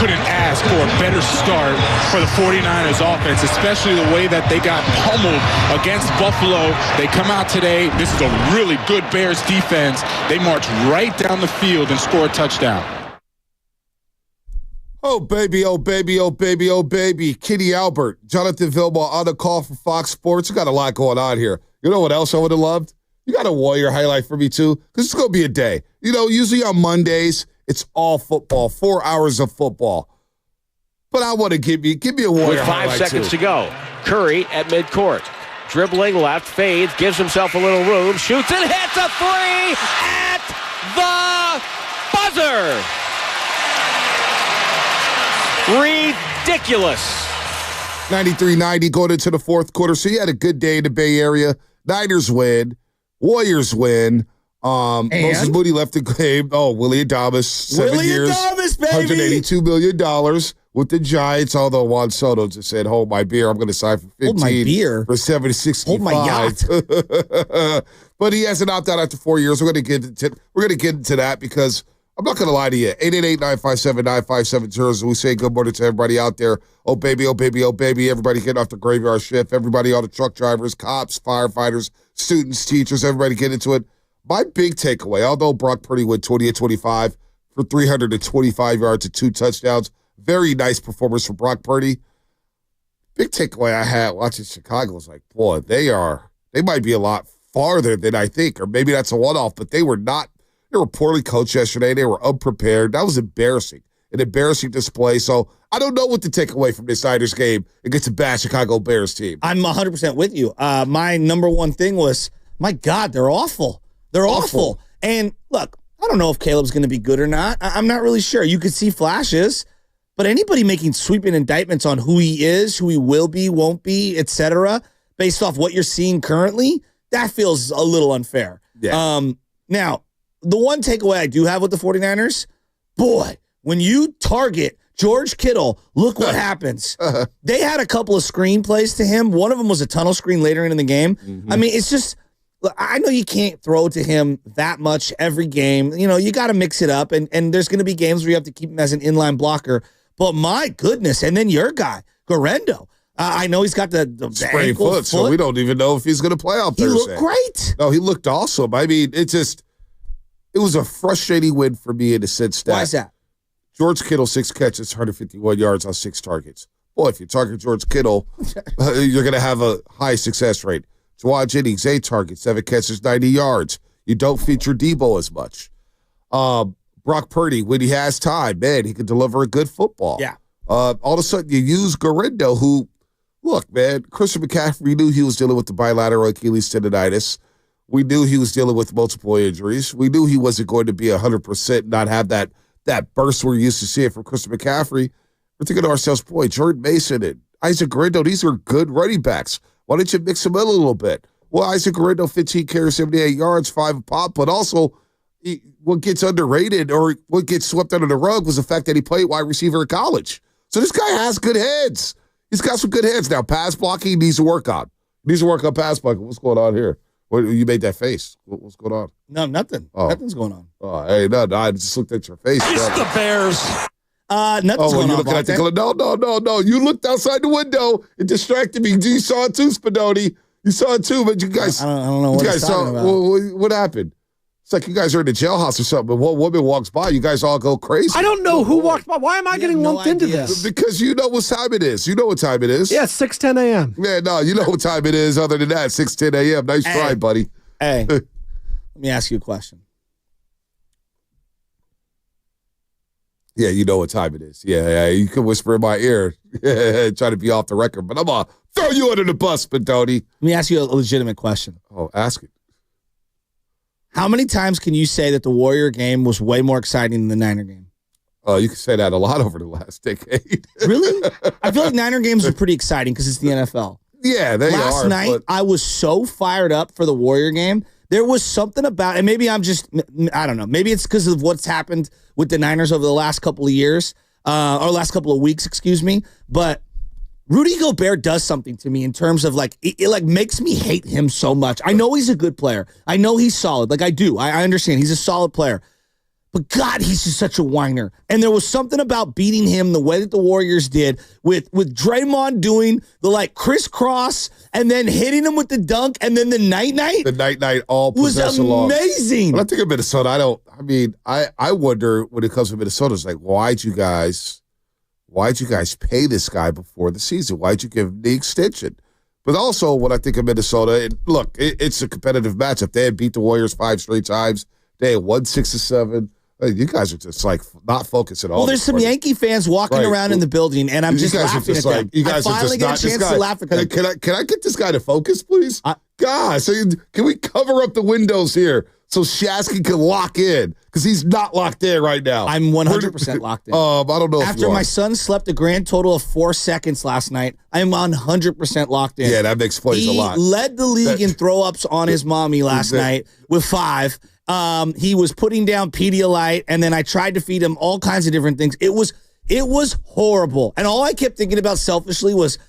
couldn't ask for a better start for the 49ers offense, especially the way that they got pummeled against Buffalo. They come out today. This is a really good Bears defense. They march right down the field and score a touchdown. Oh, baby, oh, baby, oh, baby, oh, baby. Kitty Albert, Jonathan Vilma on the call for Fox Sports. You got a lot going on here. You know what else I would have loved? You got a Warrior highlight for me, too? Because it's going to be a day. You know, usually on Mondays, it's all football, 4 hours of football. But I want to give me a Warrior highlight, With 5 seconds too. to go, Curry at midcourt. Dribbling left, fades, gives himself a little room, shoots and hits a three at the buzzer. Ridiculous. 93-90 going into the fourth quarter. So you had a good day in the Bay Area. Niners win. Warriors win. Moses Moody left the game. Oh, Willie Adamas, 7 years, Adamas, baby. $182 million with the Giants, although Juan Soto just said, hold my beer, I'm going to sign for 15. Hold my beer. For 765. Hold my yacht. But he hasn't opted out after 4 years. We're going to get into that because I'm not going to lie to you. 888-957-9570 as we say good morning to everybody out there. Oh, baby, oh, baby, oh, baby. Everybody getting off the graveyard shift. Everybody, all the truck drivers, cops, firefighters, students, teachers, everybody get into it. My big takeaway, although Brock Purdy went 20-25 for 325 yards and 2 touchdowns, very nice performance from Brock Purdy. Big takeaway I had watching Chicago was like, boy, they might be a lot farther than I think, or maybe that's a one-off, but they were poorly coached yesterday. They were unprepared. That was embarrassing, an embarrassing display. So I don't know what to take away from this Niners game against a bad Chicago Bears team. I'm 100% with you. My number one thing was, my God, they're awful. They're awful. And look, I don't know if Caleb's going to be good or not. I'm not really sure. You could see flashes, but anybody making sweeping indictments on who he is, who he will be, won't be, etc., based off what you're seeing currently, that feels a little unfair. Yeah. Now, the one takeaway I do have with the 49ers, boy, when you target George Kittle, look what happens. They had a couple of screenplays to him. One of them was a tunnel screen later in the game. Mm-hmm. I mean, it's just, I know you can't throw to him that much every game. You know, you got to mix it up, and there's going to be games where you have to keep him as an inline blocker. But my goodness, and then your guy, Gorendo. I know he's got the sprained foot, so we don't even know if he's going to play on Thursday. He looked great. No, he looked awesome. I mean, it was a frustrating win for me in the sense that. Why is that? George Kittle, 6 catches, 151 yards on 6 targets. Boy, if you target George Kittle, you're going to have a high success rate. Juwan Jennings, 8 targets, 7 catches, 90 yards. You don't feature Debo as much. Brock Purdy, when he has time, man, he can deliver a good football. Yeah. All of a sudden, you use Gorendo, who, look, man, Christian McCaffrey knew he was dealing with the bilateral Achilles tendonitis. We knew he was dealing with multiple injuries. We knew he wasn't going to be 100%, not have that burst we're used to seeing from Christian McCaffrey. We're thinking to ourselves, boy, Jordan Mason and Isaac Gorendo, these are good running backs. Why don't you mix them in a little bit? Well, Isaac Gorendo, 15 carries, 78 yards, 5 a pop, but also what gets underrated or what gets swept under the rug was the fact that he played wide receiver in college. So this guy has good heads. He's got some good heads. Now, pass blocking needs to work on. He needs to work on pass blocking. What's going on here? You made that face. What's going on? No, nothing. Oh. Nothing's going on. Oh, hey, no, I just looked at your face. It's the Bears. Nothing's going on. No. You looked outside the window. It distracted me. You saw it too, Spadoni. You saw it too, but you guys. I don't know what you he's guys talking saw. about. What happened? It's like you guys are in the jailhouse or something. But one woman walks by, you guys all go crazy. I don't know who walked by. Why am I getting lumped into this? Because you know what time it is. You know what time it is. Yeah, 6:10 a.m. Yeah, no, you know what time it is. Other than that, 6:10 a.m. Nice try, buddy. Hey, let me ask you a question. Yeah, you know what time it is. Yeah, you can whisper in my ear, try to be off the record, but I'm going to throw you under the bus, Spadoni. Let me ask you a legitimate question. Oh, ask it. How many times can you say that the Warrior game was way more exciting than the Niner game? You can say that a lot over the last decade. Really? I feel like Niner games are pretty exciting because it's the NFL. Yeah, they are. Last night, I was so fired up for the Warrior game. There was something about, and maybe I'm just, I don't know. Maybe it's because of what's happened with the Niners over the last couple of years, or last couple of weeks, excuse me. But Rudy Gobert does something to me in terms of like, it like makes me hate him so much. I know he's a good player. I know he's solid. Like I do. I understand he's a solid player. But God, he's just such a whiner. And there was something about beating him the way that the Warriors did with Draymond doing the crisscross and then hitting him with the dunk and then the night-night. The night-night all was amazing. When I think of Minnesota, I wonder when it comes to Minnesota, it's like, why'd you guys pay this guy before the season? Why'd you give him the extension? But also when I think of Minnesota, it's a competitive matchup. They had beat the Warriors 5 straight times. They had won 6 of 7. You guys are just not focused at all. Well, there's some Yankee fans walking around in the building, and I'm just laughing at them. You guys I finally get a chance to laugh at them. Can I get this guy to focus, please? Gosh, can we cover up the windows here so Shashki can lock in? Because he's not locked in right now. I'm 100% locked in. I don't know. After my son slept a grand total of 4 seconds last night, I'm 100% locked in. Yeah, that explains a lot. He led the league in throw-ups on his mommy last night with 5. He was putting down Pedialyte, and then I tried to feed him all kinds of different things. It was horrible. And all I kept thinking about selfishly was,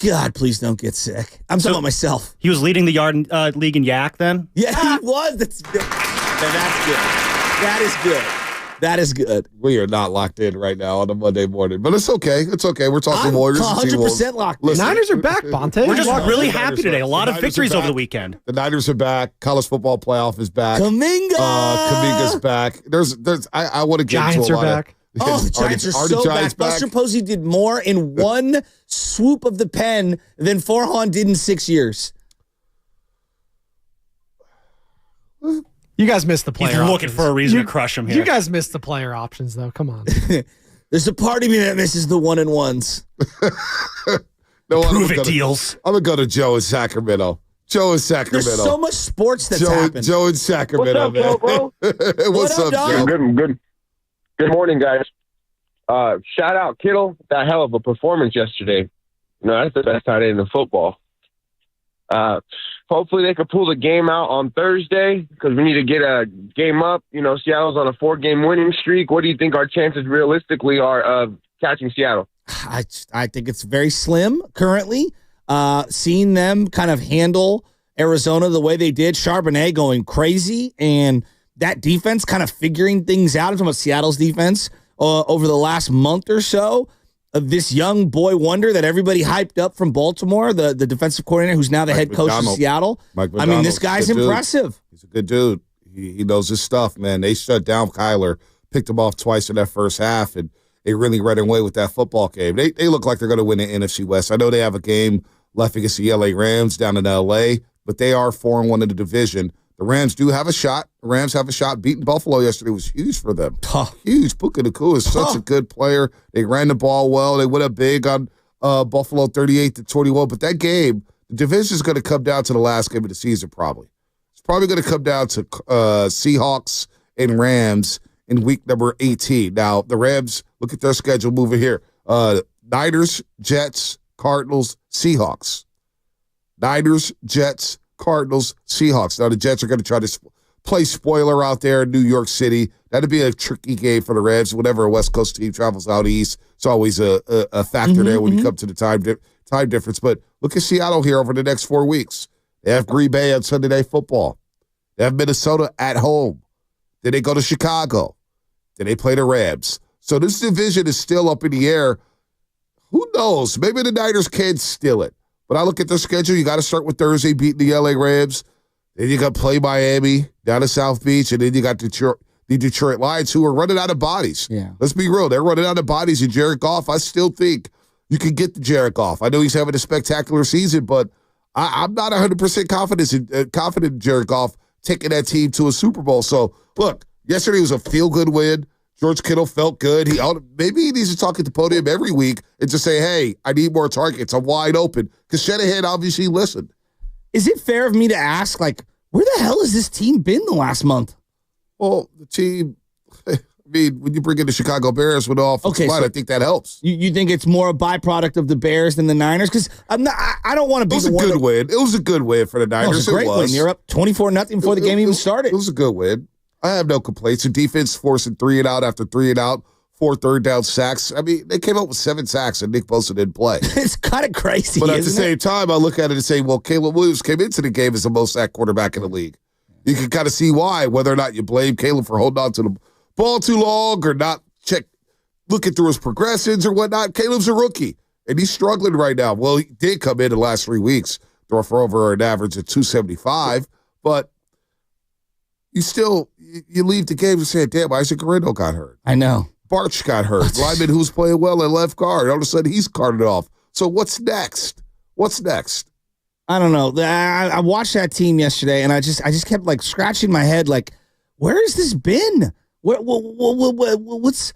God, please don't get sick. I'm talking about myself. He was leading the yard league in yak then? Yeah, he was. That's good. That is good. That is good. We are not locked in right now on a Monday morning, but it's okay. It's okay. We're talking Warriors. 100% locked in. The Niners are back, Bonta. We're just really happy today. A lot of victories over the weekend. The Niners are back. College football playoff is back. Kaminga's back. I want to get Giants into a lot are back. The Giants are so back. Buster Posey did more in one swoop of the pen than Farhan did in 6 years. You guys missed the player He's looking options. for a reason to crush him here. You guys missed the player options, though. Come on. There's a part of me that misses the 1-and-1s. Prove it, deals. I'm going to go to Joe in Sacramento. There's so much sports that's happened. Joe in Sacramento, What's up, bro? What's up, Joe? Good morning, guys. Shout out Kittle. That hell of a performance yesterday. That's the best tight end in football. Hopefully they could pull the game out on Thursday because we need to get a game up. Seattle's on a 4-game winning streak. What do you think our chances realistically are of catching Seattle? I think it's very slim currently. Seeing them kind of handle Arizona the way they did, Charbonnet going crazy, and that defense kind of figuring things out. I'm talking about Seattle's defense over the last month or so. This young boy wonder that everybody hyped up from Baltimore, the defensive coordinator who's now the head coach of Seattle. This guy's impressive. He's a good dude. He knows his stuff, man. They shut down Kyler, picked him off twice in that first half, and they really ran away with that football game. They look like they're going to win the NFC West. I know they have a game left against the LA Rams down in LA, but they are 4-1 in the division. The Rams do have a shot. The Rams have a shot. Beating Buffalo yesterday was huge for them. Huge. Puka Nacua is such a good player. They ran the ball well. They went up big on Buffalo 38-21. But that game, the division is going to come down to the last game of the season probably. It's probably going to come down to Seahawks and Rams in week number 18. Now, the Rams, look at their schedule moving here. Niners, Jets, Cardinals, Seahawks. Niners, Jets, Cardinals, Seahawks. Now, the Jets are going to try to play spoiler out there in New York City. That'd be a tricky game for the Rams. Whenever a West Coast team travels out east, it's always a factor there when you come to the time difference. But look at Seattle here over the next 4 weeks. They have Green Bay on Sunday Night Football. They have Minnesota at home. Then they go to Chicago. Then they play the Rams. So this division is still up in the air. Who knows? Maybe the Niners can steal it. But I look at their schedule. You got to start with Thursday beating the LA Rams. Then you got to play Miami down to South Beach. And then you got the Detroit Lions, who are running out of bodies. Yeah. Let's be real. They're running out of bodies. And Jared Goff, I still think you can get the Jared Goff. I know he's having a spectacular season, but I'm not 100% confident in Jared Goff taking that team to a Super Bowl. So, look, yesterday was a feel-good win. George Kittle felt good. Maybe he needs to talk at the podium every week and just say, hey, I need more targets. I'm wide open. Because Shanahan obviously listened. Is it fair of me to ask, where the hell has this team been the last month? Well, the team, when you bring in the Chicago Bears with the offensive line, I think that helps. You think it's more a byproduct of the Bears than the Niners? Because I don't want to be It was a good win. It was a good win for the Niners. It was a great win. You're up 24-0 before the game even started. It was a good win. I have no complaints. The defense forcing 3-and-out after 3-and-out, 4 third-down sacks. I mean, they came up with 7 sacks, and Nick Bosa didn't play. It's kind of crazy, But at the same time, I look at it and say, well, Caleb Williams came into the game as the most sacked quarterback in the league. You can kind of see why, whether or not you blame Caleb for holding on to the ball too long or not looking through his progressions or whatnot. Caleb's a rookie, and he's struggling right now. Well, he did come in the last 3 weeks, throw for over an average of 275, but you leave the game and say, damn, Isaac Guerrero got hurt. I know. Barch got hurt. Lyman, who's playing well at left guard, all of a sudden he's carted off. So what's next? I don't know. I watched that team yesterday, and I just kept like scratching my head, like, where has this been? Where was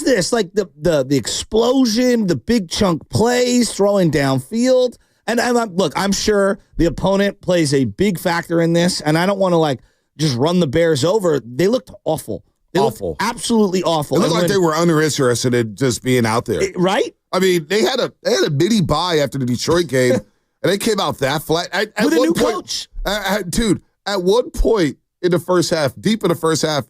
this? Like the explosion, the big chunk plays, throwing downfield, and I'm sure the opponent plays a big factor in this, and I don't want to like just run the Bears over. They looked awful. They looked absolutely awful. It looked like they were uninterested in just being out there, right? I mean, they had a mini bye after the Detroit game, and they came out that flat. With a new coach. Dude, at one point in the first half, deep in the first half,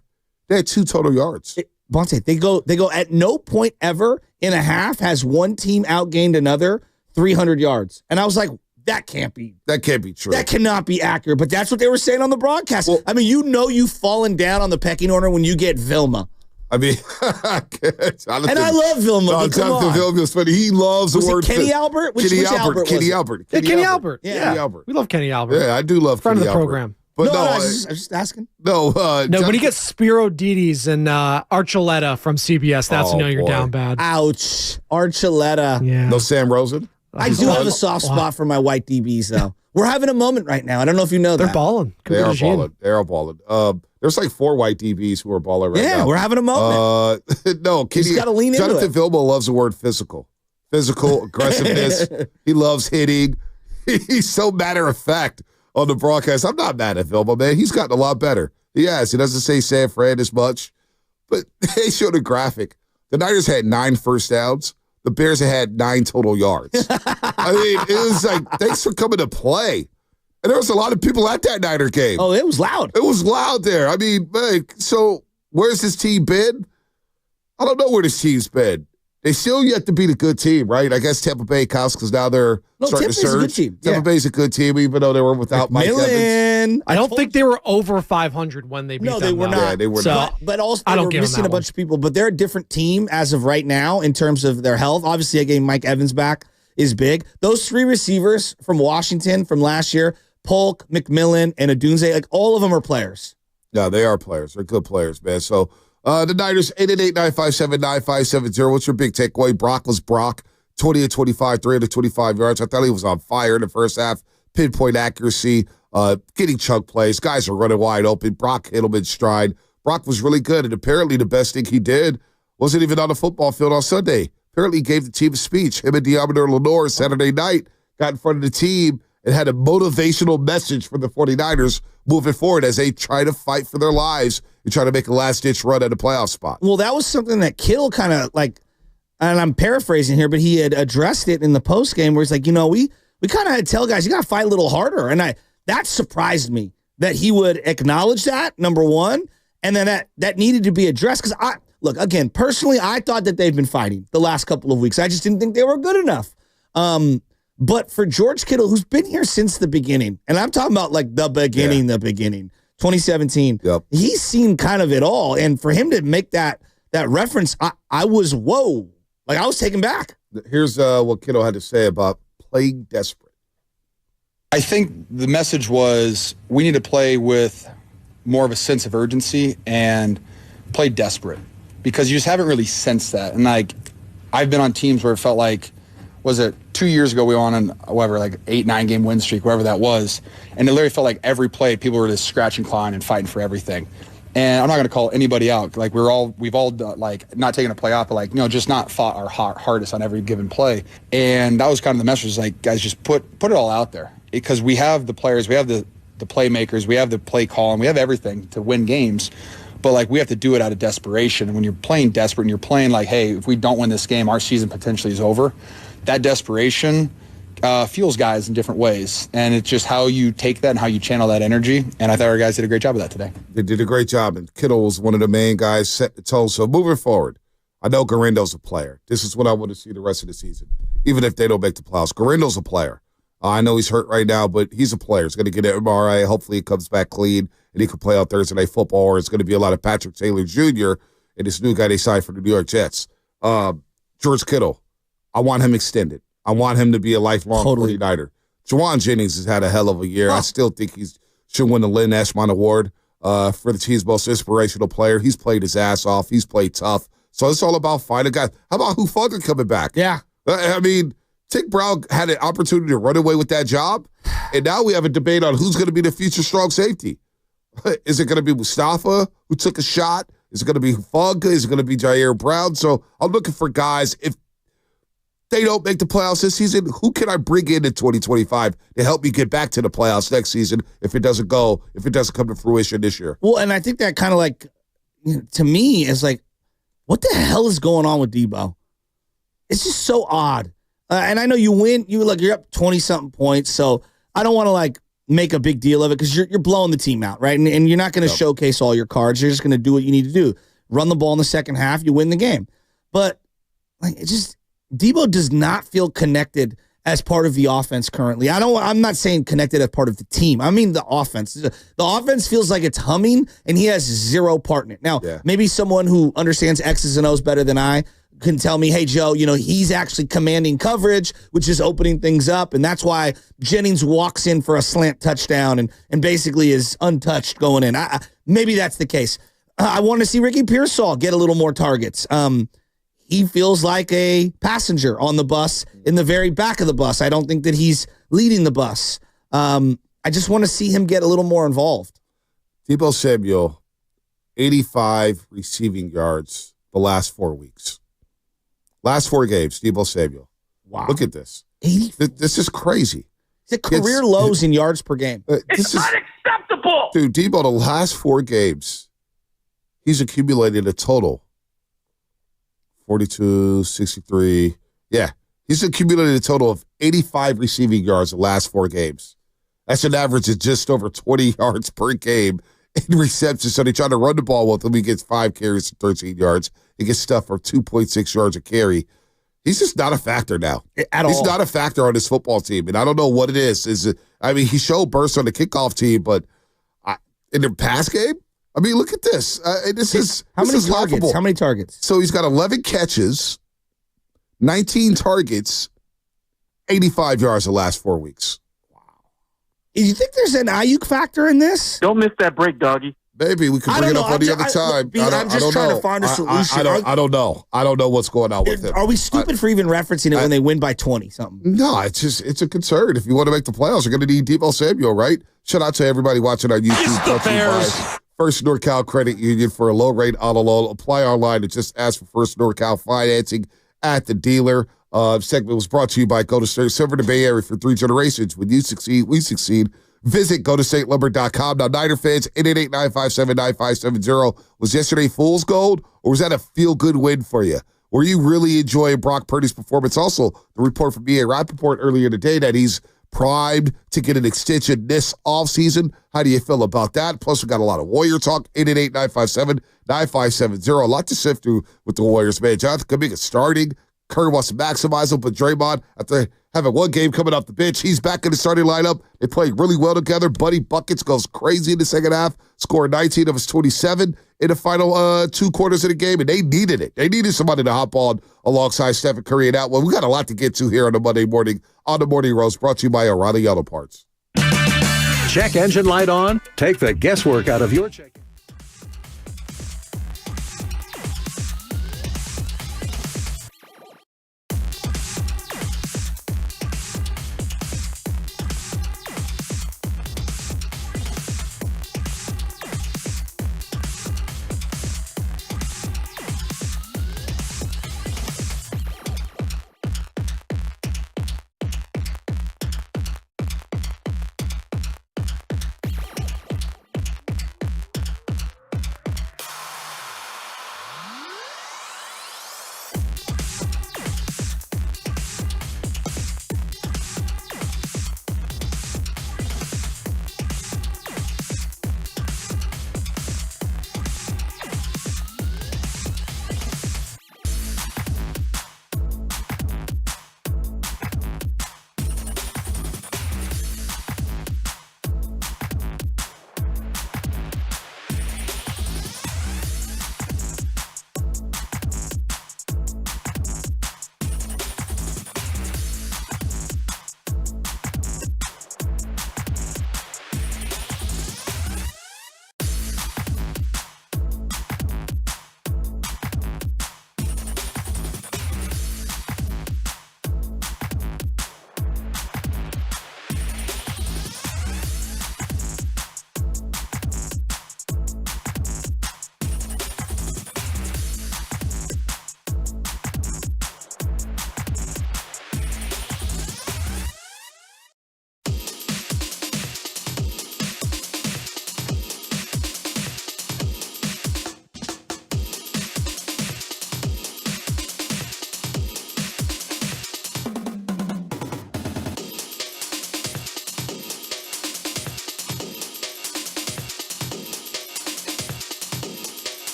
they had 2 total yards. Bonta, they go at no point ever in a half has one team outgained another 300 yards. And I was like, that can't be true. That cannot be accurate. But that's what they were saying on the broadcast. Well, I mean, you've fallen down on the pecking order when you get Vilma. I mean, and I love Vilma. Jonathan Vilma's funny. He loves the word. Kenny Albert? Kenny Albert. Kenny Albert. Kenny Albert. We love Kenny Albert. Yeah, I do love Friend Kenny of the Albert. program. But I was just asking. No, when you get Spiro Dides and Archuleta from CBS, that's when you know you're down bad. Ouch. Archuleta. Yeah. No Sam Rosen? I do have a soft spot for my white DBs, though. We're having a moment right now. I don't know if you know that. They're balling. They are balling. There's like 4 white DBs who are balling right now. Yeah, we're having a moment. No, He's got to lean into it. Jonathan Vilma loves the word physical. Physical, aggressiveness. He loves hitting. He's so matter of fact on the broadcast. I'm not mad at Vilma, man. He's gotten a lot better. He has. He doesn't say San Fran as much. But they showed a graphic. The Niners had 9 first downs. The Bears had 9 total yards. I mean, it was like, thanks for coming to play. And there was a lot of people at that Niner game. Oh, it was loud. It was loud there. I mean, man, so where's this team been? I don't know where this team's been. They still yet to beat a good team, right? I guess Tampa Bay counts because now they're starting to surge. Tampa's a good team. Tampa Bay's a good team, even though they were without Mike Evans. I don't think they were over 500 when they beat them. No, they were not. Yeah, they were not. But also, they were missing a bunch of people. But they're a different team as of right now in terms of their health. Obviously, I gave Mike Evans back is big. Those 3 receivers from Washington from last year, Polk, McMillan, and Adunze, like all of them are players. Yeah, they are players. They're good players, man. So the Niners, 888-957-9570. What's your big takeaway? Brock was Brock, 20 of 25, 325 yards. I thought he was on fire in the first half. Pinpoint accuracy, getting chunk plays. Guys are running wide open. Brock hit him in stride. Brock was really good, and apparently the best thing he did wasn't even on the football field on Sunday. Apparently he gave the team a speech. Him and Diamador Lenore Saturday night got in front of the team and had a motivational message for the 49ers moving forward as they try to fight for their lives and try to make a last-ditch run at a playoff spot. Well, that was something that Kittle kind of like, and I'm paraphrasing here, but he had addressed it in the postgame where he's like, we kind of had to tell guys, you got to fight a little harder. And that surprised me that he would acknowledge that, number one, and then that needed to be addressed. Because look, again, personally, I thought that they've been fighting the last couple of weeks. I just didn't think they were good enough. But for George Kittle, who's been here since the beginning, and I'm talking about like the beginning, 2017, he's seen kind of it all. And for him to make that reference, I was, whoa. Like, I was taken back. Here's what Kittle had to say about playing desperate. I think the message was we need to play with more of a sense of urgency and play desperate because you just haven't really sensed that. And, like, I've been on teams where it felt like, was it 2 years ago we were on whatever, like 8-9 game win streak, wherever that was. And it literally felt like every play people were just scratching, clawing, and fighting for everything. And I'm not going to call anybody out. Like we've all like not taken a play off, but like, just not fought our hardest on every given play. And that was kind of the message, like, guys, just put it all out there because we have the players, we have the playmakers, we have the play call, and we have everything to win games. But like we have to do it out of desperation. And when you're playing desperate and you're playing like, hey, if we don't win this game, our season potentially is over. That desperation fuels guys in different ways. And it's just how you take that and how you channel that energy. And I thought our guys did a great job of that today. They did a great job. And Kittle was one of the main guys set the tone. So moving forward, I know Garindo's a player. This is what I want to see the rest of the season, even if they don't make the playoffs. Garindo's a player. I know he's hurt right now, but he's a player. He's going to get an MRI. Hopefully he comes back clean and he can play on Thursday Night Football, or it's going to be a lot of Patrick Taylor Jr. and this new guy they signed for the New York Jets. George Kittle, I want him extended. I want him to be a lifelong 49er. Jawan Jennings has had a hell of a year. I still think he should win the Lynn Ashmont Award for the team's most inspirational player. He's played his ass off. He's played tough. So it's all about finding guys. How about Hufanga coming back? Yeah. I mean, Tick Brown had an opportunity to run away with that job, and now we have a debate on who's going to be the future strong safety. Is it going to be Mustafa, who took a shot? Is it going to be Hufanga? Is it going to be Jair Brown? So I'm looking for guys. If they don't make the playoffs this season, who can I bring in 2025 to help me get back to the playoffs next season if it doesn't come to fruition this year? Well, and I think that kind of like, to me, is like, what the hell is going on with Debo? It's just so odd. And I know you win. You're up 20-something points, so I don't want to make a big deal of it because you're blowing the team out, right? And you're not going to showcase all your cards. You're just going to do what you need to do. Run the ball in the second half, you win the game. But Debo does not feel connected as part of the offense currently. I'm not saying connected as part of the team. I mean the offense. The offense feels like it's humming, and he has zero part in it. Now, maybe someone who understands X's and O's better than I can tell me, hey, Joe, he's actually commanding coverage, which is opening things up, and that's why Jennings walks in for a slant touchdown and basically is untouched going in. Maybe that's the case. I want to see Ricky Pearsall get a little more targets. He feels like a passenger on the bus in the very back of the bus. I don't think that he's leading the bus. I just want to see him get a little more involved. Deebo Samuel, 85 receiving yards the last 4 weeks. Last 4 games, Deebo Samuel. Wow. Look at this. 80? This is crazy. It's career lows in yards per game. It's unacceptable. Dude, Deebo, the last 4 games, he's accumulated a total 42, 63. Yeah, he's accumulated a total of 85 receiving yards the last 4 games. That's an average of just over 20 yards per game in receptions. So they try to run the ball with him. He gets 5 carries to 13 yards. He gets stuff for 2.6 yards a carry. He's just not a factor now. He's not a factor on this football team, and I don't know what it is. He showed bursts on the kickoff team, but in the pass game, look at this. How many targets? How many targets? So he's got 11 catches, 19 targets, 85 yards the last 4 weeks. Wow. Do you think there's an Ayuk factor in this? Don't miss that break, doggy. Maybe we could bring it up on the other time. I'm just trying to find a solution. I don't know. I don't know what's going on with him. Are we stupid for even referencing it when they win by 20-something? No, it's a concern. If you want to make the playoffs, you're going to need Deebo Samuel, right? Shout out to everybody watching our YouTube. Brought to you by First NorCal Credit Union for a low-rate auto loan. Apply online and just ask for First NorCal financing at the dealer. Segment was brought to you by Golden State, serving the Bay Area for 3 generations. When you succeed, we succeed. Visit GoldenStateLumber.com. Now, Niner fans, 888-957-9570. Was yesterday fool's gold, or was that a feel-good win for you? Were you really enjoying Brock Purdy's performance? Also, the report from B.A. Rappaport earlier today that he's primed to get an extension this offseason. How do you feel about that? Plus, we got a lot of Warrior talk, 888-957-9570. A lot to sift through with the Warriors, man. Jonathan Kaminga starting. Curry wants to maximize him, but Draymond, after having 1 game coming off the bench, he's back in the starting lineup. They play really well together. Buddy Buckets goes crazy in the second half, scored 19 of his 27 in the final 2 quarters of the game, and they needed it. They needed somebody to hop on alongside Stephen Curry and Atwell. We got a lot to get to here on the Monday morning, on the Morning Roast, brought to you by O'Reilly Auto Parts. Check engine light on. Take the guesswork out of your check.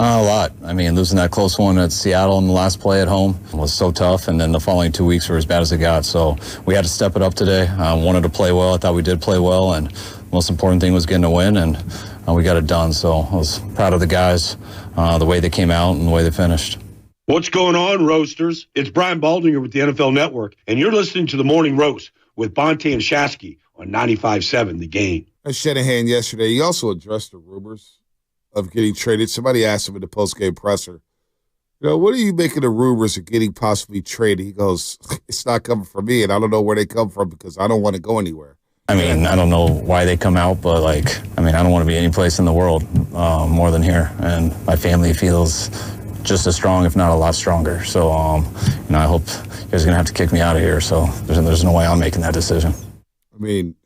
A lot. I mean, losing that close one at Seattle in the last play at home was so tough, and then the following 2 weeks were as bad as it got. So we had to step it up today. Wanted to play well. I thought we did play well, and the most important thing was getting a win, and we got it done. So I was proud of the guys, the way they came out and the way they finished. What's going on, Roasters? It's Brian Baldinger with the NFL Network, and you're listening to The Morning Roast with Bonta and Shashki on 95.7 The Game. Shanahan yesterday, he also addressed the rumors of getting traded. Somebody asked him in the postgame presser, what are you making the rumors of getting possibly traded? He goes, it's not coming from me, and I don't know where they come from because I don't want to go anywhere. I mean, I don't know why they come out, but, I don't want to be any place in the world more than here. And my family feels just as strong, if not a lot stronger. So, I hope you guys are going to have to kick me out of here. So there's no way I'm making that decision. I mean,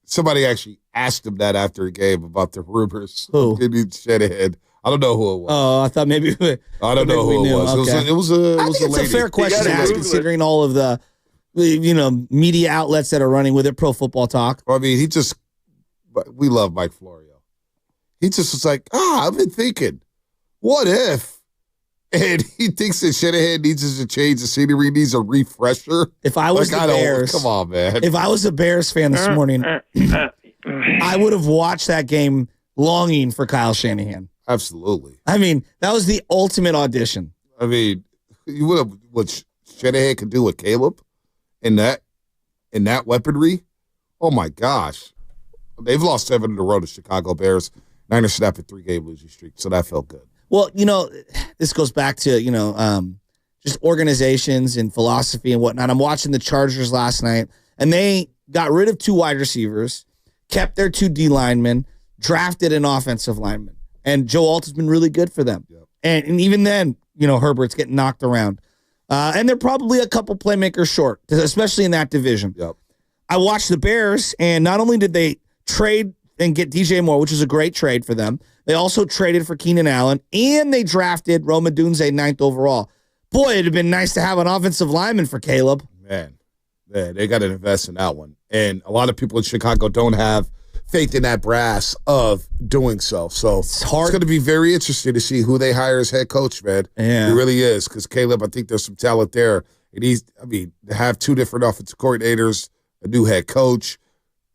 somebody actually asked him that after a game about the rumors. Who? Shanahan. I don't know who it was. Oh, I thought maybe. I don't know who it was. Okay. It was a I think it's lady. a fair question to ask, considering all of the, media outlets that are running with it. Pro Football Talk. I mean, we love Mike Florio. He just was like, I've been thinking, what if? And he thinks that Shanahan needs to change the scenery, needs a refresher. If I was the Bears, come on, man. If I was a Bears fan this morning, I would have watched that game longing for Kyle Shanahan. Absolutely. I mean, that was the ultimate audition. I mean, you would have what Shanahan could do with Caleb in that weaponry. Oh my gosh, they've lost 7 in a row to Chicago Bears. Niners snapped a 3-game losing streak, so that felt good. Well, this goes back to just organizations and philosophy and whatnot. I'm watching the Chargers last night, and they got rid of 2 wide receivers, kept their 2 D linemen, drafted an offensive lineman. And Joe Alt has been really good for them. Yep. And even then, Herbert's getting knocked around. And they're probably a couple playmakers short, especially in that division. Yep. I watched the Bears, and not only did they trade and get DJ Moore, which is a great trade for them, they also traded for Keenan Allen, and they drafted Rome Odunze 9th overall. Boy, it'd have been nice to have an offensive lineman for Caleb. Man, they got to invest in that one. And a lot of people in Chicago don't have faith in that brass of doing so. So it's going to be very interesting to see who they hire as head coach, man. Yeah. It really is, because Caleb, I think there's some talent there. And to have 2 different offensive coordinators, a new head coach.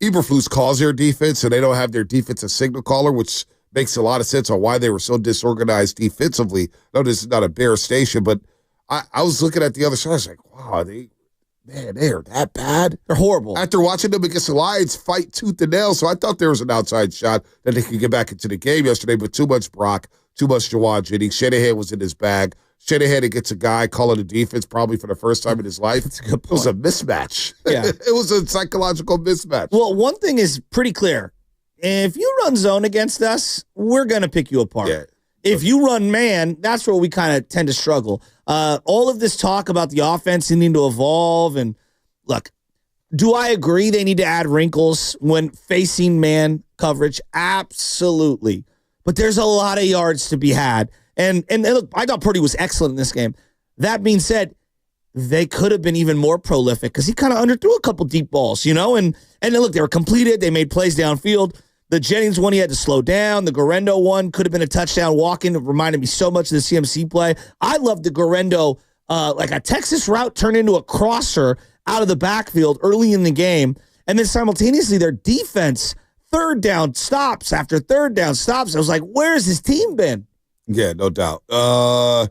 Eberflus calls their defense, and they don't have their defensive signal caller, which makes a lot of sense on why they were so disorganized defensively. No, this is not a Bear station, but I was looking at the other side. I was like, wow, they are that bad? They're horrible. After watching them against the Lions fight tooth and nail, so I thought there was an outside shot that they could get back into the game yesterday, but too much Brock, too much Jawan Jennings. Shanahan was in his bag. Shanahan gets a guy calling the defense probably for the first time in his life. That's a good point. It was a mismatch. Yeah. It was a psychological mismatch. Well, one thing is pretty clear. If you run zone against us, we're going to pick you apart. Yeah. If you run man, that's where we kind of tend to struggle. All of this talk about the offense needing to evolve, and look, do I agree they need to add wrinkles when facing man coverage? Absolutely. But there's a lot of yards to be had. And look, I thought Purdy was excellent in this game. That being said, they could have been even more prolific because he kind of underthrew a couple deep balls, and then look, they were completed. They made plays downfield. The Jennings one, he had to slow down. The Guerrero one could have been a touchdown walk-in. It reminded me so much of the CMC play. I love the Guerrero, like a Texas route turned into a crosser out of the backfield early in the game. And then simultaneously, their defense, 3rd down stops after 3rd down stops. I was like, where's his team been? Yeah, no doubt. For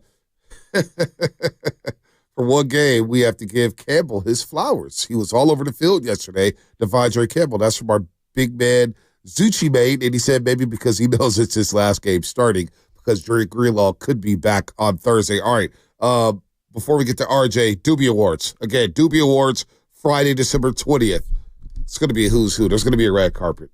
one game, we have to give Campbell his flowers. He was all over the field yesterday, Devondre Campbell. That's from our big man, Zucci made, and he said maybe because he knows it's his last game starting, because Drake Greenlaw could be back on Thursday. All right, before we get to RJ, Dobi Awards. Again, Dobi Awards, Friday, December 20th. It's going to be a who's who. There's going to be a red carpet.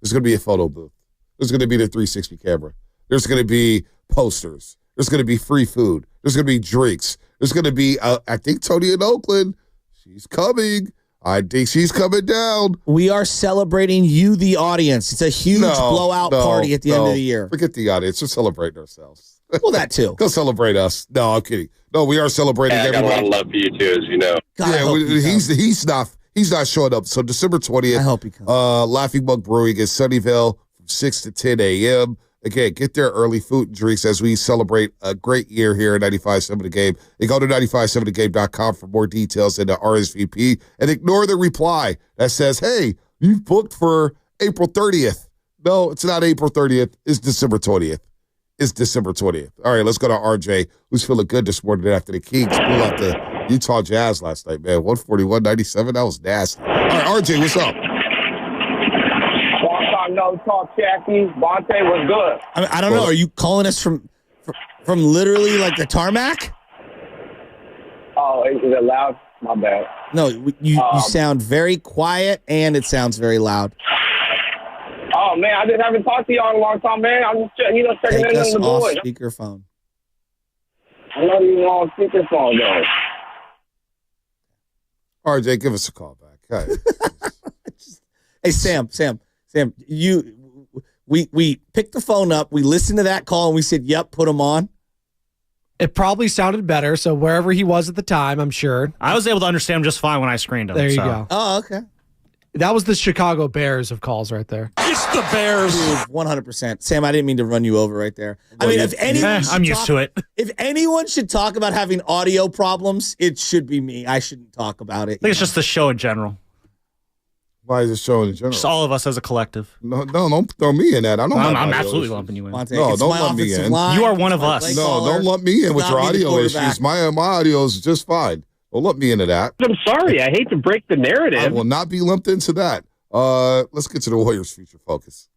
There's going to be a photo booth. There's going to be the 360 camera. There's going to be posters. There's going to be free food. There's going to be drinks. There's going to be, I think, Tony in Oakland. She's coming. I think she's coming down. We are celebrating you, the audience. It's a huge blowout party at the end of the year. Forget the audience. We're celebrating ourselves. Well, that too. Go celebrate us. No, I'm kidding. No, we are celebrating everybody. I got a lot of love for you too, as you know. God, he's not showing up. So December 20th. I hope he comes. Laughing Bug Brewing in Sunnyvale from 6 to 10 a.m. Again, get there early, food and drinks as we celebrate a great year here at 95.7 The Game. You go to 957thegame.com for more details and the RSVP, and ignore the reply that says, hey, you've booked for April 30th. No, it's not April 30th. It's December 20th. It's December 20th. All right, let's go to RJ, who's feeling good this morning after the Kings blew out the Utah Jazz last night, man. 141-97. That was nasty. All right, RJ, what's up? No talk, Shashki. Bonta was good. I don't know. Are you calling us from literally like the tarmac? Oh, is it loud? My bad. No, you sound very quiet and it sounds very loud. Oh man, I just haven't talked to y'all in a long time, man. I'm just checking Take in us on the off boys. speakerphone. I'm not even on speakerphone though. RJ, give us a call back. Hey, Sam, we picked the phone up, we listened to that call, and we said, yep, put him on. It probably sounded better, so wherever he was at the time, I'm sure. I was able to understand him just fine when I screened him. There you go. Oh, okay. That was the Chicago Bears of calls right there. It's the Bears. 100%. Sam, I didn't mean to run you over right there. I mean, if anyone I'm used to it. If anyone should talk about having audio problems, it should be me. I shouldn't talk about it. I think it's just the show in general. Why is it showing in general? Just all of us as a collective. No, don't throw me in that. I don't have I'm audio absolutely issues. lumping you in. Monte, No, it's don't my lump me offensive in. line, You are one it's of my us. play No, caller. don't lump me in with Not your me, the audio quarterback. issues. My audio is just fine. Don't lump me into that. I'm sorry. I hate to break the narrative. I will not be lumped into that. Let's get to the Warriors' future focus.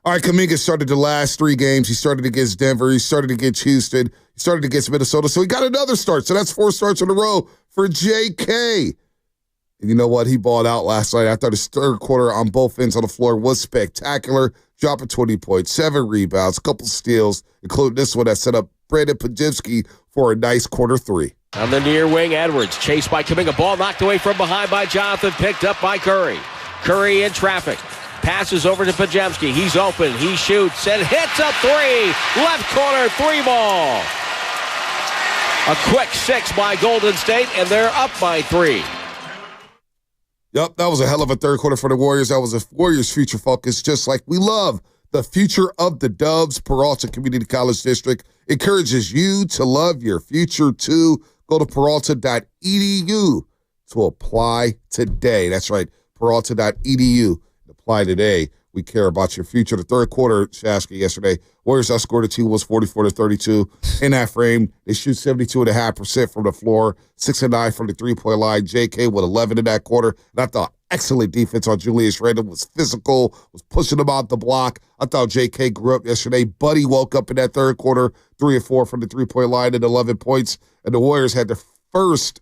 All right, Kaminga started the last 3 games. He started against Denver. He started against Houston. He started against Minnesota. So he got another start. So that's 4 starts in a row for JK. And you know what? He balled out last night. I thought his third quarter on both ends on the floor was spectacular. Dropping 20 points, 7 rebounds, a couple steals, including this one that set up Brandon Podziemski for a nice quarter 3. On the near wing, Edwards chased by Kaminga. Ball knocked away from behind by Jonathan, picked up by Curry. Curry in traffic. Passes over to Podziemski. He's open. He shoots and hits a 3. Left corner 3 ball. A quick 6 by Golden State, and they're up by 3. Yep, that was a hell of a third quarter for the Warriors. That was a Warriors future focus, just like we love the future of the Dobs. Peralta Community College District encourages you to love your future too. Go to peralta.edu to apply today. That's right, peralta.edu. Apply today. We care about your future. The third quarter, Shashki, yesterday, Warriors outscored the team was 44-32. In that frame, they shoot 72.5% from the floor, 6 of 9 from the three-point line. JK with 11 in that quarter. And I thought excellent defense on Julius Randle, was physical, was pushing him out the block. I thought JK grew up yesterday. Buddy woke up in that third quarter, 3 of 4 from the three-point line and 11 points. And the Warriors had their first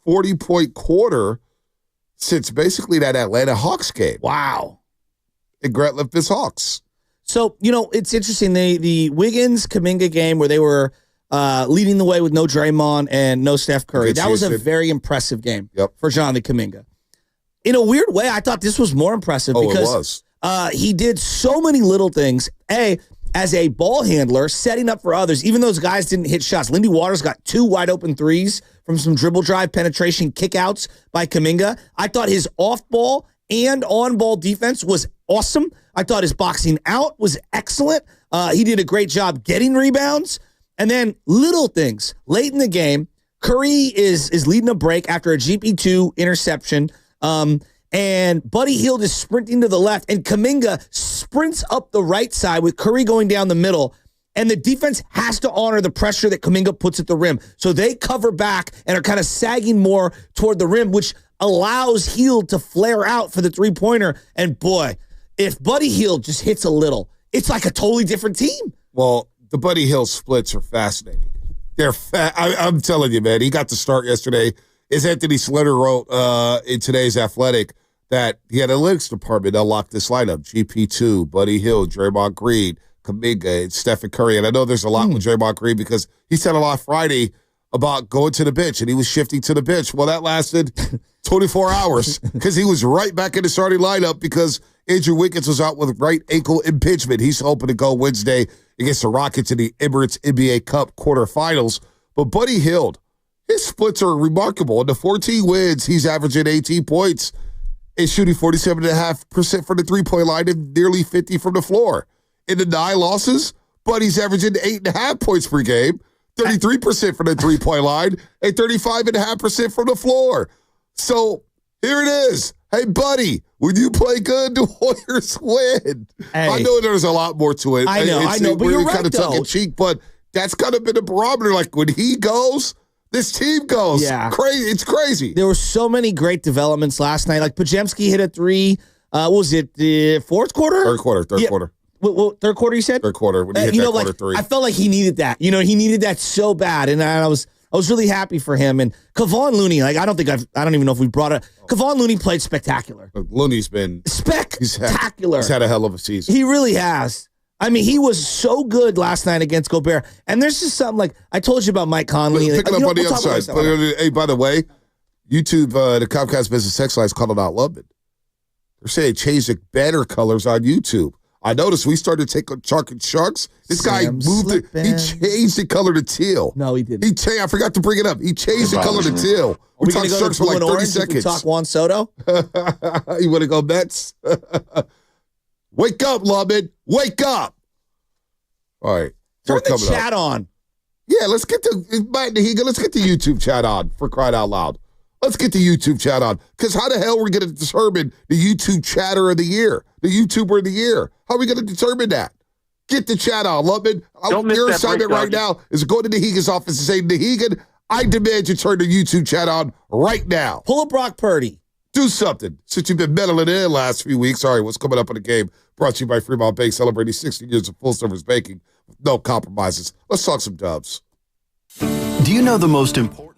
40-point quarter since basically that Atlanta Hawks game. Wow. And Grant left his Hawks. So, it's interesting. The Wiggins-Kaminga game where they were leading the way with no Draymond and no Steph Curry. That was a very impressive game for Jonathan Kaminga. In a weird way, I thought this was more impressive because he did so many little things. As a ball handler, setting up for others, even those guys didn't hit shots. Lindy Waters got 2 wide open threes from some dribble drive penetration kickouts by Kaminga. I thought his off-ball and on-ball defense was awesome. I thought his boxing out was excellent. He did a great job getting rebounds. And then little things. Late in the game, Curry is leading a break after a GP2 interception. And Buddy Hield is sprinting to the left. And Kaminga sprints up the right side with Curry going down the middle. And the defense has to honor the pressure that Kaminga puts at the rim. So they cover back and are kind of sagging more toward the rim, which allows Hield to flare out for the three-pointer. And boy, if Buddy Hield just hits a little, it's like a totally different team. Well, the Buddy Hield splits are fascinating. They're I'm telling you, man, he got the start yesterday. As Anthony Slater wrote in today's Athletic that the analytics department unlocked this lineup. GP2, Buddy Hield, Draymond Green, Kaminga, and Stephen Curry. And I know there's a lot with Draymond Green because he said a lot Friday about going to the bench, and he was shifting to the bench. Well, that lasted 24 hours because he was right back in the starting lineup because Andrew Wiggins was out with right ankle impingement. He's hoping to go Wednesday against the Rockets in the Emirates NBA Cup quarterfinals. But Buddy Hield, his splits are remarkable. In the 14 wins, he's averaging 18 points and shooting 47.5% from the three-point line and nearly 50 from the floor. In the 9 losses, Buddy's averaging 8.5 points per game, 33% from the three-point line, and 35.5% from the floor. So here it is. Hey, Buddy, when you play good, the Warriors win. Hey. I know there's a lot more to it. I know, but you're right, kind of though. tongue-in-cheek, but that's kind of been a barometer. Like, when he goes, this team goes. Yeah. Crazy. It's crazy. There were so many great developments last night. Like Pajemski hit a 3. What was it, the fourth quarter? Third quarter. What, third quarter, you said? Third quarter. When he hit that quarter 3. I felt like he needed that. He needed that so bad, and I was really happy for him. And Kevon Looney, like I don't even know if we brought it. Kevon Looney played spectacular. Looney's been spectacular. He's had a hell of a season. He really has. I mean, he was so good last night against Gobert. And there's just something like I told you about Mike Conley. Picking up on the other side. Hey, by the way, YouTube, the Comcast Business Text line is calling out Lubman. They're saying change the banner colors on YouTube. I noticed we started taking chalk and sharks. This guy moved it. He changed the color to teal. No, he didn't. I forgot to bring it up. He changed the color to teal. We talked sharks for like 30 seconds. We talk Juan Soto. You want to go Mets? Wake up, Lubman. Wake up. All right. Turn the chat on. Yeah, let's get the YouTube chat on, for crying out loud. Let's get the YouTube chat on. Because how the hell are we going to determine the YouTube chatter of the year? The YouTuber of the year? How are we going to determine that? Get the chat on, Lubman. Your assignment right now is go to Nahiga's office and say, Nahiga, I demand you turn the YouTube chat on right now. Pull a Brock Purdy. Do something. Since you've been meddling in the last few weeks. Sorry, what's coming up in the game? Brought to you by Fremont Bake, celebrating 60 years of full-service baking with no compromises. Let's talk some Dobs. Do you know the most important?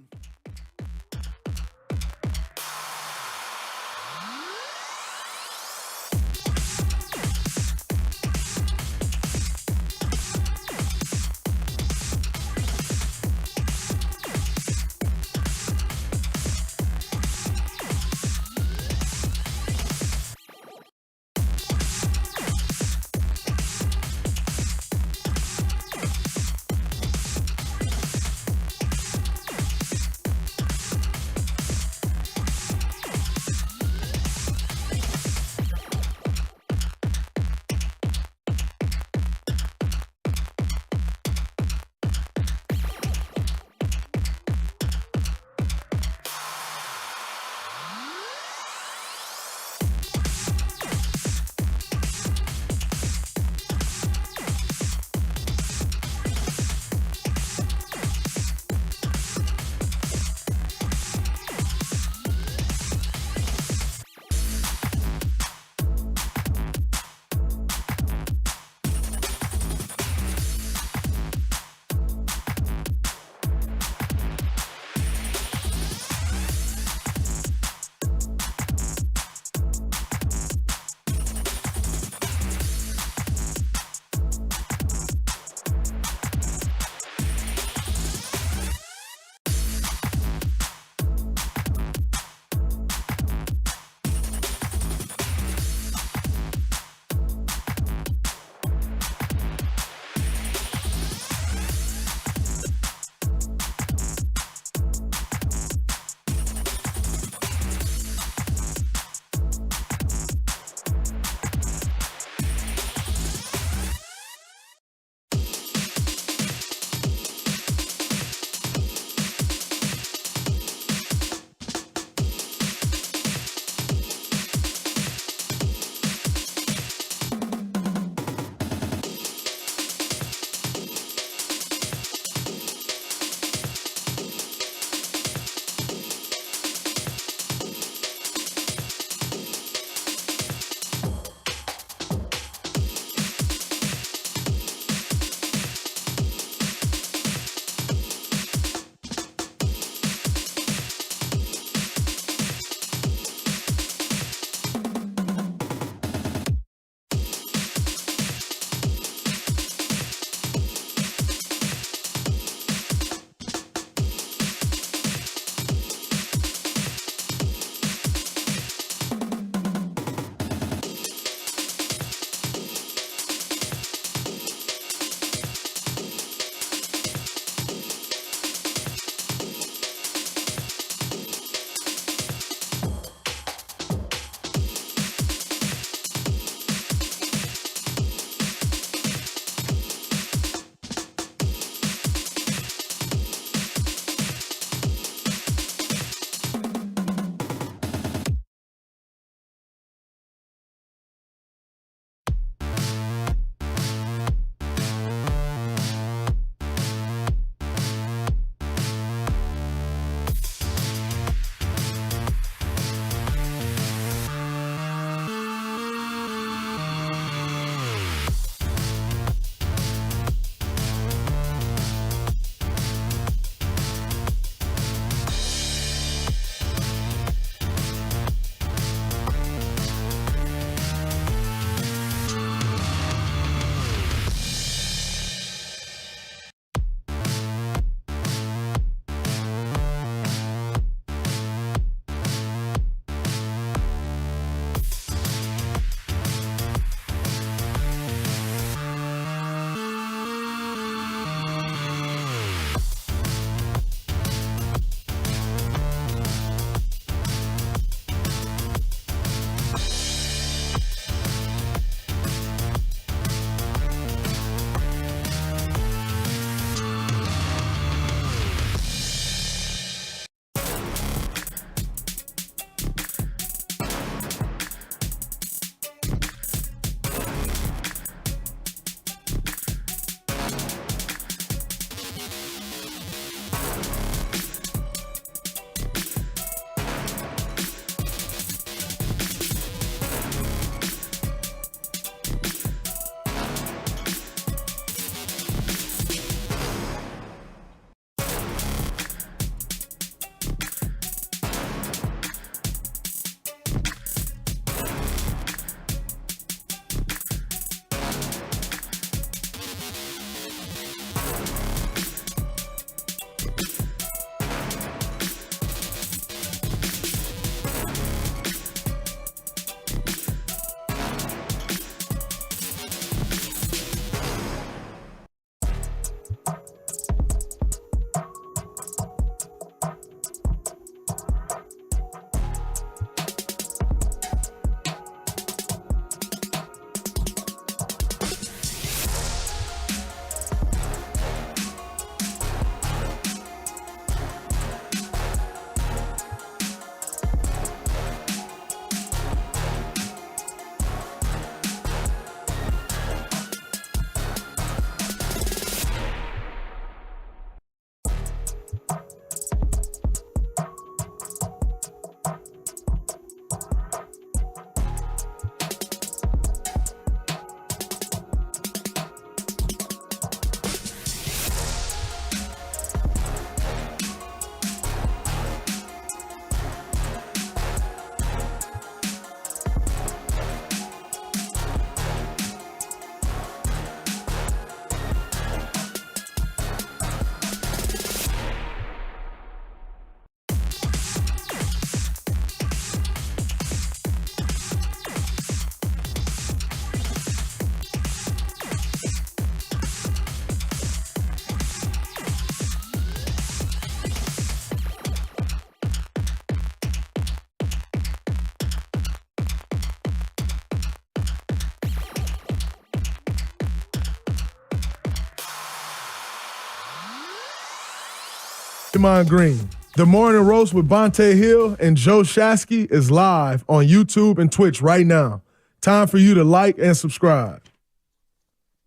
Draymond Green. The Morning Roast with Bonta Hill and Joe Shashki is live on YouTube and Twitch right now. Time for you to like and subscribe.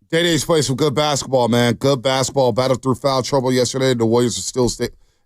Day-Day's played some good basketball, man. Good basketball. Battled through foul trouble yesterday. The Warriors are still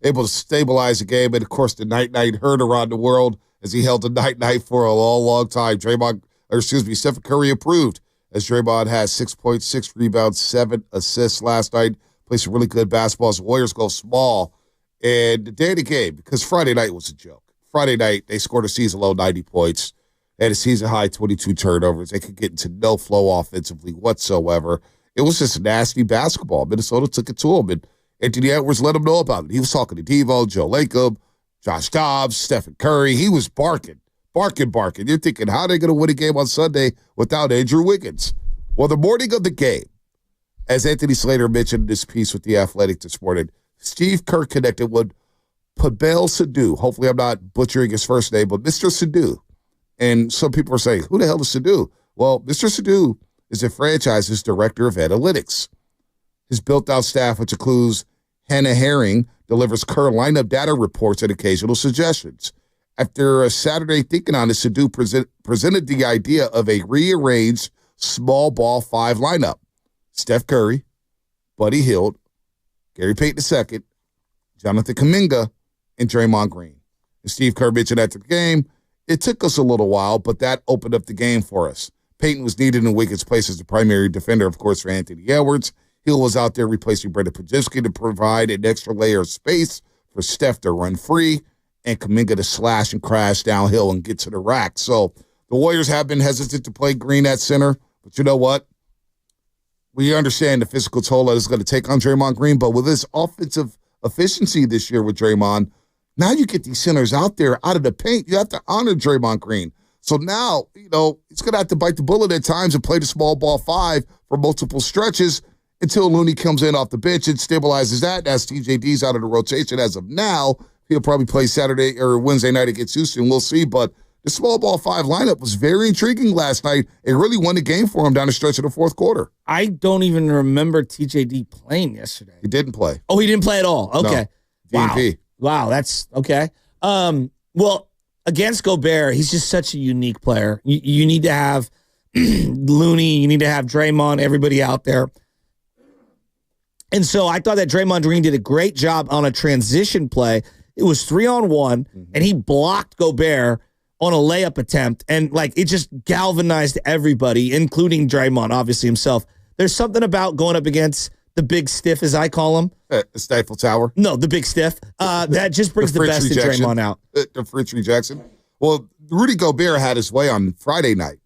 able to stabilize the game. And, of course, the night-night heard around the world as he held the night-night for a long, long time. Stephen Curry approved as Draymond has 6.6 rebounds, 7 assists last night. Played some really good basketball as the Warriors go small. And the day of the game, because Friday night was a joke. Friday night, they scored a season-low 90 points. They had a season-high 22 turnovers. They could get into no flow offensively whatsoever. It was just nasty basketball. Minnesota took it to them, and Anthony Edwards let them know about it. He was talking to Diva, Joe Lacob, Josh Dobbs, Stephen Curry. He was barking. You're thinking, how are they going to win a game on Sunday without Andrew Wiggins? Well, the morning of the game, as Anthony Slater mentioned in this piece with The Athletic this morning, Steve Kerr connected with Pavel Sadu. Hopefully I'm not butchering his first name, but Mr. Sadu. And some people are saying, who the hell is Sadu? Well, Mr. Sadu is the franchise's director of analytics. His built-out staff, which includes Hannah Herring, delivers current lineup data reports and occasional suggestions. After a Saturday thinking on it, Sadu presented the idea of a rearranged small ball 5 lineup. Steph Curry, Buddy Hield, Gary Payton II, Jonathan Kaminga, and Draymond Green. And Steve Kerr mentioned after the game, it took us a little while, but that opened up the game for us. Payton was needed in Wiggins' place as the primary defender, of course, for Anthony Edwards. Hill was out there replacing Brendan Pajewski to provide an extra layer of space for Steph to run free and Kaminga to slash and crash downhill and get to the rack. So the Warriors have been hesitant to play Green at center, but you know what? We understand the physical toll that it's going to take on Draymond Green, but with his offensive efficiency this year with Draymond, now you get these centers out there, out of the paint. You have to honor Draymond Green. So now, he's going to have to bite the bullet at times and play the small ball 5 for multiple stretches until Looney comes in off the bench and stabilizes that. As TJD's out of the rotation as of now, he'll probably play Saturday or Wednesday night against Houston. We'll see, but the small ball 5 lineup was very intriguing last night. It really won the game for him down the stretch of the fourth quarter. I don't even remember TJD playing yesterday. He didn't play. Oh, he didn't play at all. Okay. No. DNP. Wow, that's okay. Well, against Gobert, he's just such a unique player. You need to have Looney, you need to have Draymond, everybody out there. And so I thought that Draymond Green did a great job on a transition play. It was 3-on-1, and he blocked Gobert on a layup attempt, and it just galvanized everybody, including Draymond, obviously himself. There's something about going up against the big stiff, as I call him. The Stifle Tower? No, the big stiff. That just brings the best in Draymond out. The Fritz rejection. Well, Rudy Gobert had his way on Friday night.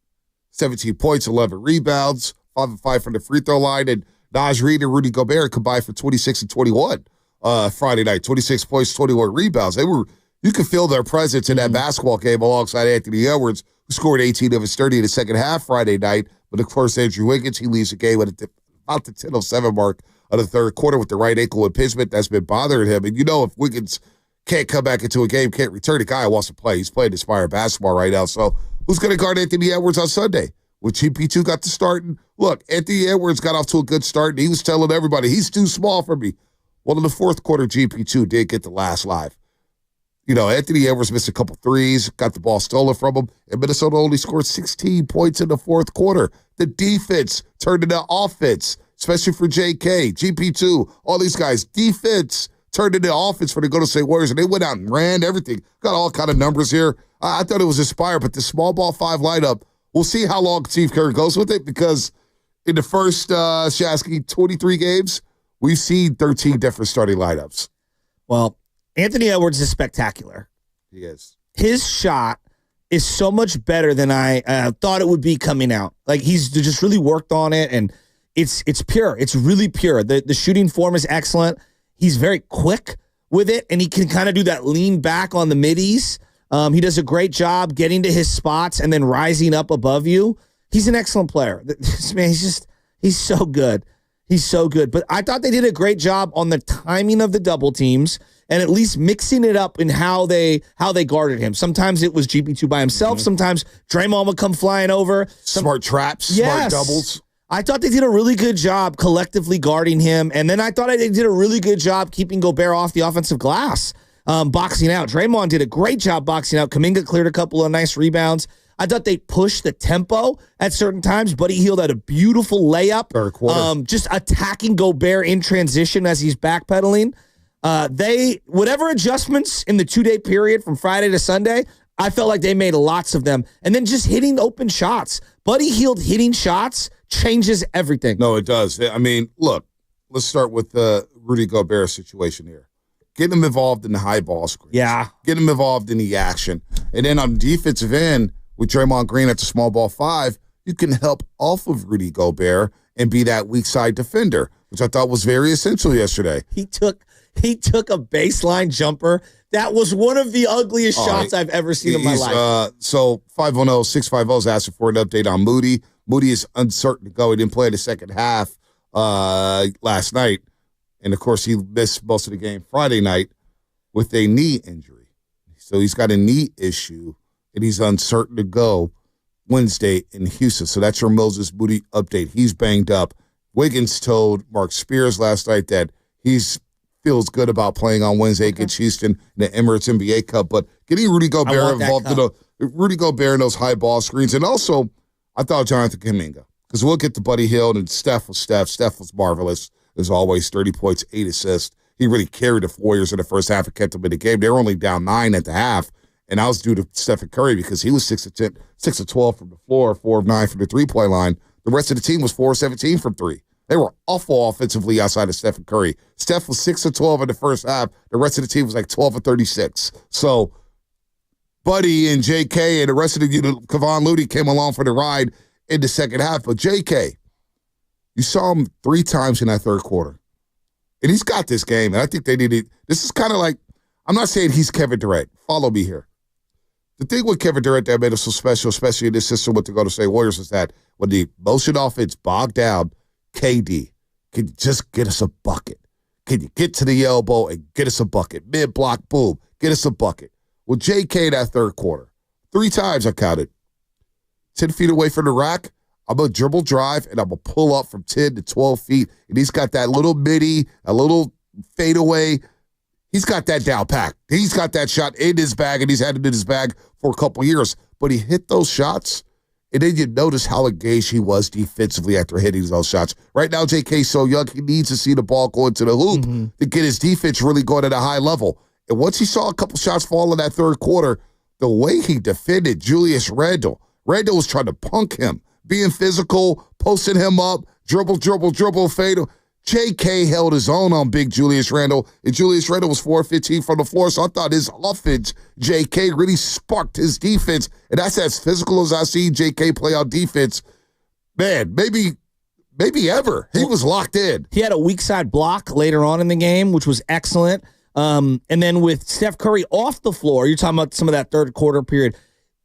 17 points, 11 rebounds, 5 of 5 from the free throw line, and Naj Reid and Rudy Gobert combined for 26 and 21 Friday night. 26 points, 21 rebounds. You could feel their presence in that basketball game alongside Anthony Edwards, who scored 18 of his 30 in the second half Friday night. But, of course, Andrew Wiggins, he leaves the game at about the 10:07 mark of the third quarter with the right ankle impingement that's been bothering him. And if Wiggins can't come back into a game, can't return, the guy wants to play. He's playing inspired basketball right now. So who's going to guard Anthony Edwards on Sunday? When GP2 got to start, and look, Anthony Edwards got off to a good start, and he was telling everybody, he's too small for me. Well, in the fourth quarter, GP2 did get the last live. Anthony Edwards missed a couple threes, got the ball stolen from him, and Minnesota only scored 16 points in the fourth quarter. The defense turned into offense, especially for JK, GP2, all these guys. Defense turned into offense for the Golden State Warriors, and they went out and ran everything. Got all kind of numbers here. I thought it was inspired, but the small ball 5 lineup, we'll see how long Steve Kerr goes with it, because in the first, Shasky, 23 games, we've seen 13 different starting lineups. Well, Anthony Edwards is spectacular. He is. His shot is so much better than I thought it would be coming out. He's just really worked on it, and it's pure. It's really pure. The shooting form is excellent. He's very quick with it, and he can kind of do that lean back on the middies. He does a great job getting to his spots and then rising up above you. He's an excellent player. This man, he's so good. He's so good. But I thought they did a great job on the timing of the double teams and at least mixing it up in how they guarded him. Sometimes it was GP2 by himself. Sometimes Draymond would come flying over. Smart traps, smart doubles. I thought they did a really good job collectively guarding him, and then I thought they did a really good job keeping Gobert off the offensive glass, boxing out. Draymond did a great job boxing out. Kaminga cleared a couple of nice rebounds. I thought they pushed the tempo at certain times. Buddy Hield had a beautiful layup. Third quarter. Just attacking Gobert in transition as he's backpedaling. Whatever adjustments in the 2-day period from Friday to Sunday, I felt like they made lots of them. And then just hitting open shots. Buddy Hield hitting shots changes everything. No, it does. I mean, look, let's start with the Rudy Gobert situation here. Get him involved in the high ball screens. Yeah. Get him involved in the action. And then on the defensive end, with Draymond Green at the small ball 5, you can help off of Rudy Gobert and be that weak side defender, which I thought was very essential yesterday. He took a baseline jumper. That was one of the ugliest shots I've ever seen in my life. So 510-650 is asking for an update on Moody. Moody is uncertain to go. He didn't play the second half last night. And, of course, he missed most of the game Friday night with a knee injury. So he's got a knee issue, and he's uncertain to go Wednesday in Houston. So that's your Moses Moody update. He's banged up. Wiggins told Mark Spears last night that he's feels good about playing on Wednesday against Houston in the Emirates NBA Cup. But getting Rudy Gobert involved in those high ball screens. And also, I thought Jonathan Kaminga, because we'll get to Buddy Hield and Steph was Steph. Steph was marvelous, as always, 30 points, 8 assists. He really carried the Warriors in the first half and kept them in the game. They were only down 9 at the half. And I was due to Stephen Curry because he was 6 of 12 from the floor, 4 of 9 from the three-point line. The rest of the team was 4 of 17 from 3. They were awful offensively outside of Stephen Curry. Steph was 6 of 12 in the first half. The rest of the team was like 12 of 36. So Buddy and J.K. and the rest of the Kevon Looney came along for the ride in the second half. But J.K., you saw him 3 times in that third quarter. And he's got this game. And I think they need it. This is kind of like, I'm not saying he's Kevin Durant. Follow me here. The thing with Kevin Durant that made him so special, especially in this system with the Golden State Warriors, is that when the motion offense bogged down, KD can just get us a bucket. Can you get to the elbow and get us a bucket? Mid-block, boom, get us a bucket. Well, JK that third quarter, 3 times I counted. 10 feet away from the rack, I'm going to dribble drive, and I'm going to pull up from 10 to 12 feet. And he's got that little midi, a little fadeaway. He's got that down pack. He's got that shot in his bag, and he's had it in his bag for a couple years. But he hit those shots, and then you notice how engaged he was defensively after hitting those shots. Right now, JK's so young, he needs to see the ball go into the hoop to get his defense really going at a high level. And once he saw a couple shots fall in that third quarter, the way he defended Julius Randle was trying to punk him, being physical, posting him up, dribble, fade. JK held his own on big Julius Randle, and Julius Randle was 4-15 from the floor, so I thought his offense, JK, really sparked his defense, and that's as physical as I see JK play on defense. Man, maybe ever. He was locked in. He had a weak side block later on in the game, which was excellent. And then with Steph Curry off the floor, you're talking about some of that third quarter period,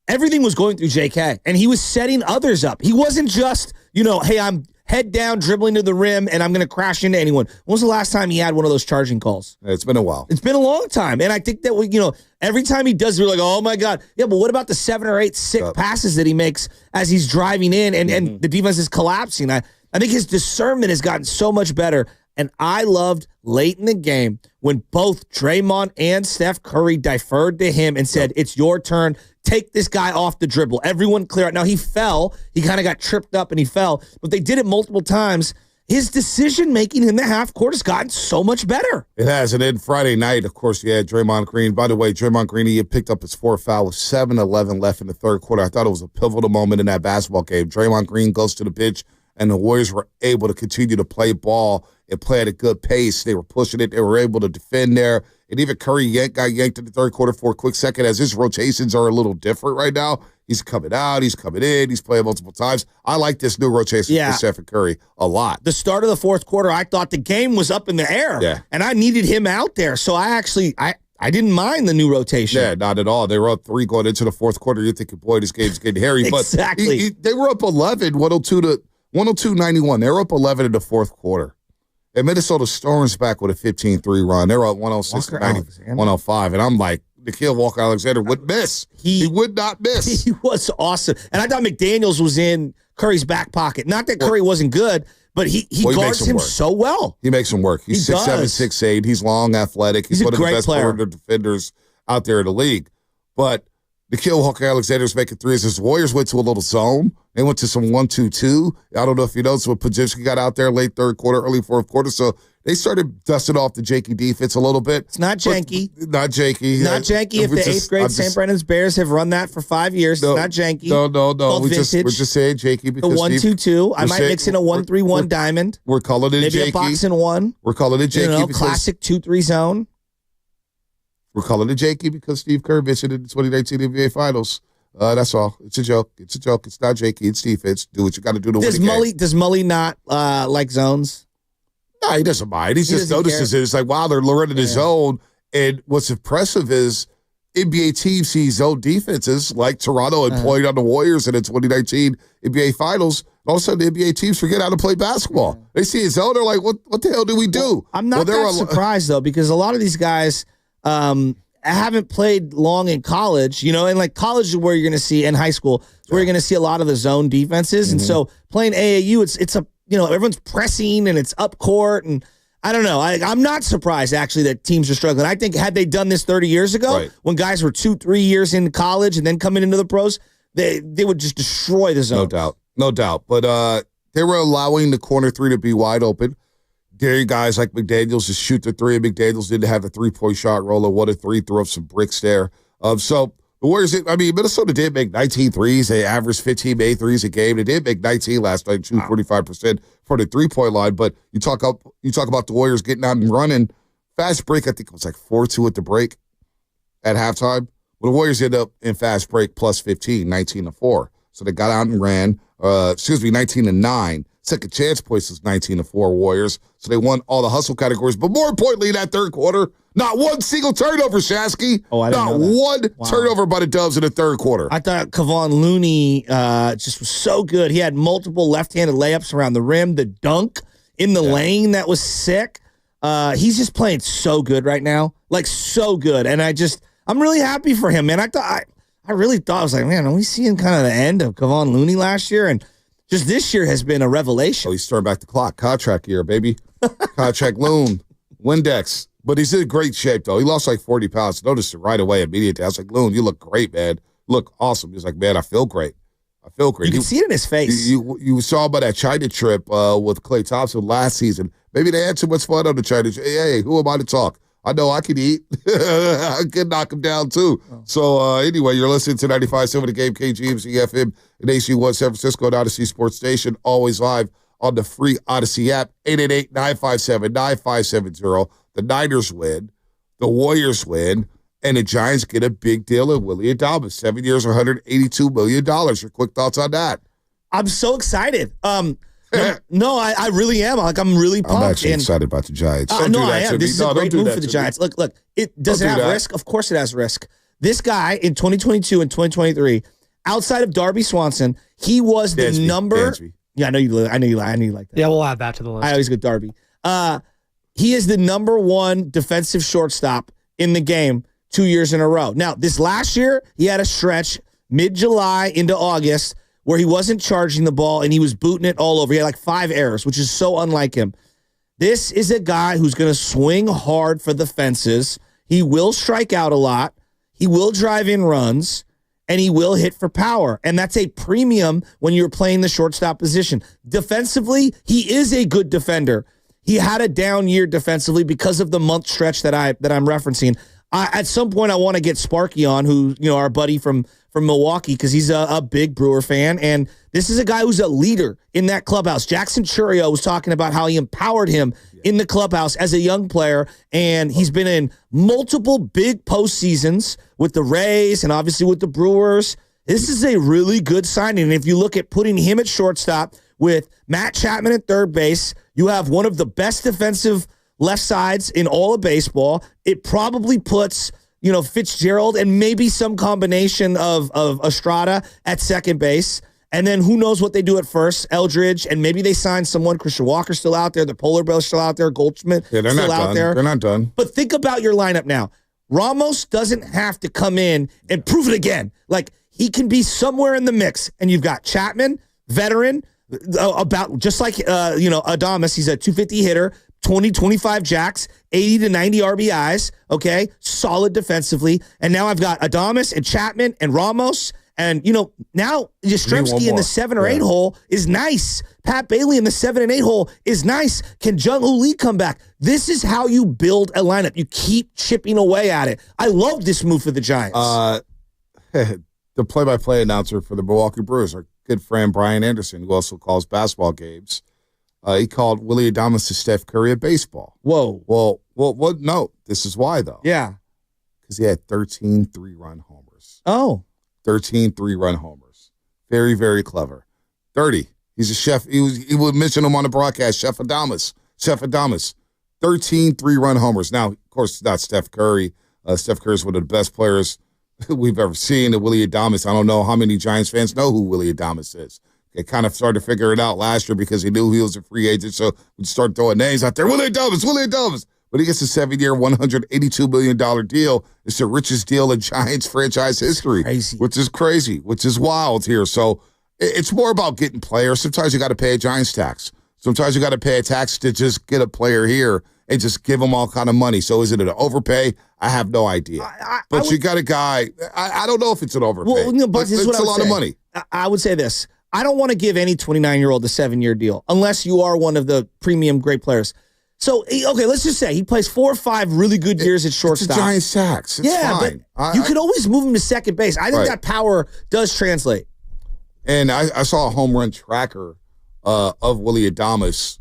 everything was going through JK, and he was setting others up. He wasn't just, hey, I'm head down, dribbling to the rim, and I'm going to crash into anyone. When was the last time he had one of those charging calls? It's been a while. It's been a long time. And I think that, every time he does, we're like, oh, my God. Yeah, but what about the 7 or 8 sick passes that he makes as he's driving in and the defense is collapsing? I think his discernment has gotten so much better. And I loved late in the game when both Draymond and Steph Curry deferred to him and said, it's your turn. Take this guy off the dribble. Everyone clear out. Now, he fell. He kind of got tripped up and he fell. But they did it multiple times. His decision-making in the half court has gotten so much better. It has. And then Friday night, of course, you had Draymond Green. By the way, Draymond Green, he had picked up his 4th foul with 7:11 left in the third quarter. I thought it was a pivotal moment in that basketball game. Draymond Green goes to the bench, and the Warriors were able to continue to play ball and play at a good pace. They were pushing it. They were able to defend there. And even Curry got yanked in the third quarter for a quick second as his rotations are a little different right now. He's coming out. He's coming in. He's playing multiple times. I like this new rotation for Stephen Curry a lot. The start of the fourth quarter, I thought the game was up in the air. Yeah. And I needed him out there. So I didn't mind the new rotation. Yeah, not at all. They were up 3 going into the fourth quarter. You're thinking, boy, this game's getting hairy. Exactly. But they were up 11, 102-91. They were up 11 in the fourth quarter. And Minnesota storms back with a 15-3 run. They were up 106-105. And I'm like, Nikhil Walker-Alexander would miss. He would not miss. He was awesome. And I thought McDaniels was in Curry's back pocket. Not that Curry wasn't good, but he guards him so well. He makes him work. He's 6'7", 6'8". He's long, athletic. He's one of the best perimeter defenders out there in the league. But Nikhil Alexander's making threes. His Warriors went to a little zone. They went to some 1-2-2. I don't know if you noticed when Podziemski got out there late third quarter, early fourth quarter. So they started dusting off the janky defense a little bit. It's not janky. Not janky. Not janky. If the 8th grade St. Brendan's Bears have run that for 5 years, it's not janky. No. We're just saying janky because the 1-2-2. I might mix in a 1-3-1 diamond. We're calling it maybe janky. A box and one. We're calling it janky. Classic 2-3 zone. We're calling it janky because Steve Kerr visited the 2019 NBA Finals. That's all. It's a joke. It's not janky. It's defense. Do what you got to do to win the game. Does Mully not like zones? No, he doesn't mind. He just notices it. It's like, wow, they're running his zone. And what's impressive is NBA teams see zone defenses like Toronto employed on the Warriors in the 2019 NBA Finals. All of a sudden, the NBA teams forget how to play basketball. They see a zone, they're like, what the hell do we do? Well, I'm not that surprised, though, because a lot of these guys haven't played long in college, and like college is where you're going to see, in high school, is where you're going to see a lot of the zone defenses. And so playing AAU, it's a, everyone's pressing and it's up court. And I don't know. I'm not surprised, actually, that teams are struggling. I think had they done this 30 years ago, when guys were 2-3 years in college and then coming into the pros, they would just destroy the zone. No doubt. But they were allowing the corner three to be wide open. Gary guys like McDaniels just shoot the three. McDaniels didn't have a 3-point shot roller. 1-3, throw up some bricks there. So the Warriors, Minnesota did make 19 threes. They averaged 15 made threes a game. They did make 19 last night, 45% for the 3-point line. But you talk about the Warriors getting out and running. Fast break, I think it was like 4-2 at the break at halftime. Well, the Warriors ended up in fast break plus 15, 19-4. So they got out and ran. 19-9. Second chance points was 19-4 Warriors. So they won all the hustle categories. But more importantly, in that third quarter, not one single turnover, Shashki. Not one turnover by the Dobs in the third quarter. I thought Kaminga and Looney just was so good. He had multiple left-handed layups around the rim. The dunk in the lane, that was sick. He's just playing so good right now. Like, so good. And I'm really happy for him, man. I really thought, I was like, man, are we seeing kind of the end of Kaminga and Looney last year? And just this year has been a revelation. Oh, he's turned back the clock. Contract year, baby. Contract Loon. Windex. But he's in great shape, though. He lost like 40 pounds. Noticed it right away immediately. I was like, Loon, you look great, man. You look awesome. He's like, man, I feel great. You can see it in his face. You saw about that China trip with Klay Thompson last season. Maybe they had too much fun on the China trip. Hey, who am I to talk? I know I can eat. I can knock him down, too. Oh. So, anyway, you're listening to 95.7 The Game, KGMZ FM, and AC1 San Francisco, and Odyssey Sports Station, always live on the free Odyssey app, 888-957-9570. The Niners win, the Warriors win, and the Giants get a big deal of Willie Adamas, 7 years, $182 million. Your quick thoughts on that? I'm so excited. No, I really am. Like, I'm really pumped. I'm actually excited about the Giants. I am. This is a great move for the Giants. Look, does it have risk? Of course it has risk. This guy in 2022 and 2023, outside of Darby Swanson, he was the number. Yeah, I know you like that. Yeah, we'll add that to the list. I always get Darby. He is the number one defensive shortstop in the game 2 years in a row. Now, this last year, he had a stretch mid-July into August where he wasn't charging the ball and he was booting it all over. He had like 5 errors, which is so unlike him. This is a guy who's going to swing hard for the fences. He will strike out a lot. He will drive in runs, and he will hit for power. And that's a premium when you're playing the shortstop position. Defensively, he is a good defender. He had a down year defensively because of the month stretch that I'm referencing. At some point, I want to get Sparky on, who, our buddy from Milwaukee, because he's a big Brewer fan. And this is a guy who's a leader in that clubhouse. Jackson Churio was talking about how he empowered him in the clubhouse as a young player. And he's been in multiple big postseasons with the Rays and obviously with the Brewers. This is a really good signing. And if you look at putting him at shortstop with Matt Chapman at third base, you have one of the best defensive left sides in all of baseball. It probably puts, Fitzgerald and maybe some combination of Estrada at second base. And then who knows what they do at first, Eldridge, and maybe they sign someone. Christian Walker's still out there. The Polar Bear's still out there. Goldschmidt still out there. They're not done. But think about your lineup now. Ramos doesn't have to come in and prove it again. Like, he can be somewhere in the mix. And you've got Chapman, veteran, about just like Adamas. He's a 250 hitter, 20, 25 jacks, 80 to 90 RBIs. Okay, solid defensively. And now I've got Adamas and Chapman and Ramos. And, now Yastrzemski in the 7 or 8 hole is nice. Pat Bailey in the 7 and 8 hole is nice. Can Jung-Hoo Lee come back? This is how you build a lineup. You keep chipping away at it. I love this move for the Giants. The play-by-play announcer for the Milwaukee Brewers, our good friend Brian Anderson, who also calls basketball games, he called Willie Adames to Steph Curry at baseball. Whoa. Well, no. This is why, though. Yeah. Because he had 13 three-run homers. Oh. 13 three-run homers. Very, very clever. 30. He's a chef. He would mention him on the broadcast, Chef Adames. 13 three-run homers. Now, of course, not Steph Curry. Steph Curry is one of the best players we've ever seen. And Willie Adames, I don't know how many Giants fans know who Willie Adames is. They kind of started to figure it out last year because he knew he was a free agent, so we'd start throwing names out there. Willie Adames. But he gets a 7-year, $182 million deal. It's the richest deal in Giants franchise history, which is crazy, which is wild here. So it's more about getting players. Sometimes you got to pay a Giants tax. Sometimes you got to pay a tax to just get a player here and just give them all kind of money. So is it an overpay? I have no idea. But you got a guy. I don't know if it's an overpay. Well, but it's a lot of money. I would say this. I don't want to give any 29-year-old a 7-year deal unless you are one of the premium great players. So, okay, let's just say he plays 4 or 5 really good years at shortstop. It's a Giants tax. It's fine. But you can always move him to second base. I think that power does translate. And I saw a home run tracker of Willie Adames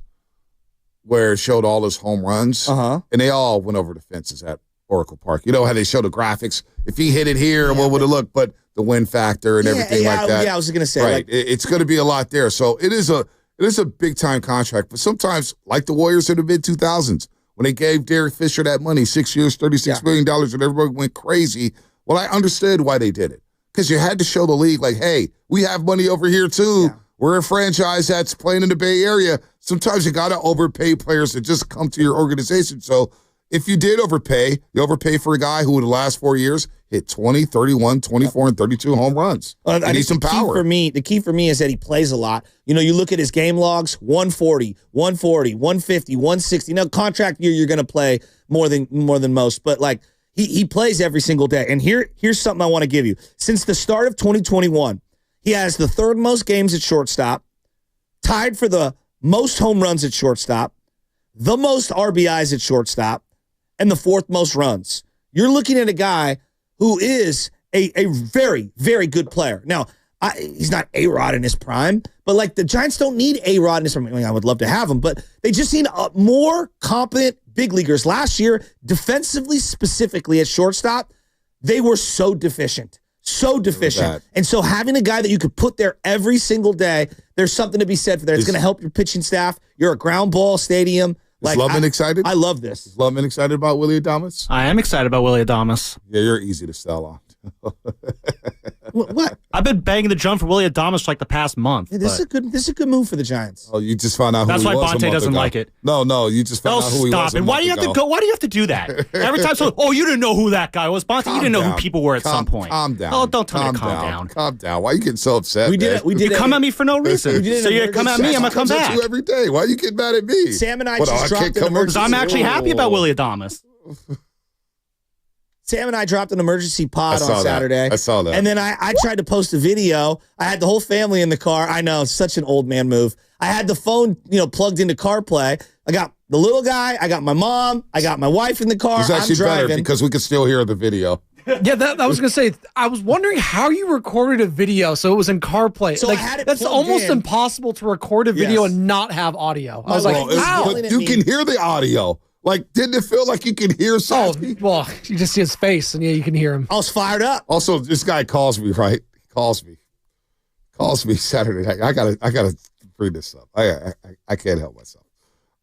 where it showed all his home runs, and they all went over the fences at Oracle Park. You know how they show the graphics? If he hit it here, what would it look? But the win factor and everything like that. Yeah, I was going to say. Right. It's going to be a lot there. So it is a big-time contract. But sometimes, like the Warriors in the mid-2000s, when they gave Derek Fisher that money, 6 years, $36 million, and everybody went crazy, well, I understood why they did it. Because you had to show the league, like, hey, we have money over here, too. Yeah. We're a franchise that's playing in the Bay Area. Sometimes you got to overpay players that just come to your organization. So if you did overpay, you overpay for a guy who in the last 4 years hit 20, 31, 24, and 32 home runs. He needs some power. The key for me is that he plays a lot. You look at his game logs, 140, 150, 160. Now, contract year, you're going to play more than most. But, he plays every single day. And here's something I want to give you. Since the start of 2021, he has the third most games at shortstop, tied for the most home runs at shortstop, the most RBIs at shortstop, and the fourth most runs. You're looking at a guy who is a very, very good player. Now, he's not A-Rod in his prime, but the Giants don't need A-Rod in his prime. I would love to have him, but they just need more competent big leaguers. Last year, defensively, specifically at shortstop, they were so deficient. So deficient. And so having a guy that you could put there every single day, there's something to be said for that. It's going to help your pitching staff. You're a ground ball stadium. Is Lubman excited? I love this. Is Lubman excited about Willie Adames? I am excited about Willie Adames. Yeah, you're easy to sell on. What? I've been banging the drum for Willie Adames for the past month. Yeah, this is a good move for the Giants. Oh, you just found out who he was. That's why Bonta doesn't like it. No, you just found out who he was. Stop it. Why do you have to go? Why do you have to do that? Every time you didn't know who that guy was. Bonta, you didn't know who people were at some point. Calm down. Oh, don't tell me to calm down. Calm down. Why are you getting so upset? You come at me for no reason. So you come at me, I'm going to come back. You every day. Why are you getting mad at me? Sam and I just dropped an emergency. I'm actually happy about Willie Adames. Sam and I dropped an emergency pod on Saturday. I saw that. And then I tried to post a video. I had the whole family in the car. I know, such an old man move. I had the phone, plugged into CarPlay. I got the little guy. I got my mom. I got my wife in the car. It's actually better because we could still hear the video. Yeah, that I was going to say, I was wondering how you recorded a video so it was in CarPlay. So I had it that's almost impossible to record a video and not have audio. I was but you can hear the audio. Didn't it feel like you could hear something? Oh, well, you just see his face, and you can hear him. I was fired up. Also, this guy calls me, right? He calls me Saturday night. I gotta bring this up. I can't help myself.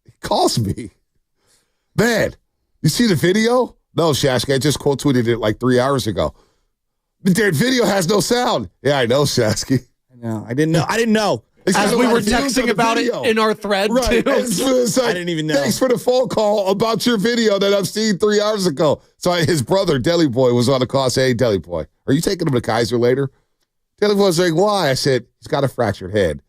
He calls me. Man, you see the video? No, Shashki, I just quote tweeted it 3 hours ago. But their video has no sound. Yeah, I know, Shashki. I know. I didn't know. As we were texting about it in our thread, right. too. I didn't even know. Thanks for the phone call about your video that I've seen 3 hours ago. So his brother, Deli Boy, was on the call saying, hey, Deli Boy, are you taking him to Kaiser later? Deli Boy was like, why? I said, he's got a fractured head.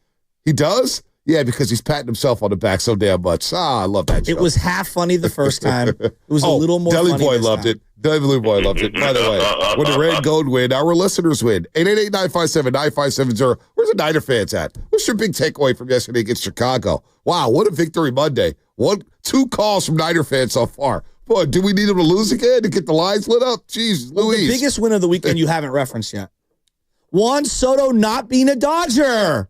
He does? Yeah, because he's patting himself on the back so damn much. I love that show. It was half funny the first time. It was a little more Deli funny Boy this loved time. it. Deli Boy loved it. By the way, when the Red Gold win, our listeners win. 888-957-9570. Where's the Niner fans at? What's your big takeaway from yesterday against Chicago? Wow, what a victory Monday. 2 calls from Niner fans so far. Boy, do we need them to lose again to get the lines lit up? Jeez, Louise. The biggest win of the weekend you haven't referenced yet. Juan Soto not being a Dodger.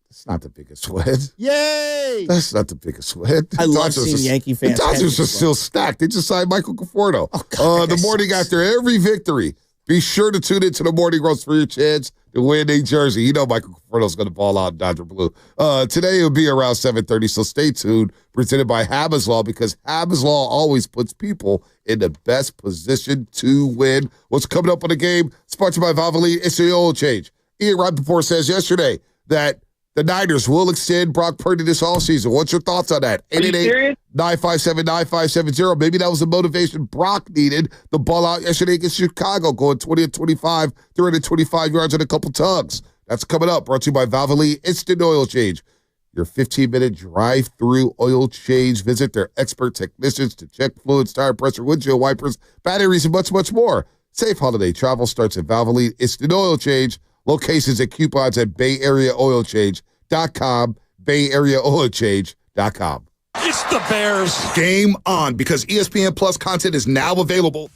That's not the biggest win. Yay! That's not the biggest win. I love seeing Yankee fans. The Dodgers are still stacked. They just signed Michael Conforto. The morning after every victory. Be sure to tune into the Morning Roast for your chance to win a jersey. You know Michael Conforto's going to ball out in Dodger Blue. Today it'll be around 7:30, so stay tuned. Presented by Habas Law, because Habas Law always puts people in the best position to win. What's coming up on the game? Sponsored by Valvoline. It's the oil change. Ian Rappaport says yesterday that the Niners will extend Brock Purdy this offseason. What's your thoughts on that? 888-957-9570. Maybe that was the motivation Brock needed. The ball out yesterday against Chicago, going 20-25, 325 yards and a couple tugs. That's coming up. Brought to you by Valvoline Instant Oil Change. Your 15-minute drive-through oil change. Visit their expert technicians to check fluids, tire pressure, windshield wipers, batteries, and much, much more. Safe holiday travel starts at Valvoline Instant Oil Change. Locations and coupons at BayAreaOilChange.com, BayAreaOilChange.com. It's the Bears. Game on, because ESPN Plus content is now available.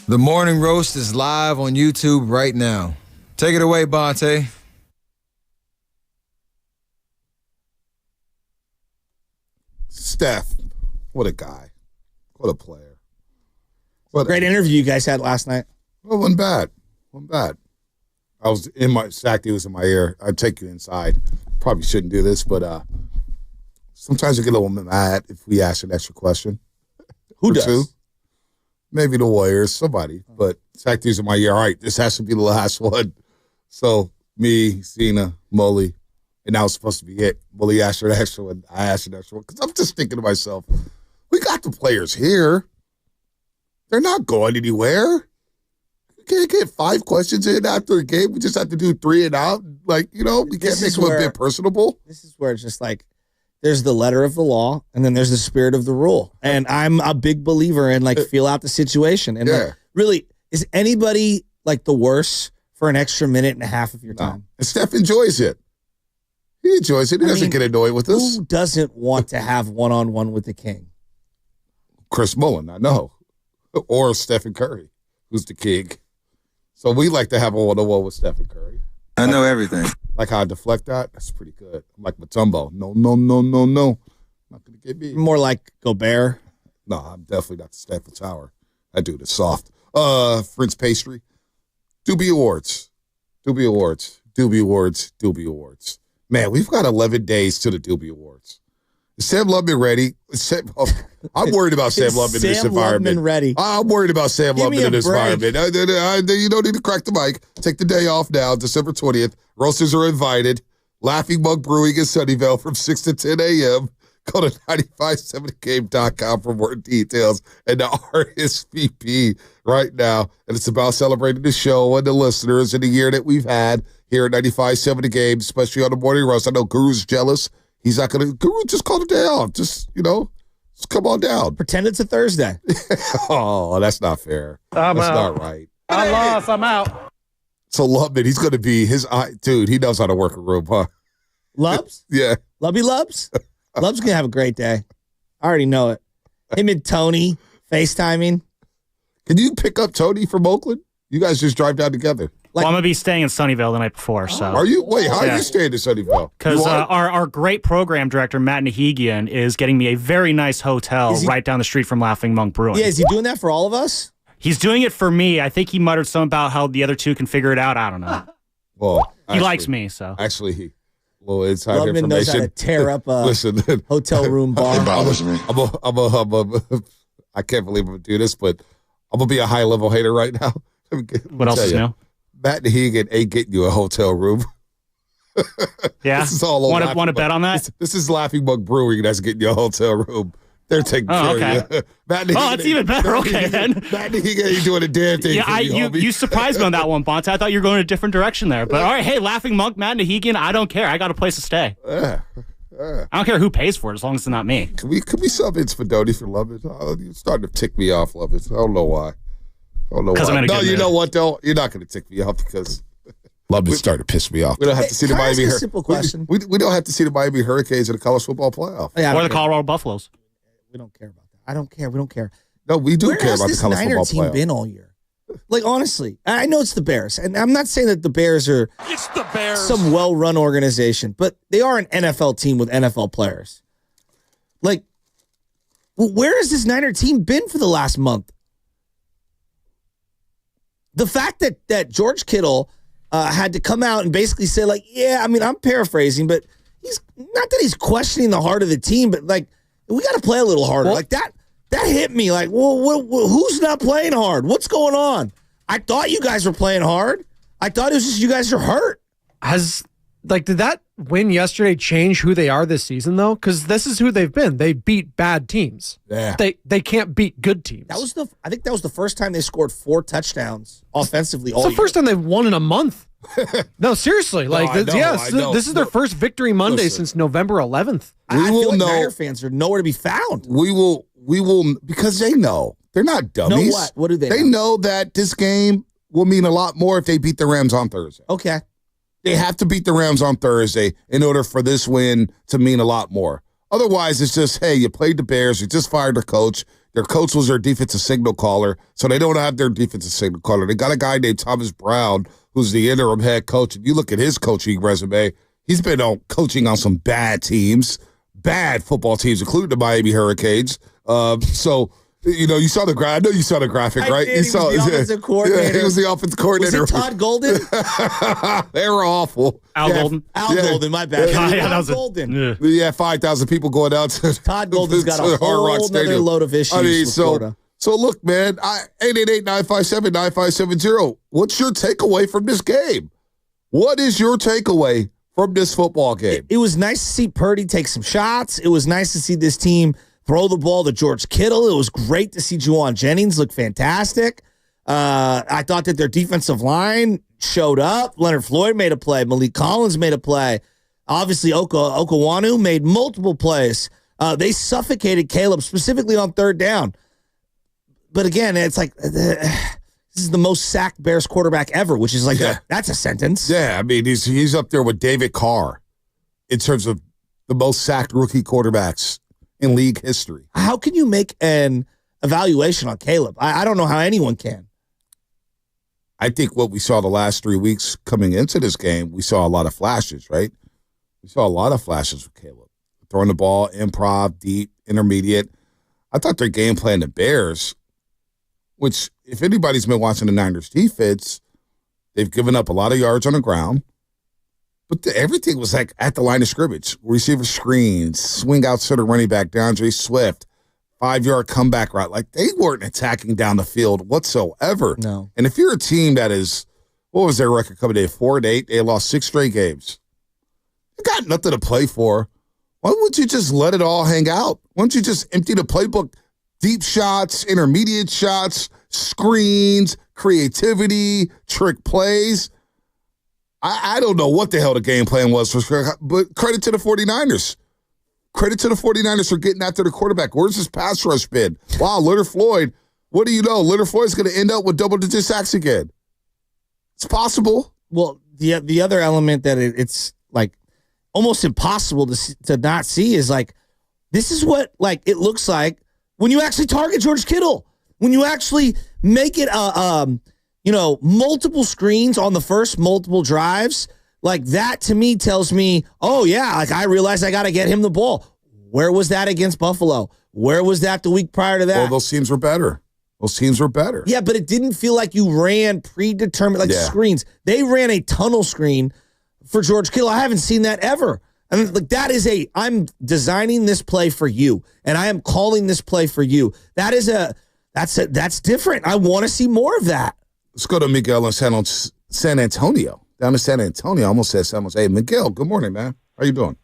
The Morning Roast is live on YouTube right now. Take it away, Bonta. Steph, what a guy. What a player. Great interview you guys had last night. Well, wasn't bad. Wasn't bad. I was in my sack. It was in my ear. I'd take you inside. Probably shouldn't do this, but sometimes I get a little mad if we ask an extra question. Who or does? two. Maybe the Warriors, somebody. But sack was in my ear. All right, this has to be the last one. So me, Cena, Mully, and that was supposed to be it. Mully asked for an extra one. I asked an extra one because I'm just thinking to myself, we got the players here. They're not going anywhere. You can't get 5 questions in after a game. We just have to do 3 and out. Like, we can't make them a bit personable. This is where it's just like, there's the letter of the law, and then there's the spirit of the rule. And I'm a big believer in, feel out the situation. And really, is anybody, the worse for an extra minute and a half of your time? No. And Steph enjoys it. He enjoys it. He doesn't get annoyed with us. Who doesn't want to have one-on-one with the king? Chris Mullin, I know. Or Stephen Curry, who's the king. So we like to have a one-on-one with Stephen Curry. I know everything. Like how I deflect that? That's pretty good. I'm like Mutombo. No. Not going to get me. More like Gobert. No, I'm definitely not the Stanford Tower. That dude is soft. French pastry. Doobie Awards. Man, we've got 11 days to the Doobie Awards. Is Sam Lubman ready? I'm worried about Sam Lubman in this environment. Ready. I'm worried about Sam Lubman in this environment. You don't need to crack the mic. Take the day off now, December 20th. Roasters are invited. Laughing Mug Brewing in Sunnyvale from 6 to 10 a.m. Go to 957thegame.com for more details and the RSVP right now. And it's about celebrating the show and the listeners in the year that we've had here at 95.7 The Game, especially on the Morning Roast. I know Guru's jealous. He's not going to. Guru, just call the day off. Just come on down. Pretend it's a Thursday. Oh, that's not fair. That's not right. I lost. I'm out. So Lubman, he's going to be dude. He knows how to work a room, huh? Lubs? Yeah. Lubby Lubs? Lub's going to have a great day. I already know it. Him and Tony FaceTiming. Can you pick up Tony from Oakland? You guys just drive down together. Well, I'm going to be staying in Sunnyvale the night before. So are you? Wait, how are you staying in Sunnyvale? Because our great program director, Matt Nahigian, is getting me a very nice hotel right down the street from Laughing Monk Brewing. Yeah, is he doing that for all of us? He's doing it for me. I think he muttered something about how the other two can figure it out. I don't know. Well, he likes me, so. Actually, a little inside Lubman information. knows how to tear up a hotel room bar. It bothers me. I can't believe I'm going to do this, but I'm going to be a high-level hater right now. What else is new? Matt Nahigian ain't getting you a hotel room. Yeah? This is all Want to bet on that? This is Laughing Mug Brewing that's getting you a hotel room. They're taking care of you. Matt Nahigian, that's even better. Okay, then. Matt Nahigian ain't doing a damn thing. Yeah, you surprised me on that one, Bonta. I thought you were going a different direction there. But all right, hey, Laughing Monk, Matt Nahigian, I don't care. I got a place to stay. I don't care who pays for it as long as it's not me. Can we sub in Spadoni for Lubman? Oh, you're starting to tick me off, Lubman. I don't know why. No, you know what, though? You're not going to tick me off because Lubman's starting to piss me off. We don't have to see the Miami Hurricanes. Simple question. We don't have to see the Miami Hurricanes in the college football playoff. Or the Colorado Buffaloes. We don't care about that. I don't care. We don't care. No, we do care about the college Niner football team playoff. been all year? Honestly, I know it's the Bears, and I'm not saying that the Bears are some well-run organization, but they are an NFL team with NFL players. Where has this Niner team been for the last month? The fact that George Kittle had to come out and basically say, I'm paraphrasing, but he's not that he's questioning the heart of the team, but we got to play a little harder. That hit me. Who's not playing hard? What's going on? I thought you guys were playing hard. I thought it was just you guys are hurt. Did that win yesterday change who they are this season, though? Because this is who they've been. They beat bad teams. Yeah. They can't beat good teams. I think that was the first time they scored 4 touchdowns offensively all year. It's the first time they've won in a month. No, seriously. I know. This is their first victory Monday since November 11th. I feel like Niner fans are nowhere to be found. We will, because they know. They're not dummies. Know what? What do they know? They know that this game will mean a lot more if they beat the Rams on Thursday. Okay. They have to beat the Rams on Thursday in order for this win to mean a lot more. Otherwise, it's just, hey, you played the Bears, you just fired the coach. Their coach was their defensive signal caller, so they don't have their defensive signal caller. They got a guy named Thomas Brown, who's the interim head coach. If you look at his coaching resume, he's been coaching on some bad teams, bad football teams, including the Miami Hurricanes. So, you saw the graphic. I know you saw the graphic, right? He was the offensive coordinator. Yeah, he was the offensive coordinator. Was it Todd Golden? They were awful. Al Golden. Al Golden, my bad. That was Golden. Yeah, 5,000 people going out to Todd Golden's got a whole other load of issues with Florida. So look, man, 888-957-9570. What's your takeaway from this game? What is your takeaway from this football game? It was nice to see Purdy take some shots. It was nice to see this team throw the ball to George Kittle. It was great to see Juwan Jennings look fantastic. I thought that their defensive line showed up. Leonard Floyd made a play. Malik Collins made a play. Obviously, Okawanu made multiple plays. They suffocated Caleb, specifically on third down. But again, it's like this is the most sacked Bears quarterback ever, which is like that's a sentence. Yeah, I mean, he's up there with David Carr in terms of the most sacked rookie quarterbacks in league history. How can you make an evaluation on Caleb? I don't know how anyone can. I think what we saw the last 3 weeks coming into this game, we saw a lot of flashes, right? We saw a lot of flashes with Caleb. Throwing the ball, improv, deep, intermediate. I thought their game plan, the Bears, which if anybody's been watching the Niners defense, they've given up a lot of yards on the ground. But everything was like at the line of scrimmage. Receiver screens, swing out center running back, DeAndre Swift, 5-yard comeback route. Like they weren't attacking down the field whatsoever. No. And if you're a team that is, what was their record coming in? 4-8. They lost 6 straight games. You got nothing to play for. Why wouldn't you just let it all hang out? Why don't you just empty the playbook? Deep shots, intermediate shots, screens, creativity, trick plays. I don't know what the hell the game plan was, but credit to the 49ers. Credit to the 49ers for getting after the quarterback. Where's his pass rush been? Wow, Leonard Floyd. What do you know? Leonard Floyd's going to end up with double-digit sacks again. It's possible. Well, the other element that it's like almost impossible to not see is like this is what like it looks like when you actually target George Kittle. When you actually make it multiple screens on the first multiple drives, like that to me tells me, oh yeah, like I realize I got to get him the ball. Where was that against Buffalo? Where was that the week prior to that? Well, those teams were better. Yeah, but it didn't feel like you ran predetermined screens. They ran a tunnel screen for George Kittle. I haven't seen that ever. I mean, like that is I'm designing this play for you, and I am calling this play for you. That's different. I want to see more of that. Let's go to Miguel in San Antonio. Down in San Antonio, I almost said San Jose. Hey, Miguel, good morning, man. How you doing?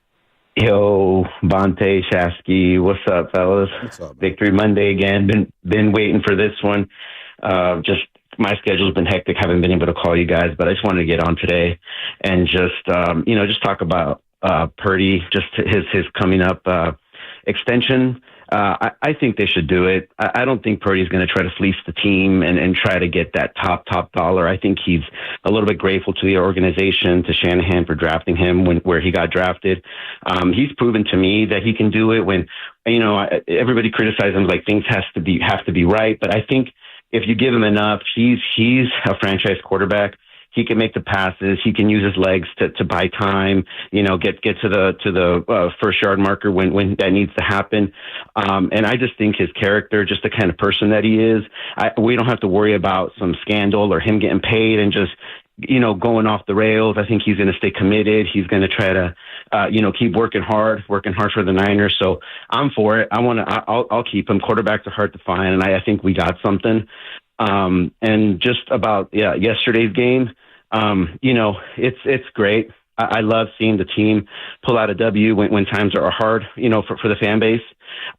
Yo, Bonta, Shashki, what's up, fellas? What's up, man? Victory Monday again. Been waiting for this one. Just my schedule's been hectic. Haven't been able to call you guys, but I just wanted to get on today and just talk about Purdy, just his coming up extension. I think they should do it. I don't think Purdy's going to try to fleece the team and try to get that top dollar. I think he's a little bit grateful to the organization, to Shanahan for drafting him where he got drafted. He's proven to me that he can do it when, everybody criticizes him like things have to be right. But I think if you give him enough, he's a franchise quarterback. He can make the passes. He can use his legs to buy time. Get to the first yard marker when that needs to happen. And I just think his character, just the kind of person that he is, we don't have to worry about some scandal or him getting paid and just going off the rails. I think he's going to stay committed. He's going to try to keep working hard for the Niners. So I'm for it. I'll keep him. Quarterbacks are hard to find, and I think we got something. And just about yesterday's game, it's great. I love seeing the team pull out a W when times are hard, for the fan base.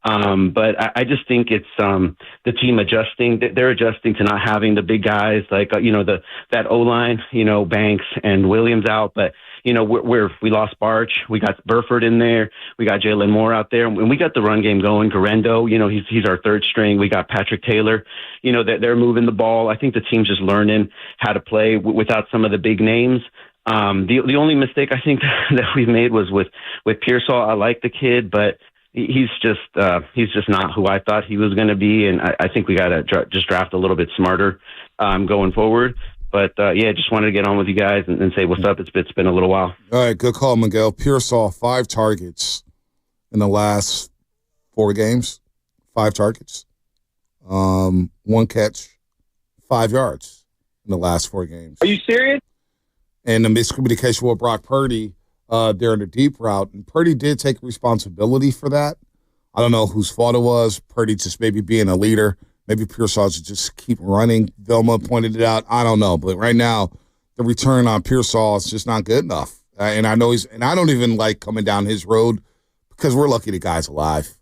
But I just think it's the team adjusting. They're adjusting to not having the big guys like that O-line, Banks and Williams out, but. We lost Barch. We got Burford in there. We got Jalen Moore out there. And we got the run game going. Garendo, he's our third string. We got Patrick Taylor. They're moving the ball. I think the team's just learning how to play without some of the big names. The only mistake I think that we've made was with Pearsall. I like the kid, but he's just not who I thought he was going to be, and I think we got to just draft a little bit smarter going forward. But just wanted to get on with you guys and say what's up. It's been a little while. All right, good call, Miguel. Pearsall, 5 targets in the last 4 games. 5 targets, 1 catch, 5 yards in the last 4 games. Are you serious? And the miscommunication with Brock Purdy during the deep route, and Purdy did take responsibility for that. I don't know whose fault it was. Purdy just maybe being a leader. Maybe Pearsall should just keep running. Vilma pointed it out. I don't know, but right now the return on Pearsall is just not good enough. And I know I don't even like coming down his road because we're lucky the guy's alive.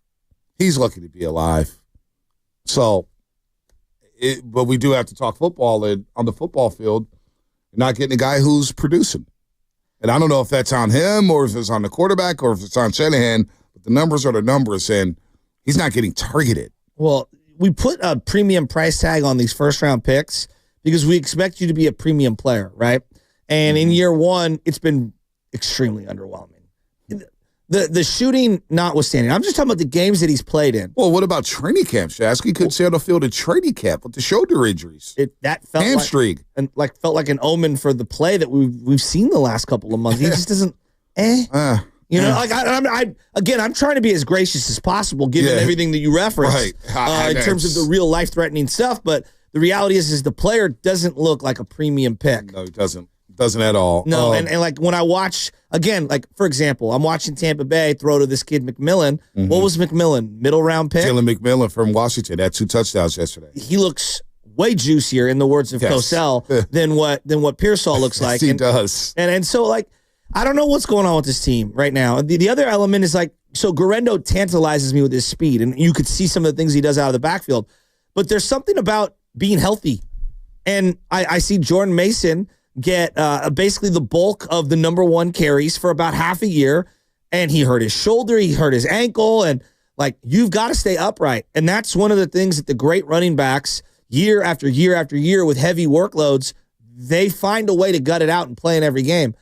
He's lucky to be alive. So, but we do have to talk football, and on the football field, you're not getting a guy who's producing. And I don't know if that's on him or if it's on the quarterback or if it's on Shanahan, but the numbers are the numbers, and he's not getting targeted. Well, we put a premium price tag on these first-round picks because we expect you to be a premium player, right? And in year 1, it's been extremely underwhelming. The shooting notwithstanding, I'm just talking about the games that he's played in. Well, what about training camp, Shasky? Couldn't stay on the field at training camp with the shoulder injuries. That felt hamstring, felt like an omen for the play that we've seen the last couple of months. He just doesn't. I'm trying to be as gracious as possible given everything that you referenced in terms of the real life threatening stuff. But the reality is the player doesn't look like a premium pick. No, he doesn't. Doesn't at all. No, and like when I watch, again, like for example, I'm watching Tampa Bay throw to this kid McMillan. Mm-hmm. What was McMillan? Middle round pick? Jalen McMillan from Washington had 2 touchdowns yesterday. He looks way juicier, in the words of Cosell, than what Pearsall looks like. He does. And so like I don't know what's going on with this team right now. The other element is like, so Guerrero tantalizes me with his speed, and you could see some of the things he does out of the backfield. But there's something about being healthy. And I see Jordan Mason get basically the bulk of the number 1 carries for about half a year, and he hurt his shoulder, he hurt his ankle, and like you've got to stay upright. And that's one of the things that the great running backs, year after year after year with heavy workloads, they find a way to gut it out and play in every game.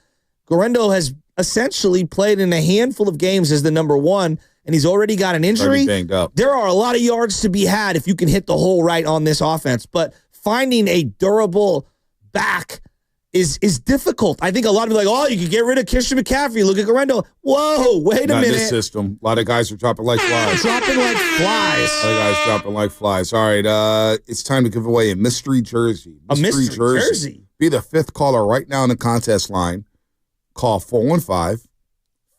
Guerrero has essentially played in a handful of games as the number 1, and he's already got an injury. Banged up. There are a lot of yards to be had if you can hit the hole right on this offense, but finding a durable back is difficult. I think a lot of people are like, you could get rid of Christian McCaffrey. Look at Guerrero. Whoa, wait a minute. In this system, a lot of guys are dropping like flies. A lot of guys dropping like flies. All right, it's time to give away a mystery jersey. A mystery jersey? Be the 5th caller right now in the contest line. Call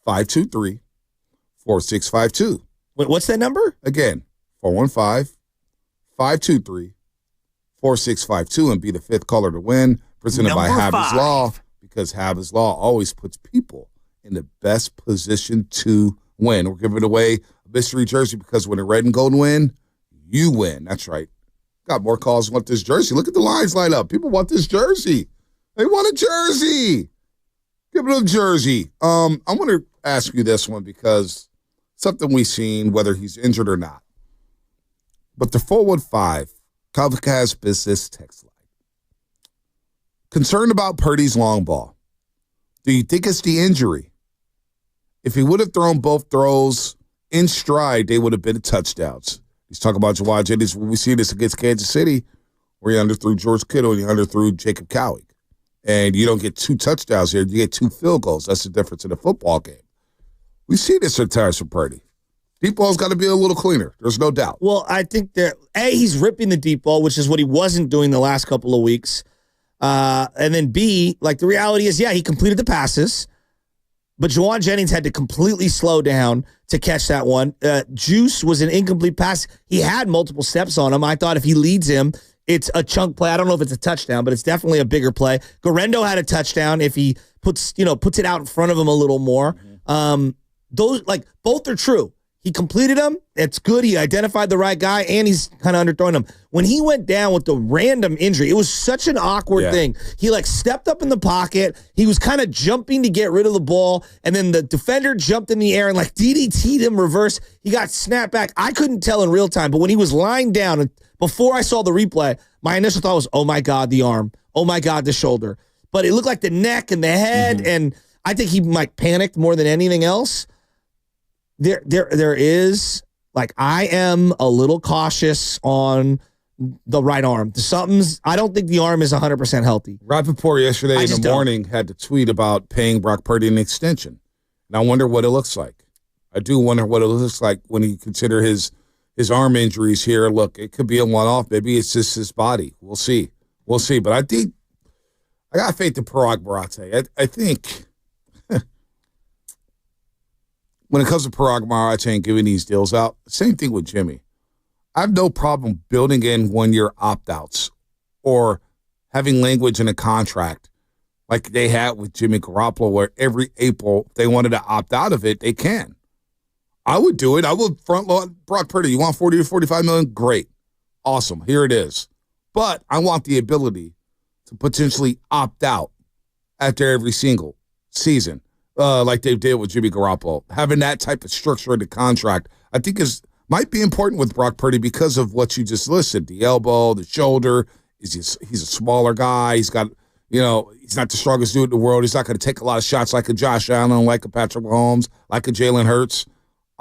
415-523-4652. Wait, what's that number? Again, 415-523-4652 and be the 5th caller to win. Presented by Havens Law, because Havens Law always puts people in the best position to win. We're giving away a mystery jersey because when the red and gold win, you win. That's right. Got more calls want this jersey. Look at the lines light up. People want this jersey. They want a jersey. Give them a jersey. I want to ask you this one because something we've seen, whether he's injured or not. But the 415 Comcast Business text line. Concerned about Purdy's long ball. Do you think it's the injury? If he would have thrown both throws in stride, they would have been touchdowns. He's talking about Jawad Jennings. When we see this against Kansas City, where he underthrew George Kittle and he underthrew Jacob Cowie. And you don't get 2 touchdowns here. You get 2 field goals. That's the difference in a football game. We see this at times from Purdy. Deep ball's got to be a little cleaner. There's no doubt. Well, I think that, he's ripping the deep ball, which is what he wasn't doing the last couple of weeks. And then B, like the reality is, he completed the passes, but Jawad Jennings had to completely slow down to catch that one. Juice was an incomplete pass. He had multiple steps on him. I thought if he leads him, it's a chunk play. I don't know if it's a touchdown, but it's definitely a bigger play. Guerrero had a touchdown if he puts it out in front of him a little more. Those, like, both are true. He completed them. It's good. He identified the right guy, and he's kind of underthrowing him. When he went down with the random injury, it was such an awkward thing. He, like, stepped up in the pocket. He was kind of jumping to get rid of the ball, and then the defender jumped in the air and, like, DDT'd him reverse. He got snapped back. I couldn't tell in real time, but when he was lying down, before I saw the replay, my initial thought was, oh, my God, the arm. Oh, my God, the shoulder. But it looked like the neck and the head, and I think he might panicked more than anything else. there is, like, I am a little cautious on the right arm. I don't think the arm is 100% healthy. Rappaport yesterday in the morning had to tweet about paying Brock Purdy an extension. And I wonder what it looks like. I do wonder what it looks like when you consider his arm injuries here. Look, it could be a one-off. Maybe it's just his body. We'll see. But I think I got faith in Parag Barate. I think when it comes to Parag Barate and giving these deals out, same thing with Jimmy. I have no problem building in one-year opt-outs or having language in a contract like they had with Jimmy Garoppolo, where every April if they wanted to opt out of it, they can. I would do it. I would front load Brock Purdy. You want 40 to 45 million? Great. Awesome. Here it is. But I want the ability to potentially opt out after every single season, like they did with Jimmy Garoppolo. Having that type of structure in the contract, I think might be important with Brock Purdy because of what you just listed. The elbow, the shoulder. He's a smaller guy. He's got, he's not the strongest dude in the world. He's not going to take a lot of shots like a Josh Allen, like a Patrick Mahomes, like a Jalen Hurts.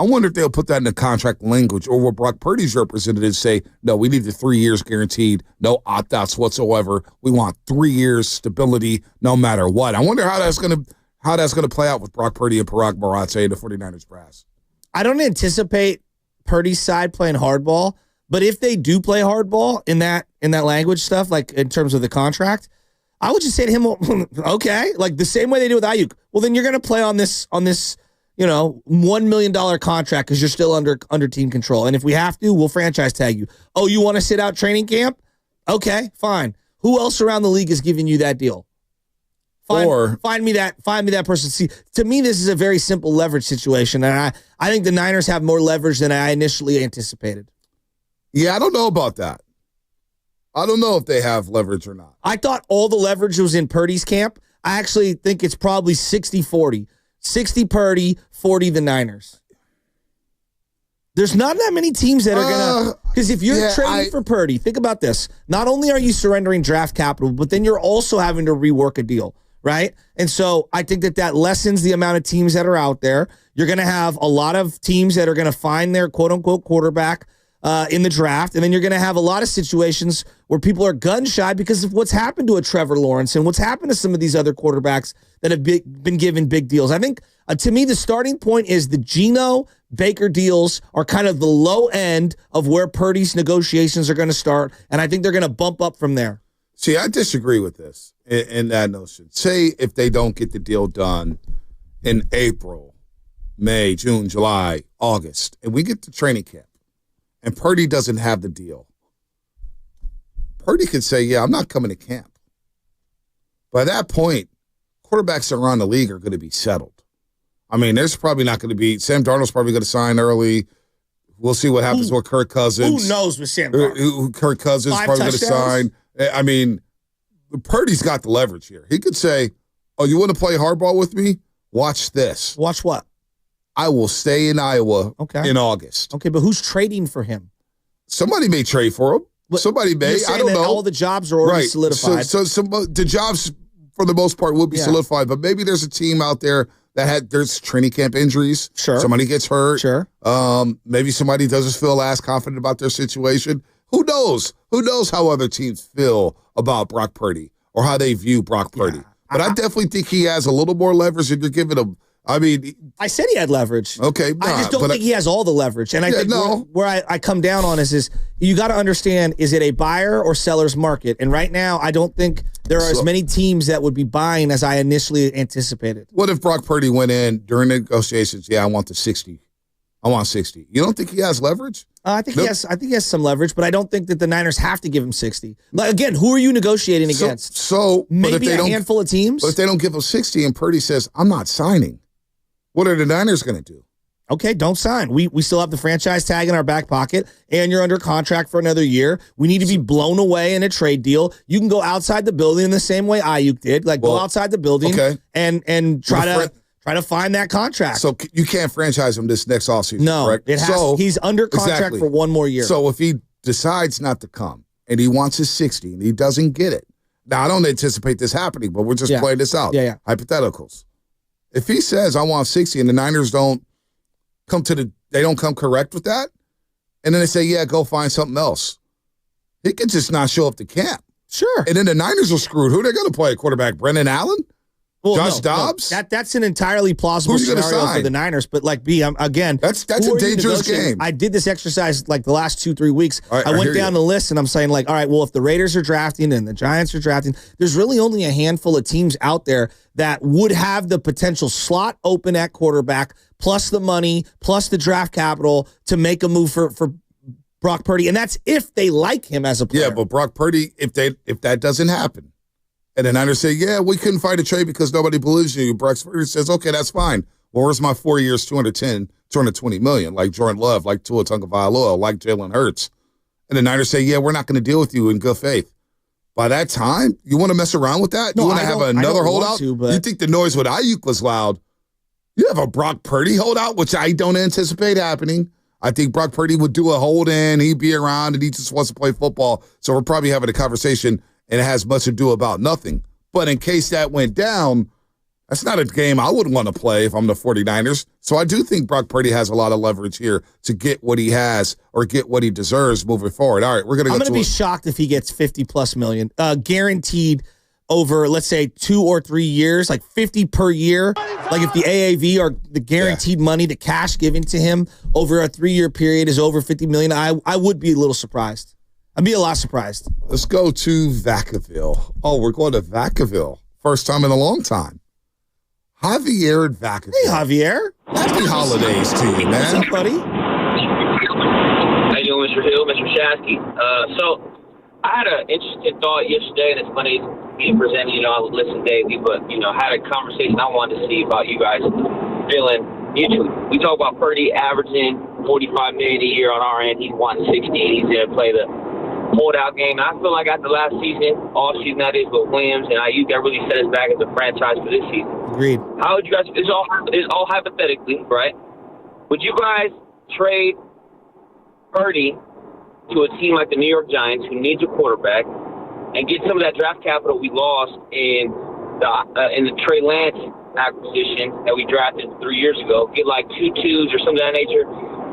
I wonder if they'll put that in the contract language, or will Brock Purdy's representatives say, no, we need the 3 years guaranteed, no opt-outs whatsoever. We want 3 years stability no matter what. I wonder how that's going to play out with Brock Purdy and Parag Barate and the 49ers brass. I don't anticipate Purdy's side playing hardball, but if they do play hardball in that language stuff, like in terms of the contract, I would just say to him, well, okay, like the same way they do with Ayuk. Well, then you're going to play on this $1 million contract because you're still under team control. And if we have to, we'll franchise tag you. Oh, you want to sit out training camp? Okay, fine. Who else around the league is giving you that deal? Find me that person. See, to me, this is a very simple leverage situation, and I think the Niners have more leverage than I initially anticipated. Yeah, I don't know about that. I don't know if they have leverage or not. I thought all the leverage was in Purdy's camp. I actually think it's probably 60-40. 60 Purdy, 40 the Niners. There's not that many teams that are going to... Because if you're trading for Purdy, think about this. Not only are you surrendering draft capital, but then you're also having to rework a deal, right? And so I think that lessens the amount of teams that are out there. You're going to have a lot of teams that are going to find their quote-unquote quarterback in the draft, and then you're going to have a lot of situations where people are gun-shy because of what's happened to a Trevor Lawrence and what's happened to some of these other quarterbacks that have been given big deals. I think, to me, the starting point is the Geno Baker deals are kind of the low end of where Purdy's negotiations are going to start, and I think they're going to bump up from there. See, I disagree with this in that notion. Say if they don't get the deal done in April, May, June, July, August, and we get to training camp, and Purdy doesn't have the deal, Purdy could say, yeah, I'm not coming to camp. By that point, quarterbacks around the league are going to be settled. I mean, there's probably not going to be – Sam Darnold's probably going to sign early. We'll see what happens with Kirk Cousins. Who knows with Sam Darnold? Kirk Cousins probably going to sign. I mean, Purdy's got the leverage here. He could say, oh, you want to play hardball with me? Watch this. Watch what? I will stay in Iowa in August. Okay, but who's trading for him? Somebody may trade for him. But somebody may. I don't know. All the jobs are already solidified. So the jobs, for the most part, will be solidified. But maybe there's a team out there there's training camp injuries. Sure. Somebody gets hurt. Sure. Maybe somebody doesn't feel as confident about their situation. Who knows? Who knows how other teams feel about Brock Purdy or how they view Brock Purdy? But I definitely think he has a little more leverage if you're giving him. I mean, I said he had leverage. Okay, I just don't think he has all the leverage. And I think where I come down on is you got to understand, is it a buyer or seller's market? And right now, I don't think there are as many teams that would be buying as I initially anticipated. What if Brock Purdy went in during negotiations? Yeah, I want the 60. I want 60. You don't think he has leverage? I think he has some leverage, but I don't think that the Niners have to give him 60. Like, again, who are you negotiating against? So maybe a handful of teams. But if they don't give him 60 and Purdy says, I'm not signing, what are the Niners going to do? Okay, don't sign. We still have the franchise tag in our back pocket, and you're under contract for another year. We need to be blown away in a trade deal. You can go outside the building in the same way Ayuk did. Go outside the building and try to find that contract. So you can't franchise him this next offseason, correct? He's under contract for one more year. So if he decides not to come and he wants his 60 and he doesn't get it, now I don't anticipate this happening, but we're just playing this out. Yeah. Hypotheticals. If he says, I want 60 and the Niners don't they don't come correct with that, and then they say, yeah, go find something else. He could just not show up to camp. Sure. And then the Niners are screwed. Who are they going to play? Quarterback Brendan Allen? Well, Josh Dobbs? No. That's an entirely plausible scenario for the Niners. But like again, that's a dangerous game. I did this exercise like the last 2-3 weeks. Right, I went down the list and I'm saying like, all right, well, if the Raiders are drafting and the Giants are drafting, there's really only a handful of teams out there that would have the potential slot open at quarterback, plus the money, plus the draft capital to make a move for Brock Purdy. And that's if they like him as a player. Yeah, but Brock Purdy, if that doesn't happen, and the Niners say, yeah, we couldn't find a trade because nobody believes in you. Brock Purdy says, okay, that's fine. Well, where's my 4 years, $220 million, like Jordan Love, like Tua Tagovailoa, like Jalen Hurts. And the Niners say, yeah, we're not going to deal with you in good faith. By that time, you want to mess around with that? No, you want to have another holdout? You think the noise with Ayuk was loud. You have a Brock Purdy holdout, which I don't anticipate happening. I think Brock Purdy would do a hold in. He'd be around, and he just wants to play football. So we're probably having a conversation, and it has much to do about nothing. But in case that went down, that's not a game I would want to play if I'm the 49ers. So I do think Brock Purdy has a lot of leverage here to get what he has or get what he deserves moving forward. All right, we're going to go. I'm going to be shocked if he gets $50+ million, guaranteed over, let's say, 2 or 3 years, like 50 per year. Like if the AAV or the guaranteed money, the cash given to him over a 3-year period is over $50 million, I would be a little surprised. I'd be a lot surprised. Let's go to Vacaville. Oh, we're going to Vacaville. First time in a long time. Javier at Vacaville. Hey, Javier. Happy holidays to you, man. What's up, buddy? How you doing, Mr. Hill, Mr. Shashki? So I had an interesting thought yesterday, and it's funny being presented. I would listen daily, but, had a conversation I wanted to see about you guys feeling. We talk about Purdy averaging $45 million a year on our end. He's won 60, and he's going to play the holdout game. And I feel like after last season, all season that is with Williams and Ayuk, that really set us back as a franchise for this season. Agreed. How would you guys? It's all hypothetically, right? Would you guys trade Purdy to a team like the New York Giants, who needs a quarterback, and get some of that draft capital we lost in the Trey Lance acquisition that we drafted 3 years ago? Get like 2 2s or something of that nature.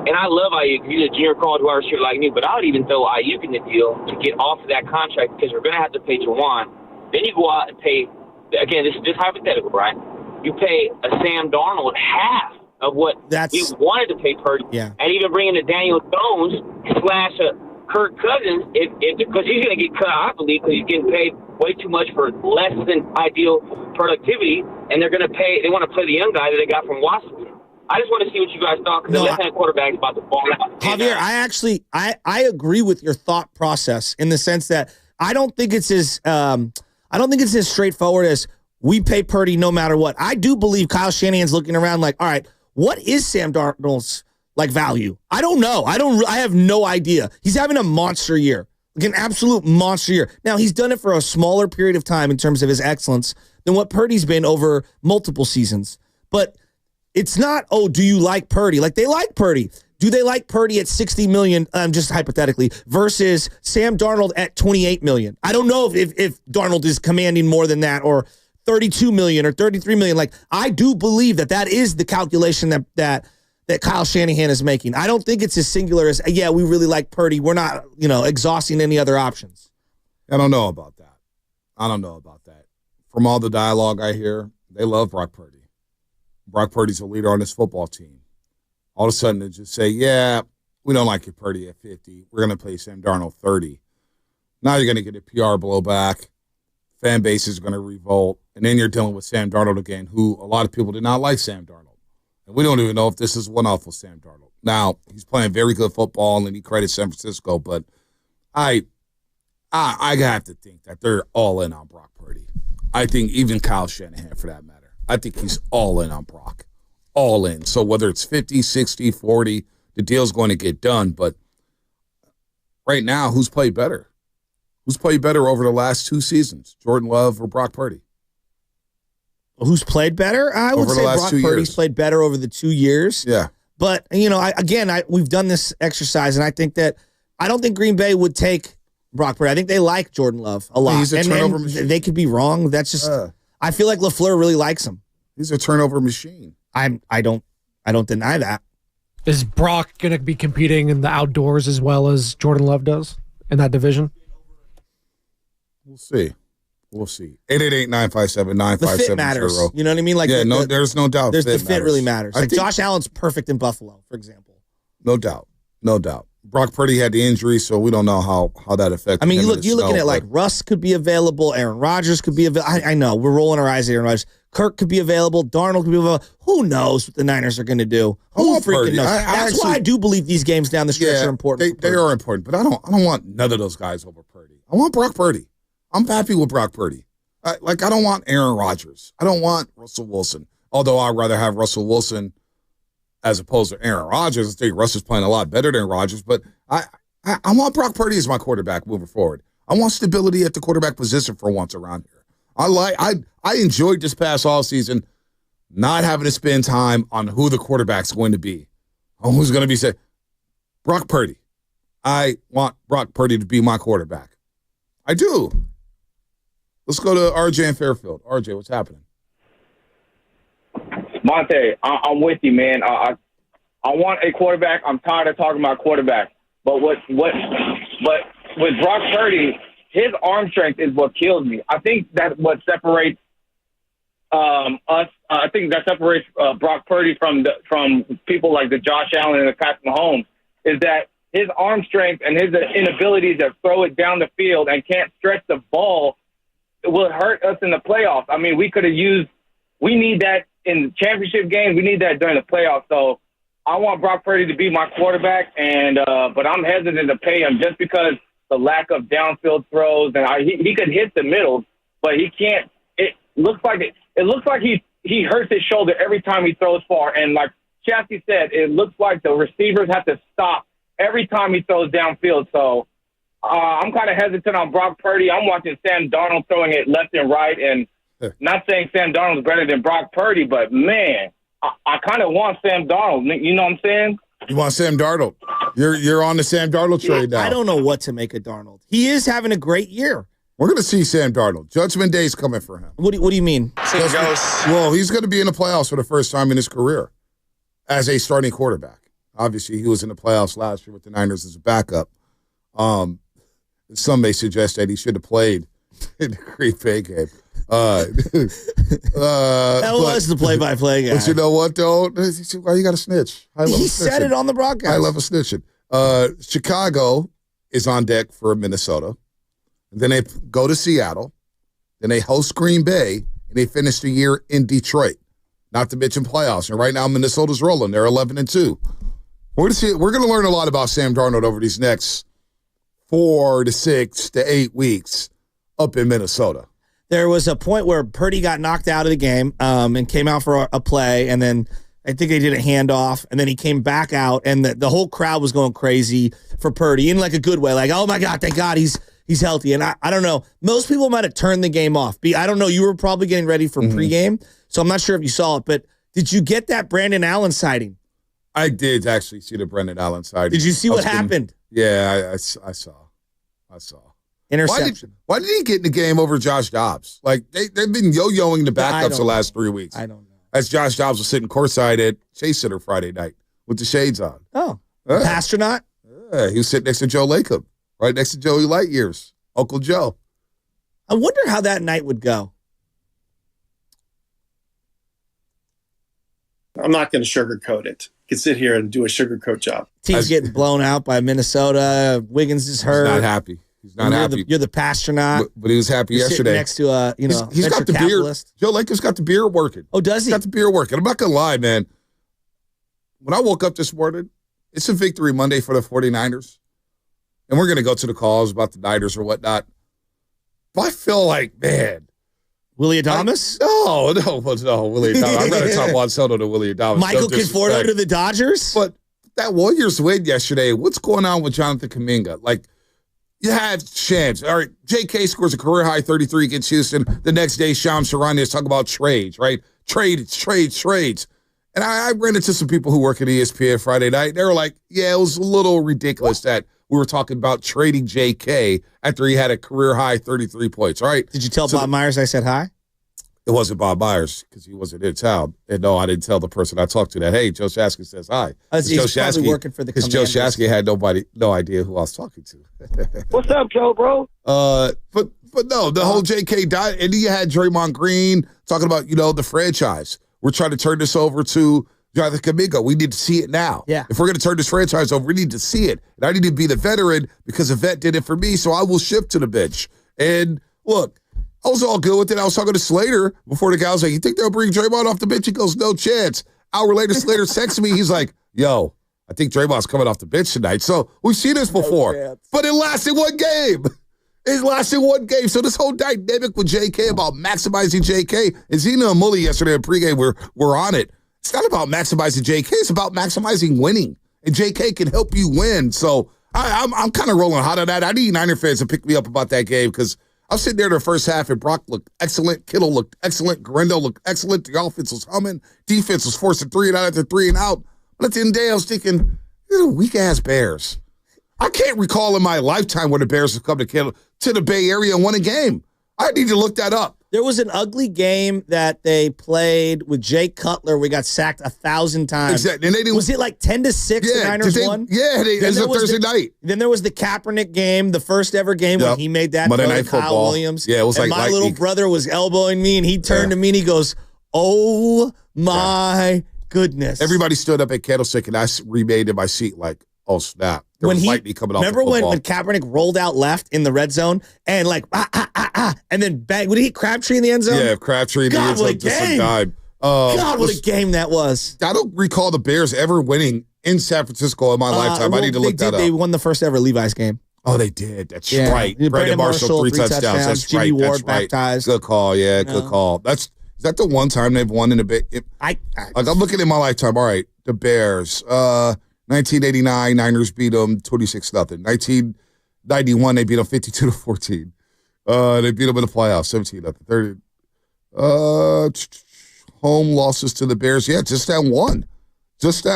And I love Ayuk. He's a junior college wide receiver like me, but I would even throw Ayuk in the deal to get off of that contract because we're going to have to pay Jawan. Then you go out and pay, again, this is just hypothetical, right? You pay a Sam Darnold half of what we wanted to pay Purdy. Yeah. And even bring in a Daniel Jones / a Kirk Cousins, because he's going to get cut, I believe, because he's getting paid way too much for less than ideal productivity, and they want to play the young guy that they got from Washington. I just want to see what you guys thought, because the left-hand quarterback is about to fall out. Javier, I agree with your thought process in the sense that I don't think it's as straightforward as we pay Purdy no matter what. I do believe Kyle Shanahan's looking around like, all right, what is Sam Darnold's value? I don't know. I have no idea. He's having a monster year, like an absolute monster year. Now, he's done it for a smaller period of time in terms of his excellence than what Purdy's been over multiple seasons. But it's not, do you like Purdy? Like, they like Purdy. Do they like Purdy at $60 million, just hypothetically, versus Sam Darnold at $28 million? I don't know if Darnold is commanding more than that, or $32 million or $33 million. Like, I do believe that is the calculation that Kyle Shanahan is making. I don't think it's as singular as, yeah, we really like Purdy. We're not, exhausting any other options. I don't know about that. From all the dialogue I hear, they love Brock Purdy. Brock Purdy's a leader on this football team. All of a sudden, they just say, yeah, we don't like your Purdy at 50. We're going to play Sam Darnold 30. Now you're going to get a PR blowback. Fan base is going to revolt. And then you're dealing with Sam Darnold again, who a lot of people did not like Sam Darnold. And we don't even know if this is one-off with Sam Darnold. Now, he's playing very good football, and he credits San Francisco, but I have to think that they're all in on Brock Purdy. I think even Kyle Shanahan, for that matter. I think he's all in on Brock. All in. So whether it's 50, 60, 40, the deal's going to get done. But right now, who's played better? Who's played better over the last 2 seasons? Jordan Love or Brock Purdy? Who's played better? I would say Brock Purdy's played better over the 2 years. Yeah. But, we've done this exercise, and I don't think Green Bay would take Brock Purdy. I think they like Jordan Love a lot. He's a turnover machine. They could be wrong. That's just... I feel like LaFleur really likes him. He's a turnover machine. I don't deny that. Is Brock going to be competing in the outdoors as well as Jordan Love does in that division? We'll see. 888-957-9570. The fit matters. You know what I mean? Like, there's no doubt. The fit really matters. Like, Josh Allen's perfect in Buffalo, for example. No doubt. Brock Purdy had the injury, so we don't know how that affects. I mean, you're looking at like Russ could be available, Aaron Rodgers could be available. I know we're rolling our eyes at Aaron Rodgers. Kirk could be available. Darnold could be available. Who knows what the Niners are going to do? Who freaking knows? That's why I do believe these games down the stretch are important. They are important, but I don't want none of those guys over Purdy. I want Brock Purdy. I'm happy with Brock Purdy. I don't want Aaron Rodgers. I don't want Russell Wilson. Although I'd rather have Russell Wilson as opposed to Aaron Rodgers. I think Russ is playing a lot better than Rodgers, but I want Brock Purdy as my quarterback moving forward. I want stability at the quarterback position for once around here. I enjoyed this past offseason not having to spend time on who the quarterback's going to be, or who's going to be said. Brock Purdy. I want Brock Purdy to be my quarterback. I do. Let's go to RJ in Fairfield. RJ, what's happening? Monte, I'm with you, man. I want a quarterback. I'm tired of talking about quarterback. But with Brock Purdy, his arm strength is what kills me. I think that's what separates us. I think that separates Brock Purdy from people like the Josh Allen and the Patrick Mahomes is that his arm strength and his inability to throw it down the field and can't stretch the ball will hurt us in the playoffs. I mean, we need that in championship games. We need that during the playoffs. So I want Brock Purdy to be my quarterback, but I'm hesitant to pay him just because the lack of downfield throws, and he could hit the middle, but he can't. It looks like he hurts his shoulder every time he throws far, and like Shasky said, it looks like the receivers have to stop every time he throws downfield. So I'm kind of hesitant on Brock Purdy. I'm watching Sam Darnold throwing it left and right, and not saying Sam Darnold is better than Brock Purdy, but man, I kind of want Sam Darnold. You know what I'm saying? You want Sam Darnold? You're on the Sam Darnold trade now. I don't know what to make of Darnold. He is having a great year. We're going to see Sam Darnold. Judgment Day is coming for him. What do you mean? Well, he's going to be in the playoffs for the first time in his career as a starting quarterback. Obviously, he was in the playoffs last year with the Niners as a backup. Some may suggest that he should have played in the Green Bay game. That was the play-by-play guy. But you know what, though? Why you got to snitch? He said it on the broadcast. I love a snitching. Chicago is on deck for Minnesota. And then they go to Seattle. Then they host Green Bay, and they finish the year in Detroit. Not to mention playoffs. And right now, Minnesota's rolling. They're 11-2. We're going to learn a lot about Sam Darnold over these next 4 to 6 to 8 weeks up in Minnesota. There was a point where Purdy got knocked out of the game and came out for a play, and then I think they did a handoff, and then he came back out, and the whole crowd was going crazy for Purdy in like a good way, like, oh my God, thank God he's healthy. And I don't know. Most people might have turned the game off. I don't know. You were probably getting ready for pregame, so I'm not sure if you saw it, but did you get that Brandon Allen sighting? I did actually see the Brendan Allen sighting. Did you see what happened? Yeah, I saw. Interception. Why did he get in the game over Josh Dobbs? Like, they've been yo-yoing the backups the last 3 weeks. I don't know. As Josh Dobbs was sitting courtside at Chase Center Friday night with the shades on. Oh, Pastronaut? Yeah, he was sitting next to Joe Lacob, right next to Joey Lightyears, Uncle Joe. I wonder how that night would go. I'm not going to sugarcoat it. You can sit here and do a sugarcoat job. Team's getting blown out by Minnesota. Wiggins is hurt. He's not happy. He's not happy. You're the Pastronaut. But he was happy yesterday. Next to he's got the beard. Joe Lacob got the beard working. Oh, does he? He's got the beard working. I'm not going to lie, man. When I woke up this morning, it's a victory Monday for the 49ers. And we're going to go to the calls about the Niners or whatnot. But I feel like, man. Willie Adamas? No, Willie Adamas. I'd rather talk Juan Soto than Willie Adamas. Michael Conforto to the Dodgers? But that Warriors win yesterday, what's going on with Jonathan Kaminga? Like, you had chance. All right, J.K. scores a career-high 33 against Houston. The next day, Shams Charania is talking about trades, right? Trades. And I ran into some people who work at ESPN Friday night. They were like, yeah, it was a little ridiculous that we were talking about trading J.K. after he had a career-high 33 points, right? Did you tell Bob Myers I said hi? It wasn't Bob Myers because he wasn't in town. And no, I didn't tell the person I talked to that, hey, Joe Shashki says hi. He's probably working for the Because Joe Commanders. Shashki had no idea who I was talking to. What's up, Joe, bro? But no, the whole JK died. And then you had Draymond Green talking about, the franchise. We're trying to turn this over to Jonathan Kaminga. We need to see it now. Yeah. If we're going to turn this franchise over, we need to see it. And I need to be the veteran because a vet did it for me, so I will shift to the bench. And look, I was all good with it. I was talking to Slater before the guy was like, you think they'll bring Draymond off the bench? He goes, no chance. Hour later, Slater texts me. He's like, yo, I think Draymond's coming off the bench tonight. So we've seen this before. But it lasted one game. So this whole dynamic with JK about maximizing JK, and Zena and Mully yesterday in pregame were on it. It's not about maximizing JK. It's about maximizing winning. And JK can help you win. So I'm kind of rolling hot on that. I need Niner fans to pick me up about that game because I was sitting there in the first half, and Brock looked excellent. Kittle looked excellent. Garendo looked excellent. The offense was humming. Defense was forcing 3 and out after 3 and out. But at the end of the day, I was thinking, these are weak-ass Bears. I can't recall in my lifetime where the Bears have come to the Bay Area and won a game. I need to look that up. There was an ugly game that they played with Jay Cutler. We got sacked 1,000 times. Exactly. And they didn't, was it like 10-6 the Niners won? Yeah, it was a Thursday night. Then there was the Kaepernick game, the first ever game when he made that Monday throw to Night Kyle Football. Williams. Yeah, it was and like my little brother was elbowing me, and he turned to me and he goes, oh my goodness. Everybody stood up at Candlestick, and I remained in my seat like, oh, snap. There was lightning coming off the football. Remember when Kaepernick rolled out left in the red zone and and then bang, would he hit Crabtree in the end zone? Yeah, Crabtree in the end zone just a dime. God, what a game that was. I don't recall the Bears ever winning in San Francisco in my lifetime. I need to look that up. They won the first ever Levi's game. Oh, they did. That's right. Brandon Marshall, 3 touchdowns. That's Jimmy right. Ward That's right. baptized. Good call. Yeah, good call. Is that the one time they've won in a bit? I'm looking at my lifetime. All right, the Bears. 1989, Niners beat them 26-0. 1991, they beat them 52-14. They beat them in the playoffs 17-0. 30. Home losses to the Bears. Yeah, just that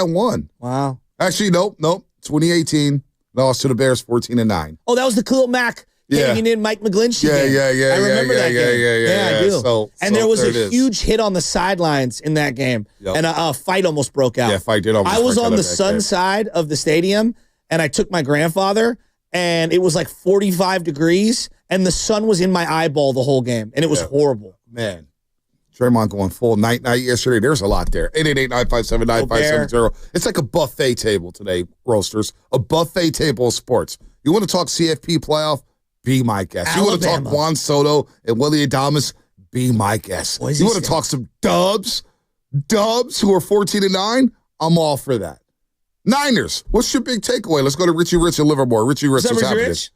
one. Wow. Actually, nope. 2018, lost to the Bears 14-9. Oh, that was the Khalil Mack hanging in Mike McGlinchey game. Yeah. I remember that game. Yeah, I do. And there was a huge hit on the sidelines in that game, and a fight almost broke out. Yeah, fight did almost I was break on out the of that sun game. side of the stadium, and I took my grandfather, and it was like 45 degrees, and the sun was in my eyeball the whole game, and it was horrible. Man. Draymond going full night yesterday. There's a lot there. 888-957-9570. It's like a buffet table today, Roasters. A buffet table of sports. You want to talk CFP playoff? Be my guest. You want to talk Juan Soto and Willie Adamas? Be my guest. You want to talk some Dobs who are 14-9? I'm all for that. Niners, what's your big takeaway? Let's go to Richie Rich in Livermore. Richie Rich, what's happening? Rich?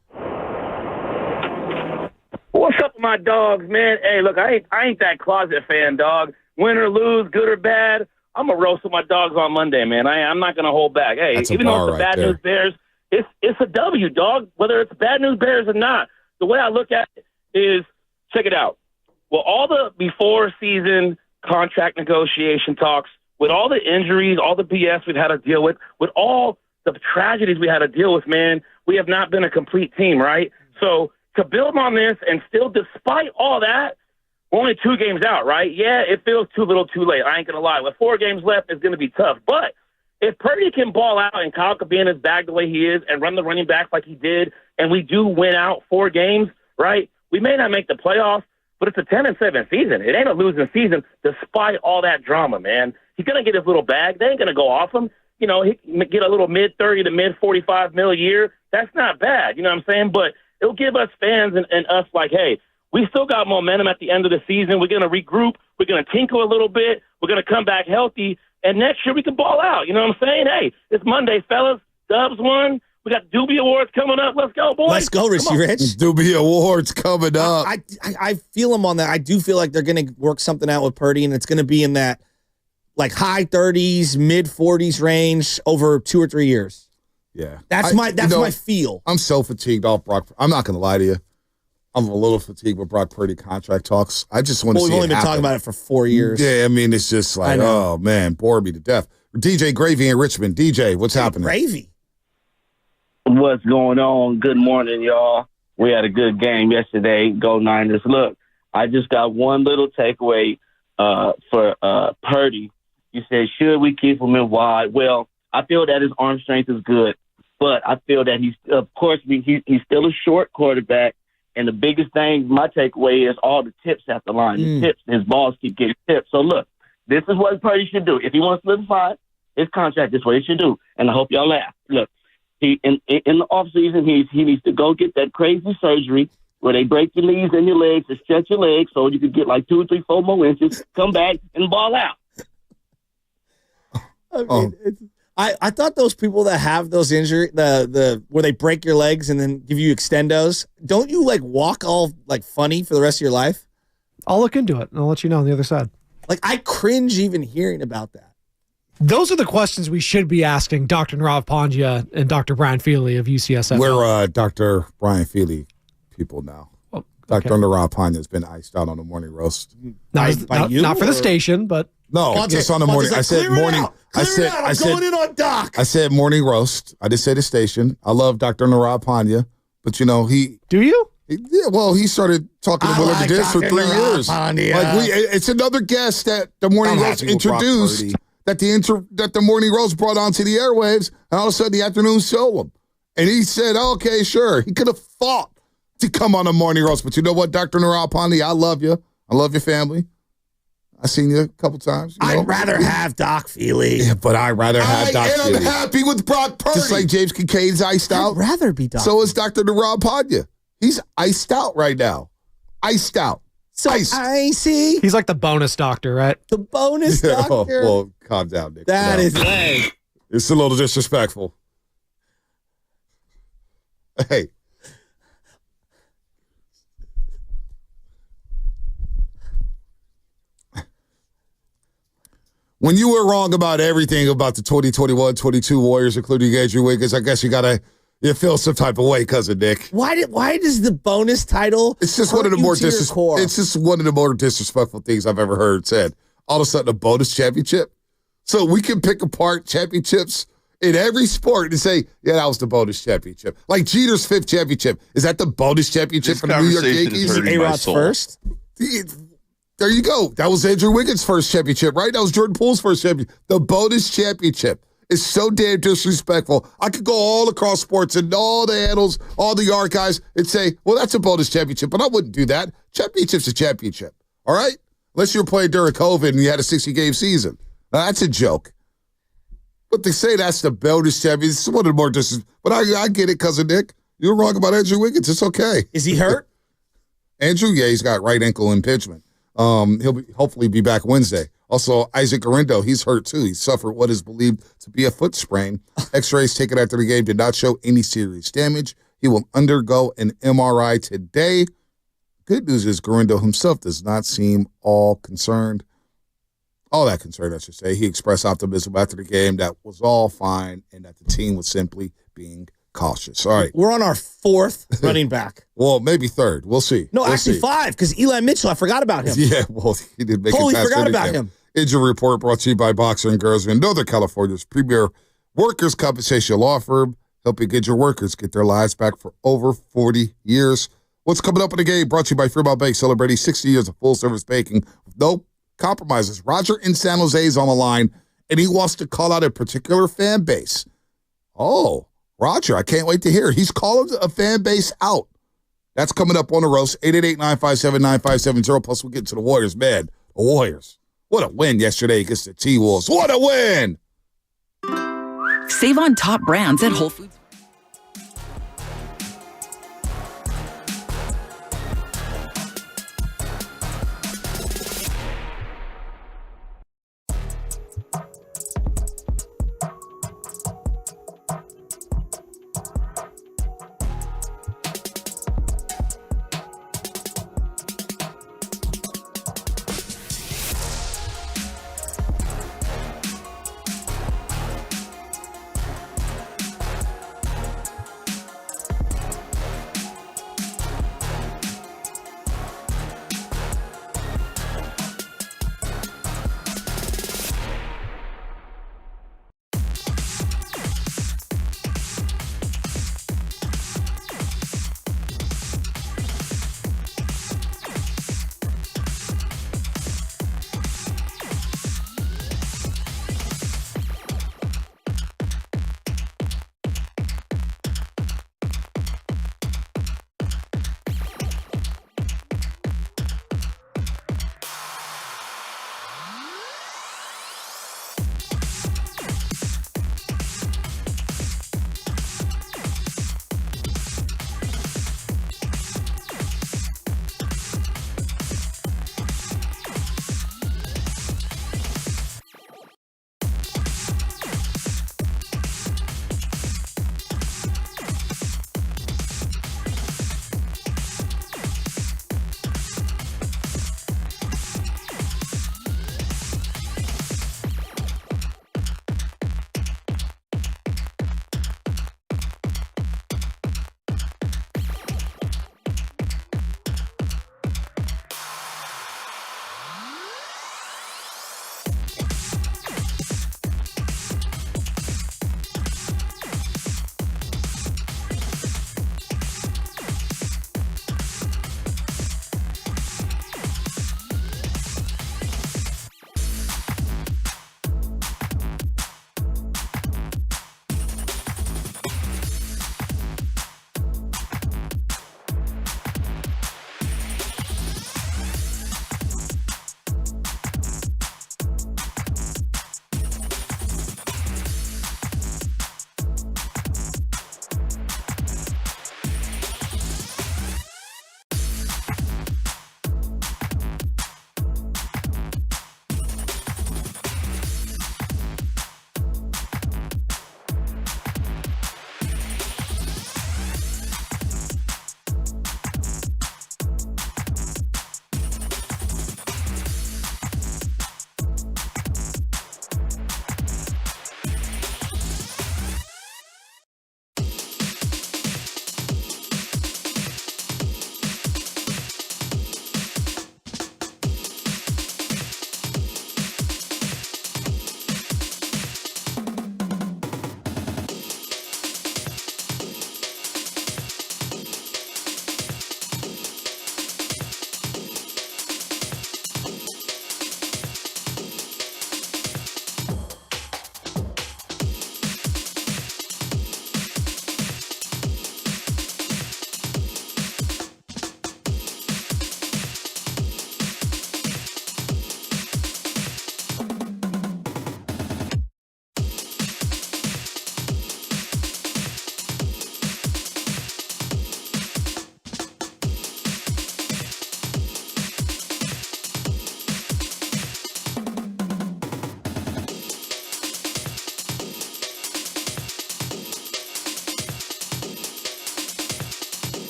What's up with my dogs, man? Hey, look, I ain't that closet fan, dog. Win or lose, good or bad, I'm going to roast with my dogs on Monday, man. I'm not going to hold back. Hey, even though it's the bad news Bears, it's a W, dog, whether it's bad news Bears or not. The way I look at it is, check it out. Well, all the before-season contract negotiation talks, with all the injuries, all the BS we've had to deal with all the tragedies we had to deal with, man, we have not been a complete team, right? So to build on this and still, despite all that, we're only 2 games out, right? Yeah, it feels too little too late. I ain't going to lie. With 4 games left, it's going to be tough. But if Purdy can ball out and Kyle could be in his bag the way he is and run the running back like he did, and we do win out 4 games, right, we may not make the playoffs, but it's a 10-7 season. It ain't a losing season despite all that drama, man. He's going to get his little bag. They ain't going to go off him. You know, he can get a little mid-30 to mid-45 mil a year. That's not bad, you know what I'm saying? But it'll give us fans and us like, hey, we still got momentum at the end of the season. We're going to regroup. We're going to tinkle a little bit. We're going to come back healthy. And next year we can ball out. You know what I'm saying? Hey, it's Monday, fellas. Dobs won. We got Dobi Awards coming up. Let's go, boys. Let's go, Richie Rich. Dobi Awards coming up. I feel him on that. I do feel like they're going to work something out with Purdy, and it's going to be in that like high 30s, mid 40s range over 2 or 3 years. Yeah. That's my feel. I'm so fatigued off Brock. I'm not going to lie to you. I'm a little fatigued with Brock Purdy contract talks. I just want to see we've only been happen. talking about it for 4 years. Yeah, I mean, it's just like, oh, man, bored me to death. DJ Gravy in Richmond. DJ, what's happening? Gravy. What's going on? Good morning, y'all. We had a good game yesterday. Go Niners. Look, I just got one little takeaway for Purdy. You said, should we keep him in wide? Well, I feel that his arm strength is good, but I feel that he's still a short quarterback. And the biggest thing, my takeaway is all the tips at the line. The tips, his balls keep getting tipped. So look, this is what Purdy should do. If he wants to solidify his contract, this is what he should do. And I hope y'all laugh. Look, he in the offseason, he needs to go get that crazy surgery where they break your knees and your legs to stretch your legs so you can get like 2 or 3, 4 more inches, come back and ball out. I mean, I thought those people that have those injuries, the where they break your legs and then give you extendos, don't you like walk all like funny for the rest of your life? I'll look into it and I'll let you know on the other side. Like I cringe even hearing about that. Those are the questions we should be asking Dr. Nirav Pandya and Dr. Brian Feely of UCSF. We're Dr. Brian Feely people now. Oh, Dr. Nirav Pandya has been iced out on the morning roast. Not for the station, but no, just on the morning. I said morning. I said going in on Doc. I said morning roast. I just said the station. I love Dr. Nirav Pandya, but you know Do you? Yeah, well, he started talking to Willard Dish for 3 years. Pandya. Like it's another guest that the morning roast introduced. That the morning roast brought onto the airwaves, and all of a sudden the afternoon show him. And he said, okay, sure. He could have fought to come on the morning roast. But you know what, Dr. Nirav Pandya, I love you. I love your family. I've seen you a couple times. I'd rather have Doc Feely. Yeah, but I'd rather have Doc Feely. I am happy with Brock Purdy. Just like James Kincaid's iced out. I'd rather be Doc. So is Dr. Nirav Pandya. He's iced out right now. Iced out. So icy. He's like the bonus doctor, right? The bonus doctor. Well, calm down, Nick. That is right. It's a little disrespectful. Hey. When you were wrong about everything about the 2021-22 Warriors, including Andrew Wiggins, I guess you feel some type of way, cousin Nick. Why does the bonus title? It's just one of the more disrespectful things I've ever heard said. All of a sudden, a bonus championship. So we can pick apart championships in every sport and say, yeah, that was the bonus championship. Like Jeter's 5th championship. Is that the bonus championship for the New York Yankees? A-Rod's first? There you go. That was Andrew Wiggins' first championship, right? That was Jordan Poole's first championship. The bonus championship is so damn disrespectful. I could go all across sports and all the annals, all the archives, and say, well, that's a bonus championship, but I wouldn't do that. Championship's a championship, all right? Unless you were playing during COVID and you had a 60-game season. Now, that's a joke. But they say that's the bonus championship. It's one of the more disrespectful. But I get it, cousin Nick. You're wrong about Andrew Wiggins. It's okay. Is he hurt? Andrew, yeah, he's got right ankle impingement. He'll hopefully be back Wednesday. Also, Isaac Garindo, he's hurt too. He suffered what is believed to be a foot sprain. X-rays taken after the game did not show any serious damage. He will undergo an MRI today. Good news is Garindo himself does not seem all that concerned, I should say. He expressed optimism after the game that was all fine and that the team was simply being cautious. All right. We're on our 4th running back. Well, maybe 3rd. We'll see. No, we'll actually see. 5, because Eli Mitchell, I forgot about him. Yeah, well, he didn't make Totally it past forgot about camp. him. Injury report brought to you by Boxer and Girls in Northern California's premier workers' compensation law firm, helping get your workers get their lives back for over 40 years. What's coming up in the game? Brought to you by Fremont Bank, celebrating 60 years of full-service banking with no compromises. Roger in San Jose is on the line, and he wants to call out a particular fan base. Oh, Roger, I can't wait to hear. He's calling a fan base out. That's coming up on the roast, 888-957-9570. Plus, we'll get to the Warriors. Man, the Warriors. What a win yesterday against the T-Wolves. What a win! Save on top brands at Whole Foods.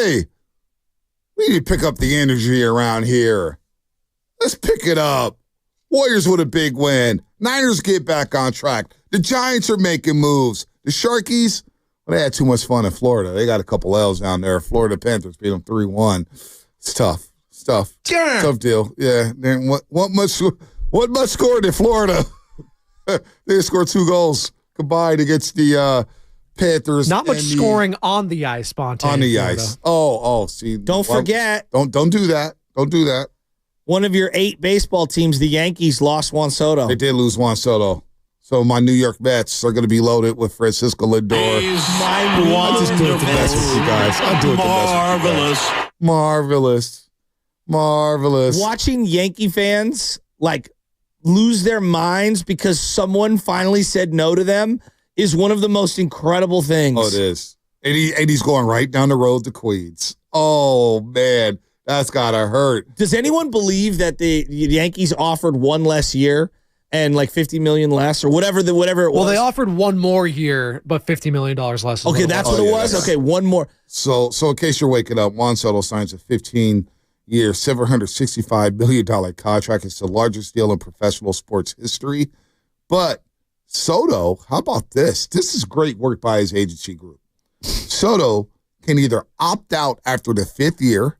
Hey, we need to pick up the energy around here. Let's pick it up. Warriors with a big win. Niners get back on track. The Giants are making moves. The Sharkies, well, they had too much fun in Florida. They got a couple L's down there. Florida Panthers beat them 3-1. It's tough. It's tough. Yeah. Tough deal. Yeah. Then what much scored in Florida? They scored 2 goals combined against the Panthers. Not much scoring on the ice, Bonta. On the ice. Oh, see. Don't forget. Don't do that. Don't do that. One of your 8 baseball teams, the Yankees, lost Juan Soto. They did lose Juan Soto. So my New York Mets are going to be loaded with Francisco Lindor. I just do it the best with you guys. I do it the best with you guys. Marvelous. Watching Yankee fans lose their minds because someone finally said no to them is one of the most incredible things. Oh, it is. And he's going right down the road to Queens. Oh, man. That's got to hurt. Does anyone believe that the Yankees offered one less year and $50 million less or whatever it was? Well, they offered one more year, but $50 million less. Okay, that's what it was? Okay, one more. So in case you're waking up, Juan Soto signs a 15-year, $765 million contract. It's the largest deal in professional sports history. But Soto, how about this? This is great work by his agency group. Soto can either opt out after the 5th year,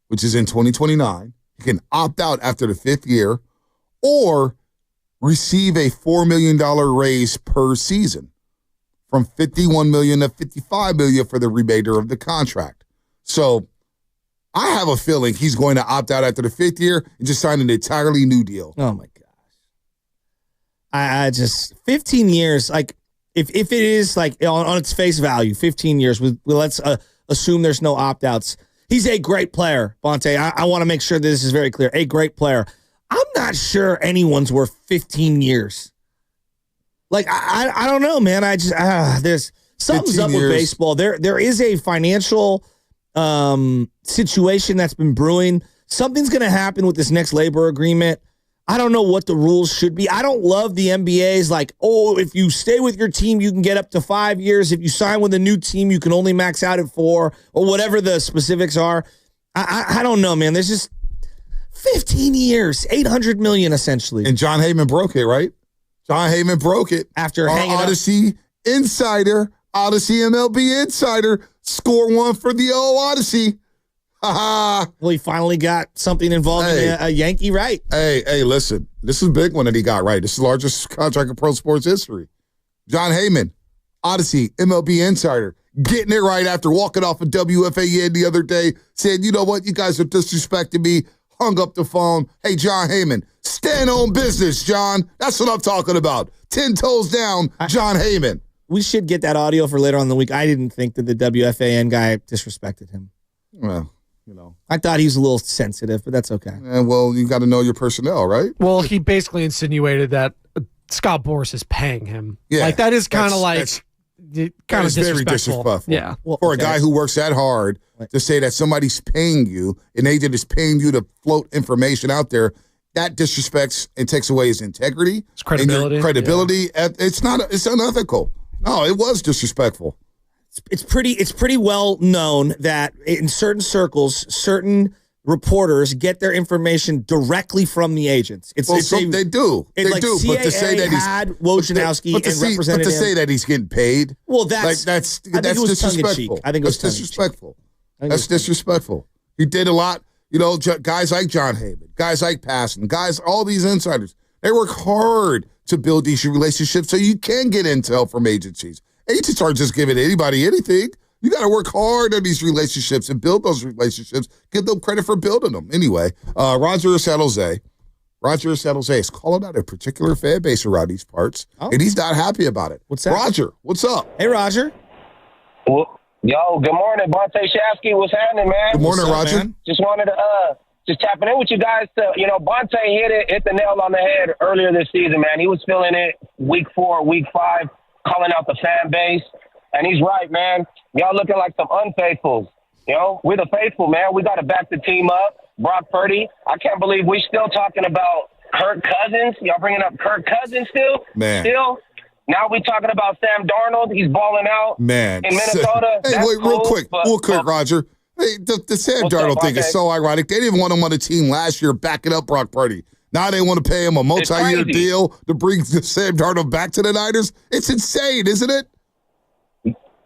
which is in 2029. He can opt out after the 5th year or receive a $4 million raise per season from $51 million to $55 million for the remainder of the contract. So I have a feeling he's going to opt out after the 5th year and just sign an entirely new deal. Oh, my gosh. I just, 15 years, if it is on its face value, 15 years, let's assume there's no opt-outs. He's a great player, Bonta. I want to make sure that this is very clear. A great player. I'm not sure anyone's worth 15 years. I don't know, man. There's something's up with baseball. There is a financial situation that's been brewing. Something's going to happen with this next labor agreement. I don't know what the rules should be. I don't love the NBA's if you stay with your team, you can get up to 5 years. If you sign with a new team, you can only max out at 4 or whatever the specifics are. I don't know, man. There's just 15 years, $800 million essentially. And John Heyman broke it, right? John Heyman broke it. After hanging Odyssey Insider, Odyssey MLB Insider, score one for the old Odyssey. Well, he finally got something involved in a Yankee right. Hey, listen. This is a big one that he got right. This is the largest contract in pro sports history. John Heyman, Odyssey, MLB Insider, getting it right after walking off of WFAN the other day, saying, you know what, you guys are disrespecting me, hung up the phone. Hey, John Heyman, stand on business, John. That's what I'm talking about. 10 toes down, John Heyman. We should get that audio for later on in the week. I didn't think that the WFAN guy disrespected him. Well, I thought he was a little sensitive, but that's okay. Well, you got to know your personnel, right? Well, he basically insinuated that Scott Boras is paying him. Yeah, that is kind of disrespectful. Very disrespectful. Yeah. For a guy who works that hard to say that somebody's paying you, an agent is paying you to float information out there, that disrespects and takes away his integrity. His credibility. Yeah. It's unethical. No, it was disrespectful. It's pretty well known that in certain circles, certain reporters get their information directly from the agents. They do. They do. CAA but to say that had Wojnarowski but to say that he's getting paid, well, that's disrespectful. I think it was disrespectful. That's disrespectful. He did a lot. Guys like John Heyman, guys like Passon, all these insiders, they work hard to build these relationships so you can get intel from agencies. Agents aren't just giving anybody anything. You got to work hard on these relationships and build those relationships. Give them credit for building them. Anyway, Roger San Jose is calling out a particular fan base around these parts, and he's not happy about it. What's that? Roger, what's up? Hey, Roger. Well, good morning, Bonta Shashki. What's happening, man? Good morning, Roger. Man? Just wanted to just tapping in with you guys. Bonta hit the nail on the head earlier this season, man. He was feeling it week 4, week 5. Calling out the fan base, and he's right, man. Y'all looking like some unfaithfuls. We're the faithful, man. We got to back the team up. Brock Purdy. I can't believe we're still talking about Kirk Cousins. Y'all bringing up Kirk Cousins still? Man. Still? Now we talking about Sam Darnold. He's balling out in Minnesota. Hey, wait, real quick, Roger. Hey, the Sam Darnold thing is so ironic. They didn't want him on the team last year backing up Brock Purdy. Now they want to pay him a multi-year deal to bring Sam Darnold back to the Niners. It's insane, isn't it?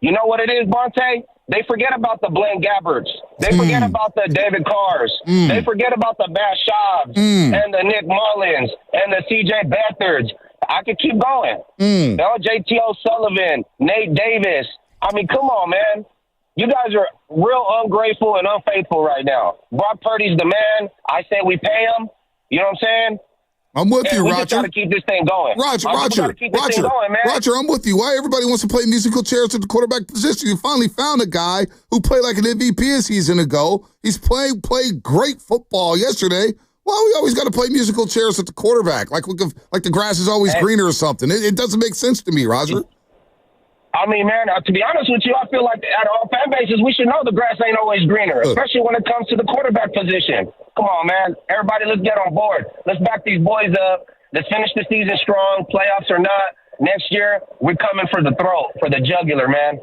You know what it is, Bonta? They forget about the Blaine Gabberts. They forget about the David Carrs. They forget about the Bash Schaubs and the Nick Mullins and the C.J. Beathards. I could keep going. JT O'Sullivan, Nate Davis. I mean, come on, man. You guys are real ungrateful and unfaithful right now. Brock Purdy's the man. I say we pay him. You know what I'm saying? I'm with you, we Roger. Just gotta keep this thing going. Roger, I'm with you. Why everybody wants to play musical chairs at the quarterback position? You finally found a guy who played like an MVP a season ago. He's played great football yesterday. Why we always got to play musical chairs at the quarterback? Like the grass is always greener or something. It doesn't make sense to me, Roger. I mean, man, to be honest with you, I feel like at all fan bases, we should know the grass ain't always greener, especially when it comes to the quarterback position. Come on, man. Everybody, let's get on board. Let's back these boys up. Let's finish the season strong, playoffs or not. Next year, we're coming for the throat, for the jugular, man.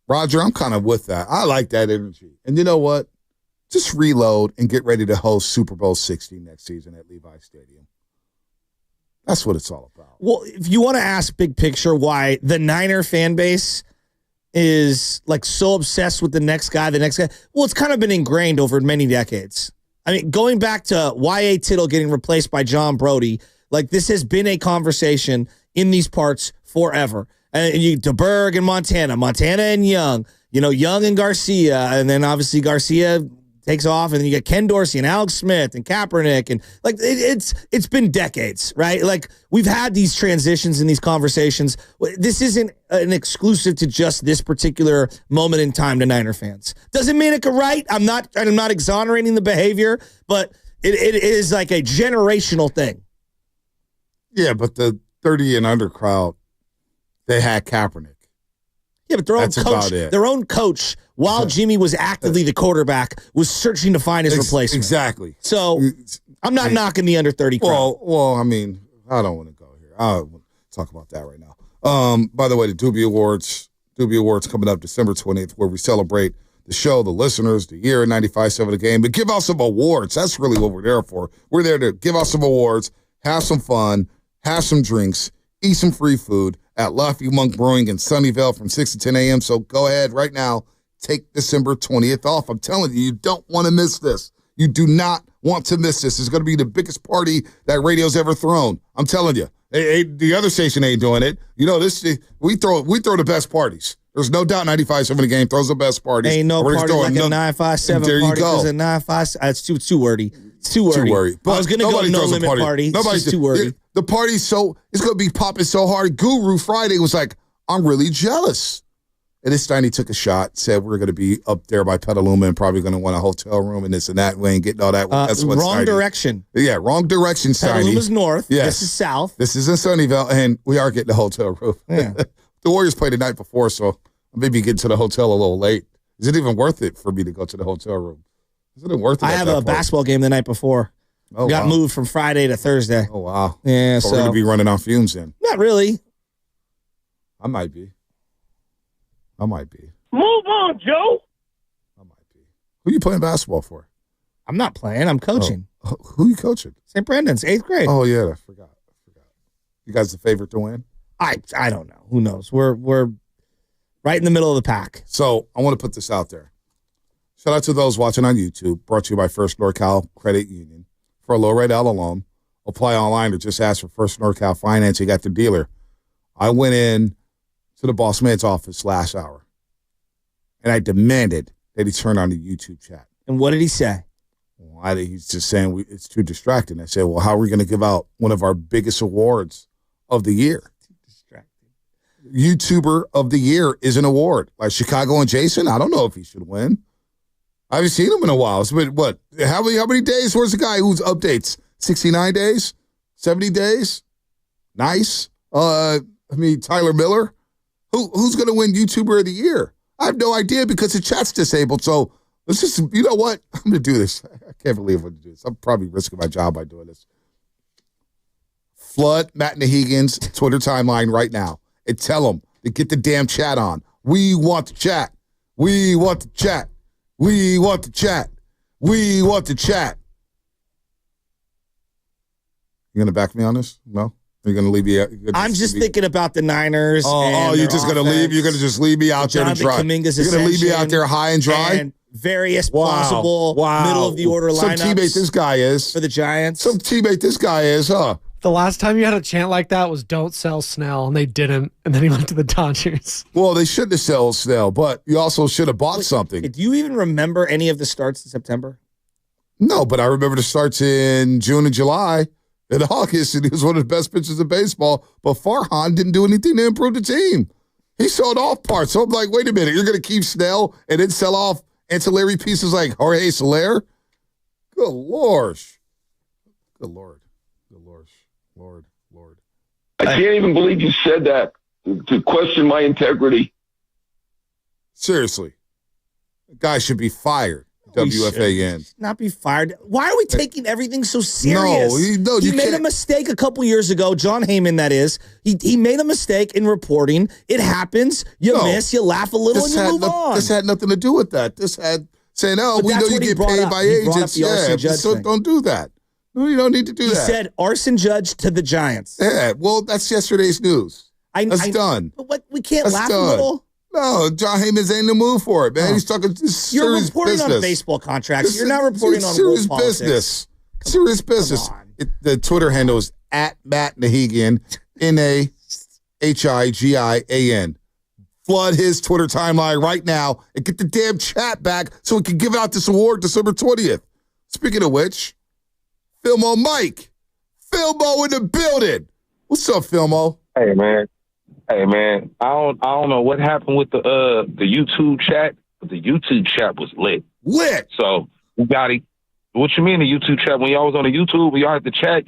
Roger, I'm kind of with that. I like that energy. And you know what? Just reload and get ready to host Super Bowl 60 next season at Levi Stadium. That's what it's all about. Well, if you want to ask big picture why the Niner fan base is like so obsessed with the next guy, well, it's kind of been ingrained over many decades. I mean, going back to Y.A. Tittle getting replaced by John Brody, like this has been a conversation in these parts forever. And DeBerg and Montana and Young, Young and Garcia, and then obviously Garcia takes off, and then you get Ken Dorsey and Alex Smith and Kaepernick, and like it's been decades, right? Like we've had these transitions and these conversations. This isn't an exclusive to just this particular moment in time to Niner fans. Doesn't mean it could right. I'm not exonerating the behavior, but it is like a generational thing. Yeah, but the 30 and under crowd, they had Kaepernick. Yeah, but their own coach, while Jimmy was actively the quarterback, was searching to find his replacement. Exactly. So I'm not knocking the under 30 crowd. Well, I mean, I don't want to go here. I don't want to talk about that right now. By the way, the Dobi Awards coming up December 20th, where we celebrate the show, the listeners, the year 95.7 the game, but give out some awards. That's really what we're there for. We're there to give out some awards, have some fun, have some drinks, eat some free food at Lafayette Monk Brewing in Sunnyvale from 6 to 10 a.m. So go ahead right now. Take December 20th off. I'm telling you, you don't want to miss this. You do not want to miss this. It's going to be the biggest party that radio's ever thrown. I'm telling you. The other station ain't doing it. We throw the best parties. There's no doubt 95.7 the game throws the best parties. Ain't no party like a 957 there party. You go. There's a 957. It's too wordy. It's too wordy. But I was going to go no limit party. Nobody's too wordy. The party's it's going to be popping so hard. Guru Friday was like, I'm really jealous. And this time he took a shot, said we're going to be up there by Petaluma and probably going to want a hotel room and this and that. We ain't getting all that. That's what's wrong direction. Yeah, wrong direction, Steiny. Petaluma's north. Yes. This is south. This is in Sunnyvale, and we are getting a hotel room. Yeah. The Warriors played the night before, so maybe get to the hotel a little late. Is it even worth it for me to go to the hotel room? Is it worth it? I have a basketball game the night before. Oh, got moved from Friday to Thursday. Oh, wow. Yeah, so we're going to be running on fumes then. Not really. I might be. Move on, Joe. Who are you playing basketball for? I'm not playing. I'm coaching. Oh, who are you coaching? St. Brendan's, 8th grade. Oh, yeah. I forgot. You guys the favorite to win? I don't know. Who knows? We're right in the middle of the pack. So I want to put this out there. Shout out to those watching on YouTube. Brought to you by First NorCal Credit Union. For a low rate auto loan, apply online or just ask for First NorCal Financing at the dealer. I went in to the boss man's office last hour, and I demanded that he turn on the YouTube chat. And what did he say? He's just saying it's too distracting. I said, well, how are we going to give out one of our biggest awards of the year? Too distracting. YouTuber of the year is an award. Like Chicago and Jason, I don't know if he should win. I haven't seen him in a while. It's been, what? How many days? Where's the guy who's updates? 69 days? 70 days? Nice. Tyler Miller? Who's going to win YouTuber of the year? I have no idea because the chat's disabled. So let's just, you know what? I'm going to do this. I can't believe I'm going to do this. I'm probably risking my job by doing this. Flood Matt Nahigan's Twitter timeline right now and tell him to get the damn chat on. We want the chat. We want the chat. We want to chat. We want to chat. You going to back me on this? No? You're going to leave me out? I'm just thinking about the Niners. Oh, you're just going to leave? You're going to just leave me out there to dry? Kaminga's you're going to leave me out there high and dry? And various plausible middle-of-the-order lineups. Some teammate this guy is. For the Giants. Some teammate this guy is, huh? The last time you had a chant like that was "Don't sell Snell," and they didn't, and then he went to the Dodgers. Well, they shouldn't have sold Snell, but you also should have bought something. Do you even remember any of the starts in September? No, but I remember the starts in June and July in August, and he was one of the best pitchers in baseball, but Farhan didn't do anything to improve the team. He sold off parts. So I'm like, wait a minute, you're going to keep Snell and then sell off ancillary pieces like Jorge Soler? Good Lord. Good Lord. Good Lord. Lord. I can't even believe you said that to question my integrity. Seriously. The guy should be fired. WFAN. Not be fired. Why are we taking everything so serious? He made a mistake a couple years ago. John Heyman, that is. He made a mistake in reporting. It happens. You miss, you laugh a little, and you move on. This had nothing to do with that. This had saying, we know you get paid by agents. Yeah, so don't do that. No, you don't need to do that. He said arson judge to the Giants. Yeah, well, that's yesterday's news. That's done. But what, we can't laugh a little? No, John Heyman's ain't in the mood for it, man. He's talking serious You're reporting business. on baseball contracts. You're not reporting on serious world business. Serious business. The Twitter handle is @Matt Nahigian, NAHIGIAN. Flood his Twitter timeline right now and get the damn chat back so we can give out this award December 20th. Speaking of which, Filmo Mike. Filmo in the building. What's up, Filmo? Hey, man. I don't know what happened with the YouTube chat, but the YouTube chat was lit. Lit. So you got it. What you mean the YouTube chat? When y'all was on the YouTube, y'all had to chat.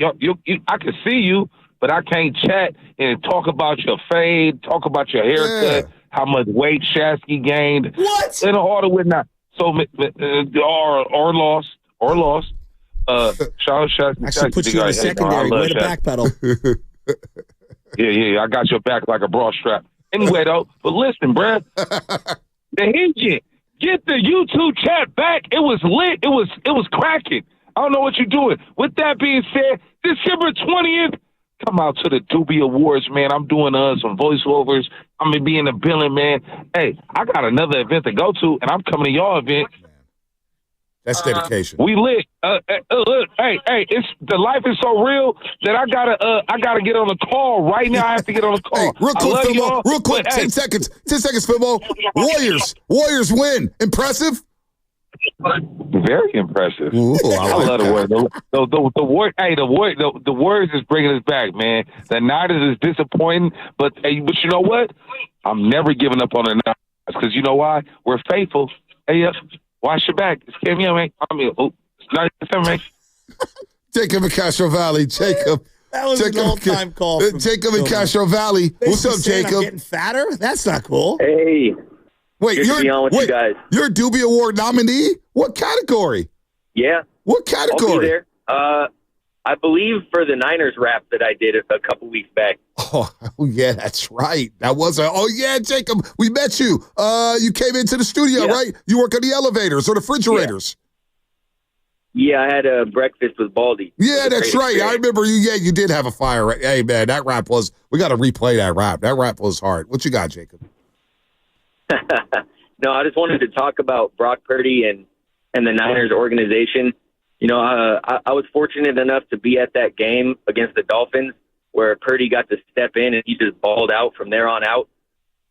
I could see you, but I can't chat and talk about your fade, talk about your haircut, how much weight Shashki gained. What? And all the whatnot. So or lost. Shashki. I should put you in the secondary. Way to backpedal. Yeah, I got your back like a bra strap. Anyway, though, but listen, bruh. The Hinge, get the YouTube chat back. It was lit. It was cracking. I don't know what you're doing. With that being said, December 20th, come out to the Dobi Awards, man. I'm doing some voiceovers. I'm going to be in the building, man. Hey, I got another event to go to, and I'm coming to y'all event. That's dedication. We lit. Look, hey, it's the life is so real that I gotta get on a call right now. I have to get on a call. Hey, real quick, 10 seconds. 10 seconds, Filmo. Warriors win. Impressive? Very impressive. Ooh, I love the word. The Warriors is bringing us back, man. The Niners is disappointing, but you know what? I'm never giving up on the Niners because you know why? We're faithful. Hey, watch your back. It's Cameo, man. It's not man. Jacob in Castro Valley. Jacob. That was an all-time call. Jacob in Castro Valley. What's up, Jacob? I'm getting fatter? That's not cool. Hey. Wait, good to be on with you guys. You're a Doobie Award nominee? What category? Yeah. What category? I'll be there. I believe for the Niners rap that I did a couple weeks back. Oh yeah, that's right. That was Jacob, we met you. You came into the studio, right? You work on the elevators or the refrigerators. Yeah, I had a breakfast with Baldy. Yeah, that's right. I remember you. Yeah, you did have a fire. Right? Hey, man, that rap was, we got to replay that rap. That rap was hard. What you got, Jacob? No, I just wanted to talk about Brock Purdy and the Niners organization. You know, I was fortunate enough to be at that game against the Dolphins where Purdy got to step in and he just balled out from there on out.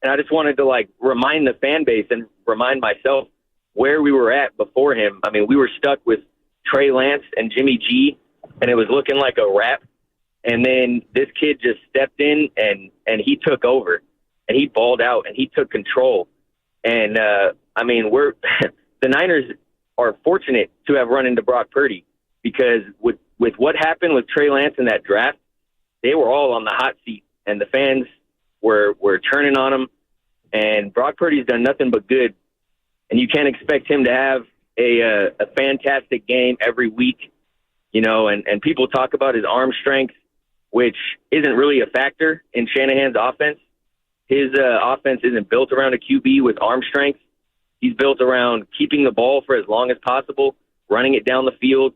And I just wanted to, remind the fan base and remind myself where we were at before him. I mean, we were stuck with Trey Lance and Jimmy G, and it was looking like a wrap. And then this kid just stepped in and he took over, and he balled out, and he took control. And, the Niners are fortunate to have run into Brock Purdy because with what happened with Trey Lance in that draft, they were all on the hot seat, and the fans were turning on him. And Brock Purdy's done nothing but good, and you can't expect him to have a fantastic game every week, you know. And people talk about his arm strength, which isn't really a factor in Shanahan's offense. His offense isn't built around a QB with arm strength. He's built around keeping the ball for as long as possible, running it down the field,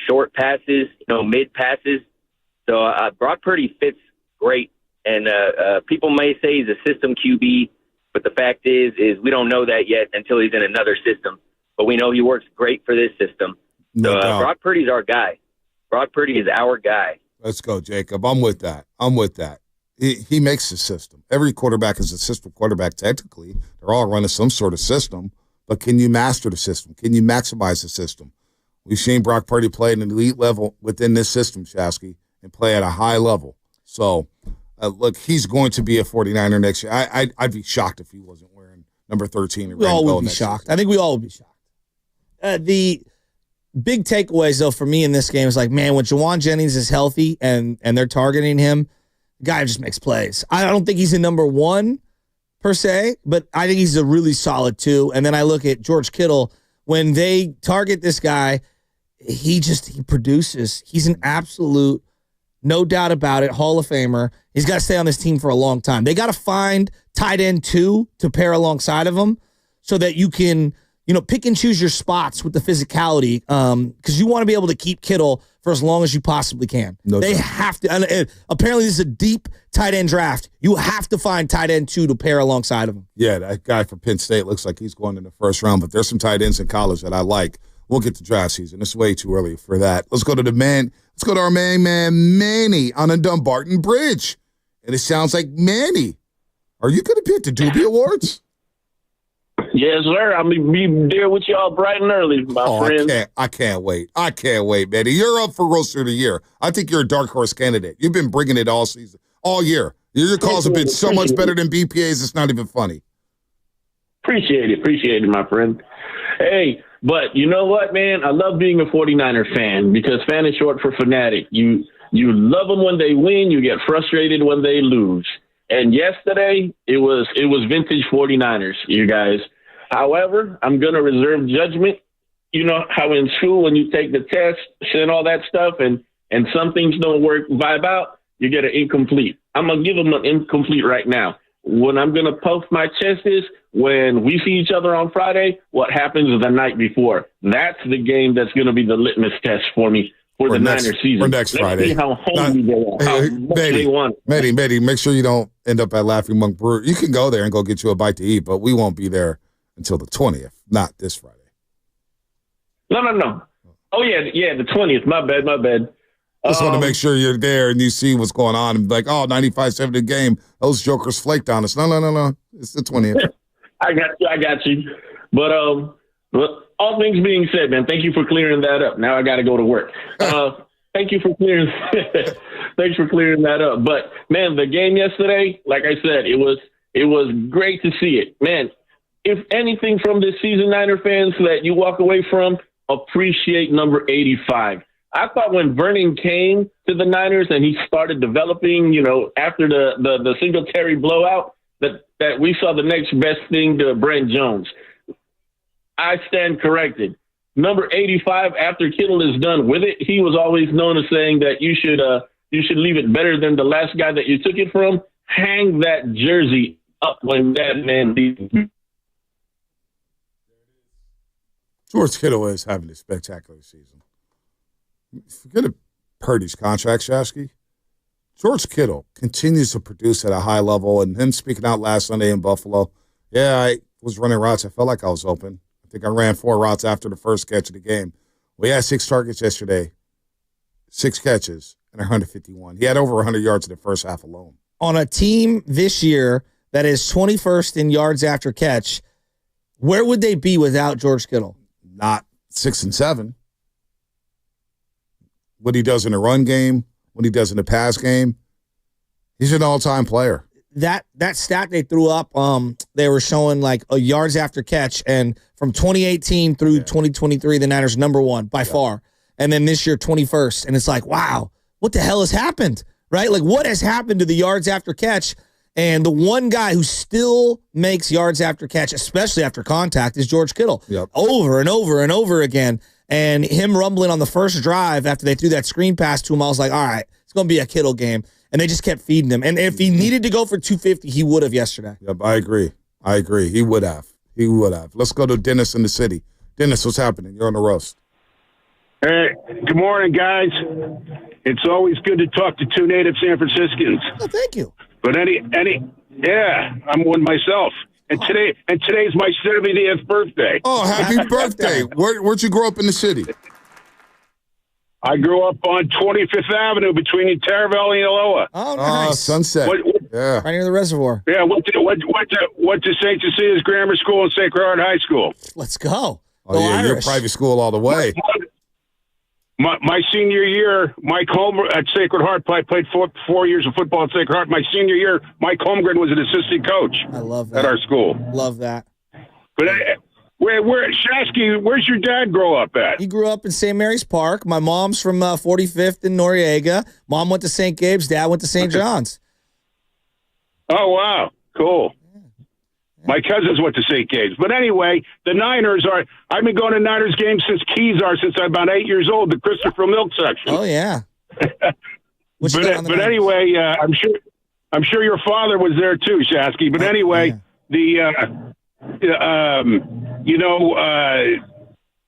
short passes, mid passes. So Brock Purdy fits great. And people may say he's a system QB, but the fact is we don't know that yet until he's in another system. But we know he works great for this system. No So doubt. Brock Purdy's our guy. Brock Purdy is our guy. Let's go, Jacob. I'm with that. He makes the system. Every quarterback is a system quarterback technically. They're all running some sort of system. But can you master the system? Can you maximize the system? We've seen Brock Purdy play at an elite level within this system, Shashki, and play at a high level. So, look, he's going to be a 49er next year. I'd be shocked if he wasn't wearing number 13. We all would be shocked. I think we all would be shocked. The big takeaways, though, for me in this game is like, man, when Jawan Jennings is healthy and they're targeting him, the guy just makes plays. I don't think he's a number one per se, but I think he's a really solid two. And then I look at George Kittle. When they target this guy, he produces. He's an absolute, no doubt about it, Hall of Famer. He's got to stay on this team for a long time. They got to find tight end 2 to pair alongside of him so that you can, pick and choose your spots with the physicality, because you want to be able to keep Kittle for as long as you possibly can. They have to. And apparently, this is a deep tight end draft. You have to find tight end 2 to pair alongside of him. Yeah, that guy for Penn State looks like he's going in the first round, but there's some tight ends in college that I like. We'll get to draft season. It's way too early for that. Let's go to our main man, Manny, on a Dumbarton Bridge. And it sounds like, Manny, are you going to be at the Dobi Awards? Yes, sir. I'll be there with y'all bright and early, my friends. I can't wait. I can't wait, Manny. You're up for Roaster of the Year. I think you're a dark horse candidate. You've been bringing it all season, all year. Your calls have been so much better than BPA's, it's not even funny. Appreciate it, my friend. Hey, but you know what, man? I love being a 49er fan because fan is short for fanatic. You love them when they win. You get frustrated when they lose. And yesterday, it was vintage 49ers, you guys. However, I'm going to reserve judgment. You know how in school when you take the test and all that stuff and some things don't vibe out, you get an incomplete. I'm going to give them an incomplete right now. What I'm going to puff my chest is when we see each other on Friday, what happens the night before. That's the game that's going to be the litmus test for me for the Niners season. For next Friday. See how hungry they are, how much they want. Matey, make sure you don't end up at Laughing Monk Brewery. You can go there and go get you a bite to eat, but we won't be there until the 20th, not this Friday. No. Oh, yeah, the 20th. My bad. Just want to make sure you're there and you see what's going on and be like, 95-7 the game. Those jokers flaked on us. No. It's the 20th. I got you. But all things being said, man, thank you for clearing that up. Now I got to go to work. Thank you for clearing. Thanks for clearing that up. But man, the game yesterday, like I said, it was great to see it, man. If anything from this season, Niner fans, that you walk away from, appreciate number 85. I thought when Vernon came to the Niners and he started developing, after the Singletary blowout, that we saw the next best thing to Brent Jones. I stand corrected. Number 85, after Kittle is done with it, he was always known as saying that you should leave it better than the last guy that you took it from. Hang that jersey up when that man leaves. George Kittle is having a spectacular season. Forget Purdy's contract, Shashki. George Kittle continues to produce at a high level, and him speaking out last Sunday in Buffalo, I was running routes. I felt like I was open. I think I ran 4 routes after the first catch of the game. We had 6 targets yesterday, 6 catches, and 151. He had over 100 yards in the first half alone. On a team this year that is 21st in yards after catch, where would they be without George Kittle? Not 6 and 7. What he does in the run game, what he does in the pass game, he's an all-time player. That stat they threw up, they were showing like yards after catch, and from 2018 through 2023, the Niners number 1 by far, and then this year 21st, and it's like, wow, what the hell has happened, right? Like, what has happened to the yards after catch? And the one guy who still makes yards after catch, especially after contact, is George Kittle. Over and over and over again. And him rumbling on the first drive after they threw that screen pass to him, I was like, all right, it's going to be a Kittle game. And they just kept feeding him. And if he needed to go for 250, he would have yesterday. Yep, I agree. He would have. He would have. Let's go to Dennis in the city. Dennis, what's happening? You're on the roast. Hey, good morning, guys. It's always good to talk to two native San Franciscans. Oh, thank you. But yeah, I'm one myself. And today's my 70th birthday. Oh, happy birthday. Where'd you grow up in the city? I grew up on 25th Avenue between Terraville and Yaloa. Oh, nice. Sunset. Right near the reservoir. Yeah, went to St. Cecilia's Grammar School and Sacred Heart High School. Let's go. Oh, yeah, you're private school all the way. My senior year, Mike Holmgren at Sacred Heart played 4 years of football at Sacred Heart. My senior year, Mike Holmgren was an assistant coach. I love that. At our school. Love that. But where Shashki, where's your dad grow up at? He grew up in St. Mary's Park. My mom's from 45th in Noriega. Mom went to St. Gabe's. Dad went to St. John's. Oh, wow. Cool. My cousins went to St. Gabe's. But anyway, the Niners I've been going to Niners games since I'm about 8 years old, the Christopher Milk section. Oh, yeah. But anyway, I'm sure your father was there too, Shasky. But anyway,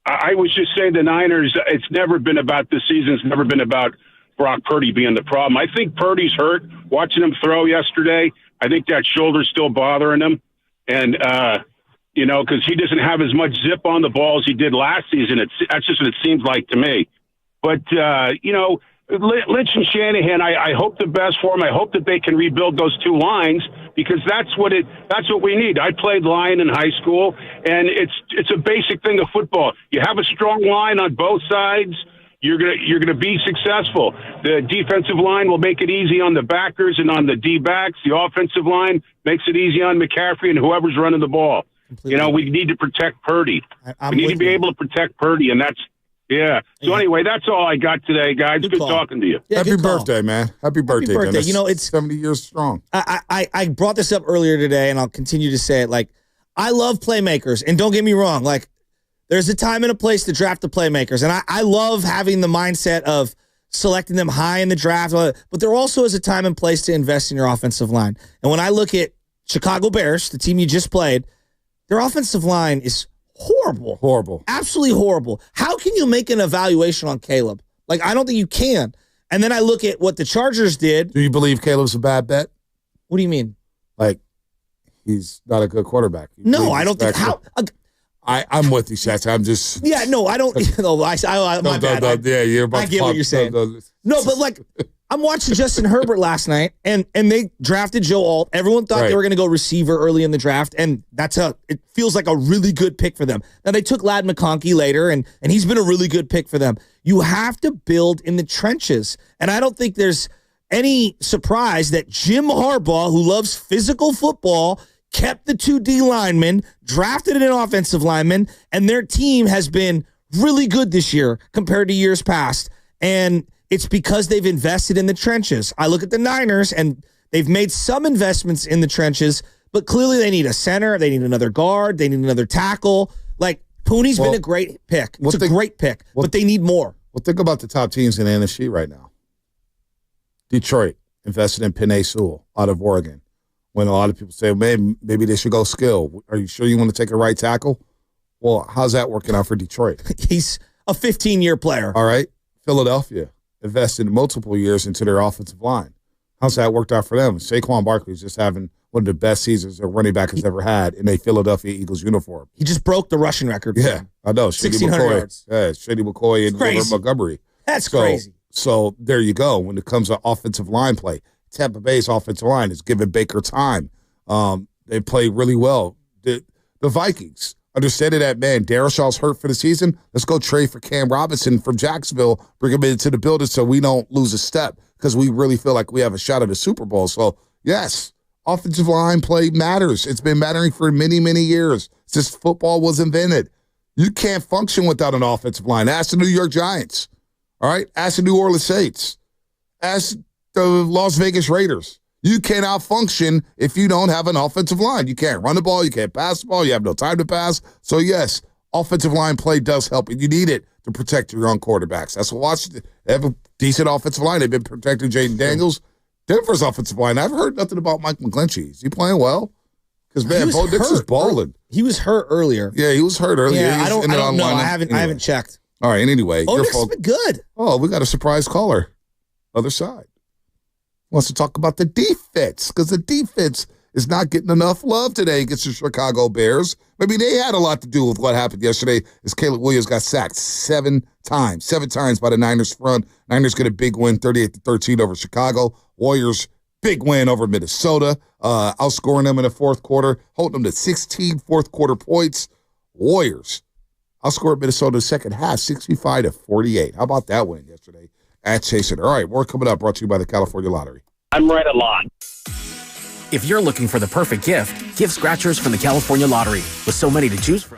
I was just saying the Niners, it's never been about this season. It's never been about Brock Purdy being the problem. I think Purdy's hurt. Watching him throw yesterday, I think that shoulder's still bothering him. And, because he doesn't have as much zip on the ball as he did last season. That's just what it seems like to me. But, Lynch and Shanahan, I hope the best for them. I hope that they can rebuild those two lines because that's what we need. I played line in high school, and it's a basic thing of football. You have a strong line on both sides, you're gonna be successful. The defensive line will make it easy on the backers and on the D-backs. The offensive line makes it easy on McCaffrey and whoever's running the ball. Completely. We need to protect Purdy. We need to be able to protect Purdy, and that's yeah. So anyway, that's all I got today, guys. Good talking to you. Yeah, happy birthday, man. Happy birthday, birthday. Dennis. It's 70 years strong. I brought this up earlier today, and I'll continue to say it. Like, I love playmakers, and don't get me wrong. Like, there's a time and a place to draft the playmakers, and I love having the mindset of selecting them high in the draft. But there also is a time and place to invest in your offensive line. And when I look at Chicago Bears, the team you just played, their offensive line is horrible. Absolutely horrible. How can you make an evaluation on Caleb? Like, I don't think you can. And then I look at what the Chargers did. Do you believe Caleb's a bad bet? What do you mean? Like, he's not a good quarterback. No, I don't think how. I'm with you, Shaq. I'm just. Yeah, no, I don't. No, my bad. Yeah, you're about I get what you're saying. No, but like, I'm watching Justin Herbert last night, and they drafted Joe Alt. Everyone thought they were going to go receiver early in the draft, and it feels like a really good pick for them. Now, they took Ladd McConkey later, and he's been a really good pick for them. You have to build in the trenches, and I don't think there's any surprise that Jim Harbaugh, who loves physical football, kept the 2 D linemen, drafted an offensive lineman, and their team has been really good this year compared to years past. And it's because they've invested in the trenches. I look at the Niners, and they've made some investments in the trenches, but clearly they need a center, they need another guard, they need another tackle. Like, Pooney's been a great pick. It's a great pick, but they need more. Well, think about the top teams in the NFC right now. Detroit invested in Penei Sewell out of Oregon. When a lot of people say, maybe they should go skill. Are you sure you want to take a right tackle? Well, how's that working out for Detroit? He's a 15-year player. All right. Philadelphia invested multiple years into their offensive line. How's that worked out for them? Saquon Barkley's just having one of the best seasons a running back has ever had in a Philadelphia Eagles uniform. He just broke the rushing record. Yeah, I know. Shady 1,600 McCoy. yards. Yeah, Shady McCoy and Robert Montgomery. That's crazy. So there you go. When it comes to offensive line play, Tampa Bay's offensive line is giving Baker time. They play really well. The Vikings, understanding that, man, Darrishaw's hurt for the season. Let's go trade for Cam Robinson from Jacksonville, bring him into the building so we don't lose a step because we really feel like we have a shot at the Super Bowl. So, yes, offensive line play matters. It's been mattering for many, many years since football was invented. You can't function without an offensive line. Ask the New York Giants. All right? Ask the New Orleans Saints. Ask the Las Vegas Raiders. You cannot function if you don't have an offensive line. You can't run the ball. You can't pass the ball. You have no time to pass. So, yes, offensive line play does help, and you need it to protect your young quarterbacks. That's what Washington. They have a decent offensive line. They've been protecting Jaden Daniels. Denver's offensive line. I've heard nothing about Mike McGlinchey. Is he playing well? Because, man, Bo Nix is balling. He was hurt earlier. Yeah, he was hurt earlier. Yeah, I don't know. I Anyway. haven't checked. All right, and anyway. Bo Nix has been good. Oh, we got a surprise caller. Other side. Wants to talk about the defense, because the defense is not getting enough love today against the Chicago Bears. Maybe they had a lot to do with what happened yesterday as Caleb Williams got sacked 7 times. 7 times by the Niners front. Niners get a big win, 38-13 over Chicago. Warriors, big win over Minnesota, outscoring them in the fourth quarter, holding them to 16 fourth-quarter points. Warriors outscored Minnesota in the second half, 65-48. How about that win yesterday at Chase Center? All right, more coming up, brought to you by the California Lottery. I'm right a lot. If you're looking for the perfect gift, give scratchers from the California Lottery. With so many to choose from.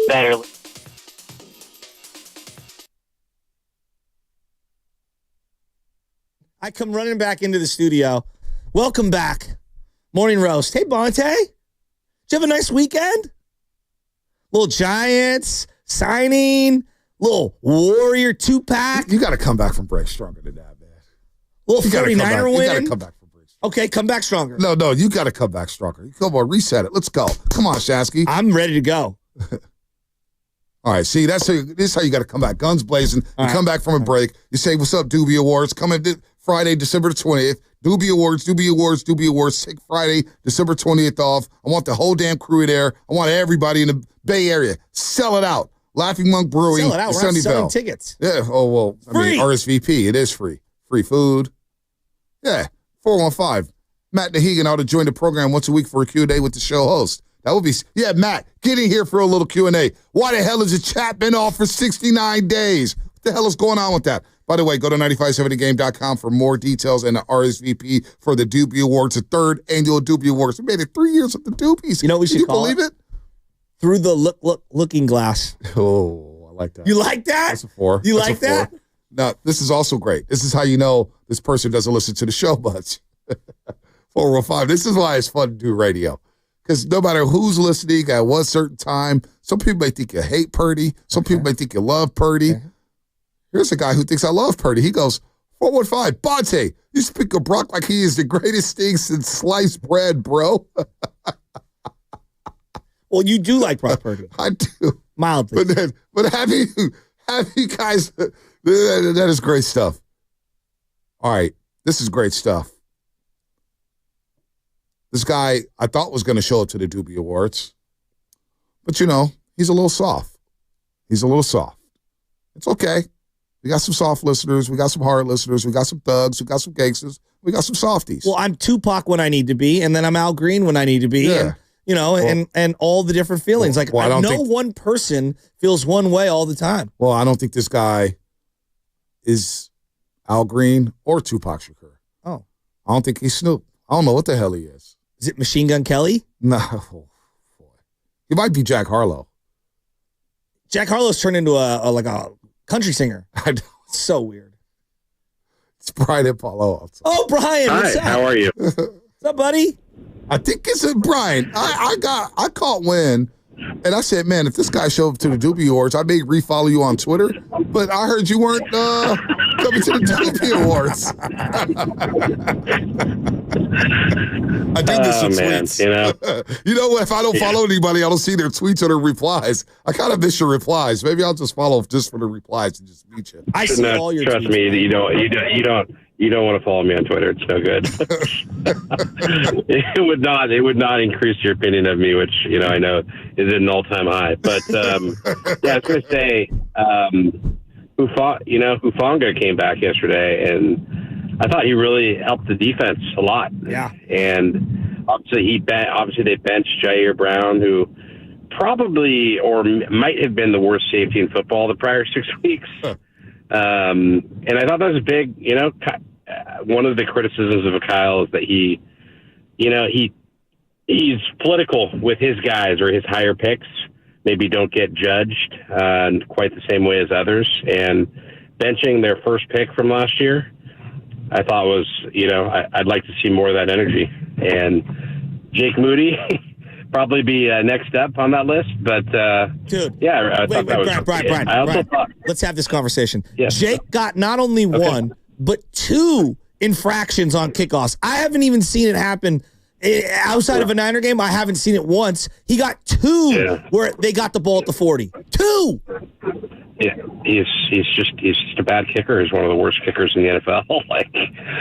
better. I come running back into the studio. Welcome back. Morning roast. Hey, Bonta. Did you have a nice weekend? Little Giants signing, little Warrior 2-pack. You got to come back from break stronger than that, man. Little 49er win. You got to come back from break. Okay, come back stronger. No, you got to come back stronger. Come on, reset it. Let's go. Come on, Shashki. I'm ready to go. All right, see, this is how you got to come back. Guns blazing. You come back from a break. You say, what's up, Dobi Awards? Coming Friday, December 20th. Dobi Awards. Take Friday, December 20th off. I want the whole damn crew there. I want everybody in the Bay Area. Sell it out. Laughing Monk Brewing. Sell it out. We're not selling tickets. Yeah. Oh, well, Free. RSVP. It is free. Free food. Yeah. 415. Matt Nahegan ought to join the program once a week for a Q&A with the show host. That would be, yeah, Matt, get in here for a little Q&A. Why the hell has the chat been off for 69 days? What the hell is going on with that? By the way, go to 957thegame.com for more details and the RSVP for the Doobie Awards, the third annual Doobie Awards. We made it 3 years with the Doobies. You know what we should call believe it? Through the looking glass. Oh, I like that. You like that? That's a 4. You That's like that? No, this is also great. This is how you know this person doesn't listen to the show much. 415. This is why it's fun to do radio. Because no matter who's listening at one certain time, some people may think you hate Purdy. Some people may think you love Purdy. Okay. Here's a guy who thinks I love Purdy. He goes, 415, Bonta, you speak of Brock like he is the greatest thing since sliced bread, bro. Well, you do like Brock Purdy. I do. Mildly. But have you guys, that is great stuff. All right, this is great stuff. This guy I thought was going to show up to the Doobie Awards. But, he's a little soft. It's okay. We got some soft listeners. We got some hard listeners. We got some thugs. We got some gangsters. We got some softies. Well, I'm Tupac when I need to be, and then I'm Al Green when I need to be. Yeah. And all the different feelings. One person feels one way all the time. Well, I don't think this guy is Al Green or Tupac Shakur. Oh. I don't think he's Snoop. I don't know what the hell he is. Is it Machine Gun Kelly? No. Boy. He might be Jack Harlow. Jack Harlow's turned into a country singer. I know. It's so weird. It's Brian and Paulo. Oh, Brian. Hi, how are you? What's up, buddy? I think it's Brian. I caught wind, and I said, man, if this guy showed up to the Doobie Awards, I may refollow you on Twitter. But I heard you weren't coming to the Doobie Awards. I do miss your tweets. You know what? If I don't follow anybody, I don't see their tweets or their replies. I kind of miss your replies. Maybe I'll just follow just for the replies and just meet you. I see all your trust tweets. me, you don't want to follow me on Twitter. It's no good. It would not increase your opinion of me, which I know is at an all-time high. But yeah, I was going to say, Hufanga came back yesterday, and I thought he really helped the defense a lot. Yeah, and obviously they benched Jair Brown, who probably or might have been the worst safety in football the prior 6 weeks. And I thought that was big. One of the criticisms of Kyle is that he's political with his guys or his higher picks. Maybe don't get judged quite the same way as others. And benching their first pick from last year, I thought was, I'd like to see more of that energy. And Jake Moody probably be next up on that list. But, dude, yeah, I thought that was Brian, I also thought, let's have this conversation. Yes. Jake got not only one, but 2 infractions on kickoffs. I haven't even seen it happen outside of a Niner game. I haven't seen it once. He got 2 where they got the ball at the 40. 2. Yeah, he's just a bad kicker. He's one of the worst kickers in the NFL. I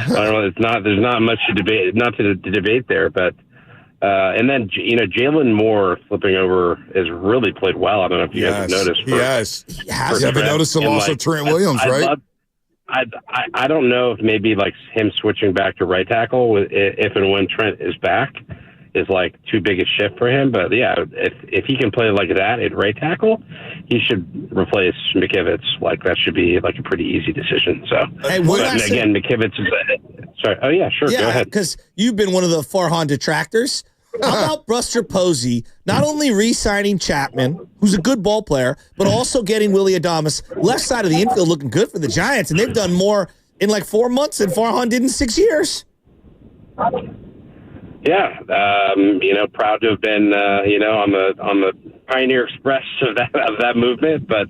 don't know. There's not much to debate. Not to debate there, but. And then, Jalen Moore flipping over has really played well. I don't know if you guys have noticed. Yes. You haven't noticed the loss of Trent Williams, right? I don't know if maybe him switching back to right tackle if and when Trent is back is too big a shift for him. But yeah, if he can play like that at right tackle, he should replace McKivitz. That should be a pretty easy decision. So, hey, McKivitz is sorry. Oh yeah, sure. Go ahead. Because you've been one of the Farhan detractors. How about Buster Posey not only re-signing Chapman, who's a good ball player, but also getting Willie Adamas left side of the infield looking good for the Giants, and they've done more in like 4 months than Farhan did in 6 years. Yeah, proud to have been, on the Pioneer Express of that movement, but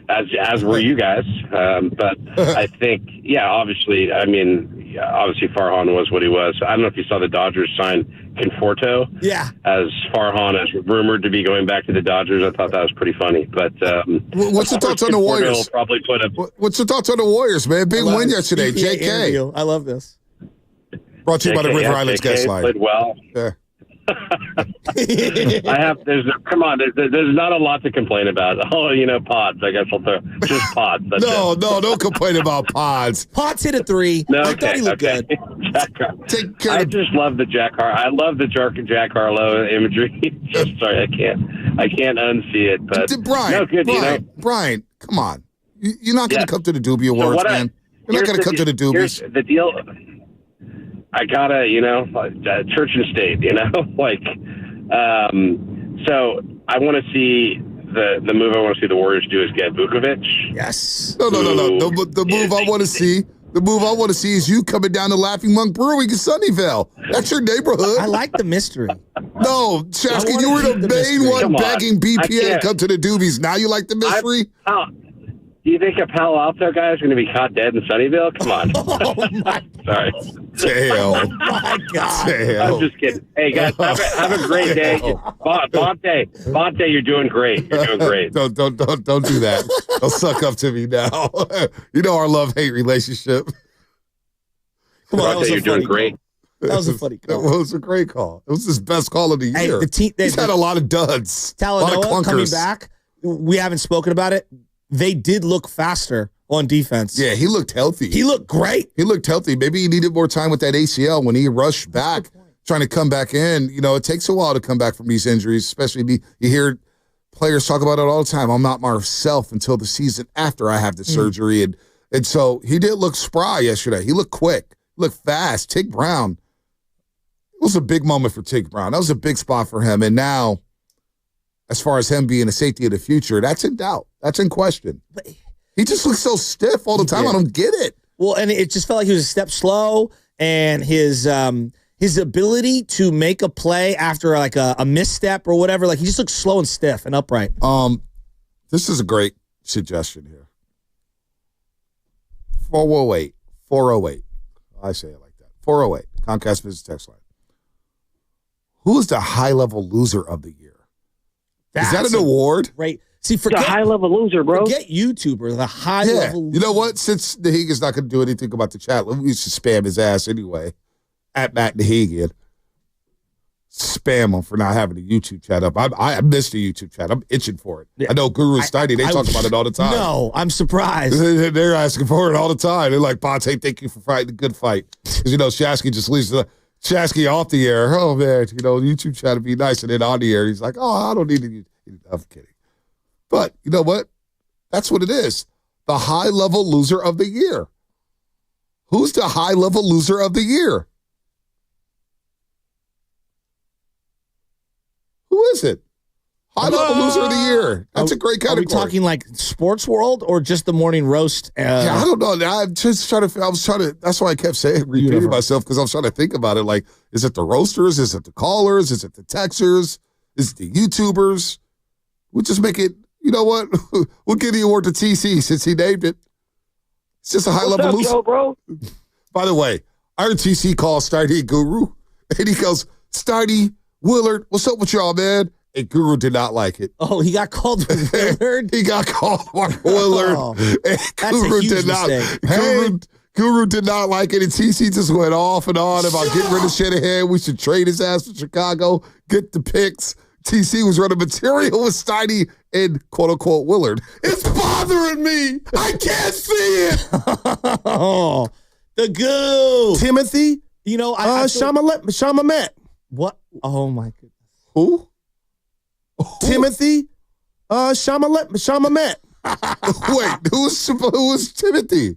as were you guys. But I think, obviously Farhan was what he was. I don't know if you saw the Dodgers sign Conforto. Yeah. As Farhan is rumored to be going back to the Dodgers. I thought that was pretty funny. But what's your thoughts on the Warriors? Probably What's your thoughts on the Warriors, man? Big win yesterday. BPA JK. interview. I love this. Brought to you by the River Islands guest line. Played well. Yeah. There's not a lot to complain about. Pods. I guess I'll throw just pods. Don't complain about pods. Pods hit a 3. No, I thought he looked good. I just love the Jack Harlow imagery. Sorry, I can't unsee it. But Brian, come on. You're not going to come to the Doobie Awards, man. You're not going to come to the Doobies. Here's the deal. I gotta, church and state, so I want to see the move I want to see the Warriors do is get Vukovic. Yes. No. The move I want to see. The move I want to see is you coming down to Laughing Monk Brewing in Sunnyvale. That's your neighborhood. I like the mystery. No, Shashki, you were the main one begging BPA to come to the Doobies. Now you like the mystery? Do you think a Palo Alto guy is going to be caught dead in Sunnyvale? Come on. Oh, my Sorry. Damn. Oh, my God. Damn. I'm just kidding. Hey, guys, have a great day. Bonta, you're doing great. You're doing great. Don't do that. Don't suck up to me now. You know our love-hate relationship. Come on, Bonta, you're doing great. That was a funny call. It was a great call. It was his best call of the year. Hey, He's had a lot of duds. Talanoa coming back. We haven't spoken about it. They did look faster on defense. Yeah, he looked healthy. He looked great. He looked healthy. Maybe he needed more time with that ACL when he rushed back, trying to come back in. It takes a while to come back from these injuries, especially you hear players talk about it all the time. I'm not myself until the season after I have the surgery. And so he did look spry yesterday. He looked quick, looked fast. Tig Brown, it was a big moment for Tig Brown. That was a big spot for him. And now, as far as him being a safety of the future, that's in doubt. That's in question. He just looks so stiff all the time. I don't get it. Well, and it just felt like he was a step slow, and his ability to make a play after like a misstep or whatever, like he just looks slow and stiff and upright. This is a great suggestion here. 408. I say it like that. 408. Comcast Business Text Line. Who is the high-level loser of the year? Is that an award? Right. See, forget the high-level loser, bro. Forget YouTuber, the high-level loser. You know what? Since Nahiga's not going to do anything about the chat, we should spam his ass anyway. At Matt Nahiga. Spam him for not having a YouTube chat up. I missed the YouTube chat. I'm itching for it. Yeah. I know Guru and Steiny, they talk about it all the time. No, I'm surprised. They're asking for it all the time. They're like, Bonta, thank you for fighting the good fight. Because, Shashki just leaves Shashki off the air. Oh, man, YouTube chat would be nice. And then on the air, he's like, I don't need to. I'm kidding. But you know what? That's what it is. The high-level loser of the year. Who's the high-level loser of the year? Who is it? High-level loser of the year. That's a great category. Are we talking like sports world or just the morning roast? I don't know. I'm just trying to. That's why I kept repeating myself, because I was trying to think about it. Like, is it the roasters? Is it the callers? Is it the texters? Is it the YouTubers? We'll just make it. You know what? We'll give the award to TC since he named it. It's just a high-level loser. Joe, bro? By the way, I heard TC call Stardy Guru, and he goes, Stardy, Willard, what's up with y'all, man? And Guru did not like it. Oh, he got called Willard? He got called Mark Willard. And Guru did not. Guru did not like it, and TC just went off and on about getting rid of Shanahan. We should trade his ass to Chicago, get the picks. TC was running material with Steiny and quote-unquote Willard. It's bothering me. I can't see it. Oh, the goo. Timothy? Shamamet. What? Oh, my goodness. Who? Timothy? Shamamet. Wait, who was Timothy?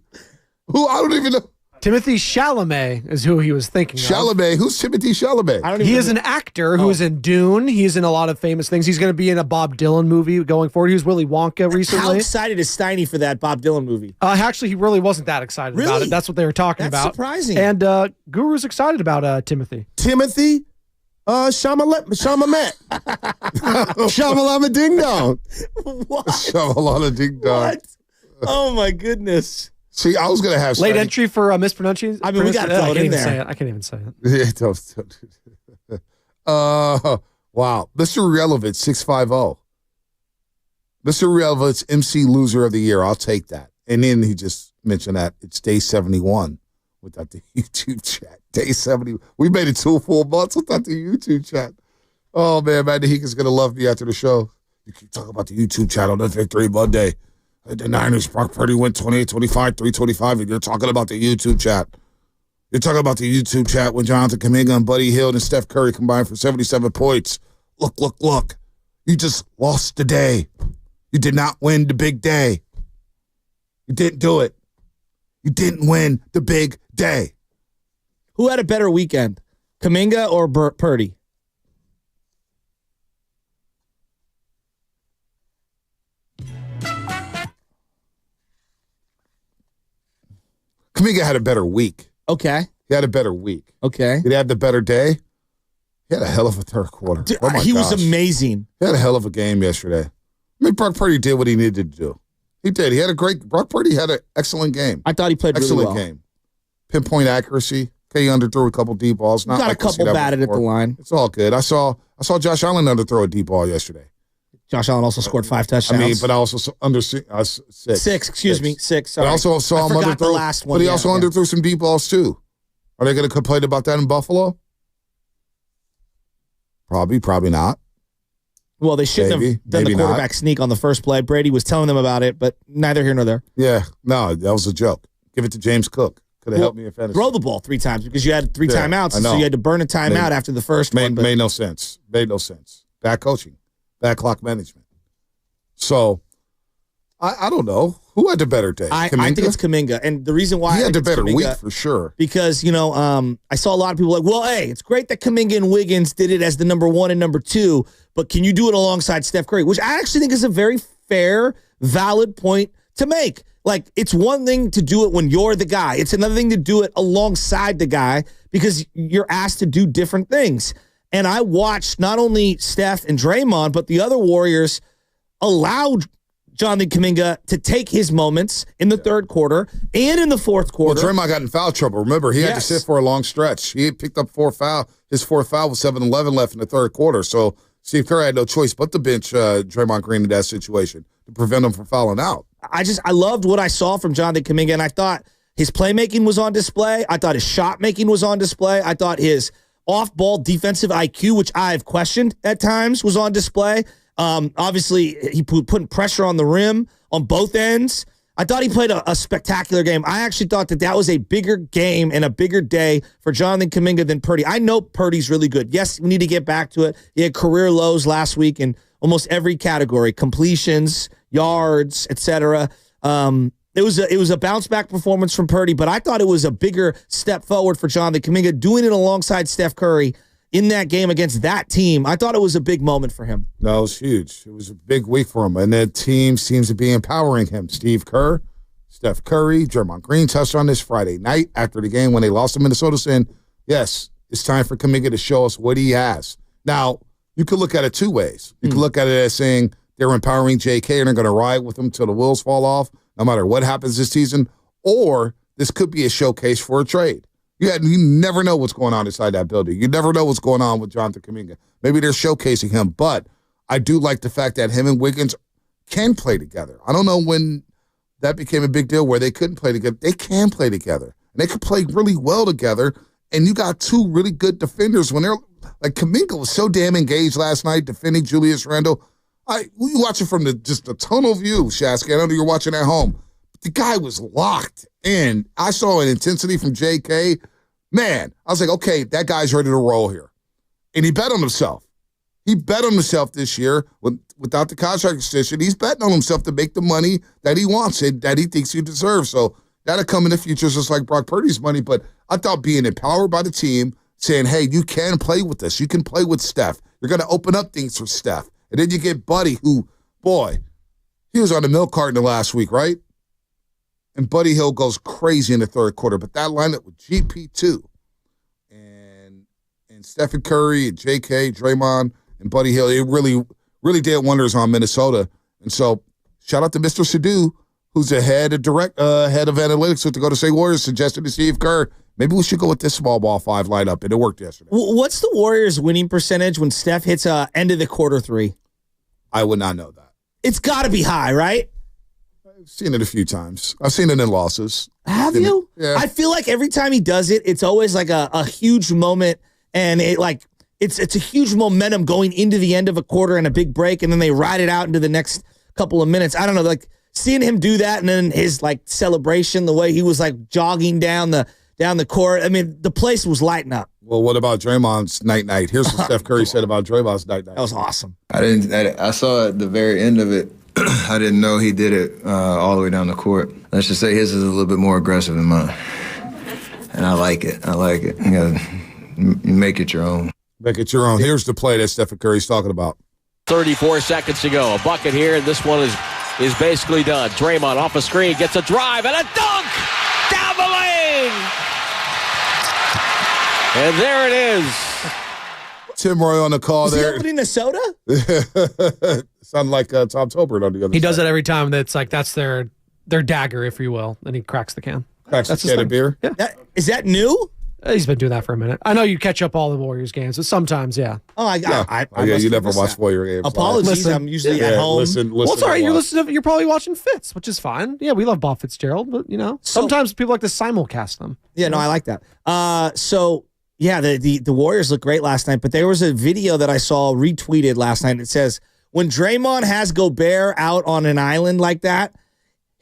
Who? I don't even know. Timothy Chalamet is who he was thinking of. Chalamet? Who's Timothy Chalamet? He is an actor who is in Dune. He's in a lot of famous things. He's going to be in a Bob Dylan movie going forward. He was Willy Wonka recently. How excited is Steiny for that Bob Dylan movie? Actually, he really wasn't that excited about it. That's what they were talking about. That's surprising. And Guru's excited about Timothy. Timothy Shamalet. Shamalama Ding Dong. What? Shamalama Ding Dong. What? Oh, my goodness. See, I was going to have late entry for mispronunciation. I mean, we got to throw it in there. I can't even say it. Yeah, don't. Wow. Mr. Relevant, 650. Mr. Relevant's MC Loser of the Year. I'll take that. And then he just mentioned that it's day 71 without the YouTube chat. Day 70. We made it 2 full months without the YouTube chat. Oh, man, Matt Heek going to love me after the show. You keep talking about the YouTube chat on the Victory Monday. The Niners, Brock Purdy went 28-25, 325, and you're talking about the YouTube chat. You're talking about the YouTube chat when Jonathan Kaminga and Buddy Hield and Steph Curry combined for 77 points. Look. You just lost the day. You did not win the big day. You didn't do it. You didn't win the big day. Who had a better weekend, Kaminga or Purdy? Kaminga had a better week. Okay. He had a better week. Okay. He had the better day. He had a hell of a third quarter. Dude, oh my he gosh. was amazing. He had a hell of a game yesterday. I mean, Brock Purdy did what he needed to do. He did. He had a great. Brock Purdy had an excellent game. I thought he played excellent really well. Game. Pinpoint accuracy. Okay, he underthrew a couple deep balls. Not got like a couple batted at the line. It's all good. I saw Josh Allen underthrow a deep ball yesterday. Josh Allen also scored 5 touchdowns. I mean, but I also saw six. Six. But I also saw him underthrow. The last one. But he also underthrew some deep balls too. Are they going to complain about that in Buffalo? Probably not. Well, they shouldn't have done the quarterback sneak on the first play. Brady was telling them about it, but neither here nor there. Yeah, no, that was a joke. Give it to James Cook. Could have helped me in fantasy. Throw the ball 3 times because you had 3 timeouts, so you had to burn a timeout after the first one. Made no sense. Bad coaching. Bad clock management. So, I don't know. Who had the better day? I think it's Kaminga. And the reason why he had the better Kaminga, week for sure. Because, I saw a lot of people like, well, hey, it's great that Kaminga and Wiggins did it as the number 1 and number 2, but can you do it alongside Steph Curry? Which I actually think is a very fair, valid point to make. Like, it's one thing to do it when you're the guy. It's another thing to do it alongside the guy because you're asked to do different things. And I watched not only Steph and Draymond, but the other Warriors allowed Jonathan Kaminga to take his moments in the third quarter and in the fourth quarter. Well, Draymond got in foul trouble. Remember, he had to sit for a long stretch. He picked up 4 fouls. His 4th foul was 7-11 left in the third quarter. So Steve Kerr had no choice but to bench Draymond Green in that situation to prevent him from fouling out. I loved what I saw from Jonathan Kaminga, and I thought his playmaking was on display. I thought his shot making was on display. I thought his off-ball defensive IQ, which I've questioned at times, was on display. Obviously, he putting pressure on the rim on both ends. I thought he played a spectacular game. I actually thought that was a bigger game and a bigger day for Jonathan Kaminga than Purdy. I know Purdy's really good. Yes, we need to get back to it. He had career lows last week in almost every category: completions, yards, etc. It was a bounce back performance from Purdy, but I thought it was a bigger step forward for Jonathan Kaminga doing it alongside Steph Curry in that game against that team. I thought it was a big moment for him. No, it was huge. It was a big week for him, and the team seems to be empowering him. Steve Kerr, Steph Curry, Draymond Green touched on this Friday night after the game when they lost to Minnesota, saying, yes, it's time for Kaminga to show us what he has. Now, you could look at it 2 ways. You could look at it as saying they're empowering JK and they're going to ride with him till the wheels fall off, no matter what happens this season, or this could be a showcase for a trade. You never know what's going on inside that building. You never know what's going on with Jonathan Kaminga. Maybe they're showcasing him, but I do like the fact that him and Wiggins can play together. I don't know when that became a big deal where they couldn't play together. They can play together, and they can play really well together, and you got 2 really good defenders when they're like Kaminga was so damn engaged last night defending Julius Randle. You watch it from the tunnel view, Shashki. I know you're watching at home. But the guy was locked in. I saw an intensity from JK. Man, I was like, okay, that guy's ready to roll here. And he bet on himself. He bet on himself this year without the contract extension. He's betting on himself to make the money that he wants and that he thinks he deserves. So That'll come in the future just like Brock Purdy's money. But I thought being empowered by the team, saying, hey, you can play with this. You can play with Steph. You're going to open up things for Steph. And then you get Buddy, who, boy, he was on the milk carton the last week, right? And Buddy Hield goes crazy in the third quarter. But that lineup with GP2 and Stephen Curry and JK, Draymond, and Buddy Hield, it really did wonders on Minnesota. And so shout out to Mr. Sadu, who's the head of analytics with the Golden State Warriors, suggested to Steve Kerr, maybe we should go with this small ball 5 lineup, and it worked yesterday. What's the Warriors' winning percentage when Steph hits a end of the quarter 3? I would not know that. It's got to be high, right? I've seen it a few times. I've seen it in losses. Have you? Yeah. I feel like every time he does it, it's always like a huge moment, and it's a huge momentum going into the end of a quarter and a big break, and then they ride it out into the next couple of minutes. I don't know, like seeing him do that, and then his like celebration, the way he was like jogging down the court. I mean, the place was lighting up. Well, what about Draymond's night-night? Here's what Steph Curry said about Draymond's night-night. That was awesome. I saw at the very end of it. I didn't know he did it all the way down the court. Let's just say his is a little bit more aggressive than mine. And I like it. You gotta make it your own. Make it your own. Here's the play that Stephen Curry's talking about. 34 seconds to go. A bucket here, and this one is basically done. Draymond off a screen, gets a drive, and a dunk! Down the lane! And there it is. Tim Roy on the call Was there. he opening a soda? Sound like Tom Tolbert on the other He side. does it every time. That's their dagger, if you will. And he cracks the can. Cracks That's the his can of thing. beer? Yeah. Is that new? He's been doing that for a minute. I know you catch up all the Warriors games, but sometimes, yeah. Oh, I you never watch Warrior games. Apologies, Listen. I'm usually at home. Listen. Well, it's all right. You're probably watching Fitz, which is fine. Yeah, we love Bob Fitzgerald, but sometimes people like to simulcast them. Yeah, no, I like that. Yeah, the Warriors looked great last night, but there was a video that I saw retweeted last night. It says, when Draymond has Gobert out on an island like that,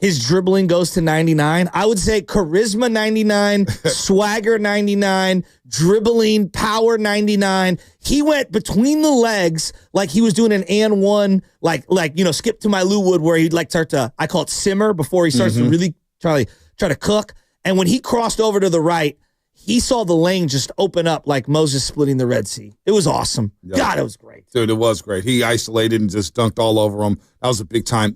his dribbling goes to 99. I would say charisma 99, swagger 99, dribbling, power 99. He went between the legs like he was doing an and one, like skip to my Lou Wood, where he'd like start to, I call it simmer, before he starts to really try to cook. And when he crossed over to the right, he saw the lane just open up like Moses splitting the Red Sea. It was awesome. Yep. God, it was great. Dude, it was great. He isolated and just dunked all over him. That was a big time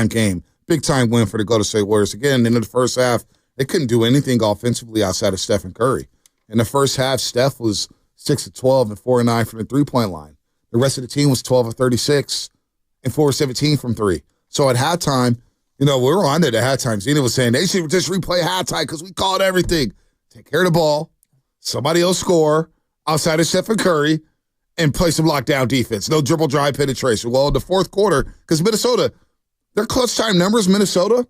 game. Big time win for the Golden State Warriors. Again, in the first half, they couldn't do anything offensively outside of Stephen Curry. In the first half, Steph was 6 of 12 and 4 of 9 from the three-point line. The rest of the team was 12 of 36 and 4 of 17 from three. So at halftime, we were on it at halftime. Zena was saying they should just replay halftime because we called everything. Take care of the ball. Somebody else score outside of Stephen Curry and play some lockdown defense. No dribble drive penetration. Well, in the fourth quarter, because Minnesota, their clutch time numbers, Minnesota,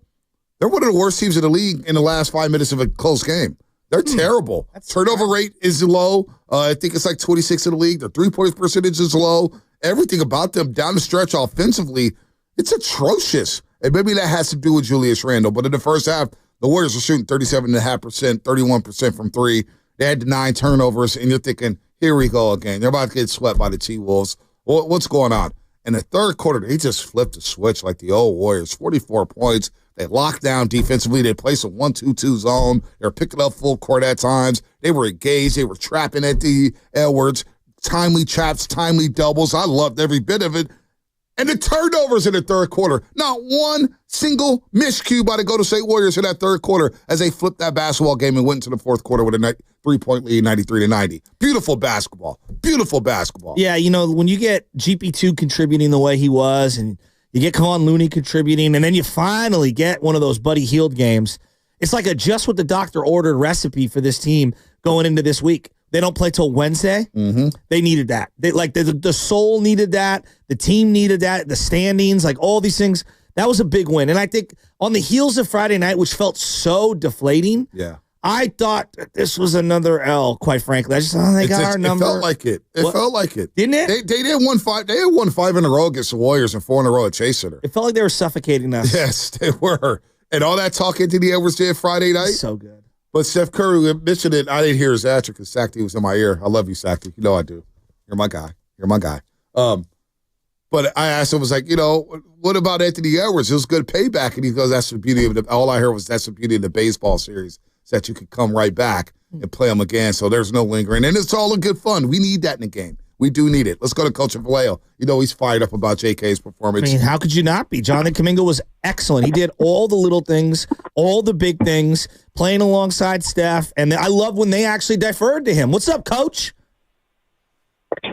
they're one of the worst teams in the league in the last 5 minutes of a close game. They're terrible. Turnover rate is low. I think it's like 26 in the league. Their three-point percentage is low. Everything about them down the stretch offensively, it's atrocious. And maybe that has to do with Julius Randle. But in the first half, the Warriors were shooting 37.5%, 31% from three. They had 9 turnovers, and you're thinking, here we go again. They're about to get swept by the T-Wolves. What's going on? In the third quarter, they just flipped the switch like the old Warriors. 44 points. They locked down defensively. They played some 1-2-2 zone. They were picking up full court at times. They were engaged. They were trapping at the Edwards. Timely traps, timely doubles. I loved every bit of it. And the turnovers in the third quarter. Not one single miscue by the Golden State Warriors in that third quarter as they flipped that basketball game and went into the fourth quarter with a 3-point lead, 93-90. Beautiful basketball. Beautiful basketball. Yeah, when you get GP2 contributing the way he was, and you get Kaminga and Looney contributing, and then you finally get one of those Buddy Hield games, it's like a just what the doctor ordered recipe for this team going into this week. They don't play till Wednesday. Mm-hmm. They needed that. The soul needed that. The team needed that. The standings, like all these things. That was a big win. And I think on the heels of Friday night, which felt so deflating, I thought that this was another L, quite frankly. I just thought they got our number. It felt like it. It felt like it. Didn't it? They had won 5. They had won 5 in a row against the Warriors and 4 in a row at Chase Center. It felt like they were suffocating us. Yes, they were. And all that talk Anthony Edwards did Friday night. So good. But Steph Curry mentioned it. I didn't hear his answer because Sackty was in my ear. I love you, Sackty. You know I do. You're my guy. But I asked him, was like, what about Anthony Edwards? It was good payback. And he goes, that's the beauty of all I heard was that's the beauty of the baseball series, is that you could come right back and play them again. So there's no lingering. And it's all in good fun. We need that in the game. We do need it. Let's go to Coach Vallejo. He's fired up about JK's performance. I mean, how could you not be? Jonathan Kaminga was excellent. He did all the little things, all the big things, playing alongside Steph. And I love when they actually deferred to him. What's up, Coach?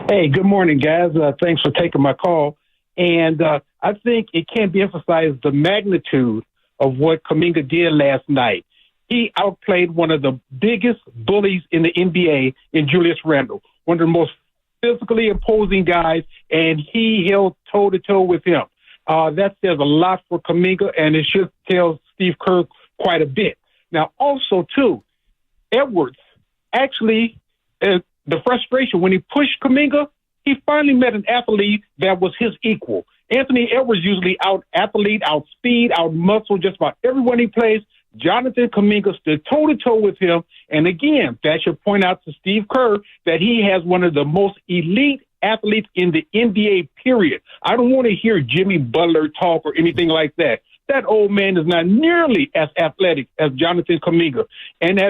Hey, good morning, guys. Thanks for taking my call. And I think it can't be emphasized the magnitude of what Kaminga did last night. He outplayed one of the biggest bullies in the NBA in Julius Randle, one of the most physically imposing guys, and he held toe-to-toe with him. That says a lot for Kaminga, and it should tell Steve Kerr quite a bit. Now, also, too, Edwards actually, the frustration when he pushed Kaminga, he finally met an athlete that was his equal. Anthony Edwards usually out-athlete, out-speed, out-muscle just about everyone he plays. Jonathan Kaminga stood toe-to-toe with him. And again, that should point out to Steve Kerr that he has one of the most elite athletes in the NBA, period. I don't want to hear Jimmy Butler talk or anything like that. That old man is not nearly as athletic as Jonathan Kaminga. And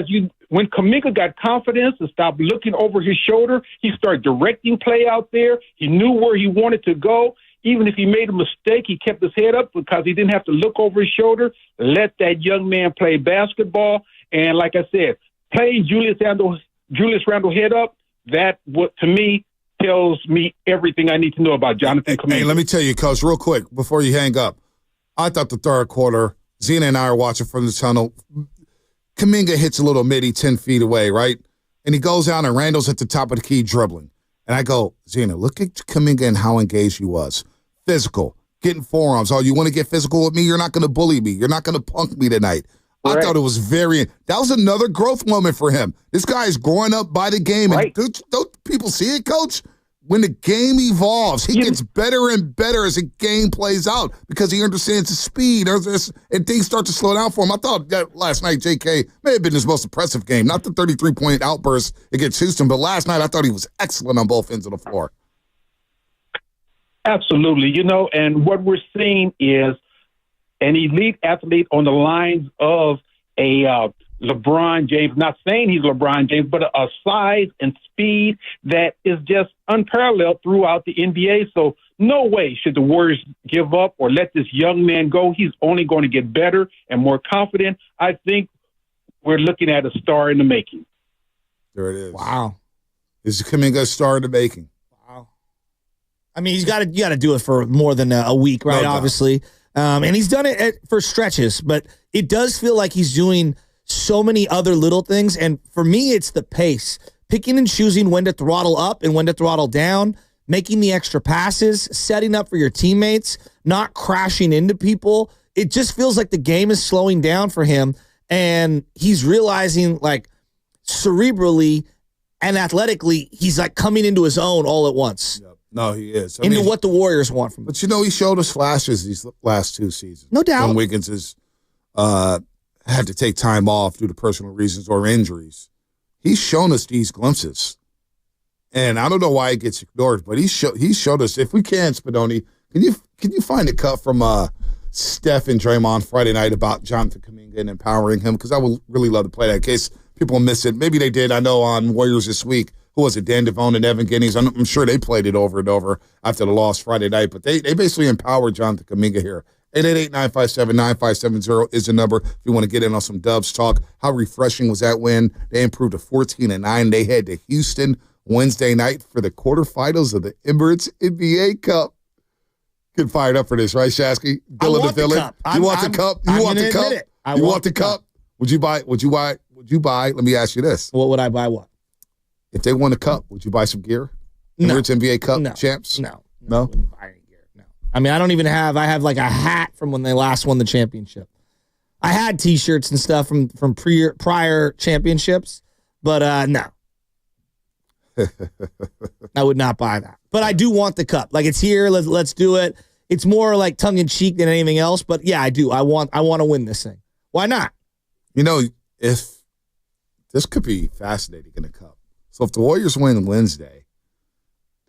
when Kaminga got confidence and stopped looking over his shoulder, he started directing play out there. He knew where he wanted to go. Even if he made a mistake, he kept his head up because he didn't have to look over his shoulder. Let that young man play basketball. And like I said, playing Julius Randle head up, that what to me tells me everything I need to know about Jonathan Kaminga. Hey, let me tell you, Coach, real quick before you hang up. I thought the third quarter, Zena and I are watching from the tunnel. Kaminga hits a little midi 10 feet away, right? And he goes out and Randall's at the top of the key dribbling. And I go, Zena, look at Kaminga and how engaged he was. Physical, getting forearms. Oh, you want to get physical with me? You're not going to bully me. You're not going to punk me tonight. Right. I thought it was that was another growth moment for him. This guy is growing up by the game. Right. And don't people see it, Coach? When the game evolves, he gets better and better as the game plays out because he understands the speed and things start to slow down for him. I thought that last night, JK may have been his most impressive game. Not the 33-point outburst against Houston, but last night I thought he was excellent on both ends of the floor. Absolutely. And what we're seeing is an elite athlete on the lines of a LeBron James, not saying he's LeBron James, but a size and speed that is just unparalleled throughout the NBA. So no way should the Warriors give up or let this young man go. He's only going to get better and more confident. I think we're looking at a star in the making. There it is. Wow. This is Kaminga, a star in the making. Wow. I mean, you got to do it for more than a week, right? No, obviously. And he's done it for stretches, but it does feel like he's doing so many other little things. And for me, it's the pace. Picking and choosing when to throttle up and when to throttle down, making the extra passes, setting up for your teammates, not crashing into people. It just feels like the game is slowing down for him. And he's realizing, like, cerebrally and athletically, he's like coming into his own all at once. Yep. No, he is. Into what the Warriors want from him. But, he showed us flashes these last two seasons. No doubt. When Wiggins is had to take time off due to personal reasons or injuries. He's shown us these glimpses. And I don't know why it gets ignored, but he showed us. If we can, Spadoni, can you find a cut from Steph and Draymond Friday night about Jonathan Kaminga and empowering him? Because I would really love to play that in case people miss it. Maybe they did. I know on Warriors This Week, who was it, Dan Devone and Evan Guineas? I'm sure they played it over and over after the loss Friday night, but they basically empowered Jonathan Kaminga here. 888-957-9570 is the number if you want to get in on some Dobs talk. How refreshing was that win? They improved to 14-9. They head to Houston Wednesday night for the quarterfinals of the Emirates NBA Cup. Get fired up for this, right, Shashki? Dylan the villain. You want the cup? You want the cup? You want the cup? Would you buy? Let me ask you this. What would I buy? What? If they won the cup, would you buy some gear? No. Emirates NBA Cup champs? No. I wouldn't buy any gear. No. I mean, I don't even have. I have like a hat from when they last won the championship. I had T-shirts and stuff from prior championships, but no. I would not buy that. But I do want the cup. Like, it's here. Let's do it. It's more like tongue in cheek than anything else. But yeah, I do. I want to win this thing. Why not? If this could be fascinating in a cup. So if the Warriors win Wednesday,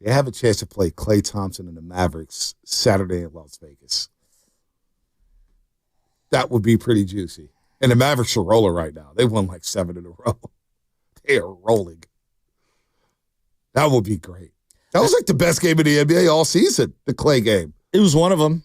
They have a chance to play Klay Thompson and the Mavericks Saturday in Las Vegas. That would be pretty juicy. And the Mavericks are rolling right now. They won like 7 in a row. They are rolling. That would be great. That was like the best game in the NBA all season, the Klay game. It was one of them.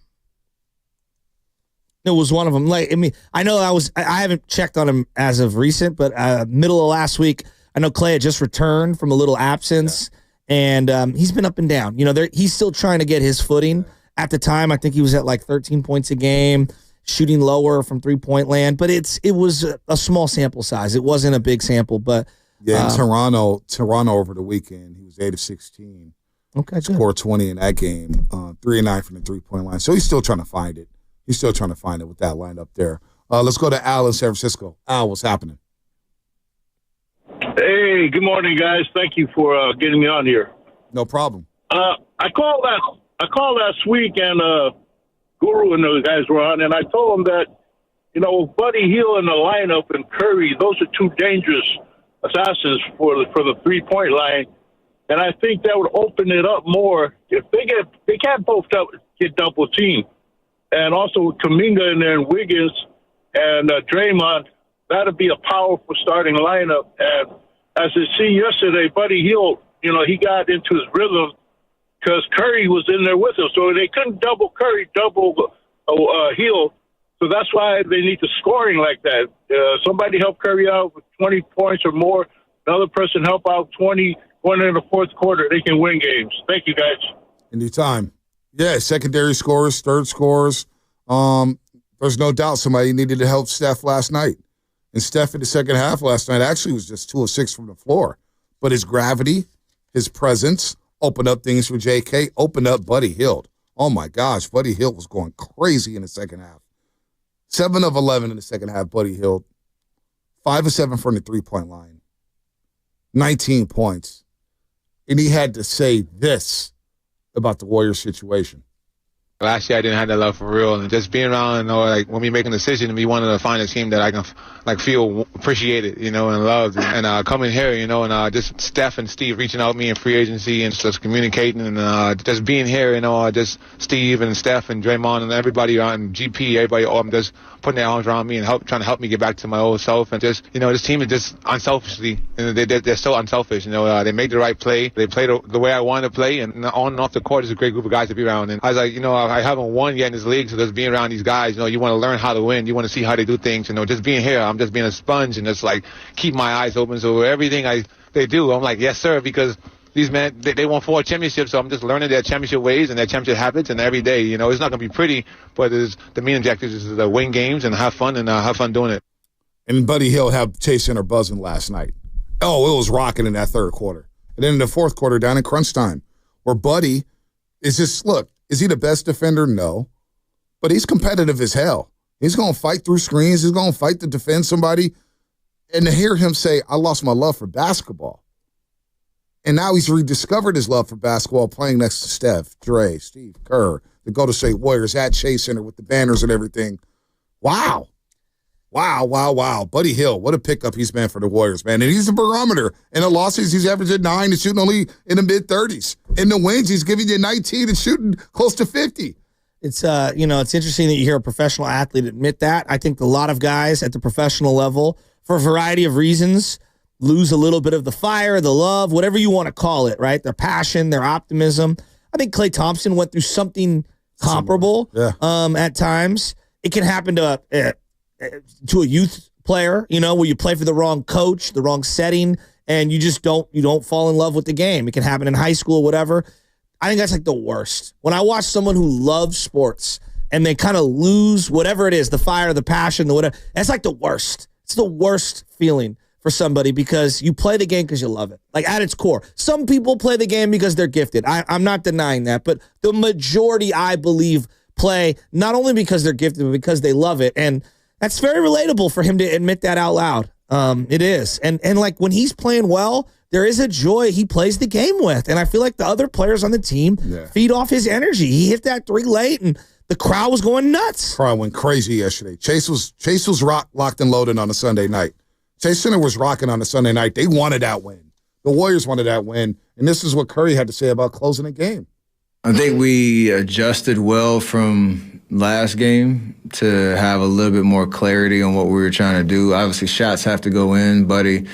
It was one of them. Like, I mean, I know I haven't checked on him as of recent, but middle of last week, I know Klay had just returned from a little absence, and he's been up and down. You know, he's still trying to get his footing. At the time, I think he was at like 13 points a game, shooting lower from three-point land, but it was a small sample size. It wasn't a big sample, but yeah. In Toronto over the weekend, he was 8 of 16. Okay, good. Scored 20 in that game, 3 and 9 from the three-point line. So he's still trying to find it. He's still trying to find it with that lineup there. Let's go to Al in San Francisco. Al, what's happening? Hey, good morning, guys. Thank you for getting me on here. No problem. I called last week, and Guru and those guys were on, and I told them that, you know, Buddy Hield in the lineup and Curry, those are two dangerous assassins for the three-point line, and I think that would open it up more if they can't both get double teamed, and also with Kaminga and then Wiggins and Draymond, that'd be a powerful starting lineup. And as I see yesterday, Buddy Hield, you know, he got into his rhythm because Curry was in there with him. So they couldn't double Curry, double Hield. So that's why they need the scoring like that. Somebody help Curry out with 20 points or more. Another person help out 20 going into the fourth quarter. They can win games. Thank you, guys. Anytime. Yeah, secondary scorers, third scorers. There's no doubt somebody needed to help Steph last night. And Steph in the second half last night actually was just 2 of 6 from the floor. But his gravity, his presence, opened up things for JK, opened up Buddy Hield. Oh, my gosh, Buddy Hield was going crazy in the second half. 7 of 11 in the second half, Buddy Hield. 5 of 7 from the three-point line. 19 points. And he had to say this about the Warriors situation. Last year I didn't have that love for real, and just being around, you know, like when we making a decision, we wanted to find a team that I can like feel appreciated, you know, and loved. And coming here, you know, and just Steph and Steve reaching out to me in free agency and just communicating, and just being here, you know, just Steve and Steph and Draymond and everybody on GP, everybody, just putting their arms around me and trying to help me get back to my old self. And just, you know, this team is just unselfishly, and they're so unselfish. You know, they make the right play, they play the way I want to play, and on and off the court is a great group of guys to be around. And I was like, you know, I haven't won yet in this league, so just being around these guys, you know, you want to learn how to win, you want to see how they do things. You know, just being here, I'm just being a sponge and just like keep my eyes open. So everything they do, I'm like, yes, sir, because these men, they won 4 championships, so I'm just learning their championship ways and their championship habits, and every day, you know, it's not going to be pretty, but the main objective is to win games and have fun doing it. And Buddy Hield had Chase Center buzzing last night. Oh, it was rocking in that third quarter. And then in the fourth quarter, down in crunch time, where Buddy is just, look, is he the best defender? No. But he's competitive as hell. He's going to fight through screens. He's going to fight to defend somebody. And to hear him say, I lost my love for basketball. And now he's rediscovered his love for basketball playing next to Steph, Dre, Steve Kerr, the Golden State Warriors at Chase Center with the banners and everything. Wow. Wow, wow, wow. Buddy Hield, what a pickup he's been for the Warriors, man. And he's a barometer. In the losses, he's averaging 9 and shooting only in the mid-30s. In the wins, he's giving you 19 and shooting close to 50. It's you know, it's interesting that you hear a professional athlete admit that. I think a lot of guys at the professional level, for a variety of reasons, lose a little bit of the fire, the love, whatever you want to call it, right? Their passion, their optimism. I think Klay Thompson went through something comparable at times. It can happen to a youth player, you know, where you play for the wrong coach, the wrong setting, and you just don't fall in love with the game. It can happen in high school or whatever. I think that's like the worst. When I watch someone who loves sports and they kind of lose whatever it is, the fire, the passion, the whatever, that's like the worst. It's the worst feeling for somebody because you play the game because you love it. Like at its core. Some people play the game because they're gifted. I'm not denying that, but the majority, I believe, play not only because they're gifted, but because they love it. And that's very relatable for him to admit that out loud. It is. And like when he's playing well, there is a joy he plays the game with. And I feel like the other players on the team feed off his energy. He hit that 3 late and the crowd was going nuts. Crowd went crazy yesterday. Chase was locked and loaded on a Sunday night. Chase Center was rocking on a Sunday night. They wanted that win. The Warriors wanted that win, and this is what Curry had to say about closing the game. I think we adjusted well from last game to have a little bit more clarity on what we were trying to do. Obviously, shots have to go in. Buddy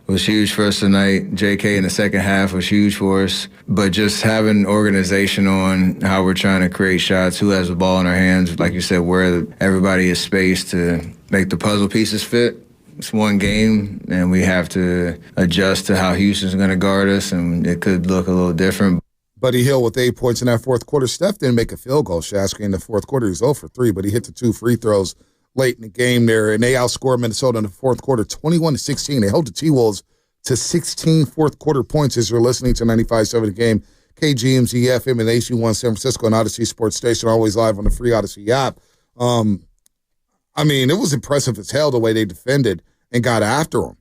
was huge for us tonight. JK in the second half was huge for us. But just having organization on how we're trying to create shots, who has the ball in our hands, like you said, where everybody is spaced to make the puzzle pieces fit. It's one game, and we have to adjust to how Houston's going to guard us, and it could look a little different. Buddy Hield with 8 points in that fourth quarter. Steph didn't make a field goal, Shashki, in the fourth quarter. He was 0 for 3, but he hit the 2 free throws late in the game there, and they outscored Minnesota in the fourth quarter 21-16. They held the T-Wolves to 16 fourth-quarter points as you're listening to 95.7 The Game. KGMZ FM and HU1 San Francisco and Odyssey Sports Station, always live on the free Odyssey app. I mean, it was impressive as hell the way they defended and got after them.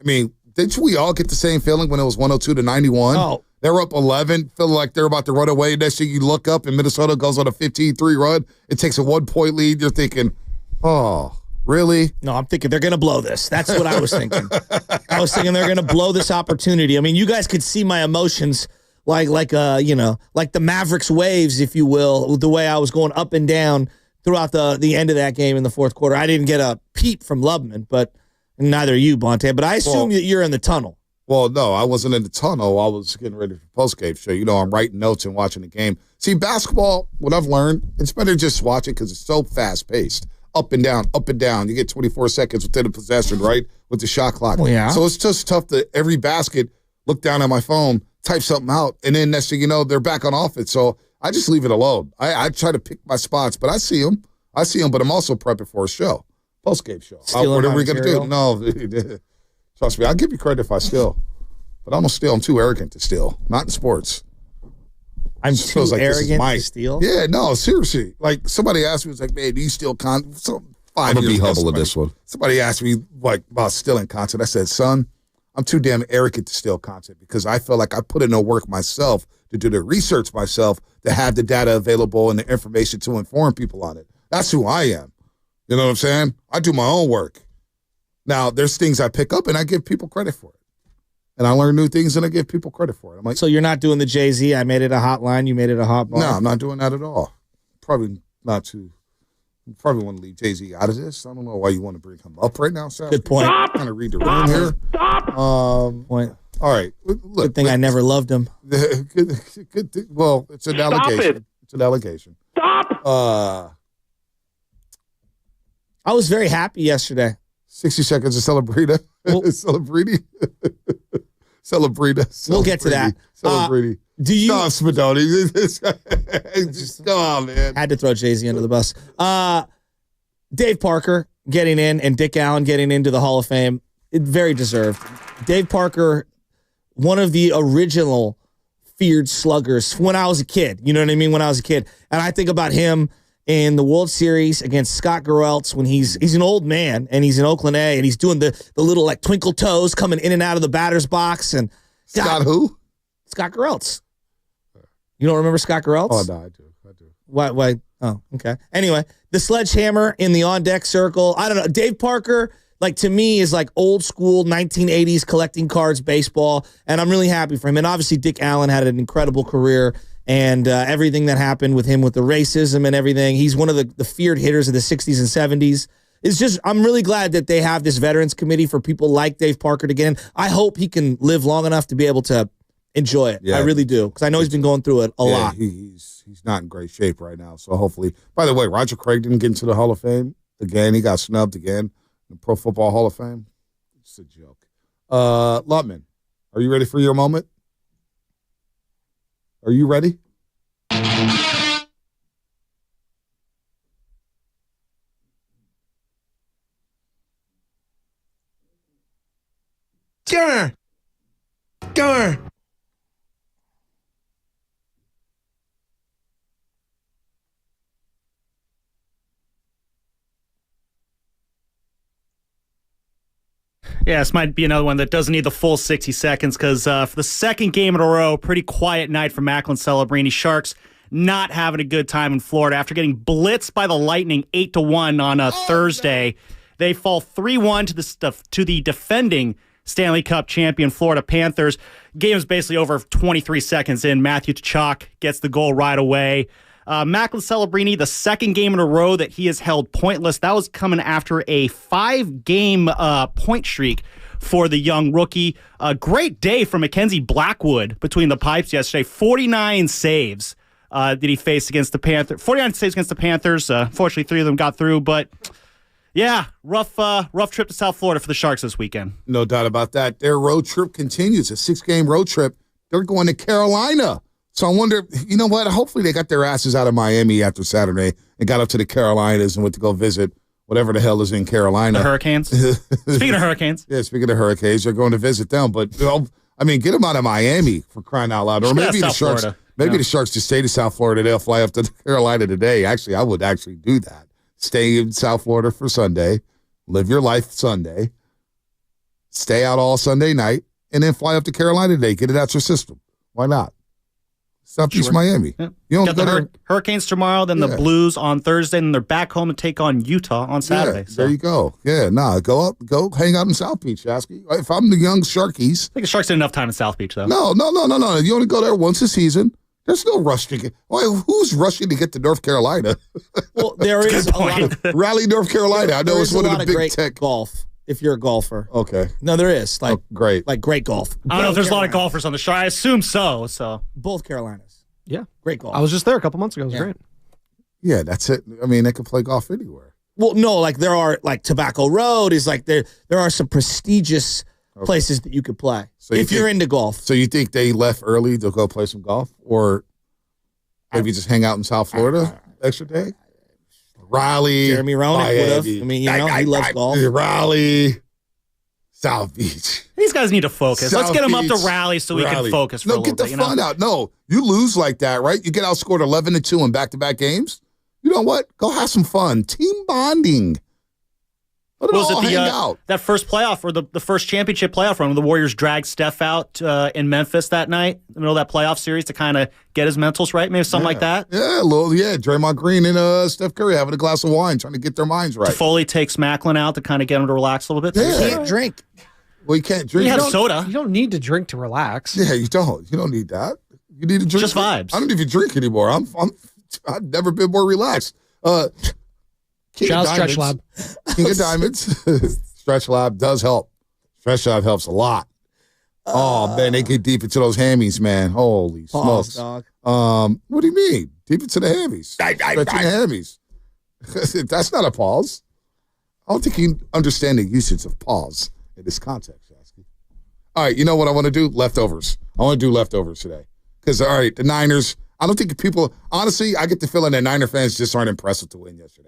I mean, didn't we all get the same feeling when it was 102-91? Oh. They were up 11, feeling like they're about to run away. Next thing you look up and Minnesota goes on a 15-3 run. It takes a 1-point lead. You're thinking, oh, really? No, I'm thinking they're going to blow this. That's what I was thinking. I was thinking they're going to blow this opportunity. I mean, you guys could see my emotions like the Mavericks waves, if you will, the way I was going up and down throughout the end of that game in the fourth quarter. I didn't get a peep from Loveman, but neither you, Bonta. But I assume that you're in the tunnel. Well, no, I wasn't in the tunnel. I was getting ready for post-game show. You know, I'm writing notes and watching the game. See, basketball, what I've learned, it's better just watch it because it's so fast-paced. Up and down, up and down. You get 24 seconds within a possession, right, with the shot clock. Well, yeah. So it's just tough to, every basket, look down at my phone, type something out, and then next thing you know, they're back on offense. So I just leave it alone. I try to pick my spots, but I see them, but I'm also prepping for a show, post-game show. What are we going to do? No, trust me, I'll give you credit if I steal. But I don't steal. I'm too arrogant to steal. Not in sports. I'm too arrogant to steal? Yeah, no, seriously. Like, somebody asked me, it was like, man, do you steal content? So, I'm going to be humble in this one. Somebody asked me, like, about stealing content. I said, son, I'm too damn arrogant to steal content because I feel like I put in the work myself to do the research myself, to have the data available and the information to inform people on it. That's who I am. You know what I'm saying? I do my own work. Now, there's things I pick up, and I give people credit for it. And I learn new things, and I give people credit for it. I'm like, so you're not doing the Jay-Z, I made it a hotline, you made it a hot bar? No, I'm not doing that at all. Probably not too. You probably want to leave Jay-Z out of this. I don't know why you want to bring him up right now, Sal. Good point. Kind of read the room here. Point. All right. Look, good thing I never loved him. Good thing. Well, it's an allegation. It's an allegation. Stop. I was very happy yesterday. 60 seconds of celebrita. Celebrity. Celebrita. We'll get to that. Celebrity. Do you? Stop, Spadoni. Just go on, man. Had to throw Jay-Z under the bus. Dave Parker getting in and Dick Allen getting into the Hall of Fame. Very deserved. Dave Parker, one of the original feared sluggers when I was a kid. You know what I mean? When I was a kid. And I think about him in the World Series against Scott Garrelts when he's an old man and he's in Oakland A and he's doing the little like twinkle toes coming in and out of the batter's box. And Scott who? Scott Garrelts. You don't remember Scott Garrelts? Oh, no, I do. Why? Oh, okay. Anyway, the sledgehammer in the on-deck circle. I don't know. Dave Parker, like, to me, is like old school 1980s collecting cards baseball, and I'm really happy for him. And obviously, Dick Allen had an incredible career, and everything that happened with him with the racism and everything. He's one of the feared hitters of the 60s and 70s. It's just, I'm really glad that they have this Veterans Committee for people like Dave Parker to get in. I hope he can live long enough to be able to enjoy it. Yeah, I really do, because I know he's been going through it a lot. He's not in great shape right now, so hopefully. By the way, Roger Craig didn't get into the Hall of Fame again. He got snubbed again in the Pro Football Hall of Fame. It's a joke. Lutman, are you ready for your moment? Are you ready? Goar. Yeah, this might be another one that doesn't need the full 60 seconds because for the second game in a row, pretty quiet night for Macklin Celebrini. Sharks not having a good time in Florida after getting blitzed by the Lightning 8-1 on a Thursday. They fall 3-1 to the defending Stanley Cup champion Florida Panthers. Game is basically over 23 seconds in. Matthew Tkachuk gets the goal right away. Macklin Celebrini, the second game in a row that he has held pointless. That was coming after a 5-game point streak for the young rookie. A great day for Mackenzie Blackwood between the pipes yesterday. 49 saves did he face against the Panthers. 49 saves against the Panthers. Fortunately, 3 of them got through, but yeah, rough trip to South Florida for the Sharks this weekend. No doubt about that. Their road trip continues, a 6-game road trip. They're going to Carolina. So I wonder, you know what? Hopefully they got their asses out of Miami after Saturday and got up to the Carolinas and went to go visit whatever the hell is in Carolina. The Hurricanes? Speaking of Hurricanes. Yeah, speaking of Hurricanes, they're going to visit them. But, I mean, get them out of Miami for crying out loud. Or maybe the Sharks the Sharks just stay to South Florida. They'll fly up to Carolina today. Actually, I would actually do that. Stay in South Florida for Sunday. Live your life Sunday. Stay out all Sunday night. And then fly up to Carolina today. Get it out your system. Why not? Southeast Miami. Yeah. You don't got the Hurricanes tomorrow, then the Blues on Thursday, and they're back home to take on Utah on Saturday. Yeah, there you go. Yeah, go hang out in South Beach, Shashki. If I'm the young Sharkies. I think the Sharks had enough time in South Beach, though. No. You only go there once a season. There's no rush to get. Who's rushing to get to North Carolina? Well, there is a lot of Raleigh, North Carolina. I know it's one of the big tech golf. If you're a golfer, okay. No, there is great, great golf. I don't know if there's a lot of golfers on the show. I assume so. So both Carolinas, yeah, great golf. I was just there a couple months ago. It was great. Yeah, that's it. I mean, they can play golf anywhere. Well, no, there are Tobacco Road is there are some prestigious places that you could play if you're into golf. So you think they left early to go play some golf, or maybe just hang out in South Florida extra day? Raleigh, Jeremy Roenick would have. I mean, he loves golf. Raleigh, South Beach. These guys need to focus. Let's get them up to Raleigh so we can focus for a little bit. No, get the fun out. No, you lose like that, right? You get outscored 11-2 in back-to-back games. You know what? Go have some fun. Team bonding. Let it all hang out. That first playoff or the first championship playoff run when the Warriors dragged Steph out in Memphis that night, in the middle of that playoff series to kind of get his mentals right, maybe something like that. Yeah, Draymond Green and Steph Curry having a glass of wine, trying to get their minds right. Foley takes Macklin out to kind of get him to relax a little bit. Yeah. You can't drink. Well, you can't drink. You have soda. You don't need to drink to relax. Yeah, you don't. You don't need that. You need to drink. Just vibes. I don't even drink anymore. I've never been more relaxed. Shout out Stretch Lab. King of Diamonds. Stretch Lab does help. Stretch Lab helps a lot. Oh, man, they get deep into those hammies, man. Holy smokes. Dog. What do you mean? Deep into the hammies. Stretching the hammies. That's not a pause. I don't think you understand the usage of pause in this context, Shasky. All right, you know what I want to do? Leftovers. I want to do leftovers today. Because, all right, the Niners, I don't think people, honestly, I get the feeling that Niner fans just aren't impressed with the win yesterday.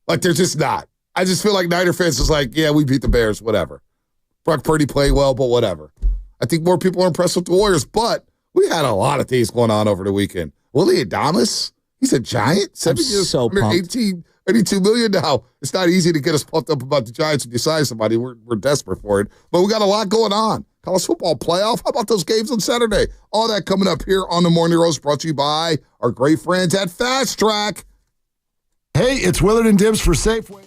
Like, they're just not. I just feel like Niner fans is like, yeah, we beat the Bears, whatever. Brock Purdy played well, but whatever. I think more people are impressed with the Warriors, but we had a lot of things going on over the weekend. Willie Adamas, he's a Giant. 7 years, so $182 million now. It's not easy to get us pumped up about the Giants when you sign somebody. We're desperate for it. But we got a lot going on. College football playoff. How about those games on Saturday? All that coming up here on the Morning Roast, brought to you by our great friends at Fast Track. Hey, it's Willard and Dibs for Safeway.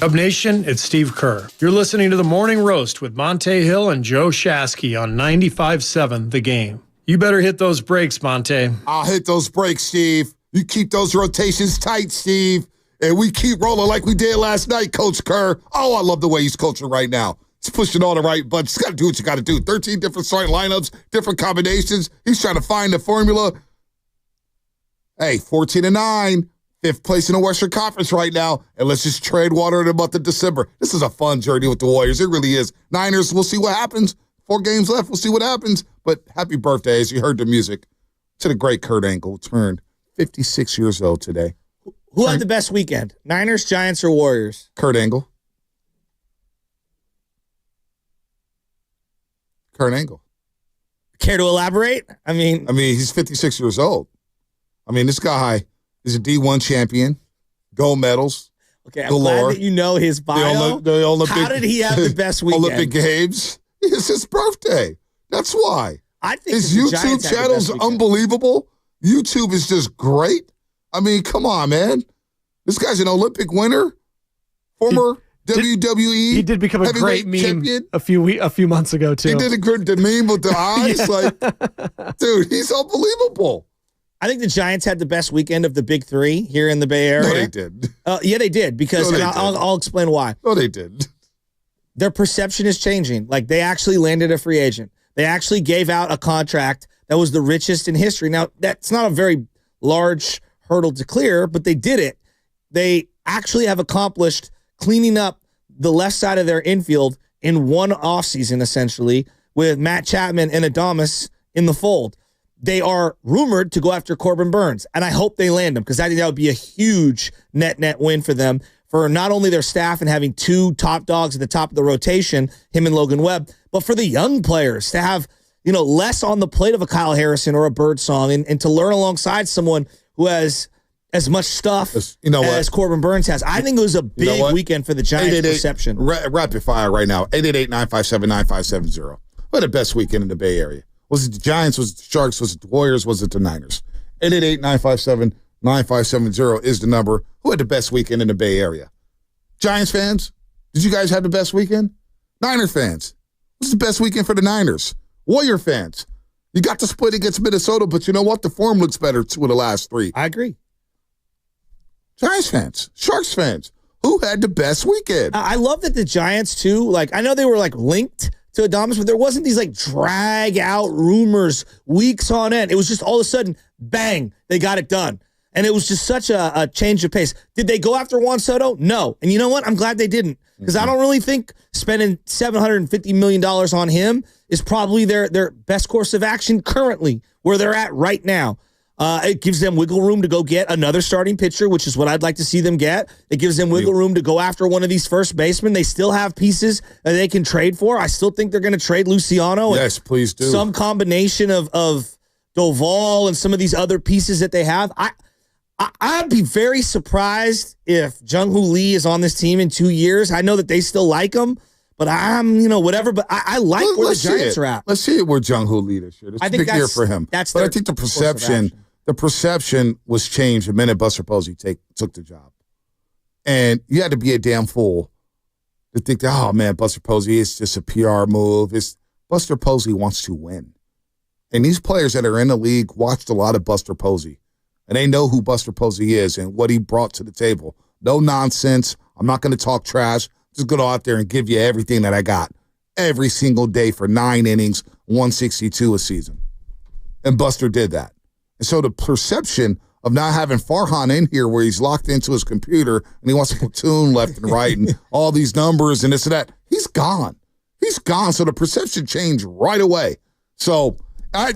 Dub Nation, it's Steve Kerr. You're listening to The Morning Roast with Monte Hill and Joe Shashki on 95.7 The Game. You better hit those brakes, Monte. I'll hit those brakes, Steve. You keep those rotations tight, Steve. And we keep rolling like we did last night, Coach Kerr. Oh, I love the way he's coaching right now. He's pushing all the right buttons. You got to do what you got to do. 13 different starting lineups, different combinations. He's trying to find the formula. Hey, 14-9. 5th place in the Western Conference right now, and let's just trade water in the month of December. This is a fun journey with the Warriors. It really is. Niners, we'll see what happens. 4 games left. We'll see what happens. But happy birthday, as you heard the music, to the great Kurt Angle, turned 56 years old today. Who had the best weekend? Niners, Giants, or Warriors? Kurt Angle. Kurt Angle. Care to elaborate? I mean, he's 56 years old. I mean, this guy... He's a D1 champion, gold medals. Okay, I'm glad that you know his bio. The Olympic, how did he have the best weekend? Olympic Games. It's his birthday. That's why. I think his YouTube channel's unbelievable. YouTube is just great. I mean, come on, man. This guy's an Olympic winner, former WWE. He did become a great meme champion. a few months ago too. He did the meme with the eyes, like, dude, he's unbelievable. I think the Giants had the best weekend of the big 3 here in the Bay Area. No, they did. Yeah, they did, because I'll explain why. No, they did. Their perception is changing. Like, they actually landed a free agent. They actually gave out a contract that was the richest in history. Now, that's not a very large hurdle to clear, but they did it. They actually have accomplished cleaning up the left side of their infield in one offseason, essentially, with Matt Chapman and Adamas in the fold. They are rumored to go after Corbin Burns, and I hope they land him, because I think that would be a huge net win for them, for not only their staff and having 2 top dogs at the top of the rotation, him and Logan Webb, but for the young players to have, less on the plate of a Kyle Harrison or a Birdsong, and to learn alongside someone who has as much stuff as Corbin Burns has. I think it was a big weekend for the Giants' perception. Rapid fire right now, 888-957-9570. What the best weekend in the Bay Area? Was it the Giants? Was it the Sharks? Was it the Warriors? Was it the Niners? 888-957-9570 is the number. Who had the best weekend in the Bay Area? Giants fans, did you guys have the best weekend? Niner fans, what's the best weekend for the Niners? Warrior fans, you got to split against Minnesota, but you know what? The form looks better 2 of the last 3. I agree. Giants fans, Sharks fans, who had the best weekend? I love that the Giants, too, I know they were, linked to Adamas, but there wasn't these drag out rumors weeks on end. It was just all of a sudden, bang, they got it done. And it was just such a change of pace. Did they go after Juan Soto? No. And you know what? I'm glad they didn't, because I don't really think spending $750 million on him is probably their best course of action currently, where they're at right now. It gives them wiggle room to go get another starting pitcher, which is what I'd like to see them get. It gives them wiggle room to go after one of these first basemen. They still have pieces that they can trade for. I still think they're going to trade Luciano. Yes, please do. Some combination of Doval and some of these other pieces that they have. I'd be very surprised if Jung-Hoo Lee is on this team in 2 years. I know that they still like him, but whatever. But I like where the Giants are at. Let's see it where Jung-Hoo Lee this year. It's a big year for him. But I think the perception was changed the minute Buster Posey took the job. And you had to be a damn fool to think that, oh, man, Buster Posey is just a PR move. Buster Posey wants to win. And these players that are in the league watched a lot of Buster Posey. And they know who Buster Posey is and what he brought to the table. No nonsense. I'm not going to talk trash. I'm just going to go out there and give you everything that I got every single day for 9 innings, 162 a season. And Buster did that. And so the perception of not having Farhan in here where he's locked into his computer and he wants to platoon left and right and all these numbers and this and that, he's gone. He's gone. So the perception changed right away. So I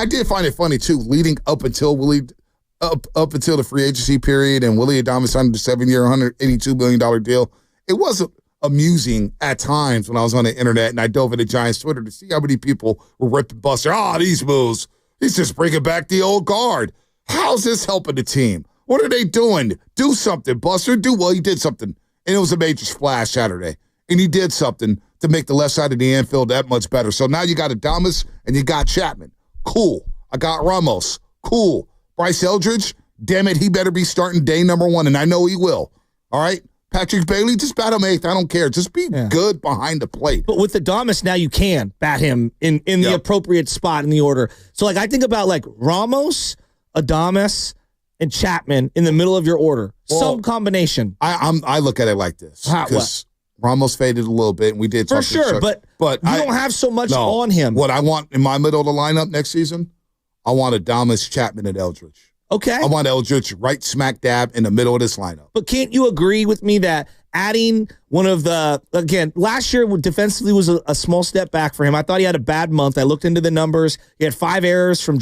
did find it funny, too, leading up until the free agency period and Willie Adamas signed the 7-year, $182 million deal. It was amusing at times when I was on the internet and I dove into Giants Twitter to see how many people were ripping Buster. These moves. He's just bringing back the old guard. How's this helping the team? What are they doing? Do something, Buster. Well, he did something. And it was a major splash Saturday. And he did something to make the left side of the infield that much better. So now you got Adamas and you got Chapman. Cool. I got Ramos. Cool. Bryce Eldridge, damn it, he better be starting day number 1, and I know he will. All right? Patrick Bailey, just bat him 8th. I don't care. Just be good behind the plate. But with Adamas, now you can bat him in the appropriate spot in the order. So, like, I think about, like, Ramos, Adamas, and Chapman in the middle of your order. Well, some combination. I look at it like this. Because Ramos faded a little bit, and we did talk for sure, but you don't have so much on him. What I want in my middle of the lineup next season, I want Adamas, Chapman, and Eldridge. Okay. I want Eldridge right smack dab in the middle of this lineup. But can't you agree with me that adding one of the, again, last year defensively was a small step back for him. I thought he had a bad month. I looked into the numbers. He had 5 errors from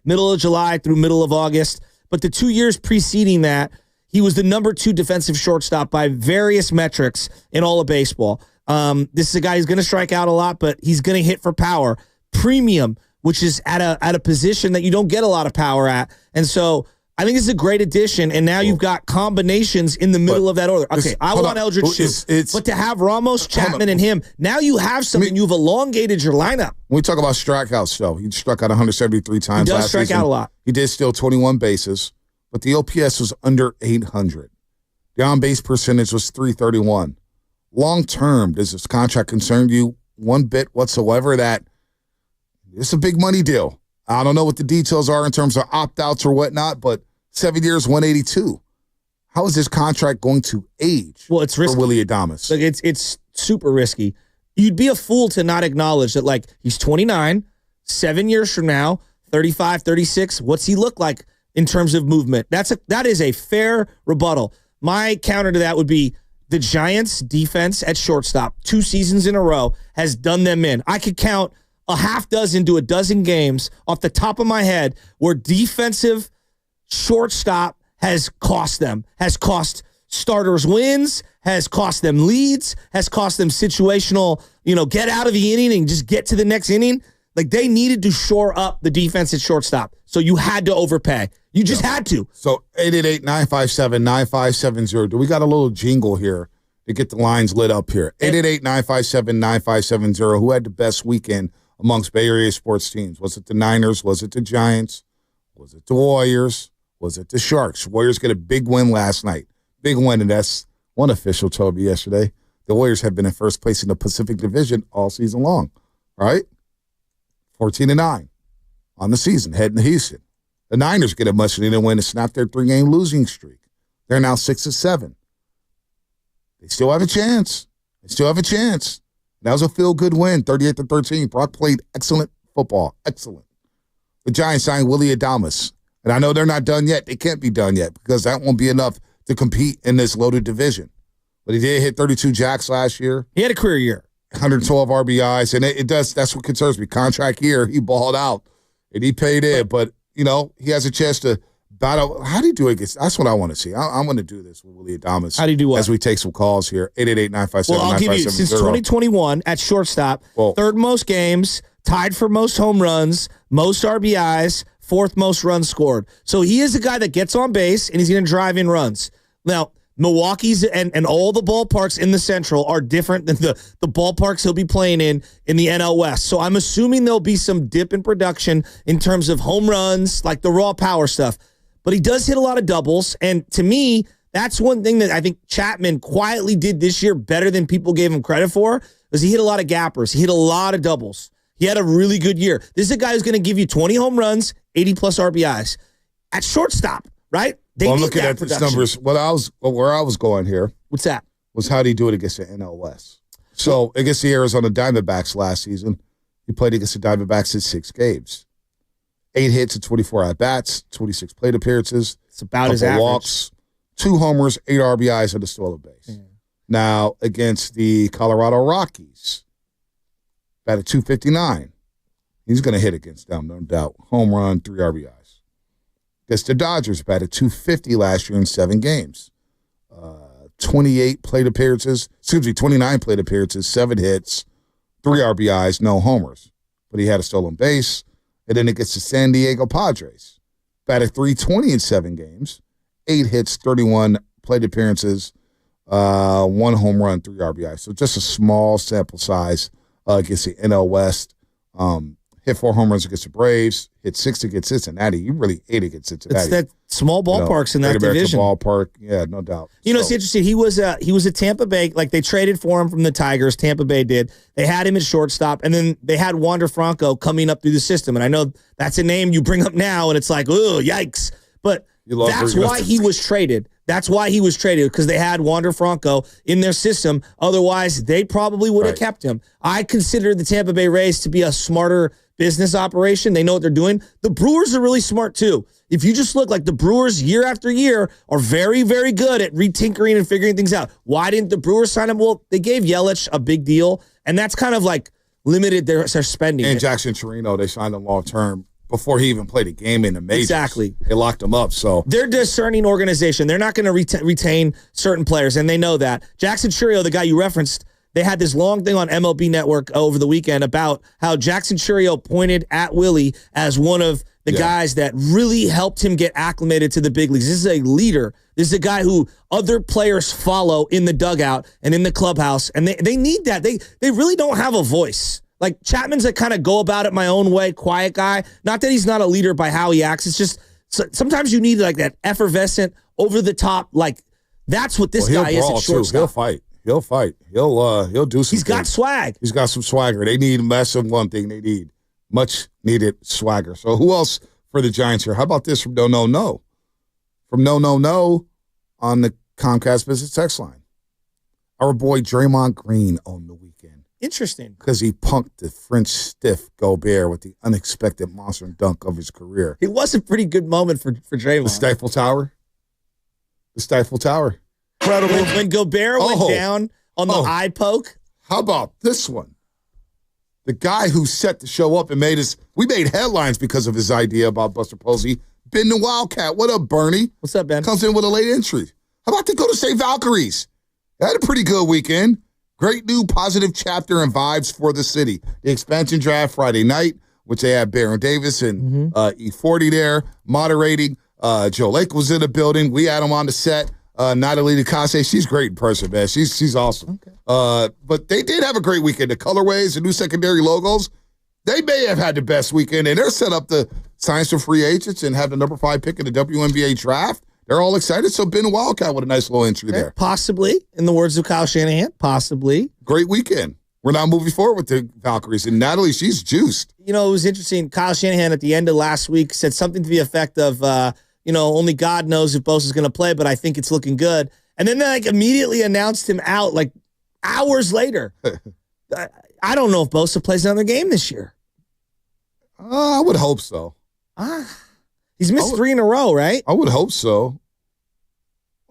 middle of July through middle of August. But the 2 years preceding that, he was the number 2 defensive shortstop by various metrics in all of baseball. This is a guy who's going to strike out a lot, but he's going to hit for power. Premium, which is at a position that you don't get a lot of power at. And so I think this is a great addition, and now you've got combinations in the middle of that order. Okay, I want Eldridge too, but to have Ramos, Chapman, and him, now you have something. You've elongated your lineup. When we talk about strikeouts, though, he struck out 173 times last season. He does strike out a lot. He did steal 21 bases, but the OPS was under 800. The on-base percentage was 331. Long-term, does this contract concern you one bit whatsoever that it's a big money deal? I don't know what the details are in terms of opt-outs or whatnot, but 7 years, 182. How is this contract going to age it's risky for Willy Adamas? Like it's super risky. You'd be a fool to not acknowledge that, like, he's 29, 7 years from now, 35, 36. What's he look like in terms of movement? That is a fair rebuttal. My counter to that would be the Giants' defense at shortstop 2 seasons in a row has done them in. I could count a half dozen to a dozen games off the top of my head where defensive shortstop has cost them, has cost starters wins, has cost them leads, has cost them situational, get out of the inning and just get to the next inning. Like, they needed to shore up the defense at shortstop. So you had to overpay. You just had to. So 888-957-9570. Do we got a little jingle here to get the lines lit up here? 888-957-9570. Who had the best weekend amongst Bay Area sports teams? Was it the Niners? Was it the Giants? Was it the Warriors? Was it the Sharks? Warriors get a big win last night. Big win, and that's one official told me yesterday. The Warriors have been in first place in the Pacific Division all season long, right? 14-9 on the season, heading to Houston. The Niners get a much-needed win to snap their 3-game losing streak. They're now 6-7. They still have a chance. That was a feel-good win, 38-13. Brock played excellent football, excellent. The Giants signed Willy Adamas, and I know they're not done yet. They can't be done yet because that won't be enough to compete in this loaded division. But he did hit 32 jacks last year. He had a career year. 112 RBIs, and it does. That's what concerns me. Contract year, he balled out, and he paid in. But, he has a chance to battle. How do you do it against? That's what I want to see. I'm going to do this with Willy Adamas. How do you do what? As we take some calls here. 888-957-9570. Well, I'll give you, since 2021 at shortstop, third most games, tied for most home runs, most RBIs, fourth most runs scored. So he is a guy that gets on base, and he's going to drive in runs. Now, Milwaukee's and all the ballparks in the Central are different than the ballparks he'll be playing in the NL West. So I'm assuming there'll be some dip in production in terms of home runs, like the raw power stuff. But he does hit a lot of doubles, and to me, that's one thing that I think Chapman quietly did this year better than people gave him credit for, is he hit a lot of gappers. He hit a lot of doubles. He had a really good year. This is a guy who's going to give you 20 home runs, 80-plus RBIs. At shortstop, right? I'm looking at these numbers. Where I was going here. What's that? Was how do you do it against the NL West? So against the Arizona Diamondbacks last season, he played against the Diamondbacks in 6 games. 8 hits and 24 at-bats, 26 plate appearances. It's about his average. Walks, 2 homers, 8 RBIs, and a stolen base. Yeah. Now, against the Colorado Rockies, batted .259. He's going to hit against them, no doubt. Home run, 3 RBIs. Against the Dodgers, batted .250 last year in 7 games. 29 plate appearances, 7 hits, 3 RBIs, no homers. But he had a stolen base. And then it gets the San Diego Padres. Batted .320 in 7 games, 8 hits, 31 plate appearances, 1 home run, 3 RBIs. So just a small sample size against the NL West. hit 4 home runs against the Braves, hit 6 against Cincinnati. You really ate against Cincinnati. It's that small ballparks in that Great American division. Ballpark, yeah, no doubt. It's interesting. He was a Tampa Bay. Like they traded for him from the Tigers. Tampa Bay did. They had him at shortstop, and then they had Wander Franco coming up through the system. And I know that's a name you bring up now, and it's like, oh, yikes! But that's why he was traded. That's why he was traded, because they had Wander Franco in their system. Otherwise, they probably would have kept him. I consider the Tampa Bay Rays to be a smarter business operation. They know what they're doing. The Brewers are really smart, too. If you just look, like the Brewers year after year are very, very good at retinkering and figuring things out. Why didn't the Brewers sign him? Well, they gave Yelich a big deal, and that's kind of like limited their spending. And Jackson Chirino, they signed him long-term before he even played a game in the majors. Exactly. They locked him up, so. They're a discerning organization. They're not going to retain certain players, and they know that. Jackson Chourio, the guy you referenced, they had this long thing on MLB Network over the weekend about how Jackson Chourio pointed at Willie as one of the guys that really helped him get acclimated to the big leagues. This is a leader. This is a guy who other players follow in the dugout and in the clubhouse, and they need that. They really don't have a voice. Like, Chapman's a kind of go about it my own way, quiet guy. Not that he's not a leader by how he acts. It's just sometimes you need like that effervescent, over the top. Like, that's what this guy is at shortstop. He'll fight. He'll fight. He'll do some. He's got swag. He's got some swagger. They need less of one thing. They need much needed swagger. So who else for the Giants here? How about this from No. From No on the Comcast Business text line. Our boy Draymond Green on the weekend. Interesting. Because he punked the French stiff Goar with the unexpected monster dunk of his career. It was a pretty good moment for Draymond. The Stifle Tower. Incredible. When Goar went down on the eye poke. How about this one? The guy who set the show up and we made headlines because of his idea about Buster Posey. Ben the Wildcat. What up, Bernie? What's up, Ben? Comes in with a late entry. How about they go to St. Valkyries? They had a pretty good weekend. Great new positive chapter and vibes for the city. The expansion draft Friday night, which they had Baron Davis and E40 there moderating. Joe Lake was in the building. We had him on the set. Natalie DeCase, she's great in person, man. She's awesome. Okay. But they did have a great weekend. The colorways, the new secondary logos, they may have had the best weekend, and they're set up to sign some free agents and have the number 5 pick in the WNBA draft. They're all excited. So Ben Wildcat with a nice little entry there. Possibly, in the words of Kyle Shanahan, possibly. Great weekend. We're now moving forward with the Valkyries. And Natalie, she's juiced. It was interesting. Kyle Shanahan at the end of last week said something to the effect of, only God knows if Bosa's going to play, but I think it's looking good. And then they immediately announced him out hours later. I don't know if Bosa plays another game this year. I would hope so. He's missed 3 in a row, right? I would hope so.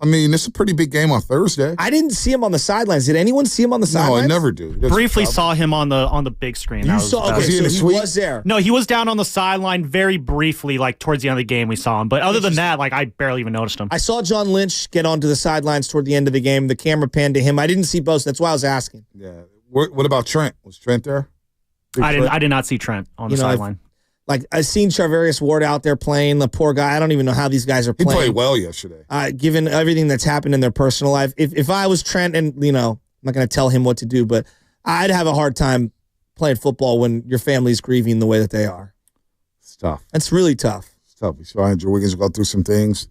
I mean, it's a pretty big game on Thursday. I didn't see him on the sidelines. Did anyone see him on the sidelines? No, I never do. Briefly saw him on the big screen. You saw? Okay, so he was there. No, he was down on the sideline very briefly, towards the end of the game we saw him. But other than that, I barely even noticed him. I saw John Lynch get onto the sidelines toward the end of the game. The camera panned to him. I didn't see Bosa. That's why I was asking. Yeah. What about Trent? Was Trent there? I did not see Trent on the sideline. I've seen Charvarius Ward out there playing, the poor guy. I don't even know how these guys are playing. He played well yesterday. Given everything that's happened in their personal life. If I was Trent and, I'm not going to tell him what to do, but I'd have a hard time playing football when your family's grieving the way that they are. It's tough. It's really tough. It's tough. We saw Andrew Wiggins go through some things,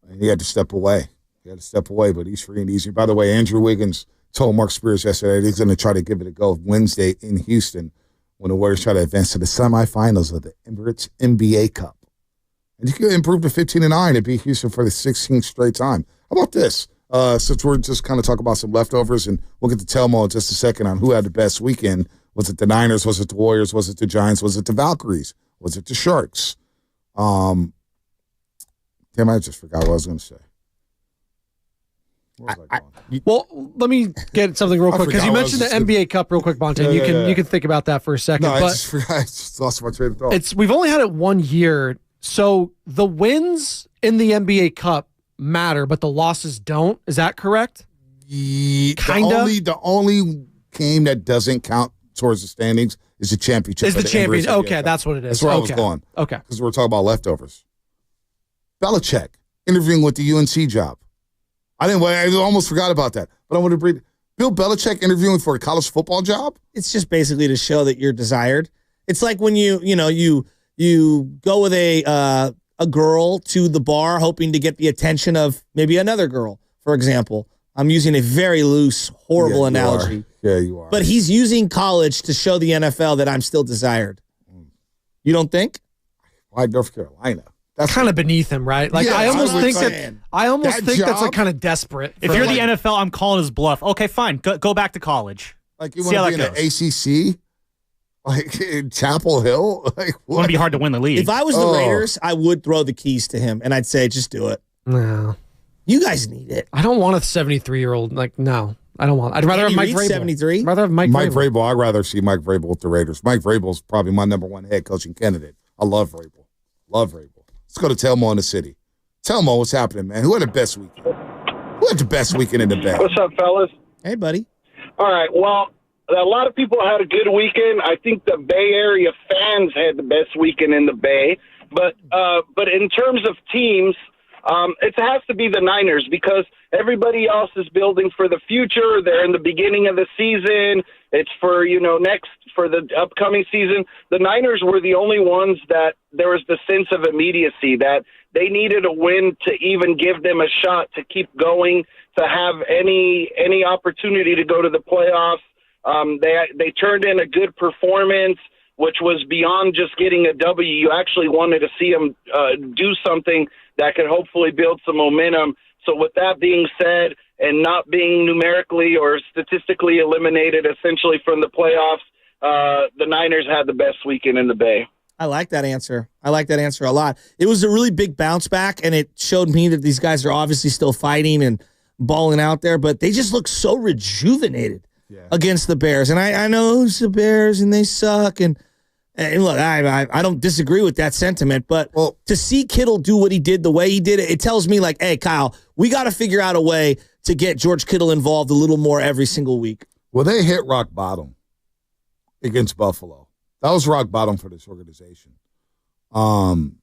and he had to step away. But he's free and easy. By the way, Andrew Wiggins told Mark Spears yesterday that he's going to try to give it a go Wednesday in Houston, when the Warriors try to advance to the semifinals of the Emirates NBA Cup. And you can improve to 15-9 and beat Houston for the 16th straight time. How about this? Since we're just kind of talking about some leftovers, and we'll get to Telmo in just a second on who had the best weekend. Was it the Niners? Was it the Warriors? Was it the Giants? Was it the Valkyries? Was it the Sharks? Damn, I just forgot what I was going to say. Well, let me get something real quick because you mentioned the NBA Cup real quick, Bonta. Yeah, you can think about that for a second. No, I just forgot. I just lost my train of thought. We've only had it 1 year, so the wins in the NBA Cup matter, but the losses don't. Is that correct? Kinda. The only game that doesn't count towards the standings is the championship. Is the champion? Okay, that's what it is. That's where I was going. Okay, because we're talking about leftovers. Bellichick interviewing with the UNC job. I almost forgot about that, but I want to bring Bill Belichick interviewing for a college football job. It's just basically to show that you're desired. It's like when you go with a girl to the bar hoping to get the attention of maybe another girl, for example. I'm using a very loose, horrible analogy. Yeah, you are. But he's using college to show the NFL that I'm still desired. You don't think? Why North Carolina? That's kind of beneath him, right? Like Yeah, I almost think saying. that's like kind of desperate. If you're the NFL, I'm calling his bluff. Okay, fine. Go back to college. Like you See want how to be that in the ACC? Like in Chapel Hill? Like what? Wouldn't be hard to win the league. If I was the Raiders, I would throw the keys to him, and I'd say, just do it. No. You guys need it. I don't want a 73-year-old. Like, no. I don't want. I'd rather have Mike Vrabel. 73? I'd rather have Mike Vrabel. I'd rather see Mike Vrabel with the Raiders. Mike Vrabel's probably my number one head coaching candidate. I love Vrabel. Love Vrabel. Let's go to Telmo in the city. Telmo, what's happening, man? Who had the best weekend? Who had the best weekend in the Bay? What's up, fellas? Hey, buddy. All right. Well, a lot of people had a good weekend. I think the Bay Area fans had the best weekend in the Bay. But in terms of teams, it has to be the Niners because everybody else is building for the future. They're in the beginning of the season. It's for, for the upcoming season. The Niners were the only ones that there was the sense of immediacy that they needed a win to even give them a shot to keep going, to have any opportunity to go to the playoffs. They turned in a good performance, which was beyond just getting a W. You actually wanted to see them do something that could hopefully build some momentum. So with that being said, and not being numerically or statistically eliminated essentially from the playoffs, the Niners had the best weekend in the Bay. I like that answer. I like that answer a lot. It was a really big bounce back, and it showed me that these guys are obviously still fighting and balling out there, but they just look so rejuvenated against the Bears. And I know it's the Bears, and they suck. And look, I don't disagree with that sentiment, but to see Kittle do what he did the way he did it, it tells me like, hey, Kyle, we got to figure out a way to get George Kittle involved a little more every single week. Well, they hit rock bottom against Buffalo. That was rock bottom for this organization. To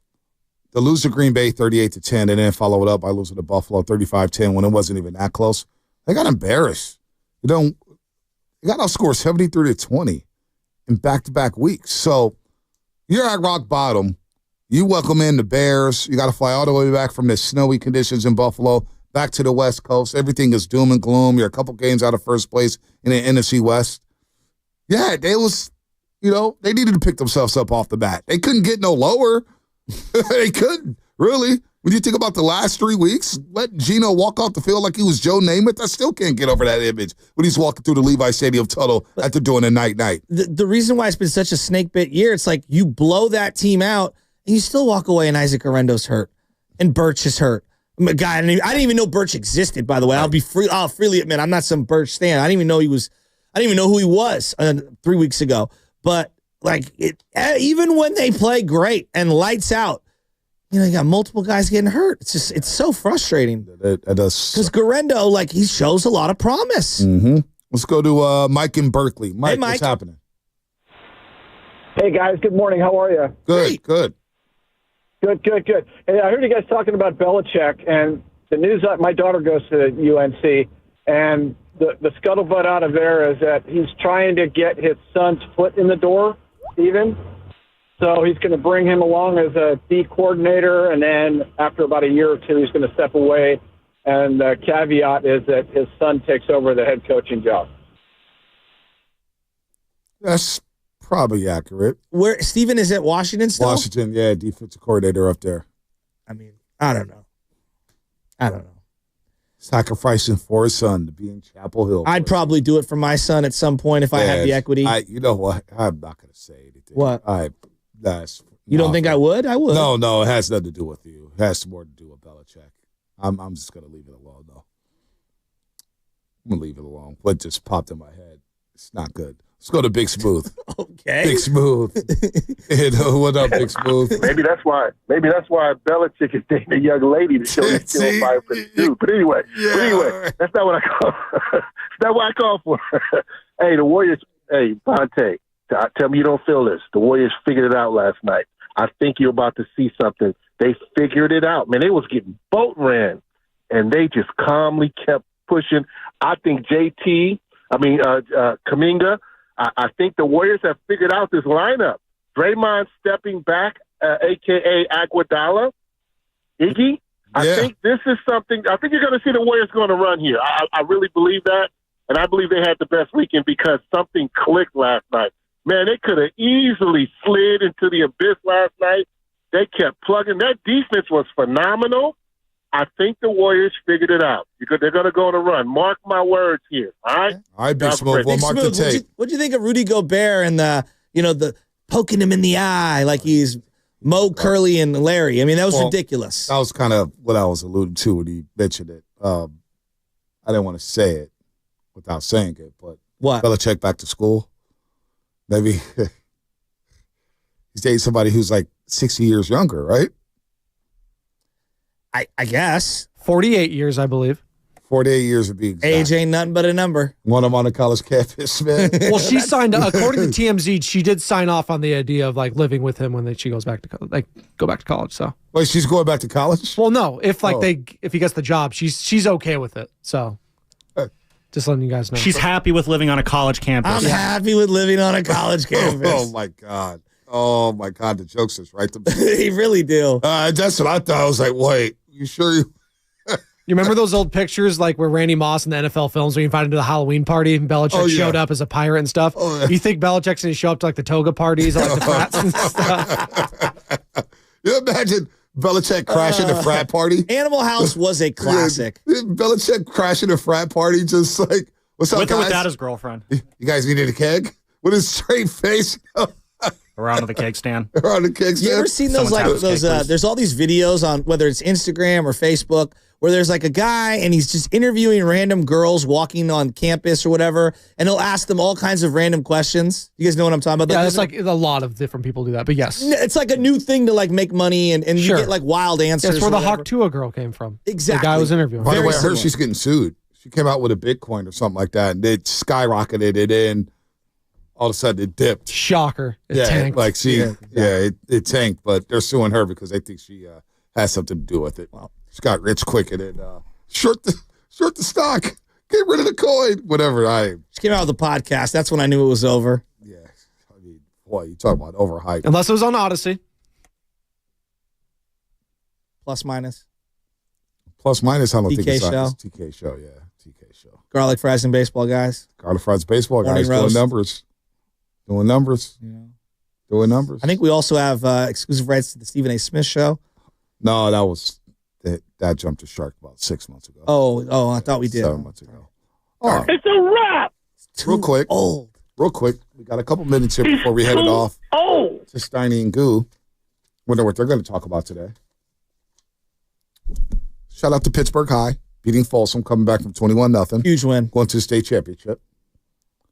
lose to Green Bay 38-10 and then follow it up by losing to Buffalo 35-10 when it wasn't even that close. They got embarrassed. They got outscored 73-20 in back-to-back weeks. So you're at rock bottom. You welcome in the Bears. You got to fly all the way back from the snowy conditions in Buffalo back to the West Coast. Everything is doom and gloom. You're a couple games out of first place in the NFC West. Yeah, they needed to pick themselves up off the bat. They couldn't get no lower. They couldn't, really. When you think about the last 3 weeks, letting Geno walk off the field like he was Joe Namath, I still can't get over that image when he's walking through the Levi Stadium tunnel after doing a night-night. The reason why it's been such a snake-bit year, it's like you blow that team out, and you still walk away, and Isaac Arendo's hurt, and Birch is hurt. Guy, I didn't even know Birch existed, by the way. I'll freely admit, I'm not some Birch stan. I didn't even know who he was 3 weeks ago. But even when they play great and lights out, you got multiple guys getting hurt. It's so frustrating. That does. Because Garendo, he shows a lot of promise. Mm-hmm. Let's go to Mike in Berkeley. Mike, hey, Mike, what's happening? Hey, guys. Good morning. How are you? Good, good. Good. Hey, I heard you guys talking about Bellichick, and the news that my daughter goes to UNC, and the scuttlebutt out of there is that he's trying to get his son's foot in the door, Steven. So he's going to bring him along as a D coordinator, and then after about a year or two, he's going to step away. And the caveat is that his son takes over the head coaching job. That's probably accurate. Where Steven is at Washington still? Washington, yeah, defensive coordinator up there. I mean, I don't know. Sacrificing for his son to be in Chapel Hill. I'd probably do it for my son at some point if I had the equity. You know what? I'm not going to say anything. What? You don't think I would? I would. No, it has nothing to do with you. It has more to do with Belichick. I'm just going to leave it alone, though. I'm going to leave it alone. What just popped in my head? It's not good. Let's go to Big Smooth. Okay. Big Smooth. What up, Big Smooth? Maybe that's why Belichick is dating a young lady to show he's still fighting for the dude. But anyway, that's not what I call. That's not what I call for. Hey, the Warriors. Hey, Bonta, tell me you don't feel this. The Warriors figured it out last night. I think you're about to see something. They figured it out. Man, they was getting boat ran, and they just calmly kept pushing. I think Kaminga. I think the Warriors have figured out this lineup. Draymond stepping back, a.k.a. Iguodala, Iggy. I think this is something – I think you're going to see the Warriors going to run here. I really believe that, and I believe they had the best weekend because something clicked last night. Man, they could have easily slid into the abyss last night. They kept plugging. That defense was phenomenal. I think the Warriors figured it out. They're going to go on a run. Mark my words here, all right? All right, Big Smooth. We'll mark the tape. What'd you think of Rudy Gobert and the poking him in the eye like he's – Mo, Curly, and Larry. I mean, that was ridiculous. That was kind of what I was alluding to when he mentioned it. I didn't want to say it without saying it, but what? Belichick back to school. Maybe he's dating somebody who's like 60 years younger, right? I guess. 48 years, I believe. 48 years would be exact. Age ain't nothing but a number. One of them on the college campus, man. Well, she signed, according to TMZ, she did sign off on the idea of like living with him when she goes back to go back to college. So wait, she's going back to college? Well, no, if he gets the job, she's okay with it. So just letting you guys know. She's happy with living on a college campus. I'm happy with living on a college campus. Oh my God. Oh my God, the jokesters, right? He really do. That's what I thought. I was like, wait, you sure you? You remember those old pictures like where Randy Moss in the NFL films where you invited to the Halloween party and Belichick showed up as a pirate and stuff? Oh, yeah. You think Belichick's going to show up to like the toga parties or like the frats and stuff? You imagine Belichick crashing a frat party? Animal House was a classic. Belichick crashing a frat party just like, what's up, with guys? or without his girlfriend. You guys needed a keg? With his straight face. Around the keg stand. Around the keg stand. You ever seen those there's all these videos on whether it's Instagram or Facebook where there's like a guy and he's just interviewing random girls walking on campus or whatever, and he'll ask them all kinds of random questions. You guys know what I'm talking about? Yeah, it's like a lot of different people do that, but yes. It's like a new thing to like make money and you get like wild answers. That's where the Hawk Tua girl came from. Exactly. The guy was interviewing. By the way, I heard she's getting sued. She came out with a Bitcoin or something like that, and it skyrocketed it in. All of a sudden, it dipped. Shocker. It tanked. Like it tanked, but they're suing her because they think she has something to do with it. Well, she got rich quick and then short the stock, get rid of the coin, whatever. She came out with a podcast. That's when I knew it was over. Yeah, I mean, boy, you talking about overhyped. Unless it was on Odyssey. Plus minus. Plus minus, I don't think it's show. TK show, yeah, TK show. Garlic fries and baseball guys. Garlic fries, baseball guys doing numbers. Doing numbers. Yeah. Doing numbers. I think we also have exclusive rights to the Stephen A. Smith show. No, that jumped the shark about 6 months ago. Oh, I thought we did. 7 months ago. Right. It's a wrap. Real quick. We got a couple minutes here before we headed off to Steiny and Goo. Wonder what they're going to talk about today. Shout out to Pittsburgh High, beating Folsom, coming back from 21-0. Huge win. Going to the state championship.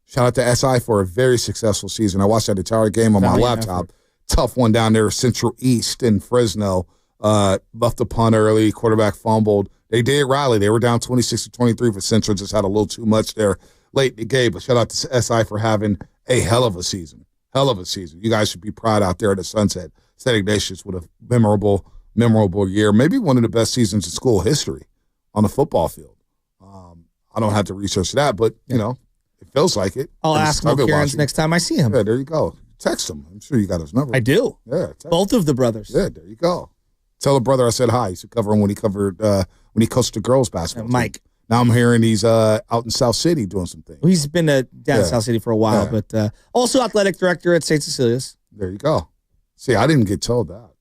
Shout out to SI for a very successful season. I watched that entire game on my laptop. Tough one down there, Central East in Fresno. Left the punt early, quarterback fumbled. They did rally. They were down 26-23, but Central just had a little too much there late in the game. But shout out to SI for having a hell of a season. Hell of a season. You guys should be proud out there at the Sunset. St. Ignatius with a memorable year. Maybe one of the best seasons in school history on the football field. I don't have to research that, but, you know, it feels like it. I'll ask Mo Kieran's next time I see him. Yeah, there you go. Text him. I'm sure you got his number. I do. Yeah. Both of the brothers. Yeah, there you go. Tell the brother I said hi. He used to cover him when he coached the girls basketball. Mike. Team. Now I'm hearing he's out in South City doing some things. He's been down in South City for a while, but also athletic director at St. Cecilia's. There you go. See, I didn't get told that.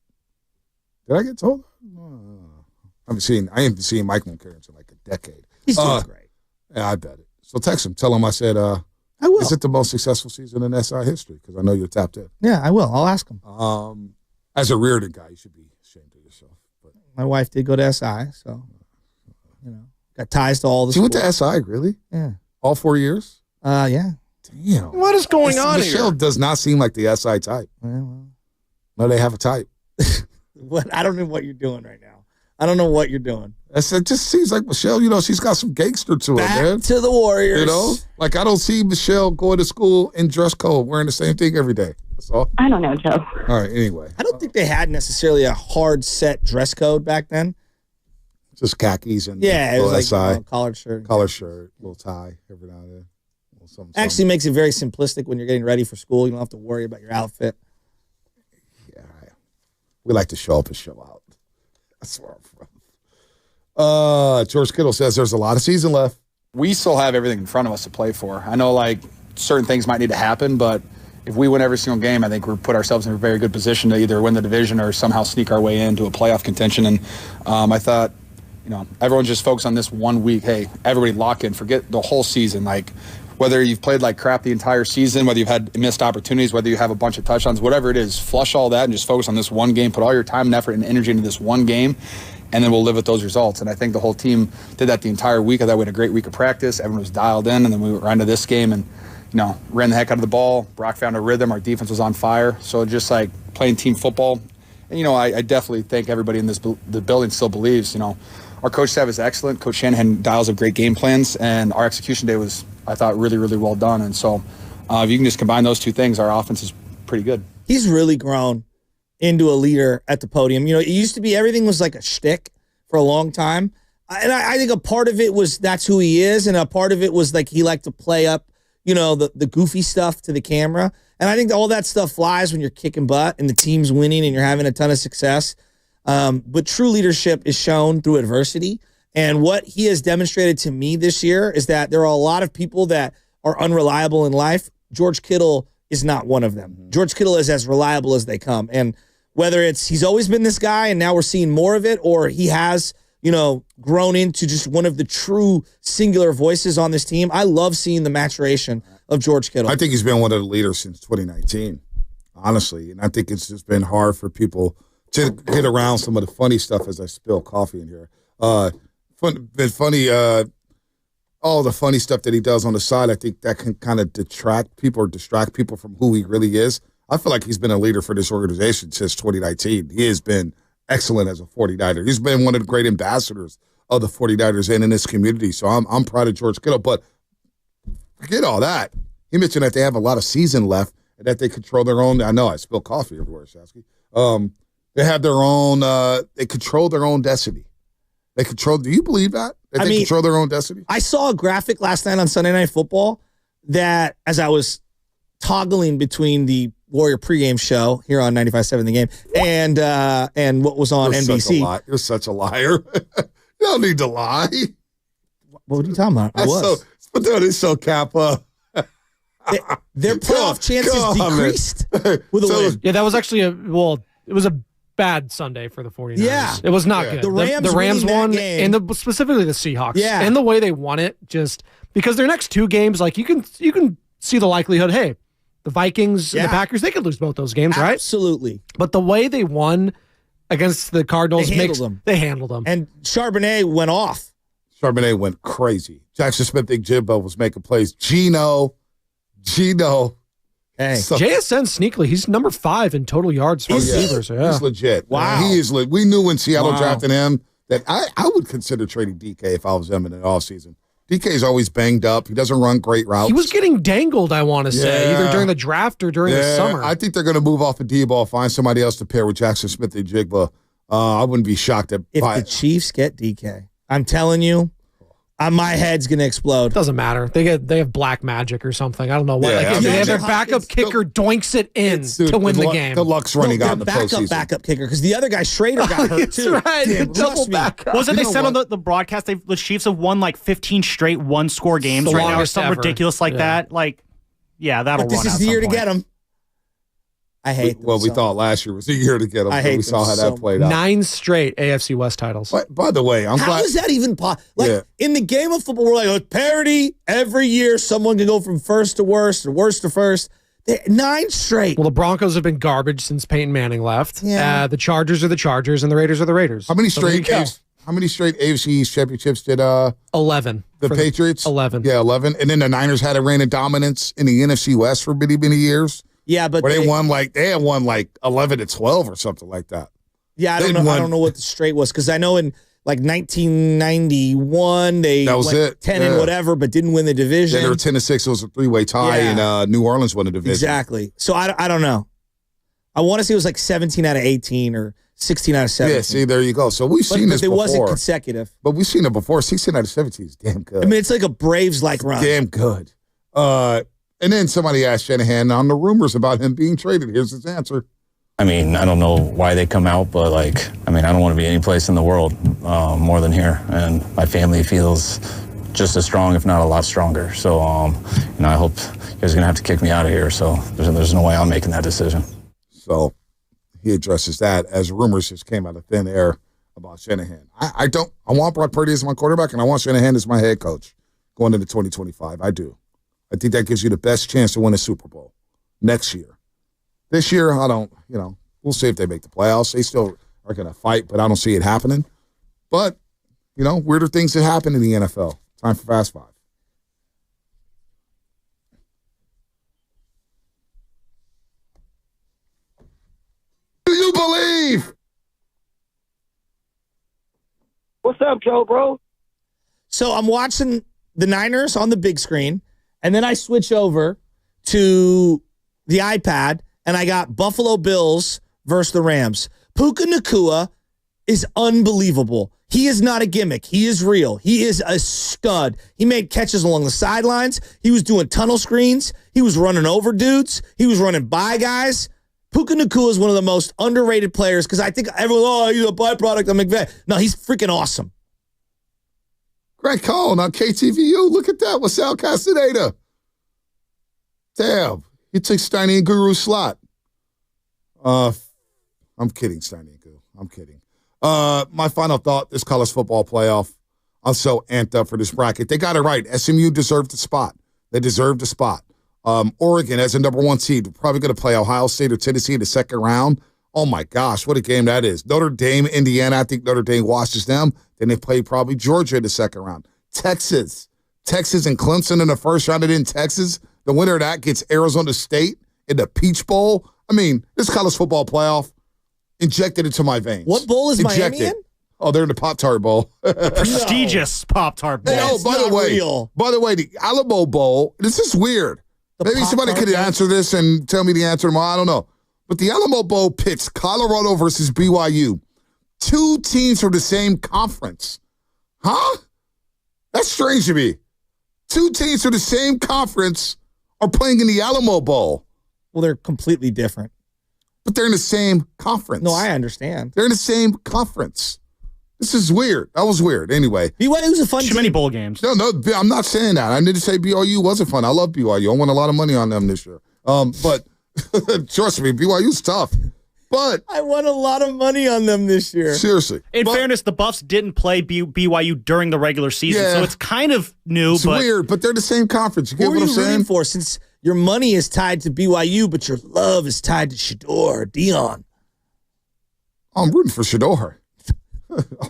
Did I get told that? I haven't seen Mike Kieran in like a decade. He's doing great. Yeah, I bet it. So text him. Tell him I said, I will. Is it the most successful season in SI history? Because I know you're tapped in. Yeah, I will. I'll ask him. As a Reardon guy, you should be ashamed of yourself. But my wife did go to SI, so, got ties to all the She went to SI, really? Yeah. All 4 years? Yeah. Damn. What is going on Michelle here? does not seem like the SI type. Well. No, they have a type. I don't know what you're doing right now. I don't know what you're doing. It just seems like Michelle, she's got some gangster to her, man. Back to the Warriors. Like I don't see Michelle going to school in dress code, wearing the same thing every day. That's all. I don't know, Joe. All right, anyway. I don't think they had necessarily a hard set dress code back then. Just khakis and it was like SI. Collared shirt, little tie every now and then. Actually makes it very simplistic when you're getting ready for school. You don't have to worry about your outfit. We like to show up and show out. That's where I'm from. George Kittle says there's a lot of season left. We still have everything in front of us to play for. I know, like, certain things might need to happen, but if we win every single game, I think we put ourselves in a very good position to either win the division or somehow sneak our way into a playoff contention. And I thought, everyone just focus on this 1 week. Hey, everybody lock in. Forget the whole season. Like, whether you've played like crap the entire season, whether you've had missed opportunities, whether you have a bunch of touchdowns, whatever it is, flush all that and just focus on this one game. Put all your time and effort and energy into this one game, and then we'll live with those results. And I think the whole team did that the entire week. I thought we had a great week of practice. Everyone was dialed in, and then we were into this game and, ran the heck out of the ball. Brock found a rhythm. Our defense was on fire. So just like playing team football. And, I definitely think everybody in the building still believes, our coach staff is excellent. Coach Shanahan dials up great game plans, and our execution day was, I thought, really, really well done. And so if you can just combine those two things, our offense is pretty good. He's really grown into a leader at the podium. It used to be everything was like a shtick for a long time. And I think a part of it was that's who he is, and a part of it was like he liked to play up, the goofy stuff to the camera. And I think all that stuff flies when you're kicking butt and the team's winning and you're having a ton of success. But true leadership is shown through adversity. And what he has demonstrated to me this year is that there are a lot of people that are unreliable in life. George Kittle is not one of them. George Kittle is as reliable as they come. And whether it's he's always been this guy and now we're seeing more of it, or he has, grown into just one of the true singular voices on this team, I love seeing the maturation of George Kittle. I think he's been one of the leaders since 2019, honestly. And I think it's just been hard for people to get around some of the funny stuff as I spill coffee in here. Been funny, all the funny stuff that he does on the side. I think that can kind of detract people or distract people from who he really is. I feel like he's been a leader for this organization since 2019. He has been excellent as a 49er. He's been one of the great ambassadors of the 49ers and in this community. So I'm proud of George Kittle. But forget all that. He mentioned that they have a lot of season left and that they control their own. I know I spill coffee everywhere, Shashki. They have their own. They control their own destiny. They control. Do you believe that? That they control their own destiny? I saw a graphic last night on Sunday Night Football that, as I was toggling between the Warrior pregame show here on 95.7 The Game and what was on NBC. You're such a liar. You don't need to lie. What are you talking about? But it's so Kappa. Their playoff chances decreased with a win. Yeah, that was actually it was a bad Sunday for the 49ers. Yeah. It was not good. The Rams won, and specifically the Seahawks. Yeah. And the way they won it, just because their next two games, like you can see the likelihood, hey, the Vikings and the Packers, they could lose both those games, right? Absolutely. But the way they won against the Cardinals, they handled them. And Charbonnet went off. Charbonnet went crazy. Jackson Smith-Njigba was making plays. Gino. Hey. JSN sneakily, he's number 5 in total yards for receivers. Yeah. He's legit. Wow. He is. We knew when Seattle drafted him that I would consider trading DK if I was them in the offseason. DK's always banged up. He doesn't run great routes. He was getting dangled, I want to say, either during the draft or during the summer. I think they're going to move off of D-ball, find somebody else to pair with Jackson Smith-Njigba. I wouldn't be shocked if the Chiefs get DK. I'm telling you, my head's going to explode. Doesn't matter. They have black magic or something. I don't know what. They have their backup kicker doinks it in to win the game. The luck's running out in the postseason. Backup kicker, because the other guy, Schrader, got hurt too. That's right. Damn, double backup. Wasn't they said on the broadcast the Chiefs have won like 15 straight one-score games right now or something ridiculous like that? Like, yeah, that'll run out. This is the year to get them. I hate them. Well, we thought last year was the year to get them. We saw how that played out. 9 straight AFC West titles. By the way, I'm glad. How is that even possible? In the game of football, we're like, parity. Every year, someone can go from first to worst or worst to first. 9 straight. Well, the Broncos have been garbage since Peyton Manning left. Yeah. The Chargers are the Chargers, and the Raiders are the Raiders. How many straight AFC East championships did 11. The Patriots? 11. Yeah, 11. And then the Niners had a reign of dominance in the NFC West for many, many years. Yeah, but they had won like 11 to 12 or something like that. Yeah, I don't know what the straight was, because I know in like 1991 they went 10 and whatever, but didn't win the division. Yeah, they were 10-6. It was a 3-way tie, and New Orleans won the division. Exactly. So I don't know. I want to say it was like 17 out of 18 or 16 out of 17. Yeah, see, there you go. So we've seen this before. But it wasn't consecutive. But we've seen it before. 16 out of 17 is damn good. I mean, it's like a Braves-like run. Damn good. And then somebody asked Shanahan on the rumors about him being traded. Here's his answer. I mean, I don't know why they come out, but I don't want to be any place in the world more than here. And my family feels just as strong, if not a lot stronger. So, I hope you guys are going to have to kick me out of here. So there's no way I'm making that decision. So he addresses that as rumors just came out of thin air about Shanahan. I want Brock Purdy as my quarterback, and I want Shanahan as my head coach going into 2025. I do. I think that gives you the best chance to win a Super Bowl next year. This year, I don't, we'll see if they make the playoffs. They still are going to fight, but I don't see it happening. But, weirder things that happen in the NFL. Time for Fast Five. Do you believe? What's up, Joe, bro? So I'm watching the Niners on the big screen, and then I switch over to the iPad, and I got Buffalo Bills versus the Rams. Puka Nacua is unbelievable. He is not a gimmick. He is real. He is a stud. He made catches along the sidelines. He was doing tunnel screens. He was running over dudes. He was running by guys. Puka Nacua is one of the most underrated players because I think everyone, he's a byproduct of McVay. No, he's freaking awesome. Greg Cohn on KTVU. Look at that. What's Al Castaneda? Damn. He took Steiny and Guru's slot. I'm kidding, Steiny and Guru. I'm kidding. My final thought, this college football playoff, I'm so amped up for this bracket. They got it right. SMU deserved the spot. They deserved the spot. Oregon as a number 1 seed, probably going to play Ohio State or Tennessee in the second round. Oh, my gosh, what a game that is. Notre Dame, Indiana, I think Notre Dame washes them. Then they play probably Georgia in the second round. Texas and Clemson in the first round. And in Texas, the winner of that gets Arizona State in the Peach Bowl. I mean, this college football playoff injected into my veins. What bowl is Miami in? Oh, they're in the Pop-Tart Bowl. Prestigious Pop-Tart Bowl. Hey, by the way, the Alamo Bowl, this is weird. Maybe somebody could answer this and tell me the answer tomorrow. I don't know. But the Alamo Bowl pits Colorado versus BYU. 2 teams from the same conference. Huh? That's strange to me. 2 teams from the same conference are playing in the Alamo Bowl. Well, they're completely different. But they're in the same conference. No, I understand. They're in the same conference. This is weird. That was weird. Anyway. BYU's a fun team. Too many bowl games. No, I'm not saying that. I need to say BYU wasn't fun. I love BYU. I won a lot of money on them this year. But trust me, BYU's tough. But I won a lot of money on them this year. Seriously. In fairness, the Buffs didn't play BYU during the regular season, so it's kind of new. It's weird, but they're the same conference. You get what I'm saying? Rooting for, since your money is tied to BYU, but your love is tied to Shador or Dion? I'm rooting for Shador.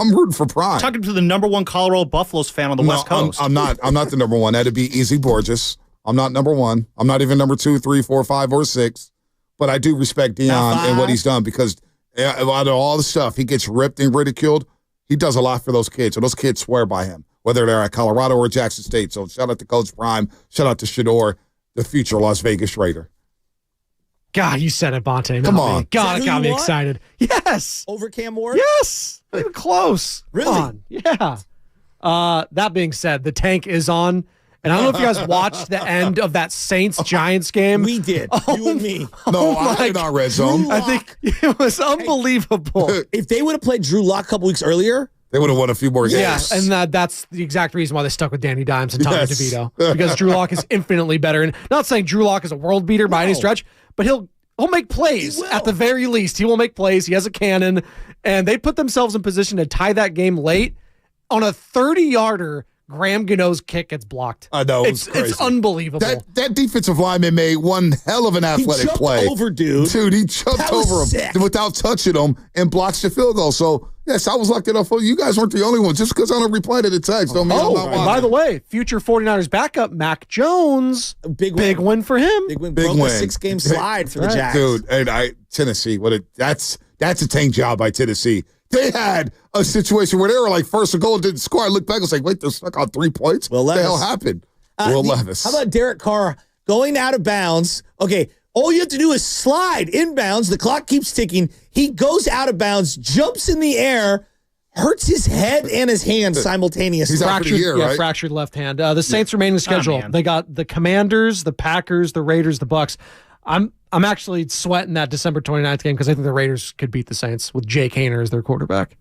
I'm rooting for Prime. Talking to the number 1 Colorado Buffaloes fan on the West Coast. I'm not the number 1. That'd be Easy Borges. I'm not number 1. I'm not even number 2, 3, 4, 5, or 6. But I do respect Dion and what he's done because out of all the stuff, he gets ripped and ridiculed. He does a lot for those kids, and those kids swear by him, whether they're at Colorado or Jackson State. So shout out to Coach Prime. Shout out to Shador, the future Las Vegas Raider. God, you said it, Bonta. Come on. God, it got me excited. Yes. Over Cam Ward? Yes. Not even close. Really? Come on. Yeah. That being said, the tank is on. And I don't know if you guys watched the end of that Saints-Giants game. We did. You and me. No, I did not Red Zone. I think it was unbelievable. If they would have played Drew Lock a couple weeks earlier, they would have won a few more games. Yes, and that's the exact reason why they stuck with Danny Dimes and Tommy DeVito. Because Drew Lock is infinitely better. And not saying Drew Lock is a world beater by any stretch, but he'll make plays at the very least. He will make plays. He has a cannon. And they put themselves in position to tie that game late on a 30-yarder. Graham Gano's kick gets blocked. I know. It's unbelievable. That defensive lineman made one hell of an athletic play. Over, dude. He jumped over him without touching him and blocks the field goal. So, yes, I was locked it up. You guys weren't the only ones. Just because I don't reply to the text don't mean I'm not watching. By the way, future 49ers backup, Mac Jones. Big win for him. Big win. Broke a 6-game slide for the Jags. Dude, and Tennessee, that's a tank job by Tennessee. They had a situation where they were like first and goal and didn't score. I looked back and was like, wait, they're stuck on 3 points? What the hell happened? Will Levis. How about Derek Carr going out of bounds? Okay, all you have to do is slide inbounds. The clock keeps ticking. He goes out of bounds, jumps in the air, hurts his head and his hand simultaneously. He's out for the year, right? Fractured left hand. The Saints remain in the schedule. They got the Commanders, the Packers, the Raiders, the Bucks. I'm actually sweating that December 29th game because I think the Raiders could beat the Saints with Jake Haener as their quarterback.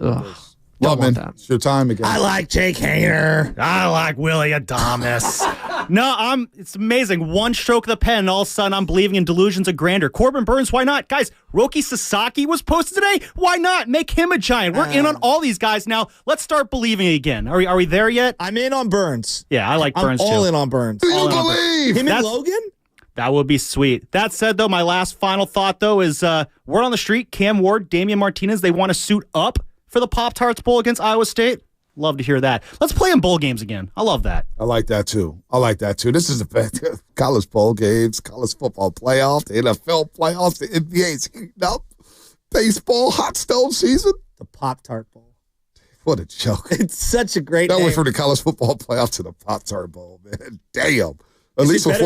Ugh. Love, man. It's your time again. I like Jake Haener. I like Willie Adamas. No, it's amazing. One stroke of the pen, and all of a sudden I'm believing in delusions of grandeur. Corbin Burns, why not? Guys, Roki Sasaki was posted today. Why not? Make him a Giant. We're in on all these guys now. Let's start believing again. Are we there yet? I'm in on Burns. Yeah, I like Burns too. I'm all in on Burns. Do you believe? Him and Logan? That would be sweet. That said, though, my last final thought, though, is word on the street, Cam Ward, Damian Martinez, they want to suit up for the Pop-Tarts Bowl against Iowa State. Love to hear that. Let's play in bowl games again. I love that. I like that, too. This is the best. College bowl games, college football playoffs, the NFL playoffs, the NBA's heating up. Baseball, hot stove season. The Pop-Tart Bowl. What a joke. It's such a great That name. went from the college football playoff to the Pop-Tart Bowl, man. Damn. At least when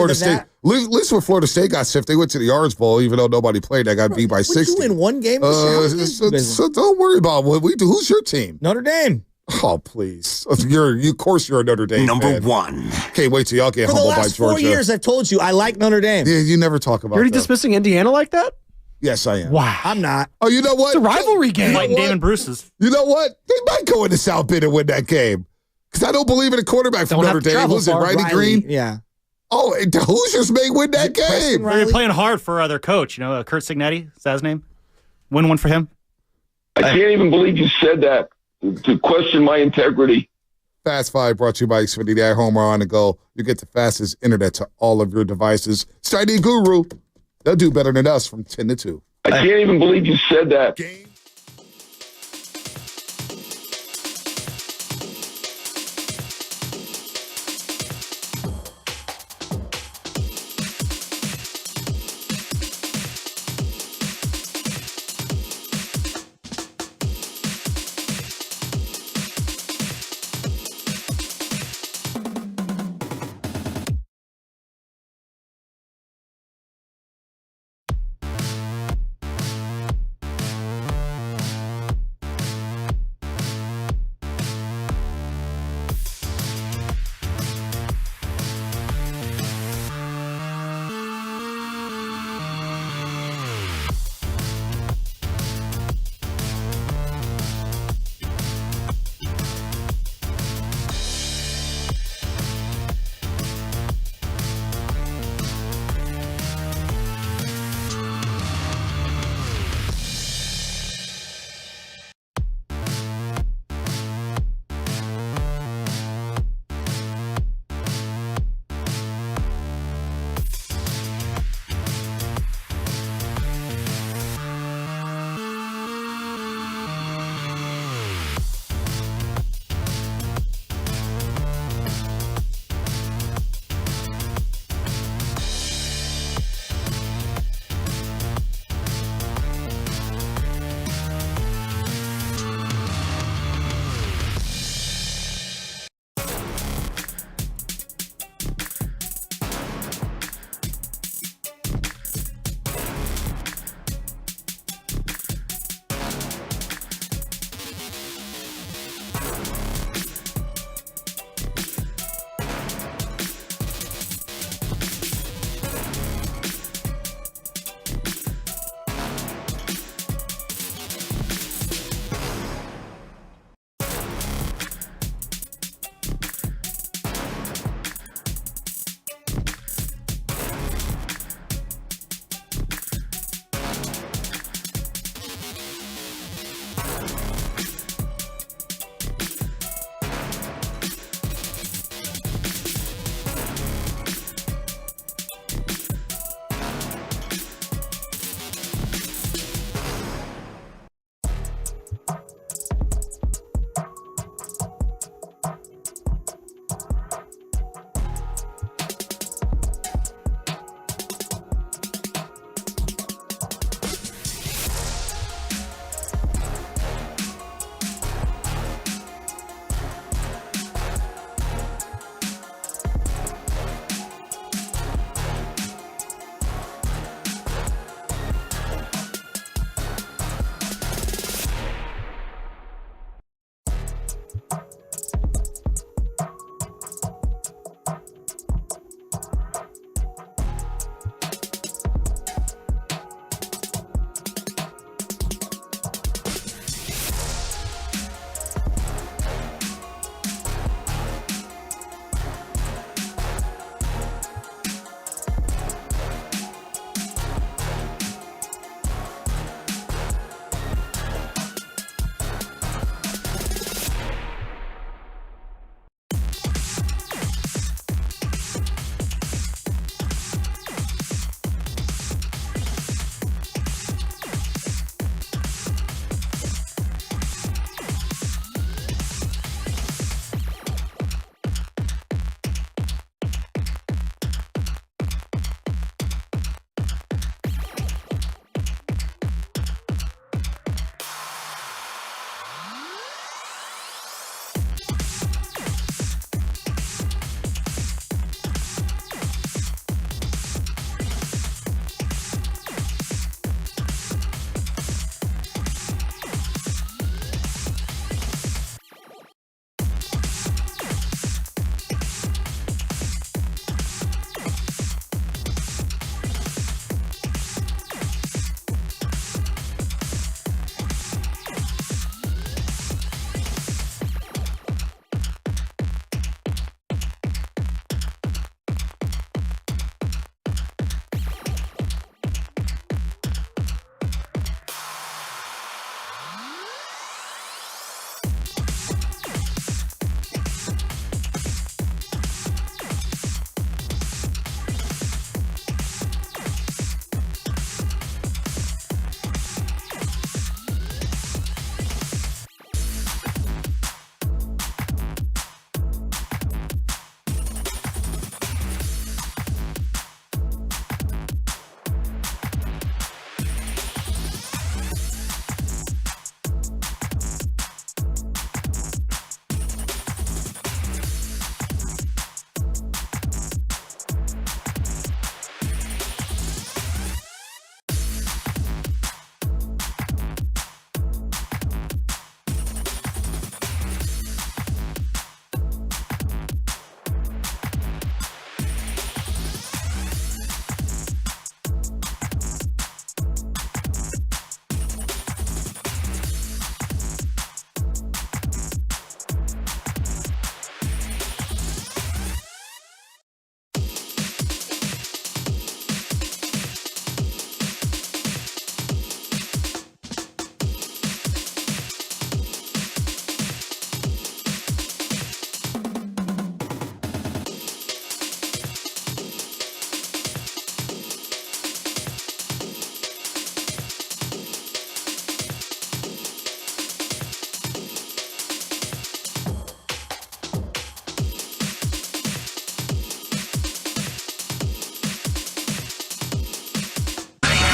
Florida State got stiff, they went to the Orange Bowl, even though nobody played. They got beat by 60. You win one game this year? So don't worry about what we do. Who's your team? Notre Dame. Oh, please. Of course you're a Notre Dame Number fan. 1. Can't wait till y'all get For the humbled by last Georgia. 4 years, I've told you I like Notre Dame. Yeah, you never talk about You're already that. dismissing Indiana like that? Yes, I am. Wow. I'm not. Oh, you know what? It's a rivalry game. Like Damon Bruce's. You know what? They might go into South Bend and win that game. Because I don't believe in a quarterback from Don't Notre have to Dame. travel Who's it, far. Riley Green? Yeah. Oh, and the Hoosiers may win that game. They're playing hard for their coach, Kurt Signetti. Is that his name? Win one for him. I can't even believe you said that to question my integrity. Fast Five brought to you by Xfinity at home or on the go. You get the fastest internet to all of your devices. Study Guru. They'll do better than us from 10 to 2. I can't even believe you said that.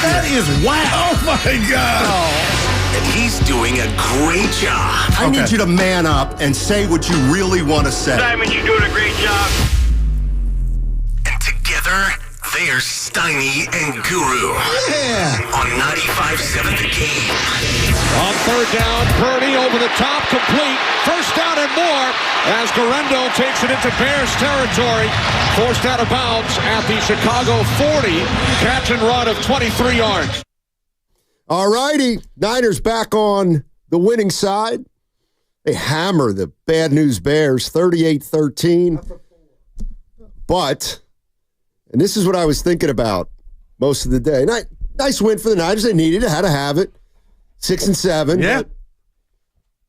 That is wow. Oh, my God. And he's doing a great job. I need you to man up and say what you really want to say. Simon, you're doing a great job. And together, they are Steiny and Guru. Yeah. On 95.7 The Game. On third down, Purdy over the top, complete. First down and more as Garendo takes it into Bears territory. Forced out of bounds at the Chicago 40. Catch and run of 23 yards. All righty. Niners back on the winning side. They hammer the Bad News Bears 38-13. But, and this is what I was thinking about most of the day. Nice win for the Niners. They needed it, had to have it. 6-7. Yeah.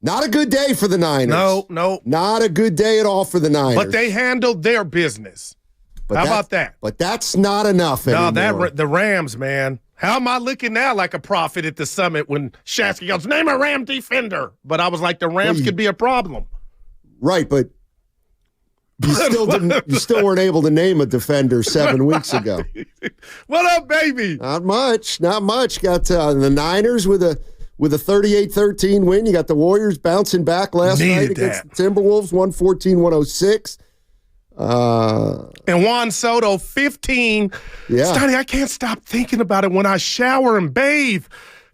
Not a good day for the Niners. No. Not a good day at all for the Niners. But they handled their business. How about that? But that's not enough anymore. No, the Rams, man. How am I looking now like a prophet at the summit when Shashki goes, name a Ram defender? But I was like, the Rams could be a problem. Right, but you still weren't able to name a defender 7 weeks ago. What up, baby? Not much. Got the Niners with a 38-13 win. You got the Warriors bouncing back last night against the Timberwolves, 114-106. And Juan Soto, 15. Yeah. Stoney, I can't stop thinking about it when I shower and bathe.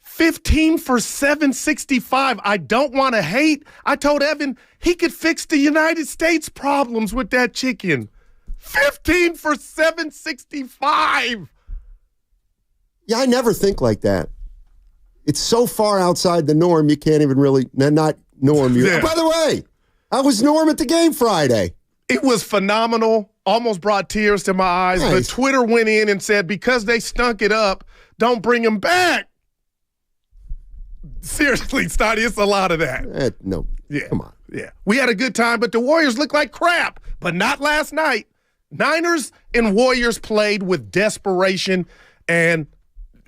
15 for 765. I don't want to hate. I told Evan he could fix the United States problems with that chicken. 15 for 765. Yeah, I never think like that. It's so far outside the norm, you can't even really, not norm. Yeah. By the way, how was Norm at the game Friday? It was phenomenal. Almost brought tears to my eyes. Nice. But Twitter went in and said, because they stunk it up, don't bring him back. Seriously, Stotty, it's a lot of that. No. Yeah. Come on. Yeah. We had a good time, but the Warriors looked like crap. But not last night. Niners and Warriors played with desperation, and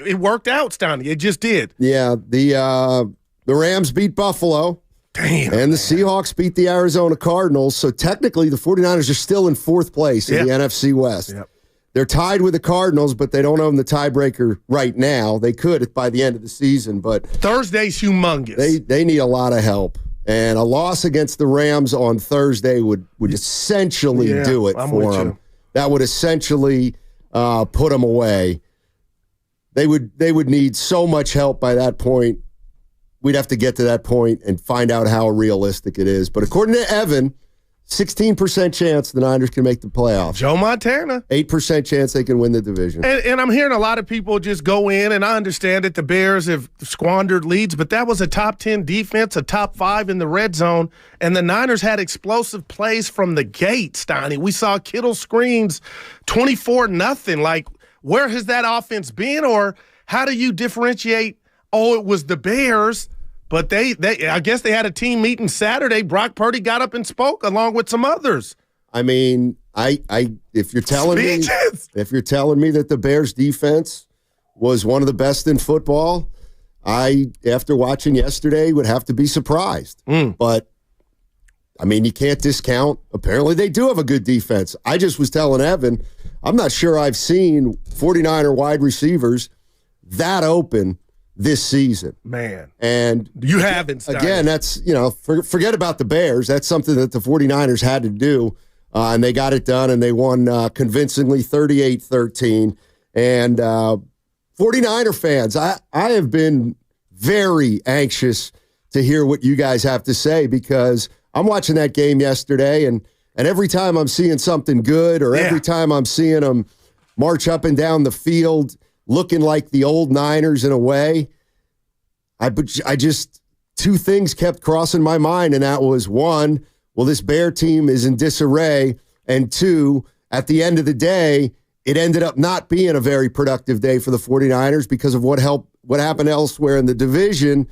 it worked out, Stoney. It just did. Yeah, the Rams beat Buffalo. Damn. And the Seahawks beat the Arizona Cardinals. So technically, the 49ers are still in fourth place in the NFC West. Yep. They're tied with the Cardinals, but they don't own the tiebreaker right now. They could by the end of the season, but Thursday's humongous. They need a lot of help. And a loss against the Rams on Thursday would essentially do it for them. That would essentially put them away. They would need so much help by that point. We'd have to get to that point and find out how realistic it is. But according to Evan, 16% chance the Niners can make the playoffs. Joe Montana. 8% chance they can win the division. And I'm hearing a lot of people just go in, and I understand that the Bears have squandered leads, but that was a top 10 defense, a top 5 in the red zone, and the Niners had explosive plays from the gate, Steiny. We saw Kittle screens 24-0. Like, where has that offense been, or how do you differentiate, it was the Bears, but they I guess they had a team meeting Saturday. Brock Purdy got up and spoke along with some others. I mean, if you're telling me that the Bears defense was one of the best in football, after watching yesterday, would have to be surprised. But I mean, you can't discount. Apparently, they do have a good defense. I just was telling Evan, I'm not sure I've seen 49er wide receivers that open this season. Man. And you haven't started. Again, that's, forget about the Bears. That's something that the 49ers had to do, and they got it done, and they won convincingly 38-13. And 49er fans, I have been very anxious to hear what you guys have to say, because I'm watching that game yesterday, and every time I'm seeing something good, or every time I'm seeing them march up and down the field looking like the old Niners in a way, I just, two things kept crossing my mind, and that was, one, well, this Bear team is in disarray, and two, at the end of the day, it ended up not being a very productive day for the 49ers because of what happened elsewhere in the division.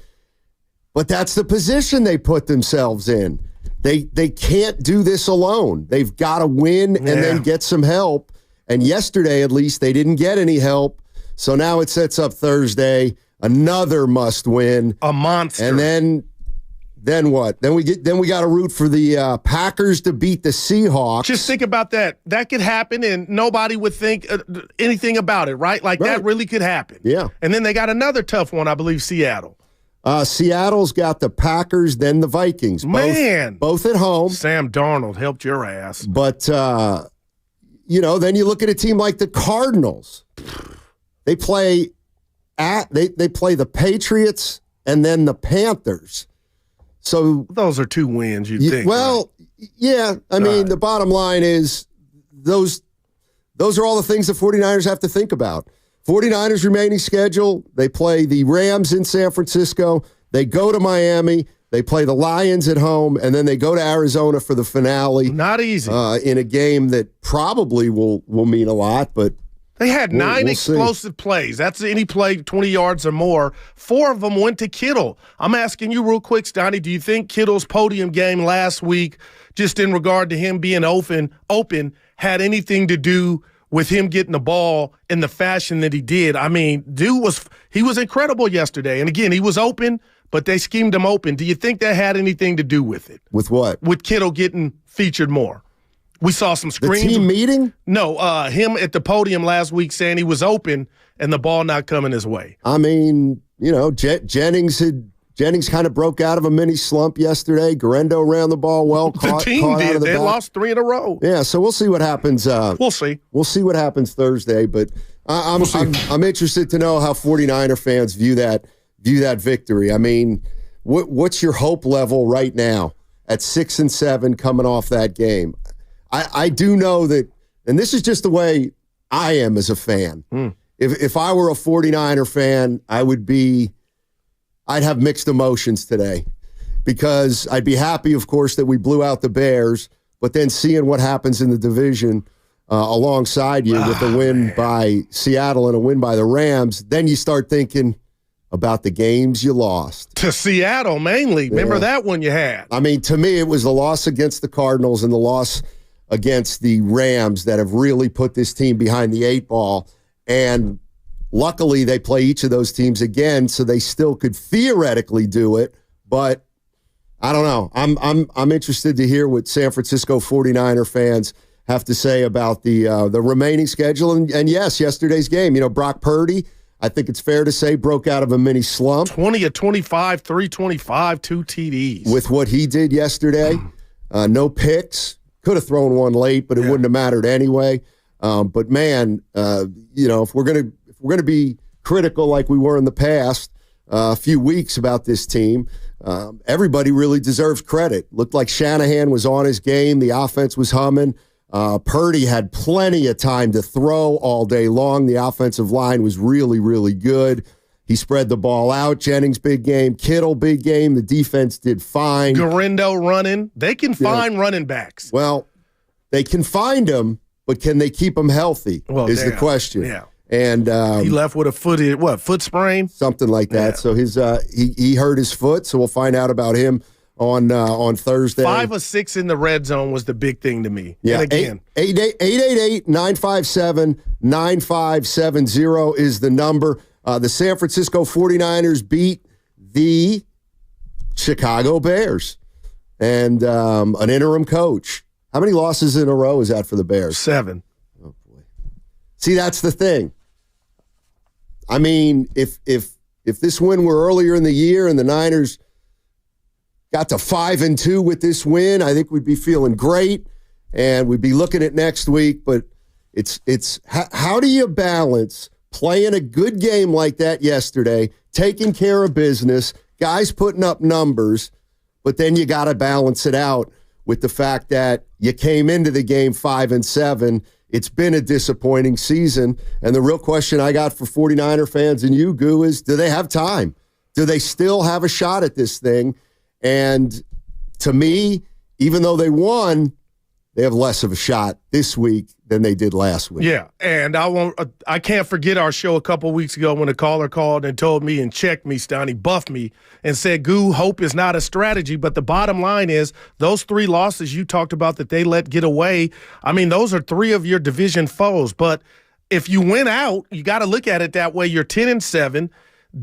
But that's the position they put themselves in. They can't do this alone. They've got to win and then get some help. And yesterday, at least, they didn't get any help. So now it sets up Thursday, another must win. A monster. And then Then what? Then we got to root for the Packers to beat the Seahawks. Just think about that. That could happen, and nobody would think anything about it, right? Like that really could happen. Yeah. And then they got another tough one, I believe, Seattle. Seattle's got the Packers, then the Vikings. Both at home. Sam Darnold helped your ass. But, then you look at a team like the Cardinals. They play the Patriots and then the Panthers. So those are 2 wins, you'd think. Well, right? Yeah. I mean, the bottom line is those are all the things the 49ers have to think about. 49ers remaining schedule, they play the Rams in San Francisco. They go to Miami. They play the Lions at home, and then they go to Arizona for the finale. Not easy. In a game that probably will mean a lot, but they had 9 explosive plays. That's any play 20 yards or more. 4 of them went to Kittle. I'm asking you real quick, Stoney, do you think Kittle's podium game last week, just in regard to him being open, had anything to do with him getting the ball in the fashion that he did? I mean, he was incredible yesterday. And again, he was open, but they schemed him open. Do you think that had anything to do with it? With what? With Kittle getting featured more. We saw some screens. The team meeting? No, him at the podium last week saying he was open and the ball not coming his way. I mean, Jennings kind of broke out of a mini slump yesterday. Garendo ran the ball well. The team did. They lost 3 in a row. Yeah, so we'll see what happens. We'll see. We'll see what happens Thursday, but I'm interested to know how 49er fans view that victory. I mean, what's your hope level right now at 6-7 coming off that game? I do know that, and this is just the way I am as a fan. If I were a 49er fan, I'd have mixed emotions today because I'd be happy, of course, that we blew out the Bears, but then seeing what happens in the division alongside you with a win by Seattle and a win by the Rams, then you start thinking about the games you lost. To Seattle, mainly. Remember that one you had? I mean, to me, it was the loss against the Cardinals and the loss against the Rams that have really put this team behind the 8 ball. And luckily, they play each of those teams again, so they still could theoretically do it. But I don't know. I'm interested to hear what San Francisco 49er fans have to say about the remaining schedule. And yes, yesterday's game. Brock Purdy, I think it's fair to say, broke out of a mini slump. 20 of 25, 325, 2 TDs. With what he did yesterday, no picks. Could have thrown one late, but it wouldn't have mattered anyway. But man, if we're gonna be critical like we were in the past a few weeks about this team, everybody really deserves credit. Looked like Shanahan was on his game. The offense was humming. Purdy had plenty of time to throw all day long. The offensive line was really, really good. He spread the ball out. Jennings, big game. Kittle, big game. The defense did fine. Garendo running. They can find running backs. Well, they can find them, but can they keep them healthy is the question. Yeah. And he left with a foot sprain? Something like that. Yeah. So his he hurt his foot, so we'll find out about him on Thursday. 5 of 6 in the red zone was the big thing to me. Yeah, and again, 888-957-9570 is the number. The San Francisco 49ers beat the Chicago Bears and an interim coach. How many losses in a row is that for the Bears? 7. Oh, boy. See, that's the thing. I mean, if this win were earlier in the year and the Niners got to 5-2 with this win, I think we'd be feeling great and we'd be looking at next week. But it's how do you balance playing a good game like that yesterday, taking care of business, guys putting up numbers, but then you got to balance it out with the fact that you came into the game 5-7. It's been a disappointing season. And the real question I got for 49er fans and you, Goo, is do they have time? Do they still have a shot at this thing? And to me, even though they won, they have less of a shot this week than they did last week. Yeah, and I can't forget our show a couple weeks ago when a caller called and told me and checked me, Stoney, buffed me, and said, Goo, hope is not a strategy. But the bottom line is those 3 losses you talked about that they let get away, I mean, those are 3 of your division foes. But if you win out, you got to look at it that way. You're 10-7.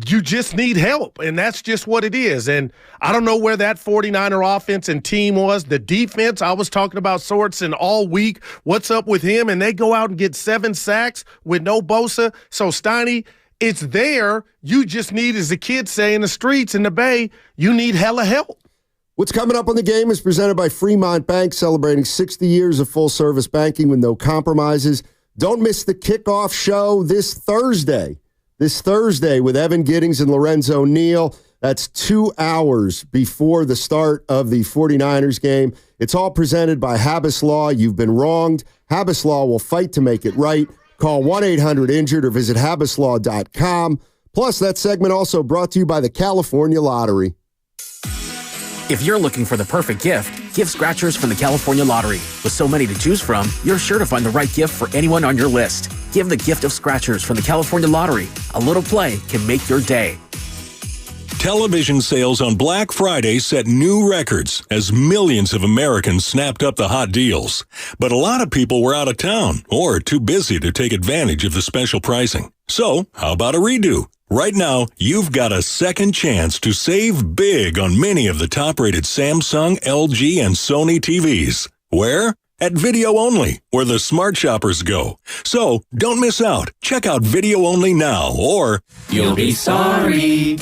you just need help, and that's just what it is. And I don't know where that 49er offense and team was. The defense, I was talking about Sorensen all week. What's up with him? And they go out and get 7 sacks with no Bosa. So, Steiny, it's there. You just need, as the kids say in the streets in the Bay, you need hella help. What's coming up on the game is presented by Fremont Bank, celebrating 60 years of full-service banking with no compromises. Don't miss the kickoff show this Thursday with Evan Giddings and Lorenzo Neal. That's 2 hours before the start of the 49ers game. It's all presented by Habas Law. You've been wronged. Habas Law will fight to make it right. Call 1-800-INJURED or visit habaslaw.com. Plus, that segment also brought to you by the California Lottery. If you're looking for the perfect gift, give scratchers from the California Lottery. With so many to choose from, you're sure to find the right gift for anyone on your list. Give the gift of scratchers from the California Lottery. A little play can make your day. Television sales on Black Friday set new records as millions of Americans snapped up the hot deals. But a lot of people were out of town or too busy to take advantage of the special pricing. So, how about a redo? Right now, you've got a second chance to save big on many of the top-rated Samsung, LG, and Sony TVs. Where? At Video Only, where the smart shoppers go. So, don't miss out. Check out Video Only now, or you'll be sorry.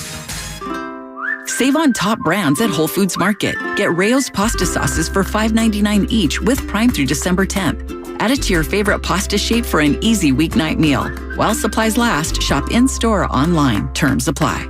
Save on top brands at Whole Foods Market. Get Rao's pasta sauces for $5.99 each with Prime through December 10th. Add it to your favorite pasta shape for an easy weeknight meal. While supplies last, shop in-store or online. Terms apply.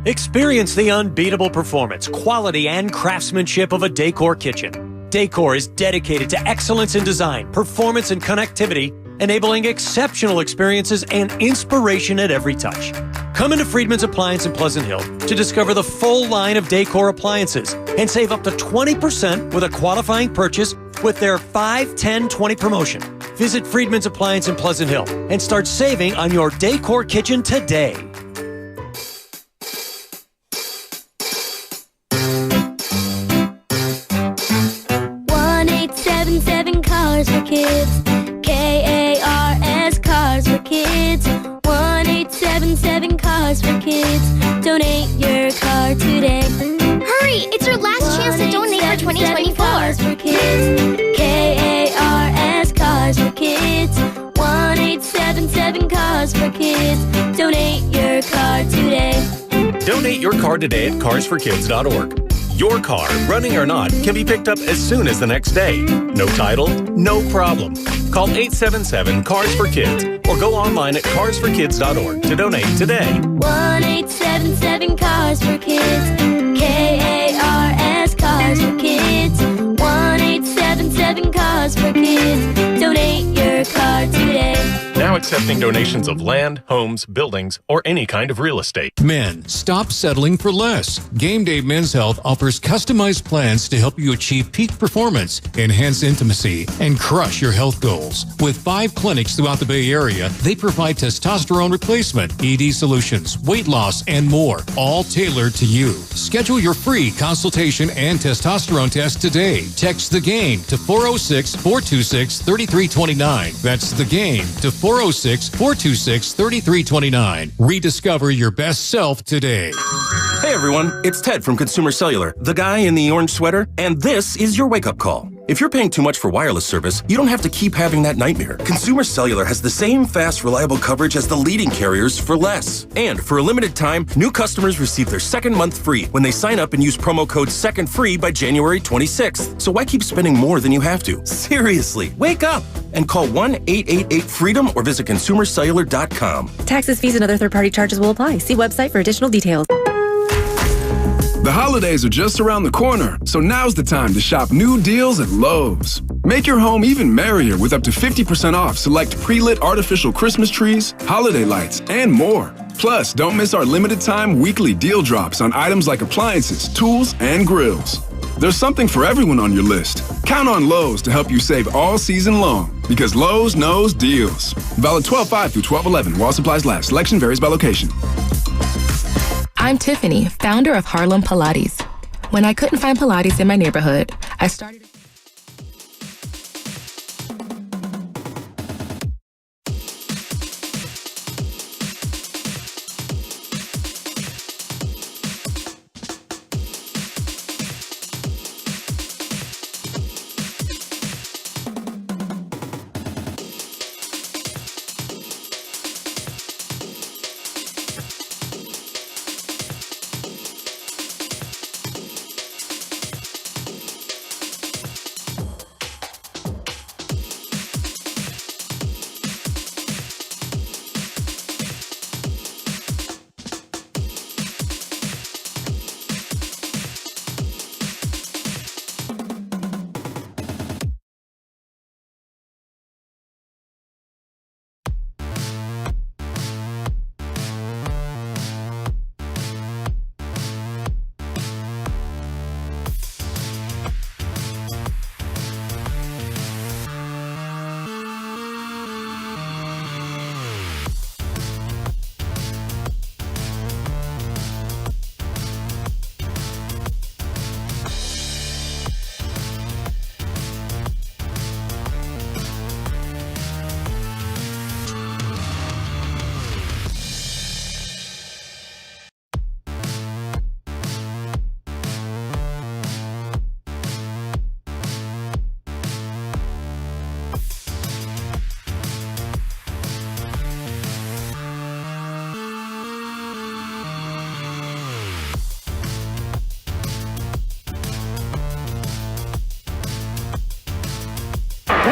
Experience the unbeatable performance, quality, and craftsmanship of a Decor kitchen. Decor is dedicated to excellence in design, performance, and connectivity, enabling exceptional experiences and inspiration at every touch. Come into Friedman's Appliance in Pleasant Hill to discover the full line of Decor appliances and save up to 20% with a qualifying purchase with their 5-10-20 promotion. Visit Friedman's Appliance in Pleasant Hill and start saving on your Decor kitchen today. Cars for Kids. K-A-R-S, Cars for Kids. 1-877 Cars for Kids. Donate your car today. Hurry! It's your last chance to donate for 2024. Cars for Kids. K-A-R-S, Cars for Kids. 1-877 Cars for Kids. Donate your car today. Donate your car today at carsforkids.org. Your car, running or not, can be picked up as soon as the next day. No title? No problem. Call 877-CARS-FOR-KIDS or go online at carsforkids.org to donate today. 1-877 Cars for Kids. K-A-R-S, Cars for Kids. 1-877 Cars for Kids. Donate your car today. Now accepting donations of land, homes, buildings, or any kind of real estate. Men, stop settling for less. Game Day Men's Health offers customized plans to help you achieve peak performance, enhance intimacy, and crush your health goals. With 5 clinics throughout the Bay Area, they provide testosterone replacement, ED solutions, weight loss, and more, all tailored to you. Schedule your free consultation and testosterone test today. Text The Game to 406-426-3329. That's The Game to 406-426-3329. Rediscover your best self today. Hey everyone, it's Ted from Consumer Cellular, the guy in the orange sweater, and this is your wake-up call. If you're paying too much for wireless service, you don't have to keep having that nightmare. Consumer Cellular has the same fast, reliable coverage as the leading carriers for less. And for a limited time, new customers receive their second month free when they sign up and use promo code SECONDFREE by January 26th. So why keep spending more than you have to? Seriously, wake up and call 1-888-FREEDOM or visit consumercellular.com. Taxes, fees, and other third-party charges will apply. See website for additional details. The holidays are just around the corner, so now's the time to shop new deals at Lowe's. Make your home even merrier with up to 50% off select pre-lit artificial Christmas trees, holiday lights, and more. Plus, don't miss our limited-time weekly deal drops on items like appliances, tools, and grills. There's something for everyone on your list. Count on Lowe's to help you save all season long, because Lowe's knows deals. Valid 12/5 through 12/11 while supplies last. Selection varies by location. I'm Tiffany, founder of Harlem Pilates. When I couldn't find Pilates in my neighborhood, I started...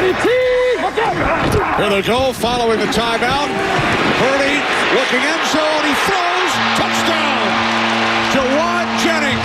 Here they go, following the timeout. Purdy looking end zone. He throws. Touchdown. Jawan Jennings.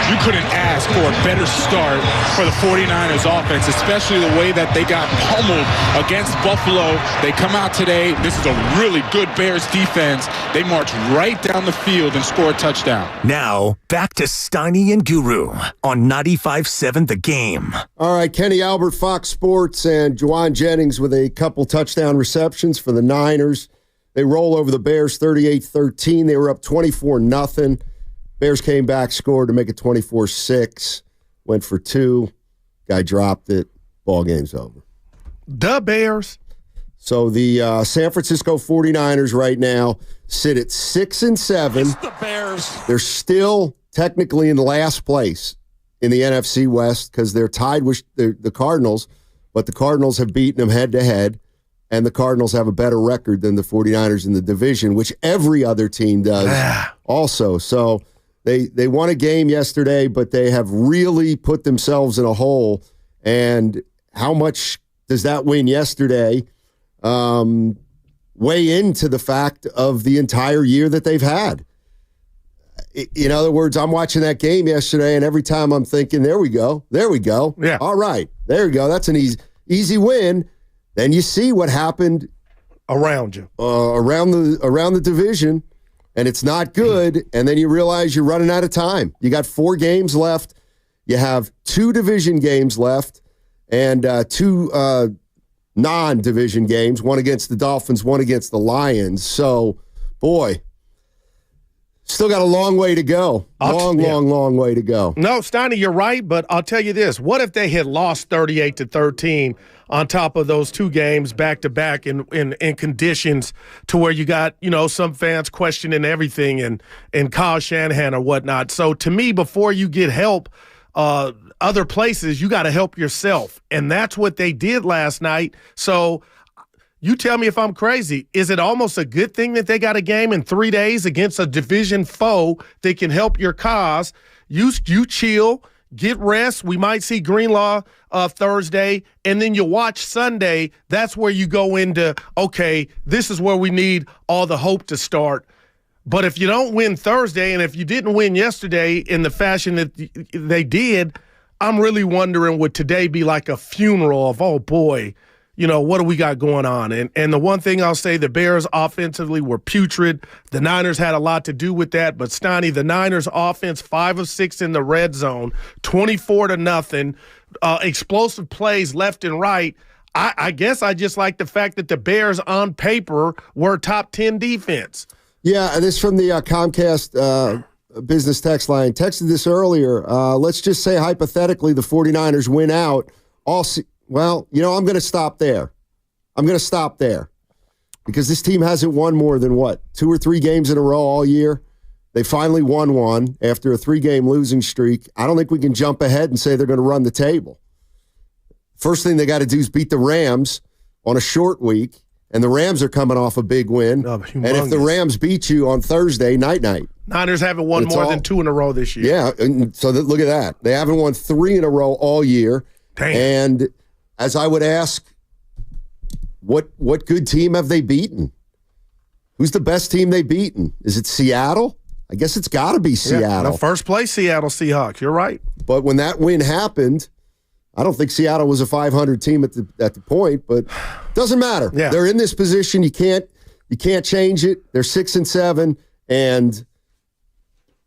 You couldn't ask for a better start for the 49ers offense, especially the way that they got pummeled against Buffalo. They come out today. This is a really good Bears defense. They march right down the field and score a touchdown. Now, back to Steiny and Guru on 95.7 The Game. All right, Kenny Albert, Fox Sports, and Jawan Jennings with a couple touchdown receptions for the Niners. They roll over the Bears 38-13. They were up 24-0. Bears came back, scored to make it 24-6. Went for two. Guy dropped it. Ball game's over. The Bears. So the San Francisco 49ers right now sit at 6-7. It's the Bears. They're still technically in last place in the NFC West because they're tied with the Cardinals, but the Cardinals have beaten them head-to-head, and the Cardinals have a better record than the 49ers in the division, which every other team does also. So they won a game yesterday, but they have really put themselves in a hole. And how much does that win yesterday weigh into the fact of the entire year that they've had? In other words, I'm watching that game yesterday, and every time I'm thinking, there we go. Yeah. All right, there we go. That's an easy win. Then you see what happened around you, around the division, and it's not good. And then you realize you're running out of time. You got 4 games left. You have 2 division games left, and 2 non-division games. One against the Dolphins, one against the Lions. So, boy, still got a long way to go. Long way to go. No, Steiny, you're right, but I'll tell you this. What if they had lost 38-13 on top of those 2 games back-to-back in conditions to where you got, some fans questioning everything and Kyle Shanahan or whatnot? So, to me, before you get help other places, you got to help yourself. And that's what they did last night. So, you tell me if I'm crazy. Is it almost a good thing that they got a game in 3 days against a division foe that can help your cause? You chill, get rest. We might see Greenlaw Thursday, and then you watch Sunday. That's where you go into, okay, this is where we need all the hope to start. But if you don't win Thursday, and if you didn't win yesterday in the fashion that they did, I'm really wondering, would today be like a funeral of, oh, boy, what do we got going on? And the one thing I'll say, the Bears offensively were putrid. The Niners had a lot to do with that. But, Steiny, the Niners offense, 5 of 6 in the red zone, 24-0, explosive plays left and right. I guess I just like the fact that the Bears on paper were top 10 defense. Yeah, and this from the Comcast business text line. Texted this earlier. Let's just say hypothetically the 49ers win out. Well, I'm going to stop there. Because this team hasn't won more than, 2 or 3 games in a row all year? They finally won one after a 3-game losing streak. I don't think we can jump ahead and say they're going to run the table. First thing they got to do is beat the Rams on a short week, and the Rams are coming off a big win. And if the Rams beat you on Thursday, night-night. Niners haven't won more than 2 in a row this year. Yeah, and so look at that. They haven't won 3 in a row all year. Damn. And as I would ask, what good team have they beaten? Who's the best team they've beaten? Is it Seattle? I guess it's got to be Seattle. The first place Seattle Seahawks. You're right. But when that win happened, I don't think Seattle was a 500 team at the point, but doesn't matter. Yeah. They're in this position. You can't change it. They're 6-7, and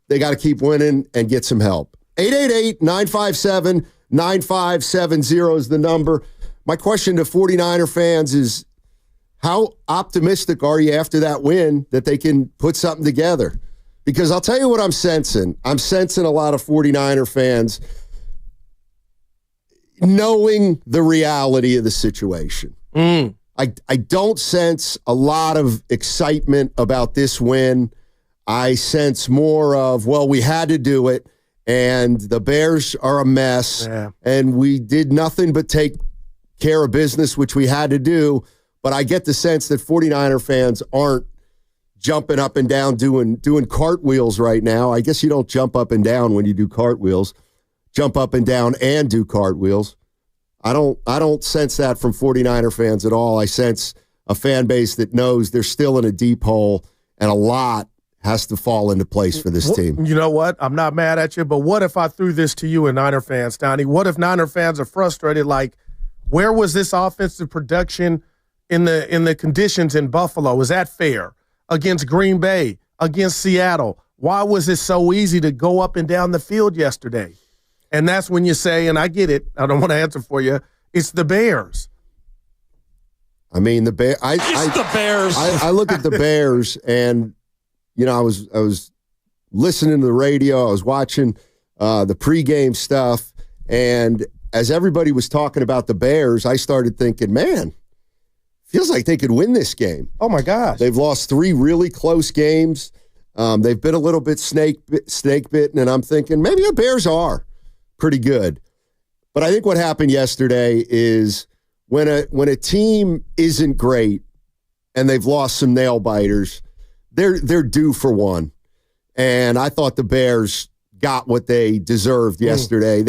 they got to keep winning and get some help. 888-957-9570 is the number. My question to 49er fans is, how optimistic are you after that win that they can put something together? Because I'll tell you what I'm sensing. I'm sensing a lot of 49er fans knowing the reality of the situation. I don't sense a lot of excitement about this win. I sense more of, well, we had to do it, and the Bears are a mess, and we did nothing but take care of business, which we had to do. But I get the sense that 49er fans aren't jumping up and down doing cartwheels right now. I guess you don't jump up and down when you do cartwheels. Jump up and down and do cartwheels. I don't sense that from 49er fans at all. I sense a fan base that knows they're still in a deep hole, and a lot has to fall into place for this team. You know what? I'm not mad at you, but what if I threw this to you and Niner fans, Donnie? What if Niner fans are frustrated? Like, where was this offensive production in the conditions in Buffalo? Is that fair? Against Green Bay, against Seattle? Why was it so easy to go up and down the field yesterday? And that's when you say, and I get it, I don't want to answer for you, it's the Bears. I mean, the Bears. The Bears. I look at the Bears, and I was listening to the radio. I was watching the pregame stuff, and as everybody was talking about the Bears, I started thinking, man, feels like they could win this game. Oh my gosh! They've lost 3 really close games. They've been a little bit snake bitten, and I'm thinking maybe the Bears are pretty good. But I think what happened yesterday is when a team isn't great and they've lost some nail biters, they're due for one. And I thought the Bears got what they deserved yesterday.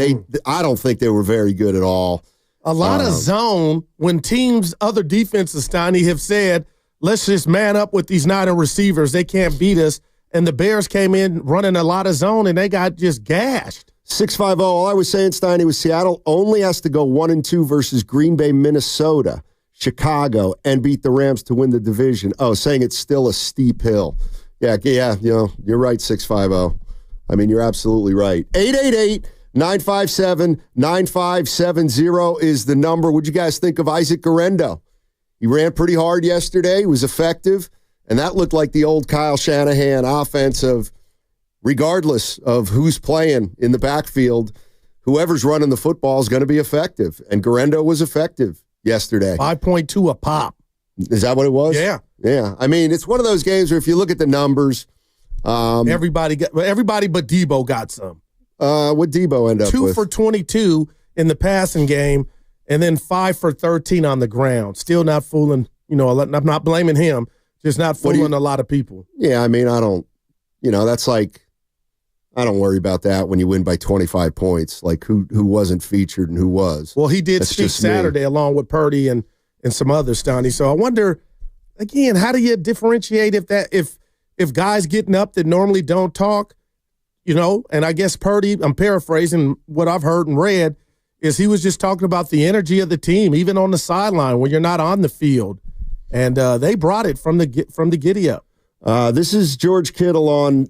I don't think they were very good at all. A lot of zone when teams, other defenses, Steiny, have said, let's just man up with these Niner receivers. They can't beat us. And the Bears came in running a lot of zone, and they got just gashed. 6-5-0. All I was saying, Steiny, was Seattle only has to go 1-2 versus Green Bay, Minnesota, Chicago, and beat the Rams to win the division. Oh, saying it's still a steep hill. Yeah, you're right, 6-5-0. I mean, you're absolutely right. 888-957-9570 is the number. What'd you guys think of Isaac Guerendo? He ran pretty hard yesterday. He was effective. And that looked like the old Kyle Shanahan offense of, regardless of who's playing in the backfield, whoever's running the football is going to be effective. And Guerendo was effective yesterday. 5.2 a pop. Is that what it was? Yeah. Yeah. I mean, it's one of those games where if you look at the numbers. Everybody but Debo got some. What Debo end up 2 with? 2 for 22 in the passing game, and then 5 for 13 on the ground. Still not fooling, I'm not blaming him. Just not fooling a lot of people. Yeah, I mean, that's like, I don't worry about that when you win by 25 points, like who wasn't featured and who was. Well, he did speak Saturday along with Purdy and some others, Stoney. So I wonder, again, how do you differentiate if guys getting up that normally don't talk, and I guess Purdy, I'm paraphrasing what I've heard and read, is he was just talking about the energy of the team, even on the sideline when you're not on the field. And they brought it from the giddy-up. This is George Kittle on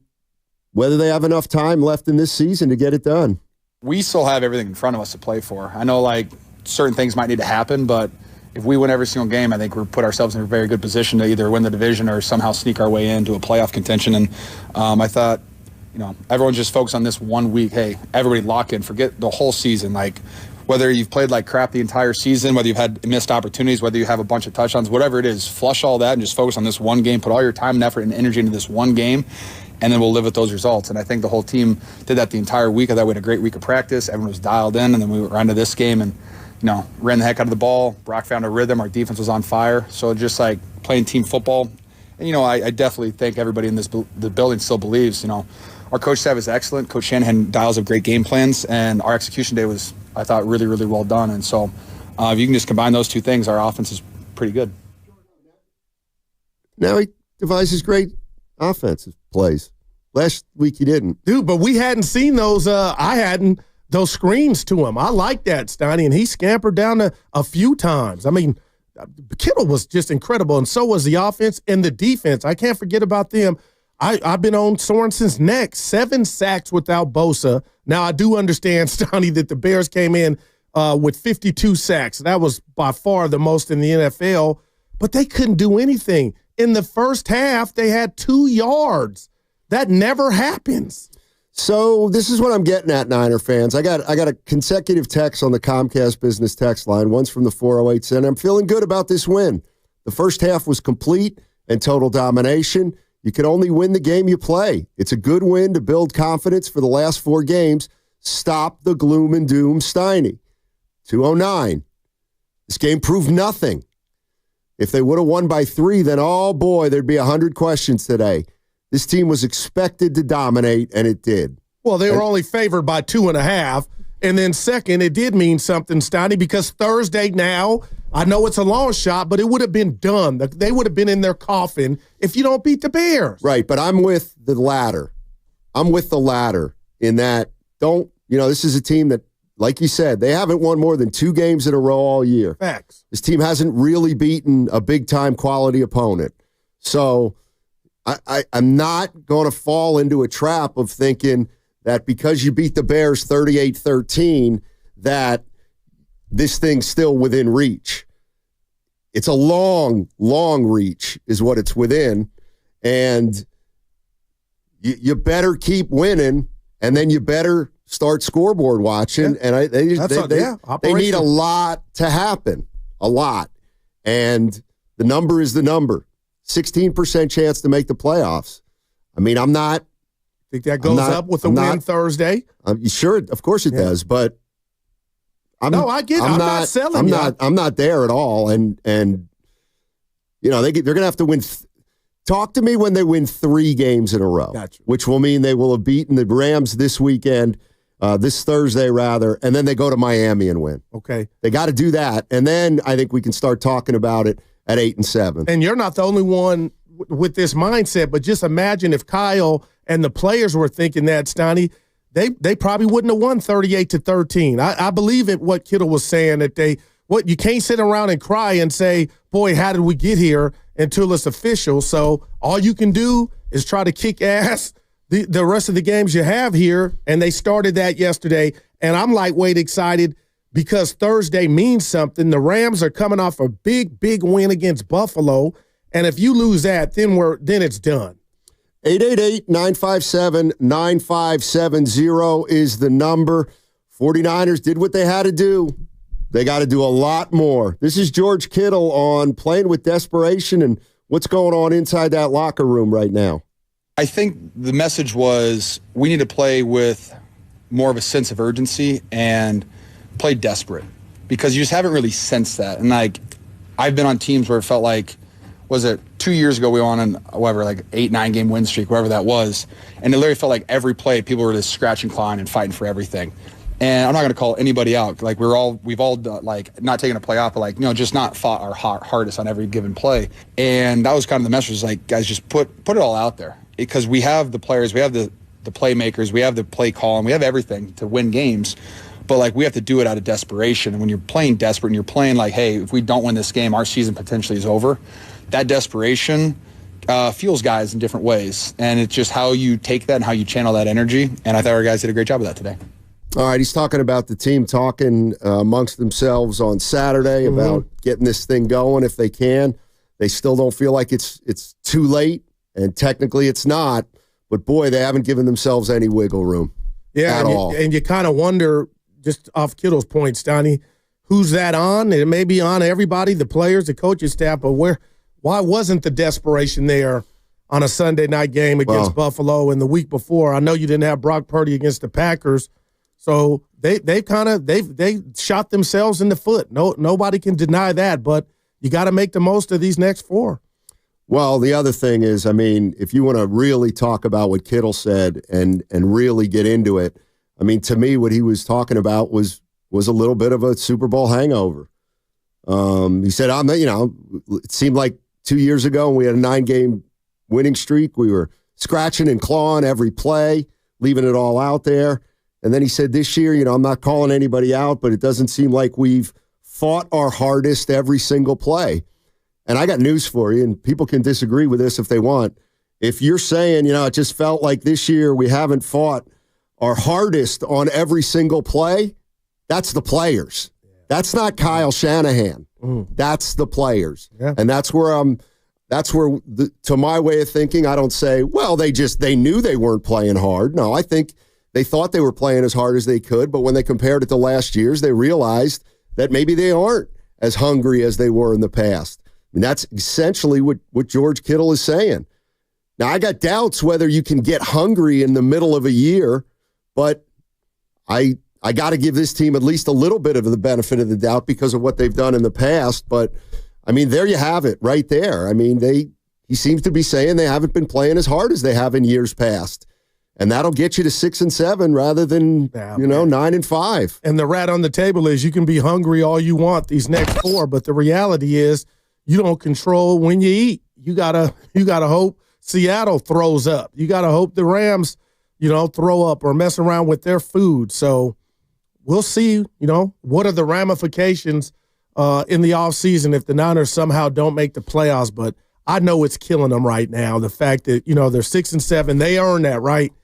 whether they have enough time left in this season to get it done. We still have everything in front of us to play for. I know, certain things might need to happen, but if we win every single game, I think we'll put ourselves in a very good position to either win the division or somehow sneak our way into a playoff contention. And I thought, everyone just focus on this 1 week. Hey, everybody lock in. Forget the whole season. Whether you've played like crap the entire season, whether you've had missed opportunities, whether you have a bunch of touchdowns, whatever it is, flush all that and just focus on this one game. Put all your time and effort and energy into this one game, and then we'll live with those results. And I think the whole team did that the entire week. I thought we had a great week of practice. Everyone was dialed in, and then we were into this game and, ran the heck out of the ball. Brock found a rhythm. Our defense was on fire. So just like playing team football. And, I definitely think everybody in the building still believes, our coach staff is excellent. Coach Shanahan dials up great game plans, and our execution day was, I thought, really, really well done. And so if you can just combine those two things, our offense is pretty good. Now he devises great offensive plays. Last week he didn't. Dude, but we hadn't seen those. I hadn't. Those screens to him. I like that, Steiny, and he scampered down a few times. I mean, Kittle was just incredible, and so was the offense and the defense. I can't forget about them. I've been on Sorensen's neck. 7 sacks without Bosa. Now, I do understand, Stoney, that the Bears came in with 52 sacks. That was by far the most in the NFL, but they couldn't do anything. In the first half, they had 2 yards. That never happens. So this is what I'm getting at, Niner fans. I got a consecutive text on the Comcast business text line. One's from the 408 Center. I'm feeling good about this win. The first half was complete and total domination. You can only win the game you play. It's a good win to build confidence for the last 4 games. Stop the gloom and doom, Steiny. 209. This game proved nothing. If they would have won by 3, then, oh boy, there'd be 100 questions today. This team was expected to dominate, and it did. Well, they were only favored by 2.5, And then second, it did mean something, Steiny, because Thursday now, I know it's a long shot, but it would have been done. They would have been in their coffin if you don't beat the Bears. Right, but I'm with the latter. I'm with the latter in that this is a team that, like you said, they haven't won more than 2 games in a row all year. Facts. This team hasn't really beaten a big-time quality opponent. So I'm not going to fall into a trap of thinking that because you beat the Bears 38-13, that this thing's still within reach. It's a long, long reach is what it's within. And you better keep winning, and then you better start scoreboard watching. Yeah. And they need a lot to happen, a lot. And the number is the number. 16% chance to make the playoffs. I mean, I'm not. Think that goes up with a win Thursday? Sure, of course it does, but I get it. I'm not selling you. I'm not there at all, and they're going to have to win. Talk to me when they win 3 games in a row, which will mean they will have beaten the Rams this weekend, this Thursday rather, and then they go to Miami and win. Okay, they got to do that, and then I think we can start talking about it at 8-7. And you're not the only one with this mindset, but just imagine if Kyle and the players were thinking that, Steiny, they probably wouldn't have won 38-13. I believe it. What Kittle was saying that you can't sit around and cry and say, "Boy, how did we get here?" until it's official. So all you can do is try to kick ass the rest of the games you have here, and they started that yesterday. And I'm lightweight excited because Thursday means something. The Rams are coming off a big, big win against Buffalo, and if you lose that, then it's done. 888-957-9570 is the number. 49ers did what they had to do. They got to do a lot more. This is George Kittle on Playing with Desperation and what's going on inside that locker room right now. I think the message was we need to play with more of a sense of urgency and play desperate because you just haven't really sensed that. And I've been on teams where it felt like, was it 2 years ago we went on 8-9 game win streak, whatever that was, and it literally felt like every play people were just scratching, clawing, and fighting for everything. And I'm not going to call anybody out. We've all not taken a play off, but just not fought our hardest on every given play. And that was kind of the message, guys, just put it all out there because we have the players, we have the playmakers, we have the play call, and we have everything to win games. But we have to do it out of desperation. And when you're playing desperate and you're playing hey, if we don't win this game, our season potentially is over. That desperation fuels guys in different ways. And it's just how you take that and how you channel that energy. And I thought our guys did a great job of that today. All right, he's talking about the team talking amongst themselves on Saturday about getting this thing going if they can. They still don't feel like it's too late, and technically it's not. But, boy, they haven't given themselves any wiggle room at all. And you kind of wonder, just off Kittle's point, Steiny, who's that on? It may be on everybody, the players, the coaching staff, but why wasn't the desperation there on a Sunday night game against Buffalo and the week before? I know you didn't have Brock Purdy against the Packers, so they shot themselves in the foot. Nobody can deny that, but you got to make the most of these next 4. Well, the other thing is, if you want to really talk about what Kittle said and really get into it, to me, what he was talking about was a little bit of a Super Bowl hangover. He said, it seemed like 2 years ago when we had a 9-game winning streak, we were scratching and clawing every play, leaving it all out there. And then he said this year, I'm not calling anybody out, but it doesn't seem like we've fought our hardest every single play. And I got news for you, and people can disagree with this if they want. If you're saying, it just felt like this year we haven't fought our hardest on every single play, that's the players. That's not Kyle Shanahan. That's the players. Yeah. And that's where to my way of thinking, I don't say, well, they knew they weren't playing hard. No, I think they thought they were playing as hard as they could, but when they compared it to last year's, they realized that maybe they aren't as hungry as they were in the past. And that's essentially what George Kittle is saying. Now, I got doubts whether you can get hungry in the middle of a year, but I got to give this team at least a little bit of the benefit of the doubt because of what they've done in the past. But, there you have it right there. He seems to be saying they haven't been playing as hard as they have in years past. And that'll get you to 6-7 rather than 9-5. And the rat on the table is you can be hungry all you want these next 4, but the reality is you don't control when you eat. You gotta hope Seattle throws up. You gotta hope the Rams, throw up or mess around with their food. So we'll see. What are the ramifications in the offseason if the Niners somehow don't make the playoffs? But I know it's killing them right now. The fact that they're 6-7, they earn that, right?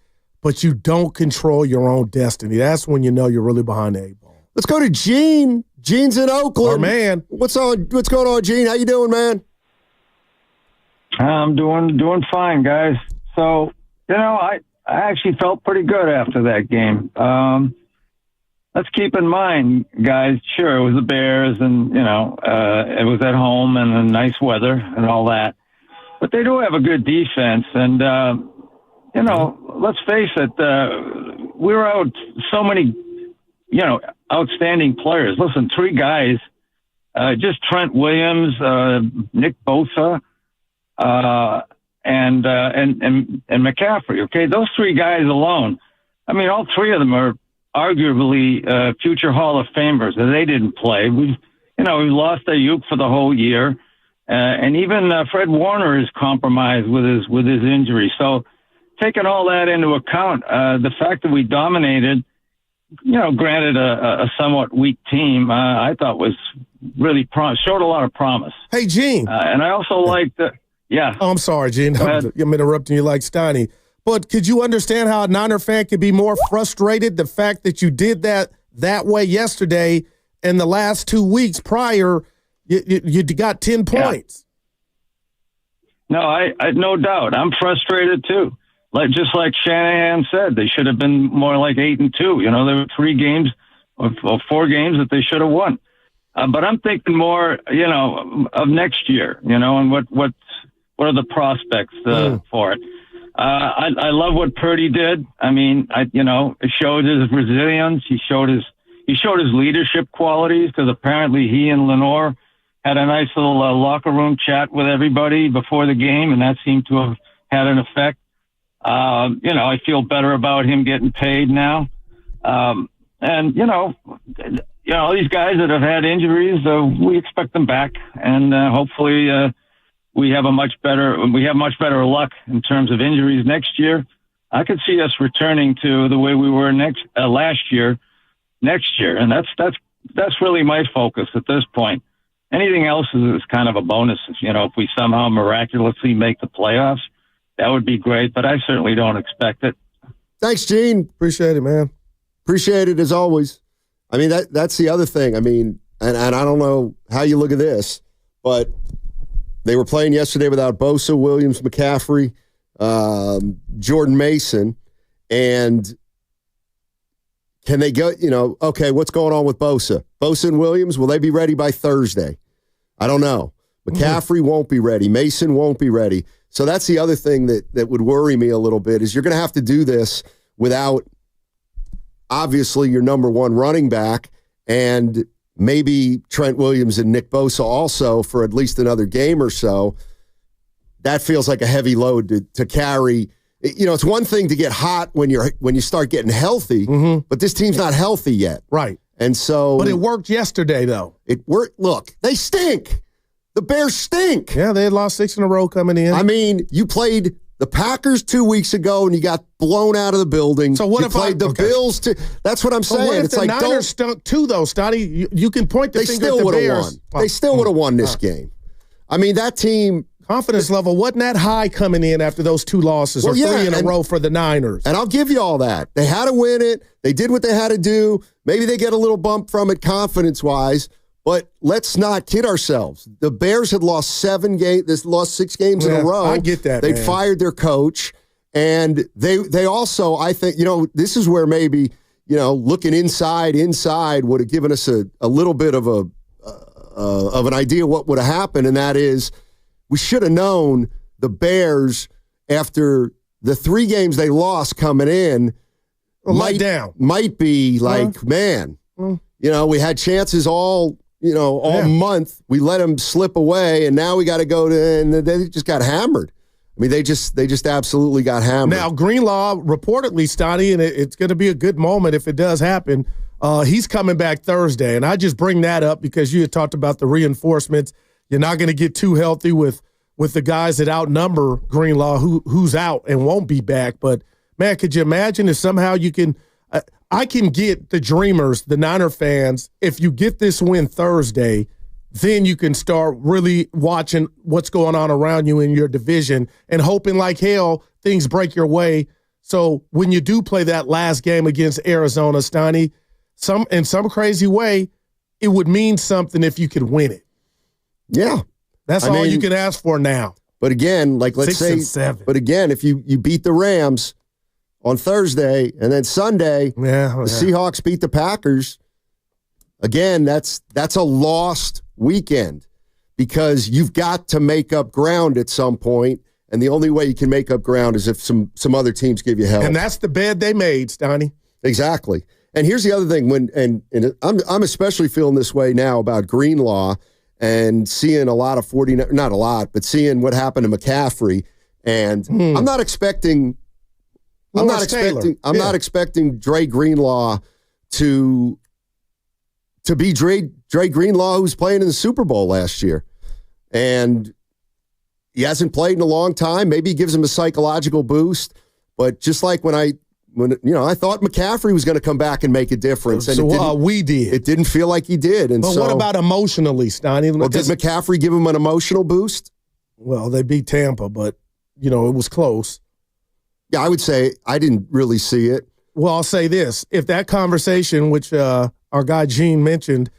But you don't control your own destiny. That's when you know you're really behind the 8 ball. Let's go to Gene. Gene's in Oakland. Our man. What's going on, Gene? How you doing, man? I'm doing fine, guys. So, I actually felt pretty good after that game. Let's keep in mind, guys, sure, it was the Bears and, it was at home and the nice weather and all that. But they do have a good defense. And, let's face it, we were out so many, outstanding players. Listen, 3 guys, just Trent Williams, Nick Bosa, and McCaffrey. Okay, those 3 guys alone. I mean, all 3 of them are arguably future Hall of Famers, and they didn't play. We lost Ayuk for the whole year, and even Fred Warner is compromised with his injury. So, taking all that into account, the fact that we dominated, granted a somewhat weak team, I thought was really showed a lot of promise. Hey, Gene, and I also liked the. Yeah. Oh, I'm sorry, Gene. I'm interrupting you like Steiny. But could you understand how a Niner fan could be more frustrated? The fact that you did that way yesterday and the last 2 weeks prior, you got 10 points. No, I no doubt. I'm frustrated too. Just like Shanahan said, they should have been more like 8-2. There were 3 games or 4 games that they should have won. But I'm thinking more, of next year, and what are the prospects for it. I love what Purdy did. I mean, it showed his resilience. He showed his leadership qualities because apparently he and Lenore had a nice little locker room chat with everybody before the game, and that seemed to have had an effect. I feel better about him getting paid now. And these guys that have had injuries, we expect them back, and hopefully we have much better luck in terms of injuries next year. I could see us returning to the way we were last year, next year, and that's really my focus at this point. Anything else is kind of a bonus. If we somehow miraculously make the playoffs, that would be great, but I certainly don't expect it. Thanks, Gene. Appreciate it, man. Appreciate it as always. I mean, that's the other thing. I mean, and I don't know how you look at this, but they were playing yesterday without Bosa, Williams, McCaffrey, Jordan Mason, and can they go, okay, what's going on with Bosa? Bosa and Williams, will they be ready by Thursday? I don't know. McCaffrey won't be ready. Mason won't be ready. So that's the other thing that would worry me a little bit is you're going to have to do this without, obviously, your number 1 running back and maybe Trent Williams and Nick Bosa also for at least another game or so. That feels like a heavy load to carry. It's one thing to get hot when you start getting healthy, but this team's not healthy yet. Right. And so. But it worked yesterday, though. It worked. Look, they stink. The Bears stink. Yeah, they had lost 6 in a row coming in. I mean, you played the Packers 2 weeks ago and you got blown out of the building. So what you if played the Bills? That's what I'm saying. What if the Niners stunk too, though, Stotty? You can point the finger at the Bears. They still would have won this game. I mean, that team. Confidence level wasn't that high coming in after those 2 losses or 3 in a row for the Niners. And I'll give you all that. They had to win it. They did what they had to do. Maybe they get a little bump from it confidence-wise. But let's not kid ourselves. The Bears had lost 6 games in a row. I get that. They'd fired their coach. And they also, I think, this is where maybe, looking inside would have given us a little bit of an idea what would have happened. And that is, we should have known the Bears, after the 3 games they lost coming in, might be like, man, we had chances all month. We let them slip away, and now we got to go to, and they just got hammered. I mean, they just absolutely got hammered. Now, Greenlaw reportedly, Stoney, and it's going to be a good moment if it does happen, he's coming back Thursday. And I just bring that up because you had talked about the reinforcements. You're not going to get too healthy with the guys that outnumber Greenlaw, who's out and won't be back. But, man, could you imagine if somehow you can I can get the dreamers, the Niner fans, if you get this win Thursday, then you can start really watching what's going on around you in your division and hoping like hell things break your way. So when you do play that last game against Arizona, Stoney, in some crazy way, it would mean something if you could win it. Yeah. That's all you can ask for now. But again, like let's 6 say, and 7. But again, if you beat the Rams on Thursday and then Sunday, the Seahawks beat the Packers, again, that's a lost weekend because you've got to make up ground at some point, and the only way you can make up ground is if some other teams give you help. And that's the bed they made, Stoney. Exactly. And here's the other thing, and I'm especially feeling this way now about Greenlaw and seeing a lot of not a lot, but seeing what happened to McCaffrey. And I'm not expecting Dre Greenlaw to be Dre Greenlaw, who's playing in the Super Bowl last year. And he hasn't played in a long time. Maybe he gives him a psychological boost. But just like when I thought McCaffrey was going to come back and make a difference. And we did. It didn't feel like he did. And but what about emotionally, Stoney? Well, did McCaffrey give him an emotional boost? Well, they beat Tampa, but, it was close. Yeah, I would say I didn't really see it. Well, I'll say this. If that conversation, which our guy Gene mentioned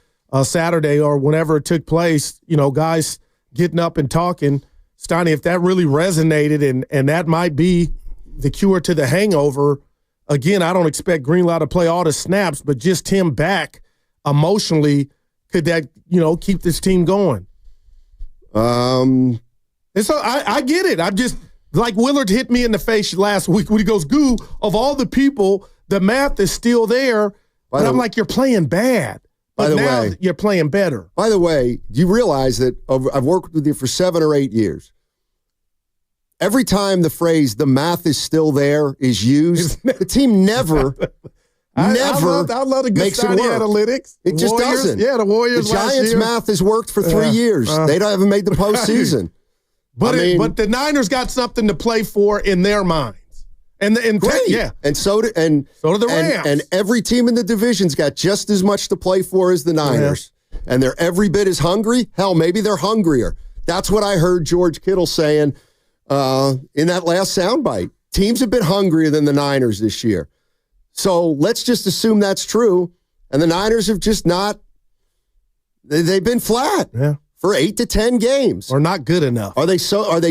Saturday or whenever it took place, guys getting up and talking, Stoney, if that really resonated and that might be the cure to the hangover, again, I don't expect Greenlaw to play all the snaps, but just him back emotionally, could that, keep this team going? And so I get it. I'm just like Willard hit me in the face last week when he goes, Goo, of all the people, the math is still there. But I'm like, you're playing bad. But now you're playing better. By the way, do you realize that I've worked with you for 7 or 8 years? Every time the phrase "the math is still there" is used, the team never I love the good makes it work. Analytics. It just doesn't. Yeah, the Warriors. The Giants' math has worked for 3 years. They haven't made the postseason. But the Niners got something to play for in their minds. And so do the Rams. And every team in the division's got just as much to play for as the Niners. Yeah. And they're every bit as hungry. Hell, maybe they're hungrier. That's what I heard George Kittle saying in that last soundbite. Teams have been hungrier than the Niners this year. So let's just assume that's true. And the Niners have just not – they've been flat for 8 to 10 games. Or not good enough. Are they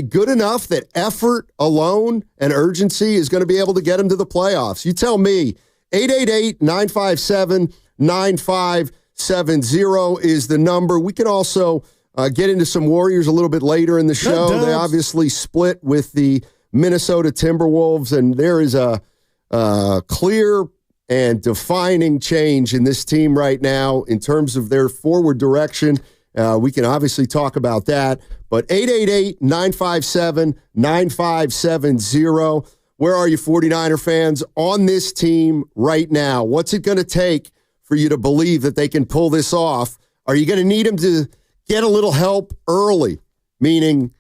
good enough that effort alone and urgency is going to be able to get them to the playoffs? You tell me. 888-957-9570 is the number. We can also get into some Warriors a little bit later in the show. They obviously split with the Minnesota Timberwolves, and there is a clear and defining change in this team right now in terms of their forward direction. We can obviously talk about that. But 888-957-9570. Where are you 49er fans on this team right now? What's it going to take for you to believe that they can pull this off? Are you going to need them to get a little help early? Meaning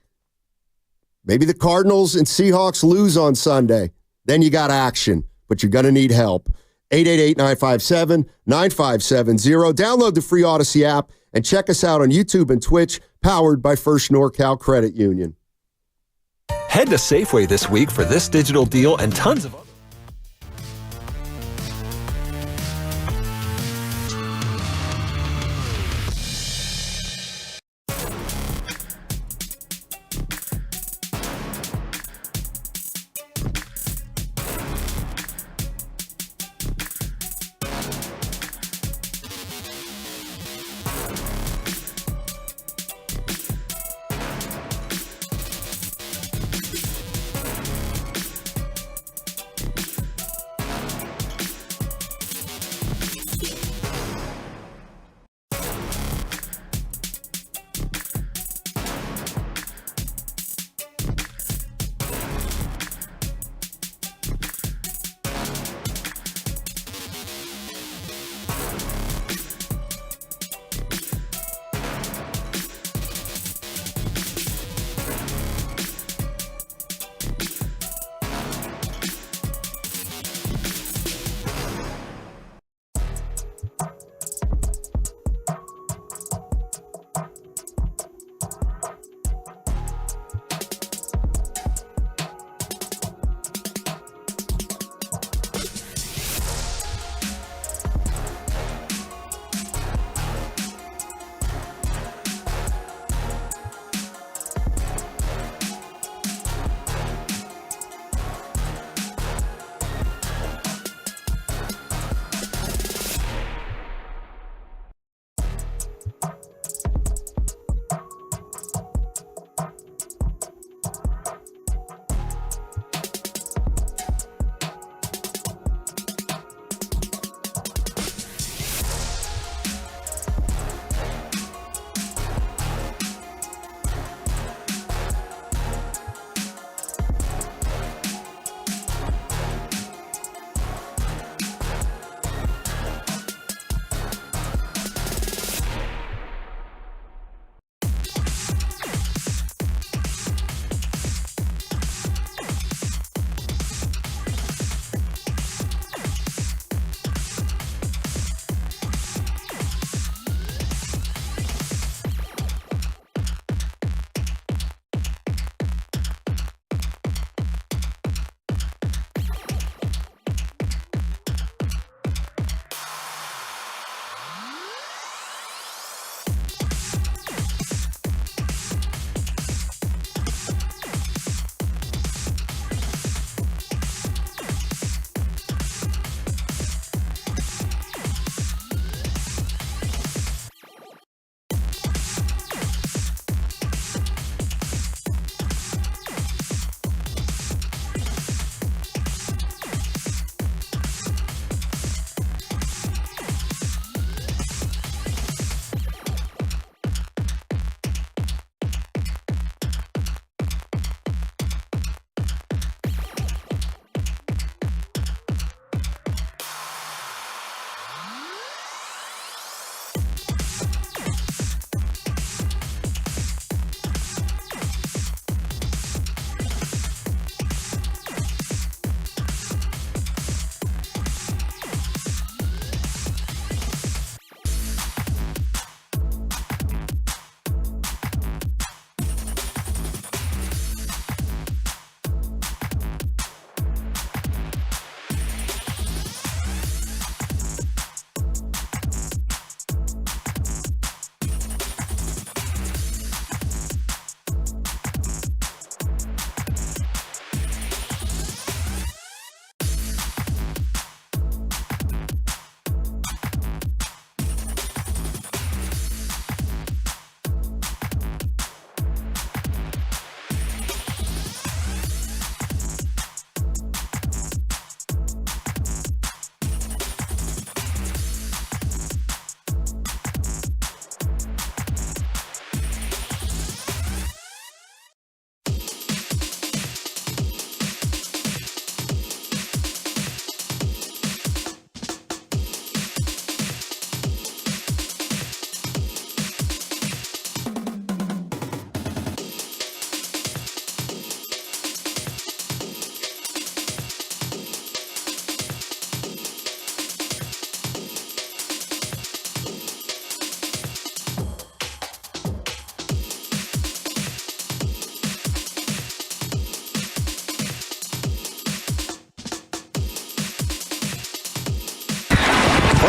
maybe the Cardinals and Seahawks lose on Sunday. Then you got action, but you're going to need help. 888-957-9570. Download the free Odyssey app and check us out on YouTube and Twitch, powered by First NorCal Credit Union. Head to Safeway this week for this digital deal and tons of other.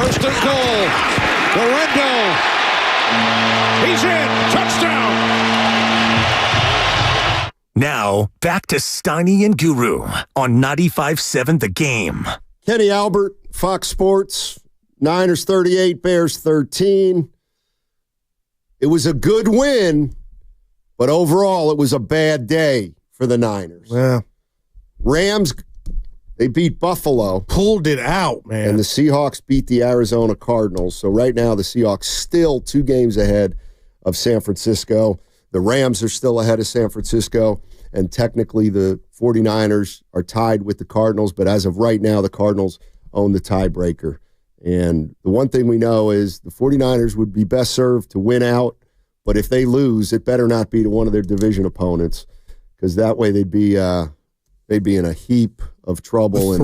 First and goal. Guerrero. He's in. Touchdown. Now, back to Steiny and Guru on 95.7 The Game. Kenny Albert, Fox Sports, Niners 38, Bears 13. It was a good win, but overall it was a bad day for the Niners. Yeah. Rams, they beat Buffalo. Pulled it out, man. And the Seahawks beat the Arizona Cardinals. So right now the Seahawks still 2 games ahead of San Francisco. The Rams are still ahead of San Francisco, and technically the 49ers are tied with the Cardinals, but as of right now, the Cardinals own the tiebreaker. And the one thing we know is the 49ers would be best served to win out, but if they lose, it better not be to one of their division opponents, because that way they'd be in a heap of trouble and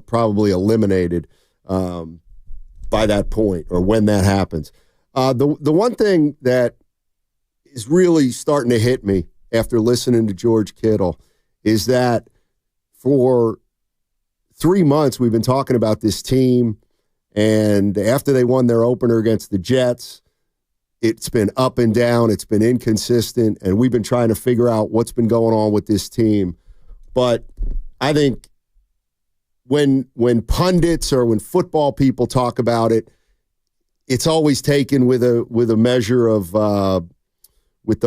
probably eliminated by that point or when that happens. The one thing that is really starting to hit me after listening to George Kittle is that for 3 months we've been talking about this team, and after they won their opener against the Jets, it's been up and down, it's been inconsistent, and we've been trying to figure out what's been going on with this team. But I think when pundits or when football people talk about it, it's always taken with a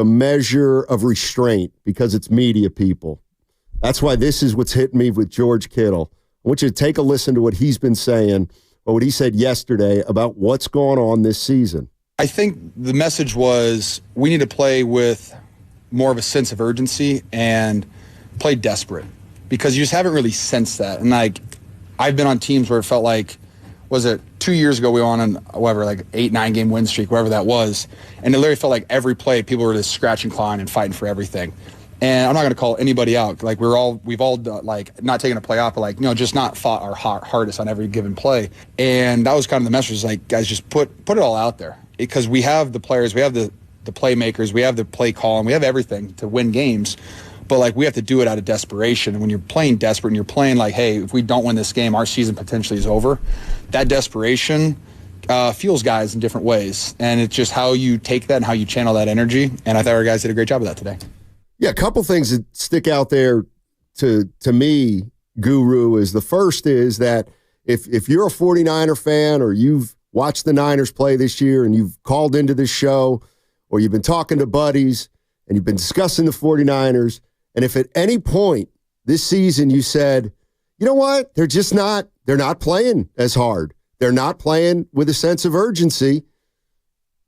measure of restraint, because it's media people. That's why this is what's hitting me with George Kittle. I want you to take a listen to what he's been saying, or what he said yesterday about what's going on this season. I think the message was we need to play with more of a sense of urgency and play desperate, because you just haven't really sensed that. And I've been on teams where it felt like, was it 2 years ago we were on whatever, 8-9 game win streak, whatever that was, and it literally felt like every play people were just scratching, clawing, and fighting for everything. And I'm not going to call anybody out. We've all not taken a play off, but just not fought our hardest on every given play. And that was kind of the message, guys, just put it all out there, because we have the players, we have the playmakers, we have the play call, and we have everything to win games. But we have to do it out of desperation. And when you're playing desperate and you're playing hey, if we don't win this game, our season potentially is over, that desperation fuels guys in different ways. And it's just how you take that and how you channel that energy. And I thought our guys did a great job of that today. Yeah, a couple things that stick out there to me, Guru, is the first is that if you're a 49er fan, or you've watched the Niners play this year and you've called into this show, or you've been talking to buddies and you've been discussing the 49ers, and if at any point this season you said, you know what, they're not playing as hard, they're not playing with a sense of urgency,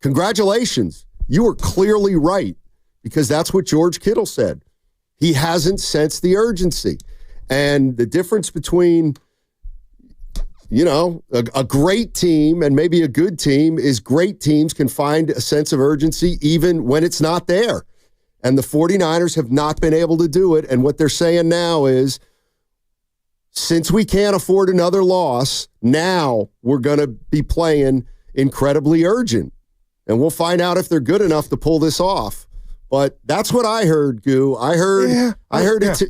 congratulations. You were clearly right, because that's what George Kittle said. He hasn't sensed the urgency. And the difference between, a great team and maybe a good team is great teams can find a sense of urgency even when it's not there. And the 49ers have not been able to do it. And what they're saying now is, since we can't afford another loss, now we're going to be playing incredibly urgent. And we'll find out if they're good enough to pull this off. But that's what I heard, Goo. I heard it.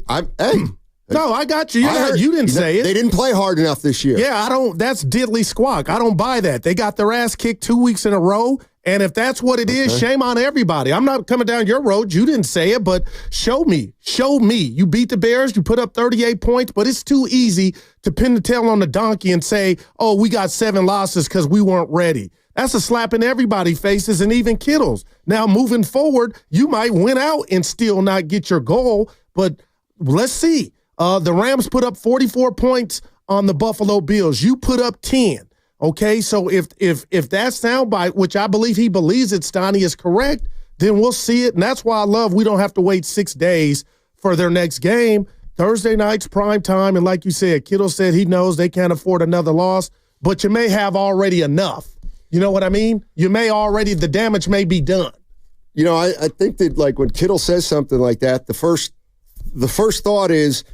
No, I got you. You didn't say it. They didn't play hard enough this year. Yeah, that's diddly squawk. I don't buy that. They got their ass kicked 2 weeks in a row. And if that's what it is, shame on everybody. I'm not coming down your road. You didn't say it, but show me. Show me. You beat the Bears. You put up 38 points, but it's too easy to pin the tail on the donkey and say, oh, we got 7 losses because we weren't ready. That's a slap in everybody's faces, and even Kittle's. Now, moving forward, you might win out and still not get your goal, but let's see. The Rams put up 44 points on the Buffalo Bills. You put up 10. Okay, so if that soundbite, which I believe he believes it, Stoney, is correct, then we'll see it. And that's why I love we don't have to wait 6 days for their next game. Thursday night's prime time, and like you said, Kittle said he knows they can't afford another loss, but you may have already enough. You know what I mean? The damage may be done. I think that when Kittle says something like that, the first thought is,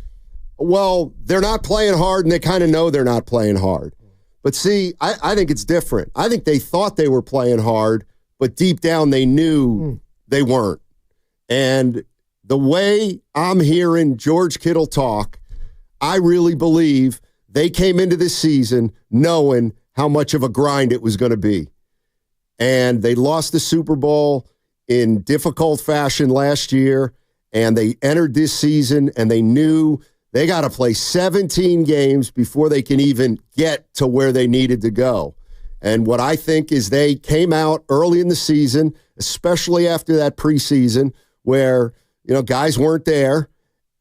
well, they're not playing hard, and they kind of know they're not playing hard. But see, I think it's different. I think they thought they were playing hard, but deep down they knew they weren't. And the way I'm hearing George Kittle talk, I really believe they came into this season knowing how much of a grind it was going to be. And they lost the Super Bowl in difficult fashion last year, and they entered this season, and they knew they got to play 17 games before they can even get to where they needed to go. And what I think is they came out early in the season, especially after that preseason where, guys weren't there.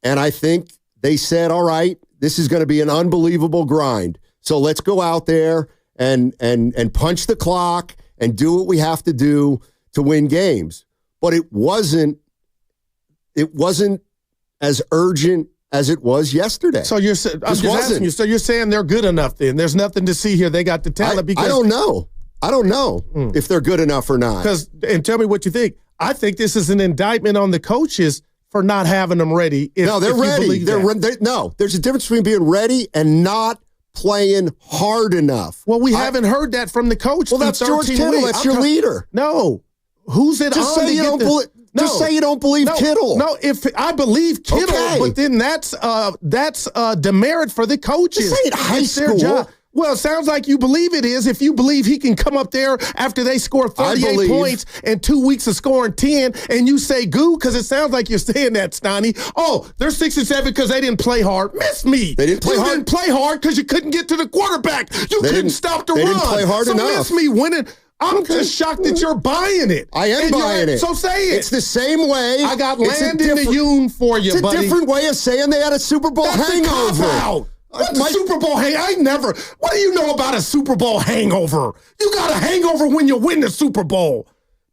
And I think they said, all right, this is going to be an unbelievable grind. So let's go out there and punch the clock and do what we have to do to win games. But it wasn't as urgent as it was yesterday. So I'm just asking you. So you're saying they're good enough then? There's nothing to see here. They got the talent. Because I don't know if they're good enough or not. And tell me what you think. I think this is an indictment on the coaches for not having them ready. No, they're ready. No, there's a difference between being ready and not playing hard enough. Well, we haven't heard that from the coach. Well, that's George Kittle. That's your leader. No. Who's it Just on say you don't believe. No. Just say you don't believe Kittle. No, if I believe Kittle, but then that's demerit for the coaches. This ain't high school. Well, it sounds like you believe it is. If you believe he can come up there after they score 38 points and 2 weeks of scoring 10, and you say goo, because it sounds like you're saying that, Stoney. Oh, they're 6-7 because they didn't play hard. Miss me. They didn't play hard. You didn't play hard because you couldn't get to the quarterback. You couldn't stop the run. They didn't play hard enough. So miss me winning. I'm just shocked that you're buying it. I am buying it. So say it. It's the same way. I got land in the Yoon for you, buddy. It's a different way of saying they had a Super Bowl hangover. What's a Super Bowl hangover? What do you know about a Super Bowl hangover? You got a hangover when you win the Super Bowl.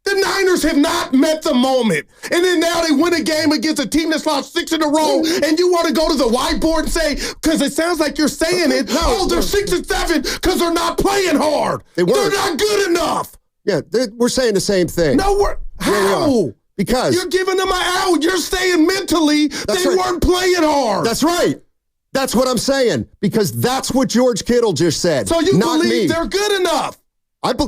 The Niners have not met the moment. And then now they win a game against a team that's lost 6 in a row, and you want to go to the whiteboard and say, because it sounds like you're saying it, they're 6-7 because they're not playing hard. They're not good enough. Yeah, we're saying the same thing. No, how? Because you're giving them an out. You're saying mentally they weren't playing hard. That's right. That's what I'm saying, because that's what George Kittle just said. So you believe they're good enough?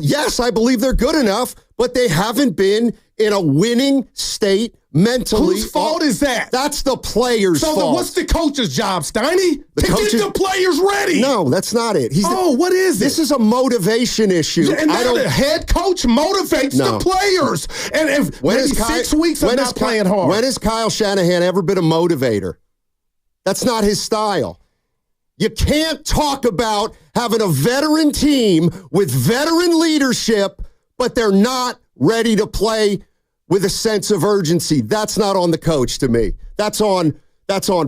Yes, I believe they're good enough, but they haven't been in a winning state mentally. Whose fault is that? That's the players' fault. So what's the coach's job, Steiny? To get the players ready. No, that's not it. What is it? This is a motivation issue. And now the head coach motivates the players. And if maybe 6 weeks of not playing hard. When has Kyle Shanahan ever been a motivator? That's not his style. You can't talk about having a veteran team with veteran leadership, but they're not ready to play with a sense of urgency. That's not on the coach to me. That's on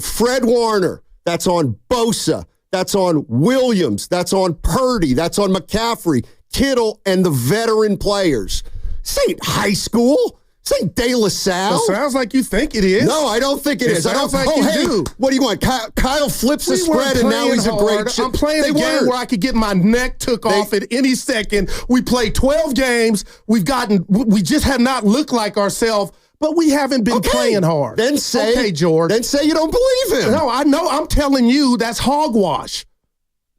Fred Warner. That's on Bosa. That's on Williams. That's on Purdy. That's on McCaffrey, Kittle, and the veteran players. This ain't high school. This ain't De La Salle. It sounds like you think it is. No, I don't think it is. Sounds like you do. What do you want? Kyle flips the spread and now he's a great I'm playing a game where I could get my neck took off at any second. We played 12 games. We just have not looked like ourselves, but we haven't been playing hard. Then say, George. Then say you don't believe him. No, I know. I'm telling you that's hogwash.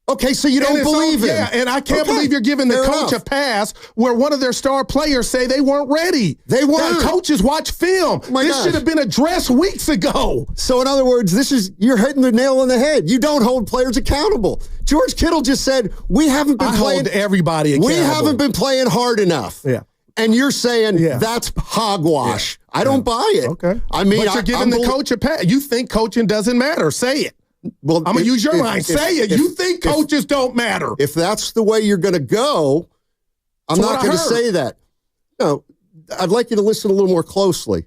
Okay, so you don't believe it. Yeah, and I can't believe you're giving the coach a pass where one of their star players say they weren't ready. They weren't. Coaches watch film. This should have been addressed weeks ago. So in other words, you're hitting the nail on the head. You don't hold players accountable. George Kittle just said, we haven't been playing. Hold everybody accountable. We haven't been playing hard enough. Yeah. And you're saying that's hogwash. Yeah. I don't buy it. Okay. I mean, but you're giving the coach a pass. You think coaching doesn't matter. Say it. Well, I'm going to use your line. Say it. You think coaches don't matter. If that's the way you're going to go, I'm not going to say that. No, I'd like you to listen a little more closely.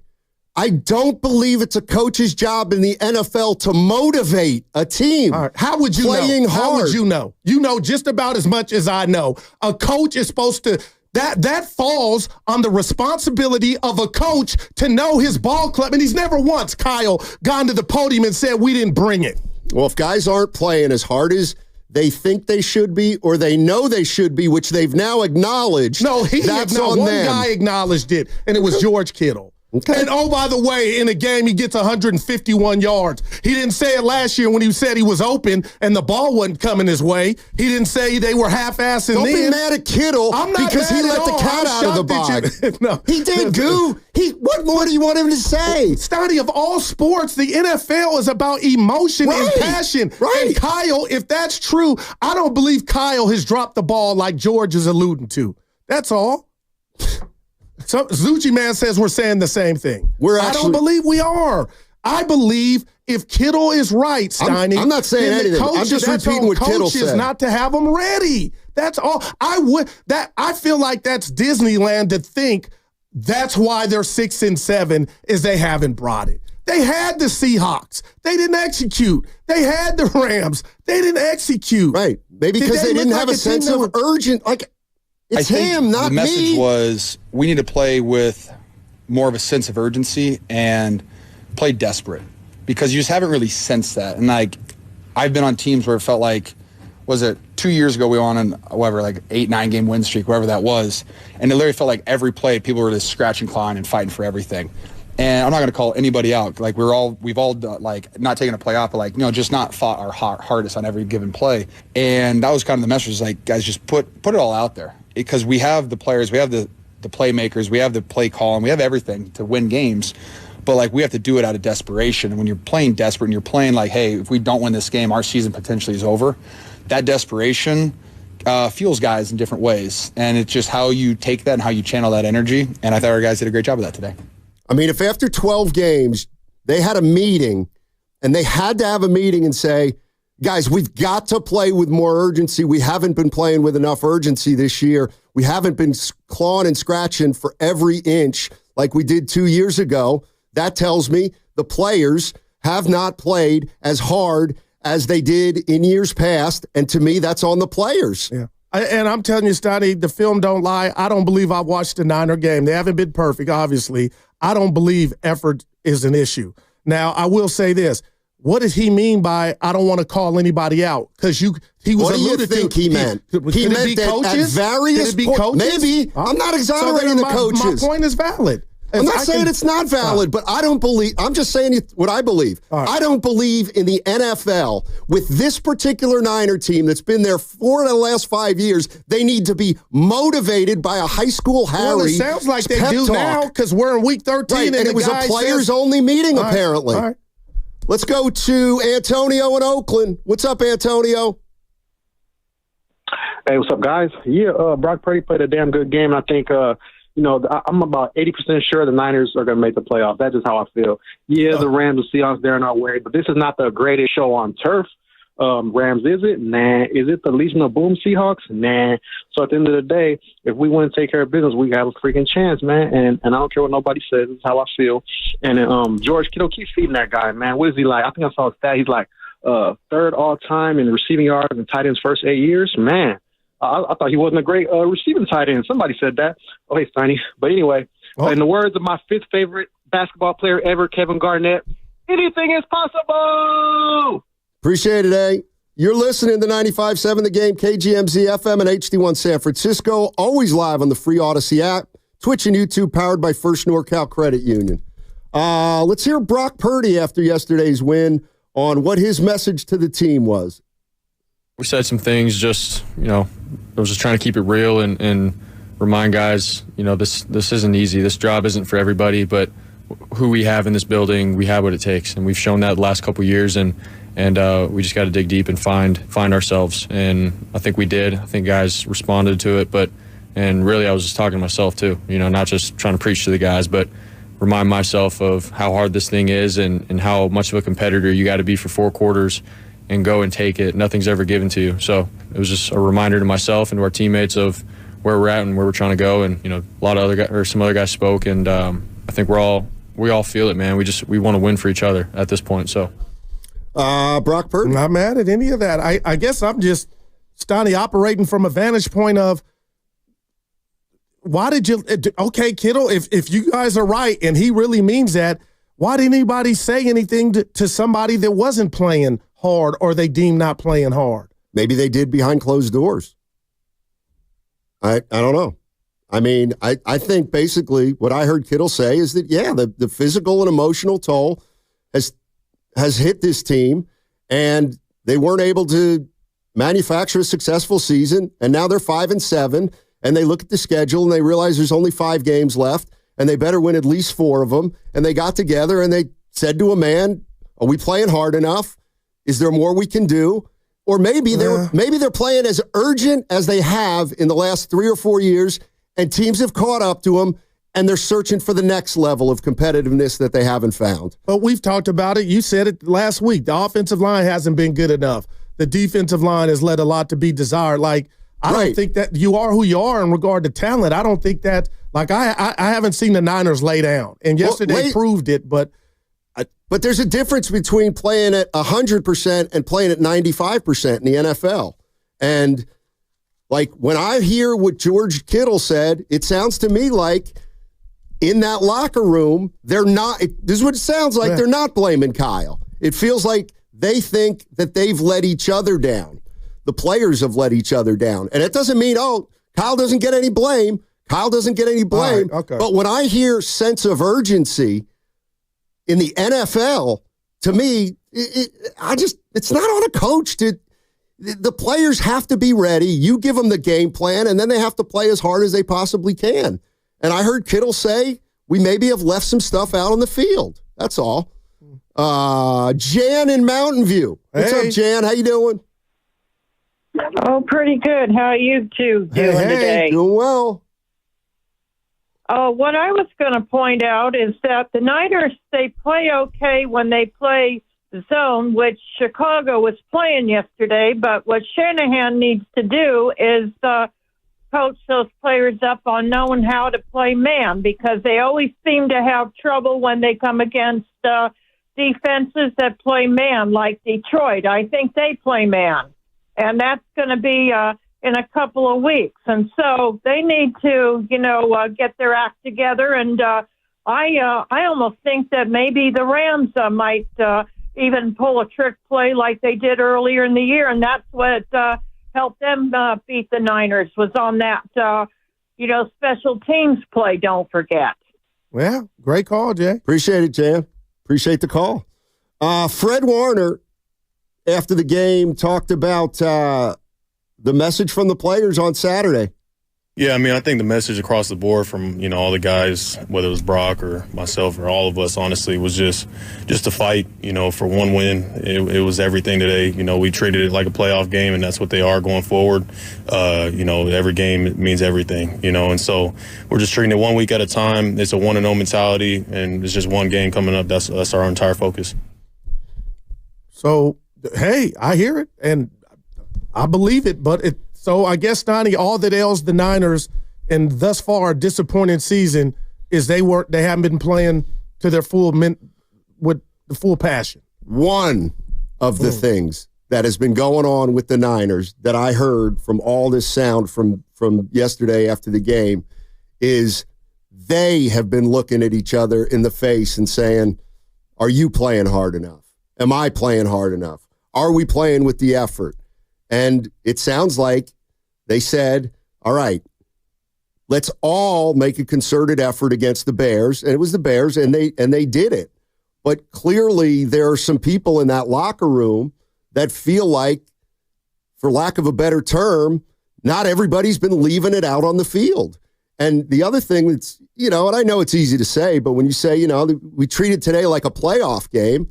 I don't believe it's a coach's job in the NFL to motivate a team. All right. How would you playing know? hard. How would you know? You know just about as much as I know. A coach is supposed to that falls on the responsibility of a coach to know his ball club. And he's never once, Kyle, gone to the podium and said, we didn't bring it. Well, if guys aren't playing as hard as they think they should be or they know they should be, which they've now acknowledged, that's on them. One guy acknowledged it, and it was George Kittle. Okay. And oh, by the way, in a game, he gets 151 yards. He didn't say it last year when he said he was open and the ball wasn't coming his way. He didn't say they were half-assing. Don't be mad at Kittle because he let the cat out of the bag. No. He did, Goo. What more do you want him to say? Stoney, of all sports, the NFL is about emotion and passion. Right. And Kyle, if that's true, I don't believe Kyle has dropped the ball like George is alluding to. That's all. So Zucci Man says we're saying the same thing. I don't believe we are. I believe if Kittle is right, Steiny. I'm not saying anything. I'm just repeating what Kittle said. Not to have them ready. That's all. I feel like that's Disneyland to think that's why they're 6-7 is they haven't brought it. They had the Seahawks. They didn't execute. They had the Rams. They didn't execute. Right. Maybe because they didn't have a sense of urgent. It's him, not me. The message was we need to play with more of a sense of urgency and play desperate because you just haven't really sensed that. And I've been on teams where it felt like, was it 2 years ago we were on an 8-9 game win streak, whatever that was, and it literally felt like every play people were just scratching, clawing, and fighting for everything. And I'm not going to call anybody out. We've all not taken a play off, but just not fought our hardest on every given play. And that was kind of the message, guys, just put it all out there. Because we have the players, we have the playmakers, we have the play call, and we have everything to win games. But we have to do it out of desperation. And when you're playing desperate and you're playing hey, if we don't win this game, our season potentially is over. That desperation fuels guys in different ways. And it's just how you take that and how you channel that energy. And I thought our guys did a great job of that today. I mean, if after 12 games they had a meeting and they had to have a meeting and say, guys, we've got to play with more urgency. We haven't been playing with enough urgency this year. We haven't been clawing and scratching for every inch like we did 2 years ago. That tells me the players have not played as hard as they did in years past. And to me, that's on the players. Yeah. And I'm telling you, Stoney, the film don't lie. I don't believe I watched the Niner game. They haven't been perfect, obviously. I don't believe effort is an issue. Now, I will say this. What does he mean by I don't want to call anybody out? Because he was what do you think he meant? He meant that at various points. Maybe. I'm not exonerating the coaches. My point is valid. I'm not saying it's not valid, but I don't believe. I'm just saying what I believe. Right. I don't believe in the NFL with this particular Niner team that's been there for the last 5 years. They need to be motivated by a high school Harry. Well, it sounds like they do now because we're in week 13. Right, and it was a players-only meeting, apparently. All right. Let's go to Antonio in Oakland. What's up, Antonio? Hey, what's up, guys? Yeah, Brock Purdy played a damn good game. I think, I'm about 80% sure the Niners are going to make the playoffs. That's just how I feel. Yeah, the Rams and Seahawks, they're not worried, but this is not the greatest show on turf. Rams, is it? Nah. Is it the Legion of Boom Seahawks? Nah. So at the end of the day, if we want to take care of business, we have a freaking chance, man. And I don't care what nobody says. This is how I feel. And George Kittle, keep feeding that guy, man. What is he like? I think I saw a stat. He's like third all-time in receiving yards in tight ends first 8 years. Man, I thought he wasn't a great receiving tight end. Somebody said that. Oh, hey, Steiny. But anyway, in the words of my fifth favorite basketball player ever, Kevin Garnett, anything is possible. Appreciate it, eh? You're listening to 95.7 The Game, KGMZ FM and HD1 San Francisco. Always live on the free Odyssey app. Twitch and YouTube powered by First NorCal Credit Union. Let's hear Brock Purdy after yesterday's win on what his message to the team was. We said some things just, I was just trying to keep it real and remind guys, this isn't easy. This job isn't for everybody, but who we have in this building, we have what it takes. And we've shown that the last couple of years, and we just got to dig deep and find ourselves. And I think we did. I think guys responded to it, and really I was just talking to myself too, not just trying to preach to the guys, but remind myself of how hard this thing is and how much of a competitor you got to be for 4 quarters and go and take it. Nothing's ever given to you. So it was just a reminder to myself and to our teammates of where we're at and where we're trying to go. And, a lot of other guys, or some other guys spoke, and I think we all feel it, man. We want to win for each other at this point. So, Brock Purdy. I'm not mad at any of that. I guess I'm just, Stoney, operating from a vantage point of, why did you, okay, Kittle, if you guys are right and he really means that, why didn't anybody say anything to somebody that wasn't playing hard or they deemed not playing hard? Maybe they did behind closed doors. I don't know. I mean, I think basically what I heard Kittle say is that, the physical and emotional toll has hit this team, and they weren't able to manufacture a successful season, and now they're 5-7, and they look at the schedule and they realize there's only 5 games left, and they better win at least 4 of them, and they got together and they said to a man, are we playing hard enough? Is there more we can do? Or maybe they're playing as urgent as they have in the last 3 or 4 years, and teams have caught up to them, and they're searching for the next level of competitiveness that they haven't found. But we've talked about it. You said it last week. The offensive line hasn't been good enough. The defensive line has led a lot to be desired. Like, I don't think that you are who you are in regard to talent. I don't think that, like, I haven't seen the Niners lay down. And yesterday proved it, but there's a difference between playing at 100% and playing at 95% in the NFL. And, like, when I hear what George Kittle said, it sounds to me like in that locker room, they're not – this is what it sounds like. They're not blaming Kyle. It feels like they think that they've let each other down. The players have let each other down. And it doesn't mean, Kyle doesn't get any blame. Kyle doesn't get any blame. Right, okay. But when I hear sense of urgency in the NFL, to me, it's not on a coach to – the players have to be ready. You give them the game plan, and then they have to play as hard as they possibly can. And I heard Kittle say, we maybe have left some stuff out on the field. That's all. Jan in Mountain View. What's up, Jan? How you doing? Oh, pretty good. How are you two doing today? Doing well. What I was going to point out is that the Niners, they play okay when they play zone, which Chicago was playing yesterday. But what Shanahan needs to do is coach those players up on knowing how to play man, because they always seem to have trouble when they come against defenses that play man, like Detroit. I think they play man, and that's going to be in a couple of weeks. And so they need to, get their act together. And I almost think that maybe the Rams might even pull a trick play like they did earlier in the year, and that's what helped them beat the Niners, was on that, special teams play, don't forget. Well, great call, Jay. Appreciate it, Jan. Appreciate the call. Fred Warner, after the game, talked about the message from the players on Saturday. Yeah, I mean, I think the message across the board from, all the guys, whether it was Brock or myself or all of us, honestly, was just to fight, for one win. It was everything today. We treated it like a playoff game, and that's what they are going forward. Every game means everything, and so we're just treating it 1 week at a time. It's a 1-0 mentality, and it's just one game coming up. That's our entire focus. So, hey, I hear it, and I believe it, but so I guess, Donnie, all that ails the Niners and thus far disappointing season is they haven't been playing to their with the full passion. One of the things that has been going on with the Niners that I heard from all this sound from yesterday after the game is they have been looking at each other in the face and saying, are you playing hard enough? Am I playing hard enough? Are we playing with the effort? And it sounds like they said, all right, let's all make a concerted effort against the Bears. And it was the Bears, and they did it. But clearly there are some people in that locker room that feel like, for lack of a better term, not everybody's been leaving it out on the field. And the other thing that's, and I know it's easy to say, but when you say, we treated today like a playoff game,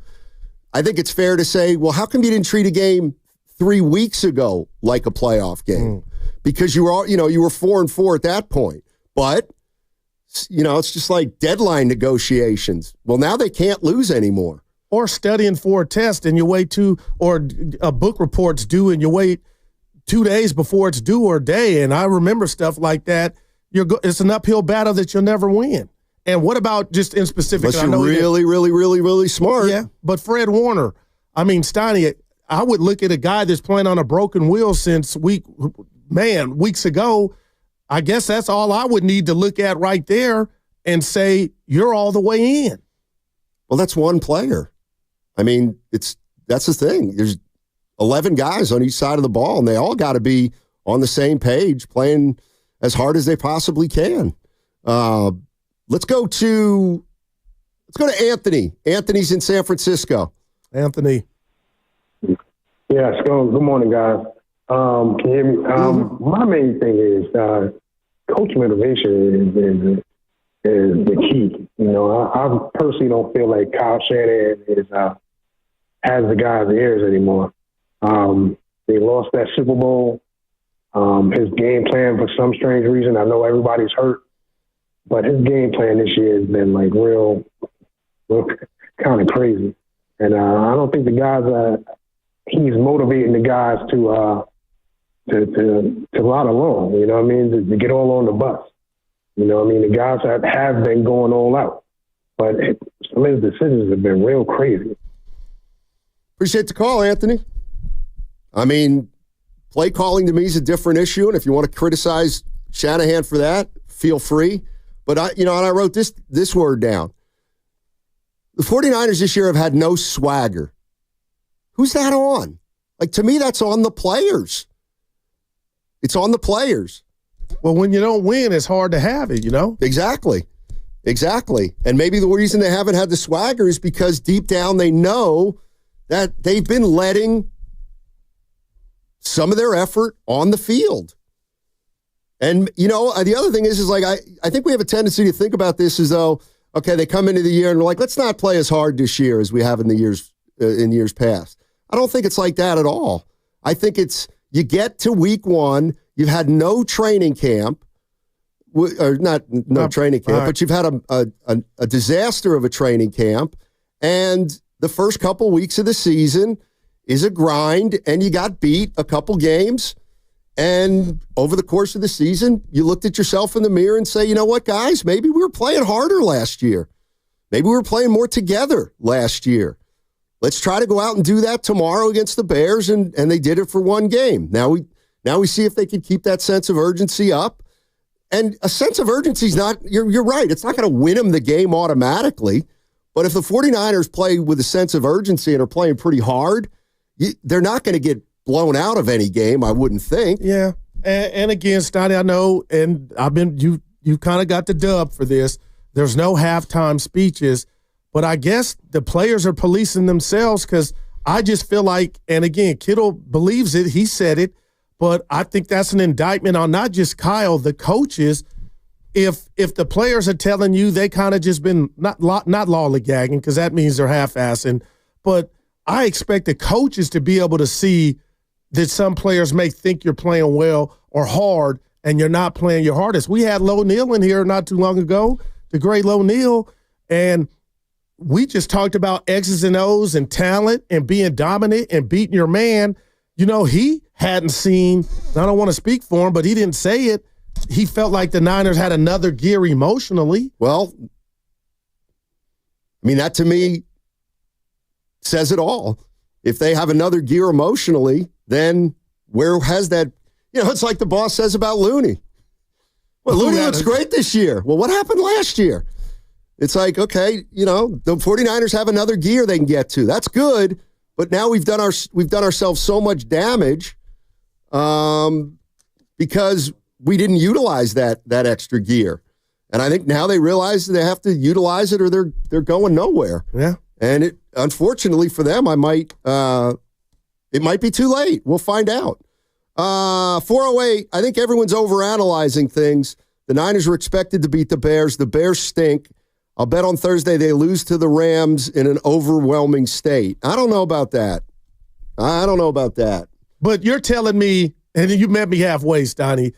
I think it's fair to say, well, how come you didn't treat a game 3 weeks ago like a playoff game? Because you were 4-4 at that point. But, it's just like deadline negotiations. Well, now they can't lose anymore. Or studying for a test and you wait or a book report's due and you wait 2 days before it's due or a day. And I remember stuff like that. It's an uphill battle that you'll never win. And what about just in specific? Unless you're really, really, really, really smart. Yeah, but Fred Warner, Steiny, I would look at a guy that's playing on a broken wheel since weeks ago. I guess that's all I would need to look at right there and say, you're all the way in. Well, that's one player. That's the thing. There's 11 guys on each side of the ball, and they all got to be on the same page, playing as hard as they possibly can. Let's go to Anthony. Anthony's in San Francisco. Anthony. Yes, good morning, guys. Can you hear me? My main thing is coach motivation is the key. You know, I personally don't feel like Kyle Shanahan has the guys' ears anymore. They lost that Super Bowl. His game plan, for some strange reason, I know everybody's hurt, but his game plan this year has been like real kind of crazy. And I don't think the guys he's motivating the guys to ride along. You know what I mean? To get all on the bus. You know what I mean? The guys that have been going all out, but some of his decisions have been real crazy. Appreciate the call, Anthony. I mean, play calling to me is a different issue, and if you want to criticize Shanahan for that, feel free. But and I wrote this word down. The 49ers this year have had no swagger. Who's that on? Like, to me, that's on the players. It's on the players. Well, when you don't win, it's hard to have it, you know? Exactly. And maybe the reason they haven't had the swagger is because deep down they know that they've been letting some of their effort on the field. And, the other thing is like, I think we have a tendency to think about this as though, okay, they come into the year and we're like, let's not play as hard this year as we have in years past. I don't think it's like that at all. I think it's, you get to week 1, you've had no training camp, or not training camp, but you've had a disaster of a training camp, and the first couple weeks of the season is a grind, and you got beat a couple games, and over the course of the season, you looked at yourself in the mirror and say, you know what, guys, maybe we were playing harder last year. Maybe we were playing more together last year. Let's try to go out and do that tomorrow against the Bears, and they did it for one game. Now we see if they can keep that sense of urgency up. And a sense of urgency is not, you're right, it's not going to win them the game automatically. But if the 49ers play with a sense of urgency and are playing pretty hard, they're not going to get blown out of any game, I wouldn't think. Yeah. And again, Stoney, I know, and you kind of got the dub for this. There's no halftime speeches. But I guess the players are policing themselves, because I just feel like, and again, Kittle believes it, he said it, but I think that's an indictment on not just Kyle, the coaches. If the players are telling you they kind of just been not lollygagging, because that means they're half-assing, but I expect the coaches to be able to see that some players may think you're playing well or hard and you're not playing your hardest. We had Lo Neal in here not too long ago, the great Lo Neal, and we just talked about X's and O's and talent and being dominant and beating your man. He hadn't seen, I don't want to speak for him, but he didn't say it. He felt like the Niners had another gear emotionally. Well, I mean, that to me says it all. If they have another gear emotionally, then where has that, it's like the boss says about Looney. Well, Looney looks great this year. Well, what happened last year? It's like, okay, the 49ers have another gear they can get to. That's good, but now we've done ourselves so much damage because we didn't utilize that extra gear. And I think now they realize they have to utilize it or they're going nowhere. Yeah. And it, unfortunately for them, it might be too late. We'll find out. 408, I think everyone's overanalyzing things. The Niners were expected to beat the Bears. The Bears stink. I'll bet on Thursday they lose to the Rams in an overwhelming state. I don't know about that. But you're telling me, and you met me halfway, Stoney,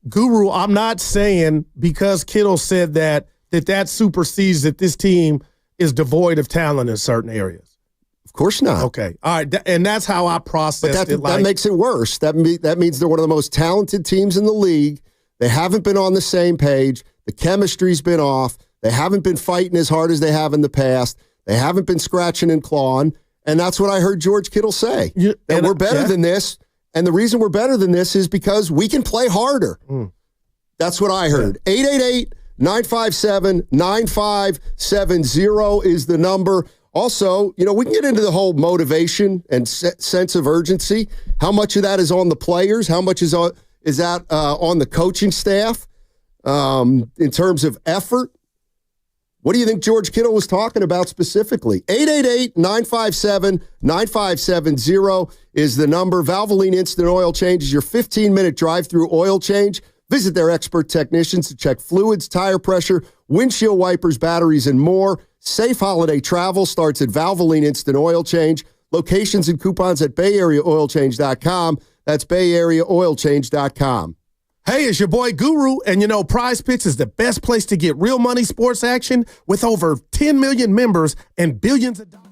Guru, I'm not saying because Kittle said that supersedes that this team is devoid of talent in certain areas. Of course not. Okay. All right. And that's how I processed it. That makes it worse. That means they're one of the most talented teams in the league. They haven't been on the same page. The chemistry's been off. They haven't been fighting as hard as they have in the past. They haven't been scratching and clawing. And that's what I heard George Kittle say, that we're better than this. And the reason we're better than this is because we can play harder. That's what I heard. 888-957-9570 is the number. Also, we can get into the whole motivation and sense of urgency. How much of that is on the players? How much is is out on the coaching staff in terms of effort. What do you think George Kittle was talking about specifically? 888-957-9570 is the number. Valvoline Instant Oil Change is your 15-minute drive-through oil change. Visit their expert technicians to check fluids, tire pressure, windshield wipers, batteries, and more. Safe holiday travel starts at Valvoline Instant Oil Change. Locations and coupons at BayAreaOilChange.com. That's BayAreaOilChange.com. Hey, it's your boy Guru, and you know Prize Picks is the best place to get real money sports action with over 10 million members and billions of dollars.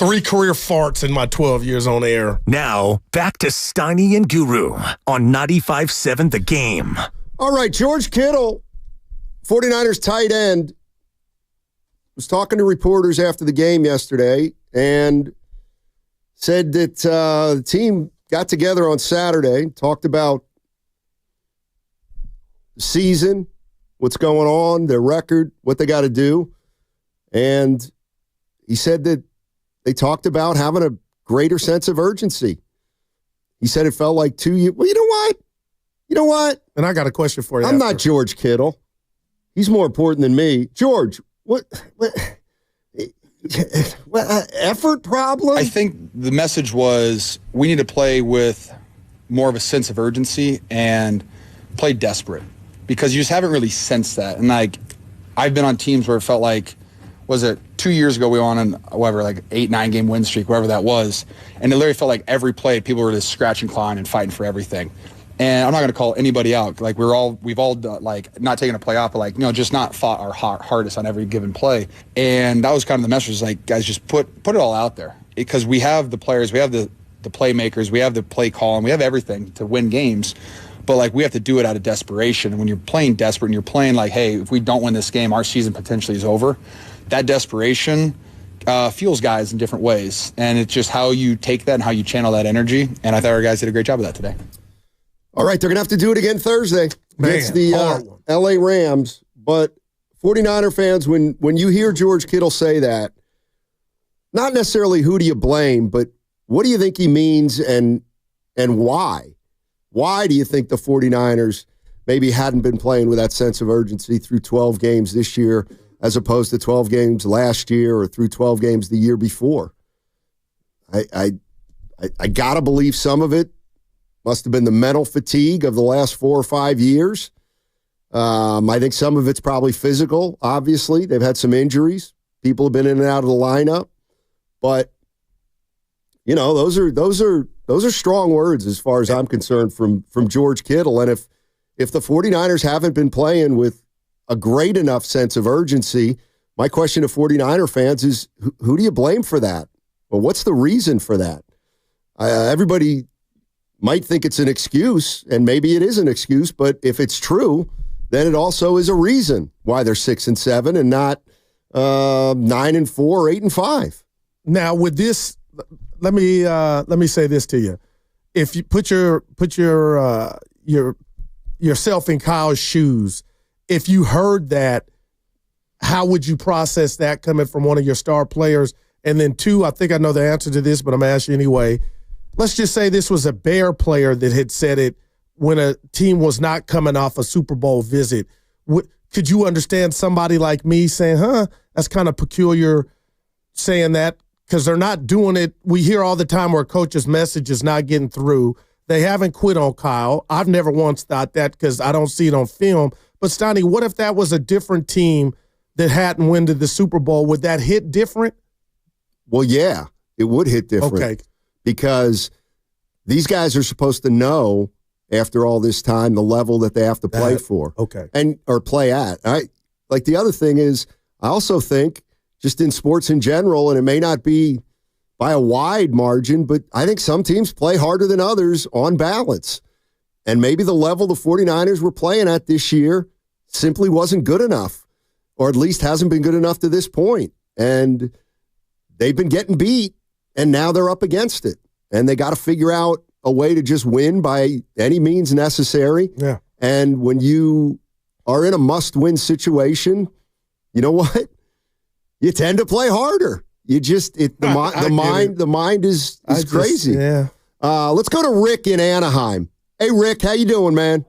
3 career farts in my 12 years on air. Now, back to Steiny and Guru on 95.7 The Game. All right, George Kittle, 49ers tight end, was talking to reporters after the game yesterday and said that the team got together on Saturday, talked about the season, what's going on, their record, what they got to do. And he said that they talked about having a greater sense of urgency. He said it felt like 2 years. Well, you know what? You know what? And I got a question for you. I'm not George Kittle. He's more important than me. George, what effort problem? I think the message was we need to play with more of a sense of urgency and play desperate because you just haven't really sensed that. And like I've been on teams where it felt like, was it 2 years ago we were on whatever, like 8-9 game win streak, whatever that was. And it literally felt like every play people were just scratching, clawing, and fighting for everything. And I'm not going to call anybody out. Like we've all like not taken a play off, but like, just not fought our hardest on every given play. And that was kind of the message, like, guys, just put it all out there because we have the players, we have the playmakers, we have the play call, and we have everything to win games. But like we have to do it out of desperation. When you're playing desperate and you're playing like, hey, if we don't win this game, our season potentially is over. That desperation fuels guys in different ways. And it's just how you take that and how you channel that energy. And I thought our guys did a great job of that today. All right, they're going to have to do it again Thursday against the L.A. Rams. But 49er fans, when you hear George Kittle say that, not necessarily who do you blame, but what do you think he means and why? Why do you think the 49ers maybe hadn't been playing with that sense of urgency through 12 games this year as opposed to 12 games last year or through 12 games the year before? I got to believe some of it must have been the mental fatigue of the last 4 or 5 years. I think some of it's probably physical, obviously. They've had some injuries. People have been in and out of the lineup. But, those are strong words as far as I'm concerned from George Kittle. And if the 49ers haven't been playing with a great enough sense of urgency, my question to 49er fans is, who do you blame for that? Well, what's the reason for that? Everybody might think it's an excuse, and maybe it is an excuse, but if it's true, then it also is a reason why they're 6-7 and not 9-4 or 8-5. Now, with this, let me say this to you: if you put yourself in Kyle's shoes, if you heard that, how would you process that coming from one of your star players? And then 2, I think I know the answer to this, but I'm asking you anyway. Let's just say this was a Bear player that had said it when a team was not coming off a Super Bowl visit. Could you understand somebody like me saying, that's kind of peculiar saying that? Because they're not doing it. We hear all the time where a coach's message is not getting through. They haven't quit on Kyle. I've never once thought that because I don't see it on film. But, Steiny, what if that was a different team that hadn't won to the Super Bowl? Would that hit different? Well, yeah, it would hit different. Okay. Because these guys are supposed to know after all this time the level that they have to play for. Okay. Or play at. Like the other thing is, I also think just in sports in general, and it may not be by a wide margin, but I think some teams play harder than others on balance. And maybe the level the 49ers were playing at this year simply wasn't good enough, or at least hasn't been good enough to this point. And they've been getting beat. And now they're up against it. And they got to figure out a way to just win by any means necessary. Yeah. And when you are in a must-win situation, you know what? You tend to play harder. You just the mind is crazy. Yeah. Let's go to Rick in Anaheim. Hey, Rick, how you doing, man?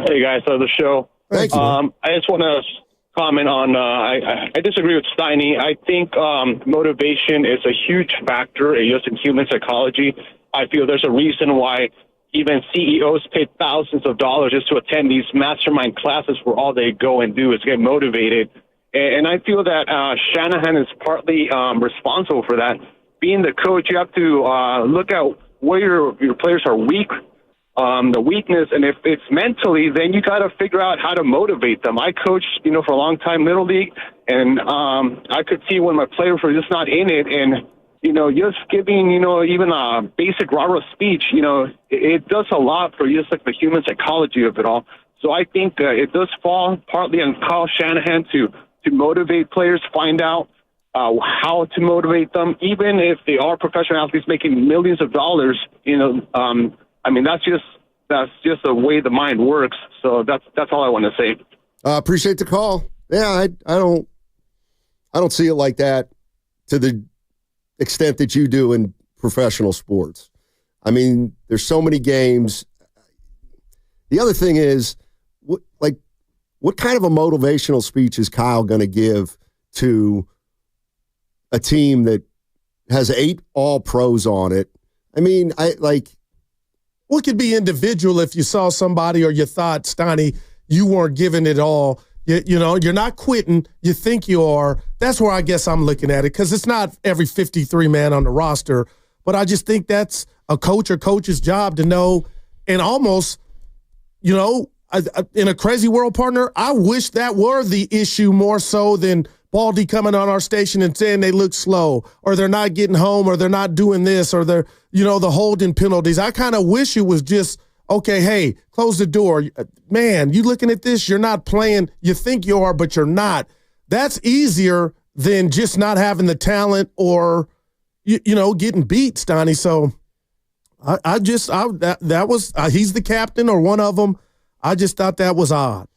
Hey guys, the show. Thank you. I just want to comment on. I disagree with Steiny. I think motivation is a huge factor just in human psychology. I feel there's a reason why even CEOs pay thousands of dollars just to attend these mastermind classes where all they go and do is get motivated. And I feel that Shanahan is partly responsible for that. Being the coach, you have to look at where your players are weak the weakness. And if it's mentally, then you got to figure out how to motivate them. I coached, for a long time Little League, and I could see when my players were just not in it, and just giving, even a basic rah-rah speech, it does a lot for just like the human psychology of it all. So I think it does fall partly on Kyle Shanahan to motivate players, find out how to motivate them, even if they are professional athletes making millions of dollars. That's just the way the mind works. So that's all I want to say. Appreciate the call. Yeah, I don't see it like that to the extent that you do in professional sports. I mean, there's so many games. The other thing is, what kind of a motivational speech is Kyle going to give to a team that has 8 all-pros on it? I mean, What could be individual if you saw somebody or you thought, Stoney, you weren't giving it all. You're not quitting. You think you are. That's where I guess I'm looking at it, because it's not every 53 man on the roster. But I just think that's a coach or coach's job to know, and almost, in a crazy world, partner, I wish that were the issue more so than Baldy coming on our station and saying they look slow, or they're not getting home, or they're not doing this, or they're, the holding penalties. I kind of wish it was just, okay, hey, close the door. Man, you looking at this, you're not playing. You think you are, but you're not. That's easier than just not having the talent or, getting beat, Stoney. So that was, he's the captain or one of them. I just thought that was odd.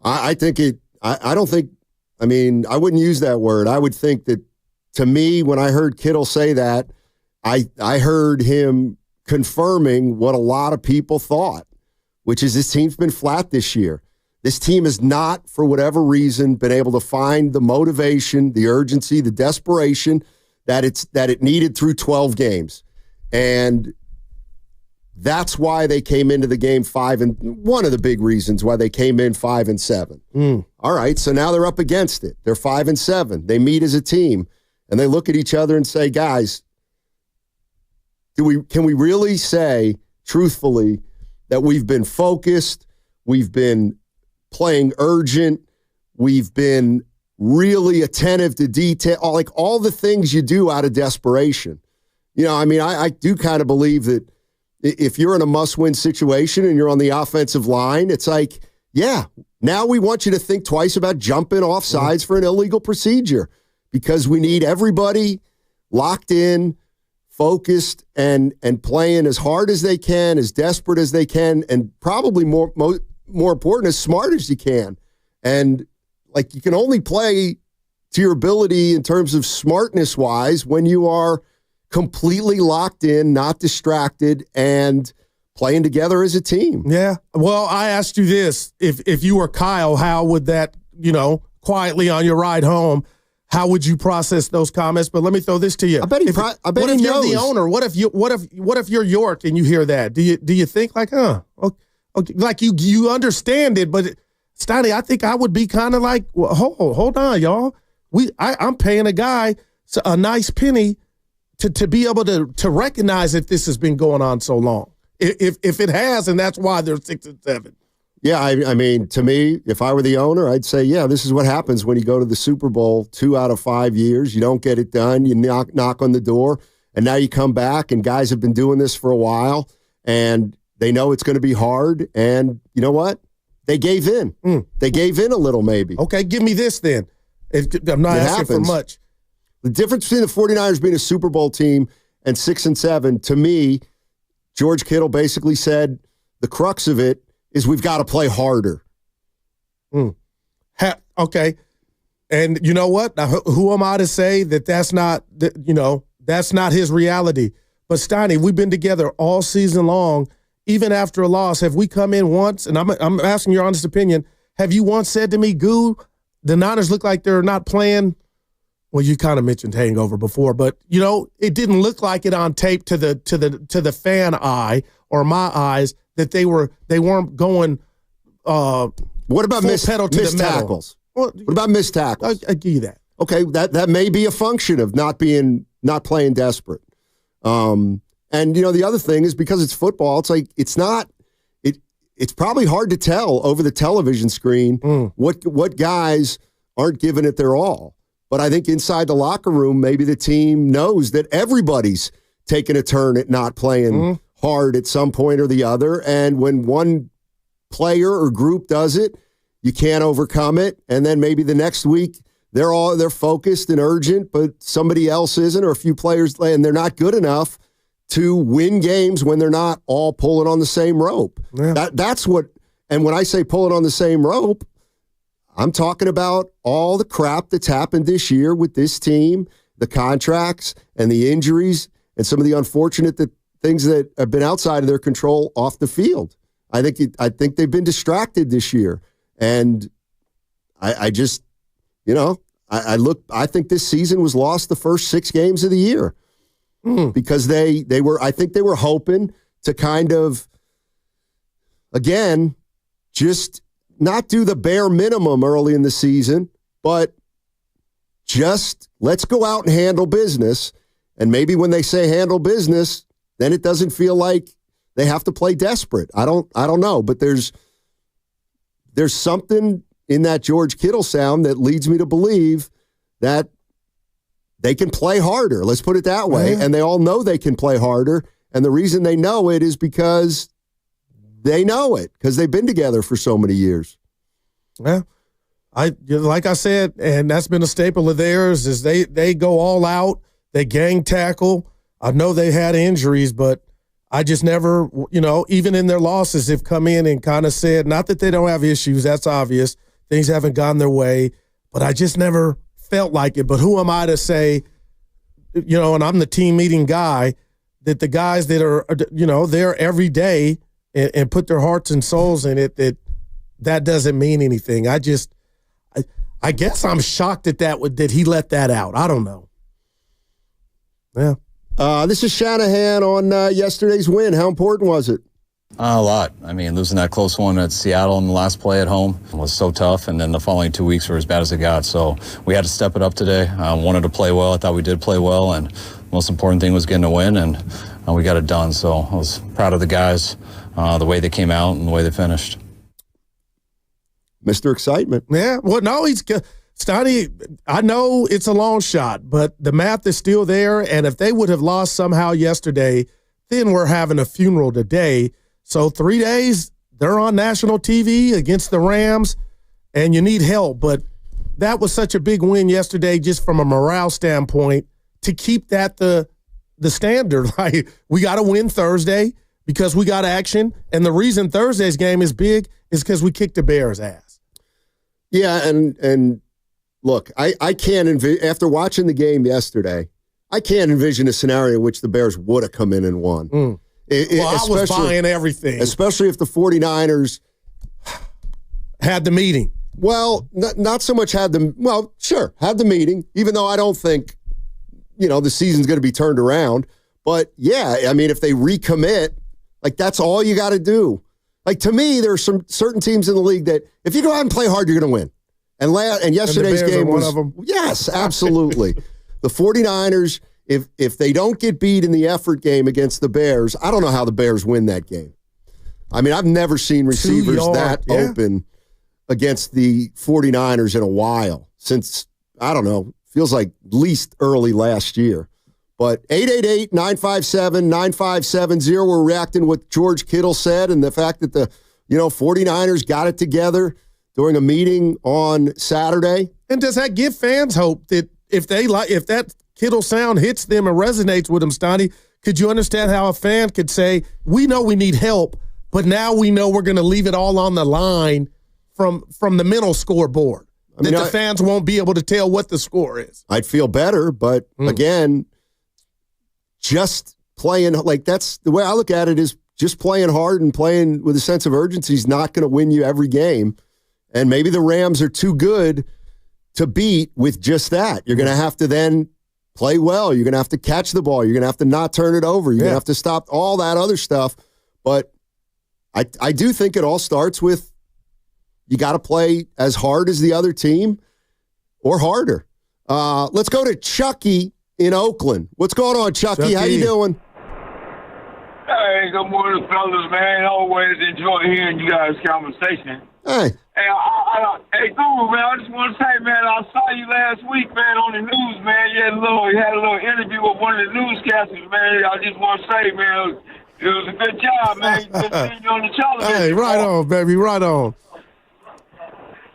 I wouldn't use that word. I would think that, to me, when I heard Kittle say that, I heard him confirming what a lot of people thought, which is this team's been flat this year. This team has not, for whatever reason, been able to find the motivation, the urgency, the desperation that it needed through 12 games. And that's why they came into the game 5, and one of the big reasons why they came in 5-7. All right, so now they're up against it. They're 5-7. They meet as a team, and they look at each other and say, guys, can we really say, truthfully, that we've been focused, we've been playing urgent, we've been really attentive to detail, like all the things you do out of desperation. I do kind of believe that if you're in a must-win situation and you're on the offensive line, it's like, yeah, now we want you to think twice about jumping off sides for an illegal procedure, because we need everybody locked in, focused, and playing as hard as they can, as desperate as they can, and probably more important, as smart as you can. And you can only play to your ability in terms of smartness-wise when you are completely locked in, not distracted, and playing together as a team. Yeah. Well, I asked you this. If you were Kyle, how would that, quietly on your ride home, how would you process those comments? But let me throw this to you. I bet he what knows. If you're the owner? What if you're York and you hear that? Do you think okay, like you understand it, but Stoney, I think I would be kind of like, well, hold on, y'all. I'm paying a guy a nice penny to be able to recognize that this has been going on so long. If it has, and that's why they're 6-7. Yeah, I mean, to me, if I were the owner, I'd say, yeah, this is what happens when you go to the Super Bowl 2 out of 5 years. You don't get it done. You knock on the door, and now you come back, and guys have been doing this for a while, and they know it's going to be hard, and you know what? They gave in. They gave in a little, maybe. Okay, give me this then. I'm not asking for much. The difference between the 49ers being a Super Bowl team and 6-7, to me, George Kittle basically said the crux of it is we've got to play harder. Okay. And you know what? Now, who am I to say that's not his reality? But Stoney, we've been together all season long. Even after a loss, have we come in once, and I'm asking your honest opinion, have you once said to me, Goo, the Niners look like they're not playing? Well, you kind of mentioned hangover before, but it didn't look like it on tape to the fan eye or my eyes that they weren't going. What about missed tackles? What about missed tackles? I give you that. Okay, that may be a function of not playing desperate. And, the other thing is because it's football, it's like it's probably hard to tell over the television screen what guys aren't giving it their all. But I think inside the locker room, maybe the team knows that everybody's taking a turn at not playing hard at some point or the other. And when one player or group does it, you can't overcome it. And then maybe the next week they're focused and urgent, but somebody else isn't, or a few players, and they're not good enough to win games when they're not all pulling on the same rope. Yeah. That's what, and when I say pulling on the same rope, I'm talking about all the crap that's happened this year with this team, the contracts and the injuries and some of the unfortunate things that have been outside of their control off the field. I think they've been distracted this year. And I just, I think this season was lost the first 6 games of the year. Because they were hoping to kind of, again, just not do the bare minimum early in the season, but just let's go out and handle business. And maybe when they say handle business, then it doesn't feel like they have to play desperate. I don't know, but there's something in that George Kittle sound that leads me to believe that they can play harder. Let's put it that way. Yeah. And they all know they can play harder. And the reason they know it is because they know it, because they've been together for so many years. Yeah. Like I said, and that's been a staple of theirs, is they go all out. They gang tackle. I know they had injuries, but I just never, even in their losses, have come in and kind of said, not that they don't have issues, that's obvious. Things haven't gone their way, but I just never felt like it. But who am I to say, and I'm the team meeting guy, that the guys that are, there every day and put their hearts and souls in it, that doesn't mean anything. I guess I'm shocked that he let that out. I don't know. Yeah. This is Shanahan on yesterday's win. How important was it? A lot. I mean, losing that close one at Seattle in the last play at home was so tough, and then the following 2 weeks were as bad as it got. So we had to step it up today. Wanted to play well. I thought we did play well, and the most important thing was getting a win, and we got it done. So I was proud of the guys, the way they came out and the way they finished. Mr. Excitement. Yeah. Well, no, Stoney, I know it's a long shot, but the math is still there, and if they would have lost somehow yesterday, then we're having a funeral today. So 3 days, they're on national TV against the Rams, and you need help. But that was such a big win yesterday just from a morale standpoint to keep that the standard. Like, we got to win Thursday because we got action, and the reason Thursday's game is big is because we kicked the Bears' ass. Yeah, and look, I can't envision, after watching the game yesterday, I can't envision a scenario in which the Bears would have come in and won. I was buying everything. Especially if the 49ers had the meeting. Well, not so much had the meeting, even though I don't think, the season's going to be turned around. But, yeah, I mean, if they recommit, like, that's all you got to do. Like, to me, there are some certain teams in the league that if you go out and play hard, you're going to win. And yesterday's game was one of them. Yes, absolutely. The 49ers, if they don't get beat in the effort game against the Bears, I don't know how the Bears win that game. I mean, I've never seen receivers open against the 49ers in a while since, I don't know, feels like at least early last year. But 888-957-9570, we're reacting to what George Kittle said and the fact that the 49ers got it together during a meeting on Saturday. And does that give fans hope that if that Kittle sound hits them and resonates with them, Stoney, could you understand how a fan could say, we know we need help, but now we know we're going to leave it all on the line from the mental scoreboard? The fans won't be able to tell what the score is. I'd feel better, but again, just playing, like, that's the way I look at it, is just playing hard and playing with a sense of urgency is not going to win you every game. And maybe the Rams are too good to beat with just that. You're going to have to then play well. You're going to have to catch the ball. You're going to have to not turn it over. You're going to have to stop all that other stuff. But I do think it all starts with you got to play as hard as the other team or harder. Let's go to Chucky in Oakland. What's going on, Chucky? How you doing? Hey, good morning, fellas, man. Always enjoy hearing you guys' conversation. Hey. Hey, Guru, man, I just want to say, man, I saw you last week, man, on the news, man. You had a little interview with one of the newscasters, man. I just want to say, man, it was a good job, man. Good seeing you on the television. Hey, right on, baby, right on.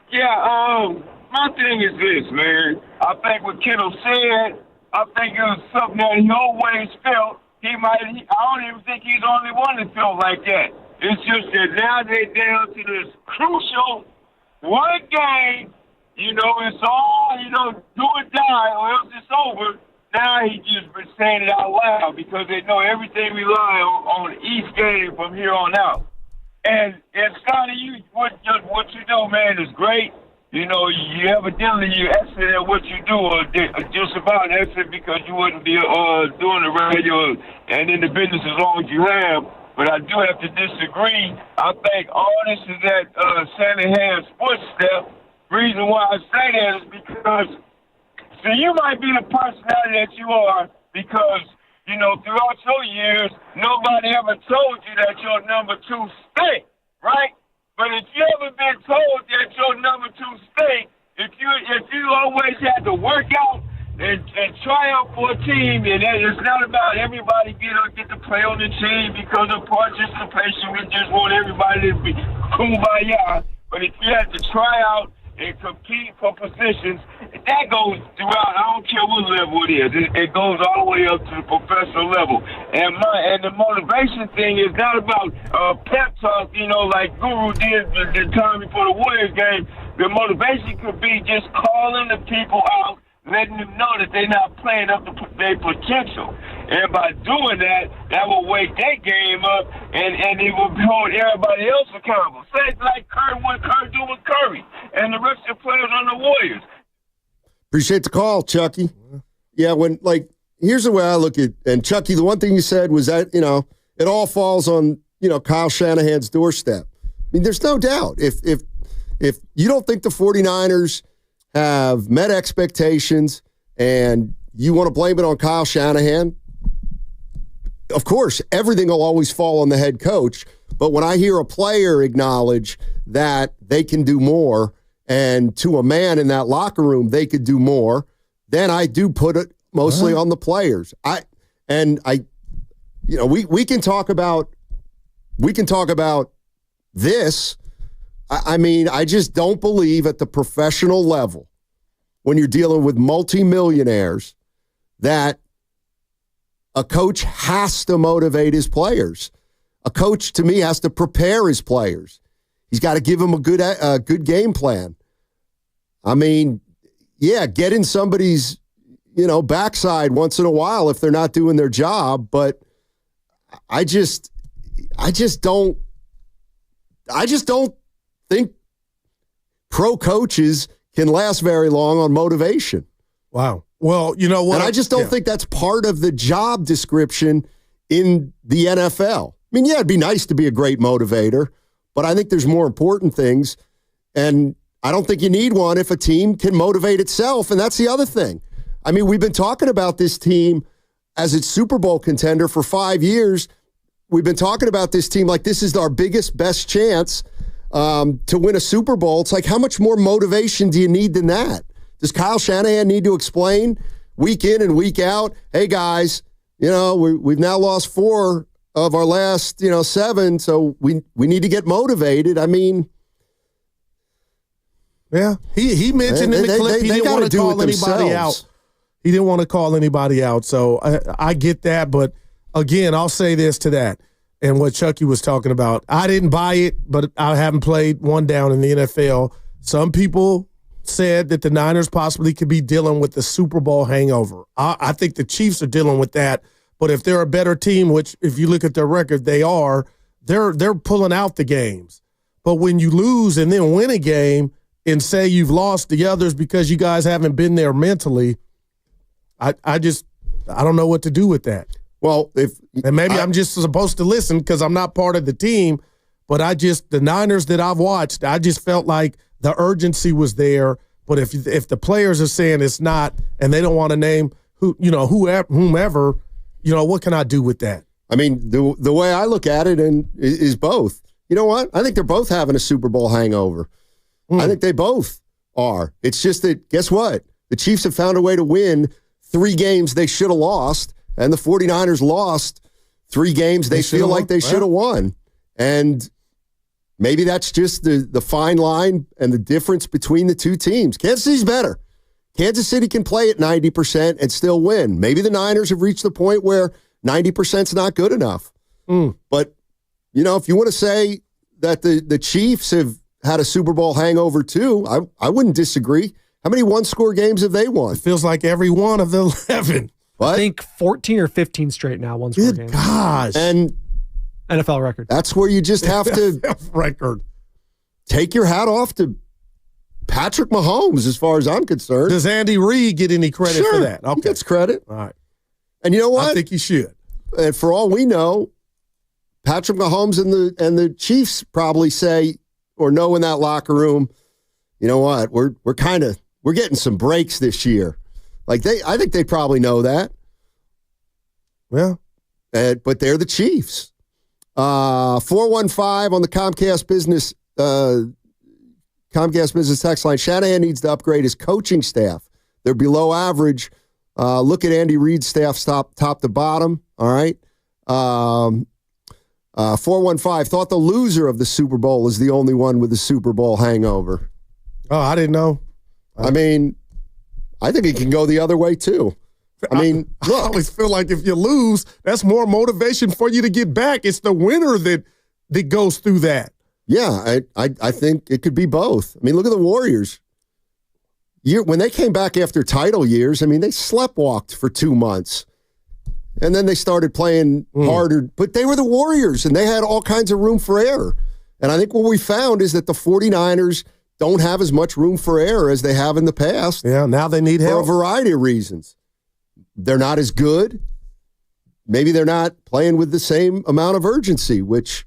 Yeah, my thing is this, man. I think what Kittle said, I think it was something that he always felt. I don't even think he's the only one that felt like that. It's just that now they're down to this crucial one game. You know, it's all, do or die or else it's over. Now he just been saying it out loud because they know everything rely on each game from here on out. And Scotty, what you do, man, is great. You know, you evidently you're excellent at what you do, or just about excellent, because you wouldn't be doing the radio and in the business as long as you have. But I do have to disagree. I think all this is at Shanahan's footstep. Reason why I say that is because, see, you might be the personality that you are because, throughout your years, nobody ever told you that your number 2 stink, right? But if you ever been told that your number 2 stink, if you always had to work out and try out for a team, and it's not about everybody get to play on the team because of participation. We just want everybody to be kumbaya. But if you had to try out and compete for positions, that goes throughout. I don't care what level it is. It goes all the way up to the professional level. And the motivation thing is not about pep talk, like Guru did the time before the Warriors game. The motivation could be just calling the people out, letting them know that they're not playing up to their potential. And by doing that will wake their game up, and it will hold everybody else accountable. Say like what Curry do with Curry and the rest of the players on the Warriors. Appreciate the call, Chucky. Yeah, here's the way I look at, and Chucky, the one thing you said was that, it all falls on, Kyle Shanahan's doorstep. I mean, there's no doubt. If you don't think the 49ers have met expectations and you want to blame it on Kyle Shanahan, of course, everything will always fall on the head coach. But when I hear a player acknowledge that they can do more, and to a man in that locker room, they could do more, then I do put it mostly on the players. We can talk about this. I mean, I just don't believe at the professional level, when you're dealing with multimillionaires, that a coach has to motivate his players. A coach, to me, has to prepare his players. He's got to give them a good game plan. I mean, yeah, get in somebody's, backside once in a while if they're not doing their job, but I just don't think pro coaches can last very long on motivation. Wow. Well, you know what? And I just don't think that's part of the job description in the NFL. I mean, yeah, it'd be nice to be a great motivator, but I think there's more important things, and I don't think you need one if a team can motivate itself, and that's the other thing. I mean, we've been talking about this team as its Super Bowl contender for 5 years. We've been talking about this team like this is our biggest, best chance to win a Super Bowl. It's like, how much more motivation do you need than that? Does Kyle Shanahan need to explain week in and week out, hey, guys, we've now lost 4 of our last, 7, so we need to get motivated? I mean, yeah, he mentioned in the clip he didn't want to call anybody out. He didn't want to call anybody out, so I get that. But, again, I'll say this to that, and what Chucky was talking about. I didn't buy it, but I haven't played one down in the NFL. Some people said that the Niners possibly could be dealing with the Super Bowl hangover. I think the Chiefs are dealing with that, but if they're a better team, which if you look at their record, they are, they're pulling out the games. But when you lose and then win a game and say you've lost the others because you guys haven't been there mentally, I don't know what to do with that. Well, maybe I'm just supposed to listen because I'm not part of the team, but the Niners that I've watched, I just felt like the urgency was there. But if the players are saying it's not, and they don't want to name whomever, what can I do with that? I mean, the way I look at it is both. You know what? I think they're both having a Super Bowl hangover. I think they both are. It's just that, guess what? The Chiefs have found a way to win 3 games they should have lost, and the 49ers lost 3 games they feel like they should have won. And maybe that's just the fine line and the difference between the two teams. Kansas City's better. Kansas City can play at 90% and still win. Maybe the Niners have reached the point where 90% is not good enough. But, you know, if you want to say that the Chiefs have had a Super Bowl hangover too, I wouldn't disagree. How many one-score games have they won? It feels like every one of the 11. What? I think 14 or 15 straight now, one-score games. Gosh. And NFL record. that's where you just have to record. Take your hat off to Patrick Mahomes, as far as I'm concerned. Does Andy Reid get any credit for that? Okay. He gets credit. All right. And you know what? I think he should. And for all we know, Patrick Mahomes and the Chiefs probably say or know in that locker room, you know what? We're getting some breaks this year. Like I think they probably know that. Well, but they're the Chiefs. 415 on the Comcast Business text line. Shanahan needs to upgrade his coaching staff. They're below average. Look at Andy Reid's staff top to bottom. All right. 415 thought the loser of the Super Bowl is the only one with the Super Bowl hangover. Oh, I didn't know. I mean, I think it can go the other way too. I mean, I always feel like if you lose, that's more motivation for you to get back. It's the winner that goes through that. Yeah, I think it could be both. I mean, look at the Warriors. When they came back after title years, I mean, they sleptwalked for 2 months. And then they started playing harder. But they were the Warriors, and they had all kinds of room for error. And I think what we found is that the 49ers don't have as much room for error as they have in the past. Yeah, now they need help. For a variety of reasons. They're not as good. Maybe they're not playing with the same amount of urgency, which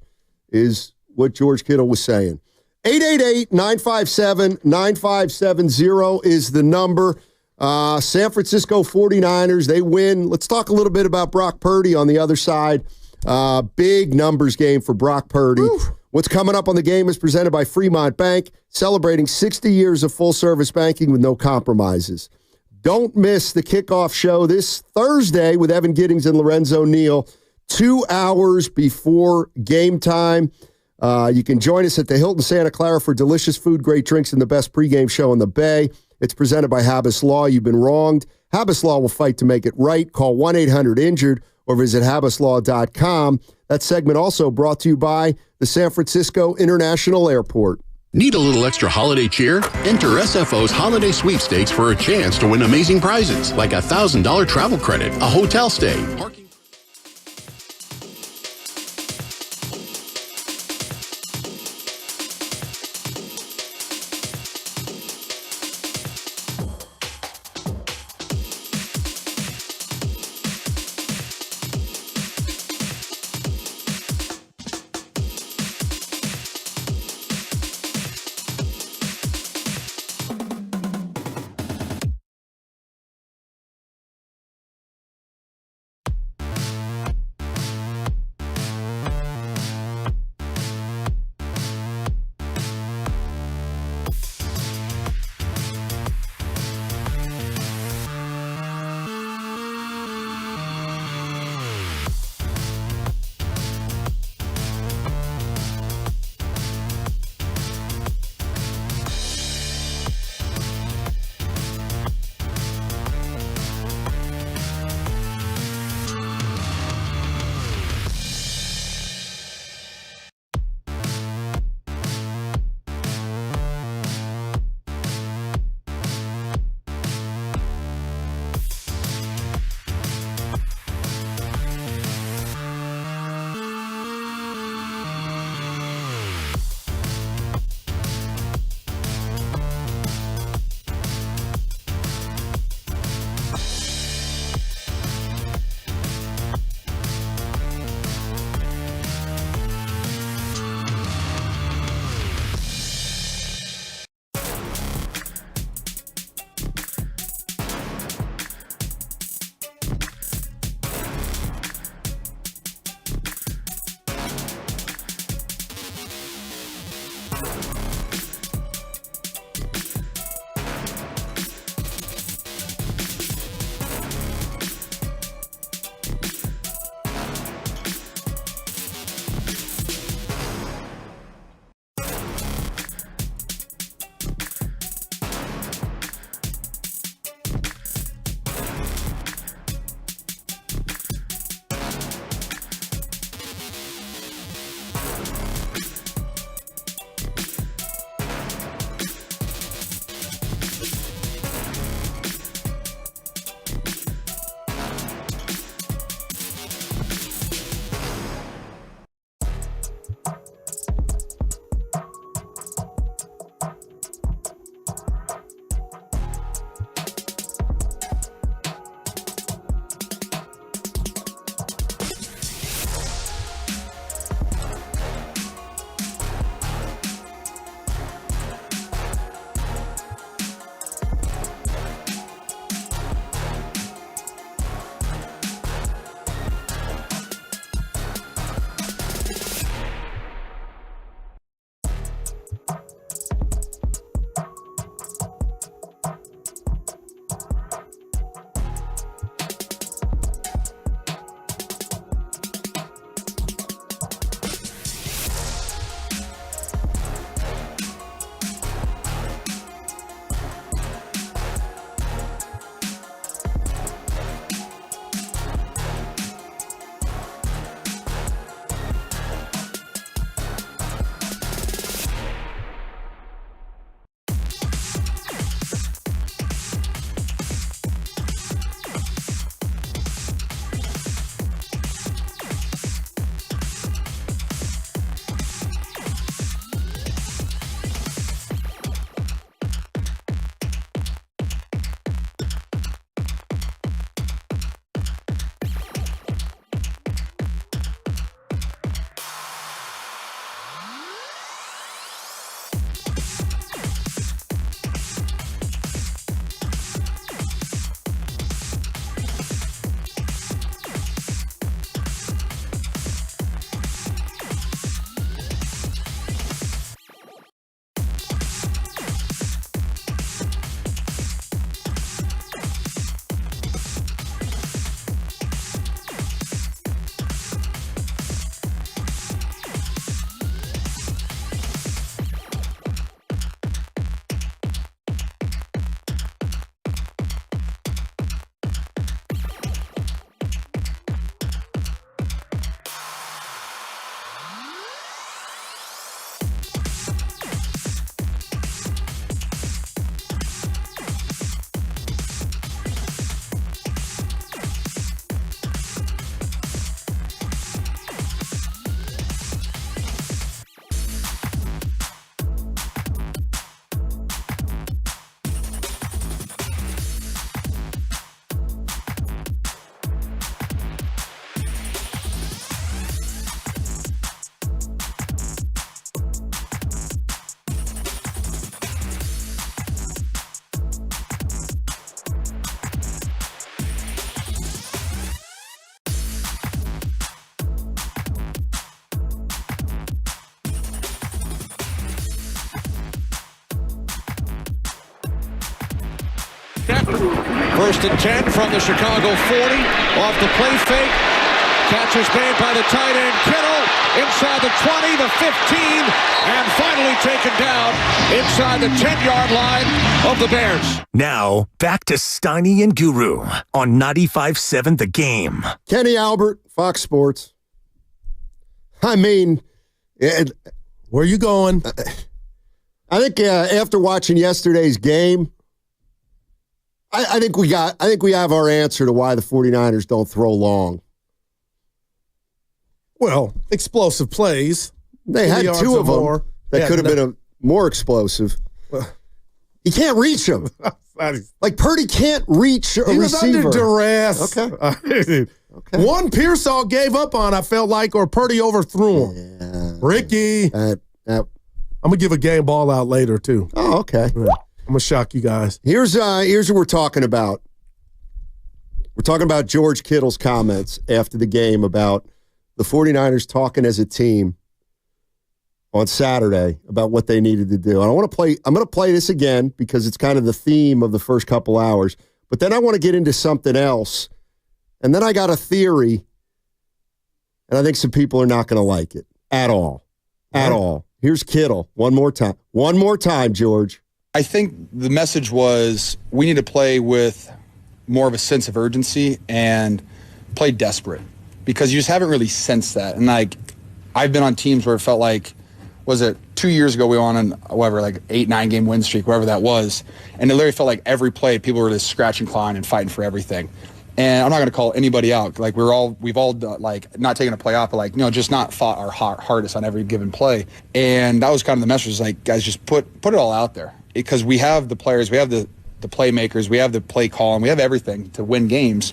is what George Kittle was saying. 888-957-9570 is the number. San Francisco 49ers, they win. Let's talk a little bit about Brock Purdy on the other side. Big numbers game for Brock Purdy. Woo. What's coming up on the game is presented by Fremont Bank, celebrating 60 years of full-service banking with no compromises. Don't miss the kickoff show this Thursday with Evan Giddings and Lorenzo Neal, 2 hours before game time. You can join us at the Hilton Santa Clara for delicious food, great drinks, and the best pregame show in the Bay. It's presented by Habas Law. You've been wronged. Habas Law will fight to make it right. Call 1-800-INJURED or visit habaslaw.com. That segment also brought to you by the San Francisco International Airport. Need a little extra holiday cheer? Enter SFO's Holiday Sweepstakes for a chance to win amazing prizes like a $1,000 travel credit, a hotel stay, parking. First and 10 from the Chicago 40. Off the play fake. Catch is made by the tight end Kittle. Inside the 20, the 15, and finally taken down inside the 10-yard line of the Bears. Now, back to Steiny and Guru on 95.7 The Game. Kenny Albert, Fox Sports. I mean, where are you going? I think after watching yesterday's game, I think we have our answer to why the 49ers don't throw long. Well, explosive plays. They had two of them that could have been more explosive. He can't reach them. Like Purdy can't reach a receiver. He was under duress. Okay. One Pearsall gave up on, I felt like, or Purdy overthrew him. Yeah. Ricky. I'm going to give a game ball out later, too. Oh, okay. Yeah. I'm going to shock you guys. Here's what we're talking about. We're talking about George Kittle's comments after the game about the 49ers talking as a team on Saturday about what they needed to do. And I'm going to play this again because it's kind of the theme of the first couple hours. But then I want to get into something else. And then I got a theory, and I think some people are not going to like it at all. At all. Here's Kittle one more time. One more time, George. I think the message was we need to play with more of a sense of urgency and play desperate because you just haven't really sensed that. And like I've been on teams where it felt like, was it 2 years ago we were on whatever, like 8-9 game win streak, whatever that was. And it literally felt like every play people were just scratching, clawing, and fighting for everything. And I'm not going to call anybody out. Like we've all like not taken a play off, but like, just not fought our hardest on every given play. And that was kind of the message, like, guys, just put it all out there because we have the players, we have the playmakers, we have the play call, and we have everything to win games.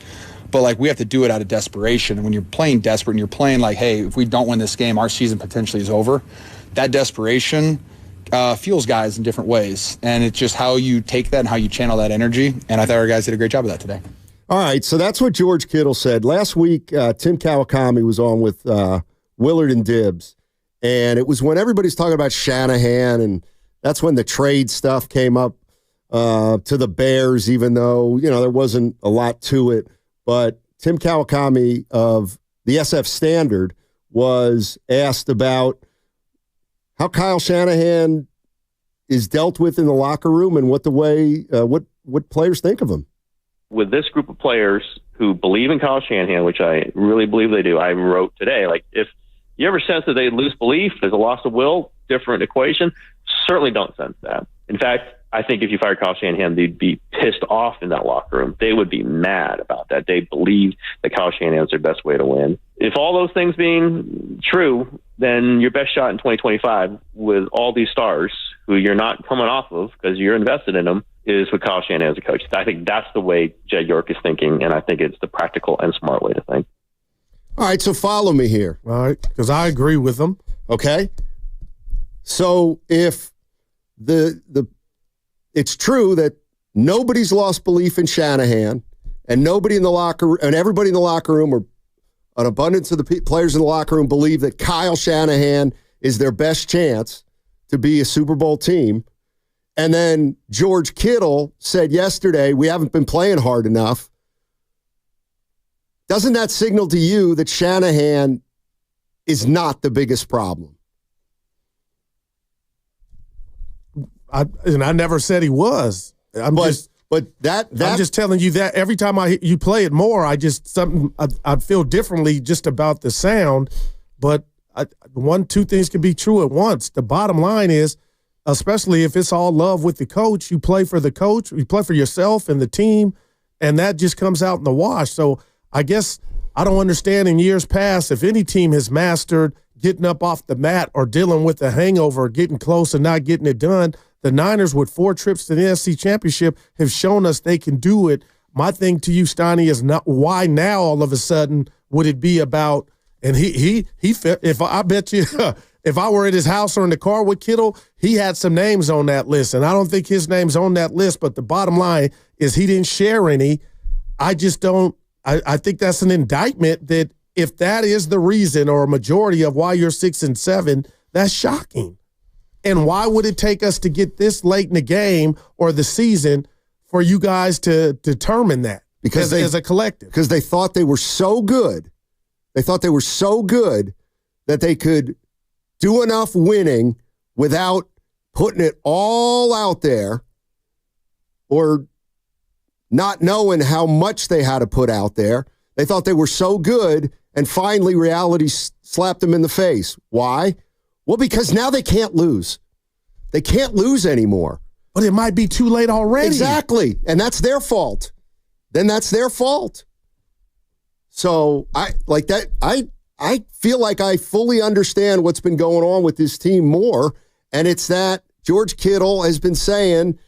But like we have to do it out of desperation. And when you're playing desperate and you're playing like, hey, if we don't win this game, our season potentially is over. That desperation fuels guys in different ways. And it's just how you take that and how you channel that energy. And I thought our guys did a great job of that today. All right, so that's what George Kittle said. Last week, Tim Kawakami was on with Willard and Dibbs, and it was when everybody's talking about Shanahan, and that's when the trade stuff came up to the Bears, even though, there wasn't a lot to it. But Tim Kawakami of the SF Standard was asked about how Kyle Shanahan is dealt with in the locker room and what players think of him. With this group of players who believe in Kyle Shanahan, which I really believe they do, I wrote today, like, if you ever sense that they lose belief, there's a loss of will, different equation, certainly don't sense that. In fact, I think if you fired Kyle Shanahan, they'd be pissed off in that locker room. They would be mad about that. They believe that Kyle Shanahan is their best way to win. If all those things being true, then your best shot in 2025 with all these stars who you're not coming off of because you're invested in them is with Kyle Shanahan as a coach. I think that's the way Jed York is thinking, and I think it's the practical and smart way to think. All right, so follow me here. All right, because I agree with them. Okay? So if it's true that nobody's lost belief in Shanahan, and nobody in the locker room, and everybody in the locker room, or an abundance of the players in the locker room believe that Kyle Shanahan is their best chance to be a Super Bowl team. And then George Kittle said yesterday, we haven't been playing hard enough. Doesn't that signal to you that Shanahan is not the biggest problem? I never said he was. I'm just telling you that every time you play it more, I feel differently just about the sound. But two things can be true at once. The bottom line is, especially if it's all love with the coach, you play for the coach, you play for yourself and the team, and that just comes out in the wash. So I guess I don't understand in years past if any team has mastered getting up off the mat or dealing with a hangover, getting close and not getting it done. The Niners, with 4 trips to the NFC Championship, have shown us they can do it. My thing to you, Steiny, is not why now all of a sudden would it be about, and he if I bet you if I were at his house or in the car with Kittle, he had some names on that list, and I don't think his name's on that list, but the bottom line is he didn't share any. I just don't – I think that's an indictment that if that is the reason or a majority of why you're 6-7, that's shocking. And why would it take us to get this late in the game or the season for you guys to determine that as a collective? Because they thought they were so good. They thought they were so good that they could do enough winning without putting it all out there or not knowing how much they had to put out there. They thought they were so good, and finally reality slapped them in the face. Why? Well, because now they can't lose. They can't lose anymore. But it might be too late already. Exactly. And that's their fault. Then that's their fault. So I feel like I fully understand what's been going on with this team more. And it's that George Kittle has been saying,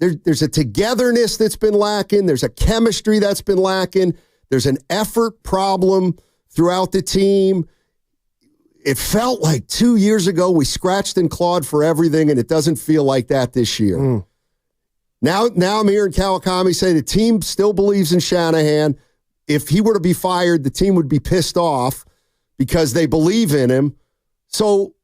there's a togetherness that's been lacking. There's a chemistry that's been lacking. There's an effort problem throughout the team. It felt like 2 years ago we scratched and clawed for everything, and it doesn't feel like that this year. Now I'm hearing Kawakami say the team still believes in Shanahan. If he were to be fired, the team would be pissed off because they believe in him. So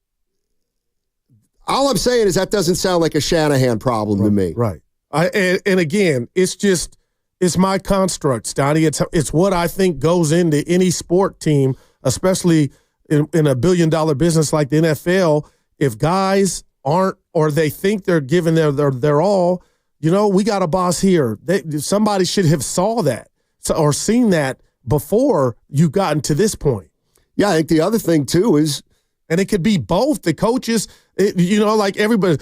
all I'm saying is that doesn't sound like a Shanahan problem to me. Right. And again, it's my construct, Stoney. It's what I think goes into any sport team, especially in a $1 billion business like the NFL. If guys aren't, or they think they're giving their all, we got a boss here. Somebody should have saw that or seen that before you've gotten to this point. Yeah, I think the other thing too is, and it could be both the coaches. Like everybody,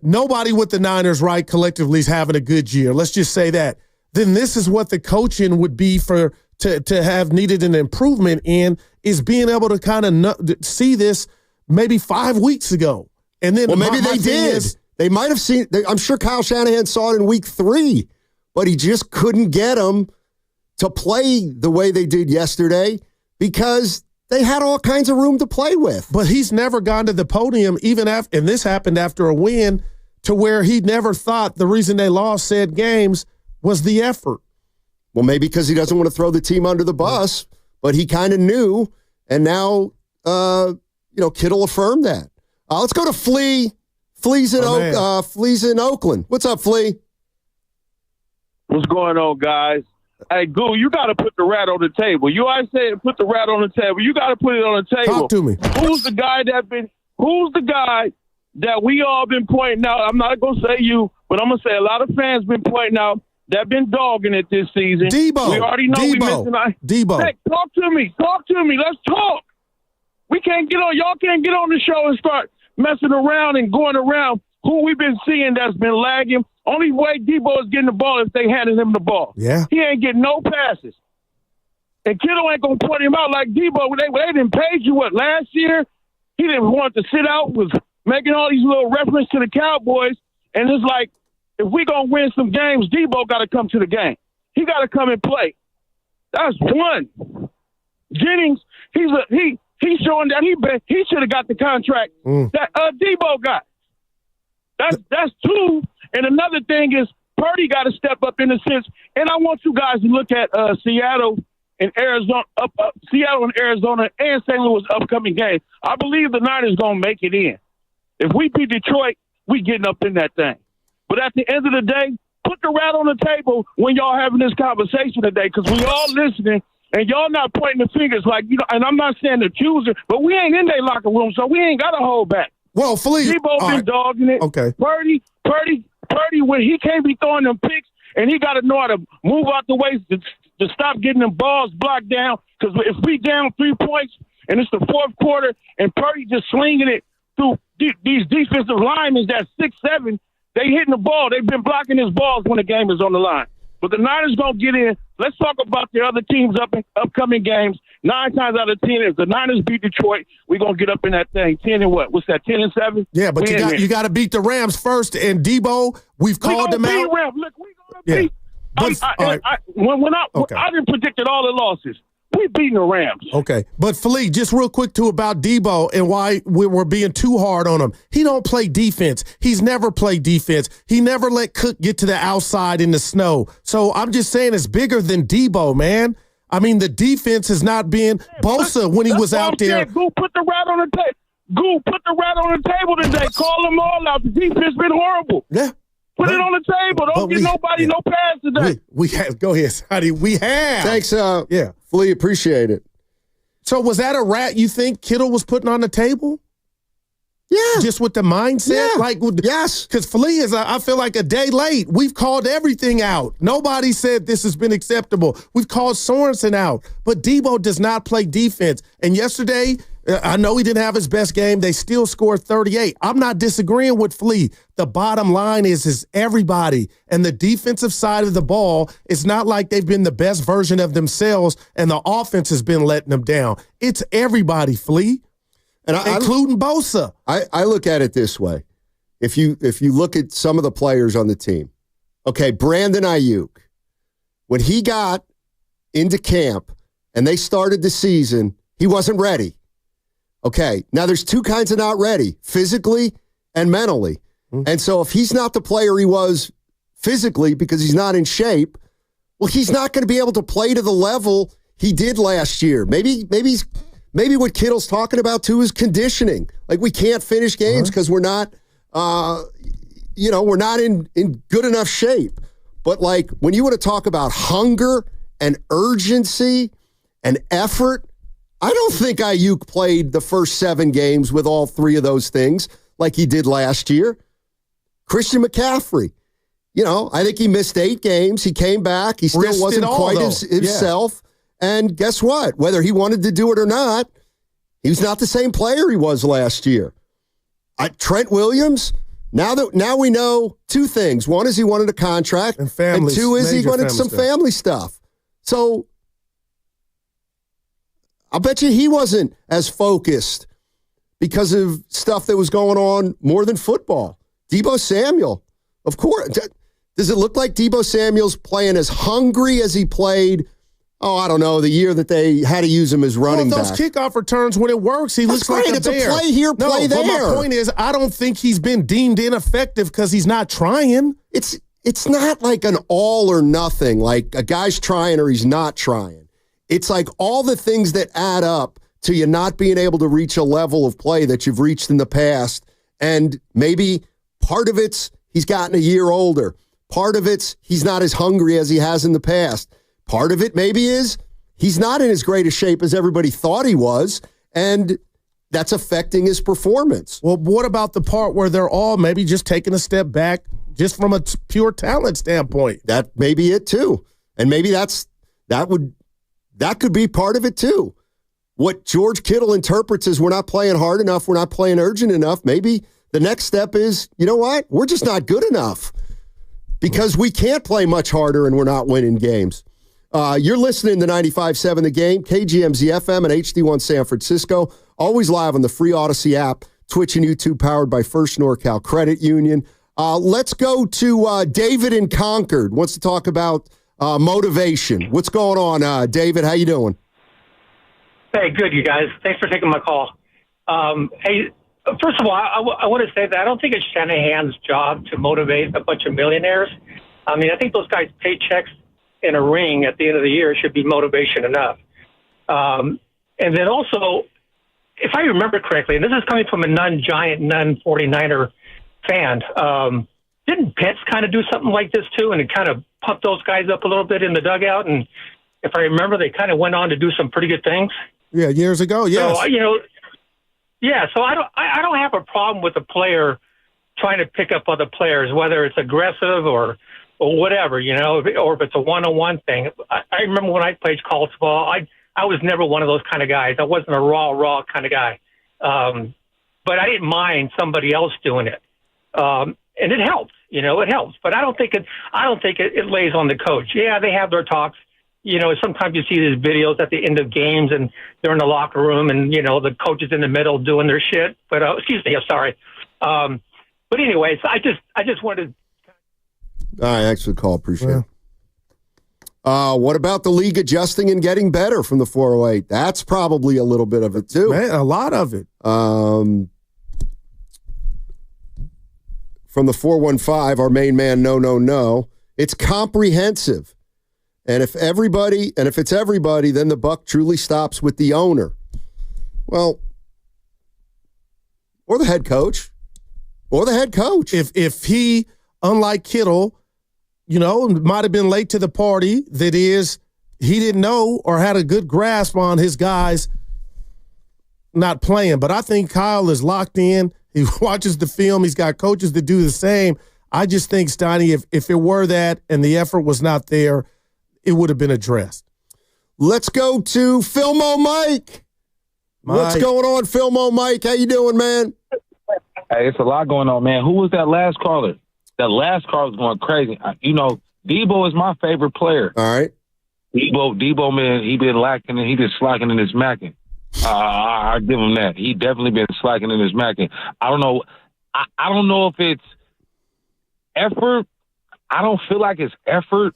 nobody with the Niners, right, collectively is having a good year. Let's just say that. Then this is what the coaching would be to have needed an improvement in, is being able to kind of see this maybe 5 weeks ago. And then, maybe they did. They might have seen. I'm sure Kyle Shanahan saw it in week 3, but he just couldn't get them to play the way they did yesterday because they had all kinds of room to play with. But he's never gone to the podium, even after, and this happened after a win, to where he never thought the reason they lost said games was the effort. Well, maybe because he doesn't want to throw the team under the bus, but he kind of knew, and now, Kittle affirmed that. Let's go to Flea. Flea's in Oakland. What's up, Flea? What's going on, guys? Hey, Goo, you got to put the rat on the table. You always say put the rat on the table. You got to put it on the table. Talk to me. Who's the guy that we all been pointing out? I'm not going to say you, but I'm going to say a lot of fans been pointing out that been dogging it this season. Debo. We already know we missing. Debo. Hey, talk to me. Let's talk. We can't get on. Y'all can't get on the show and start messing around and going around who we've been seeing that's been lagging. Only way Debo is getting the ball if they handed him the ball. Yeah. He ain't getting no passes. And Kittle ain't going to point him out like Debo. They didn't pay you last year? He didn't want to sit out, was making all these little reference to the Cowboys. And it's like, if we going to win some games, Debo got to come to the game. He got to come and play. That's one. Jennings, he's showing that he should have got the contract that Debo got. That's two. And another thing is Purdy got to step up in a sense. And I want you guys to look at Seattle and Arizona, and St. Louis upcoming game. I believe the Niners going to make it in. If we beat Detroit, we getting up in that thing. But at the end of the day, put the rat on the table when y'all having this conversation today, because we all listening and y'all not pointing the fingers like, and I'm not saying the accuser, but we ain't in their locker room, so we ain't got to hold back. Well, Flea, Debo been dogging it. Okay. Purdy, when he can't be throwing them picks, and he got to know how to move out the way to stop getting them balls blocked down. Because if we down 3 points and it's the fourth quarter and Purdy just slinging it through these defensive linemen that's 6'7", they hitting the ball. They've been blocking his balls when the game is on the line. But the Niners going to get in. Let's talk about the other teams upcoming games. 9 times out of 10, if the Niners beat Detroit, we're going to get up in that thing. 10 and what? What's that, 10-7? Yeah, but you got to beat the Rams first. And Debo, we've called them out. Rams. Look, we're going to beat. I didn't predict all the losses. We beating the Rams. Okay. But, Flea, just real quick, too, about Debo and why we're being too hard on him. He don't play defense. He's never played defense. He never let Cook get to the outside in the snow. So I'm just saying it's bigger than Debo, man. I mean, the defense has not been Bosa when he was out there. Go put the rat on the table. Goo, put the rat on the table today. Call them all out. The defense been horrible. Yeah. Put it on the table. Don't give nobody no pass today. We have. Go ahead, Scotty. We have. Thanks, yeah. Flea, appreciate it. So was that a rat you think Kittle was putting on the table? Yeah. Just with the mindset? Yeah. Yes. Because Flea is, I feel like, a day late. We've called everything out. Nobody said this has been acceptable. We've called Sorensen out. But Debo does not play defense. And yesterday, I know he didn't have his best game. They still scored 38. I'm not disagreeing with Flea. The bottom line is everybody. And the defensive side of the ball, it's not like they've been the best version of themselves and the offense has been letting them down. It's everybody, Flea. And including Bosa. I look at it this way. If you look at some of the players on the team, okay, Brandon Ayuk, when he got into camp and they started the season, he wasn't ready. Okay, now there's two kinds of not ready, physically and mentally. And so if he's not the player he was physically because he's not in shape, well, he's not going to be able to play to the level he did last year. Maybe what Kittle's talking about, too, is conditioning. Like, we can't finish games because we're not, we're not in good enough shape. But, like, when you want to talk about hunger and urgency and effort, I don't think Ayuk played the first 7 games with all 3 of those things like he did last year. Christian McCaffrey, I think he missed 8 games. He came back. He still wasn't quite himself. And guess what? Whether he wanted to do it or not, he was not the same player he was last year. Trent Williams, now we know 2 things. One is he wanted a contract, and 2 is he wanted some family stuff. So I bet you he wasn't as focused because of stuff that was going on more than football. Deebo Samuel, of course. Does it look like Deebo Samuel's playing as hungry as he played I don't know, the year that they had to use him as running back. Those kickoff returns, when it works, he looks like a bear. It's a play here, play there. But my point is, I don't think he's been deemed ineffective because he's not trying. It's not like an all or nothing, like a guy's trying or he's not trying. It's like all the things that add up to you not being able to reach a level of play that you've reached in the past. And maybe part of it's he's gotten a year older. Part of it's he's not as hungry as he has in the past. Part of it maybe is he's not in as great a shape as everybody thought he was, and that's affecting his performance. Well, what about the part where they're all maybe just taking a step back just from a pure talent standpoint? That may be it too. And maybe that could be part of it too. What George Kittle interprets as we're not playing hard enough, we're not playing urgent enough, maybe the next step is, you know what? We're just not good enough because we can't play much harder and we're not winning games. You're listening to 95.7 The Game, KGMZ FM and HD1 San Francisco. Always live on the free Odyssey app, Twitch and YouTube, powered by First NorCal Credit Union. Let's go to David in Concord. Wants to talk about motivation. What's going on, David? How you doing? Hey, good, you guys. Thanks for taking my call. Hey, first of all, I want to say that I don't think it's Shanahan's job to motivate a bunch of millionaires. I mean, I think those guys' paychecks in a ring at the end of the year should be motivation enough. And then also, if I remember correctly, and this is coming from a non-Giant, non-49er fan, didn't Pitts kind of do something like this too, and it kind of pumped those guys up a little bit in the dugout? And if I remember, they kind of went on to do some pretty good things. Yeah, years ago, yes. So, so I don't have a problem with a player trying to pick up other players, whether it's aggressive or whatever, or if it's a one-on-one thing. I remember when I played college ball, I was never one of those kind of guys. I wasn't a raw kind of guy. But I didn't mind somebody else doing it. And it helps, it helps. But I don't think it lays on the coach. Yeah, they have their talks. Sometimes you see these videos at the end of games and they're in the locker room and, the coach is in the middle doing their shit. But, excuse me, I'm sorry. But anyways, I just wanted to. All right, thanks for the call. Appreciate it. What about the league adjusting and getting better from the 408? That's probably a little bit of it, too. Man, a lot of it. From the 415, our main man, no. It's comprehensive. And if it's everybody, then the buck truly stops with the owner. Well, Or the head coach. If he, unlike Kittle, might have been late to the party, that is, he didn't know or had a good grasp on his guys not playing. But I think Kyle is locked in. He watches the film. He's got coaches that do the same. I just think, Steiny, if it were that and the effort was not there, it would have been addressed. Let's go to Filmo Mike. What's going on, Filmo Mike? How you doing, man? Hey, it's a lot going on, man. Who was that last caller? That last caller was going crazy. Debo is my favorite player. All right. Debo, man, he been lacking and he been slacking in his macking. I give him that. He definitely been slacking in his macking. I don't know. I don't know if it's effort. I don't feel like it's effort.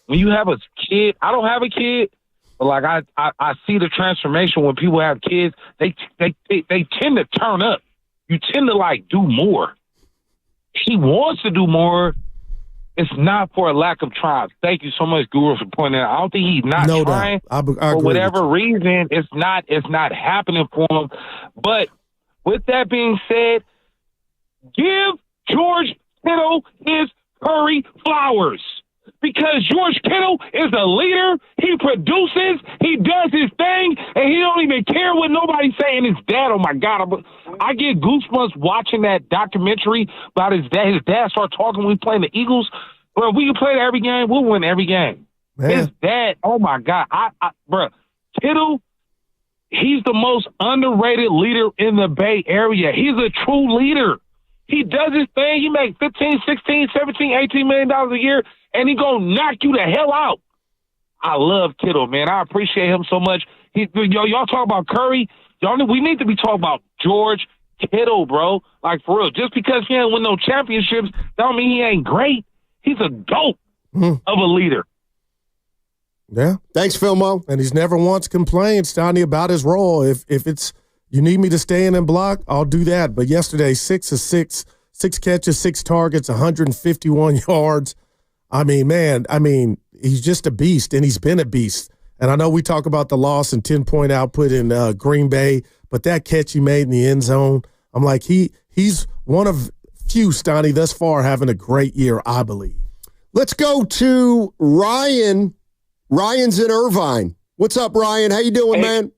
When you have a kid, I don't have a kid, but like I see the transformation when people have kids. They tend to turn up. You tend to like do more. He wants to do more. It's not for a lack of trying. Thank you so much, Goar, for pointing out. I don't think he's not trying. For whatever reason, it's not happening for him. But with that being said, give George Kittle his Pury flowers. Because George Kittle is a leader. He produces. He does his thing. And he don't even care what nobody's saying. His dad, oh, my God. I get goosebumps watching that documentary about his dad. His dad started talking when we playing the Eagles. Bro, if we can play every game, we'll win every game. Man. His dad, oh, my God. Bro, Kittle, he's the most underrated leader in the Bay Area. He's a true leader. He does his thing. He makes $15, $16, $17, $18 million a year. And he gonna knock you the hell out. I love Kittle, man. I appreciate him so much. Y'all talk about Curry. We need to be talking about George Kittle, bro. Like, for real. Just because he ain't win no championships, don't mean he ain't great. He's a GOAT of a leader. Yeah. Thanks, Filmo. And he's never once complained, Stoney, about his role. If it's you need me to stay in and block, I'll do that. But yesterday, 6 of 6, 6 catches, 6 targets, 151 yards. I mean, he's just a beast, and he's been a beast. And I know we talk about the loss and 10-point output in Green Bay, but that catch he made in the end zone, I'm like, he's one of few, Stoney, thus far having a great year, I believe. Let's go to Ryan. Ryan's in Irvine. What's up, Ryan? How you doing, man?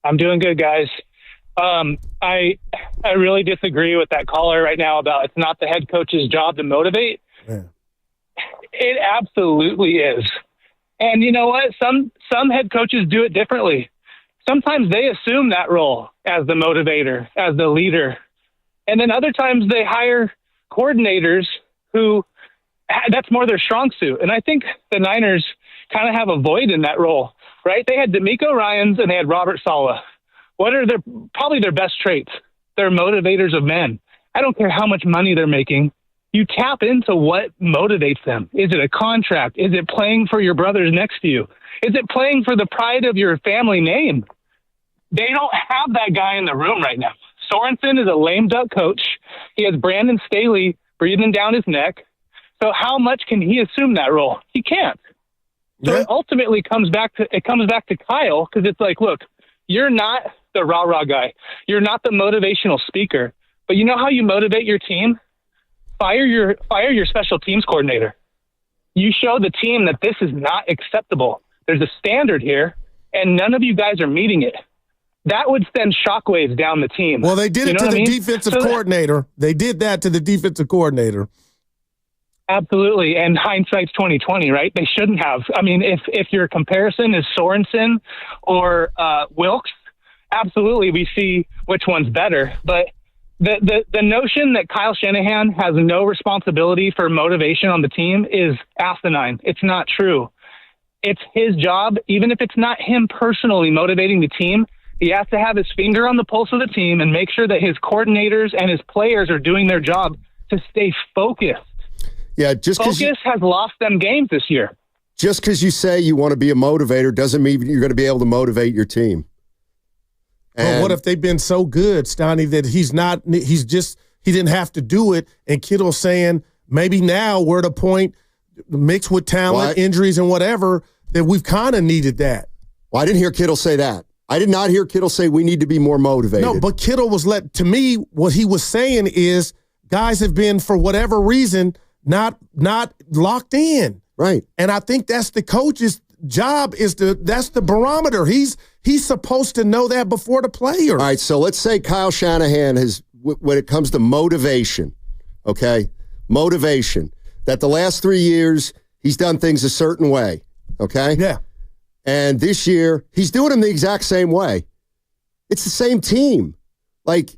I'm doing good, guys. I really disagree with that caller right now about it's not the head coach's job to motivate. Yeah. It absolutely is. And you know what? Some head coaches do it differently. Sometimes they assume that role as the motivator, as the leader. And then other times they hire coordinators who that's more their strong suit. And I think the Niners kind of have a void in that role, right? They had DeMeco Ryans and they had Robert Saleh. What are probably their best traits? They're motivators of men. I don't care how much money they're making. You tap into what motivates them. Is it a contract? Is it playing for your brothers next to you? Is it playing for the pride of your family name? They don't have that guy in the room right now. Sorensen is a lame duck coach. He has Brandon Staley breathing down his neck. So how much can he assume that role? He can't. So it ultimately comes back to Kyle, because it's like, look, you're not the rah-rah guy. You're not the motivational speaker. But you know how you motivate your team? Fire your special teams coordinator. You show the team that this is not acceptable. There's a standard here, and none of you guys are meeting it. That would send shockwaves down the team. Well, they did it to the defensive coordinator. They did that to the defensive coordinator. Absolutely, and hindsight's 20/20, right? They shouldn't have. I mean, if your comparison is Sorensen or Wilkes, absolutely we see which one's better, but The notion that Kyle Shanahan has no responsibility for motivation on the team is asinine. It's not true. It's his job, even if it's not him personally motivating the team, he has to have his finger on the pulse of the team and make sure that his coordinators and his players are doing their job to stay focused. Yeah, Focus has lost them games this year. Just because you say you want to be a motivator doesn't mean you're going to be able to motivate your team. But what if they've been so good, Stoney, that he didn't have to do it, and Kittle saying maybe now we're at a point, mixed with talent, injuries, and whatever, that we've kind of needed that. Well, I didn't hear Kittle say that. I did not hear Kittle say we need to be more motivated. No, but Kittle was to me, what he was saying is guys have been, for whatever reason, not locked in. Right. And I think that's the coach's job, that's the barometer. He's supposed to know that before the player. All right, so let's say Kyle Shanahan has, when it comes to motivation, okay, motivation, that the last 3 years he's done things a certain way, okay? Yeah. And this year, he's doing them the exact same way. It's the same team. Like,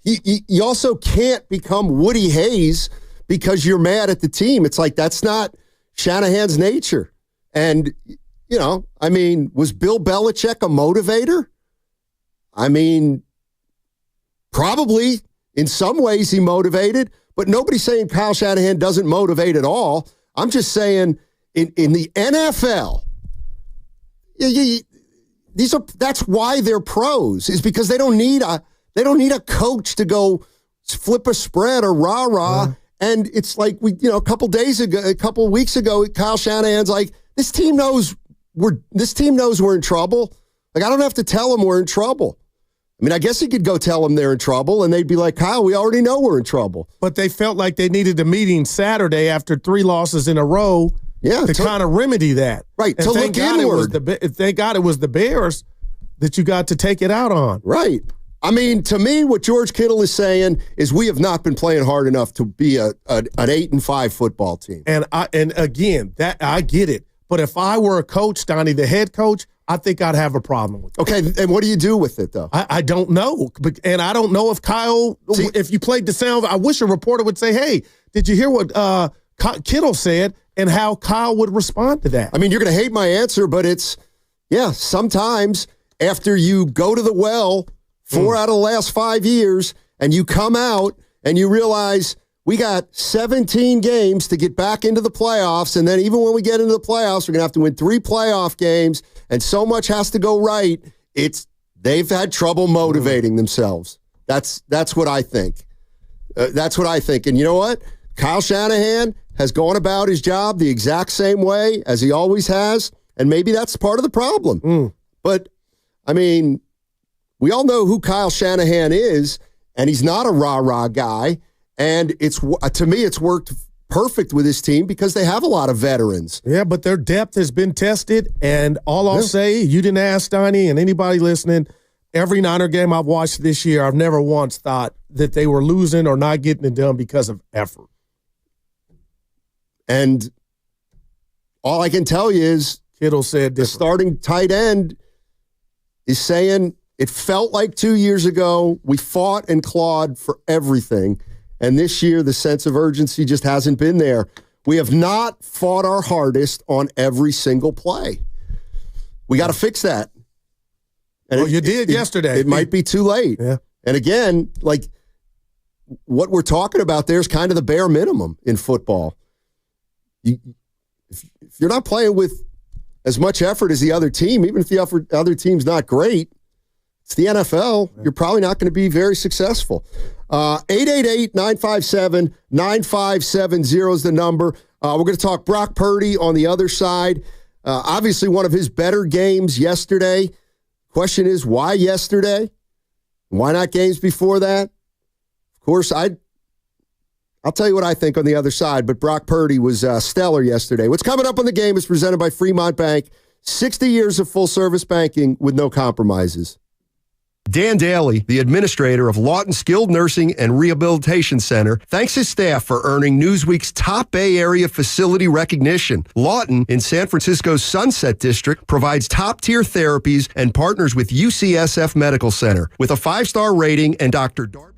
you also can't become Woody Hayes because you're mad at the team. It's like, that's not Shanahan's nature. And, you know, I mean, was Bill Belichick a motivator? I mean, probably in some ways he motivated, but nobody's saying Kyle Shanahan doesn't motivate at all. I'm just saying in the NFL, that's why they're pros, is because they don't need a coach to go flip a spread or rah-rah. Yeah. And it's like a couple weeks ago, Kyle Shanahan's like, this team knows we're in trouble. Like, I don't have to tell them we're in trouble. I mean, I guess he could go tell them they're in trouble, and they'd be like, Kyle, we already know we're in trouble. But they felt like they needed a meeting Saturday after 3 losses in a row to kind of remedy that. Right, and to look inward. Thank God it was the Bears that you got to take it out on. Right. I mean, to me, what George Kittle is saying is we have not been playing hard enough to be an 8-5 football team. And again, that I get it. But if I were a coach, Donnie, the head coach, I think I'd have a problem with it. Okay, and what do you do with it, though? I don't know. And I don't know if if you played the sound, I wish a reporter would say, hey, did you hear what Kittle said and how Kyle would respond to that? I mean, you're going to hate my answer, but sometimes after you go to the well 4 out of the last 5 years and you come out and you realize we got 17 games to get back into the playoffs, and then even when we get into the playoffs, we're going to have to win 3 playoff games, and so much has to go right. They've had trouble motivating themselves. That's what I think. That's what I think. And you know what? Kyle Shanahan has gone about his job the exact same way as he always has, and maybe that's part of the problem. But, I mean, we all know who Kyle Shanahan is, and he's not a rah-rah guy. And to me, it's worked perfect with his team because they have a lot of veterans. Yeah, but their depth has been tested. And all I'll say, you didn't ask Donnie and anybody listening, every Niner game I've watched this year, I've never once thought that they were losing or not getting it done because of effort. And all I can tell you is Kittle said the starting tight end is saying it felt like 2 years ago we fought and clawed for everything. And this year, the sense of urgency just hasn't been there. We have not fought our hardest on every single play. We got to fix that. And you did yesterday. It might be too late. Yeah. And again, like what we're talking about there is kind of the bare minimum in football. If you're not playing with as much effort as the other team, even if the other team's not great, it's the NFL. You're probably not going to be very successful. 888-957-9570 is the number. We're going to talk Brock Purdy on the other side. Obviously, one of his better games yesterday. Question is, why yesterday? Why not games before that? Of course, I'll tell you what I think on the other side, but Brock Purdy was stellar yesterday. What's coming up on the game is presented by Fremont Bank. 60 years of full-service banking with no compromises. Dan Daly, the administrator of Lawton Skilled Nursing and Rehabilitation Center, thanks his staff for earning Newsweek's top Bay Area facility recognition. Lawton, in San Francisco's Sunset District, provides top-tier therapies and partners with UCSF Medical Center with a 5-star rating and Dr. Darby.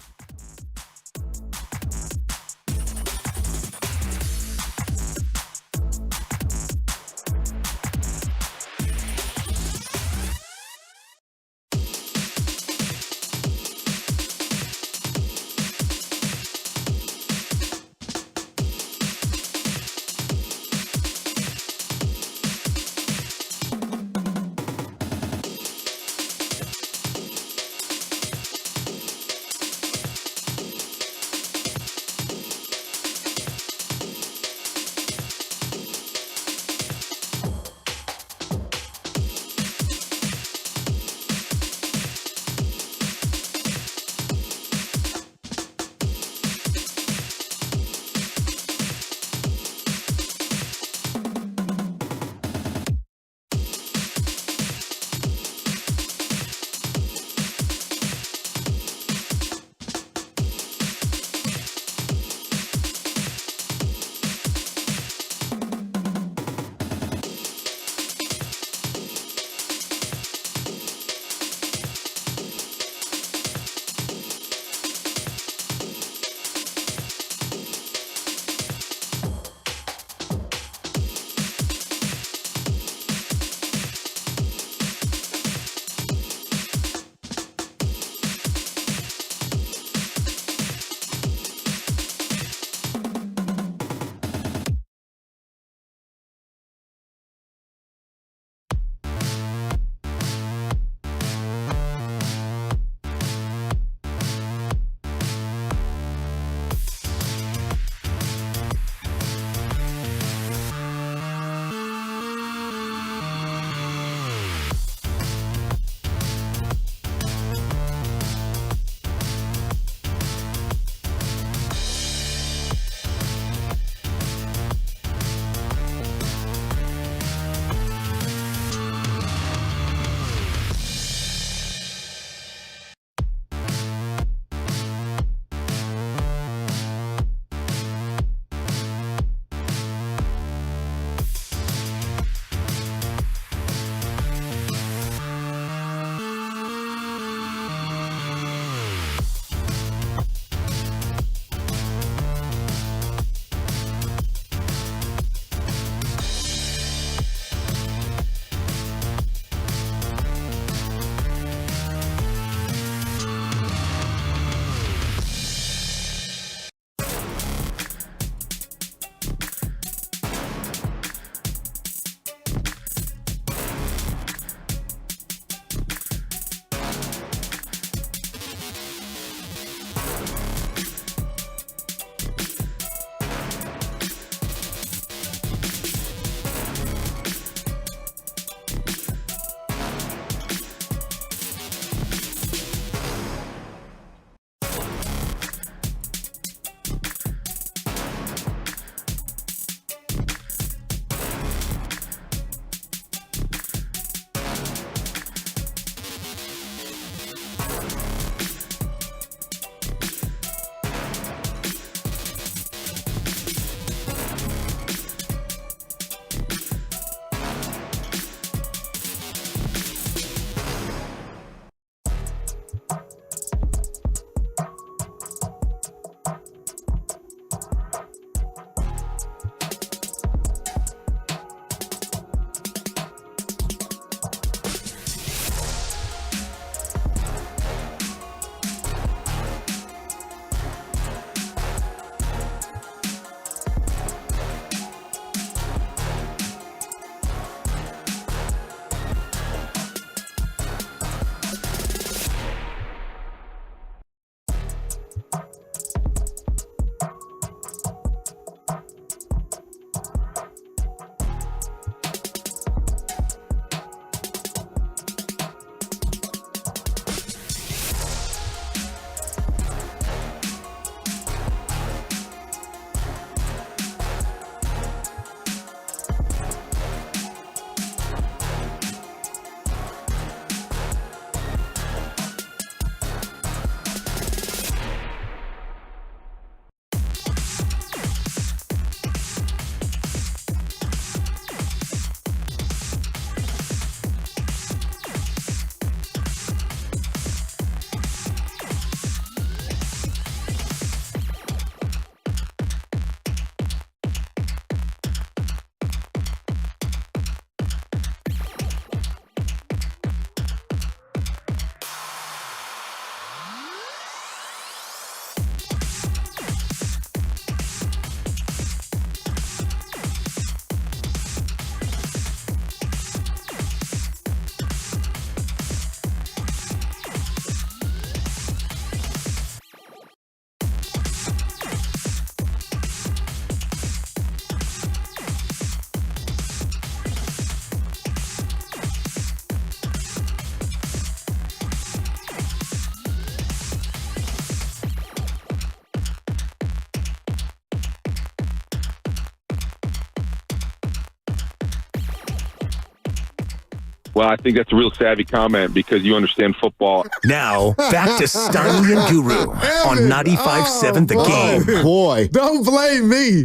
Well, I think that's a real savvy comment because you understand football. Now, back to Steiny and Guru on 95.7 The Game. Oh, boy. Don't blame me.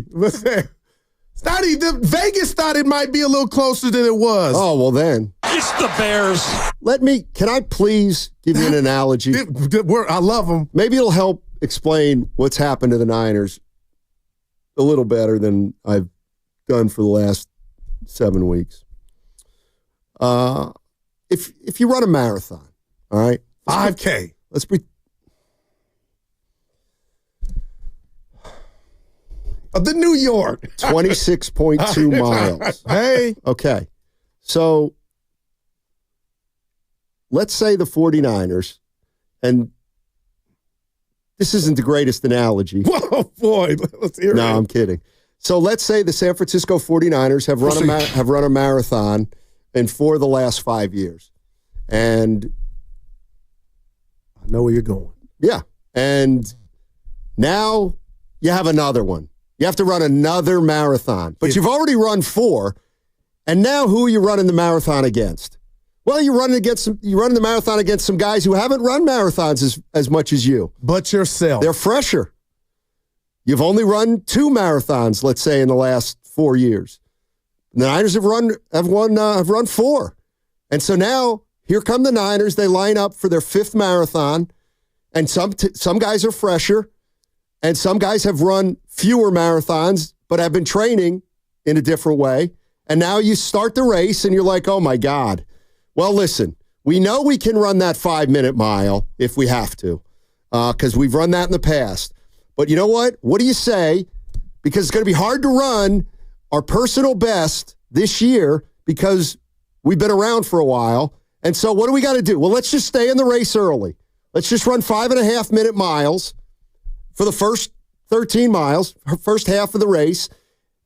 Vegas thought it might be a little closer than it was. Oh, well then. It's the Bears. Can I please give you an analogy? I love them. Maybe it'll help explain what's happened to the Niners a little better than I've done for the last 7 weeks. If you run a marathon, all right? 5K. Let's be... The New York. 26.2 miles. Hey. Okay. So let's say the 49ers, and this isn't the greatest analogy. Whoa, boy. Let's hear it. No, I'm kidding. So let's say the San Francisco 49ers have run a marathon in 4 of the last 5 years. And I know where you're going. Yeah. And now you have another one. You have to run another marathon. But you've already run 4. And now who are you running the marathon against? Well, you're running the marathon against some guys who haven't run marathons as much as you. But yourself. They're fresher. You've only run 2 marathons, let's say, in the last 4 years. The Niners have run 4. And so now here come the Niners. They line up for their 5th marathon. And some guys are fresher. And some guys have run fewer marathons, but have been training in a different way. And now you start the race and you're like, oh my God. Well, listen, we know we can run that 5-minute mile if we have to, because we've run that in the past. But you know what? What do you say? Because it's going to be hard to run our personal best this year because we've been around for a while. And so what do we got to do? Well, let's just stay in the race early. Let's just run 5.5-minute miles for the first 13 miles, first half of the race.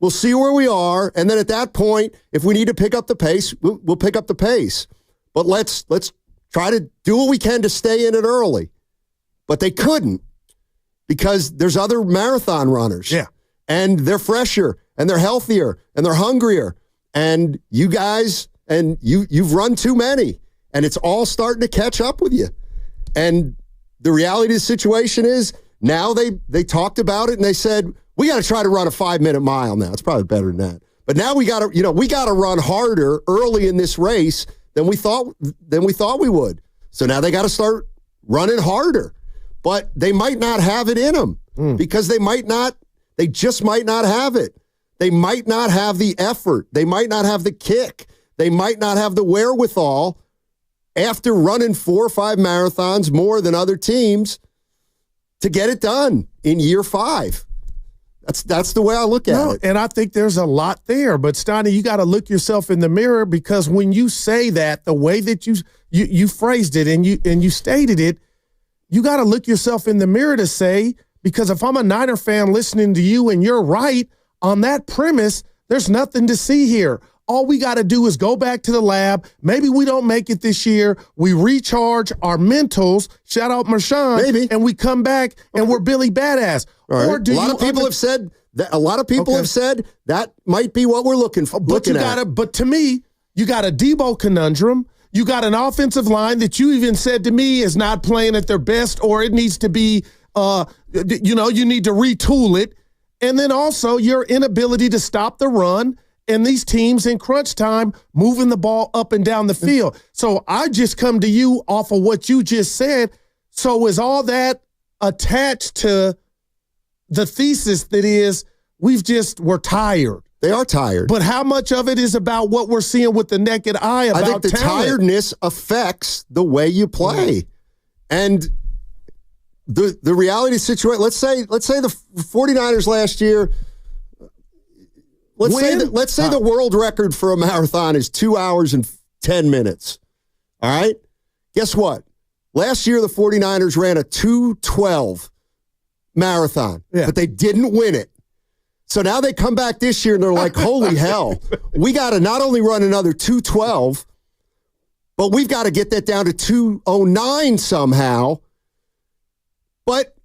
We'll see where we are. And then at that point, if we need to pick up the pace, we'll pick up the pace. But let's try to do what we can to stay in it early. But they couldn't because there's other marathon runners. Yeah. And they're fresher, and they're healthier, and they're hungrier. And you guys, and you've run too many. And it's all starting to catch up with you. And the reality of the situation is now they talked about it, and they said, we got to try to run a 5-minute mile now. It's probably better than that. But now we got to run harder early in this race than we thought we would. So now they got to start running harder. But they might not have it in them because they just might not have it. They might not have the effort. They might not have the kick. They might not have the wherewithal after running 4 or 5 marathons more than other teams to get it done in year 5. That's the way I look at it. And I think there's a lot there. But, Steiny, you got to look yourself in the mirror because when you say that, the way that you phrased it and you stated it, you got to look yourself in the mirror to say, because if I'm a Niner fan listening to you and you're right on that premise, there's nothing to see here. All we got to do is go back to the lab. Maybe we don't make it this year. We recharge our mentals. Shout out Marshawn. Maybe. And we come back and we're Billy Badass. Right. Or do a lot of people have said that might be what we're looking for. But to me, you got a Debo conundrum. You got an offensive line that you even said to me is not playing at their best, or it needs to be, you need to retool it. And then also your inability to stop the run and these teams in crunch time moving the ball up and down the field. So I just come to you off of what you just said. So is all that attached to the thesis that is we're tired? They are tired. But how much of it is about what we're seeing with the naked eye about I think the talent? tiredness affects the way you play. And the reality situation, let's say the 49ers last year, let's say the world record for a marathon is 2 hours and 10 minutes. All right? Guess what? Last year, the 49ers ran a 2:12 marathon, but they didn't win it. So now they come back this year and they're like, holy hell, we got to not only run another 2:12, but we've got to get that down to 2:09 somehow. But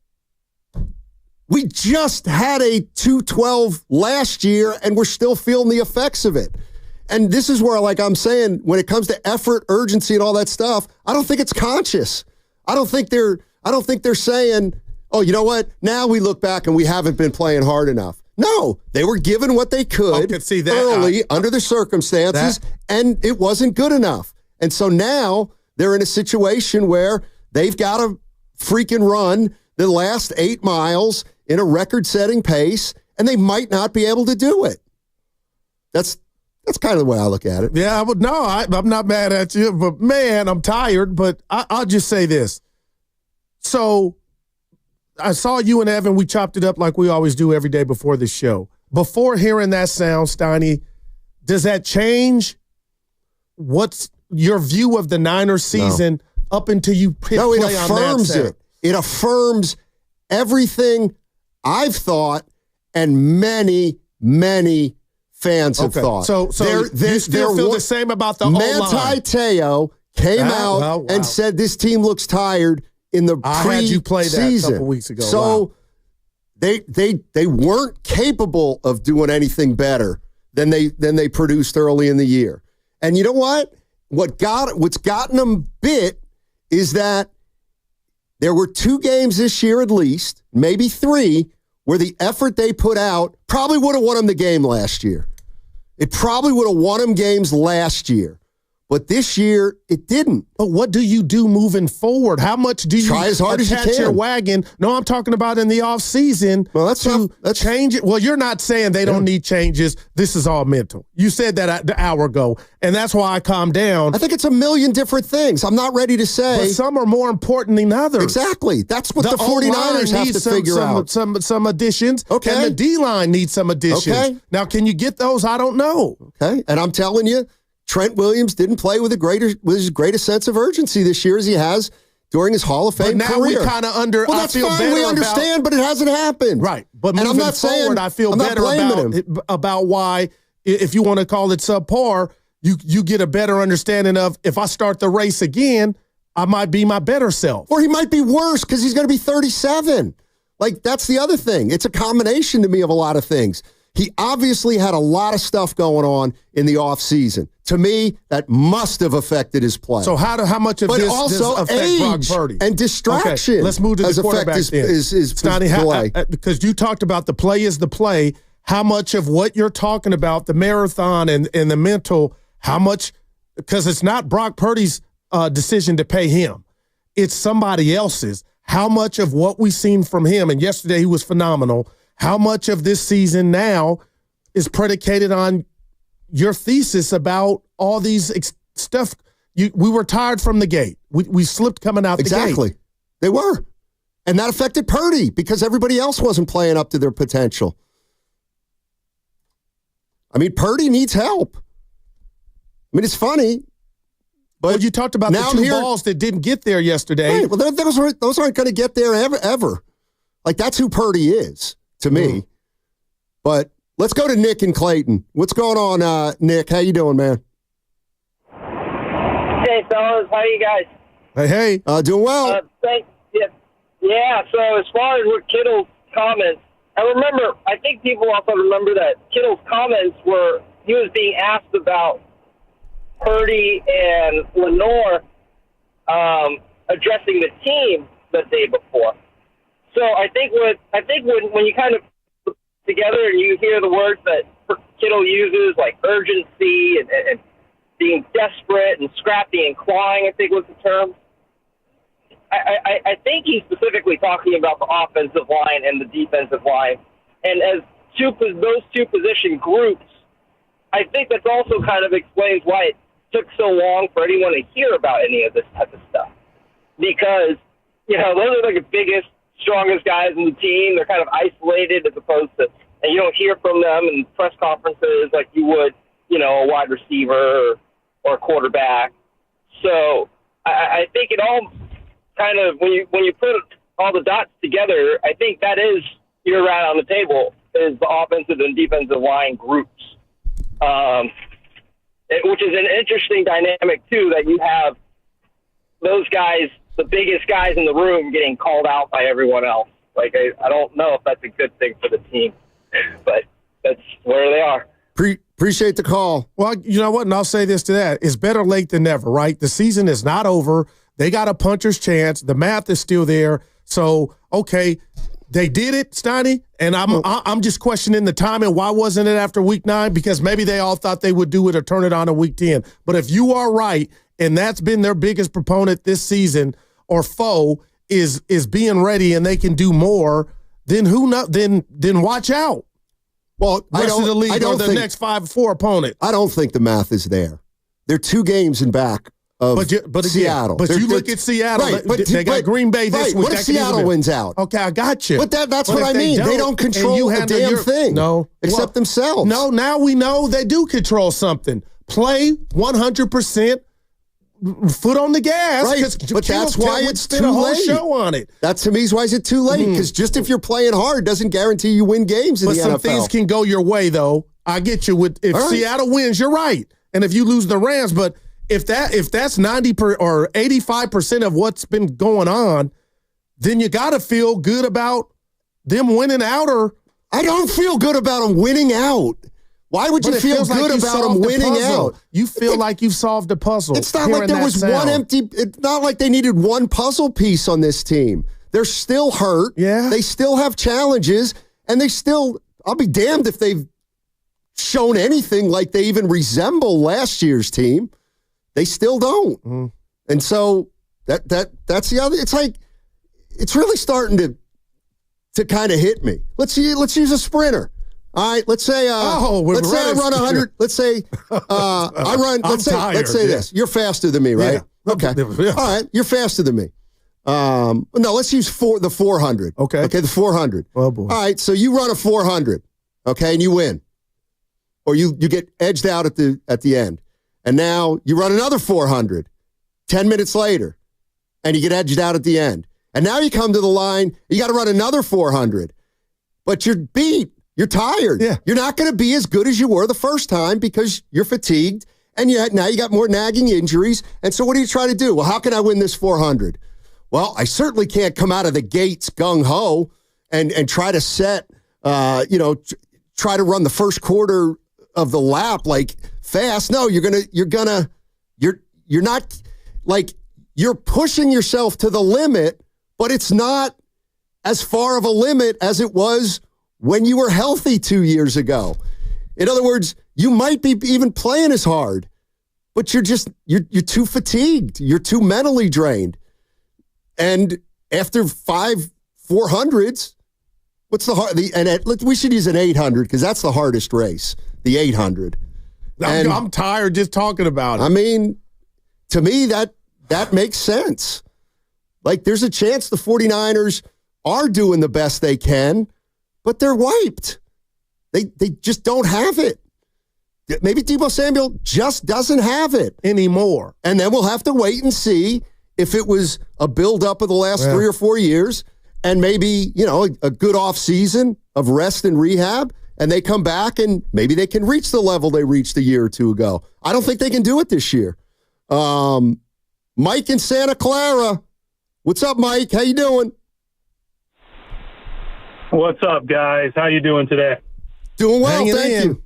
we just had a 2:12 last year and we're still feeling the effects of it. And this is where, like I'm saying, when it comes to effort, urgency, and all that stuff, I don't think it's conscious. I don't think they're saying, oh, you know what? Now we look back and we haven't been playing hard enough. No, they were given what they could early under the circumstances, and it wasn't good enough. And so now they're in a situation where they've got to freaking run the last 8 miles in a record-setting pace, and they might not be able to do it. That's kind of the way I look at it. Yeah, I'm not mad at you, but man, I'm tired. But I'll just say this. So I saw you and Evan. We chopped it up like we always do every day before the show. Before hearing that sound, Steiny, does that change what's your view of the Niners season up until you hit play on that sound? No, it affirms it. It affirms everything I've thought and many, many fans have thought. So you still feel the same about the O-line? Manti Te'o came out and said this team looks tired in the preseason. I had you play that a couple weeks ago. So they weren't capable of doing anything better than they produced early in the year. And you know what? What's gotten them bit is that there were 2 games this year at least, maybe 3, where the effort they put out probably would have won them the game last year. It probably would have won them games last year. But this year, it didn't. But what do you do moving forward? How much do you try as hard as you attach can. Your wagon? No, I'm talking about in the offseason. Well, that's change it. Well, you're not saying they don't need changes. This is all mental. You said that an hour ago, and that's why I calmed down. I think it's a million different things. I'm not ready to say. But some are more important than others. Exactly. That's what the 49ers have to figure out. Some additions. Okay. And the D-line needs some additions. Okay. Now, can you get those? I don't know. Okay. And I'm telling you, Trent Williams didn't play with his greatest sense of urgency this year as he has during his Hall of Fame career. But now we kind of under. Well, that's fine. We understand, but it hasn't happened. Right. But and moving I'm not forward, saying, I feel I'm better about why, if you want to call it subpar, you get a better understanding of if I start the race again, I might be my better self. Or he might be worse because he's going to be 37. Like, that's the other thing. It's a combination to me of a lot of things. He obviously had a lot of stuff going on in the offseason. To me, that must have affected his play. So how much of this also affect age Brock Purdy? And distraction. Okay, let's move to the quarterback then. His play. Because you talked about the play is the play. How much of what you're talking about, the marathon and the mental, how much, because it's not Brock Purdy's decision to pay him. It's somebody else's. How much of what we've seen from him, and yesterday he was phenomenal, how much of this season now is predicated on your thesis about all these stuff? We were tired from the gate. We slipped coming out the gate. Exactly. They were. And that affected Purdy because everybody else wasn't playing up to their potential. I mean, Purdy needs help. I mean, it's funny. But you talked about the 2 balls that didn't get there yesterday. Right. Well, those aren't going to get there ever. Like, that's who Purdy is to me. But let's go to Nick and Clayton. What's going on, Nick? How you doing, man? Hey, fellas. How you guys? Hey. Doing well. Yeah, so as far as what Kittle's comments, I think people also remember that Kittle's comments were, he was being asked about Purdy and Lenore addressing the team the day before. So I think when you kind of put together and you hear the words that Kittle uses, like urgency and being desperate and scrappy and clawing, I think was the term. I think he's specifically talking about the offensive line and the defensive line. And as those 2 position groups, I think that also kind of explains why it took so long for anyone to hear about any of this type of stuff. Because, those are like the biggest, strongest guys in the team. They're kind of isolated as opposed to, and you don't hear from them in press conferences like you would, a wide receiver or a quarterback. So I think it all kind of, when you put all the dots together, I think that is you're right on the table is the offensive and defensive line groups, which is an interesting dynamic too, that you have those guys, the biggest guys in the room, getting called out by everyone else. Like, I don't know if that's a good thing for the team, but that's where they are. Appreciate the call. Well, you know what? And I'll say this to that. It's better late than never, right? The season is not over. They got a puncher's chance. The math is still there. So, okay, they did it, Steiny, and I'm just questioning the timing. Why wasn't it after week 9? Because maybe they all thought they would do it or turn it on in week 10. But if you are right, and that's been their biggest proponent this season or foe is being ready and they can do more, then then watch out. Well, rest of the league or the next 5-4 opponent. I don't think the math is there. They're 2 games in back of Seattle. But you look at Seattle. Right, they got Green Bay this week. What if Seattle wins out? Okay, I got you. But that's what I mean. They don't control a damn thing. No. Except themselves. No, now we know they do control something. Play 100%. Foot on the gas, right? But that's why it's too late. Show on it. That to me is why is it too late? Because just if you're playing hard doesn't guarantee you win games in the NFL. But some things can go your way, though. I get you. If Seattle wins, you're right, and if you lose the Rams, but if that's 90 or 85% of what's been going on, then you got to feel good about them winning out. Or I don't feel good about them winning out. Why would you feel good about them winning out? You feel like you've solved the puzzle. It's not like there was one empty. It's not like they needed one puzzle piece on this team. They're still hurt. Yeah. They still have challenges, and they still. I'll be damned if they've shown anything like they even resemble last year's team. They still don't. And so that's the other. It's like it's really starting to kind of hit me. Let's use a sprinter. All right, let's say I run 100. Let's say I run. Let's say this. You're faster than me, right? Yeah. Okay. Yeah. All right, you're faster than me. No, let's use the 400. Okay, the 400. Oh boy. All right, so you run a 400, okay, and you win, or you get edged out at the end, and now you run another 400, 10 minutes later, and you get edged out at the end, and now you come to the line. You got to run another 400, but you're beat. You're tired. Yeah. You're not going to be as good as you were the first time because you're fatigued, and now you got more nagging injuries. And so what do you try to do? Well, how can I win this 400? Well, I certainly can't come out of the gates gung-ho and try to set, try to run the first quarter of the lap like fast. No, you're not like you're pushing yourself to the limit, but it's not as far of a limit as it was when you were healthy 2 years ago. In other words, you might be even playing as hard, but you're too fatigued. You're too mentally drained. And after 5 400s, what's the hard? We should use an 800 because that's the hardest race, the 800. I'm tired just talking about it. I mean, to me, that makes sense. Like, there's a chance the 49ers are doing the best they can, but they're wiped. They just don't have it. Maybe Deebo Samuel just doesn't have it anymore. And then we'll have to wait and see if it was a buildup of the last 3 or 4 years and maybe, a good off season of rest and rehab, and they come back and maybe they can reach the level they reached a year or two ago. I don't think they can do it this year. Mike in Santa Clara. What's up, Mike? How you doing? What's up, guys? How you doing today? Doing well, thank you.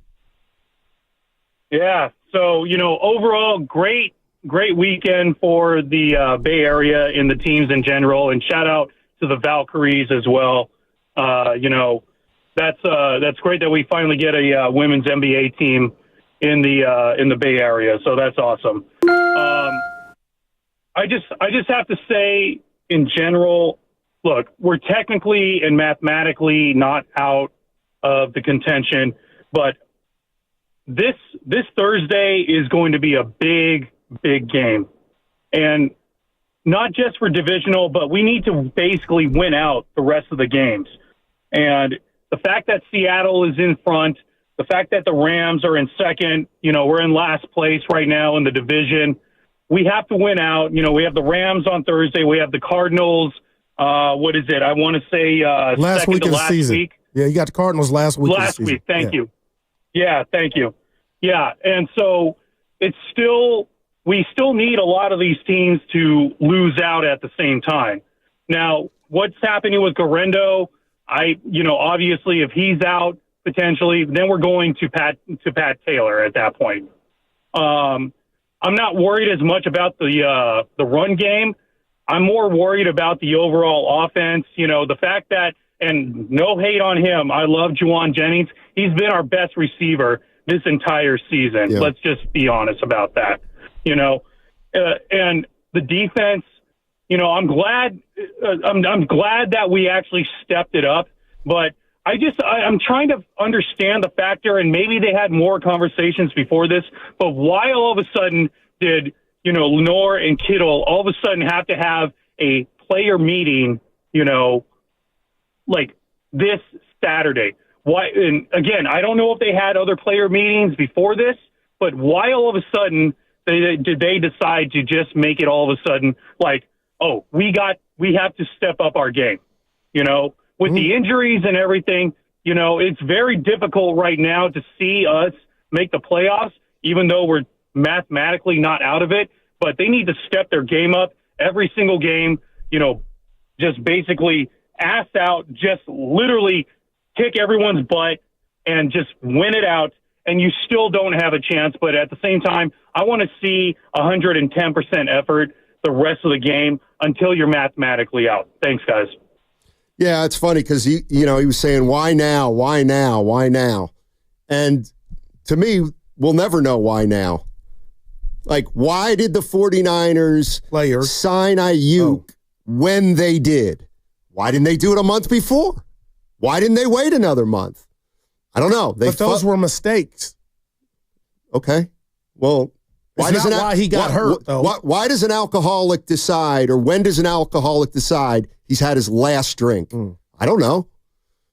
Yeah, so, overall, great weekend for the Bay Area and the teams in general, and shout out to the Valkyries as well. That's great that we finally get a women's NBA team in the Bay Area, so that's awesome. I just have to say, in general, look, we're technically and mathematically not out of the contention, but this Thursday is going to be a big game. And not just for divisional, but we need to basically win out the rest of the games. And the fact that Seattle is in front, the fact that the Rams are in second, we're in last place right now in the division. We have to win out. We have the Rams on Thursday. We have the Cardinals. What is it? I want to say last week of the season. Week. Yeah, you got the Cardinals last week. Last week. Thank you. Yeah, thank you. Yeah, and so we still need a lot of these teams to lose out at the same time. Now, what's happening with Guarendo? Obviously, if he's out, potentially, then we're going to Pat Taylor at that point. I'm not worried as much about the run game. I'm more worried about the overall offense. You know, the fact that, and no hate on him, I love Juwan Jennings. He's been our best receiver this entire season. Yeah. Let's just be honest about that. You know, and the defense, you know, I'm glad that we actually stepped it up, but I'm trying to understand the factor, and maybe they had more conversations before this, but why all of a sudden did, you know, Lenore and Kittle all of a sudden have to have a player meeting, you know, like this Saturday? Why? And again, I don't know if they had other player meetings before this, but why all of a sudden did they decide to just make it all of a sudden like, oh, we have to step up our game, you know? With the injuries and everything, you know, it's very difficult right now to see us make the playoffs, even though we're mathematically not out of it. But they need to step their game up every single game, you know, just basically ass out, just literally kick everyone's butt and just win it out. And you still don't have a chance. But at the same time, I want to see 110% effort the rest of the game until you're mathematically out. Thanks, guys. Yeah, it's funny because he was saying, why now? Why now? Why now? And to me, we'll never know why now. Like, why did the 49ers sign Ayuk when they did? Why didn't they do it a month before? Why didn't they wait another month? I don't know. But those were mistakes. Okay. Well, why he got hurt, though. Why does an alcoholic decide, or when does an alcoholic decide he's had his last drink? I don't know.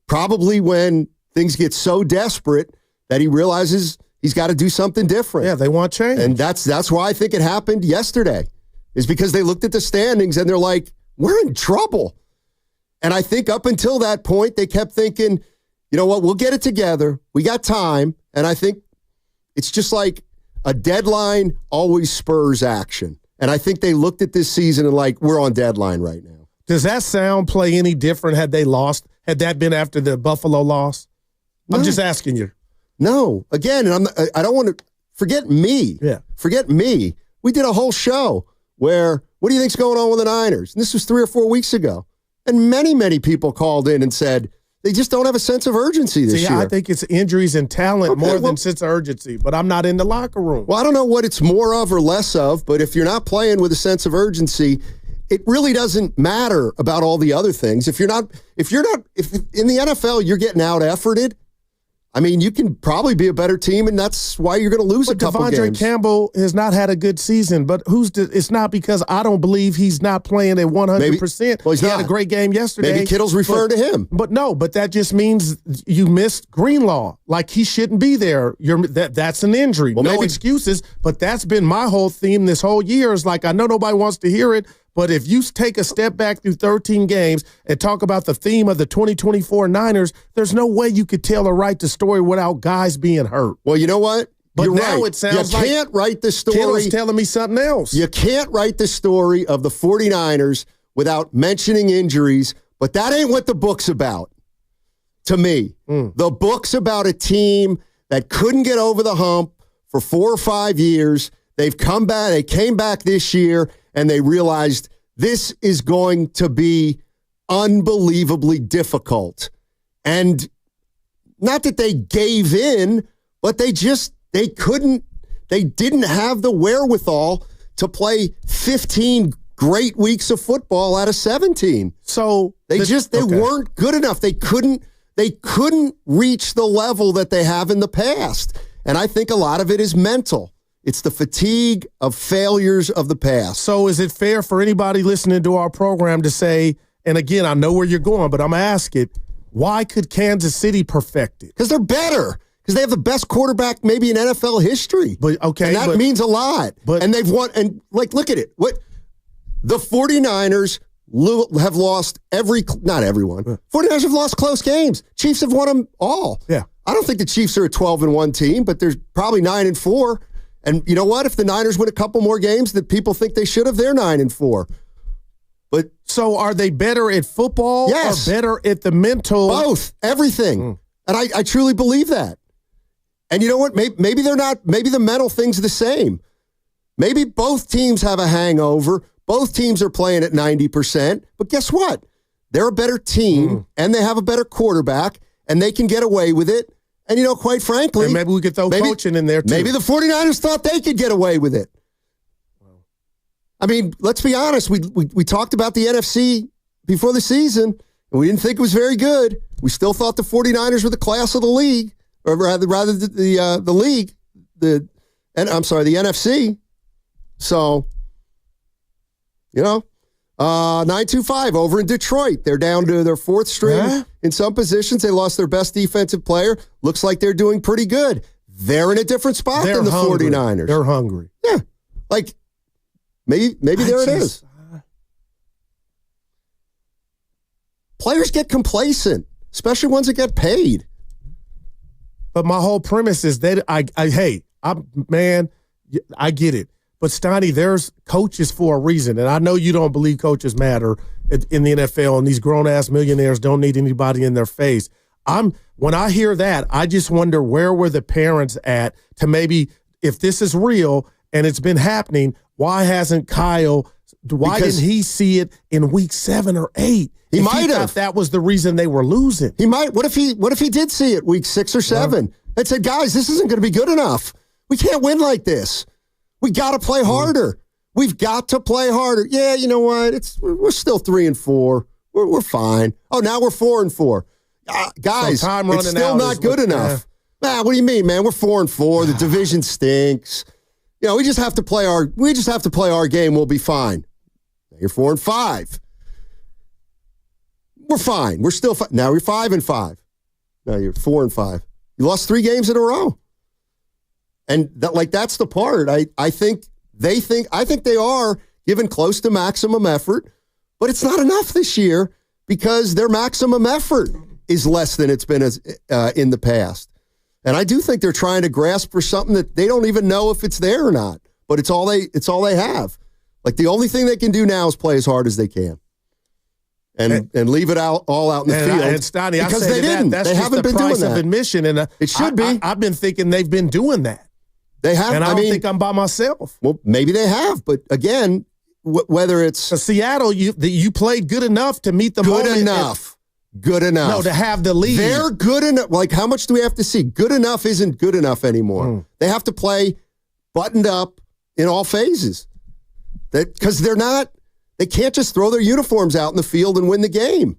Probably when things get so desperate that he realizes he's got to do something different. Yeah, they want change. And that's why I think it happened yesterday, is because they looked at the standings and they're like, we're in trouble. And I think up until that point, they kept thinking, you know what, we'll get it together. We got time. And I think it's just like a deadline always spurs action. And I think they looked at this season and like, we're on deadline right now. Does that sound play any different had they lost? Had that been after the Buffalo loss? I'm just asking you. No. Again, and I don't want to forget me. Yeah. Forget me. We did a whole show where, what do you think's going on with the Niners? And this was 3 or 4 weeks ago. And many, many people called in and said they just don't have a sense of urgency this year. I think it's injuries and talent more than sense of urgency, but I'm not in the locker room. Well, I don't know what it's more of or less of, but if you're not playing with a sense of urgency, it really doesn't matter about all the other things. If in the NFL you're getting out efforted, I mean, you can probably be a better team, and that's why you're going to lose a couple games. Devondre Campbell has not had a good season, but it's not because I don't believe he's not playing at 100%. Well, he had a great game yesterday. Maybe Kittle's referring to him. But that just means you missed Greenlaw. Like, he shouldn't be there. That's an injury. Well, no excuses, but that's been my whole theme this whole year. Is like, I know nobody wants to hear it, but if you take a step back through 13 games and talk about the theme of the 2024 Niners, there's no way you could tell or write the story without guys being hurt. Well, you know what? But You're now right. it sounds like you can't write the story. Kittle's telling me something else. You can't write the story of the 49ers without mentioning injuries, but that ain't what the book's about, to me. The book's about a team that couldn't get over the hump for 4 or 5 years. They've come back. They came back this year, and they realized this is going to be unbelievably difficult. And not that they gave in, but they didn't have the wherewithal to play 15 great weeks of football out of 17. So they weren't good enough. They couldn't reach the level that they have in the past. And I think a lot of it is mental. It's the fatigue of failures of the past. So is it fair for anybody listening to our program to say, and again, I know where you're going, but I'm going to ask it, why could Kansas City perfect it? Because they're better. Because they have the best quarterback maybe in NFL history. But okay, and that means a lot. And they've won, and like, look at it. What the 49ers have lost not everyone. 49ers have lost close games. Chiefs have won them all. Yeah. I don't think the Chiefs are a 12-1 team, but they're probably 9-4. And you know what? If the Niners win a couple more games that people think they should have, they're 9-4. But so are they better at football? Yes. Or better at the mental? Both. Everything. And I truly believe that. And you know what? Maybe they're not. Maybe the mental thing's the same. Maybe both teams have a hangover. Both teams are playing at 90%. But guess what? They're a better team, and they have a better quarterback, and they can get away with it. And, quite frankly. And maybe we could throw coaching in there, too. Maybe the 49ers thought they could get away with it. I mean, let's be honest. We talked about the NFC before the season, and we didn't think it was very good. We still thought the 49ers were the class of the league, or rather the league. The NFC. So, 925 over in Detroit. They're down to their fourth string in some positions. They lost their best defensive player. Looks like they're doing pretty good. They're in a different spot than the 49ers. They're hungry. Yeah. Maybe there it is. Players get complacent, especially ones that get paid. But my whole premise is that I get it. But Steiny, there's coaches for a reason. And I know you don't believe coaches matter in the NFL, and these grown-ass millionaires don't need anybody in their face. When I hear that, I just wonder where were the parents at to maybe, if this is real and it's been happening, why hasn't Kyle, didn't he see it in week 7 or 8? He might have. That was the reason they were losing. He might. What if he did see it week 6 or 7 and said, guys, this isn't going to be good enough. We can't win like this. We got to play harder. We've got to play harder. Yeah, you know what? We're still 3-4. We're fine. Oh, now we're 4-4. Guys, it's still not good enough. Man, what do you mean, man? We're 4-4. The division stinks. We just have to play our game. We'll be fine. Now you're 4-5. We're fine. We're still fine. Now you're 5-5. Now you're 4-5. You lost 3 games in a row. And that's the part. I think they are giving close to maximum effort, but it's not enough this year because their maximum effort is less than it's been in the past. And I do think they're trying to grasp for something that they don't even know if it's there or not. But it's all they have. The only thing they can do now is play as hard as they can. And leave it all out in the field. And Steiny, because I say they didn't. That's they just haven't the been price doing that. of admission, and it should be. I've been thinking they've been doing that. They have. And I don't think I'm by myself. Well, maybe they have, but again, whether it's Seattle, you played good enough to meet the moment. Good enough. No, to have the lead. They're good enough. How much do we have to see? Good enough isn't good enough anymore. They have to play buttoned up in all phases. Because they can't just throw their uniforms out in the field and win the game.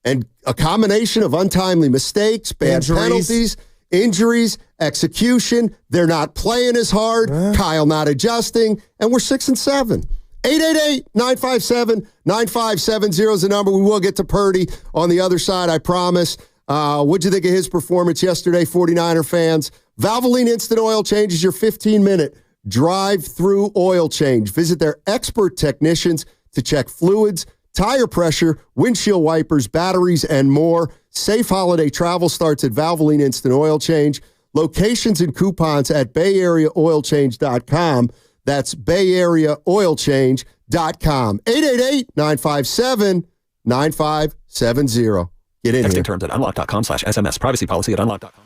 And a combination of untimely mistakes, bad penalties, injuries, execution. They're not playing as hard. Kyle not adjusting. And we're 6-7. 888-957-9570 is the number. We will get to Purdy on the other side, I promise. What'd you think of his performance yesterday, 49er fans? Valvoline Instant Oil Change is your 15-minute drive-through oil change. Visit their expert technicians to check fluids, tire pressure, windshield wipers, batteries, and more. Safe holiday travel starts at Valvoline Instant Oil Change. Locations and coupons at BayAreaOilChange.com. That's BayAreaOilChange.com. 888-957-9570. Get in Texting here. terms at unlock.com/SMS. Privacy policy at unlock.com.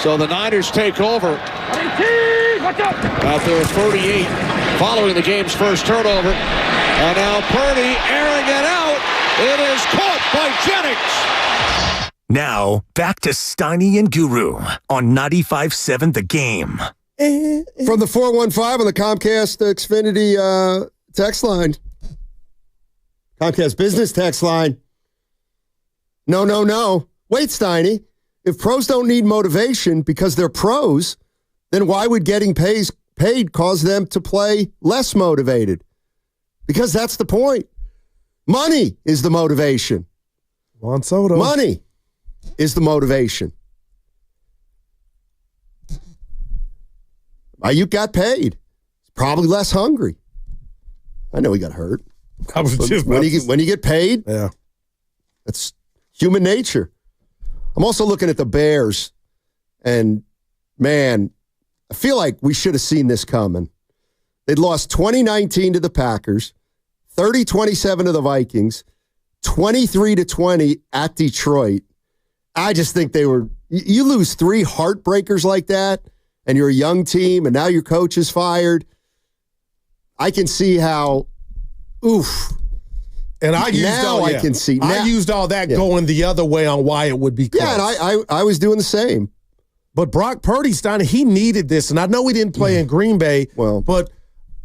So the Niners take over at their 38 following the game's first turnover. And now Purdy airing it out. It is caught by Jennings. Now, back to Steiny and Guru on 95.7 The Game. From the 415 on the Comcast Xfinity text line. Comcast business text line. No. Wait, Steiny. If pros don't need motivation because they're pros, then why would getting paid cause them to play less motivated? Because that's the point. Money is the motivation. Juan Soto. Money is the motivation. Ayuk got paid. He's probably less hungry. I know he got hurt. When you get paid, yeah, that's human nature. I'm also looking at the Bears, and man, I feel like we should have seen this coming. They'd lost 2019 to the Packers, 30-27 to the Vikings, 23-20 at Detroit. I just think you lose 3 heartbreakers like that, and you're a young team, and now your coach is fired. I can see how, oof. And I used all that going the other way on why it would be close. Yeah, and I was doing the same. But Brock Purdy, Steiner, he needed this. And I know he didn't play in Green Bay, but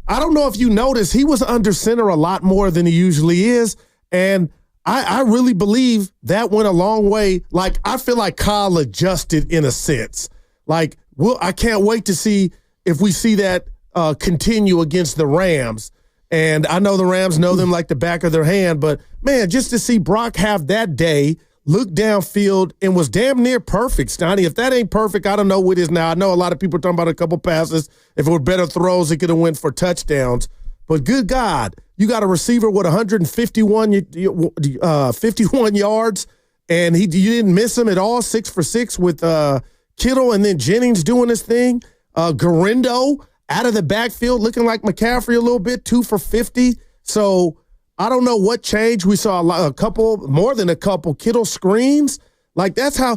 I don't know if you noticed, he was under center a lot more than he usually is. And I really believe that went a long way. Like, I feel like Kyle adjusted in a sense. Like, I can't wait to see if we see that continue against the Rams. And I know the Rams know them like the back of their hand, but, man, just to see Brock have that day, look downfield, and was damn near perfect, Stoney. If that ain't perfect, I don't know what is now. I know a lot of people are talking about a couple passes. If it were better throws, it could have went for touchdowns. But good God, you got a receiver with 151 yards, and you didn't miss him at all, 6 for 6 with Kittle, and then Jennings doing his thing. Garendo out of the backfield, looking like McCaffrey a little bit, 2 for 50. So I don't know what changed. We saw more than a couple Kittle screens. Like, that's how,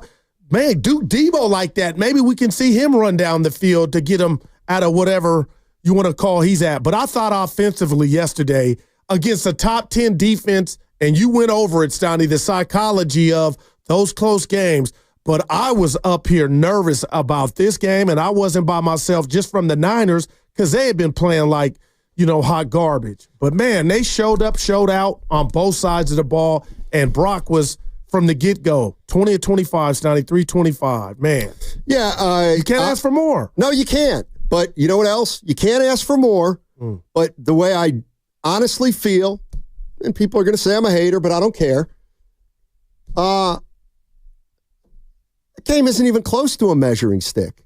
man, Duke Debo like that. Maybe we can see him run down the field to get him out of whatever you want to call he's at. But I thought offensively yesterday against a top 10 defense, and you went over it, Stoney, the psychology of those close games. But I was up here nervous about this game, and I wasn't by myself just from the Niners because they had been playing like, hot garbage. But, man, they showed out on both sides of the ball, and Brock was, from the get-go, 20 of 25, Stoney, 325. Man. Yeah. You can't ask for more. No, you can't. But you know what else? You can't ask for more. But the way I honestly feel, and people are going to say I'm a hater, but I don't care, the game isn't even close to a measuring stick.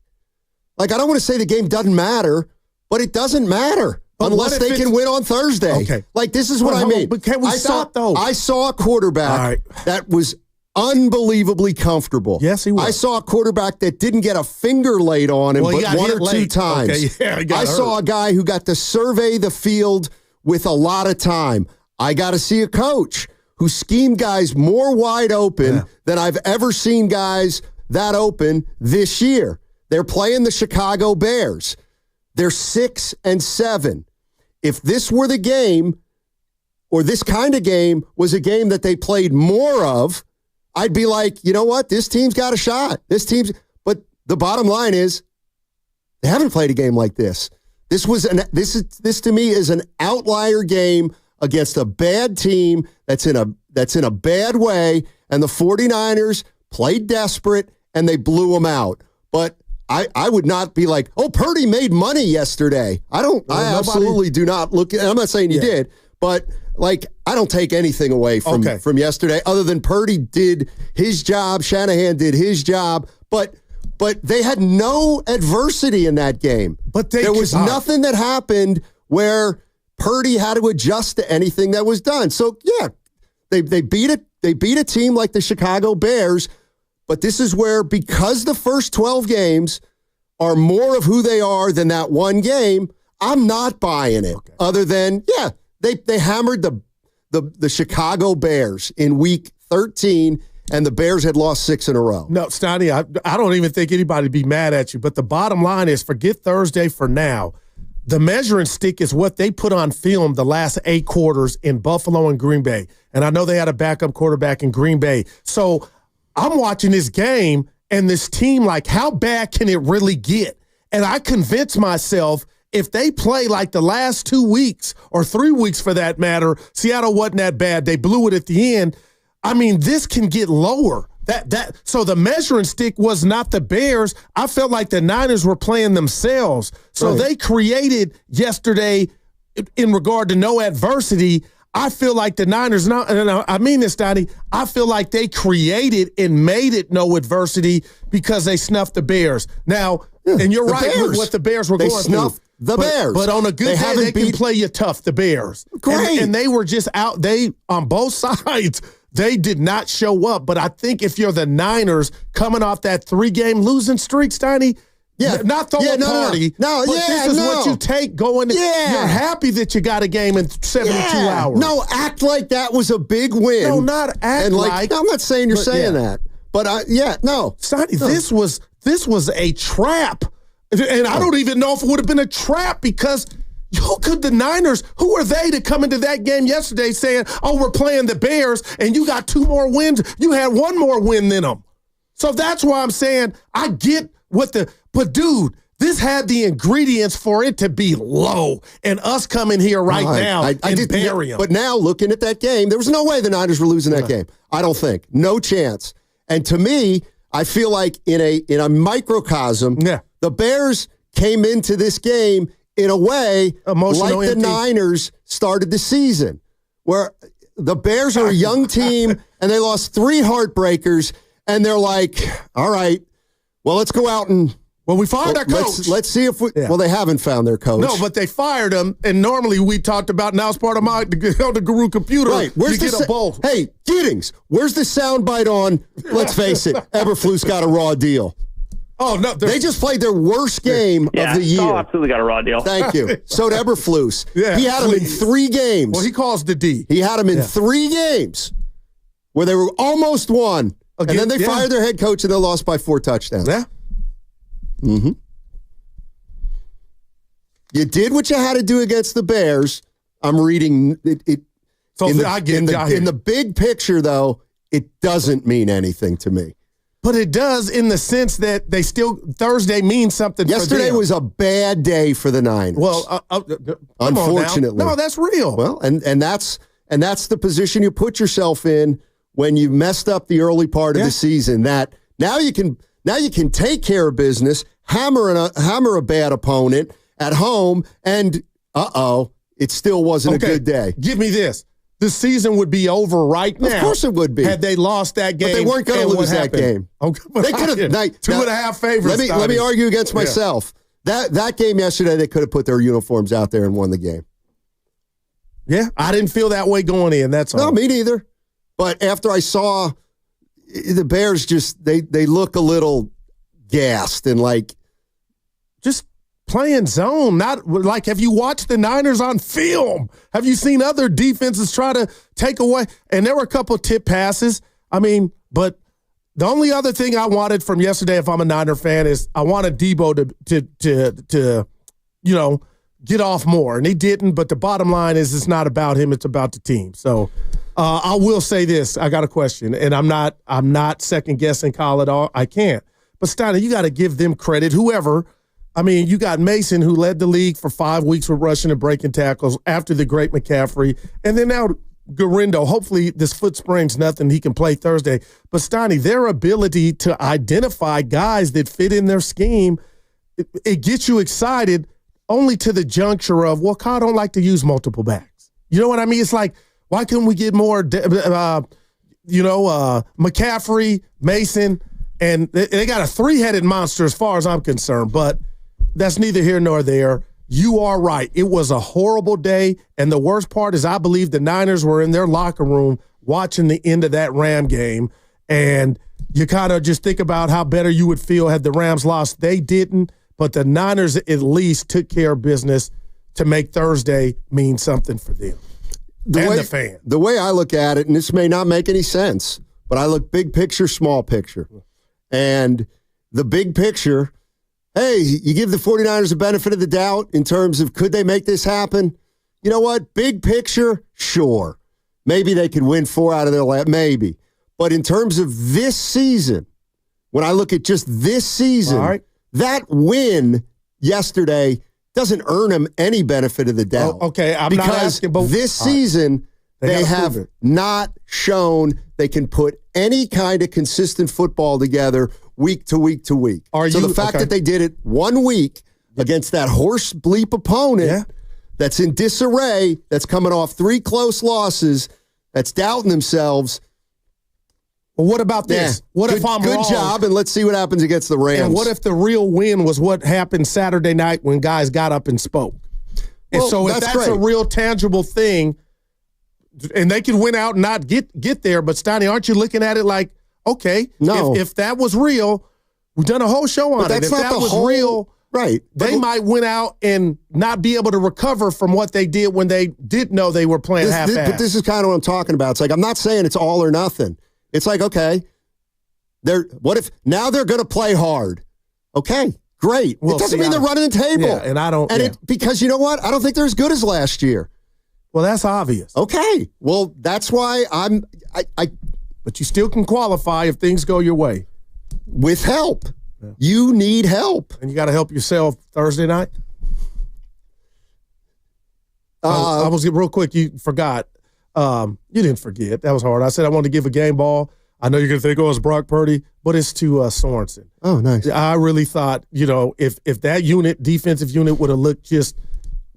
Like, I don't want to say the game doesn't matter, but it doesn't matter unless they can win on Thursday. Okay. Like, this is what I mean. But can we stop, though? I saw a quarterback that was unbelievably comfortable. Yes, he was. I saw a quarterback that didn't get a finger laid on him but 1 or 2 times. Okay, yeah, I saw a guy who got to survey the field with a lot of time. I got to see a coach who schemed guys more wide open than I've ever seen guys that open this year. They're playing the Chicago Bears. They're 6-7. If this were the game, or this kind of game was a game that they played more of, I'd be like, you know what? This team's got a shot. But the bottom line is, they haven't played a game like this. This to me is an outlier game against a bad team that's in a bad way, and the 49ers played desperate, and they blew them out. But I would not be like, oh, Purdy made money yesterday. I absolutely do not look at, I'm not saying you did, but like, I don't take anything away from yesterday other than Purdy did his job, Shanahan did his job, but they had no adversity in that game. But there was nothing that happened where Purdy had to adjust to anything that was done. So yeah, they beat a team like the Chicago Bears. But this is where, because the first 12 games are more of who they are than that one game, I'm not buying it. Okay. Other than, they hammered the Chicago Bears in week 13, and the Bears had lost 6 in a row. No, Stoney, I don't even think anybody would be mad at you. But the bottom line is, forget Thursday for now. The measuring stick is what they put on film the last 8 quarters in Buffalo and Green Bay. And I know they had a backup quarterback in Green Bay. So I'm watching this game and this team, like, how bad can it really get? And I convince myself, if they play like the last 2 weeks or 3 weeks for that matter, Seattle wasn't that bad. They blew it at the end. I mean, this can get lower. So the measuring stick was not the Bears. I felt like the Niners were playing themselves. So They created yesterday, in regard to no adversity, I feel like the Niners, and I mean this, Donnie, I feel like they created and made it no adversity because they snuffed the Bears. Now, and you're right with what the Bears were going through. They snuffed the Bears. But on a good day, they can play you tough, the Bears. Great. And they were just out. They, on both sides, they did not show up. But I think if you're the Niners coming off that 3-game losing streak, Steiny, not throw a party. No, this is what you take going. Yeah. You're happy that you got a game in 72 hours. No, act like that was a big win. No, not act like. I'm not saying you're saying that. But, no. Steiny, this was a trap. And I don't even know if it would have been a trap because who could the Niners, who are they to come into that game yesterday saying, oh, we're playing the Bears and you got 2 more wins. You had 1 more win than them. So that's why I'm saying I get but dude, this had the ingredients for it to be low and us coming here now and bury them. But now looking at that game, there was no way the Niners were losing that game. I don't think. No chance. And to me, I feel like in a microcosm, the Bears came into this game in a way like the Niners started the season, where the Bears are a young team and they lost 3 heartbreakers, and they're like, all right, well, let's go out and we fired our coach. Let's see if well, they haven't found their coach. No, but they fired him, and normally we talked about, now it's part of the Guru computer. Right. Where's you get a bowl. Hey, Giddings, where's the soundbite on, let's face it, Eberflus got a raw deal. Oh, no. They just played their worst game of the year. Yeah, absolutely got a raw deal. Thank you. So did Eberflus. He had him in 3 games. Well, he calls the D. He had him in 3 games where they were almost won. And then they fired their head coach and they lost by 4 touchdowns. Yeah. Mm-hmm. You did what you had to do against the Bears. I'm reading it. So in the big picture, though, it doesn't mean anything to me. But it does in the sense that Thursday means something. Yesterday was a bad day for the Niners. Well, unfortunately. No, that's real. Well, and that's the position you put yourself in when you messed up the early part of the season. That now you can take care of business, hammer a bad opponent at home, and it still wasn't a good day. Give me this. The season would be over right now. Of course it would be. Had they lost that game. But they weren't going to lose that game. Okay, they could have 2.5 favorites. Let me argue against myself. That game yesterday, they could have put their uniforms out there and won the game. Yeah, I didn't feel that way going in. That's all. No, me neither. But after I saw the Bears, they look a little gassed and like just playing zone. Not like, have you watched the Niners on film? Have you seen other defenses try to take away? And there were a couple tip passes. I mean, but the only other thing I wanted from yesterday, if I'm a Niner fan, is I wanted Debo to get off more, and he didn't. But the bottom line is, it's not about him; it's about the team. So I will say this: I got a question, and I'm not second guessing Kyle at all. I can't. But Steiner, you got to give them credit. Whoever. I mean, you got Mason, who led the league for 5 weeks with rushing and breaking tackles after the great McCaffrey. And then now Garindo, hopefully this foot sprain's nothing. He can play Thursday. But, Steiny, their ability to identify guys that fit in their scheme, it gets you excited only to the juncture of, well, Kyle don't like to use multiple backs. You know what I mean? It's like, why couldn't we get more, McCaffrey, Mason, and they got a 3-headed monster as far as I'm concerned. But that's neither here nor there. You are right. It was a horrible day, and the worst part is I believe the Niners were in their locker room watching the end of that Ram game, and you kind of just think about how better you would feel had the Rams lost. They didn't, but the Niners at least took care of business to make Thursday mean something for them the fans. The way I look at it, and this may not make any sense, but I look big picture, small picture. And the big picture, hey, you give the 49ers a benefit of the doubt in terms of could they make this happen? You know what? Big picture, sure. Maybe they could win 4 out of their last, maybe. But in terms of this season, when I look at just this season, that win yesterday doesn't earn them any benefit of the doubt. Okay, I'm not asking, but this season they have not shown they can put any kind of consistent football together week to week to week. The fact that they did it 1 week against that horse bleep opponent that's in disarray, that's coming off 3 close losses, that's doubting themselves. Well, what about this? What if I'm wrong? Good job, and let's see what happens against the Rams. And what if the real win was what happened Saturday night when guys got up and spoke? And so if that's a real tangible thing, and they can win out and not get there, but Steiny, aren't you looking at it like, okay, if that was real, we've done a whole show on it. If that was real, they might win out and not be able to recover from what they did when they did know they were playing half-assed. But this is kind of what I'm talking about. It's like, I'm not saying it's all or nothing. It's like, okay, what if now they're going to play hard? Okay, great. Well, it doesn't mean they're running the table. Yeah, and I don't. Because you know what? I don't think they're as good as last year. Well, that's obvious. Okay. Well, that's why But you still can qualify if things go your way. With help. Yeah. You need help. And you got to help yourself Thursday night? I was real quick. You forgot. You didn't forget. That was hard. I said I wanted to give a game ball. I know you're going to think, it's Brock Purdy, but it's to Sorensen. Oh, nice. I really thought, if that defensive unit would have looked just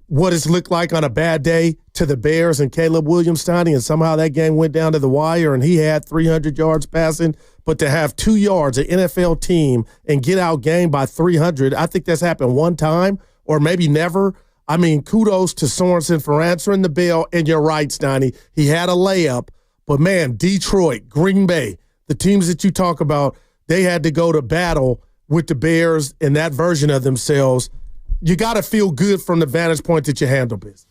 what it's looked like on a bad day to the Bears and Caleb Williams signing, and somehow that game went down to the wire and he had 300 yards passing, but to have 2 yards, an NFL team, and get outgained by 300, I think that's happened one time or maybe never. I mean, kudos to Sorensen for answering the bell, and you're right, Steiny. He had a layup, but man, Detroit, Green Bay, the teams that you talk about, they had to go to battle with the Bears in that version of themselves. You got to feel good from the vantage point that you handle business.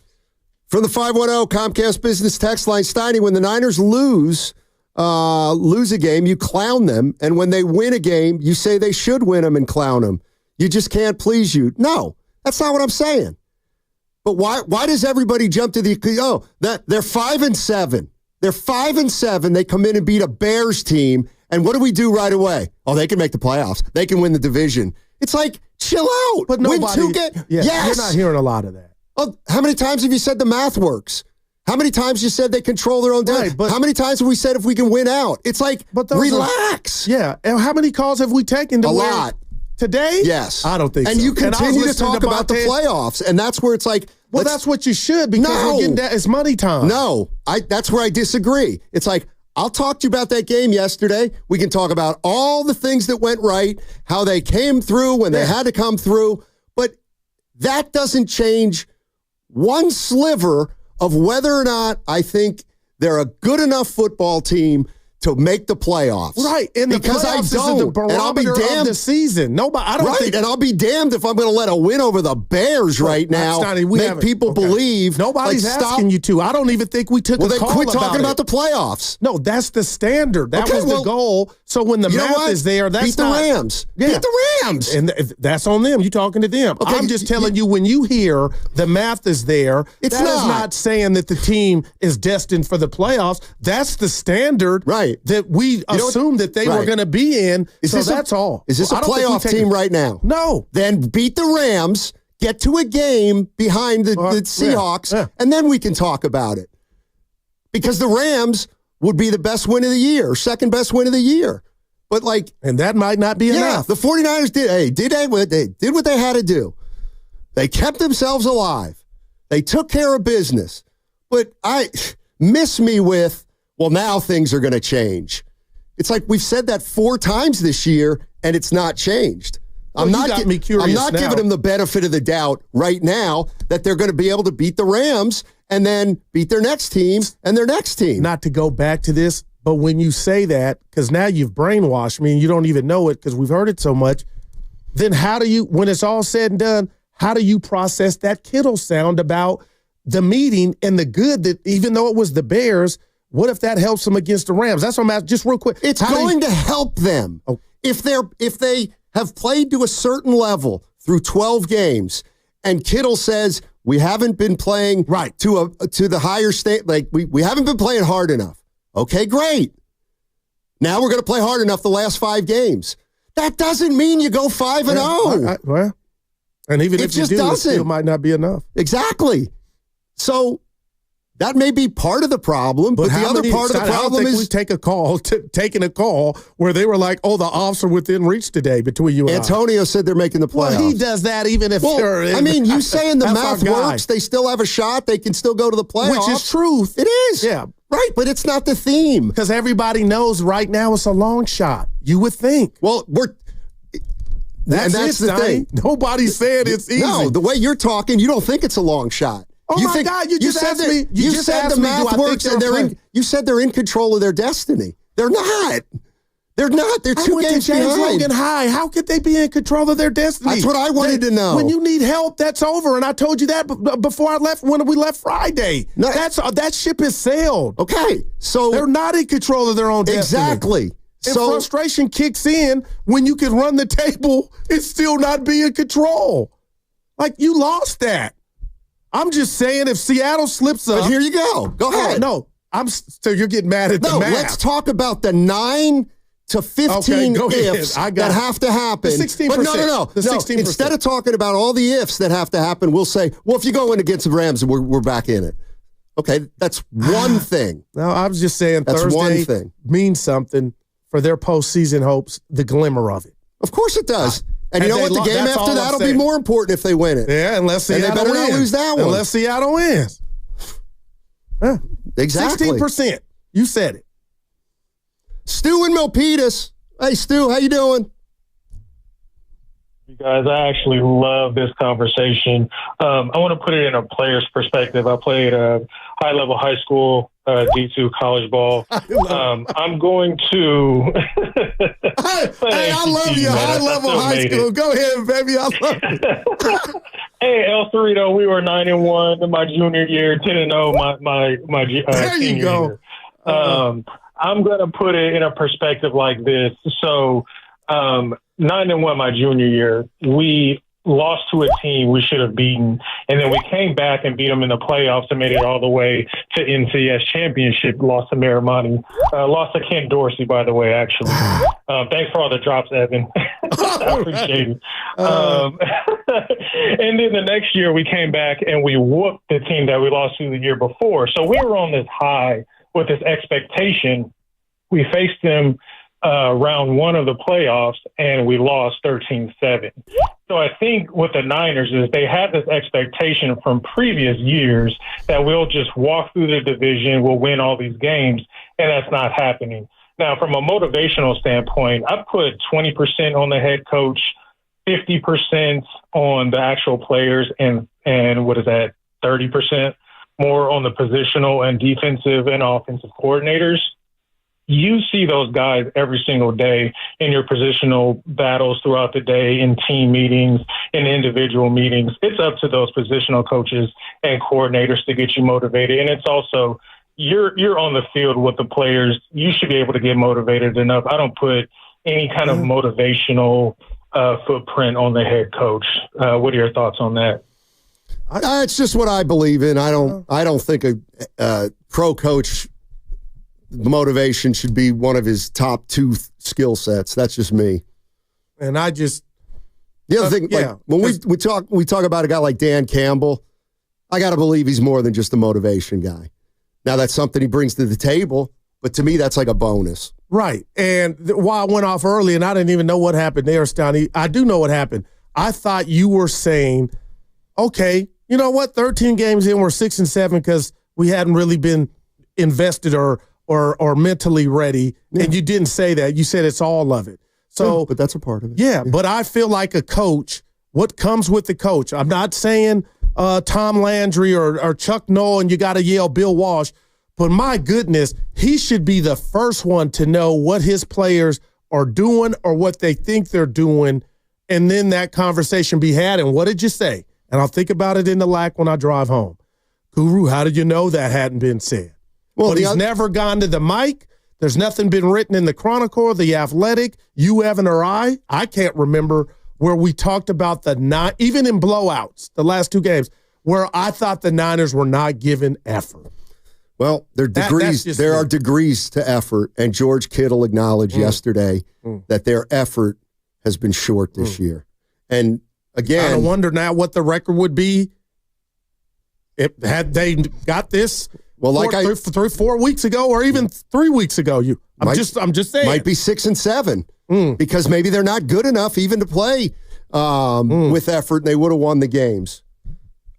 From the 510 Comcast Business text line, Steiny, when the Niners lose a game, you clown them, and when they win a game, you say they should win them and clown them. You just can't please you. No, that's not what I'm saying. But why does everybody jump to they're 5-7. They're 5-7. They come in and beat a Bears team, and what do we do right away? Oh, they can make the playoffs. They can win the division. It's like, chill out. But nobody, win 2 games. Yes. You're not hearing a lot of that. Oh, how many times have you said the math works? How many times you said they control their own destiny? Right, how many times have we said if we can win out? It's like, relax. And how many calls have we taken to a lot. Today? Yes. I don't think so. And you continue to talk about the playoffs, and that's where it's like, well, that's what you should, because we're getting that. It's money time. No, that's where I disagree. It's like, I'll talk to you about that game yesterday. We can talk about all the things that went right, how they came through when they had to come through, but that doesn't change one sliver of whether or not I think they're a good enough football team to make the playoffs. Right. And because the playoffs isn't the barometer of the season. I don't think. And I'll be damned if I'm going to let a win over the Bears right now make people believe. Nobody's asking you to. I don't even think we took a call about it. Well, then quit talking about the playoffs. No, that's the standard. That was the goal. So when the math is there, that's beat the Rams. Yeah. Beat the Rams. And that's on them. You talking to them. Okay, I'm just telling you, when you hear the math is there, that is not saying that the team is destined for the playoffs. That's the standard. Right. That we assumed that they were going to be in. That's all. Is this a playoff team right now? No. Then beat the Rams, get to a game behind the Seahawks, and then we can talk about it. Because the Rams would be the best win of the year, second best win of the year. But and that might not be enough. The 49ers did what they had to do. They kept themselves alive. They took care of business. But I miss me with, well, now things are going to change. It's like we've said that 4 times this year, and it's not changed. I'm not giving them the benefit of the doubt right now that they're going to be able to beat the Rams and then beat their next team and their next team. Not to go back to this, but when you say that, because now you've brainwashed me and you don't even know it because we've heard it so much, then how do you, when it's all said and done, how do you process that Kittle sound about the meeting and the good that even though it was the Bears, What if that helps them against the Rams? That's what I'm asking. Just real quick. It's going to help them. Oh. If they have played to a certain level through 12 games, and Kittle says we haven't been playing to the higher state, like we haven't been playing hard enough. Okay, great. Now we're going to play hard enough the last 5 games. That doesn't mean you go 5-0. Well, and even if you do, it still might not be enough. Exactly. So that may be part of the problem, but the other part of the problem is taking a call where they were like, "Oh, the offs are within reach today between you and Antonio said they're making the playoffs." Well, he does that even if they're. I mean, you saying the math works? They still have a shot. They can still go to the playoffs, which is truth. It is, yeah, right. But it's not the theme because everybody knows right now it's a long shot. You would think. Well, that's the thing. Nobody's saying it's easy. No, the way you're talking, you don't think it's a long shot. Oh my God! You just asked me. You said the math works, and you said they're in control of their destiny. They're not. They're not. They're 2 games behind. Logan High. How could they be in control of their destiny? That's what I wanted to know. When you need help, that's over. And I told you that before I left. When we left Friday, that ship has sailed. Okay, so they're not in control of their own destiny. Exactly. And frustration kicks in when you can run the table and still not be in control. Like you lost that. I'm just saying if Seattle slips up. But here you go. Go ahead. No, so you're getting mad at the math. Let's talk about the 9 to 15 ifs that have to happen. The 16%. But no. The 16%. Instead of talking about all the ifs that have to happen, we'll say, well, if you go in against the Rams, we're back in it. Okay, that's one thing. No, I was just saying that's Thursday one thing. Means something for their postseason hopes, the glimmer of it. Of course it does. And you know what? The game after that will be more important if they win it. Yeah, unless Seattle wins. And they better not lose that one. Unless Seattle wins. Yeah. Exactly. 16%. You said it. Stu and Milpitas. Hey, Stu, how you doing? You guys, I actually love this conversation. I want to put it in a player's perspective. I played high-level high school, D2 college ball. I'm going to... Hey, I love you, high-level high school. Go ahead, baby. I love you. Hey, El Cerrito, we were 9-1 in my junior year, 10-0 my there you go. Year. I'm going to put it in a perspective like this. So, 9-1 my junior year, we lost to a team we should have beaten, and then we came back and beat them in the playoffs and made it all the way to NCS championship. Lost to Miramani, lost to Ken Dorsey, by the way. Actually, thanks for all the drops, Evan. I appreciate it. And then the next year we came back and we whooped the team that we lost to the year before. So we were on this high with this expectation. We faced them round 1 of the playoffs, and we lost 13-7. So I think with the Niners is they had this expectation from previous years that we'll just walk through the division, we'll win all these games, and that's not happening. Now, from a motivational standpoint, I put 20% on the head coach, 50% on the actual players, and what is that, 30% more on the positional and defensive and offensive coordinators. You see those guys every single day in your positional battles throughout the day, in team meetings, in individual meetings. It's up to those positional coaches and coordinators to get you motivated. And it's also, you're on the field with the players. You should be able to get motivated enough. I don't put any kind of motivational footprint on the head coach. What are your thoughts on that? It's just what I believe in. I don't think a pro coach motivation should be one of his top 2 skill sets. That's just me. And I just the other thing, like when we talk about a guy like Dan Campbell, I got to believe he's more than just a motivation guy. Now that's something he brings to the table, but to me that's like a bonus. Right. And while I went off early and I didn't even know what happened there, Stoney, I do know what happened. I thought you were saying, okay, you know what? 13 games in, we're 6-7 because we hadn't really been invested or mentally ready, and you didn't say that. You said it's all of it. So, but that's a part of it. Yeah, but I feel like a coach, what comes with the coach, I'm not saying Tom Landry or Chuck Noll and you got to yell Bill Walsh, but my goodness, he should be the first one to know what his players are doing or what they think they're doing, and then that conversation be had. And what did you say? And I'll think about it in the LAC when I drive home. Guru, how did you know that hadn't been said? But he's never gone to the mic. There's nothing been written in the Chronicle, the Athletic, you, Evan, or I can't remember where we talked about even in blowouts, the last 2 games, where I thought the Niners were not given effort. Well, there are degrees to effort, and George Kittle acknowledged yesterday that their effort has been short this year. And again, I wonder now what the record would be had they got this. Well, 4 weeks ago, or even 3 weeks ago, I'm just saying, might be 6 and 7 because maybe they're not good enough even to play with effort. And they would have won the games.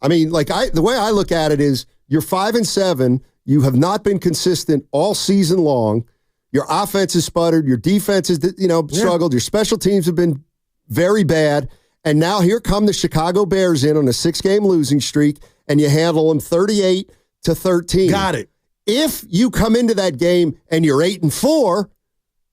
I mean, the way I look at it is, you're 5 and 7. You have not been consistent all season long. Your offense has sputtered. Your defense has, struggled. Your special teams have been very bad. And now here come the Chicago Bears in on a 6-game losing streak, and you handle them 38-13. Got it. If you come into that game and you're 8-4,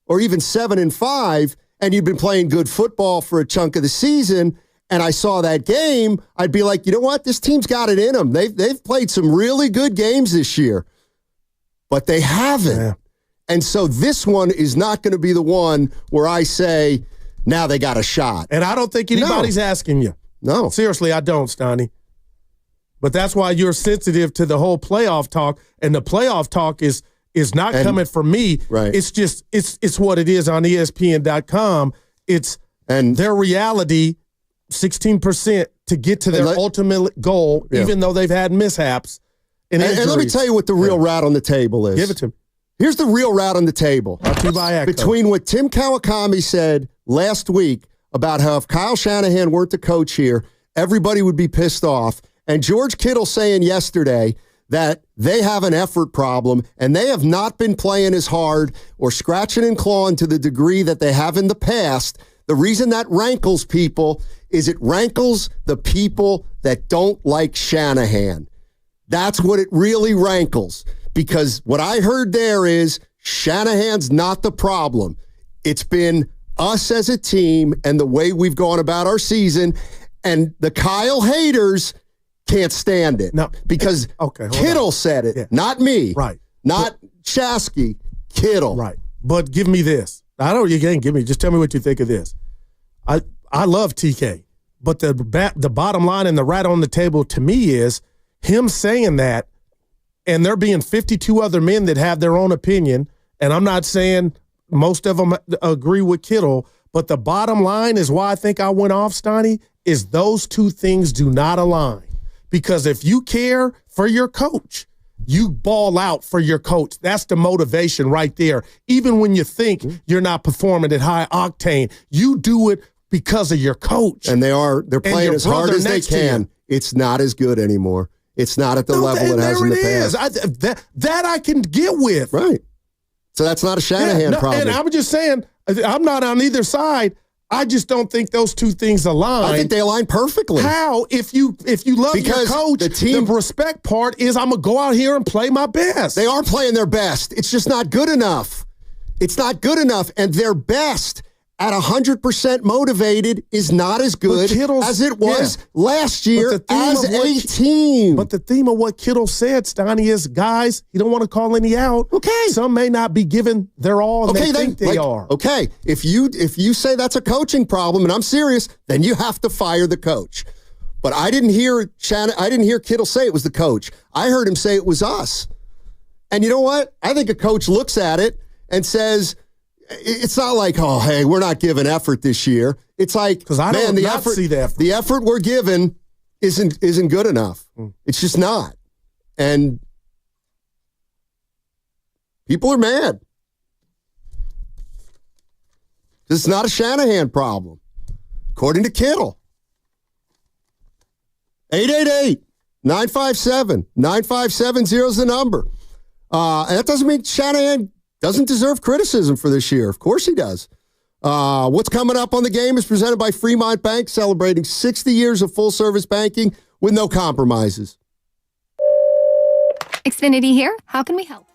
or even 7-5, and you've been playing good football for a chunk of the season, and I saw that game, I'd be like, you know what? This team's got it in them. They've played some really good games this year, but they haven't. Yeah. And so this one is not going to be the one where I say, now they got a shot. And I don't think anybody's asking you. No. Seriously, I don't, Stoney. But that's why you're sensitive to the whole playoff talk, and the playoff talk is not coming from me. Right. It's just it's what it is on ESPN.com. It's their reality, 16% to get to their ultimate goal, even though they've had mishaps. And let me tell you what the real rat on the table is. Give it to me. Here's the real rat on the table. Between what Tim Kawakami said last week about how if Kyle Shanahan weren't the coach here, everybody would be pissed off, and George Kittle saying yesterday that they have an effort problem and they have not been playing as hard or scratching and clawing to the degree that they have in the past. The reason that rankles people is it rankles the people that don't like Shanahan. That's what it really rankles, because what I heard there is Shanahan's not the problem. It's been us as a team and the way we've gone about our season, and the Kyle haters can't stand it. No, because Kittle said it, not me. Right. Not Shashki, Kittle. Right. But give me this. You can't give me. Just tell me what you think of this. I love TK, but the bottom line and the rat on the table to me is him saying that, and there being 52 other men that have their own opinion, and I'm not saying most of them agree with Kittle, but the bottom line is why I think I went off, Stoney, is those two things do not align. Because if you care for your coach, you ball out for your coach. That's the motivation right there. Even when you think you're not performing at high octane, you do it because of your coach. And they're playing as hard as they can. It's not as good anymore. It's not at the level it has in the past. That I can get with. Right. So that's not a Shanahan problem. And I'm just saying, I'm not on either side. I just don't think those two things align. I think they align perfectly. How? If you love your coach, the respect part is I'm going to go out here and play my best. They are playing their best. It's just not good enough. It's not good enough. And their best at 100% motivated is not as good as it was last year as a team. But the theme of what Kittle said, Stoney, is, guys, you don't want to call any out. Okay. Some may not be giving their all, and they think they are. Okay, if you say that's a coaching problem, and I'm serious, then you have to fire the coach. But I didn't hear Kittle say it was the coach. I heard him say it was us. And you know what? I think a coach looks at it and says, it's not like, oh, hey, we're not giving effort this year. It's like, man, the effort we're giving isn't good enough. It's just not. And people are mad. This is not a Shanahan problem, according to Kittle. 888-957-9570 is the number. And that doesn't mean Shanahan doesn't deserve criticism for this year. Of course he does. What's coming up on the game is presented by Fremont Bank, celebrating 60 years of full-service banking with no compromises. Xfinity here. How can we help?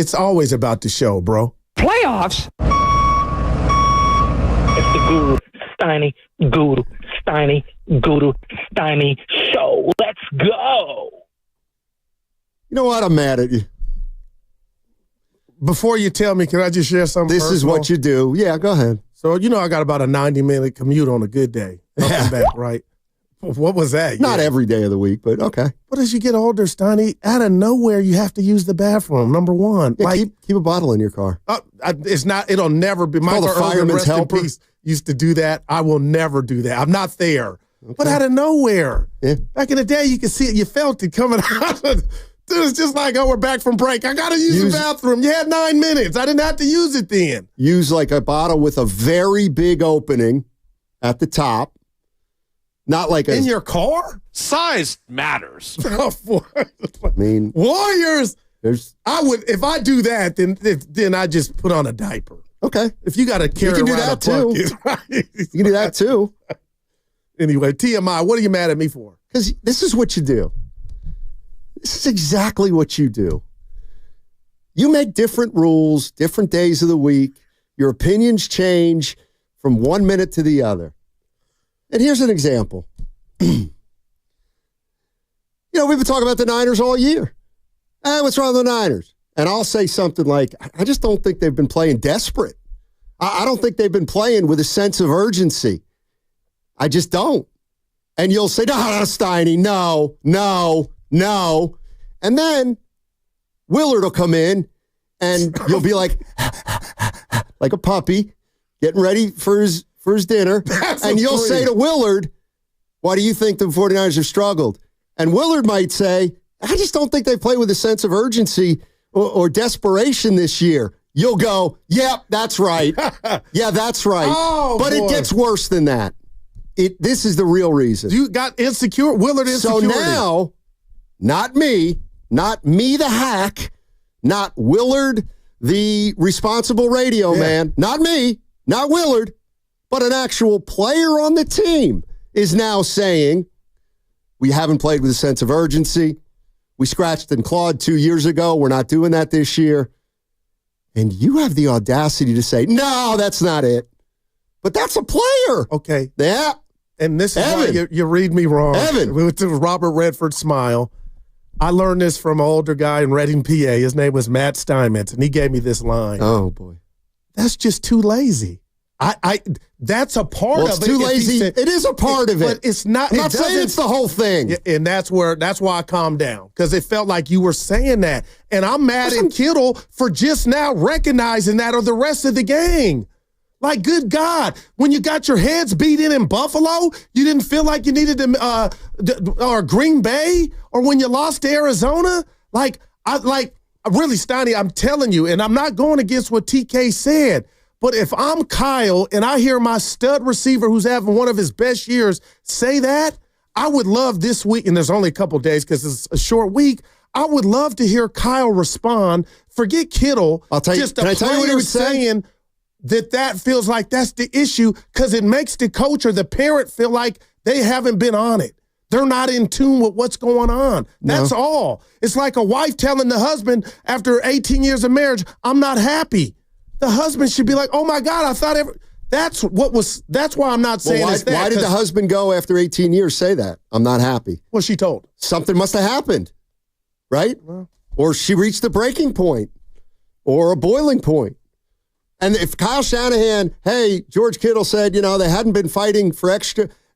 It's always about the show, bro. Playoffs? It's the Guru, Steiny, Guru, Steiny, Guru, Steiny show. Let's go. You know what? I'm mad at you. Before you tell me, can I just share something This is personal? what you do. Yeah, go ahead. So, I got about a 90-minute commute on a good day. Up and back, right? What was that? Not every day of the week, but okay. But as you get older, Steiny, out of nowhere, you have to use the bathroom, number one. Yeah, keep a bottle in your car. It's not, it'll never be. Call the fireman's helper. Used to do that. I will never do that. I'm not there. Okay. But out of nowhere. Yeah. Back in the day, you could see it. You felt it coming out. It was just like, we're back from break. I got to use the bathroom. You had 9 minutes. I didn't have to use it then. Use like a bottle with a very big opening at the top. Not like in your car? Size matters. I mean, Warriors. I would, if I do that, then I just put on a diaper. Okay. If you got to carry you can do around that too. bucket, right? You can do that too. Anyway, TMI, what are you mad at me for? Because this is what you do. This is exactly what you do. You make different rules, different days of the week. Your opinions change from 1 minute to the other. And here's an example. We've been talking about the Niners all year. What's wrong with the Niners? And I'll say something like, I just don't think they've been playing desperate. I don't think they've been playing with a sense of urgency. I just don't. And you'll say, no, Steiny, no. And then Willard will come in and you'll be like a puppy getting ready for his dinner. And you'll say to Willard, why do you think the 49ers have struggled? And Willard might say, I just don't think they play with a sense of urgency or desperation this year. You'll go, yep, that's right. Yeah, that's right. Oh, but boy. It gets worse than that. This is the real reason. You got insecure, Willard insecurity. So now, not me the hack, not Willard the responsible radio man, not me, not Willard, but an actual player on the team is now saying, we haven't played with a sense of urgency. We scratched and clawed 2 years ago. We're not doing that this year. And you have the audacity to say, no, that's not it. But that's a player. Okay. Yeah. And this is why you read me wrong. Evan. With the Robert Redford smile. I learned this from an older guy in Reading, PA. His name was Matt Steinmetz, and he gave me this line. Oh, boy. That's just too lazy. That's a part of it. It's too lazy. It is a part of it. But it's not. I'm not saying it's the whole thing. And that's why I calmed down, because it felt like you were saying that. And I'm mad at Kittle for just now recognizing that, or the rest of the gang. Like, good God, when you got your heads beat in Buffalo, you didn't feel like you needed to, or Green Bay, or when you lost to Arizona? Really, Steiny, I'm telling you, and I'm not going against what TK said, but if I'm Kyle and I hear my stud receiver who's having one of his best years say that, I would love this week, and there's only a couple days because it's a short week, I would love to hear Kyle respond. Forget Kittle. I'll tell you, just can I tell you what he was saying that feels like that's the issue, because it makes the coach or the parent feel like they haven't been on it. They're not in tune with what's going on. That's all. It's like a wife telling the husband after 18 years of marriage, I'm not happy. The husband should be like, oh my God, I thought that's why I'm not saying it's that. Why did the husband go after 18 years say that? I'm not happy. What's she told? Something must have happened, right? Well, or she reached a breaking point or a boiling point. And if Kyle Shanahan, hey, George Kittle said, they hadn't been fighting for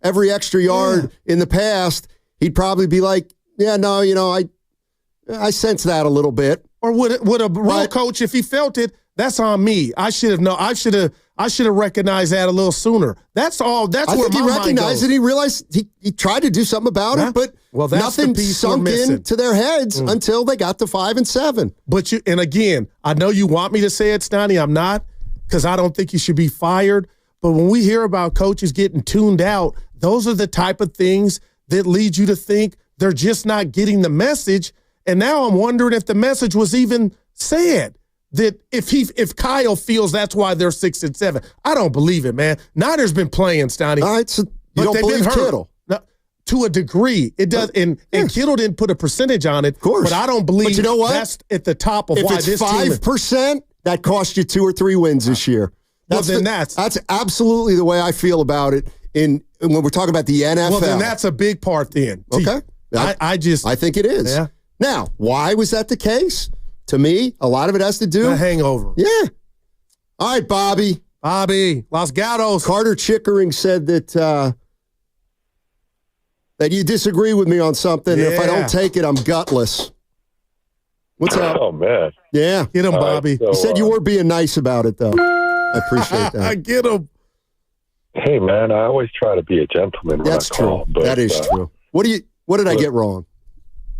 every extra yard in the past, he'd probably be like, yeah, no, I sense that a little bit. Or would a real coach, if he felt it, that's on me. I should have known. I should have recognized that a little sooner. That's all. That's where my mind goes. He recognized it. He realized he tried to do something about it, but nothing sunk into their heads until they got to 5 and 7. But and again, I know you want me to say it, Steiny. I'm not, because I don't think he should be fired. But when we hear about coaches getting tuned out, those are the type of things that lead you to think they're just not getting the message. And now I'm wondering if the message was even said. That if Kyle feels that's why they're 6 and 7, I don't believe it, man. Niners been playing, Steiny. All right, so you don't believe Kittle? No, to a degree. It does, and Kittle didn't put a percentage on it. Of course. But I don't believe But you know what? That's at the top of if why it's this 5%, that cost you 2 or 3 wins this year. That's absolutely the way I feel about it when we're talking about the NFL. Well, then that's a big part then. Okay. I think it is. Yeah. Now, why was that the case? To me, a lot of it has to do the hangover. Yeah. All right, Bobby. Los Gatos. Carter Chickering said that you disagree with me on something. Yeah. And if I don't take it, I'm gutless. What's up? Oh, man. Yeah. Get him, Bobby. So, you said you were being nice about it, though. I appreciate that. I get him. Hey, man, I always try to be a gentleman when That's I call. true. But, that is true. What did I get wrong?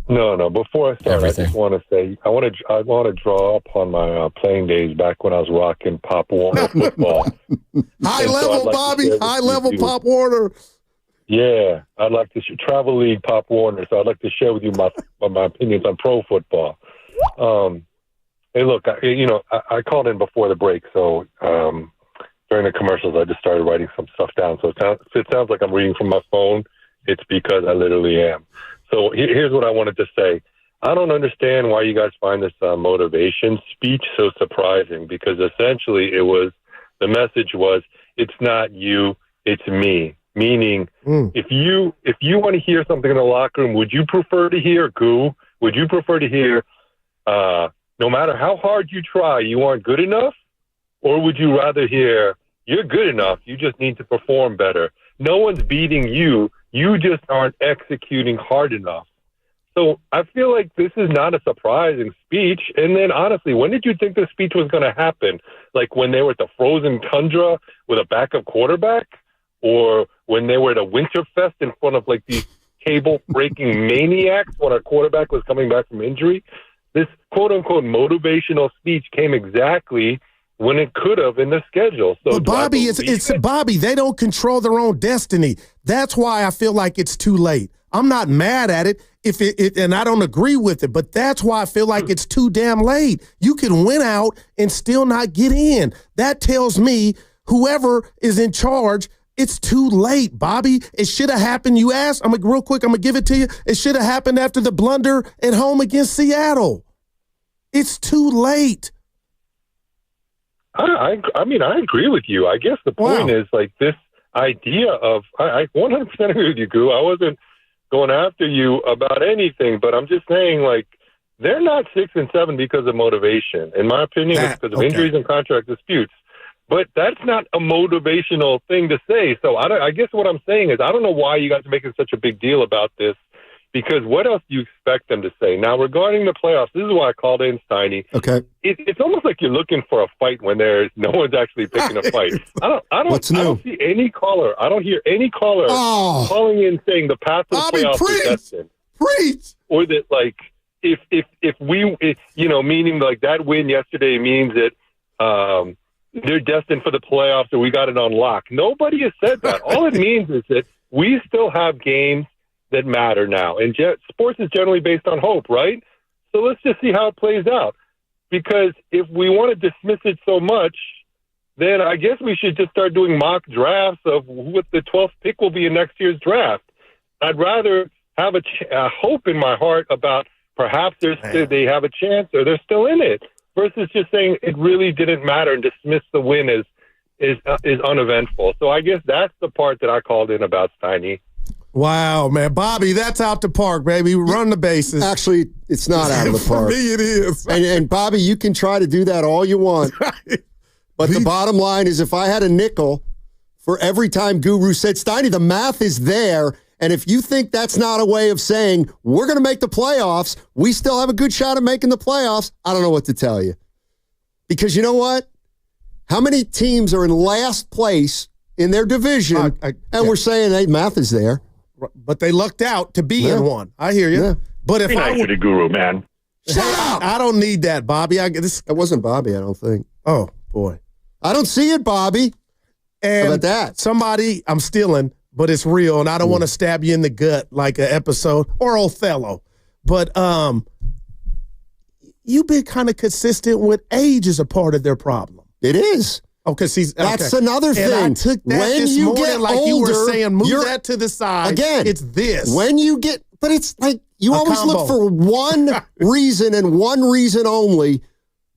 No. Before I start, Everything. I just want to say I want to draw upon my playing days back when I was rocking Pop Warner football. High level, Bobby. High level, Pop Warner. Yeah, I'd like to travel league Pop Warner. So I'd like to share with you my opinions on pro football. Hey, look, I called in before the break, so during the commercials, I just started writing some stuff down. So if it sounds like I'm reading from my phone, it's because I literally am. So here's what I wanted to say. I don't understand why you guys find this motivation speech so surprising, because essentially the message was, it's not you, it's me. Meaning, if you want to hear something in the locker room, would you prefer to hear goo? Would you prefer to hear no matter how hard you try, you aren't good enough? Or would you rather hear, you're good enough, you just need to perform better? No one's beating you. You just aren't executing hard enough. So I feel like this is not a surprising speech. And then, honestly, when did you think this speech was going to happen? Like when they were at the frozen tundra with a backup quarterback? Or when they were at a Winterfest in front of, like, these cable-breaking maniacs when our quarterback was coming back from injury? This quote-unquote motivational speech came exactly when it could have in the schedule. So, but Bobby, it's Bobby. They don't control their own destiny. That's why I feel like it's too late. I'm not mad at it and I don't agree with it, but that's why I feel like it's too damn late. You can win out and still not get in. That tells me whoever is in charge, it's too late, Bobby. It should have happened. You asked, real quick, I'm going to give it to you. It should have happened after the blunder at home against Seattle. It's too late. I agree with you. I guess the point is, like, this idea of, I 100% agree with you, Goo. I wasn't going after you about anything, but I'm just saying, like, they're not 6 and 7 because of motivation. In my opinion, it's because of injuries and contract disputes. But that's not a motivational thing to say. So I guess what I'm saying is I don't know why you guys are making such a big deal about this, because what else do you expect them to say? Now, regarding the playoffs, this is why I called in Steiny. Okay. It's almost like you're looking for a fight when there's no one's actually picking a fight. I don't see any caller. I don't hear any caller calling in saying the path to the playoffs is destined. Preach. Or that, like, if we, meaning like that win yesterday means that they're destined for the playoffs or we got it on lock. Nobody has said that. All it means is that we still have games that matter now. And sports is generally based on hope, right? So let's just see how it plays out. Because if we want to dismiss it so much, then I guess we should just start doing mock drafts of what the 12th pick will be in next year's draft. I'd rather have a hope in my heart about perhaps they have a chance or they're still in it, versus just saying it really didn't matter and dismiss the win as uneventful. So I guess that's the part that I called in about Steiny. Wow, man. Bobby, that's out the park, baby. Run the bases. Actually, it's not out of the park. For me, it is. And Bobby, you can try to do that all you want. But the bottom line is, if I had a nickel for every time Guru said, Steiny, the math is there. And if you think that's not a way of saying we're going to make the playoffs, we still have a good shot at making the playoffs, I don't know what to tell you. Because you know what? How many teams are in last place in their division, and we're saying, hey, math is there. But they lucked out to be in one. I hear you. Yeah. But if I were the Guru, man. Shut up! I don't need that, Bobby. That wasn't Bobby, I don't think. Oh, boy. I don't see it, Bobby. And how about that? Somebody, I'm stealing, but it's real, and I don't want to stab you in the gut like an episode or Othello. But you've been kind of consistent with age as a part of their problem. It is. Oh, because he's That's another thing. And I took that when this you morning, get like older, you were saying, move that to the side. Again, it's this. When you get, but it's like you always look for one reason and one reason only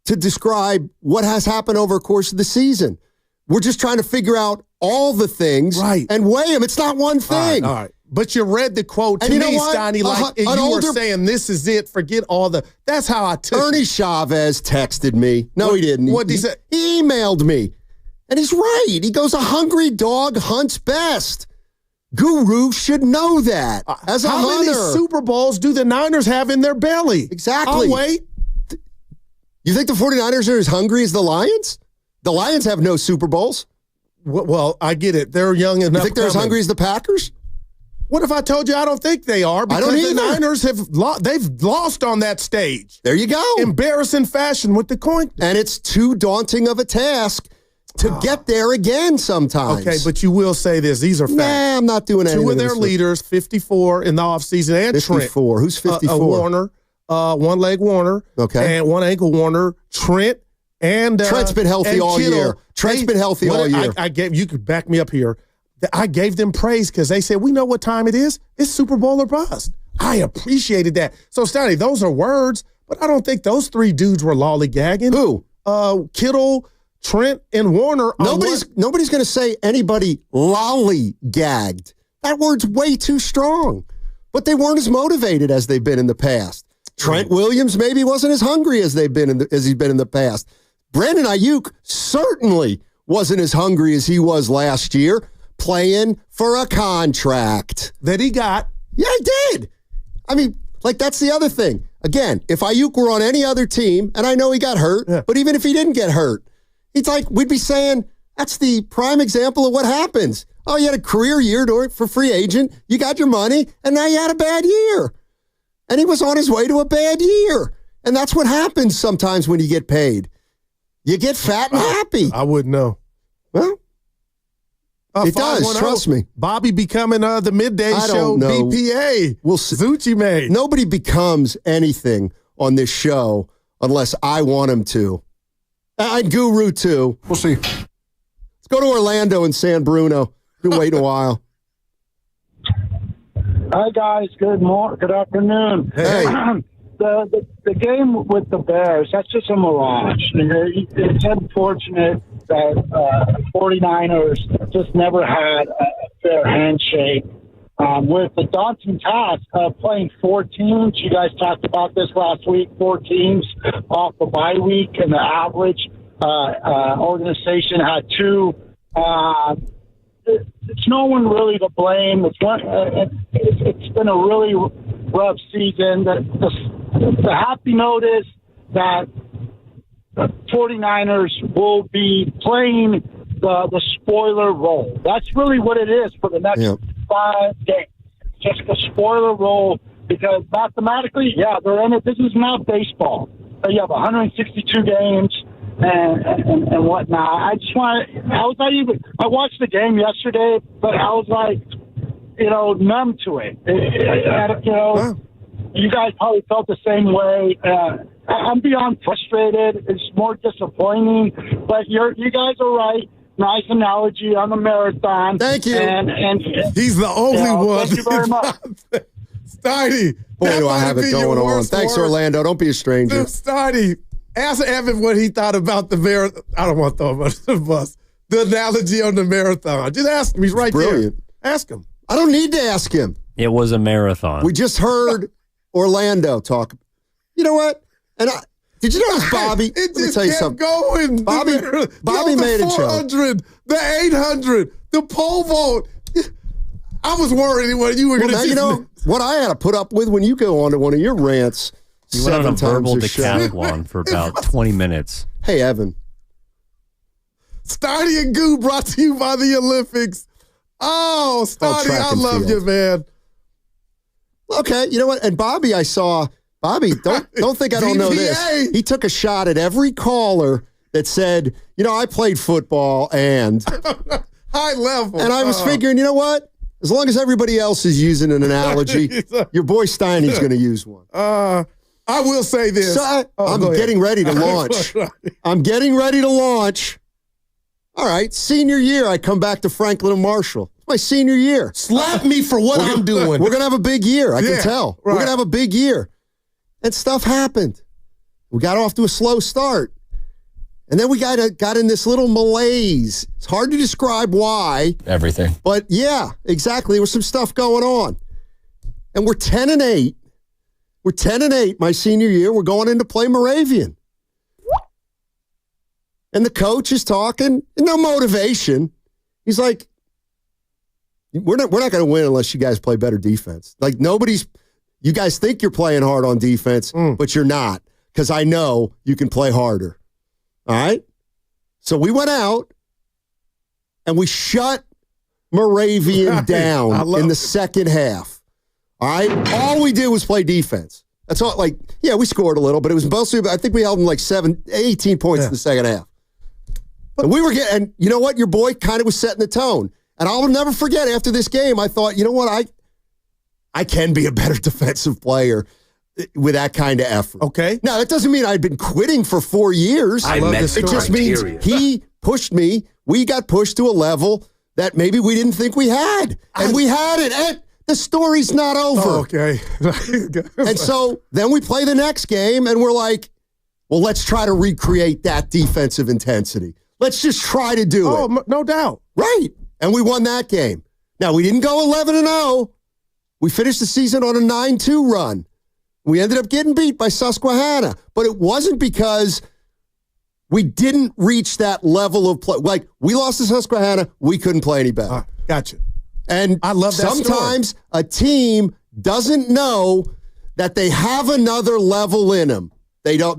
to describe what has happened over the course of the season. We're just trying to figure out all the things and weigh them. It's not one thing. All right. But you read the quote to you me, know what? Steiny, like you were saying, this is it. Forget all the. That's how I took Ernie Chavez texted me. No, he didn't. What did he say? He emailed me. And he's right. He goes, a hungry dog hunts best. Guru should know that. As a How hunter. many Super Bowls do the Niners have in their belly? Exactly. I'll wait. You think the 49ers are as hungry as the Lions? The Lions have no Super Bowls. Well, I get it. They're young enough. You think they're as hungry as the Packers? What if I told you I don't think they are? Because I don't the either. Niners they've lost on that stage. There you go. Embarrassing fashion with the coin. And it's too daunting of a task to get there again sometimes. Okay, but you will say this. These are facts. Nah, I'm not doing anything. Two of their leaders, 54 in the offseason, and 54. Trent. Who's 54? Warner, one-leg Warner. Okay. And one-ankle Warner. Trent and Trent's been healthy all Kittle. year. Trent's been healthy all year. I gave you could back me up here. I gave them praise because they said, we know what time it is. It's Super Bowl or bust. I appreciated that. So, Stanley, those are words, but I don't think those three dudes were lollygagging. Who? Kittle, Trent, and Warner. Nobody's going to say anybody lollygagged. That word's way too strong. But they weren't as motivated as they've been in the past. Trent Williams maybe wasn't as hungry as he's been in the past. Brandon Ayuk certainly wasn't as hungry as he was last year, playing for a contract that he got. Yeah, he did. I mean, like, that's the other thing. Again, if Ayuk were on any other team, and I know he got hurt, but even if he didn't get hurt, it's like we'd be saying that's the prime example of what happens. Oh, you had a career year for free agent, you got your money, and now you had a bad year. And he was on his way to a bad year. And that's what happens sometimes when you get paid. You get fat and happy. I wouldn't know. Well, it does, trust me. Bobby becoming the midday show BPA. Zucci made. Nobody becomes anything on this show unless I want him to. And Guru, too. We'll see. Let's go to Orlando and San Bruno. Been waiting a while. Hi, guys. Good afternoon. Hey. The game with the Bears, that's just a mirage. It's unfortunate that 49ers just never had a fair handshake. With the daunting task of playing 4 teams, you guys talked about this last week, 4 teams off the bye week, and the average organization had 2. It's no one really to blame. It's been a really rough season. The happy note is that the 49ers will be playing the spoiler role. That's really what it is for the next 5 games. Just the spoiler role, because mathematically, they're in it. This is not baseball. You have 162 games and whatnot. I watched the game yesterday, but I was like, numb to it. You guys probably felt the same way. I'm beyond frustrated. It's more disappointing, but you guys are right. Nice analogy on the marathon. Thank you. And he's the only one. Thank you very much. Steiny. Boy, do I have it going on. Thanks, Orlando. Don't be a stranger. Steiny, ask Evan what he thought about the marathon. I don't want to throw him under the bus. The analogy on the marathon. Just ask him. He's right brilliant. There. Ask him. I don't need to ask him. It was a marathon. We just heard Orlando talk. You know what? And did you notice Bobby? Let me kept tell you something. Going. Bobby made a joke. 400, the 800, the pole vault. I was worried what you were going to do. What I had to put up with when you go on to one of your rants. You went on a verbal decathlon for about 20 minutes. Hey, Evan. Steiny and Goo brought to you by the Olympics. Oh, Steiny, I love you, man. Okay, you know what? And Bobby, I saw. Bobby, don't think I don't know this. He took a shot at every caller that said, I played football and high level. And I was figuring, you know what? As long as everybody else is using an analogy, your boy Steiny's going to use one. I will say this. So I'm getting ready to launch. I'm getting ready to launch All right, senior year, I come back to Franklin and Marshall. It's my senior year. Slap me for what I'm doing. We're going to have a big year, I can tell. Right. We're going to have a big year. And stuff happened. We got off to a slow start. And then we got in this little malaise. It's hard to describe why. Everything. But yeah, exactly. There was some stuff going on. And we're 10-8. We're 10-8 my senior year. We're going in to play Moravian. And the coach is talking, no motivation. He's like, we're not going to win unless you guys play better defense. Like you guys think you're playing hard on defense, but you're not, because I know you can play harder. All right? So we went out and we shut Moravian down in the second half. All right? All we did was play defense. That's all. Like, yeah, we scored a little, but it was mostly, I think we held them like 18 points in the second half. And we were and you know what? Your boy kind of was setting the tone. And I'll never forget, after this game, I thought, you know what? I can be a better defensive player with that kind of effort. Okay. Now, that doesn't mean I've been quitting for 4 years. I love this story. It just means he pushed me. We got pushed to a level that maybe we didn't think we had. And we had it. And the story's not over. Oh, okay. And so then we play the next game, and we're like, well, let's try to recreate that defensive intensity. Let's just try to do it. Oh, no doubt. Right. And we won that game. Now, we didn't go 11-0. We finished the season on a 9-2 run. We ended up getting beat by Susquehanna. But it wasn't because we didn't reach that level of play. Like, we lost to Susquehanna. We couldn't play any better. Gotcha. And I love that sometimes a team doesn't know that they have another level in them. They don't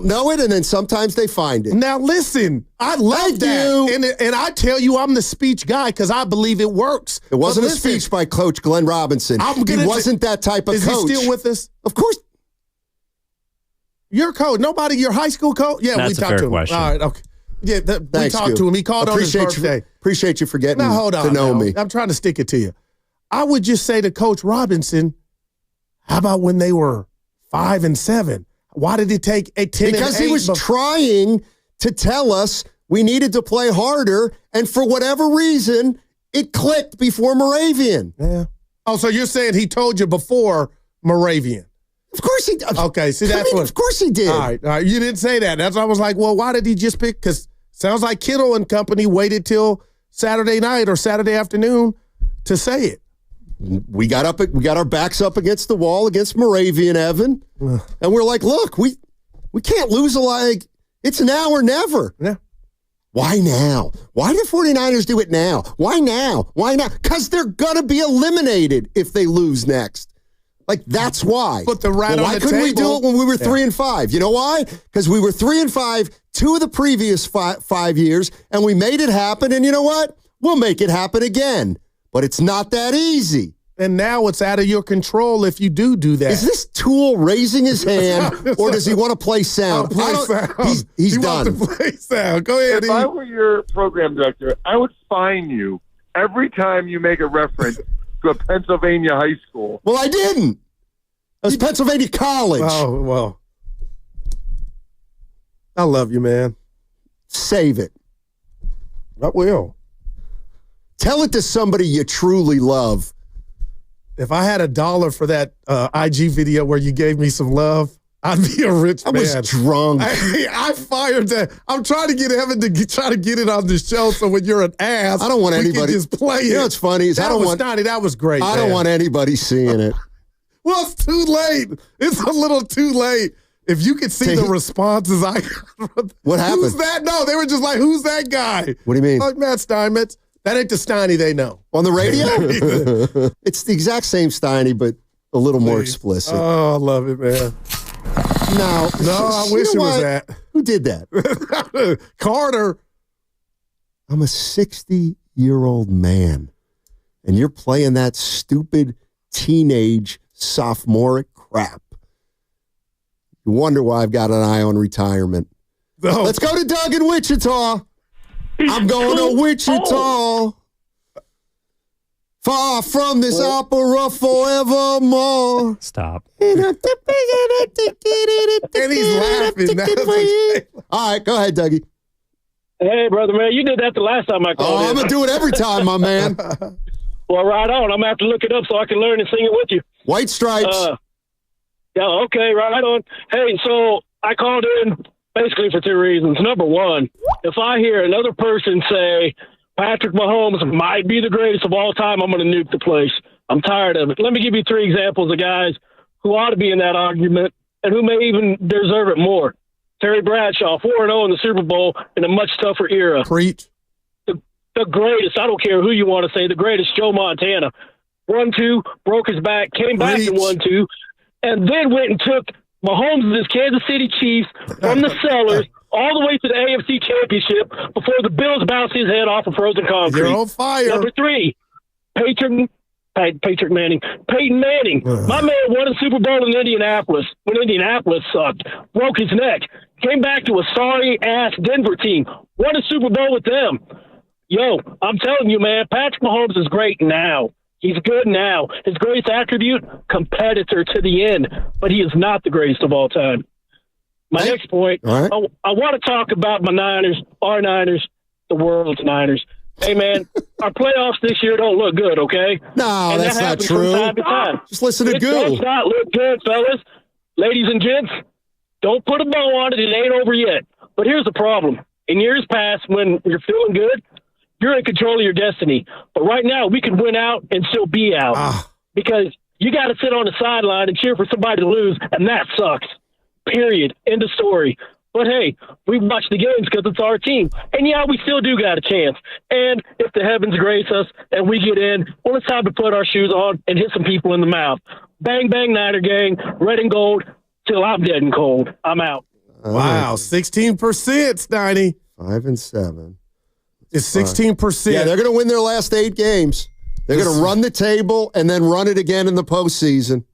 know it, and then sometimes they find it. Now, listen, I love that. And I tell you, I'm the speech guy because I believe it works. It wasn't a speech by Coach Glenn Robinson. He wasn't that type of coach. Is he still with us? Of course. Your coach. Nobody, your high school coach? Yeah, That's we a talked fair to him. question. All right, okay. Yeah, we talked to him. He called on his birthday. Appreciate you for getting to know me. I'm trying to stick it to you. I would just say to Coach Robinson, how about when they were 5-7? Why did it take a 10? Because he was trying to tell us we needed to play harder, and for whatever reason, it clicked before Moravian. Yeah. Oh, so you're saying he told you before Moravian? Of course he did. Okay, see, that's of course he did. All right. You didn't say that. That's why I was like, well, why did he just pick? Because sounds like Kittle and company waited till Saturday night or Saturday afternoon to say it. We got our backs up against the wall against Moravian, Evan, and we're like, look, we can't lose it's now or never. Yeah. Why now? Why do the 49ers do it now? Why now? Why not? Because they're going to be eliminated if they lose next. Like, that's why. But why couldn't we do it when we were 3-5? You know why? Because we were 3-5 2 of the previous 5 years, and we made it happen, and you know what? We'll make it happen again. But it's not that easy. And now it's out of your control if you do that. Is this Tool raising his hand, or does he want to play sound? He's done. Wants to play sound. Go ahead. If I were your program director, I would fine you every time you make a reference to a Pennsylvania high school. Well, I didn't. It was Pennsylvania College. Oh, well. I love you, man. Save it. I will. Tell it to somebody you truly love. If I had $1 for that IG video where you gave me some love, I'd be a rich man. I was drunk. I fired that. I'm trying to get Evan to try to get it on the show so when you're an ass, I don't want anybody can just play it. You know what's funny is that was great. I don't want anybody seeing it. Well, it's too late. It's a little too late. If you could see the responses I got. What happened? Who's that? No, they were just like, who's that guy? What do you mean? Like Matt Steinmetz. That ain't the Steiny they know. On the radio? It's the exact same Steiny, but a little more explicit. Oh, I love it, man. No, I wish it was that. Who did that? Carter. I'm a 60-year-old man, and you're playing that stupid teenage sophomoric crap. You wonder why I've got an eye on retirement. No. Let's go to Doug in Wichita. I'm going to Wichita. Far from this opera forevermore. Stop. And he's laughing. All right, go ahead, Dougie. Hey, brother, man, you did that the last time I called in. I'm going to do it every time, my man. Well, right on. I'm going to have to look it up so I can learn and sing it with you. White Stripes. Yeah, okay, right on. Hey, so I called in basically for 2 reasons. Number one, if I hear another person say Patrick Mahomes might be the greatest of all time, I'm going to nuke the place. I'm tired of it. Let me give you 3 examples of guys who ought to be in that argument and who may even deserve it more. Terry Bradshaw, 4-0 in the Super Bowl in a much tougher era. Preach. The greatest, I don't care who you want to say, the greatest, Joe Montana. 1-2, broke his back, came back and 1-2, and then went and took Mahomes' Kansas City Chiefs from the cellars all the way to the AFC Championship before the Bills bounced his head off of frozen concrete. You're on fire. Number 3, Peyton Manning. My man won a Super Bowl in Indianapolis when Indianapolis sucked. Broke his neck. Came back to a sorry-ass Denver team. Won a Super Bowl with them. Yo, I'm telling you, man, Patrick Mahomes is great now. He's good now. His greatest attribute, competitor to the end. But he is not the greatest of all time. My next point, I want to talk about my Niners, our Niners, the world's Niners. Hey, man, our playoffs this year don't look good, okay? No, and that's that not happens true. From time to time. Just listen to It Goo. does not look good, fellas. Ladies and gents, don't put a bow on it. It ain't over yet. But here's the problem. In years past, when you're feeling good, you're in control of your destiny. But right now, we can win out and still be out. Because you got to sit on the sideline and cheer for somebody to lose, and that sucks. Period. End of story. But, hey, we watch the games because it's our team. And, yeah, we still do got a chance. And if the heavens grace us and we get in, well, it's time to put our shoes on and hit some people in the mouth. Bang, bang, Niner gang, red and gold, till I'm dead and cold. I'm out. Wow, 16%, Steiny. 5-7. It's 16%. Yeah, they're going to win their last 8 games. They're going to run the table and then run it again in the postseason.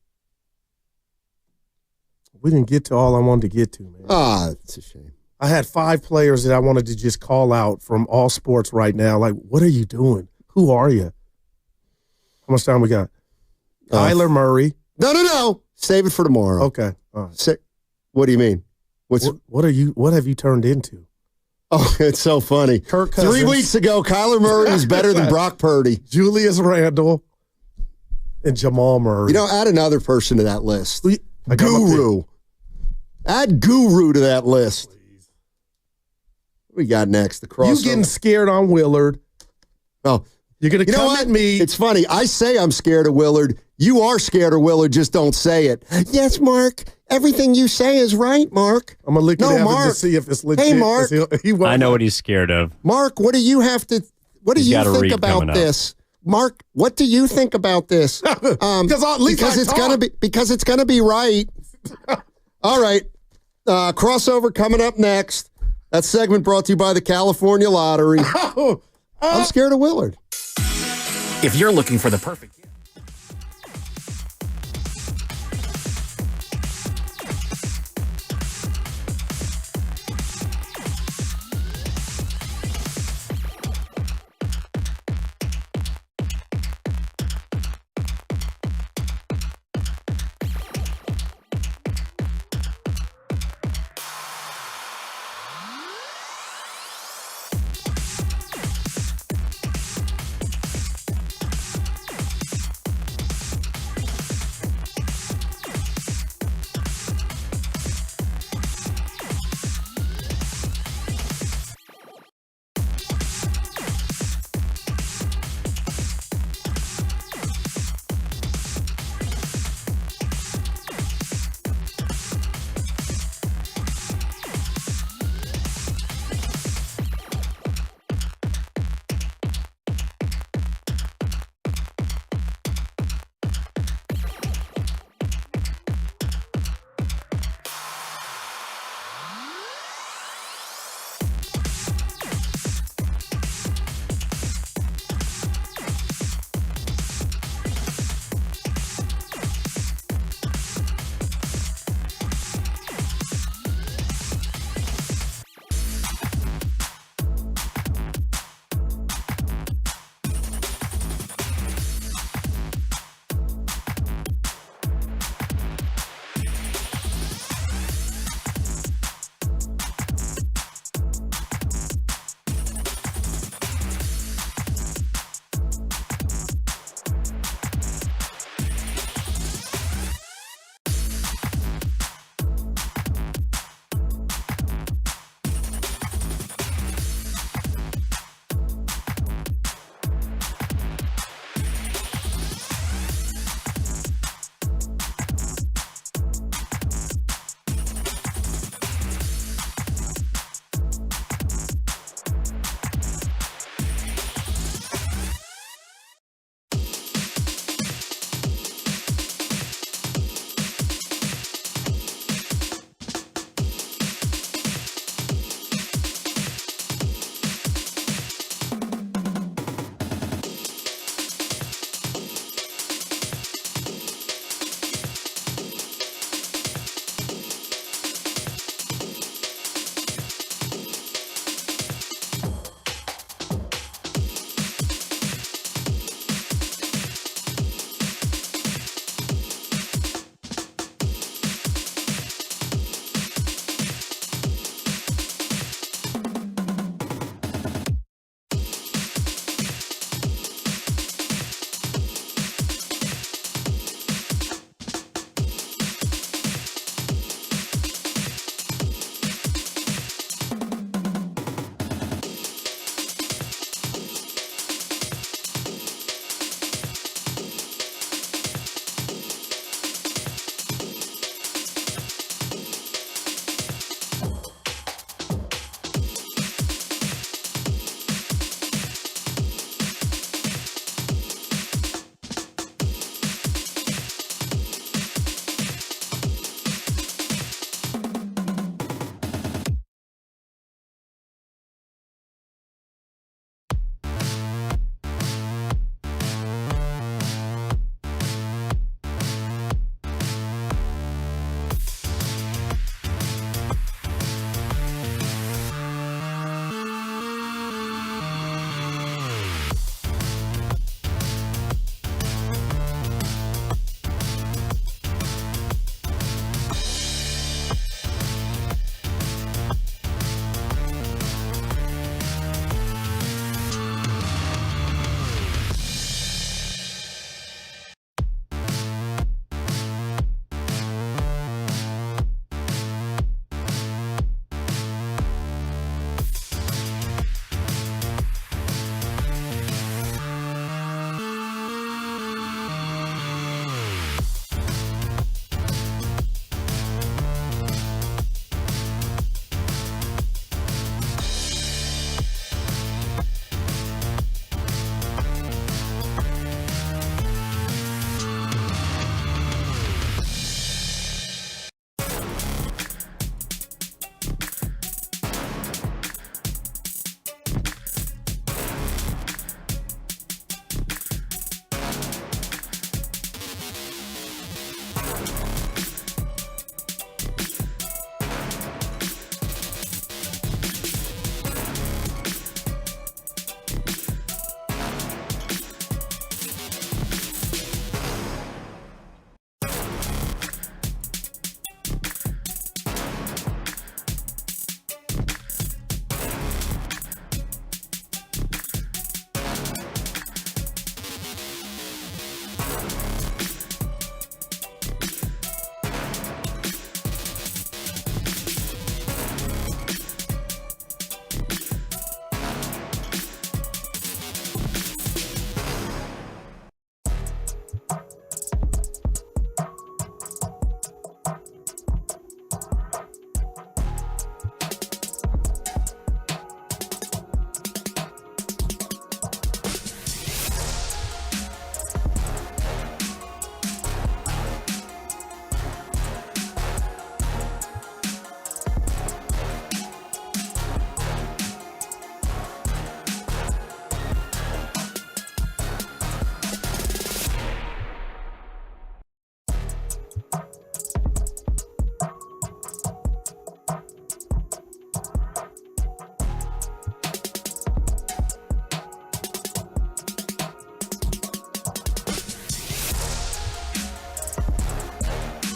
We didn't get to all I wanted to get to, man. It's a shame. I had 5 players that I wanted to just call out from all sports right now. Like, what are you doing? Who are you? How much time we got? Kyler Murray. No. Save it for tomorrow. Okay. All right. What do you mean? What have you turned into? Oh, it's so funny. Kirk Cousins. 3 weeks ago, Kyler Murray was better than Brock Purdy. Julius Randle and Jamal Murray. You know, add another person to that list. Guru. Add Guru to that list. Please. What we got next? The crossover. You getting scared on Willard. Oh. You're going to come at me. It's funny. I say I'm scared of Willard. You are scared of Willard, just don't say it. Yes, Mark. Everything you say is right, Mark. I'm going to look at him to see if it's legit. Hey, Mark. I know what he's scared of. Mark, what do you have to – what do you think about this? Mark, what do you think about this? Because it's gonna be right. All right. Crossover coming up next. That segment brought to you by the California Lottery. I'm scared of Willard. If you're looking for the perfect gift,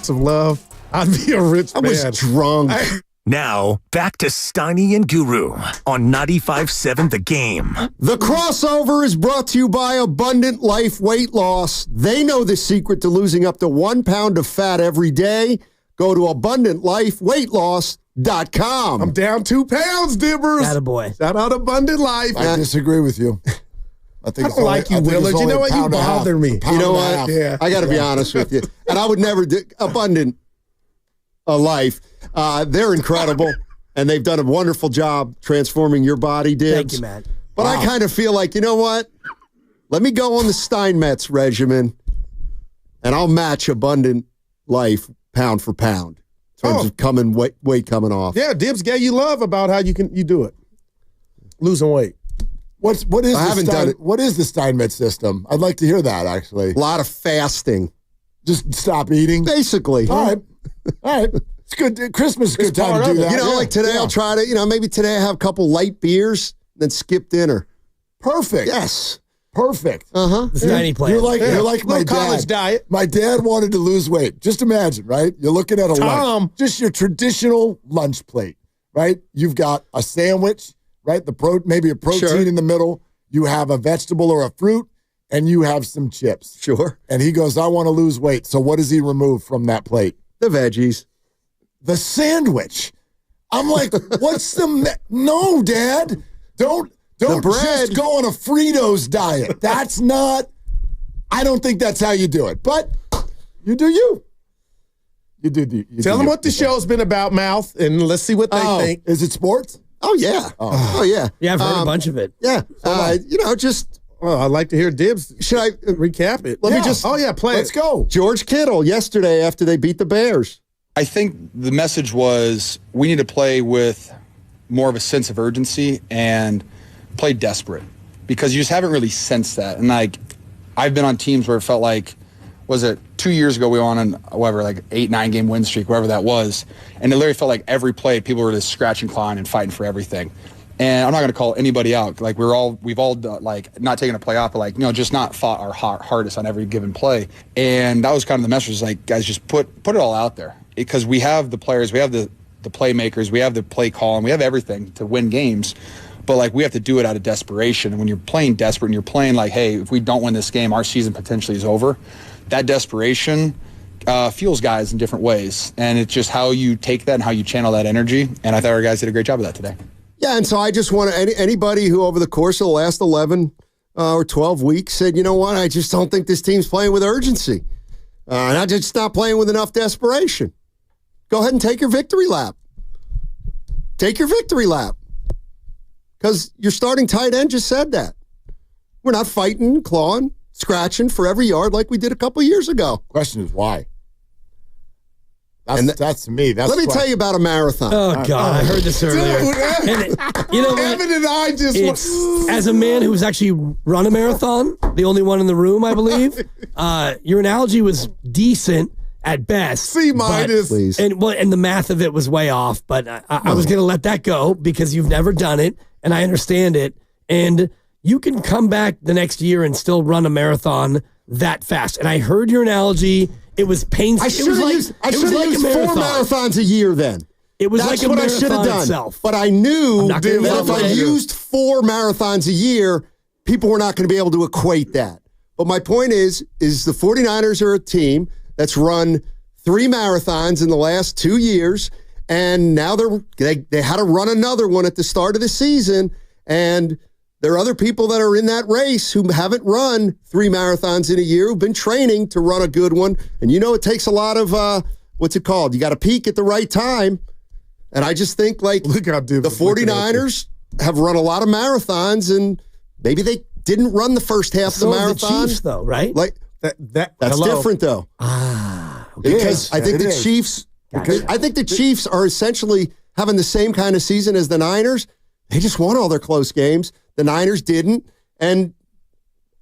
lots of love, I'd be a rich man. I was drunk. Now, back to Steiny and Guru on 95.7 The Game. The crossover is brought to you by Abundant Life Weight Loss. They know the secret to losing up to 1 pound of fat every day. Go to AbundantLifeWeightLoss.com. I'm down 2 pounds, Dibbers. Attaboy. Shout out Abundant Life. I disagree with you. I don't like you, Willard. You know what? You bother me. You know what? Yeah. I got to be honest with you. And I would never do Abundant Life. They're incredible, and they've done a wonderful job transforming your body, Dibs. Thank you, Matt. But I kind of feel like, you know what? Let me go on the Steinmetz regimen, and I'll match Abundant Life pound for pound in terms of weight coming off. Yeah, Dibs gave you love about how you do it. Losing weight. What is the Steinmetz system? I'd like to hear that, actually. A lot of fasting. Just stop eating? Basically. All right. It's good. Christmas is a good time to do that. You know, like today I'll try to, maybe today I have a couple light beers, then skip dinner. Perfect. Yes. Perfect. Uh-huh. The Steiny plan. You're like my dad. College diet. My dad wanted to lose weight. Just imagine, right? You're looking at a lunch. Just your traditional lunch plate, right? You've got a sandwich, right? Maybe a protein in the middle. You have a vegetable or a fruit, and you have some chips. Sure. And he goes, I want to lose weight. So what does he remove from that plate? The veggies. The sandwich. I'm like, what's the... No, Dad. Don't just go on a Fritos diet. That's not... I don't think that's how you do it. But you do you. You do. Tell them what the show's been about, Mouth, and let's see what they think. Is it sports? Oh, yeah. Oh yeah. Yeah, I've heard a bunch of it. Yeah. Just... Well, I'd like to hear Dibs. Should I recap it? Let me just... Oh, yeah, play Let's go. George Kittle yesterday after they beat the Bears. I think the message was we need to play with more of a sense of urgency and play desperate because you just haven't really sensed that. And I've been on teams where it felt like, was it 2 years ago we were on whatever, 8-9 game win streak, whatever that was. And it literally felt like every play people were just scratching, clawing, and fighting for everything. And I'm not going to call anybody out. We've all not taken a play off, but just not fought our hardest on every given play. And that was kind of the message, guys, just put it all out there. Because we have the players, we have the playmakers, we have the play call, and we have everything to win games. But we have to do it out of desperation. And when you're playing desperate and you're playing hey, if we don't win this game, our season potentially is over. That desperation fuels guys in different ways. And it's just how you take that and how you channel that energy. And I thought our guys did a great job of that today. Yeah, and so I just want anybody who over the course of the last 11 or 12 weeks said, you know what, I just don't think this team's playing with urgency. And I just not playing with enough desperation. Go ahead and take your victory lap. Take your victory lap. Because your starting tight end just said that. We're not fighting, clawing, scratching for every yard like we did a couple years ago. Question is why? That's me. Let me tell you about a marathon. Oh, God. I heard this earlier. You know what? Evan and I as a man who's actually run a marathon, the only one in the room, I believe, your analogy was decent at best. C-, please. And the math of it was way off, but I was going to let that go because you've never done it, and I understand it. And you can come back the next year and still run a marathon that fast. And I heard your analogy. It was painful. I should have used 4 marathons a year then. It was That's like a what I should have done. itself. But I knew that if I later. used 4 marathons a year, people were not going to be able to equate that. But my point is the 49ers are a team that's run 3 marathons in the last 2 years, and now they had to run another one at the start of the season, and there are other people that are in that race who haven't run 3 marathons in a year, who've been training to run a good one. And it takes a lot of, what's it called? You got to peak at the right time. And I just think look how the 49ers have run a lot of marathons, and maybe they didn't run the first half of the marathon. The Chiefs, though, right? That's different, though. Because I think the Chiefs, I think the Chiefs are essentially having the same kind of season as the Niners. They just won all their close games. The Niners didn't, and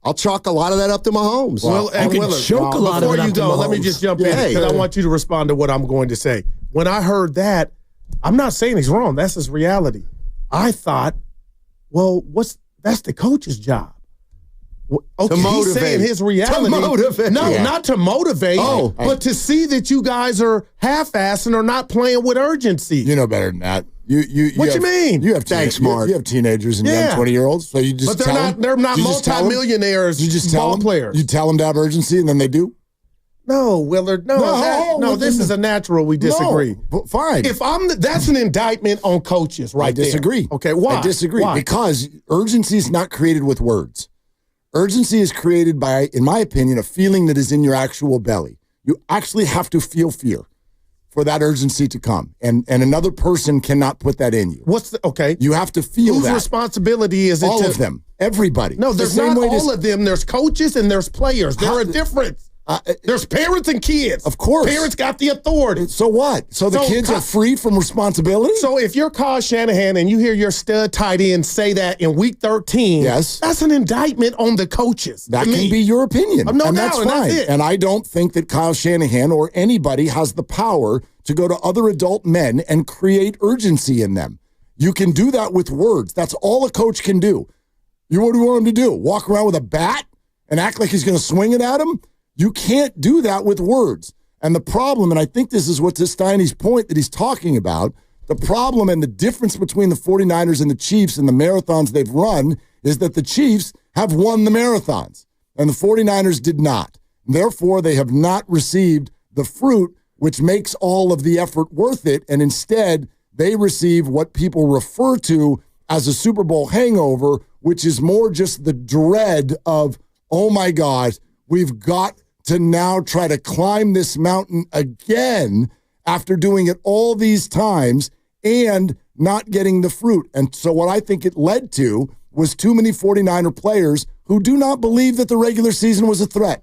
I'll chalk a lot of that up to Mahomes. Well, and before you go, let me just jump in because I want you to respond to what I'm going to say. When I heard that, I'm not saying he's wrong. That's his reality. I thought, well, that's the coach's job. Okay, to motivate. he's saying his reality. To motivate. No, not to motivate, but to see that you guys are half-assing or not playing with urgency. You know better than that. What you mean? You have Thanks, Mark. You have teenagers and young 20-years-olds, so you just they're not multimillionaires. You just ball players. You tell them to have urgency, and then they do. No, Willard. No, this is a natural. We disagree. No, fine. If that's an indictment on coaches, right? I disagree. There. Okay, why? I disagree why? Because urgency is not created with words. Urgency is created by, in my opinion, a feeling that is in your actual belly. You actually have to feel fear for that urgency to come, and another person cannot put that in you. Okay? You have to feel Whose that. responsibility is it? All of them, everybody. No, there's not all of them. There's coaches and there's players. There are difference. There's parents and kids. Of course. Parents got the authority. So what? So the kids are free from responsibility? So if you're Kyle Shanahan and you hear your stud tight end say that in week 13, yes, that's an indictment on the coaches. That can be your opinion. No and doubt, that's and fine. that's it. And I don't think that Kyle Shanahan or anybody has the power to go to other adult men and create urgency in them. You can do that with words. That's all a coach can do. What do you want him to do? Walk around with a bat and act like he's going to swing it at him? You can't do that with words. And the problem, and I think this is what Steiny's point that he's talking about, the problem and the difference between the 49ers and the Chiefs and the marathons they've run is that the Chiefs have won the marathons and the 49ers did not. Therefore, they have not received the fruit, which makes all of the effort worth it. And instead, they receive what people refer to as a Super Bowl hangover, which is more just the dread of, oh my God, we've got to now try to climb this mountain again after doing it all these times and not getting the fruit. And so what I think it led to was too many 49er players who do not believe that the regular season was a threat.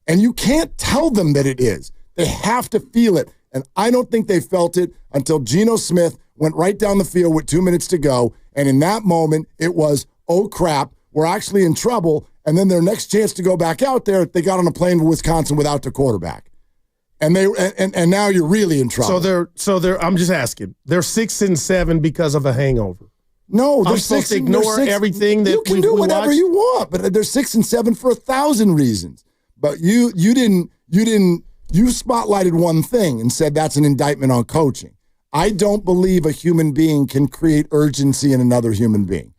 And you can't tell them that it is. They have to feel it. And I don't think they felt it until Geno Smith went right down the field with 2 minutes to go. And in that moment, it was, oh crap, we're actually in trouble. And then their next chance to go back out there, they got on a plane to Wisconsin without the quarterback. And and now you're really in trouble. So they're I'm just asking. They're 6-7 because of a hangover. No, they're I'm supposed to ignore everything that you can do whatever you want, but they're 6-7 for 1,000 reasons. But you spotlighted one thing and said that's an indictment on coaching. I don't believe a human being can create urgency in another human being.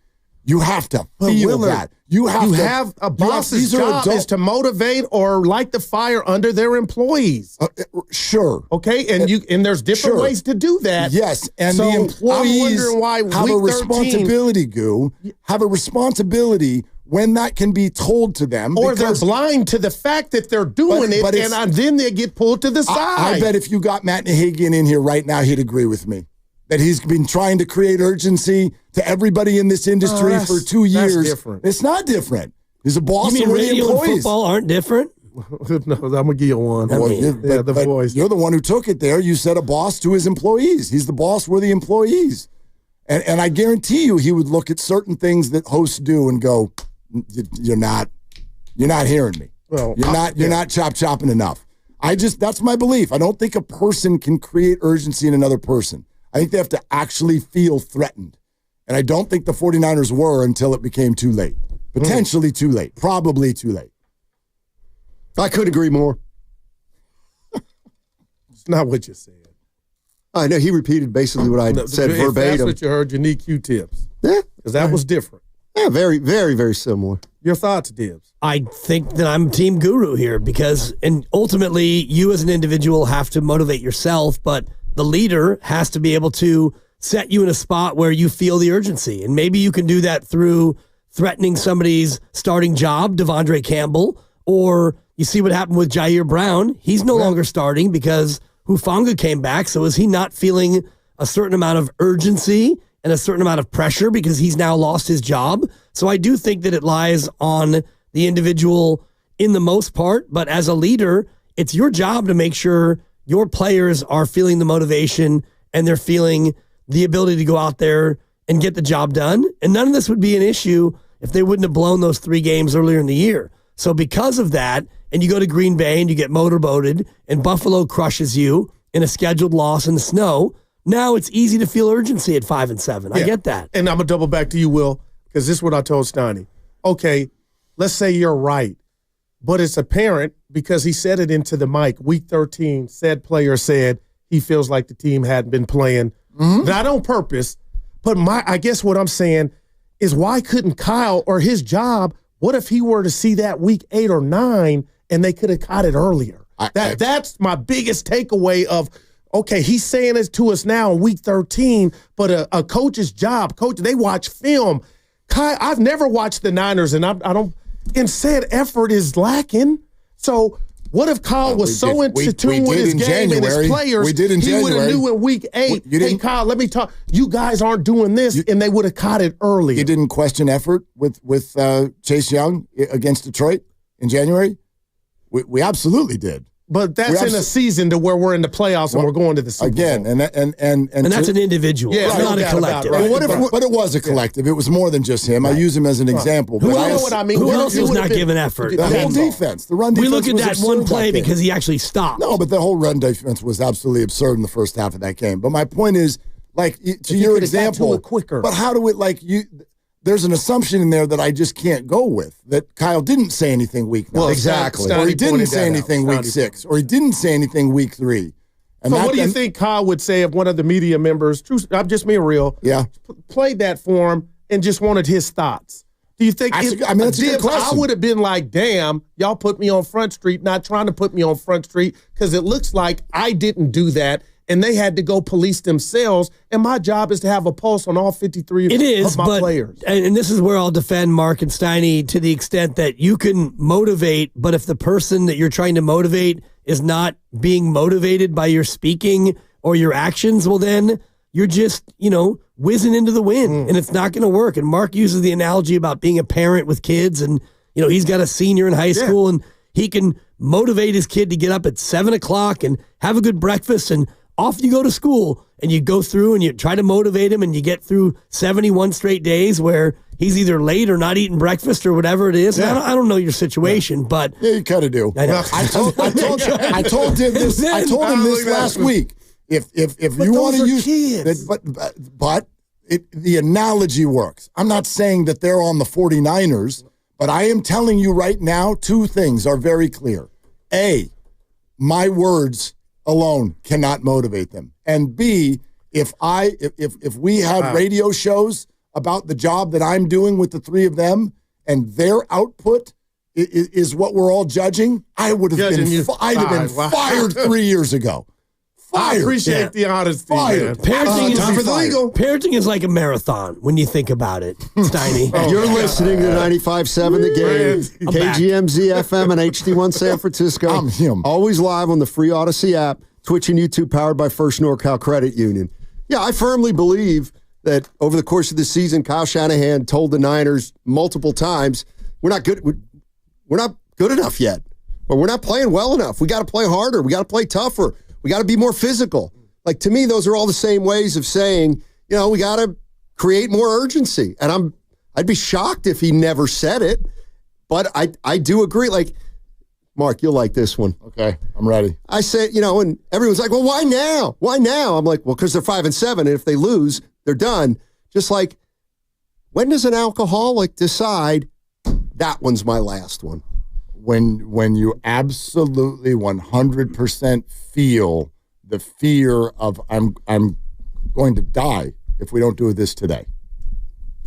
You have to feel that. You have a boss's job is to motivate or light the fire under their employees. Sure. Okay, and there's different ways to do that. Yes, and so the employees I'm wondering why have a responsibility, have a responsibility when that can be told to them. Or they're blind to the fact that they're doing it, and then they get pulled to the side. I bet if you got Matt Nahigian in here right now, he'd agree with me. That he's been trying to create urgency to everybody in this industry for 2 years. That's different. It's not different. He's a boss. You mean of radio employees. and football aren't different? No, I'm gonna give you one. The voice. You're the one who took it there. You said a boss to his employees. He's the boss. We're the employees. And I guarantee you, he would look at certain things that hosts do and go, "You're not hearing me. Well, you're not chopping enough." That's my belief. I don't think a person can create urgency in another person. I think they have to actually feel threatened. And I don't think the 49ers were until it became too late. Potentially too late. Probably too late. I couldn't agree more. It's not what you said. I know. He repeated basically what I said verbatim. That's what you heard, you need Q-tips. Yeah. Because that was different. Yeah, very, very, very similar. Your thoughts, Dibs? I think that I'm Team Guru here because, and ultimately, you as an individual have to motivate yourself, but the leader has to be able to set you in a spot where you feel the urgency. And maybe you can do that through threatening somebody's starting job, Devondre Campbell, or you see what happened with Jair Brown. He's no longer starting because Hufanga came back. So is he not feeling a certain amount of urgency and a certain amount of pressure because he's now lost his job? So I do think that it lies on the individual in the most part, but as a leader, it's your job to make sure your players are feeling the motivation and they're feeling the ability to go out there and get the job done. And none of this would be an issue if they wouldn't have blown those 3 games earlier in the year. So because of that, and you go to Green Bay and you get motorboated and Buffalo crushes you in a scheduled loss in the snow, now it's easy to feel urgency at 5-7. I get that. And I'm going to double back to you, Will, because this is what I told Steiny. Okay, let's say you're right, but it's apparent because he said it into the mic. Week 13, said player said he feels like the team hadn't been playing, not on purpose. But I guess what I'm saying is why couldn't Kyle or his job, what if he were to see that week 8 or 9 and they could have caught it earlier? That's my biggest takeaway of, okay, he's saying it to us now in week 13, but a coach's job, they watch film. Kyle, I've never watched the Niners, and I don't, and said effort is lacking. So what if Kyle was so into tune with his game and his players, he would have knew in week 8, hey, Kyle, let me talk. You guys aren't doing this, and they would have caught it earlier. You didn't question effort with Chase Young against Detroit in January? We absolutely did. But that's in a season to where we're in the playoffs and we're going to the Super Bowl. Again, and that's an individual. Yeah, it's not a collective. Right. But it was a collective. It was more than just him. I use him as an example. Who But else was not giving effort? The whole defense. The run defense. We look at that one play because he actually stopped. No, but the whole run defense was absolutely absurd in the first half of that game. But my point is, like, to your example, quicker. But how do it, like, there's an assumption in there that I just can't go with, that Kyle didn't say anything week 9. Well, exactly. Or he didn't say anything week 6. Or he didn't say anything week 3. And so what do you think Kyle would say if one of the media members, I'm just being real, played that for him and just wanted his thoughts? Do you think that's a good question. I would have been like, damn, y'all put me on Front Street, not trying to put me on Front Street, because it looks like I didn't do that. And they had to go police themselves. And my job is to have a pulse on all 53 of my players. And this is where I'll defend Mark and Steiny to the extent that you can motivate, but if the person that you're trying to motivate is not being motivated by your speaking or your actions, well, then you're just, whizzing into the wind, and it's not going to work. And Mark uses the analogy about being a parent with kids, and, he's got a senior in high school, and he can motivate his kid to get up at 7 o'clock and have a good breakfast, and off you go to school, and you go through and you try to motivate him, and you get through 71 straight days where he's either late or not eating breakfast or whatever it is. Yeah. I don't know your situation, but you kind of do. I know. I told him this last week. If you want to use it, but the analogy works. I'm not saying that they're on the 49ers, but I am telling you right now, 2 things are very clear. A, my words alone cannot motivate them. And B, if we had radio shows about the job that I'm doing with the 3 of them and their output is what we're all judging, I would have been fired 3 years ago. Fired. I appreciate the honesty. Fired. Parenting is like a marathon when you think about it, Steiny. You're listening to 95.7 The Game, KGMZ FM and HD1 San Francisco. I'm him. Always live on the free Odyssey app, Twitch and YouTube, powered by First NorCal Credit Union. Yeah, I firmly believe that over the course of the season, Kyle Shanahan told the Niners multiple times, we're not good enough yet. Or we're not playing well enough. We got to play harder. We got to play tougher. We got to be more physical. Like, to me, those are all the same ways of saying, we got to create more urgency. And I'd be shocked if he never said it. But I do agree. Like, Mark, you'll like this one. Okay, I'm ready. I said, and everyone's like, well, why now? Why now? I'm like, well, because they're 5-7, and if they lose, they're done. Just like, when does an alcoholic decide that one's my last one? When you absolutely 100% feel the fear of I'm going to die if we don't do this today.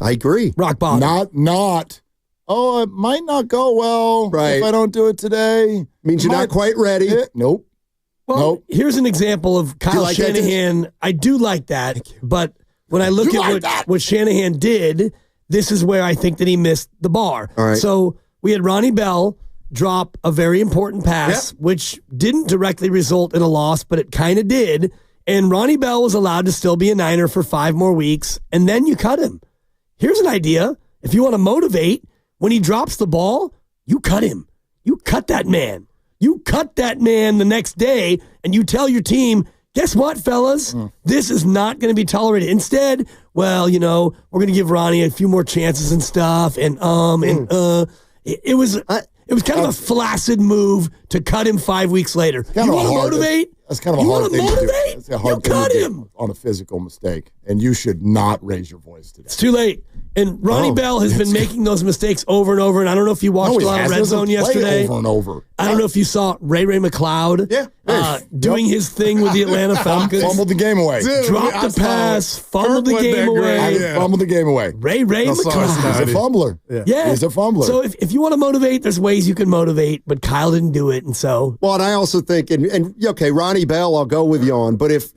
I agree. Rock bottom. Not. Oh, it might not go well if I don't do it today. Means you're not quite ready. Nope. Well, here's an example of Kyle Shanahan. I do like that, but when I look at what Shanahan did, this is where I think that he missed the bar. All right. So we had Ronnie Bell drop a very important pass, which didn't directly result in a loss, but it kind of did. And Ronnie Bell was allowed to still be a Niner for 5 more weeks, and then you cut him. Here's an idea. If you want to motivate, when he drops the ball, you cut him. You cut that man. You cut that man the next day, and you tell your team, guess what, fellas? This is not going to be tolerated. Instead, we're going to give Ronnie a few more chances and stuff, and It was kind of a flaccid move to cut him 5 weeks later. You want to motivate? That's kind of a hard thing to do. That's a hard thing to do on a physical mistake, and you should not raise your voice today. It's too late. And Ronnie Bell has been making those mistakes over and over. And I don't know if you watched a lot of Red Zone yesterday. Over and over. I don't know if you saw Ray McLeod doing his thing with the Atlanta Falcons. Fumbled the game away. Dropped the pass, fumbled the game away. Fumbled the game away. Ray McLeod. He's a fumbler. Yeah. He's a fumbler. So if you want to motivate, there's ways you can motivate, but Kyle didn't do it. And so. Well, and I also think, and okay, Ronnie Bell, I'll go with you on, but if,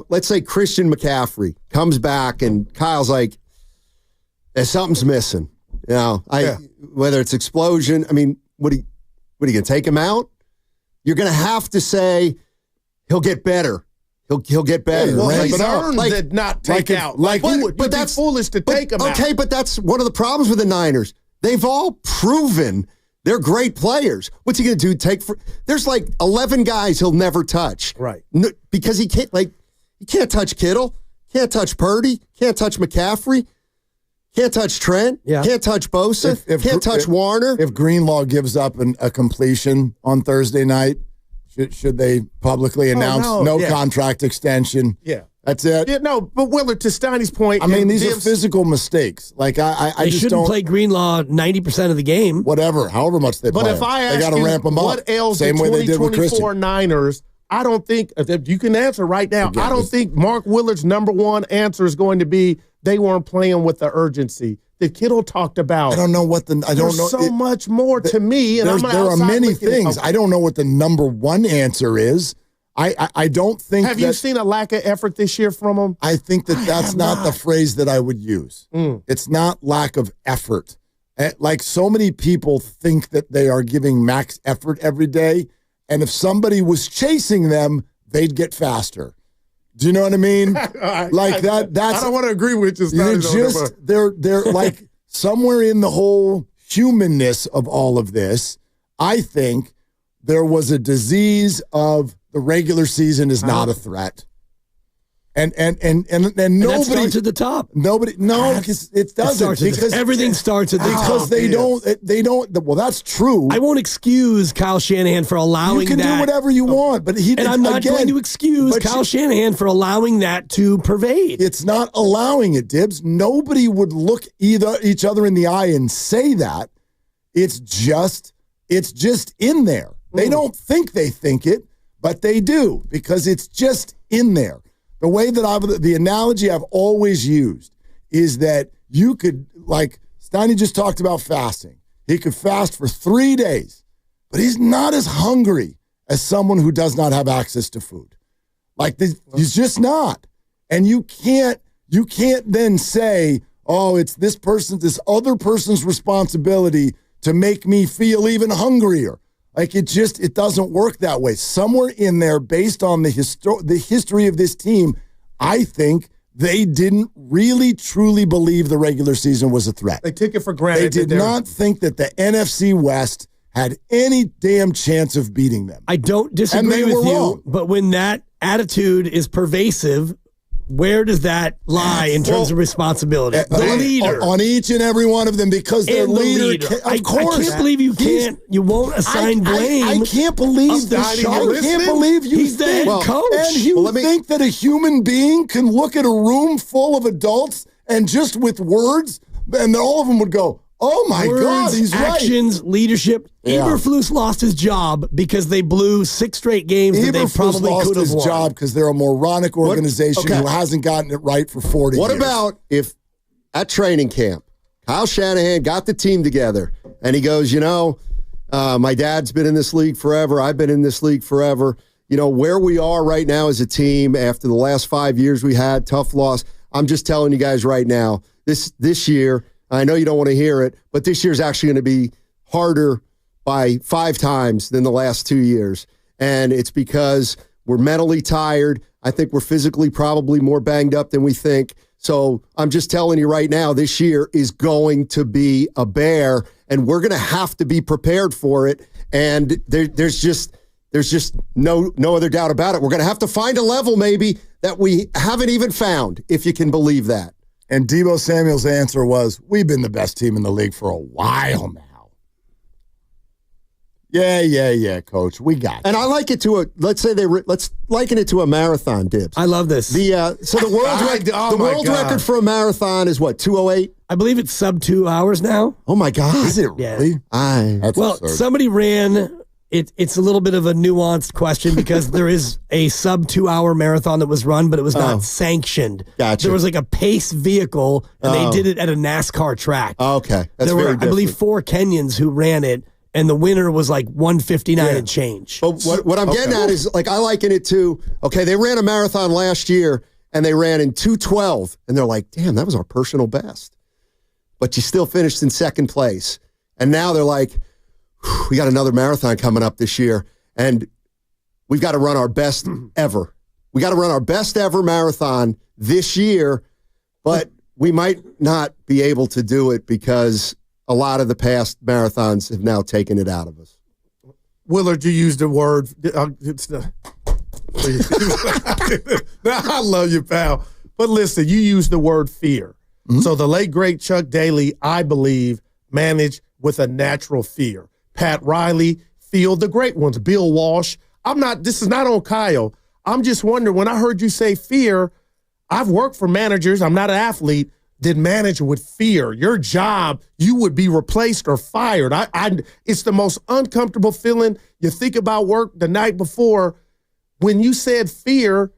let's say Christian McCaffrey comes back and Kyle's like, something's missing. Whether it's explosion, I mean, what are you going to take him out? You're going to have to say he'll get better. He'll get better. Well, he's earned that not take out. But that's foolish to take him out. Okay, but that's one of the problems with the Niners. They've all proven they're great players. What's he going to do? There's like 11 guys he'll never touch. Right. Because he can't touch Kittle, can't touch Purdy, can't touch McCaffrey. Can't touch Trent. Yeah. Can't touch Bosa. Can't touch Warner. If Greenlaw gives up a completion on Thursday night, should they publicly announce no contract extension? Yeah. That's it. Yeah, no, but Willard, to Steiny's point, I mean, these are physical mistakes. Like I they just shouldn't don't play Greenlaw 90% of the game. However much they play. But if I ask they got to ramp them up. What ails Same the way they did with 2024 Christian. Niners? I don't think you can answer right now. I don't think Mark Willard's number one answer is going to be they weren't playing with the urgency that Kittle talked about. I don't know what There's so much more to me. And there are many things. I don't know what the number one answer is. I don't think. Have you seen a lack of effort this year from them? I think that's not the phrase that I would use. It's not lack of effort. Like so many people think that they are giving max effort every day, and if somebody was chasing them, they'd get faster. Do you know what I mean? That's I don't want to agree with you. They're like somewhere in the whole humanness of all of this. I think there was a disease of the regular season is not a threat. And nobody that starts at the top. Because it doesn't. Because everything starts at the top. Because they don't. Well, that's true. I won't excuse Kyle Shanahan for allowing that. You can do whatever you want, but I'm not going to excuse Kyle Shanahan for allowing that to pervade. It's not allowing it, Dibs. Nobody would look each other in the eye and say that. It's just in there. They don't think they think it, but they do because it's just in there. The way that the analogy I've always used is that you could, like Steiny just talked about fasting. He could fast for 3 days, but he's not as hungry as someone who does not have access to food. He's just not. And you can't then say, oh, it's this other person's responsibility to make me feel even hungrier. It doesn't work that way. Somewhere in there, based on the history of this team, I think they didn't really, truly believe the regular season was a threat. They took it for granted. They did not think that the NFC West had any damn chance of beating them. I don't disagree with you, but when that attitude is pervasive, where does that lie in terms of responsibility? The leader. On each and every one of them, because their leader. Of course. I can't believe you won't assign blame. I can't believe this. I can't believe you. He's the head coach. And you think that a human being can look at a room full of adults and just with words, and all of them would go, oh my God, he's actions, right. Leadership. Yeah. Eberflus lost his job because they blew 6 straight games that they probably could have won. Lost his job because they're a moronic organization who hasn't gotten it right for 40 years. What about if at training camp, Kyle Shanahan got the team together and he goes, my dad's been in this league forever. I've been in this league forever. Where we are right now as a team after the last 5 years we had, tough loss. I'm just telling you guys right now, this year, I know you don't want to hear it, but this year's actually going to be harder by 5 times than the last 2 years. And it's because we're mentally tired. I think we're physically probably more banged up than we think. So I'm just telling you right now, this year is going to be a bear, and we're going to have to be prepared for it. And there's just no other doubt about it. We're going to have to find a level maybe that we haven't even found, if you can believe that. And Deebo Samuel's answer was, we've been the best team in the league for a while now. Yeah, Coach. We got it. And I like it to let's liken it to a marathon, Dibs. I love this. So the world record for a marathon is what, 2:08? I believe it's sub 2 hours now. Oh my God. Is it really? That's absurd. Somebody ran it's a little bit of a nuanced question because there is a sub 2 hour marathon that was run, but it was not sanctioned. Gotcha. There was like a pace vehicle, and they did it at a NASCAR track. Okay. That's there were, very I believe, 4 Kenyans who ran it, and the winner was like 159 and change. But what I'm getting at is, like, I liken it to, okay, they ran a marathon last year, and they ran in 2:12, and they're like, damn, that was our personal best. But you still finished in second place. And now they're like, we got another marathon coming up this year, and we've got to run our best ever. We got to run our best ever marathon this year, but we might not be able to do it because a lot of the past marathons have now taken it out of us. Willard, you used the word. I love you, pal. But listen, you used the word fear. Mm-hmm. So the late, great Chuck Daly, I believe, managed with a natural fear. Pat Riley, Phil, the great ones, Bill Walsh. This is not on Kyle. I'm just wondering, when I heard you say fear, I've worked for managers. I'm not an athlete. Did manage with fear. Your job, you would be replaced or fired. It's the most uncomfortable feeling. You think about work the night before. When you said fear,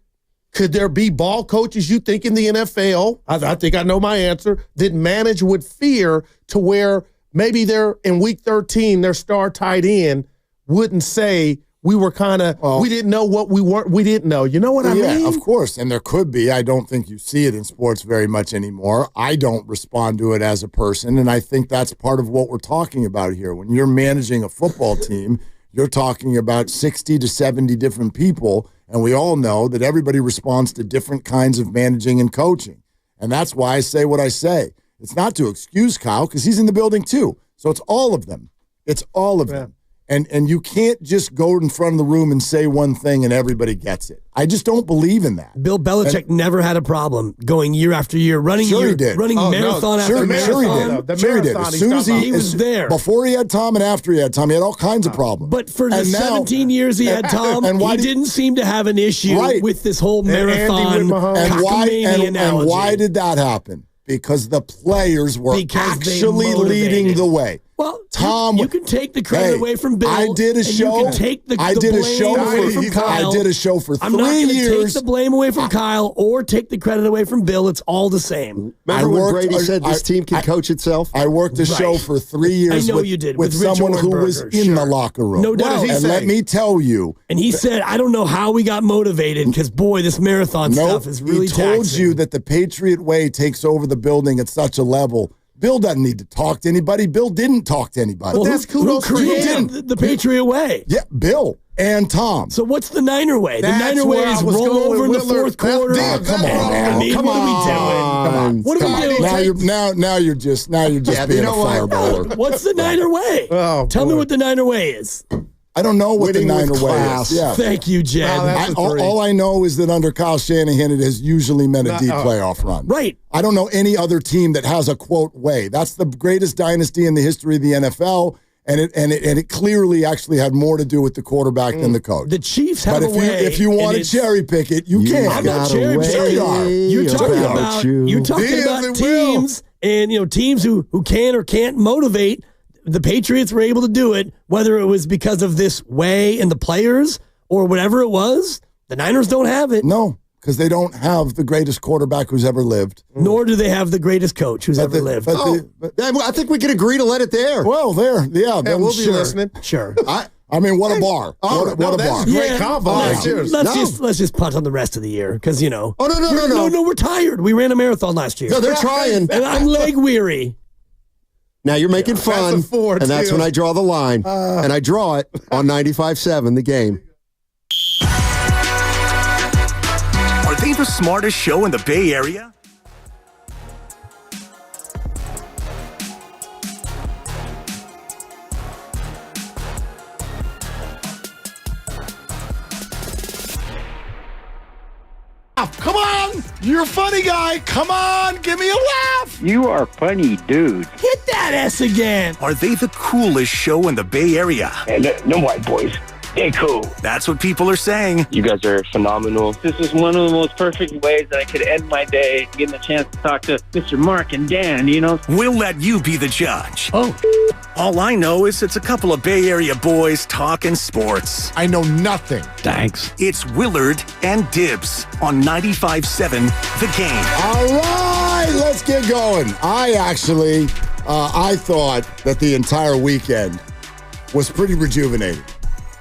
could there be ball coaches you think in the NFL? I think I know my answer. That manage with fear to where maybe they're in week 13, their star tight end wouldn't say, we were kind of, we didn't know what we didn't know. You know what I mean? Yeah, of course. And there could be. I don't think you see it in sports very much anymore. I don't respond to it as a person. And I think that's part of what we're talking about here. When you're managing a football team, you're talking about 60 to 70 different people. And we all know that everybody responds to different kinds of managing and coaching. And that's why I say what I say. It's not to excuse Kyle because he's in the building too. So it's all of them. It's all of them. And you can't just go in front of the room and say one thing and everybody gets it. I just don't believe in that. Bill Belichick never had a problem going year after year, running marathon after marathon. Sure he did. As soon as he was there. Before he had Tom and after he had Tom, he had all kinds of problems. But for the 17 years he had Tom, he didn't seem to have an issue with this whole marathon cockamamie analogy. And why did that happen? Because the players were actually leading the way. Well, Tom, you can take the credit away from Bill. I did a show. You can take the blame away from Kyle. I did a show for 3 years. I'm not going to take the blame away from Kyle or take the credit away from Bill. It's all the same. Remember when Brady said this team can coach itself? I worked a show for 3 years. I know you did with someone who was in the locker room. No doubt. And let me tell you. And he said, I don't know how we got motivated because, boy, this marathon stuff is really taxing. He told you that the Patriot way takes over the building at such a level. Bill doesn't need to talk to anybody. Bill didn't talk to anybody. Well, that's kudos for him. The Patriot way. Yeah, Bill and Tom. So what's the Niner way? The Niner way is roll over in the fourth quarter. Come on, man. Come on. What are we doing? Now you're just being a fireballer. What's the Niner way? Tell me what the Niner way is. I don't know what the Niner way is. Yeah. Thank you, Jed. All I know is that under Kyle Shanahan, it has usually meant a deep playoff run. Right. I don't know any other team that has a, quote, way. That's the greatest dynasty in the history of the NFL, and it clearly actually had more to do with the quarterback than the coach. The Chiefs have a way. If you want to cherry pick it, you can. I'm not cherry picking. You're talking about teams and teams who can or can't motivate. The Patriots were able to do it, whether it was because of this way and the players or whatever it was. The Niners don't have it. No, because they don't have the greatest quarterback who's ever lived. Nor do they have the greatest coach who's ever lived. I think we can agree to let it there. Well, there. Yeah, we'll be listening. Sure. I mean, what a bar. What a bar. That's a great convo. Let's just punt on the rest of the year because, Oh, no. We're tired. We ran a marathon last year. No, they're trying. And I'm leg weary. Now you're making fun, and that's when I draw the line, and I draw it on 95.7, The Game. Are they the smartest show in the Bay Area? Come on! You're a funny guy. Come on, give me a laugh. You are funny, dude. Hit that S again. Are they the coolest show in the Bay Area. And them white boys, they cool. That's what people are saying. You guys are phenomenal. This is one of the most perfect ways that I could end my day, getting a chance to talk to Mr. Mark and Dan, you know? We'll let you be the judge. Oh. All I know is it's a couple of Bay Area boys talking sports. I know nothing. Thanks. It's Willard and Dibs on 95.7 The Game. All right, let's get going. I thought that the entire weekend was pretty rejuvenating.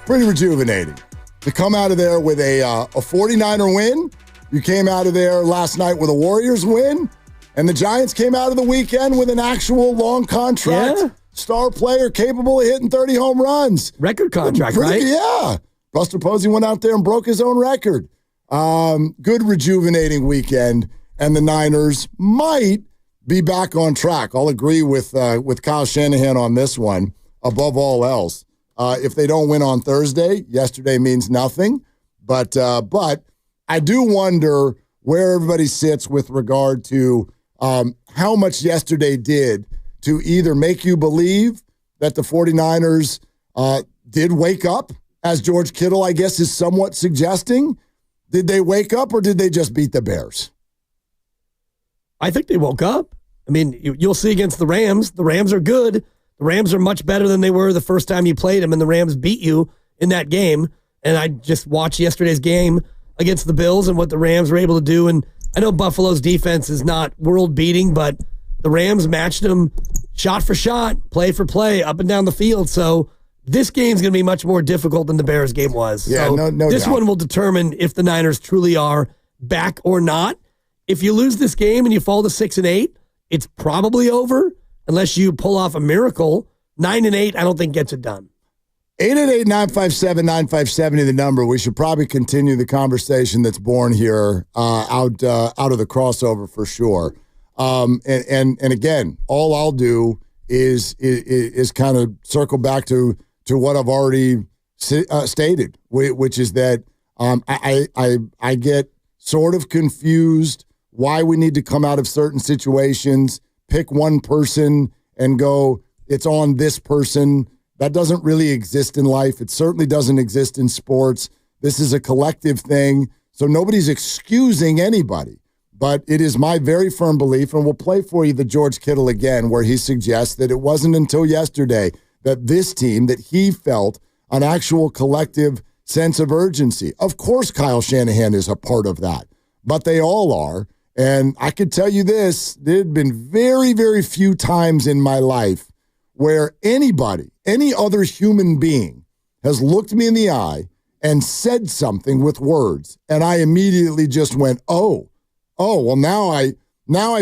To come out of there with a 49er win. You came out of there last night with a Warriors win. And the Giants came out of the weekend with an actual long contract star player capable of hitting 30 home runs. Record contract, right? Yeah. Buster Posey went out there and broke his own record. Good rejuvenating weekend. And the Niners might be back on track. I'll agree with Kyle Shanahan on this one, above all else. If they don't win on Thursday, yesterday means nothing. But I do wonder where everybody sits with regard to how much yesterday did to either make you believe that the 49ers did wake up, as George Kittle, I guess, is somewhat suggesting. Did they wake up or did they just beat the Bears? I think they woke up. I mean, you'll see against the Rams. The Rams are good. The Rams are much better than they were the first time you played them, and the Rams beat you in that game. And I just watched yesterday's game against the Bills and what the Rams were able to do. And I know Buffalo's defense is not world-beating, but the Rams matched them shot for shot, play for play, up and down the field. So this game's going to be much more difficult than the Bears game was. Yeah, so no this doubt. one will determine if the Niners truly are back or not. If you lose this game and you fall to 6-8, it's probably over unless you pull off a miracle. 9-8, I don't think gets it done. 888-957-9570, the number. We should probably continue the conversation that's born here out of the crossover for sure. And again, all I'll do is kind of circle back to what I've already stated, which is that I get sort of confused why we need to come out of certain situations, pick one person and go, it's on this person. That doesn't really exist in life. It certainly doesn't exist in sports. This is a collective thing, so nobody's excusing anybody. But it is my very firm belief, and we'll play for you the George Kittle again, where he suggests that it wasn't until yesterday that this team, that he felt an actual collective sense of urgency. Of course, Kyle Shanahan is a part of that, but they all are. And I could tell you this, there had been very, very few times in my life where anybody, any other human being has looked me in the eye and said something with words. And I immediately just went, well, now I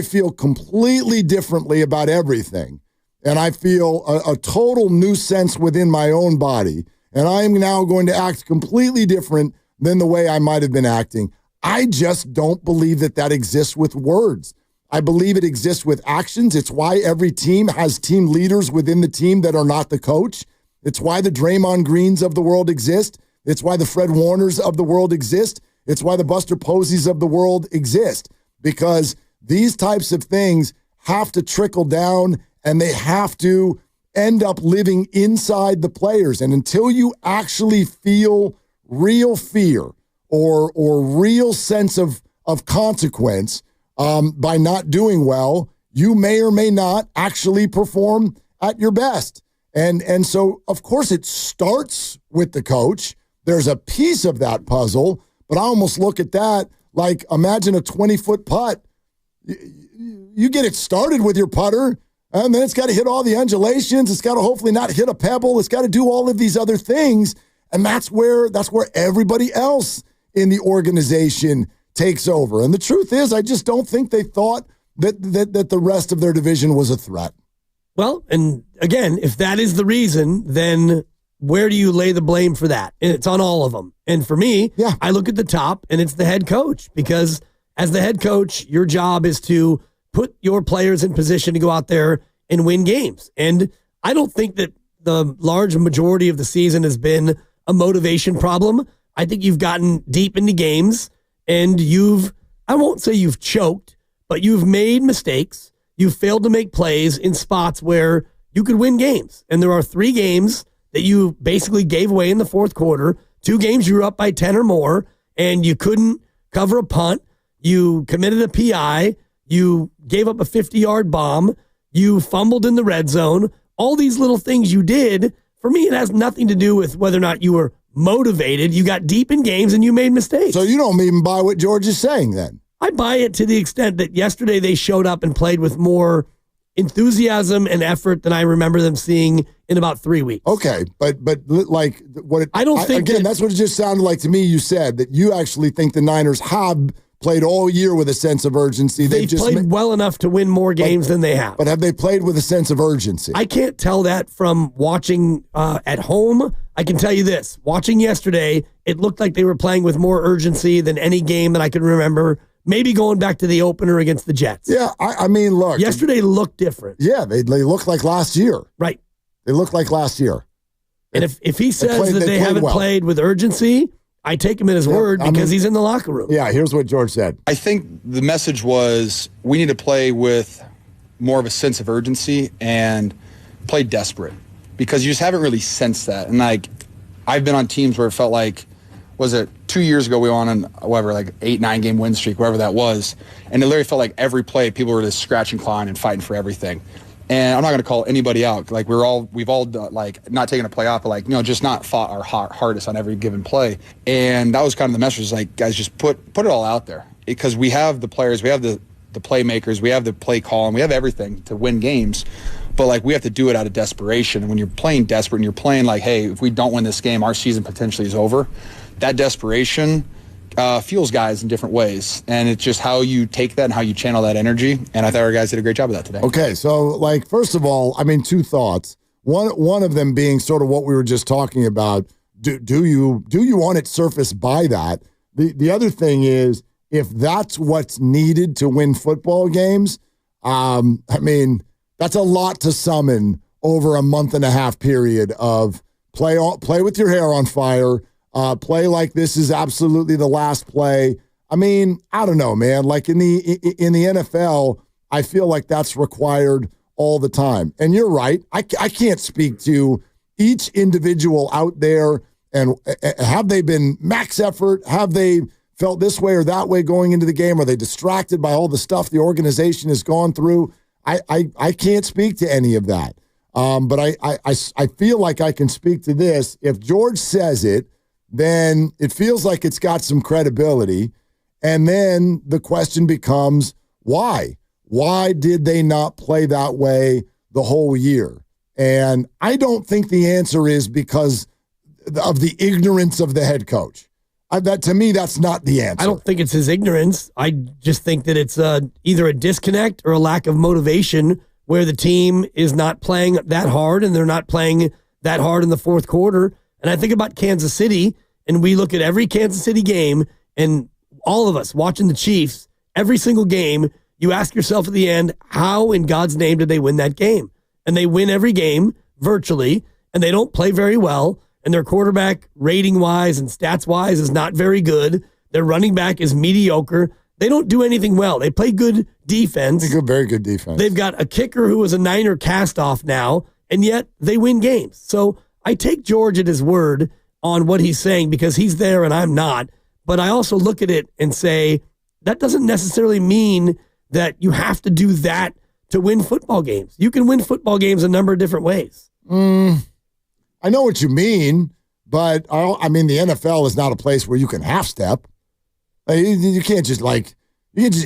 feel completely differently about everything. And I feel a total new sense within my own body. And I am now going to act completely different than the way I might have been acting. I just don't believe that exists with words. I believe it exists with actions. It's why every team has team leaders within the team that are not the coach. It's why the Draymond Greens of the world exist. It's why the Fred Warners of the world exist. It's why the Buster Poseys of the world exist. Because these types of things have to trickle down and they have to end up living inside the players. And until you actually feel real fear or real sense of consequence by not doing well, you may or may not actually perform at your best. And so, of course, it starts with the coach. There's a piece of that puzzle, but I almost look at that like, imagine a 20-foot putt. You get it started with your putter, and then it's got to hit all the undulations. It's got to hopefully not hit a pebble. It's got to do all of these other things, and that's where everybody else in the organization takes over. And the truth is, I just don't think they thought that the rest of their division was a threat. Well, and again, if that is the reason, then where do you lay the blame for that? And it's on all of them. And for me, I look at the top, and it's the head coach, because as the head coach, your job is to put your players in position to go out there and win games. And I don't think that the large majority of the season has been a motivation problem. I think you've gotten deep into games, and I won't say you've choked, but you've made mistakes. You've failed to make plays in spots where you could win games. And there are 3 games that you basically gave away in the fourth quarter, 2 games you were up by 10 or more, and you couldn't cover a punt. You committed a PI. You gave up a 50-yard bomb. You fumbled in the red zone. All these little things you did, for me, it has nothing to do with whether or not you were motivated. You got deep in games and you made mistakes. So you don't even buy what George is saying then? I buy it to the extent that yesterday they showed up and played with more enthusiasm and effort than I remember them seeing in about 3 weeks. Okay, but like what it, I don't think again, that's what it just sounded like to me. You said that you actually think the Niners have played all year with a sense of urgency. They've just played well enough to win more games than they have. But have they played with a sense of urgency? I can't tell that from watching at home. I can tell you this. Watching yesterday, it looked like they were playing with more urgency than any game that I can remember. Maybe going back to the opener against the Jets. Yeah, I mean, look. Yesterday looked different. Yeah, they looked like last year. Right. They looked like last year. And if he says that they haven't played with urgency, I take him at his word because he's in the locker room. Yeah, here's what George said. I think the message was we need to play with more of a sense of urgency and play desperate because you just haven't really sensed that. And like, I've been on teams where it felt like, was it 2 years ago we were on whatever, like 8-9 game win streak, whatever that was. And it literally felt like every play people were just scratching, clawing, and fighting for everything. And I'm not going to call anybody out. Like we've all like not taken a play off, but like, just not fought our hardest on every given play. And that was kind of the message, like, guys, just put it all out there because we have the players, we have the playmakers, we have the play call, and we have everything to win games. But like we have to do it out of desperation. And when you're playing desperate and you're playing like, hey, if we don't win this game, our season potentially is over. That desperation fuels guys in different ways. And it's just how you take that and how you channel that energy. And I thought our guys did a great job of that today. Okay, so like first of all, I mean, 2 thoughts. One of them being sort of what we were just talking about. Do you want it surface by that? The other thing is if that's what's needed to win football games, I mean, that's a lot to summon over a month and a half period of play with your hair on fire. Play like this is absolutely the last play. I mean, I don't know, man. Like in the NFL, I feel like that's required all the time. And you're right. I can't speak to each individual out there and have they been max effort? Have they felt this way or that way going into the game? Are they distracted by all the stuff the organization has gone through? I can't speak to any of that. But I feel like I can speak to this. If George says it, then it feels like it's got some credibility. And then the question becomes, why? Why did they not play that way the whole year? And I don't think the answer is because of the ignorance of the head coach. That to me, that's not the answer. I don't think it's his ignorance. I just think that it's either a disconnect or a lack of motivation where the team is not playing that hard and they're not playing that hard in the fourth quarter. And I think about Kansas City, and we look at every Kansas City game, and all of us watching the Chiefs, every single game, you ask yourself at the end, how in God's name did they win that game? And they win every game, virtually, and they don't play very well, and their quarterback, rating-wise and stats-wise, is not very good. Their running back is mediocre. They don't do anything well. They play good defense. Very good defense. They've got a kicker who is a Niner cast-off now, and yet they win games. So I take George at his word on what he's saying because he's there and I'm not. But I also look at it and say, that doesn't necessarily mean that you have to do that to win football games. You can win football games a number of different ways. I know what you mean, but I mean, the NFL is not a place where you can half-step. You can't just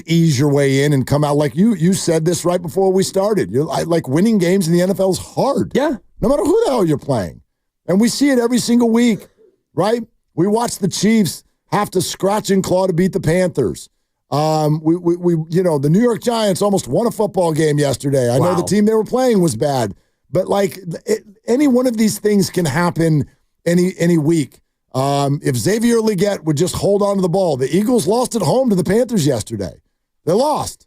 ease your way in and come out like you said this right before we started. You're like winning games in the NFL is hard. Yeah. No matter who the hell you're playing. And we see it every single week, right? We watch the Chiefs have to scratch and claw to beat the Panthers. The New York Giants almost won a football game yesterday. I know the team they were playing was bad, but any one of these things can happen any week. If Xavier Legette would just hold on to the ball, the Eagles lost at home to the Panthers yesterday. They lost,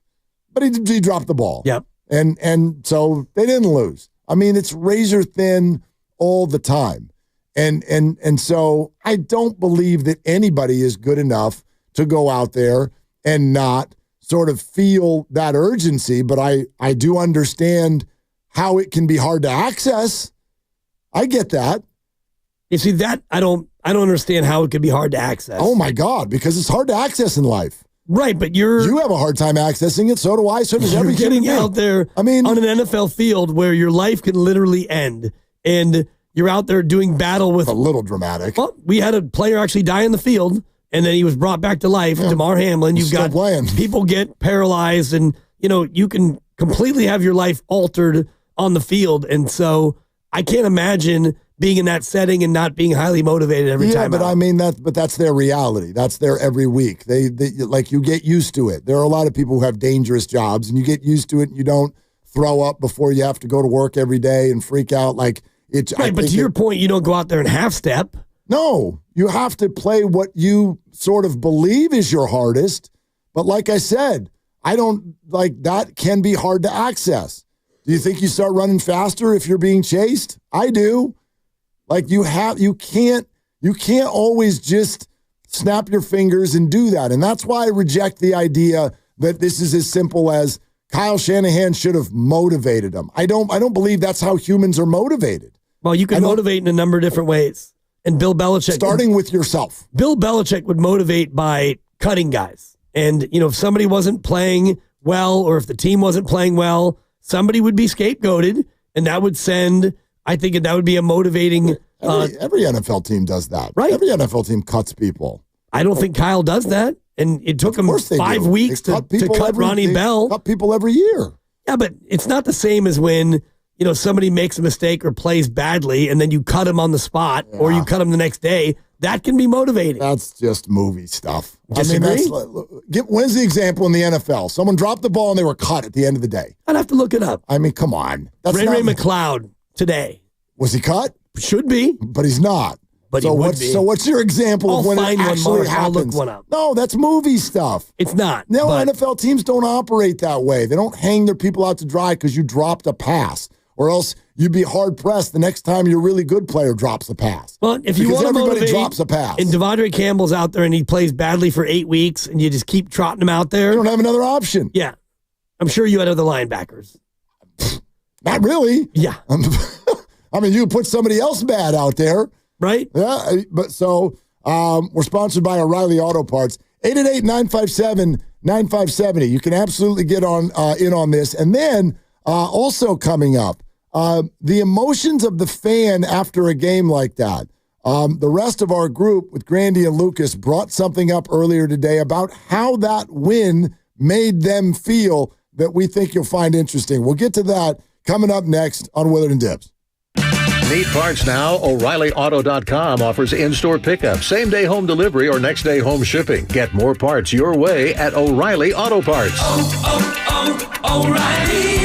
but he dropped the ball. Yep. And so they didn't lose. I mean, it's razor thin all the time. And so I don't believe that anybody is good enough to go out there and not sort of feel that urgency, but I do understand how it can be hard to access. I get that. You see that I don't understand how it could be hard to access. Oh my God, because it's hard to access in life. Right, but you have a hard time accessing it. So do I. So does every getting human being. out there. I mean, on an NFL field where your life can literally end, and you're out there doing battle with a little dramatic. Well, we had a player actually die in the field, and then he was brought back to life. Damar Hamlin. You've got people get paralyzed, and you can completely have your life altered on the field, and so I can't imagine being in that setting and not being highly motivated every time. But I mean that's their reality. That's their every week. They like, you get used to it. There are a lot of people who have dangerous jobs, and you get used to it, and you don't throw up before you have to go to work every day and freak out like it's right. But to your point, you don't go out there and half step. No, you have to play what you sort of believe is your hardest. But like I said, I don't like that can be hard to access. Do you think you start running faster if you're being chased? I do. Like you can't always just snap your fingers and do that. And that's why I reject the idea that this is as simple as Kyle Shanahan should have motivated him. I don't believe that's how humans are motivated. Well, you can motivate in a number of different ways. And Bill Belichick, starting with yourself. Bill Belichick would motivate by cutting guys. And, if somebody wasn't playing well, or if the team wasn't playing well, somebody would be scapegoated, and that would send, I think that would be a motivating. Every NFL team does that. Right. Every NFL team cuts people. I don't think Kyle does that. And it took him 5 weeks to cut Ronnie Bell. Cut people every year. Yeah, but it's not the same as when, somebody makes a mistake or plays badly, and then you cut him on the spot, or you cut him the next day. That can be motivating. That's just movie stuff. Disagree? I mean, when's the example in the NFL? Someone dropped the ball and they were cut at the end of the day. I'd have to look it up. I mean, come on. Ray McLeod today. Was he cut? Should be. But he's not. But he would be. So what's your example of when it actually happens? I'll look one up. No, that's movie stuff. It's not. No, NFL teams don't operate that way. They don't hang their people out to dry because you dropped a pass. Or else you'd be hard-pressed the next time your really good player drops a pass. Well, if you want to motivate, drops a pass. And Devondre Campbell's out there and he plays badly for 8 weeks, and you just keep trotting him out there. You don't have another option. Yeah. I'm sure you had other linebackers. Not really. Yeah. I mean, you put somebody else bad out there. Right? Yeah. But so we're sponsored by O'Reilly Auto Parts. 888-957-9570. You can absolutely get on in on this. And then also coming up, the emotions of the fan after a game like that. The rest of our group with Grandy and Lucas brought something up earlier today about how that win made them feel that we think you'll find interesting. We'll get to that coming up next on Willard and Dibbs. Need parts now? O'ReillyAuto.com offers in-store pickup, same-day home delivery, or next-day home shipping. Get more parts your way at O'Reilly Auto Parts. O'Reilly.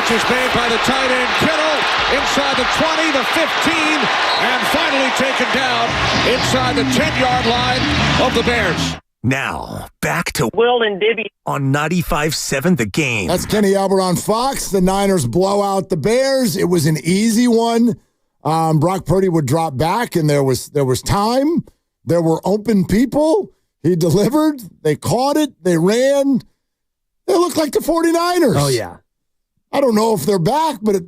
catch is made by the tight end, Kittle, inside the 20, the 15, and finally taken down inside the 10-yard line of the Bears. Now, back to Will and Dibby on 95.7 The Game. That's Kenny Albert on Fox. The Niners blow out the Bears. It was an easy one. Brock Purdy would drop back, and there was time. There were open people. He delivered. They caught it. They ran. They looked like the 49ers. Oh, yeah. I don't know if they're back, but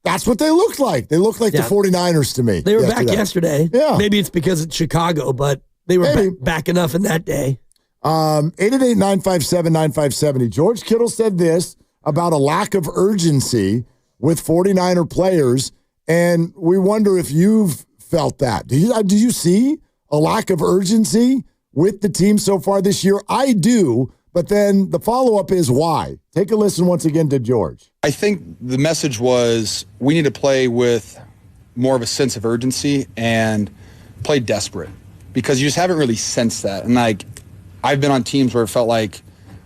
that's what they looked like. They looked like the 49ers to me. They were back yesterday. Yeah. Maybe it's because it's Chicago, but they were back enough in that day. 888-957-9570. George Kittle said this about a lack of urgency with 49er players, and we wonder if you've felt that. Do you see a lack of urgency with the team so far this year? I do, but then the follow-up is why? Take a listen once again to George. I think the message was we need to play with more of a sense of urgency and play desperate, because you just haven't really sensed that. And I've been on teams where it felt like,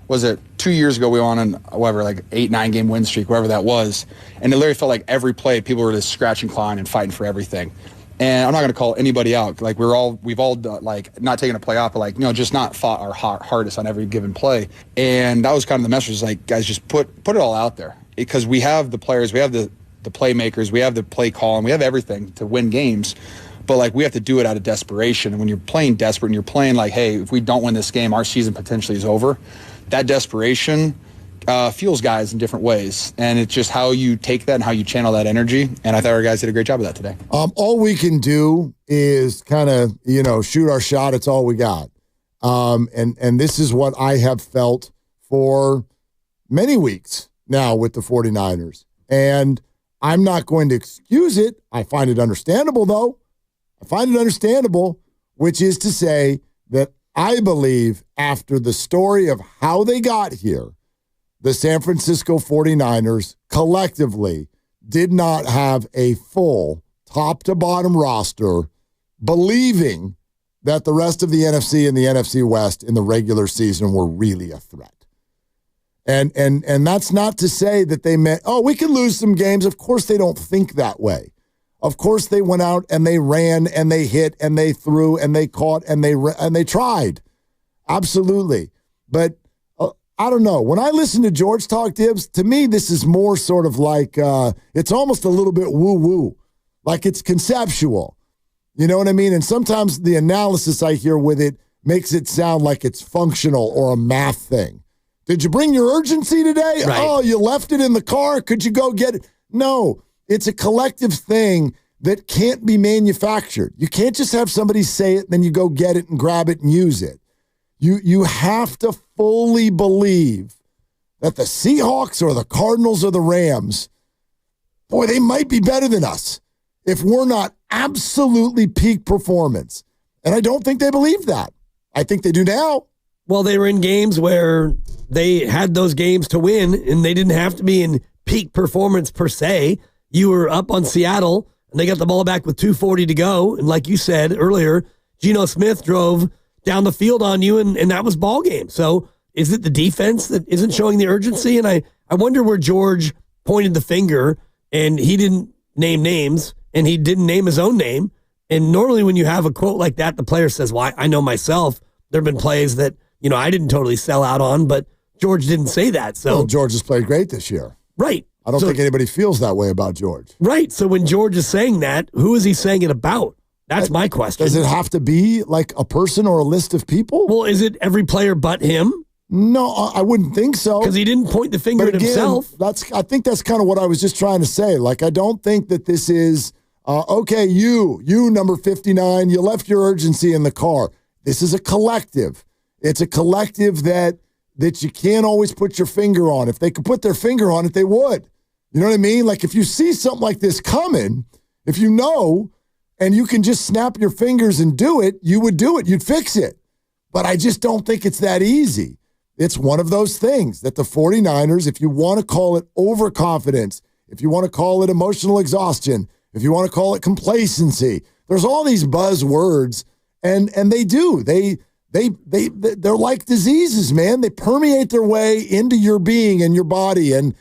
was it 2 years ago we were on an 8-9 game win streak, whatever that was, and it literally felt like every play people were just scratching, clawing, and fighting for everything. And I'm not going to call anybody out. We've all not taken a play off, but just not fought our hardest on every given play. And that was kind of the message, guys, just put it all out there, because we have the players, we have the playmakers, we have the play call, and we have everything to win games. But we have to do it out of desperation. And when you're playing desperate and you're playing hey, if we don't win this game, our season potentially is over, that desperation fuels guys in different ways. And it's just how you take that and how you channel that energy. And I thought our guys did a great job of that today. All we can do is kind of, shoot our shot. It's all we got. And this is what I have felt for many weeks now with the 49ers. And I'm not going to excuse it. I find it understandable, though. I find it understandable, which is to say that I believe after the story of how they got here, the San Francisco 49ers collectively did not have a full top-to-bottom roster, believing that the rest of the NFC and the NFC West in the regular season were really a threat. And that's not to say that they meant, we could lose some games. Of course they don't think that way. Of course they went out and they ran and they hit and they threw and they caught and they tried. Absolutely. But I don't know. When I listen to George talk, Dibbs, to me this is more sort of it's almost a little bit woo-woo. It's conceptual. You know what I mean? And sometimes the analysis I hear with it makes it sound like it's functional or a math thing. Did you bring your urgency today? Right. Oh, you left it in the car. Could you go get it? No. It's a collective thing that can't be manufactured. You can't just have somebody say it and then you go get it and grab it and use it. You have to fully believe that the Seahawks or the Cardinals or the Rams, boy, they might be better than us if we're not absolutely peak performance. And I don't think they believe that. I think they do now. Well, they were in games where they had those games to win, and they didn't have to be in peak performance per se. You were up on Seattle, and they got the ball back with 2:40 to go. And like you said earlier, Geno Smith drove down the field on you, and that was ball game. So is it the defense that isn't showing the urgency? And I wonder where George pointed the finger, and he didn't name names, and he didn't name his own name. And normally when you have a quote like that, the player says, well, I know myself. There have been plays that, I didn't totally sell out on, but George didn't say that. So George has played great this year. Right. I don't think anybody feels that way about George. Right. So when George is saying that, who is he saying it about? That's my question. Does it have to be a person or a list of people? Well, is it every player but him? No, I wouldn't think so. Because he didn't point the finger at himself. I think that's kind of what I was just trying to say. I don't think that this is, okay, you number 59, you left your urgency in the car. This is a collective. It's a collective that you can't always put your finger on. If they could put their finger on it, they would. You know what I mean? If you see something like this coming, if you know, and you can just snap your fingers and do it, you would do it. You'd fix it. But I just don't think it's that easy. It's one of those things that the 49ers, if you want to call it overconfidence, if you want to call it emotional exhaustion, if you want to call it complacency, there's all these buzzwords, and they do. They're like diseases, man. They permeate their way into your being and your body and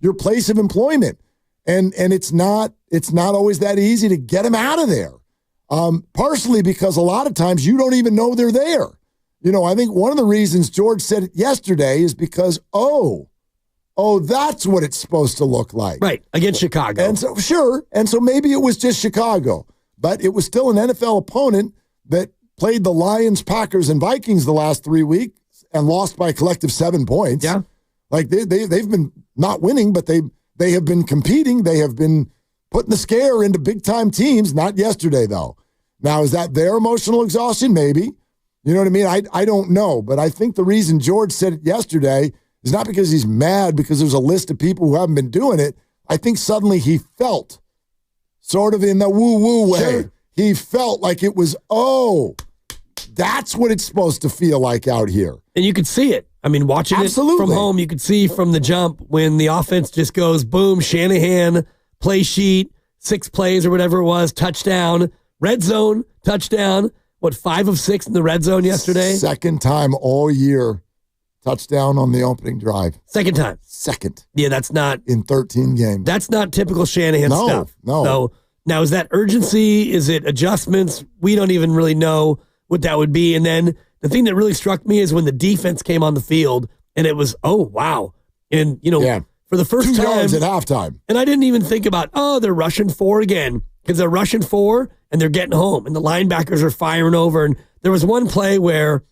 your place of employment. And it's not always that easy to get them out of there. Partially because a lot of times you don't even know they're there. I think one of the reasons George said it yesterday is because, that's what it's supposed to look like. Right, against Chicago. And so, sure, and so maybe it was just Chicago, but it was still an NFL opponent that played the Lions, Packers, and Vikings the last 3 weeks and lost by a collective 7 points. Yeah. Like they've been not winning, but they have been competing. They have been putting the scare into big-time teams, not yesterday, though. Now, is that their emotional exhaustion? Maybe. You know what I mean? I don't know, but I think the reason George said it yesterday is not because he's mad because there's a list of people who haven't been doing it. I think suddenly he felt, sort of in the woo-woo way, Sure. he felt like it was, that's what it's supposed to feel like out here. And you could see it. I mean, watching Absolutely. it from home, you could see from the jump when the offense just goes, boom, Shanahan, play sheet, 6 plays or whatever it was, touchdown, red zone, touchdown. 5 of 6 in the red zone yesterday? Second time all year, touchdown on the opening drive. Second time. Second. Yeah, that's not. In 13 games. That's not typical Shanahan stuff. No. So now, is that urgency? Is it adjustments? We don't even really know what that would be. And then the thing that really struck me is when the defense came on the field and it was, wow. And, for the first 2 time. yards at halftime. And I didn't even think about, they're rushing 4 again. Because they're rushing 4 and they're getting home and the linebackers are firing over. And there was one play where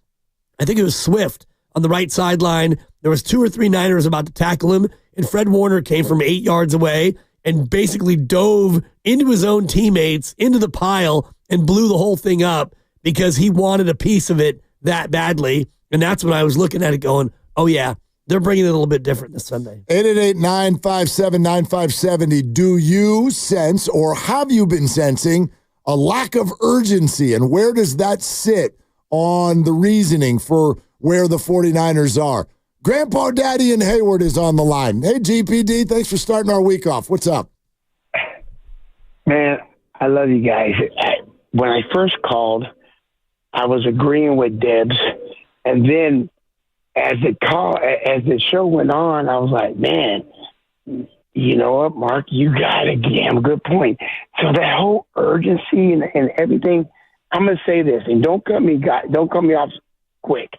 I think it was Swift on the right sideline. There was 2 or 3 Niners about to tackle him, and Fred Warner came from 8 yards away and basically dove into his own teammates, into the pile, and blew the whole thing up because he wanted a piece of it that badly. And that's when I was looking at it going, oh, yeah, they're bringing it a little bit different this Sunday. 888-957-9570. Do you sense or have you been sensing a lack of urgency? And where does that sit on the reasoning for where the 49ers are? Grandpa Daddy in Hayward is on the line. Hey, GPD, thanks for starting our week off. What's up? Man, I love you guys. When I first called, I was agreeing with Debs. And then as the show went on, I was like, man, you know what, Mark, you got a damn good point. So that whole urgency and everything, I'm gonna say this, and don't cut me off quick.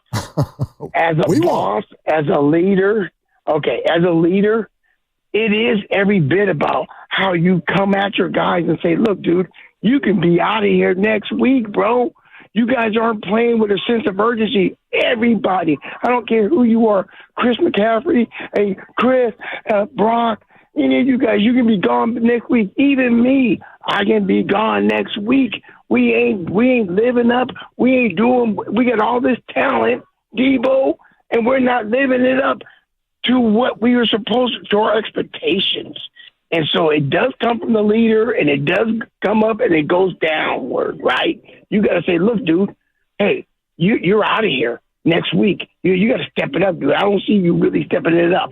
As a boss, as a leader, it is every bit about how you come at your guys and say, look, dude, you can be out of here next week, bro. You guys aren't playing with a sense of urgency. Everybody, I don't care who you are, Chris McCaffrey, hey, Chris, Brock, any of you guys, you can be gone next week. Even me, I can be gone next week. We ain't living up. We got all this talent, Debo, and we're not living it up to what we were supposed to our expectations. And so it does come from the leader, and it does come up, and it goes downward, right? You got to say, look, dude, hey, you're out of here next week. You got to step it up, dude. I don't see you really stepping it up.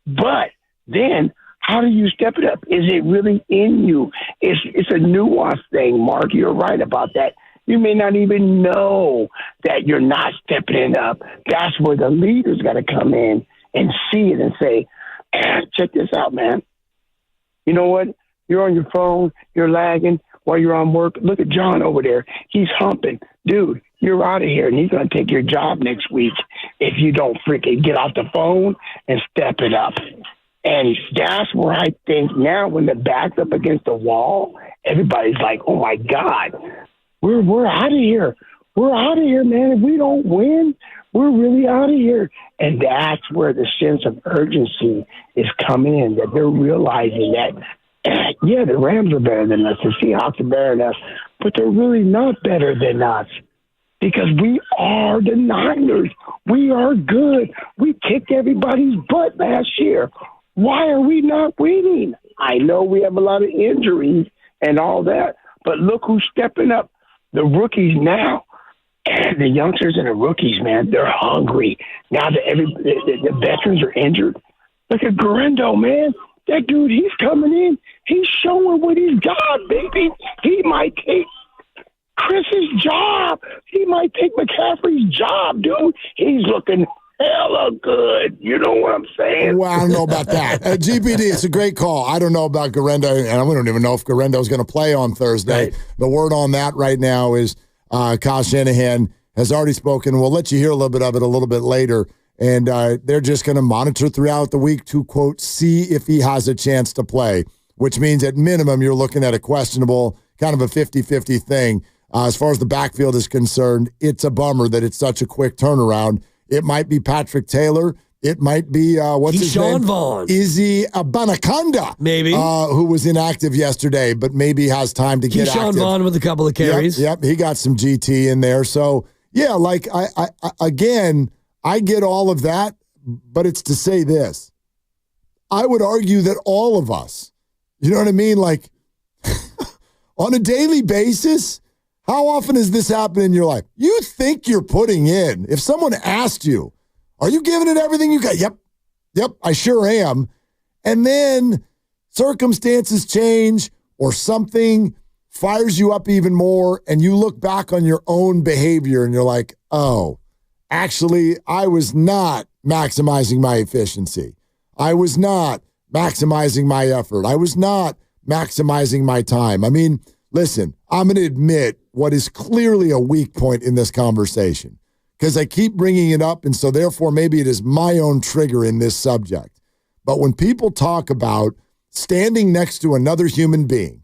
But then how do you step it up? Is it really in you? It's a nuanced thing, Mark. You're right about that. You may not even know that you're not stepping it up. That's where the leader's got to come in and see it and say, check this out, man. You know what? You're on your phone. You're lagging while you're on work. Look at John over there. He's humping. Dude, you're out of here, and he's going to take your job next week if you don't freaking get off the phone and step it up. And that's where I think now when the back's up against the wall, everybody's like, oh, my God, we're out of here. We're out of here, man. If we don't win, we're really out of here. And that's where the sense of urgency is coming in, that they're realizing that, yeah, the Rams are better than us, the Seahawks are better than us, but they're really not better than us because we are the Niners. We are good. We kicked everybody's butt last year. Why are we not winning? I know we have a lot of injuries and all that, but look who's stepping up. The rookies now. And the youngsters and the rookies, man, they're hungry. Now that the veterans are injured. Look at Garendo, man. That dude, he's coming in. He's showing what he's got, baby. He might take Chris's job. He might take McCaffrey's job, dude. He's looking hella good. You know what I'm saying? Well, I don't know about that. GPD, it's a great call. I don't know about Garenda, and we don't even know if Garenda is going to play on Thursday. Right. The word on that right now is Kyle Shanahan has already spoken. We'll let you hear a little bit of it a little bit later. And they're just going to monitor throughout the week to, quote, see if he has a chance to play, which means at minimum you're looking at a questionable, kind of a 50-50 thing. As far as the backfield is concerned, it's a bummer that it's such a quick turnaround. It might be Patrick Taylor. It might be, what's his name? Vaughn. Izzy Abanikanda. Maybe. Who was inactive yesterday, but maybe has time to get active. Vaughn with a couple of carries. Yep, he got some GT in there. So, yeah, like, I get all of that, but it's to say this. I would argue that all of us, you know what I mean? Like, on a daily basis, how often has this happened in your life? You think you're putting in. If someone asked you, are you giving it everything you got? Yep, I sure am. And then circumstances change or something fires you up even more, and you look back on your own behavior and you're like, oh, actually, I was not maximizing my efficiency. I was not maximizing my effort. I was not maximizing my time. I mean, listen, I'm going to admit what is clearly a weak point in this conversation because I keep bringing it up, and so therefore maybe it is my own trigger in this subject. But when people talk about standing next to another human being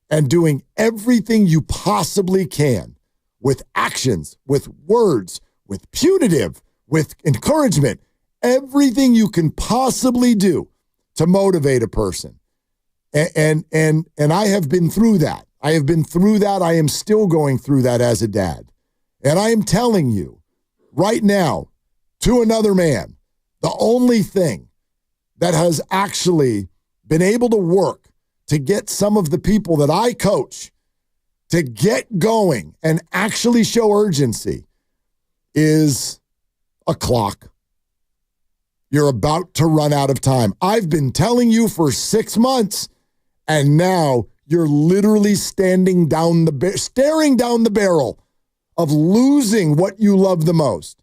and doing everything you possibly can with actions, with words, with punitive, with encouragement, everything you can possibly do to motivate a person. And I have been through that. I have been through that. I am still going through that as a dad. And I am telling you right now, to another man, the only thing that has actually been able to work to get some of the people that I coach to get going and actually show urgency is a clock. You're about to run out of time. I've been telling you for 6 months, and now you're literally staring down the barrel of losing what you love the most.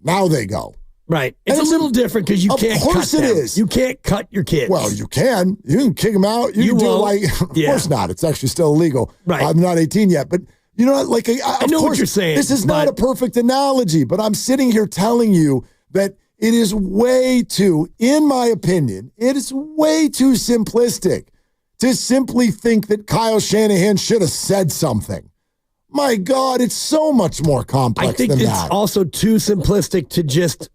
Now they go. Right. It's a little different because you can't cut them. Of course it is. You can't cut your kids. Well, you can. You can kick them out. You can do like, of course not. It's actually still illegal. Right. I'm not 18 yet, but you know, like, I know what you're saying. This is not a perfect analogy, but I'm sitting here telling you that it is way too, in my opinion, it is way too simplistic to simply think that Kyle Shanahan should have said something. My God, it's so much more complex than that. I think it's also too simplistic to just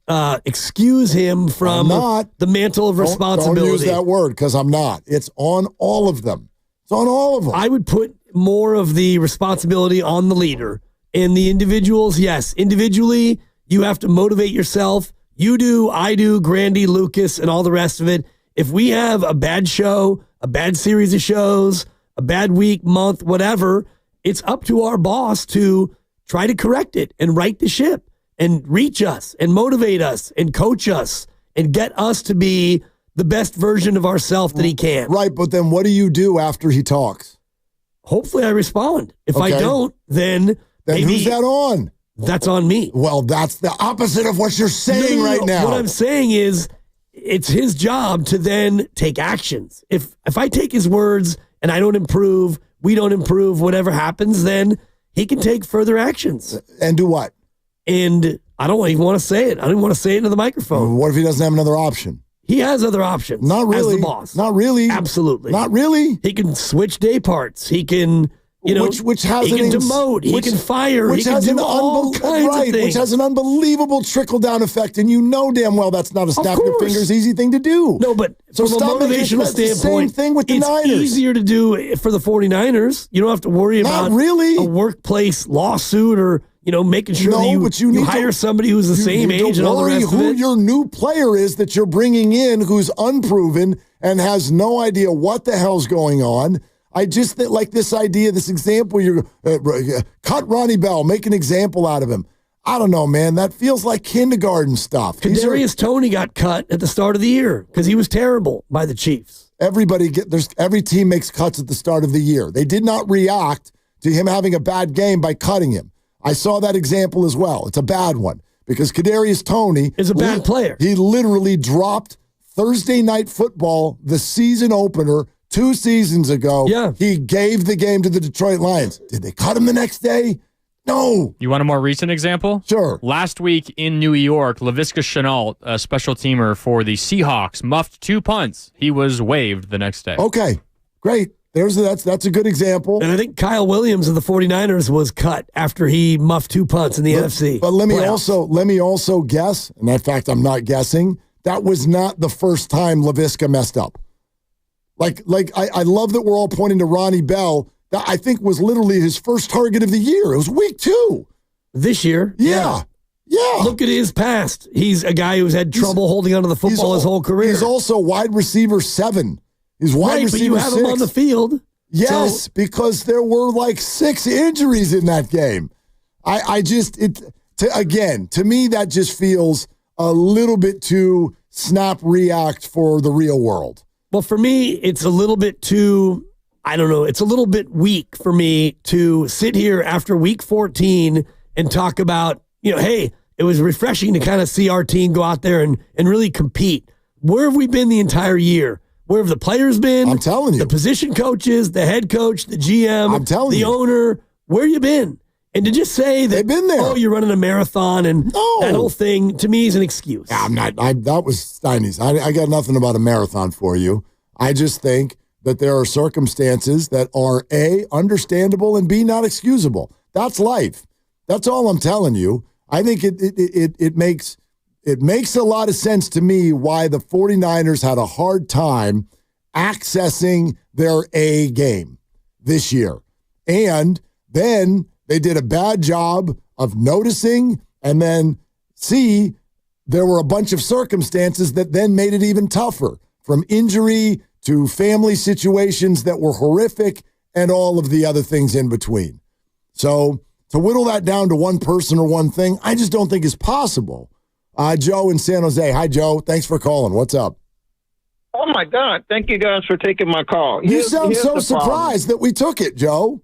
excuse him from the mantle of responsibility. Don't use that word because I'm not. It's on all of them. It's on all of them. I would put more of the responsibility on the leader. And the individuals, yes, individually, you have to motivate yourself. You do, I do, Grandy, Lucas, and all the rest of it. If we have a bad show, a bad series of shows, a bad week, month, whatever, it's up to our boss to try to correct it and right the ship and reach us and motivate us and coach us and get us to be the best version of ourselves that he can. Right, but then what do you do after he talks? Hopefully I respond. If I don't, then maybe who's that on? That's on me. Well, that's the opposite of what you're saying right now. What I'm saying is it's his job to then take actions. If I take his words and I don't improve, we don't improve, whatever happens, then he can take further actions. And do what? And I don't even want to say it. I don't even want to say it into the microphone. What if he doesn't have another option? He has other options. Not really. As the boss. Not really. Absolutely. Not really. He can switch day parts. He can, which has he can demote. He can fire. He can do all kinds of things. Which has an unbelievable trickle-down effect, and you know damn well that's not a snap your fingers easy thing to do. No, but from a motivational standpoint, same thing with the Niners. It's easier to do for the 49ers. You don't have to worry about a workplace lawsuit or making sure that you hire somebody who's the same age and all the rest of it. Who your new player is that you're bringing in who's unproven and has no idea what the hell's going on. I just like this idea, this example, you're cut Ronnie Bell, make an example out of him. I don't know, man. That feels like kindergarten stuff. Kadarius Toney got cut at the start of the year because he was terrible by the Chiefs. Every team makes cuts at the start of the year. They did not react to him having a bad game by cutting him. I saw that example as well. It's a bad one. because Kadarius Toney is a bad player. He literally dropped Thursday Night Football, the season opener, 2 seasons ago. Yeah. He gave the game to the Detroit Lions. Did they cut him the next day? No. You want a more recent example? Sure. Last week in New York, Laviska Shenault, a special teamer for the Seahawks, muffed 2 punts. He was waived the next day. Okay, great. That's a good example. And I think Kyle Williams of the 49ers was cut after he muffed 2 punts in the NFC. But let me also guess, and in fact, I'm not guessing, that was not the first time Laviska messed up. I love that we're all pointing to Ronnie Bell. That I think was literally his first target of the year. It was week 2. This year? Yeah. Look at his past. He's a guy who's had trouble holding onto the football his whole career. He's also wide receiver 7. He's wide receiver 6. But you have him on the field. Yes, because there were like 6 injuries in that game. To me, that just feels a little bit too snap react for the real world. Well, for me, it's a little bit too, I don't know, it's a little bit weak for me to sit here after week 14 and talk about, hey, it was refreshing to kind of see our team go out there and really compete. Where have we been the entire year? Where have the players been? I'm telling you. The position coaches, the head coach, the GM, I'm telling you. the owner, where you been? And to just say that, they've been there. Oh, you're running a marathon and that whole thing, to me, is an excuse. Yeah, I'm not. That was Steiny's. I got nothing about a marathon for you. I just think that there are circumstances that are A, understandable, and B, not excusable. That's life. That's all I'm telling you. I think it makes a lot of sense to me why the 49ers had a hard time accessing their A game this year. And then they did a bad job of noticing, and then C, there were a bunch of circumstances that then made it even tougher, from injury to family situations that were horrific and all of the other things in between. So to whittle that down to one person or one thing, I just don't think is possible. Joe in San Jose. Hi, Joe. Thanks for calling. What's up? Oh, my God. Thank you guys for taking my call. You sound so surprised that we took it, Joe.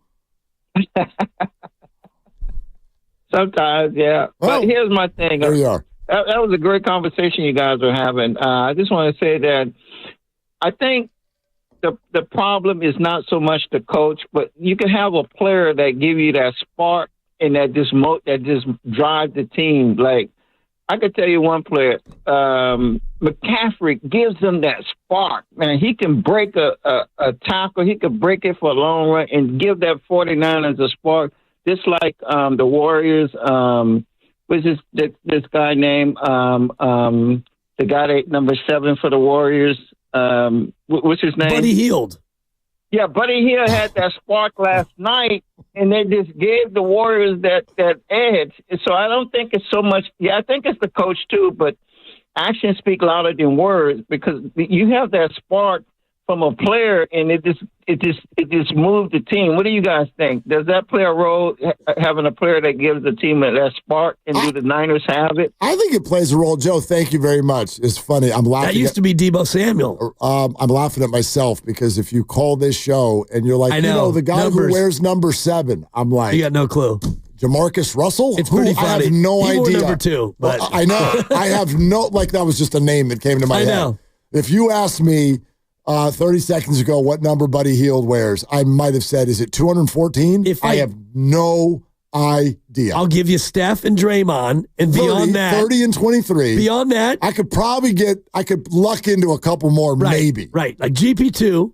Sometimes, yeah. Well, but here's my thing. There you are. That was a great conversation you guys are having. I just want to say that I think the problem is not so much the coach, but you can have a player that give you that spark and that just drive the team. Like, I could tell you one player, McCaffrey gives them that spark. Man, he can break a tackle. He can break it for a long run and give that 49ers a spark. Just like the Warriors, what's this guy named? The guy that number 7 for the Warriors. What's his name? Buddy Hield. Yeah, Buddy Hield had that spark last night, and they just gave the Warriors that edge. So I don't think it's so much. Yeah, I think it's the coach too, but actions speak louder than words, because you have that spark from a player, and it just moved the team. What do you guys think? Does that play a role, having a player that gives the team that spark, and do the Niners have it? I think it plays a role. Joe, thank you very much. It's funny. I'm laughing. That used to be Deebo Samuel. I'm laughing at myself because if you call this show and you're like, the guy who wears number 7, I'm like, you got no clue. Jamarcus Russell? It's pretty funny. I have no He wore idea. number 2, but I know. I have no, that was just a name that came to my head. I know. If you asked me 30 seconds ago what number Buddy Hield wears, I might have said, is it 214? I have no idea. I'll give you Steph and Draymond, and 30, beyond that, 30 and 23. Beyond that, I could luck into a couple more, maybe. Right, like GP2.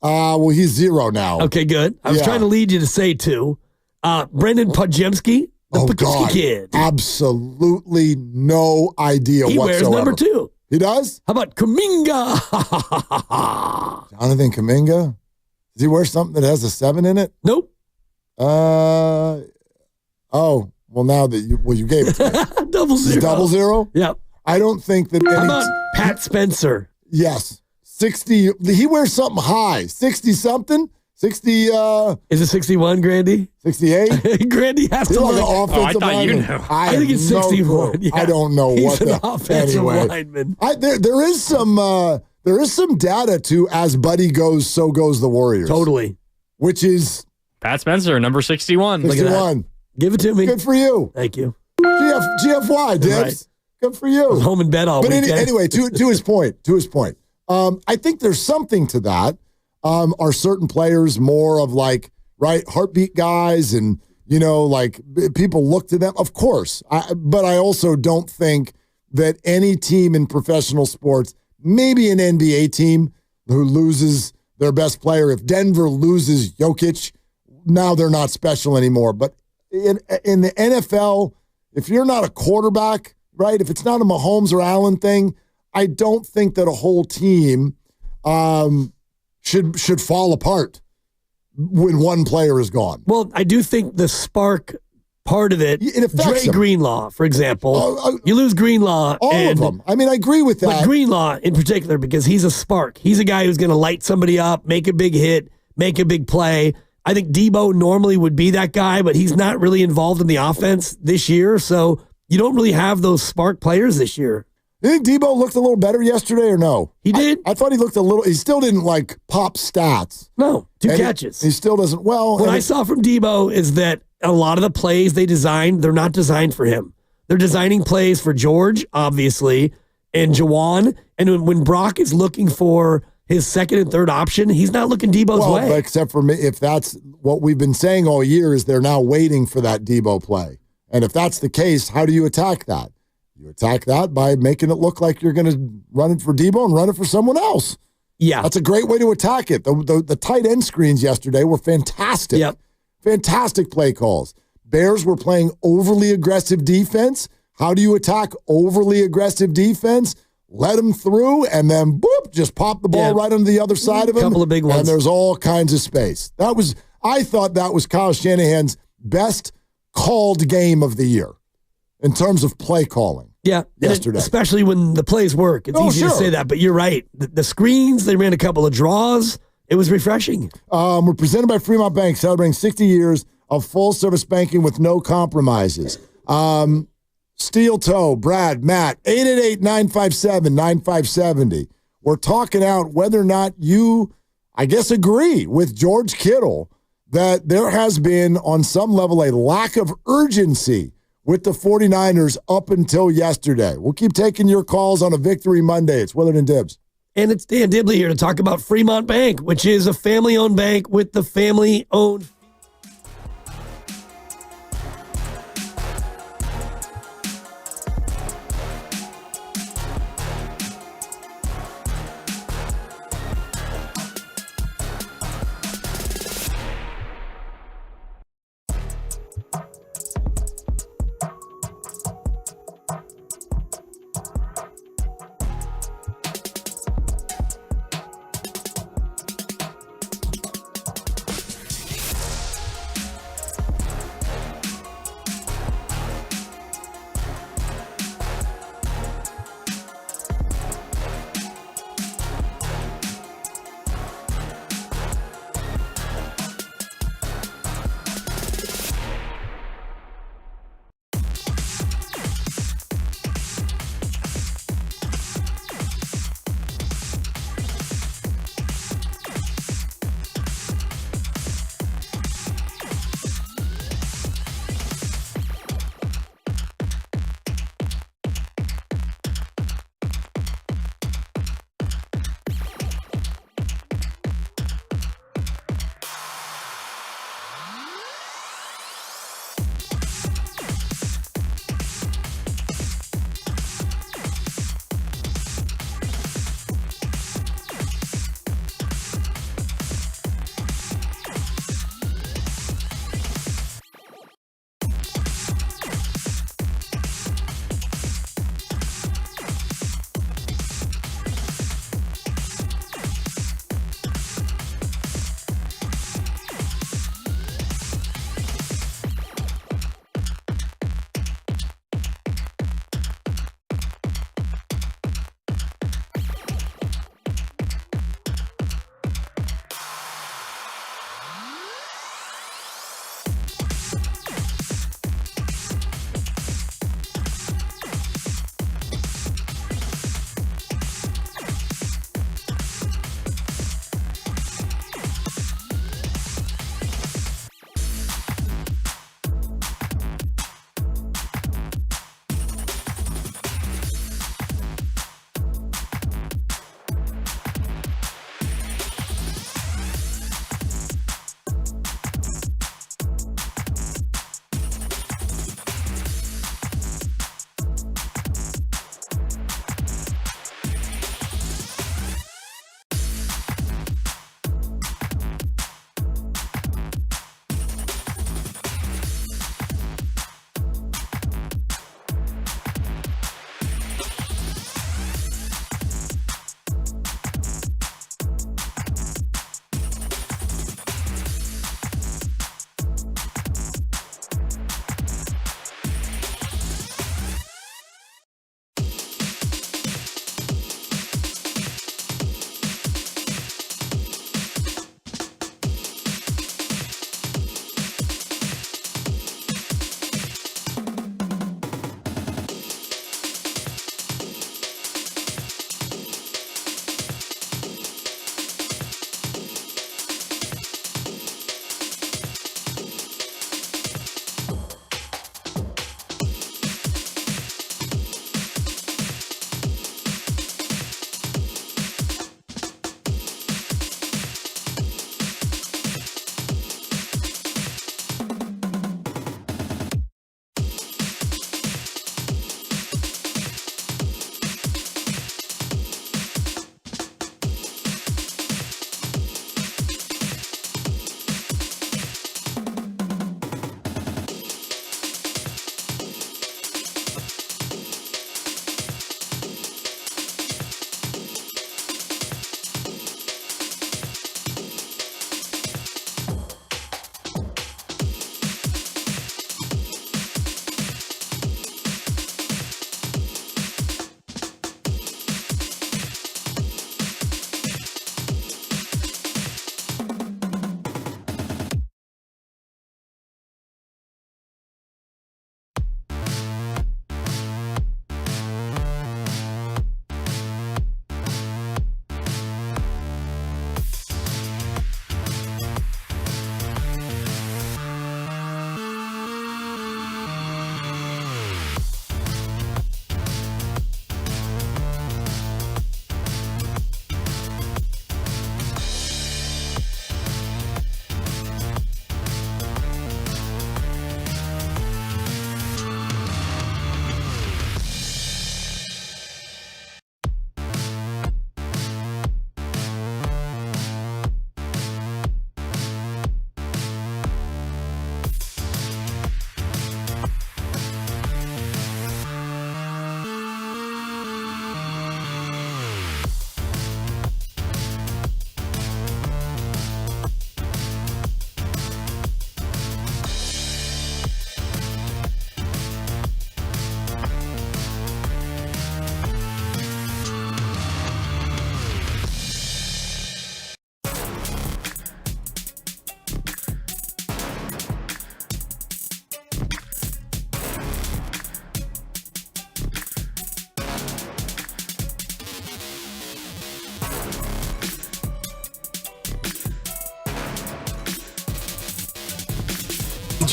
Well, he's 0 now. Okay, good. I was trying to lead you to say 2. Brendan Podjemski, the Pakistan kid. Absolutely no idea he whatsoever. He wears number 2. He does? How about Kaminga? Jonathan Kaminga? Does he wear something that has a 7 in it? Nope. Well, now that you gave it to me. Double 0. Double 0? Yep. I don't think that How about Pat Spencer? Yes. 60. He wears something high. 60-something? 60. Is it 61, Grandy? 68? Grandy has to like look. an offensive I thought you lineman. knew. I think it's 61. Yeah. I don't know He's what an offensive lineman. There is some data to as Buddy goes, so goes the Warriors. Totally. Which is Pat Spencer, number 61. 61. Give it to me. Good for you. Thank you. GFY, Dibs. Right. Good for you. I was home in bed all weekend. Anyway, to his point, I think there's something to that. Are certain players more of like, right, heartbeat guys and, like people look to them? Of course. But I also don't think that any team in professional sports, maybe an NBA team who loses their best player, if Denver loses Jokic, now they're not special anymore. But in the NFL, if you're not a quarterback, right, if it's not a Mahomes or Allen thing, I don't think that a whole team should fall apart when one player is gone. Well, I do think the spark part of it, Dre Greenlaw, for example, you lose Greenlaw. All of them. I mean, I agree with that. But Greenlaw in particular, because he's a spark. He's a guy who's going to light somebody up, make a big hit, make a big play. I think Debo normally would be that guy, but he's not really involved in the offense this year, so you don't really have those spark players this year. You think Debo looked a little better yesterday or no? He did. I thought he looked a little. He still didn't like pop stats. No, 2 catches. He still doesn't. Well, what I saw from Debo is that a lot of the plays they designed, they're not designed for him. They're designing plays for George, obviously, and Jawan. And when Brock is looking for his second and third option, he's not looking Debo's way. But except for me, if that's what we've been saying all year, is they're now waiting for that Debo play. And if that's the case, how do you attack that? You attack that by making it look like you're going to run it for Debo and run it for someone else. Yeah. That's a great way to attack it. The tight end screens yesterday were fantastic. Yep. Fantastic play calls. Bears were playing overly aggressive defense. How do you attack overly aggressive defense? Let them through and then, boop, just pop the ball right on the other side of him. A couple of big ones. And there's all kinds of space. I thought that was Kyle Shanahan's best called game of the year in terms of play calling. Yeah, yesterday. Especially when the plays work. It's easy to say that, but you're right. The screens, they ran a couple of draws. It was refreshing. We're presented by Fremont Bank, celebrating 60 years of full-service banking with no compromises. Steel Toe, Brad, Matt, 888-957-9570. We're talking out whether or not you, I guess, agree with George Kittle that there has been, on some level, a lack of urgency with the 49ers up until yesterday. We'll keep taking your calls on a Victory Monday. It's Willard and Dibs. And it's Dan Dibley here to talk about Fremont Bank, which is a family-owned bank with the family-owned.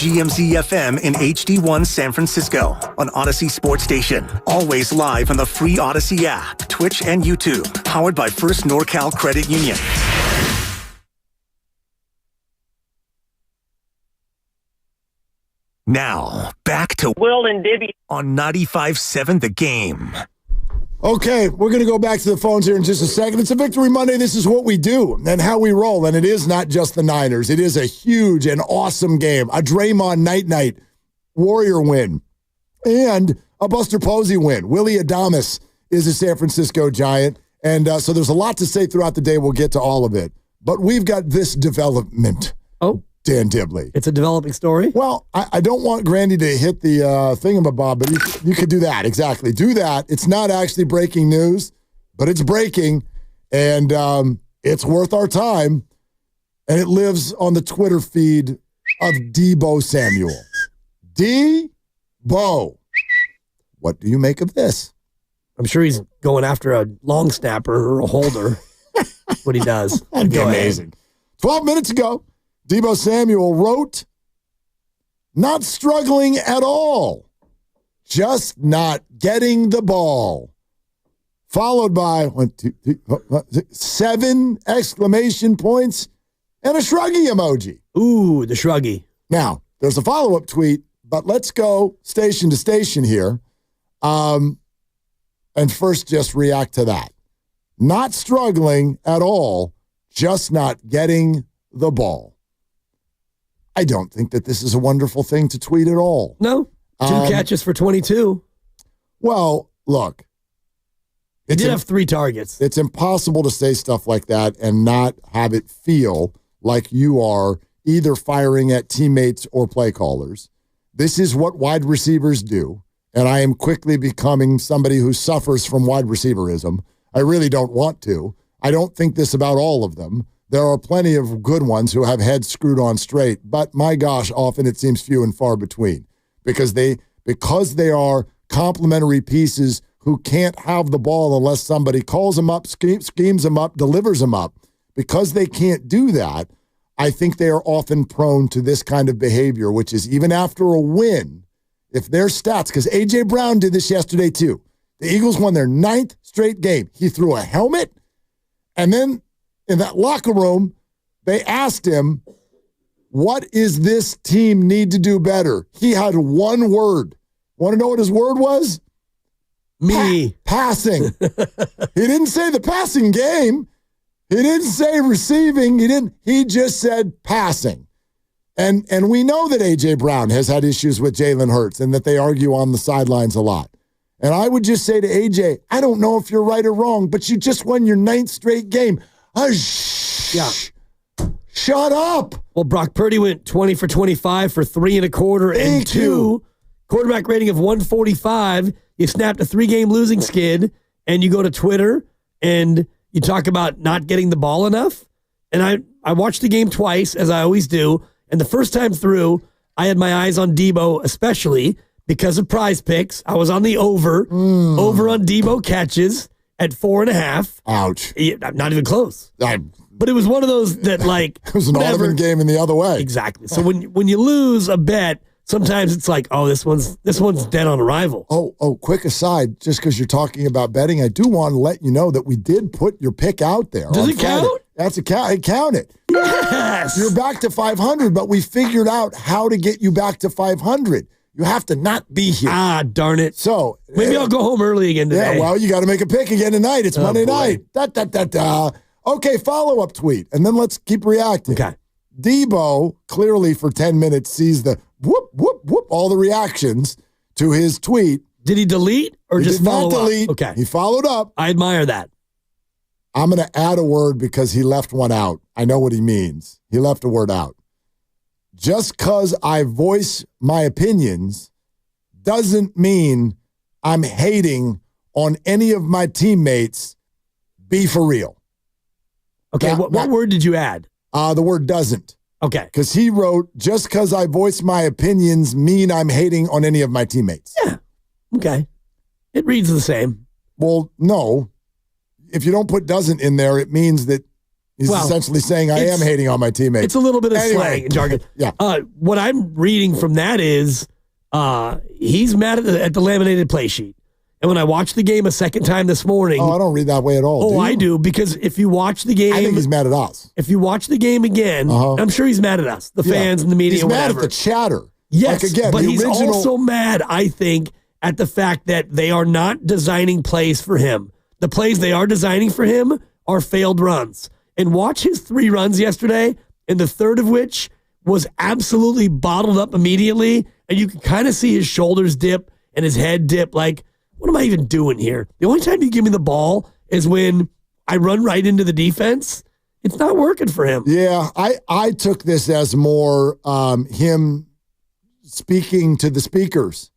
WGMZ FM in HD1 San Francisco on Odyssey Sports Station. Always live on the free Odyssey app, Twitch, and YouTube. Powered by First NorCal Credit Union. Now, back to Will and Dibby on 95.7 The Game. Okay, we're going to go back to the phones here in just a second. It's a Victory Monday. This is what we do and how we roll. And it is not just the Niners. It is a huge and awesome game. A Draymond night Warrior win and a Buster Posey win. Willie Adamas is a San Francisco Giant. And so there's a lot to say throughout the day. We'll get to all of it. But we've got this development. Oh. Dan Dibley. It's a developing story? Well, I don't want Grandy to hit the thingamabob, but you could do that. Exactly. Do that. It's not actually breaking news, but it's breaking, and it's worth our time, and it lives on the Twitter feed of Debo Samuel. Debo. What do you make of this? I'm sure he's going after a long snapper or a holder. What he does. That'd be amazing. 12 minutes ago, Debo Samuel wrote, "Not struggling at all, just not getting the ball." Followed by 7 exclamation points and a shruggy emoji. Ooh, the shruggy. Now, there's a follow-up tweet, but let's go station to station here. And first just react to that. Not struggling at all, just not getting the ball. I don't think that this is a wonderful thing to tweet at all. No. 2 catches for 22. Well, look. He did have 3 targets. It's impossible to say stuff like that and not have it feel like you are either firing at teammates or play callers. This is what wide receivers do, and I am quickly becoming somebody who suffers from wide receiverism. I really don't want to. I don't think this about all of them. There are plenty of good ones who have heads screwed on straight, but my gosh, often it seems few and far between because they are complementary pieces who can't have the ball unless somebody calls them up, schemes them up, delivers them up. Because they can't do that, I think they are often prone to this kind of behavior, which is even after a win, if their stats, because A.J. Brown did this yesterday too. The Eagles won their 9th straight game. He threw a helmet, and then in that locker room, they asked him, what is this team need to do better? He had one word. Want to know what his word was? Me. Passing. He didn't say the passing game. He didn't say receiving. He just said passing. And we know that A.J. Brown has had issues with Jalen Hurts and that they argue on the sidelines a lot. And I would just say to A.J., I don't know if you're right or wrong, but you just won your 9th straight game. Shut up. Well, Brock Purdy went 20 for 25 for 3 1/4 and 2. Quarterback rating of 145. You snapped a 3-game losing skid, and you go to Twitter, and you talk about not getting the ball enough. And I watched the game twice, as I always do, and the first time through, I had my eyes on Debo, especially because of Prize Picks. I was on the over on Debo catches at 4.5. Ouch. Not even close. But it was one of those that, like, it was an Ottoman game in the other way. Exactly. So when you lose a bet, sometimes it's like, oh, this one's dead on arrival. Oh, quick aside, just because you're talking about betting, I do want to let you know that we did put your pick out there. Does it count? That's a count. It counted. Yes. You're back to 500, but we figured out how to get you back to 500. You have to not be here. Ah, darn it. So maybe I'll go home early again today. Yeah, well, you got to make a pick again tonight. It's Monday night. Okay, follow-up tweet, and then let's keep reacting. Okay. Debo, clearly for 10 minutes, sees the whoop, whoop, whoop, all the reactions to his tweet. Did he delete or he just did follow not delete. up? Okay. He followed up. I admire that. I'm going to add a word because he left one out. I know what he means. He left a word out. Just because I voice my opinions doesn't mean I'm hating on any of my teammates. Be for real. Okay, what word did you add? The word doesn't. Okay. Because he wrote, just because I voice my opinions mean I'm hating on any of my teammates. Yeah. Okay. It reads the same. Well, no. If you don't put doesn't in there, it means that, He's essentially saying I am hating on my teammates. It's a little bit of slang and jargon. Yeah. What I'm reading from that is he's mad at the laminated play sheet. And when I watched the game a second time this morning... Oh, I don't read that way at all. I do, because if you watch the game... I think he's mad at us. If you watch the game again, I'm sure he's mad at us, the fans and the media, he's whatever. He's mad at the chatter. Yes, like, again, but he's also mad, I think, at the fact that they are not designing plays for him. The plays they are designing for him are failed runs. And watch his 3 runs yesterday, and the third of which was absolutely bottled up immediately, and you can kind of see his shoulders dip and his head dip, like, what am I even doing here? The only time you give me the ball is when I run right into the defense. It's not working for him. Yeah, I took this as more him speaking to the speakers,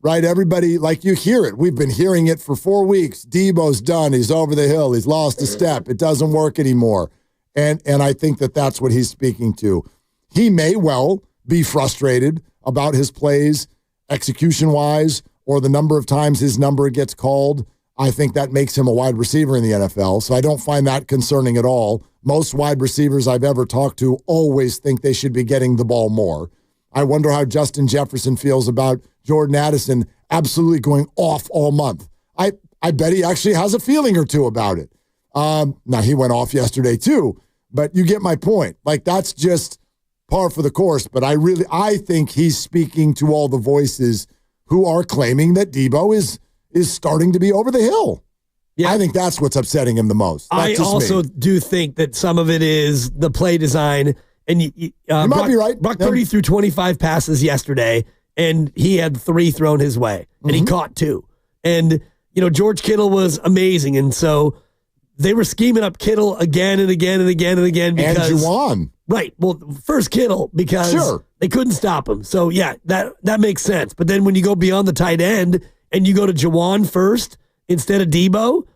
right? Everybody, like, you hear it. We've been hearing it for 4 weeks. Debo's done. He's over the hill. He's lost a step. It doesn't work anymore. And I think that that's what he's speaking to. He may well be frustrated about his plays execution-wise, or the number of times his number gets called. I think that makes him a wide receiver in the NFL, so I don't find that concerning at all. Most wide receivers I've ever talked to always think they should be getting the ball more. I wonder how Justin Jefferson feels about Jordan Addison absolutely going off all month. I bet he actually has a feeling or two about it. Now, he went off yesterday too, but you get my point. Like, that's just par for the course, but I think he's speaking to all the voices who are claiming that Debo is starting to be over the hill. Yeah. I think that's what's upsetting him the most. I also do think that some of it is the play design. And you might be right. Brock Purdy threw 25 passes yesterday, and he had 3 thrown his way, and he caught 2. And, George Kittle was amazing, and so they were scheming up Kittle again and again and again and again. Because, and Juwan. Right. Well, first Kittle, because they couldn't stop him. So, yeah, that makes sense. But then when you go beyond the tight end and you go to Juwan first instead of Debo,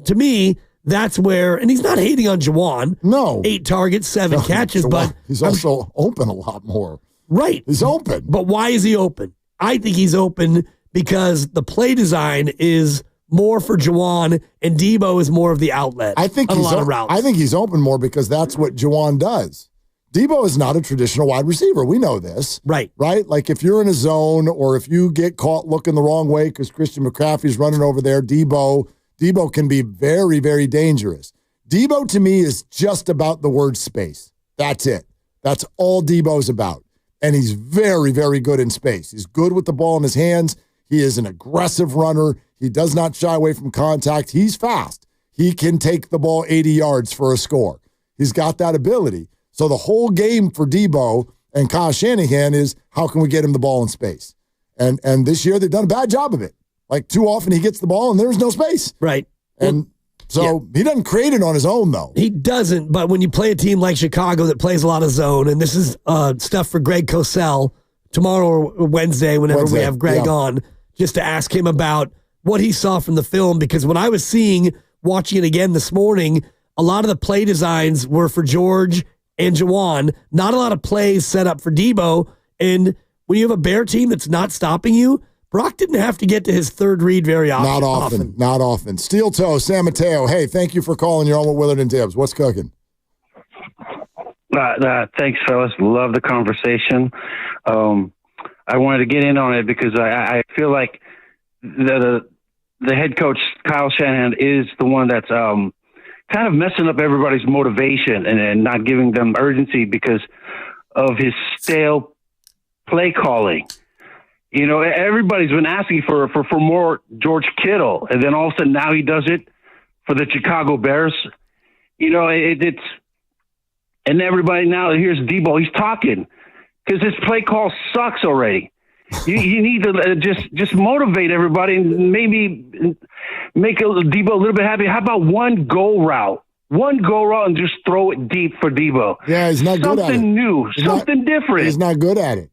to me, that's where, and he's not hating on Juwan. No. 8 targets, 7 catches, but he's also open a lot more. Right. He's open. But why is he open? I think he's open because the play design is more for Juwan, and Debo is more of the outlet. I think he's open more because that's what Juwan does. Debo is not a traditional wide receiver. We know this. Right. Right? Like, if you're in a zone or if you get caught looking the wrong way because Christian McCaffrey's running over there, Debo can be very, very dangerous. Debo, to me, is just about the word space. That's it. That's all Debo's about. And he's very, very good in space. He's good with the ball in his hands. He is an aggressive runner. He does not shy away from contact. He's fast. He can take the ball 80 yards for a score. He's got that ability. So the whole game for Debo and Kyle Shanahan is, how can we get him the ball in space? And this year they've done a bad job of it. Like, too often he gets the ball and there's no space. Right. And he doesn't create it on his own, though. He doesn't, but when you play a team like Chicago that plays a lot of zone, and this is stuff for Greg Cosell tomorrow or Wednesday, whenever we have Greg on, just to ask him about what he saw from the film, because when I was watching it again this morning, a lot of the play designs were for George and Juwan, not a lot of plays set up for Debo, and when you have a Bear team that's not stopping you, Brock didn't have to get to his third read very often. Not often. Steel Toe, San Mateo. Hey, thank you for calling. You're on with Willard and Dibbs. What's cooking? Thanks, fellas. Love the conversation. I wanted to get in on it because I feel like the head coach, Kyle Shanahan, is the one that's kind of messing up everybody's motivation and not giving them urgency because of his stale play calling. Everybody's been asking for more George Kittle, and then all of a sudden now he does it for the Chicago Bears. It's and everybody now hears Debo. He's talking because his play call sucks already. You need to just motivate everybody and maybe make Debo a little bit happy. How about one go route? One go route and just throw it deep for Debo. Yeah, he's not good at it. Something new, something different. He's not good at it.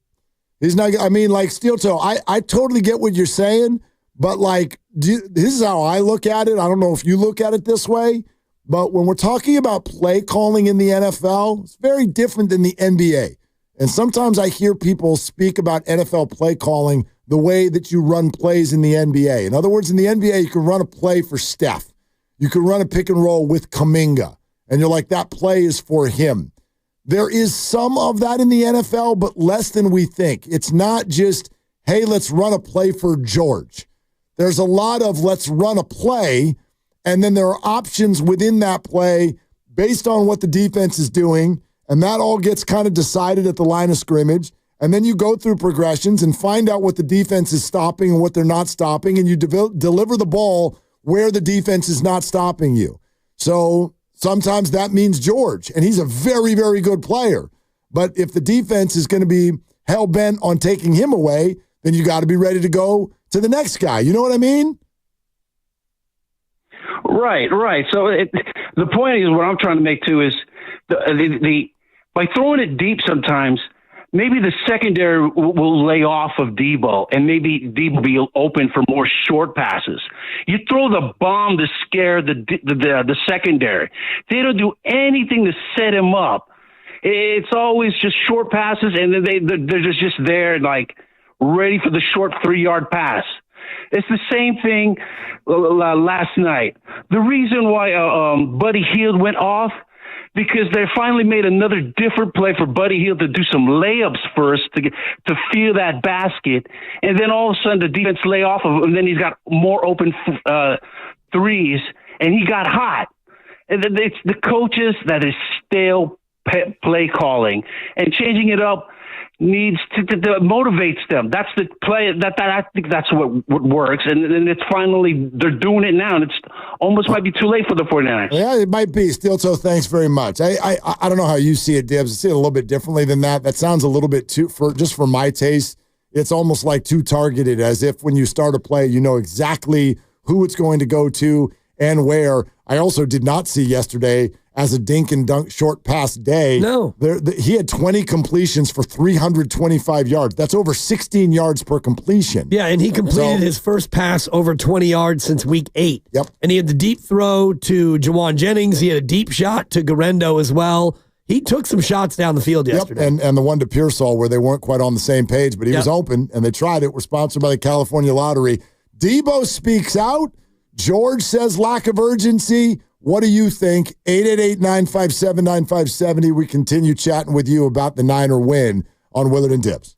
He's not. I mean, like, Steel Toe, I totally get what you're saying, but like, this is how I look at it. I don't know if you look at it this way, but when we're talking about play calling in the NFL, it's very different than the NBA. And sometimes I hear people speak about NFL play calling the way that you run plays in the NBA. In other words, in the NBA, you can run a play for Steph. You can run a pick and roll with Kaminga, and you're like, that play is for him. There is some of that in the NFL, but less than we think. It's not just, hey, let's run a play for George. There's a lot of let's run a play, and then there are options within that play based on what the defense is doing, and that all gets kind of decided at the line of scrimmage. And then you go through progressions and find out what the defense is stopping and what they're not stopping, and you deliver the ball where the defense is not stopping you. So sometimes that means George, and he's a very, very good player. But if the defense is going to be hell-bent on taking him away, then you got to be ready to go to the next guy. You know what I mean? Right. So the point is, what I'm trying to make too is the by throwing it deep sometimes, maybe the secondary will lay off of Debo, and maybe Debo will be open for more short passes. You throw the bomb to scare the secondary. They don't do anything to set him up. It's always just short passes, and then they're just there, like ready for the short 3-yard pass. It's the same thing last night. The reason why Buddy Hield went off, because they finally made another different play for Buddy Hield to do some layups first to feel that basket, and then all of a sudden the defense lay off of him, and then he's got more open threes, and he got hot. And then it's the coaches that is stale play calling, and changing it up needs to motivates them. That's the play that I think that's what works, and it's finally they're doing it now, and it's almost might be too late for the 49ers. Yeah, it might be. Steel Toe, thanks very much. I don't know how you see it, Dibs. I see it a little bit differently than that. That sounds a little bit too, for my taste, it's almost like too targeted, as if when you start a play, you know exactly who it's going to go to and where. I also did not see yesterday as a dink and dunk short pass day. No. He had 20 completions for 325 yards. That's over 16 yards per completion. Yeah, and he completed his first pass over 20 yards since week 8. Yep. And he had the deep throw to Jawan Jennings. He had a deep shot to Garendo as well. He took some shots down the field yesterday. Yep, and the one to Pearsall where they weren't quite on the same page, but he was open, and they tried it. We're sponsored by the California Lottery. Debo speaks out. George says lack of urgency. What do you think? 888-957-9570. We continue chatting with you about the Niner win on Willard and Dibs.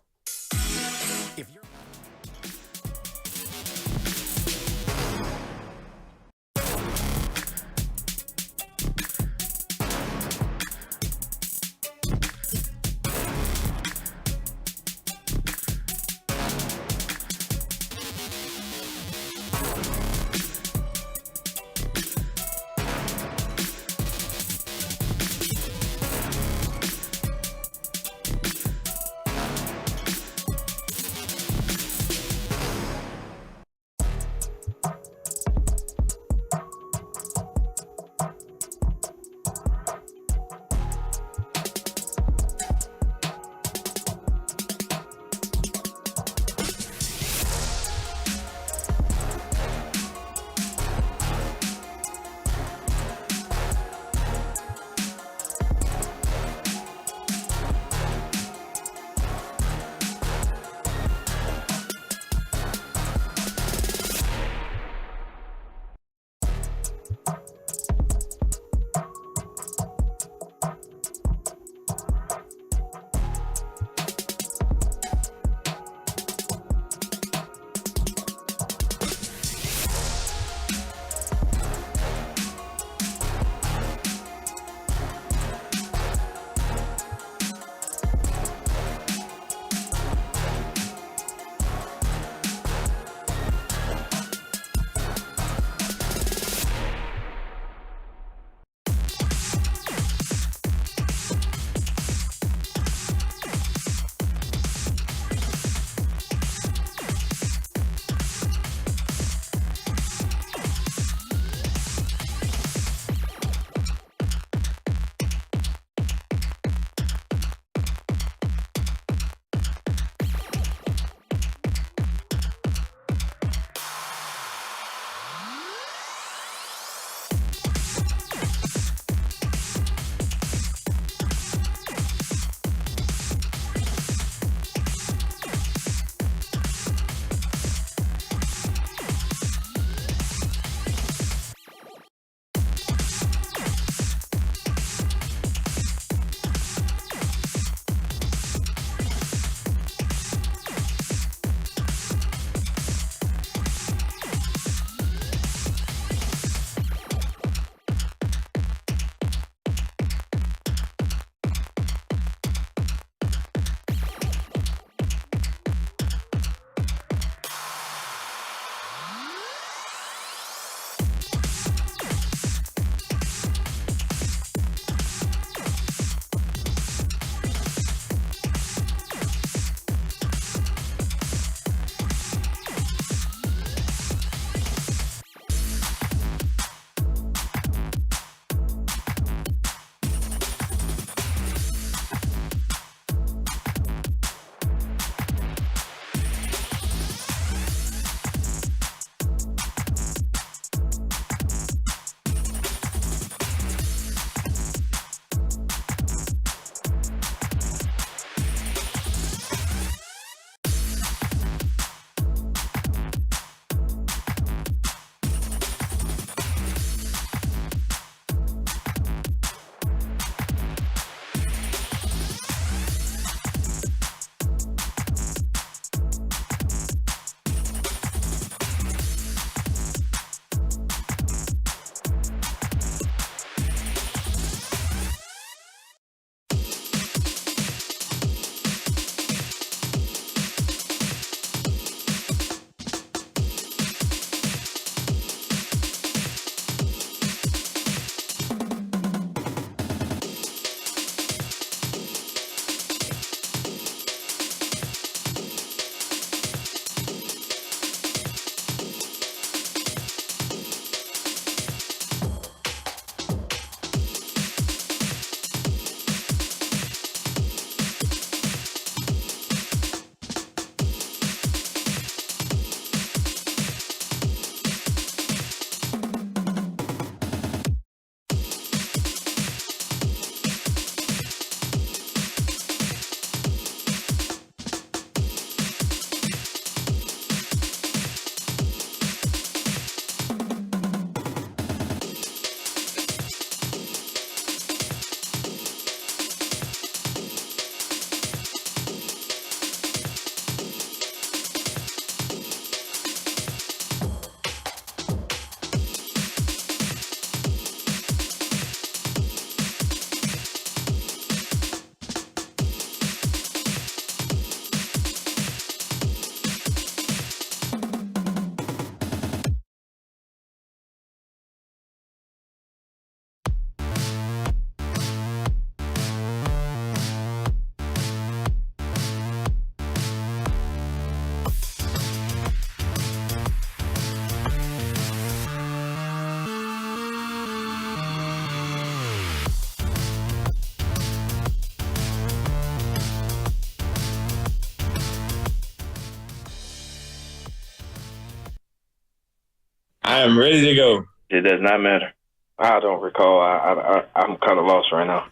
I am ready to go. It does not matter. I don't recall. I'm kind of lost right now.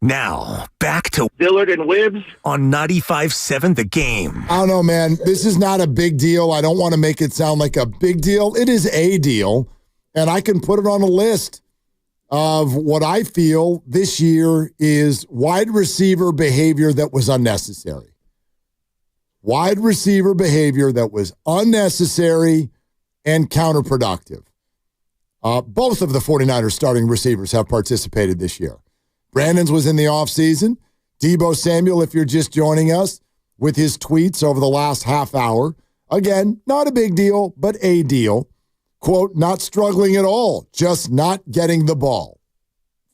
Now, back to Dillard and Wibbs on 95.7 The Game. I don't know, man. This is not a big deal. I don't want to make it sound like a big deal. It is a deal, and I can put it on a list of what I feel this year is wide receiver behavior that was unnecessary. Wide receiver behavior that was unnecessary and counterproductive. Both of the 49ers starting receivers have participated this year. Brandon's was in the offseason. Deebo Samuel, if you're just joining us, with his tweets over the last half hour. Again, not a big deal, but a deal. Quote, not struggling at all, just not getting the ball.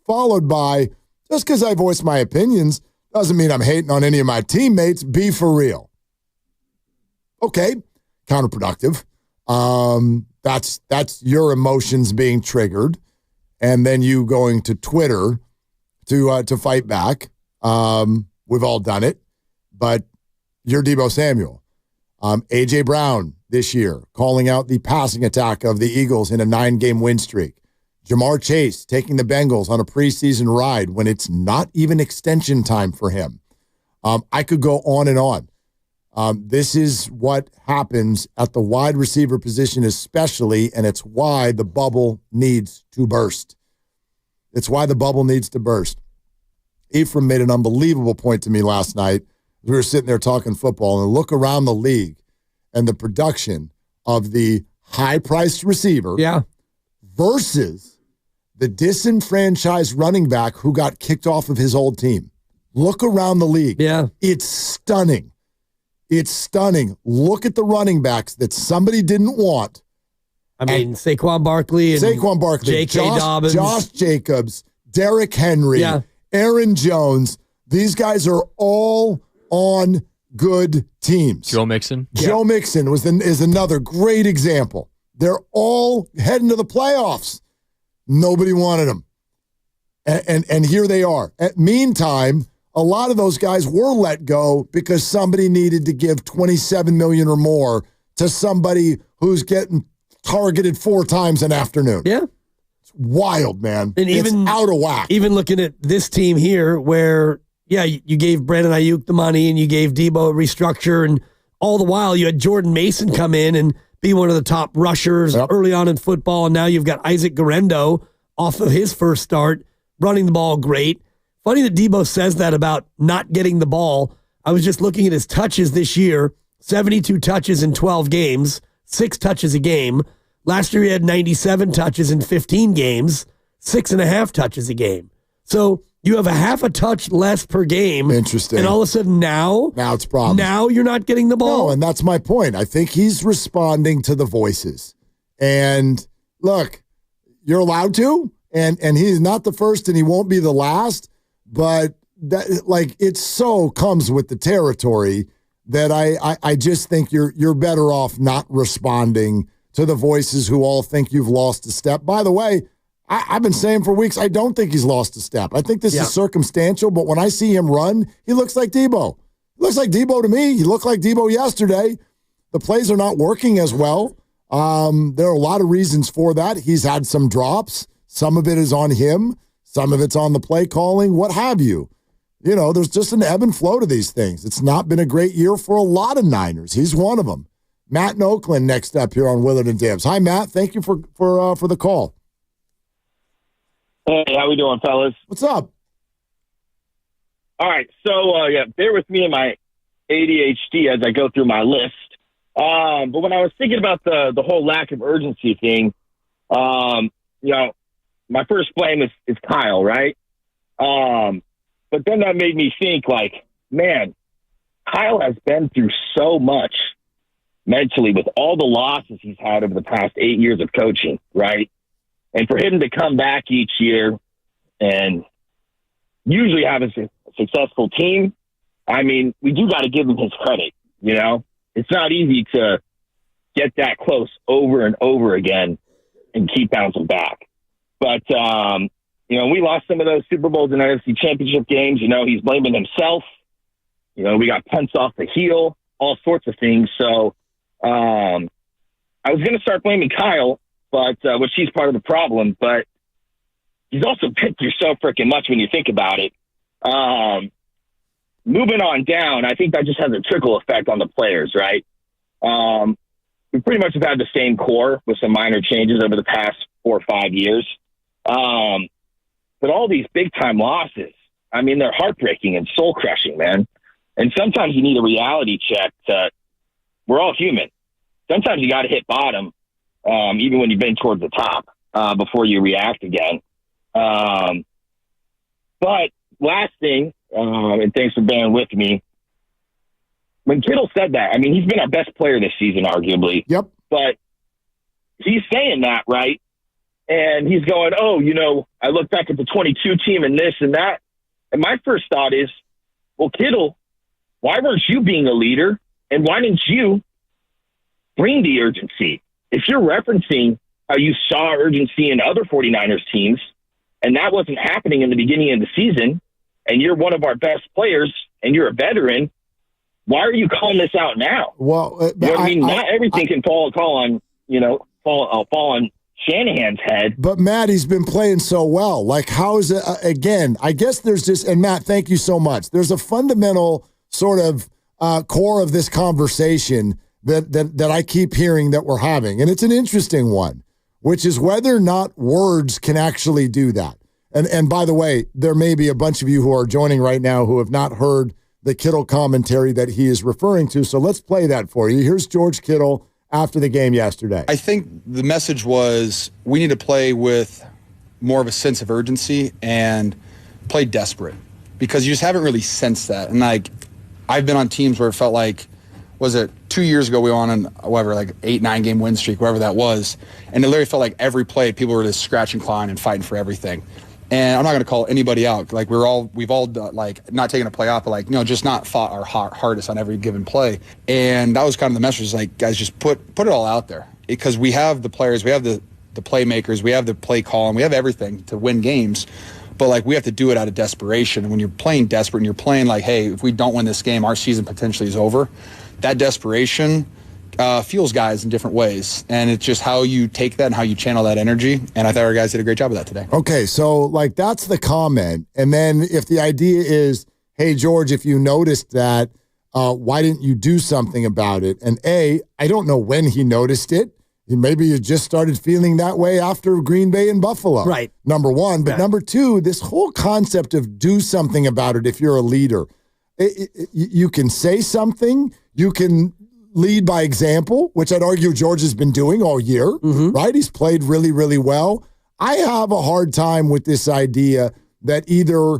Followed by, just because I voice my opinions doesn't mean I'm hating on any of my teammates. Be for real. Okay, counterproductive. That's your emotions being triggered, and then you going to Twitter to fight back. We've all done it, but you're Deebo Samuel. A.J. Brown this year calling out the passing attack of the Eagles in a 9-game win streak. Jamar Chase taking the Bengals on a preseason ride when it's not even extension time for him. I could go on and on. This is what happens at the wide receiver position especially, and it's why the bubble needs to burst. It's why the bubble needs to burst. Ephraim made an unbelievable point to me last night. We were sitting there talking football, and look around the league and the production of the high-priced receiver versus the disenfranchised running back who got kicked off of his old team. Look around the league. Yeah. It's stunning. It's stunning. Look at the running backs that somebody didn't want. I mean, Saquon Barkley and J.K. Dobbins. Josh Jacobs, Derrick Henry, Aaron Jones. These guys are all on good teams. Joe Mixon. Joe Mixon is another great example. They're all heading to the playoffs. Nobody wanted them. And here they are. Meantime, a lot of those guys were let go because somebody needed to give $27 million or more to somebody who's getting targeted 4 times an afternoon. Yeah. It's wild, man. And even it's out of whack. Even looking at this team here where, you gave Brandon Ayuk the money and you gave Deebo a restructure, and all the while you had Jordan Mason come in and be one of the top rushers early on in football, and now you've got Isaac Guerrero off of his first start, running the ball great. Funny that Deebo says that about not getting the ball. I was just looking at his touches this year, 72 touches in 12 games, 6 touches a game. Last year he had 97 touches in 15 games, 6.5 touches a game. So you have a half a touch less per game. Interesting. And all of a sudden now it's problems. Now you're not getting the ball. No, and that's my point. I think he's responding to the voices. And look, you're allowed to, and he's not the first and he won't be the last, but that, like, it so comes with the territory that I just think you're better off not responding to the voices who all think you've lost a step. By the way, I've been saying for weeks, I don't think he's lost a step. I think this is circumstantial, but when I see him run, he looks like Deebo. He looks like Deebo to me. He looked like Deebo yesterday. The plays are not working as well. There are a lot of reasons for that. He's had some drops. Some of it is on him. Some of it's on the play calling, what have you. You know, there's just an ebb and flow to these things. It's not been a great year for a lot of Niners. He's one of them. Matt in Oakland next up here on Willard and Dibs. Hi, Matt. Thank you for the call. Hey, how we doing, fellas? What's up? All right, so bear with me and my ADHD as I go through my list. But when I was thinking about the whole lack of urgency thing, my first blame is Kyle, right? But then that made me think, like, man, Kyle has been through so much mentally with all the losses he's had over the past 8 years of coaching, right? And for him to come back each year and usually have a successful team, I mean, we do got to give him his credit, you know? It's not easy to get that close over and over again and keep bouncing back. But, we lost some of those Super Bowls and NFC Championship games. You know, he's blaming himself. You know, we got punts off the heel, all sorts of things. So I was going to start blaming Kyle, but which he's part of the problem. But he's also been through so freaking much when you think about it. Moving on down, I think that just has a trickle effect on the players, right? We pretty much have had the same core with some minor changes over the past 4 or 5 years. But all these big-time losses, I mean, they're heartbreaking and soul-crushing, man. And sometimes you need a reality check we're all human. Sometimes you got to hit bottom, even when you've been towards the top, before you react again. But last thing, and thanks for bearing with me, when Kittle said that, I mean, he's been our best player this season, arguably. Yep. But he's saying that, right? And he's going, oh, you know, I look back at the 22 team and this and that. And my first thought is, well, Kittle, why weren't you being a leader? And why didn't you bring the urgency? If you're referencing how you saw urgency in other 49ers teams, and that wasn't happening in the beginning of the season, and you're one of our best players, and you're a veteran, why are you calling this out now? Well, you know what I mean? Not everything can fall on Shanahan's head. But Matt, he's been playing so well. Like, how is it? Again, I guess there's just, and Matt, thank you so much. There's a fundamental sort of core of this conversation that I keep hearing that we're having, and it's an interesting one, which is whether or not words can actually do that. And by the way, there may be a bunch of you who are joining right now who have not heard the Kittle commentary that he is referring to. So let's play that for you. Here's George Kittle after the game yesterday. I think the message was we need to play with more of a sense of urgency and play desperate, because you just haven't really sensed that. And like, I've been on teams where it felt like, was it 2 years ago we were on whatever, like 8-9 game win streak, whatever that was. And it literally felt like every play people were just scratching, clawing, and fighting for everything. And I'm not going to call anybody out. Like we've all like not taken a play off, but like, you know, just not fought our hardest on every given play. And that was kind of the message, like, guys, just put it all out there, because we have the players, we have the playmakers, we have the play call, and we have everything to win games. But like, we have to do it out of desperation. When you're playing desperate and you're playing like, hey, if we don't win this game, our season potentially is over. That desperation fuels guys in different ways, and it's just how you take that and how you channel that energy. And I thought our guys did a great job of that today. Okay, so like that's the comment, and then if the idea is, hey George, if you noticed that, why didn't you do something about it? And I don't know when he noticed it. Maybe you just started feeling that way after Green Bay and Buffalo. Right. Number one, but number two, this whole concept of do something about it if you're a leader. You can say something. You can lead by example, which I'd argue George has been doing all year, right? He's played really, really well. I have a hard time with this idea that either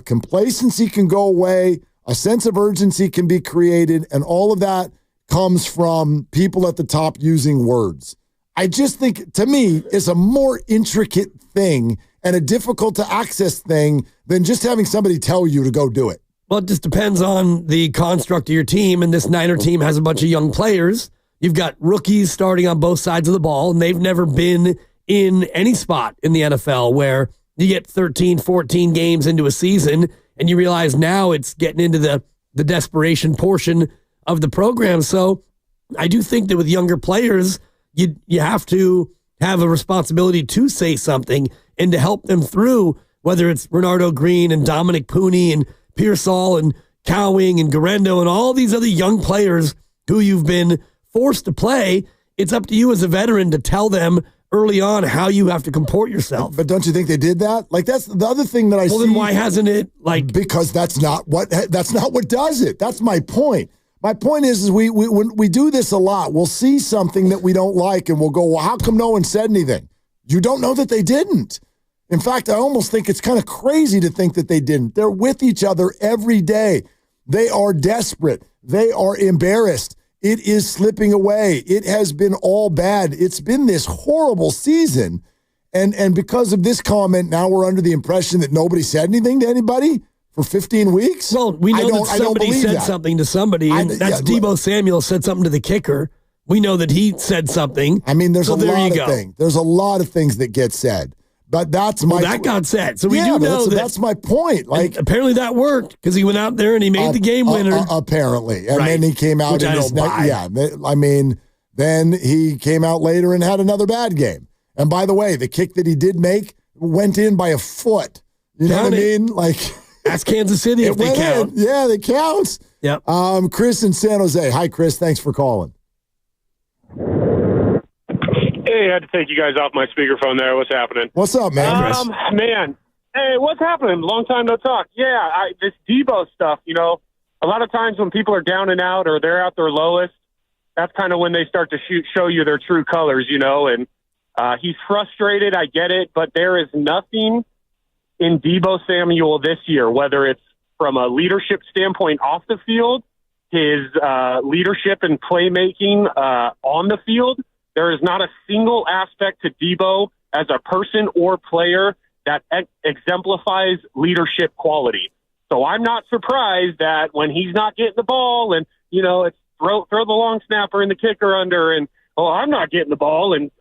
complacency can go away, a sense of urgency can be created, and all of that comes from people at the top using words. I just think, to me, it's a more intricate thing and a difficult to access thing than just having somebody tell you to go do it. Well, it just depends on the construct of your team, and this Niner team has a bunch of young players. You've got rookies starting on both sides of the ball, and they've never been in any spot in the NFL where you get 13, 14 games into a season, and you realize now it's getting into the desperation portion of the program. So I do think that with younger players, you have to have a responsibility to say something and to help them through, whether it's Renardo Green and Dominic Pooney and Pearsall and Cowing and Garendo and all these other young players who you've been forced to play. It's up to you as a veteran to tell them early on how you have to comport yourself. But don't you think they did that? Like, that's the other thing that I see. Well, then why hasn't it? Like, because that's not what does it. That's my point. My point is when we do this a lot, we'll see something that we don't like and we'll go, well, how come no one said anything? You don't know that they didn't. In fact, I almost think it's kind of crazy to think that they didn't. They're with each other every day. They are desperate. They are embarrassed. It is slipping away. It has been all bad. It's been this horrible season. And because of this comment, now we're under the impression that nobody said anything to anybody for 15 weeks? Well, we know that somebody said something to somebody, and that's Deebo Samuel said something to the kicker. We know that he said something. I mean, there's a lot of things. There's a lot of things that get said. But that's that got said. So we do know that's my point. Like, apparently that worked because he went out there and he made the game winner. Apparently. And then he came out Which in I his don't buy. Yeah. I mean, Then he came out later and had another bad game. And by the way, the kick that he did make went in by a foot. You know what I mean? Like, that's Kansas City if they count. Yeah, they count. Yep. Chris in San Jose. Hi, Chris. Thanks for calling. Hey, I had to take you guys off my speakerphone there. What's happening? What's up, man? Man. Hey, what's happening? Long time no talk. Yeah, this Debo stuff, a lot of times when people are down and out or they're at their lowest, that's kind of when they start to show you their true colors, and he's frustrated. I get it, but there is nothing in Debo Samuel this year, whether it's from a leadership standpoint off the field, his leadership and playmaking on the field. There is not a single aspect to Debo as a person or player that exemplifies leadership quality. So I'm not surprised that when he's not getting the ball and, it's throw the long snapper and the kicker under and, I'm not getting the ball. And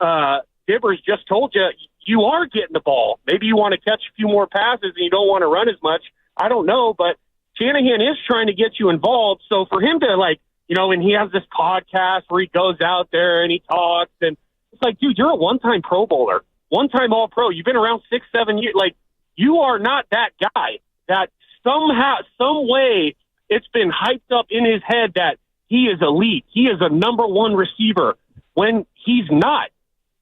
Dibbers just told you, you are getting the ball. Maybe you want to catch a few more passes and you don't want to run as much. I don't know, but Shanahan is trying to get you involved. So for him to and he has this podcast where he goes out there and he talks and it's like, dude, you're a one-time Pro Bowler, one-time All-Pro. You've been around 6-7 years. Like, you are not that guy that somehow, some way it's been hyped up in his head that he is elite. He is a number one receiver when he's not.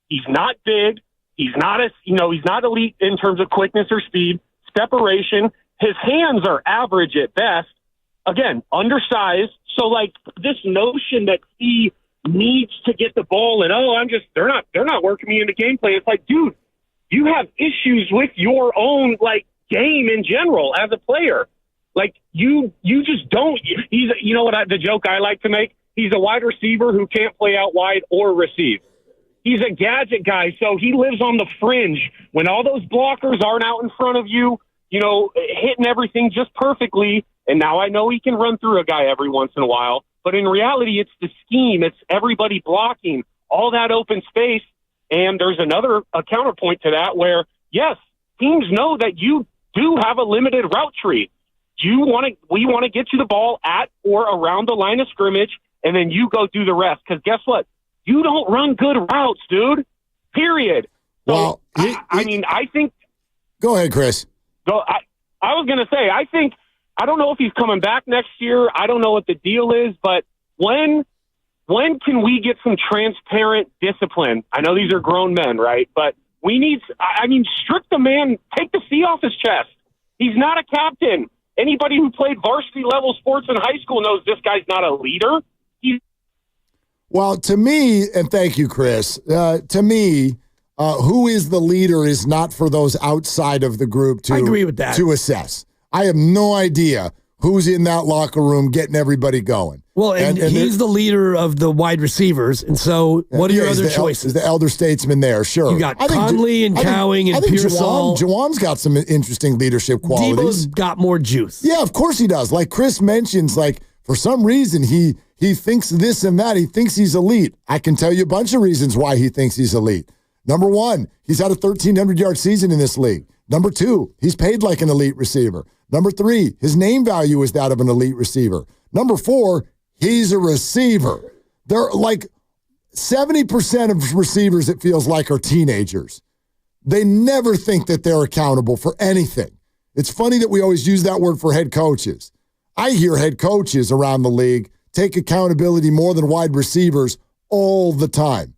He's not big. He's not he's not elite in terms of quickness or speed, separation. His hands are average at best. Again, undersized. So this notion that he needs to get the ball and they're not working me into gameplay. It's like, dude, you have issues with your own game in general as a player. You just don't. He's the joke I like to make. He's a wide receiver who can't play out wide or receive. He's a gadget guy, so he lives on the fringe. When all those blockers aren't out in front of you, hitting everything just perfectly. And now I know he can run through a guy every once in a while. But in reality, it's the scheme. It's everybody blocking all that open space. And there's a counterpoint to that where, yes, teams know that you do have a limited route tree. We want to get you the ball at or around the line of scrimmage, and then you go do the rest. Because guess what? You don't run good routes, dude. Period. So, well, I think. Go ahead, Chris. I was going to say, I don't know if he's coming back next year. I don't know what the deal is, but when can we get some transparent discipline? I know these are grown men, right? But we need, strip the man, take the C off his chest. He's not a captain. Anybody who played varsity level sports in high school knows this guy's not a leader. Well, to me, and thank you, Chris, to me, who is the leader is not for those outside of the group to, I agree with that. To assess. I have no idea who's in that locker room getting everybody going. Well, and he's the leader of the wide receivers. And so what are your other choices? The elder statesman there, sure. You got Conley and Cowing and Pearsall. Jawan's got some interesting leadership qualities. Debo's got more juice. Yeah, of course he does. Like Chris mentions, for some reason he thinks this and that. He thinks he's elite. I can tell you a bunch of reasons why he thinks he's elite. Number one, he's had a 1,300-yard season in this league. Number two, he's paid like an elite receiver. Number three, his name value is that of an elite receiver. Number four, he's a receiver. They're 70% of receivers, it feels like, are teenagers. They never think that they're accountable for anything. It's funny that we always use that word for head coaches. I hear head coaches around the league take accountability more than wide receivers all the time.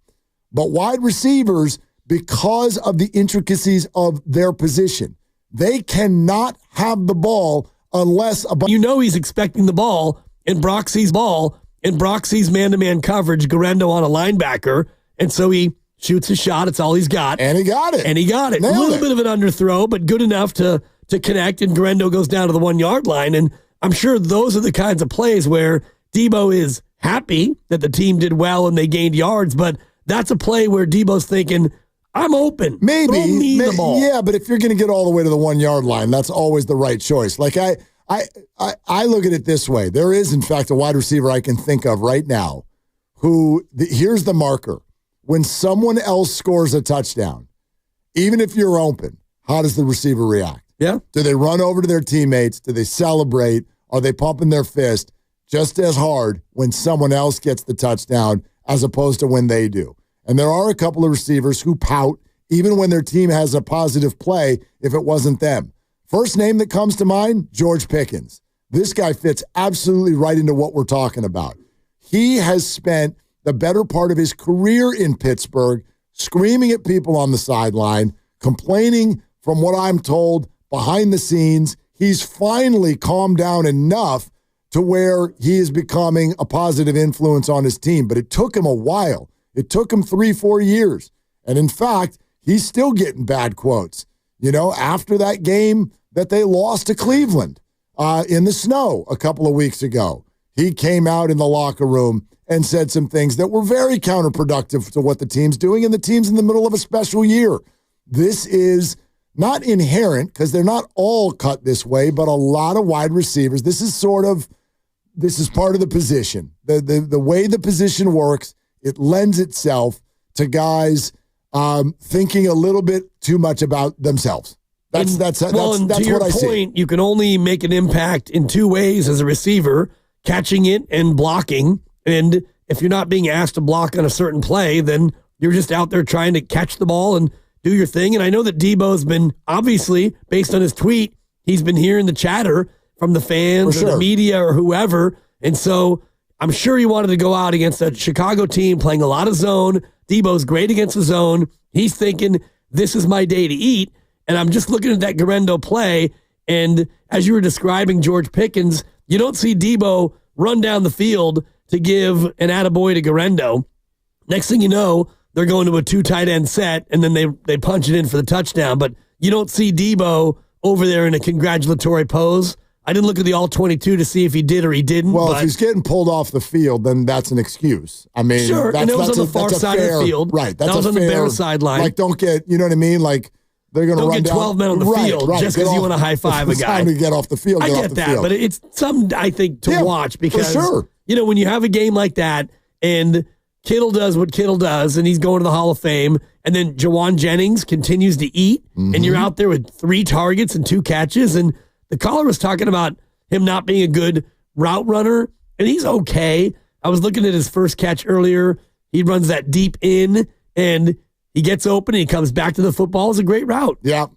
But wide receivers, because of the intricacies of their position, they cannot have the ball unless he's expecting the ball, and Brock sees ball, and Brock sees man-to-man coverage, Garendo on a linebacker, and so he shoots a shot. It's all he's got. And he got it. A little bit of an underthrow, but good enough to connect, and Garendo goes down to the 1-yard line. And I'm sure those are the kinds of plays where Debo is happy that the team did well and they gained yards, but that's a play where Debo's thinking, I'm open. Maybe. Throw me the ball. Yeah, but if you're going to get all the way to the 1-yard line, that's always the right choice. I look at it this way. There is, in fact, a wide receiver I can think of right now here's the marker. When someone else scores a touchdown, even if you're open, how does the receiver react? Yeah. Do they run over to their teammates? Do they celebrate? Are they pumping their fist just as hard when someone else gets the touchdown as opposed to when they do. And there are a couple of receivers who pout even when their team has a positive play if it wasn't them. First name that comes to mind, George Pickens. This guy fits absolutely right into what we're talking about. He has spent the better part of his career in Pittsburgh screaming at people on the sideline, complaining from what I'm told behind the scenes. He's finally calmed down enough to where he is becoming a positive influence on his team. But it took him a while. It took him 3-4 years. And in fact, he's still getting bad quotes. You know, after that game that they lost to Cleveland in the snow a couple of weeks ago, he came out in the locker room and said some things that were very counterproductive to what the team's doing, and the team's in the middle of a special year. This is not inherent because they're not all cut this way, but a lot of wide receivers. This is part of the position. The way the position works, it lends itself to guys thinking a little bit too much about themselves. That's to what your I see. point, you can only make an impact in two ways as a receiver, catching it and blocking. And if you're not being asked to block on a certain play, then you're just out there trying to catch the ball and do your thing. And I know that Debo's been, obviously, based on his tweet, he's been hearing the chatter from the fans or the media or whoever. And so I'm sure he wanted to go out against a Chicago team playing a lot of zone. Debo's great against the zone. He's thinking, this is my day to eat. And I'm just looking at that Garendo play. And as you were describing George Pickens, you don't see Debo run down the field to give an attaboy to Garendo. Next thing you know, they're going to a 2 tight end set, and then they punch it in for the touchdown. But you don't see Debo over there in a congratulatory pose. I didn't look at the all-22 to see if he did or he didn't. Well, if he's getting pulled off the field, then that's an excuse. I mean, sure, and it was on the far side of the field. Right. That was on the Bears sideline. Like, don't get, you know what I mean? Like, they're going to run get 12 men on the field just because you want to high-five a guy. It's time to get off the field. I get that, but it's something, I think, to watch because, for sure. You know, when you have a game like that and Kittle does what Kittle does and he's going to the Hall of Fame, and then Jawan Jennings continues to eat, and you're out there with 3 targets and 2 catches, and the caller was talking about him not being a good route runner, and he's okay. I was looking at his first catch earlier. He runs that deep in, and he gets open, and he comes back to the football. It's a great route. Yep.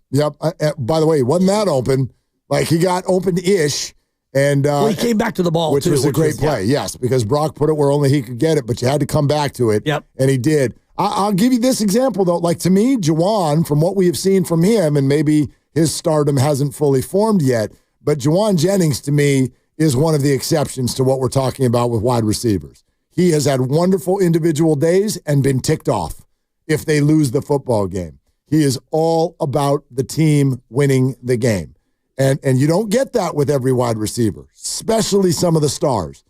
By the way, he wasn't that open. Like, he got open-ish, and he came back to the ball, which was a great play, yes, because Brock put it where only he could get it, but you had to come back to it, and he did. I'll give you this example, though. Like, to me, Jawan, from what we have seen from him, and maybe his stardom hasn't fully formed yet, but Jawan Jennings, to me, is one of the exceptions to what we're talking about with wide receivers. He has had wonderful individual days and been ticked off if they lose the football game. He is all about the team winning the game. And you don't get that with every wide receiver, especially some of the stars.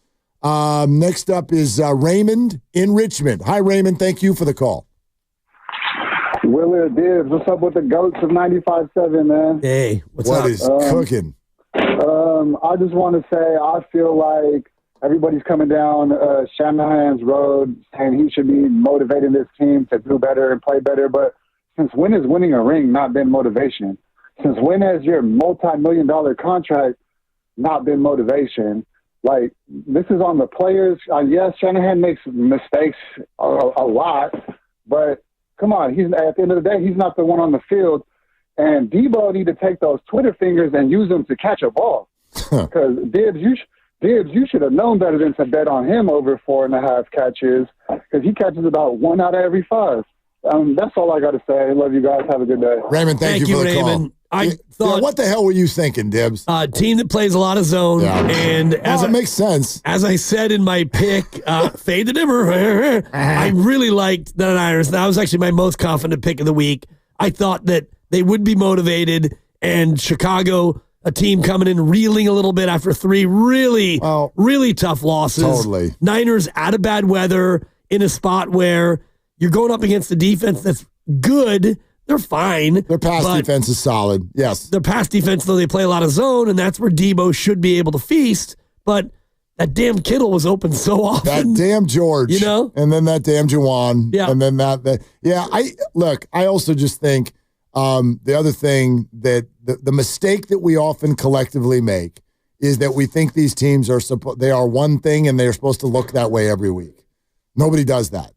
Next up is Raymond in Richmond. Hi, Raymond. Thank you for the call. Willard Dibbs, what's up with the GOATs of 95.7, man? Hey, what's up? What is cooking? I just want to say I feel like everybody's coming down Shanahan's road saying he should be motivating this team to do better and play better. But since when has winning a ring not been motivation? Since when has your multi-million-dollar contract not been motivation? Like, this is on the players. Yes, Shanahan makes mistakes a lot, but come on, he's at the end of the day, he's not the one on the field. And Debo need to take those Twitter fingers and use them to catch a ball. Because Dibbs, you should have known better than to bet on him over 4.5 catches, because he catches about 1 out of every 5. That's all I got to say. Love you guys. Have a good day. Raymond, thank you for the Raymond. call. I thought, what the hell were you thinking, Dibbs? Team that plays a lot of zone, and as it makes sense. As I said in my pick, fade the dimmer. I really liked the Niners. That was actually my most confident pick of the week. I thought that they would be motivated, and Chicago, a team coming in reeling a little bit after 3 really tough losses. Totally. Niners out of bad weather in a spot where you're going up against a defense that's good. They're fine. Their pass defense is solid. Yes. Their pass defense, though, they play a lot of zone, and that's where Debo should be able to feast. But that damn Kittle was open so often. That damn George. You know? And then that damn Jawan. Yeah. And then that. Yeah, I also just think the other thing that the mistake that we often collectively make is that we think these teams they are one thing and they're supposed to look that way every week. Nobody does that.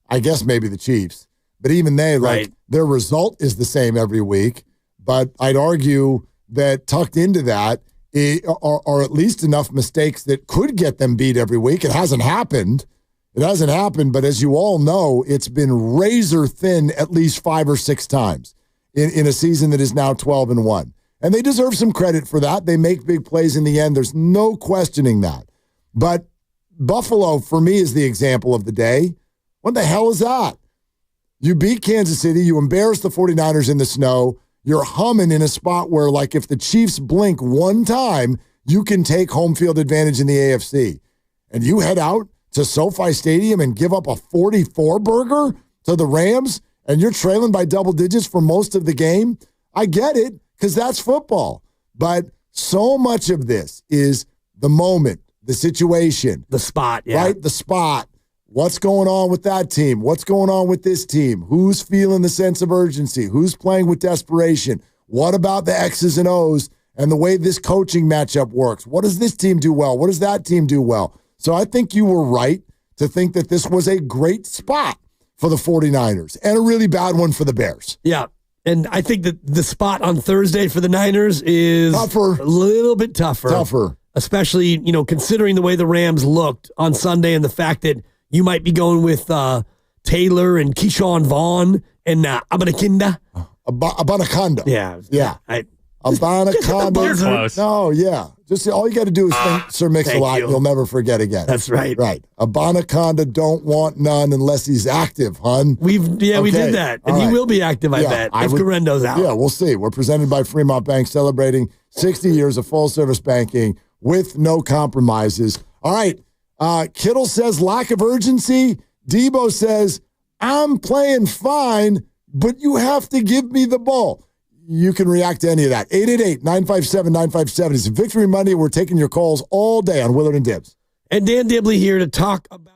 I guess maybe the Chiefs. But even they, like, their result is the same every week. But I'd argue that tucked into that are at least enough mistakes that could get them beat every week. It hasn't happened. But as you all know, it's been razor thin at least 5 or 6 times in a season that is now 12-1. And they deserve some credit for that. They make big plays in the end. There's no questioning that. But Buffalo, for me, is the example of the day. What the hell is that? You beat Kansas City. You embarrass the 49ers in the snow. You're humming in a spot where, like, if the Chiefs blink one time, you can take home field advantage in the AFC. And you head out to SoFi Stadium and give up a 44-burger to the Rams, and you're trailing by double digits for most of the game. I get it, because that's football. But so much of this is the moment, the situation. The spot, right? The spot. What's going on with that team? What's going on with this team? Who's feeling the sense of urgency? Who's playing with desperation? What about the X's and O's and the way this coaching matchup works? What does this team do well? What does that team do well? So I think you were right to think that this was a great spot for the 49ers and a really bad one for the Bears. Yeah. And I think that the spot on Thursday for the Niners is tougher. A little bit tougher. Especially, considering the way the Rams looked on Sunday and the fact that you might be going with Taylor and Keyshawn Vaughn and Abanaconda. Abanaconda. Yeah. Abanaconda. Close. No, yeah. Just all you got to do is think Sir Mix-a-Lot. You'll never forget again. That's right. Right. Abanaconda don't want none unless he's active, hun. We did that. And he will be active, I bet, if Garendo's out. Yeah, we'll see. We're presented by Fremont Bank, celebrating 60 years of full-service banking with no compromises. All right. Kittle says lack of urgency. Debo says, I'm playing fine, but you have to give me the ball. You can react to any of that. 888-957-957. It's Victory Monday. We're taking your calls all day on Willard and Dibs. And Dan Dibley here to talk about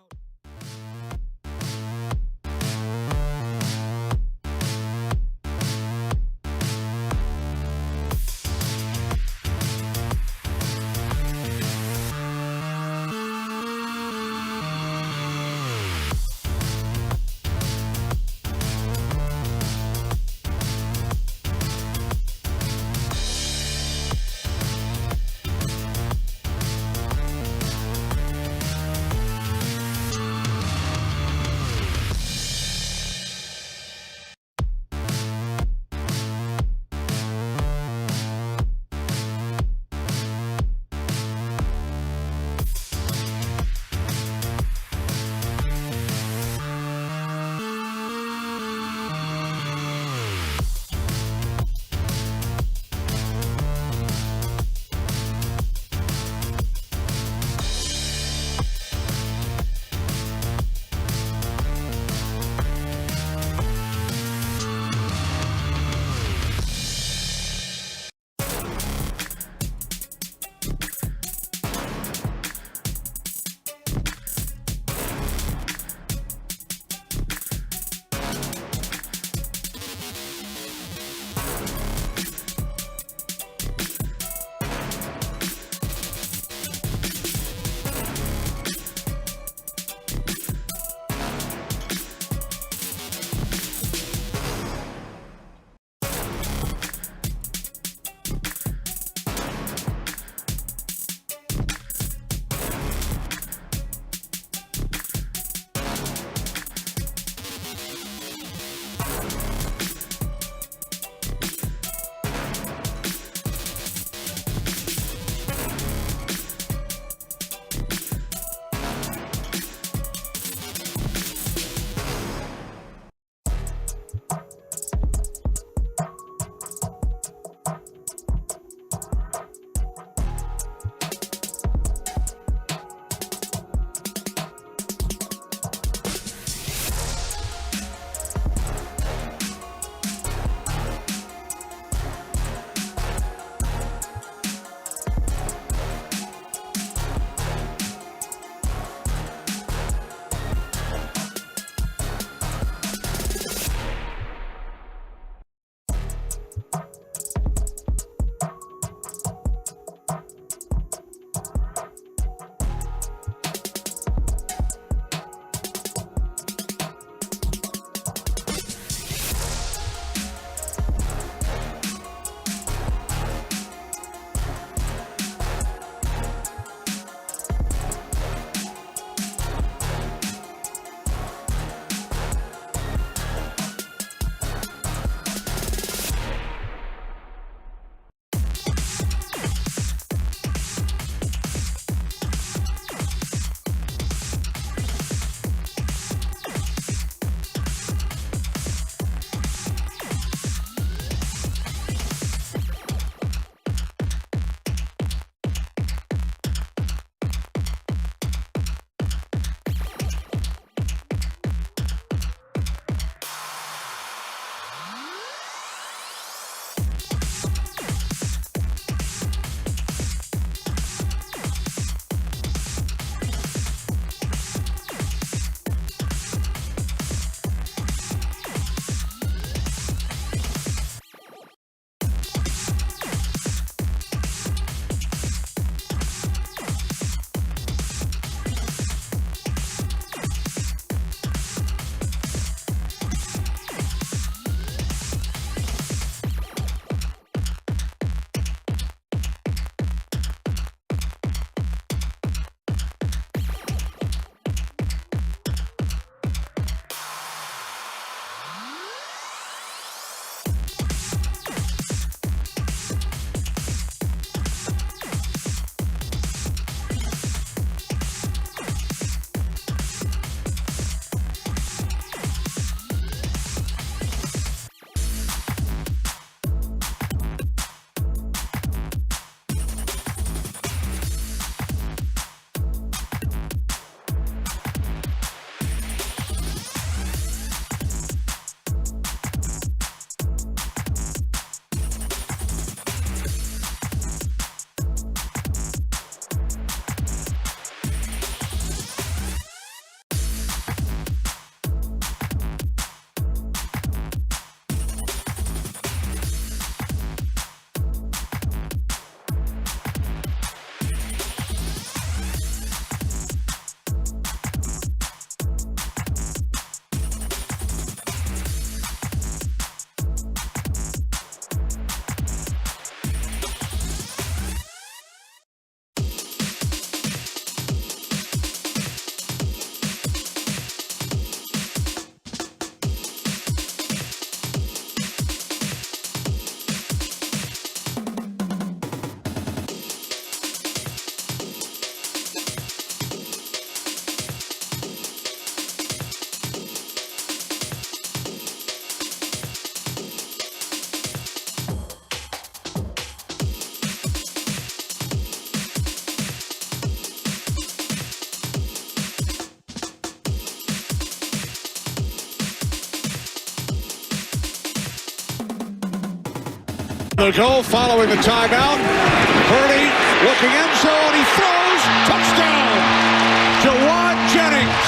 The goal following the timeout. Purdy looking end zone. He throws. Touchdown. Jawan Jennings.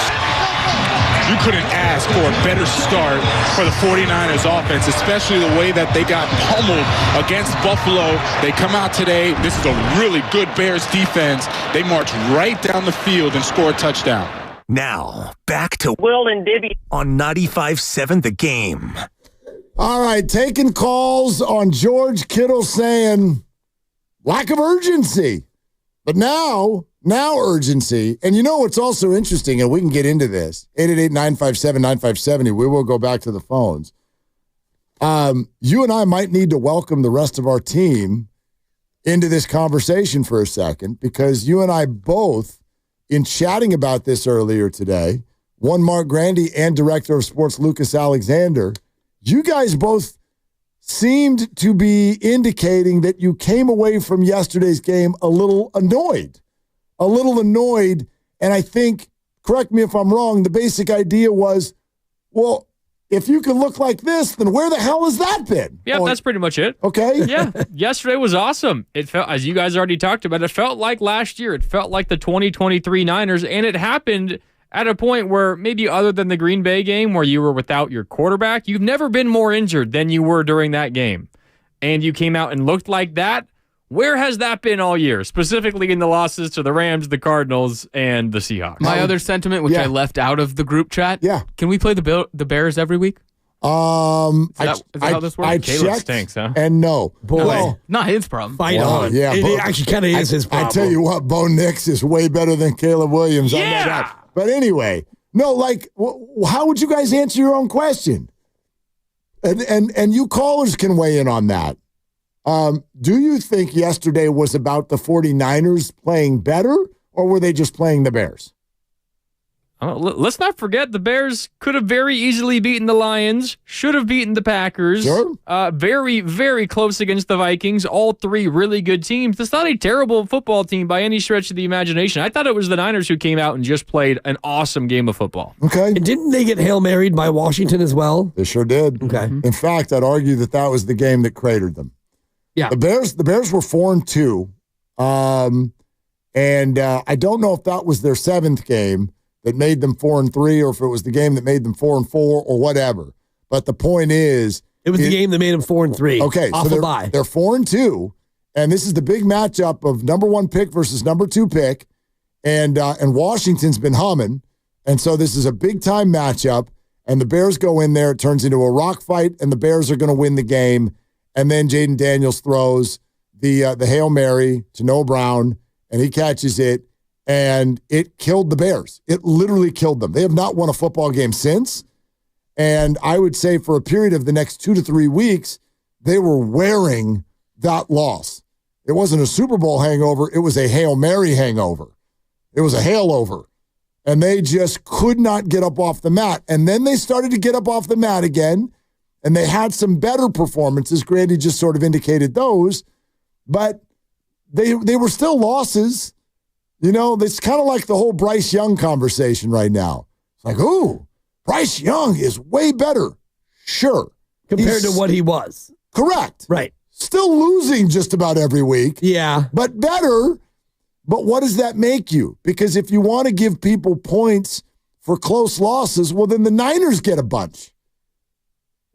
You couldn't ask for a better start for the 49ers offense, especially the way that they got pummeled against Buffalo. They come out today. This is a really good Bears defense. They march right down the field and score a touchdown. Now, back to Will and Dibby on 95.7 The Game. All right, taking calls on George Kittle saying lack of urgency. But now urgency. And you know what's also interesting, and we can get into this, 888-957-9570. We will go back to the phones. You and I might need to welcome the rest of our team into this conversation for a second, because you and I both, in chatting about this earlier today, one Mark Grandy and Director of Sports Lucas Alexander, you guys both seemed to be indicating that you came away from yesterday's game a little annoyed. And I think, correct me if I'm wrong, the basic idea was, well, if you can look like this, then where the hell has that been? Yeah, that's pretty much it. Okay. Yeah, yesterday was awesome. It felt, as you guys already talked about, it felt like last year. It felt like the 2023 Niners, and it happened at a point where maybe other than the Green Bay game where you were without your quarterback, you've never been more injured than you were during that game. And you came out and looked like that. Where has that been all year, specifically in the losses to the Rams, the Cardinals, and the Seahawks? My other sentiment, which I left out of the group chat. Yeah. Can we play the Bears every week? Is that how this works? I Caleb checked stinks, huh? and no. Boy. Well, Not his problem. Fight on. Yeah, it actually kind of is his problem. I tell you what, Bo Nix is way better than Caleb Williams. Yeah. But anyway, no, like, how would you guys answer your own question? And you callers can weigh in on that. Do you think yesterday was about the 49ers playing better, or were they just playing the Bears? Let's not forget the Bears could have very easily beaten the Lions, should have beaten the Packers. Sure. Very, very close against the Vikings. All three really good teams. It's not a terrible football team by any stretch of the imagination. I thought it was the Niners who came out and just played an awesome game of football. Okay. And didn't they get Hail Married by Washington as well? They sure did. Okay. In fact, I'd argue that was the game that cratered them. Yeah. The Bears were 4-2. And I don't know if that was their seventh game that made them 4-3, or if it was the game that made them 4-4, or whatever. But the point is, it was the game that made them 4-3. Okay, off so a bye. They're 4-2, and this is the big matchup of number 1 pick versus number 2 pick, and Washington's been humming, and so this is a big time matchup. And the Bears go in there, it turns into a rock fight, and the Bears are going to win the game. And then Jaden Daniels throws the Hail Mary to Noah Brown, and he catches it. And it killed the Bears. It literally killed them. They have not won a football game since. And I would say for a period of the next 2 to 3 weeks, they were wearing that loss. It wasn't a Super Bowl hangover. It was a Hail Mary hangover. It was a hail over. And they just could not get up off the mat. And then they started to get up off the mat again. And they had some better performances. Grandy just sort of indicated those. But they were still losses. You know, it's kind of like the whole Bryce Young conversation right now. It's like, ooh, Bryce Young is way better. Sure. Compared to what he was. Correct. Right. Still losing just about every week. Yeah. But better. But what does that make you? Because if you want to give people points for close losses, well, then the Niners get a bunch.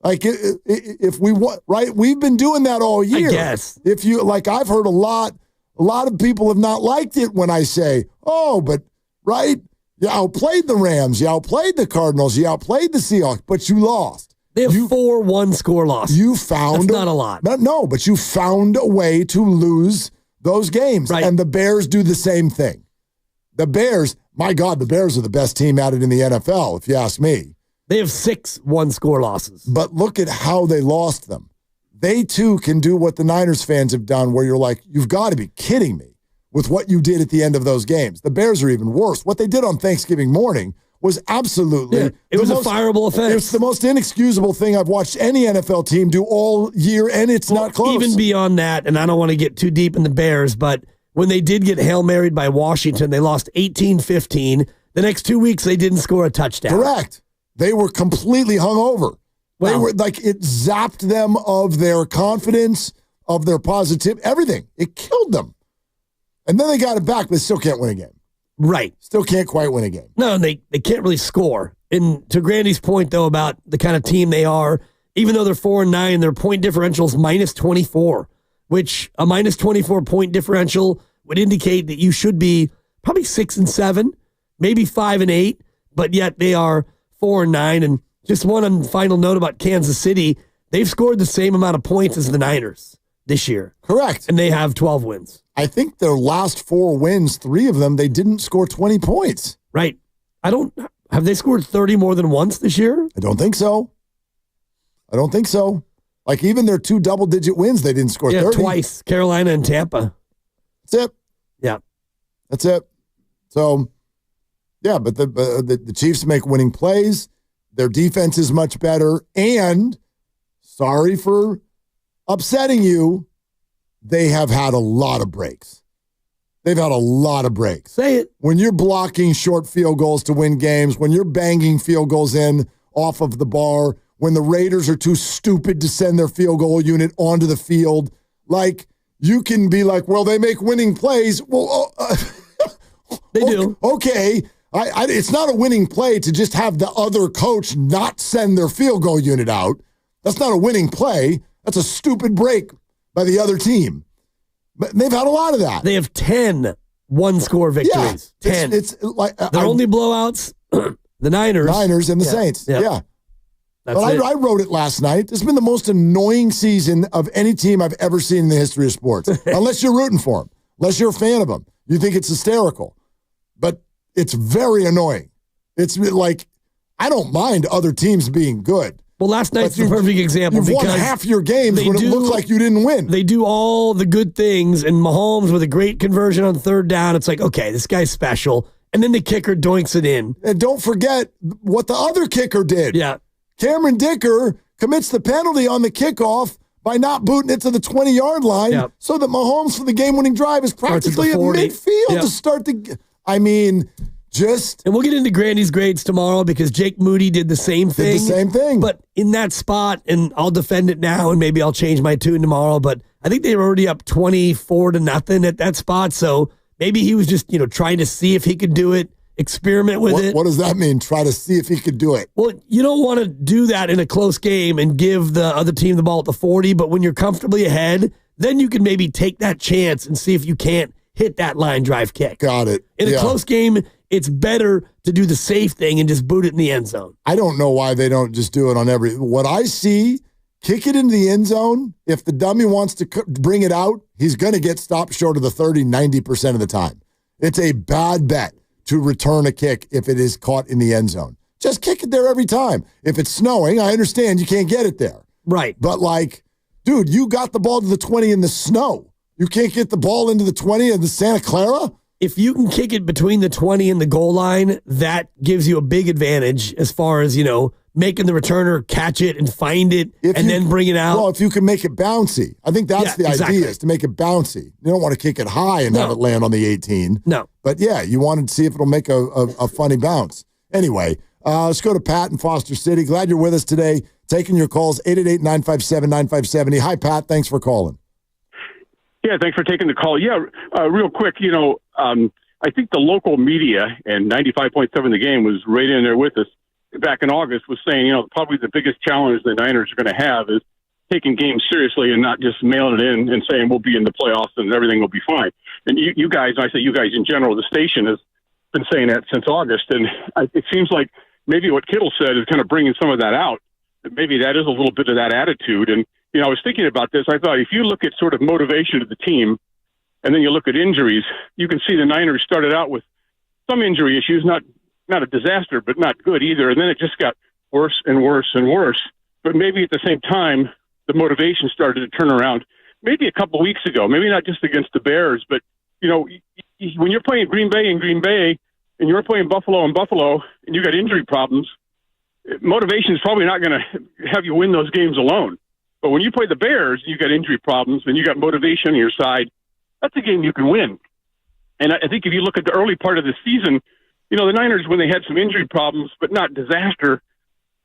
Like, if we want, right? We've been doing that all year. I guess. If you, like, I've heard a lot of people have not liked it when I say, oh, but, right? You outplayed the Rams. You outplayed the Cardinals. You outplayed the Seahawks, but you lost. They have 4 one-score losses. You found... That's not a lot. No, but you found a way to lose those games. Right. And the Bears do the same thing. The Bears, my God, the Bears are the best team at it in the NFL, if you ask me. They have 6 one-score losses. But look at how they lost them. They, too, can do what the Niners fans have done, where you're like, you've got to be kidding me with what you did at the end of those games. The Bears are even worse. What they did on Thanksgiving morning was absolutely... Yeah, it was a fireable offense. It's the most inexcusable thing I've watched any NFL team do all year, and it's not close. Even beyond that, and I don't want to get too deep in the Bears, but when they did get Hail Married by Washington, they lost 18-15. The next 2 weeks, they didn't score a touchdown. Correct. They were completely hungover. They were like, it zapped them of their confidence, of their positive, everything. It killed them. And then they got it back, but still can't win a game. Right. Still can't quite win a game. No, and they can't really score. And to Grandy's point, though, about the kind of team they are, even though they're 4-9, their point differential is minus 24, which a minus 24 point differential would indicate that you should be probably 6-7, maybe 5-8, but yet they are 4-9. And just one final note about Kansas City, they've scored the same amount of points as the Niners this year. Correct. And they have 12 wins. I think their last 4 wins, 3 of them, they didn't score 20 points. Right. Have they scored 30 more than once this year? I don't think so. Like even their 2 double-digit wins, they didn't score 30. Twice, Carolina and Tampa. That's it. Yeah. That's it. So, yeah, but the Chiefs make winning plays. Their defense is much better. And, sorry for upsetting you, they have had a lot of breaks. They've had a lot of breaks. Say it. When you're blocking short field goals to win games, when you're banging field goals in off of the bar, when the Raiders are too stupid to send their field goal unit onto the field, like, you can be like, well, they make winning plays. Well, they do. Okay. It's not a winning play to just have the other coach not send their field goal unit out. That's not a winning play. That's a stupid break by the other team. But they've had a lot of that. They have 10 one-score victories. Yeah, 10. It's like They're only blowouts. The Niners and the Saints. Yeah. That's But it. I wrote it last night. It's been the most annoying season of any team I've ever seen in the history of sports. Unless you're rooting for them. Unless you're a fan of them. You think it's hysterical. But it's very annoying. It's like, I don't mind other teams being good. Well, last night's the perfect example. You've won because half your games when it looks like you didn't win. They do all the good things, and Mahomes with a great conversion on third down. It's like, okay, this guy's special. And then the kicker doinks it in. And don't forget what the other kicker did. Yeah. Cameron Dicker commits the penalty on the kickoff by not booting it to the 20-yard line so that Mahomes for the game-winning drive is practically at midfield to start the – I mean – and we'll get into Grandy's grades tomorrow because Jake Moody did the same thing. But in that spot, and I'll defend it now, and maybe I'll change my tune tomorrow, but I think they were already up 24-0 at that spot. So maybe he was just, trying to see if he could do it, experiment with it. What does that mean? Try to see if he could do it. Well, you don't want to do that in a close game and give the other team the ball at the 40, but when you're comfortably ahead, then you can maybe take that chance and see if you can't hit that line drive kick. Got it. In a close game, it's better to do the safe thing and just boot it in the end zone. I don't know why they don't just do it on every. What I see, kick it into the end zone. If the dummy wants to bring it out, he's going to get stopped short of the 30, 90% of the time. It's a bad bet to return a kick if it is caught in the end zone. Just kick it there every time. If it's snowing, I understand you can't get it there. Right. But dude, you got the ball to the 20 in the snow. You can't get the ball into the 20 in the Santa Clara? If you can kick it between the 20 and the goal line, that gives you a big advantage as far as, making the returner catch it and find it then bring it out. Well, if you can make it bouncy. I think that's the idea, is to make it bouncy. You don't want to kick it high and have it land on the 18. No. But, yeah, you want to see if it'll make a funny bounce. Anyway, let's go to Pat in Foster City. Glad you're with us today. Taking your calls, 888-957-9570. Hi, Pat. Thanks for calling. Yeah, thanks for taking the call. Yeah, real quick, I think the local media and 95.7 The Game was right in there with us back in August was saying, probably the biggest challenge the Niners are going to have is taking games seriously and not just mailing it in and saying we'll be in the playoffs and everything will be fine. And you guys, I say you guys in general, the station has been saying that since August. And it seems like maybe what Kittle said is kind of bringing some of that out. Maybe that is a little bit of that attitude. And I was thinking about this. I thought if you look at sort of motivation of the team and then you look at injuries, you can see the Niners started out with some injury issues, not a disaster, but not good either. And then it just got worse and worse and worse. But maybe at the same time, the motivation started to turn around maybe a couple weeks ago, maybe not just against the Bears, but, when you're playing Green Bay and you're playing Buffalo and you got injury problems, motivation is probably not going to have you win those games alone. But when you play the Bears, you got injury problems and you got motivation on your side, that's a game you can win. And I think if you look at the early part of the season, the Niners, when they had some injury problems, but not disaster,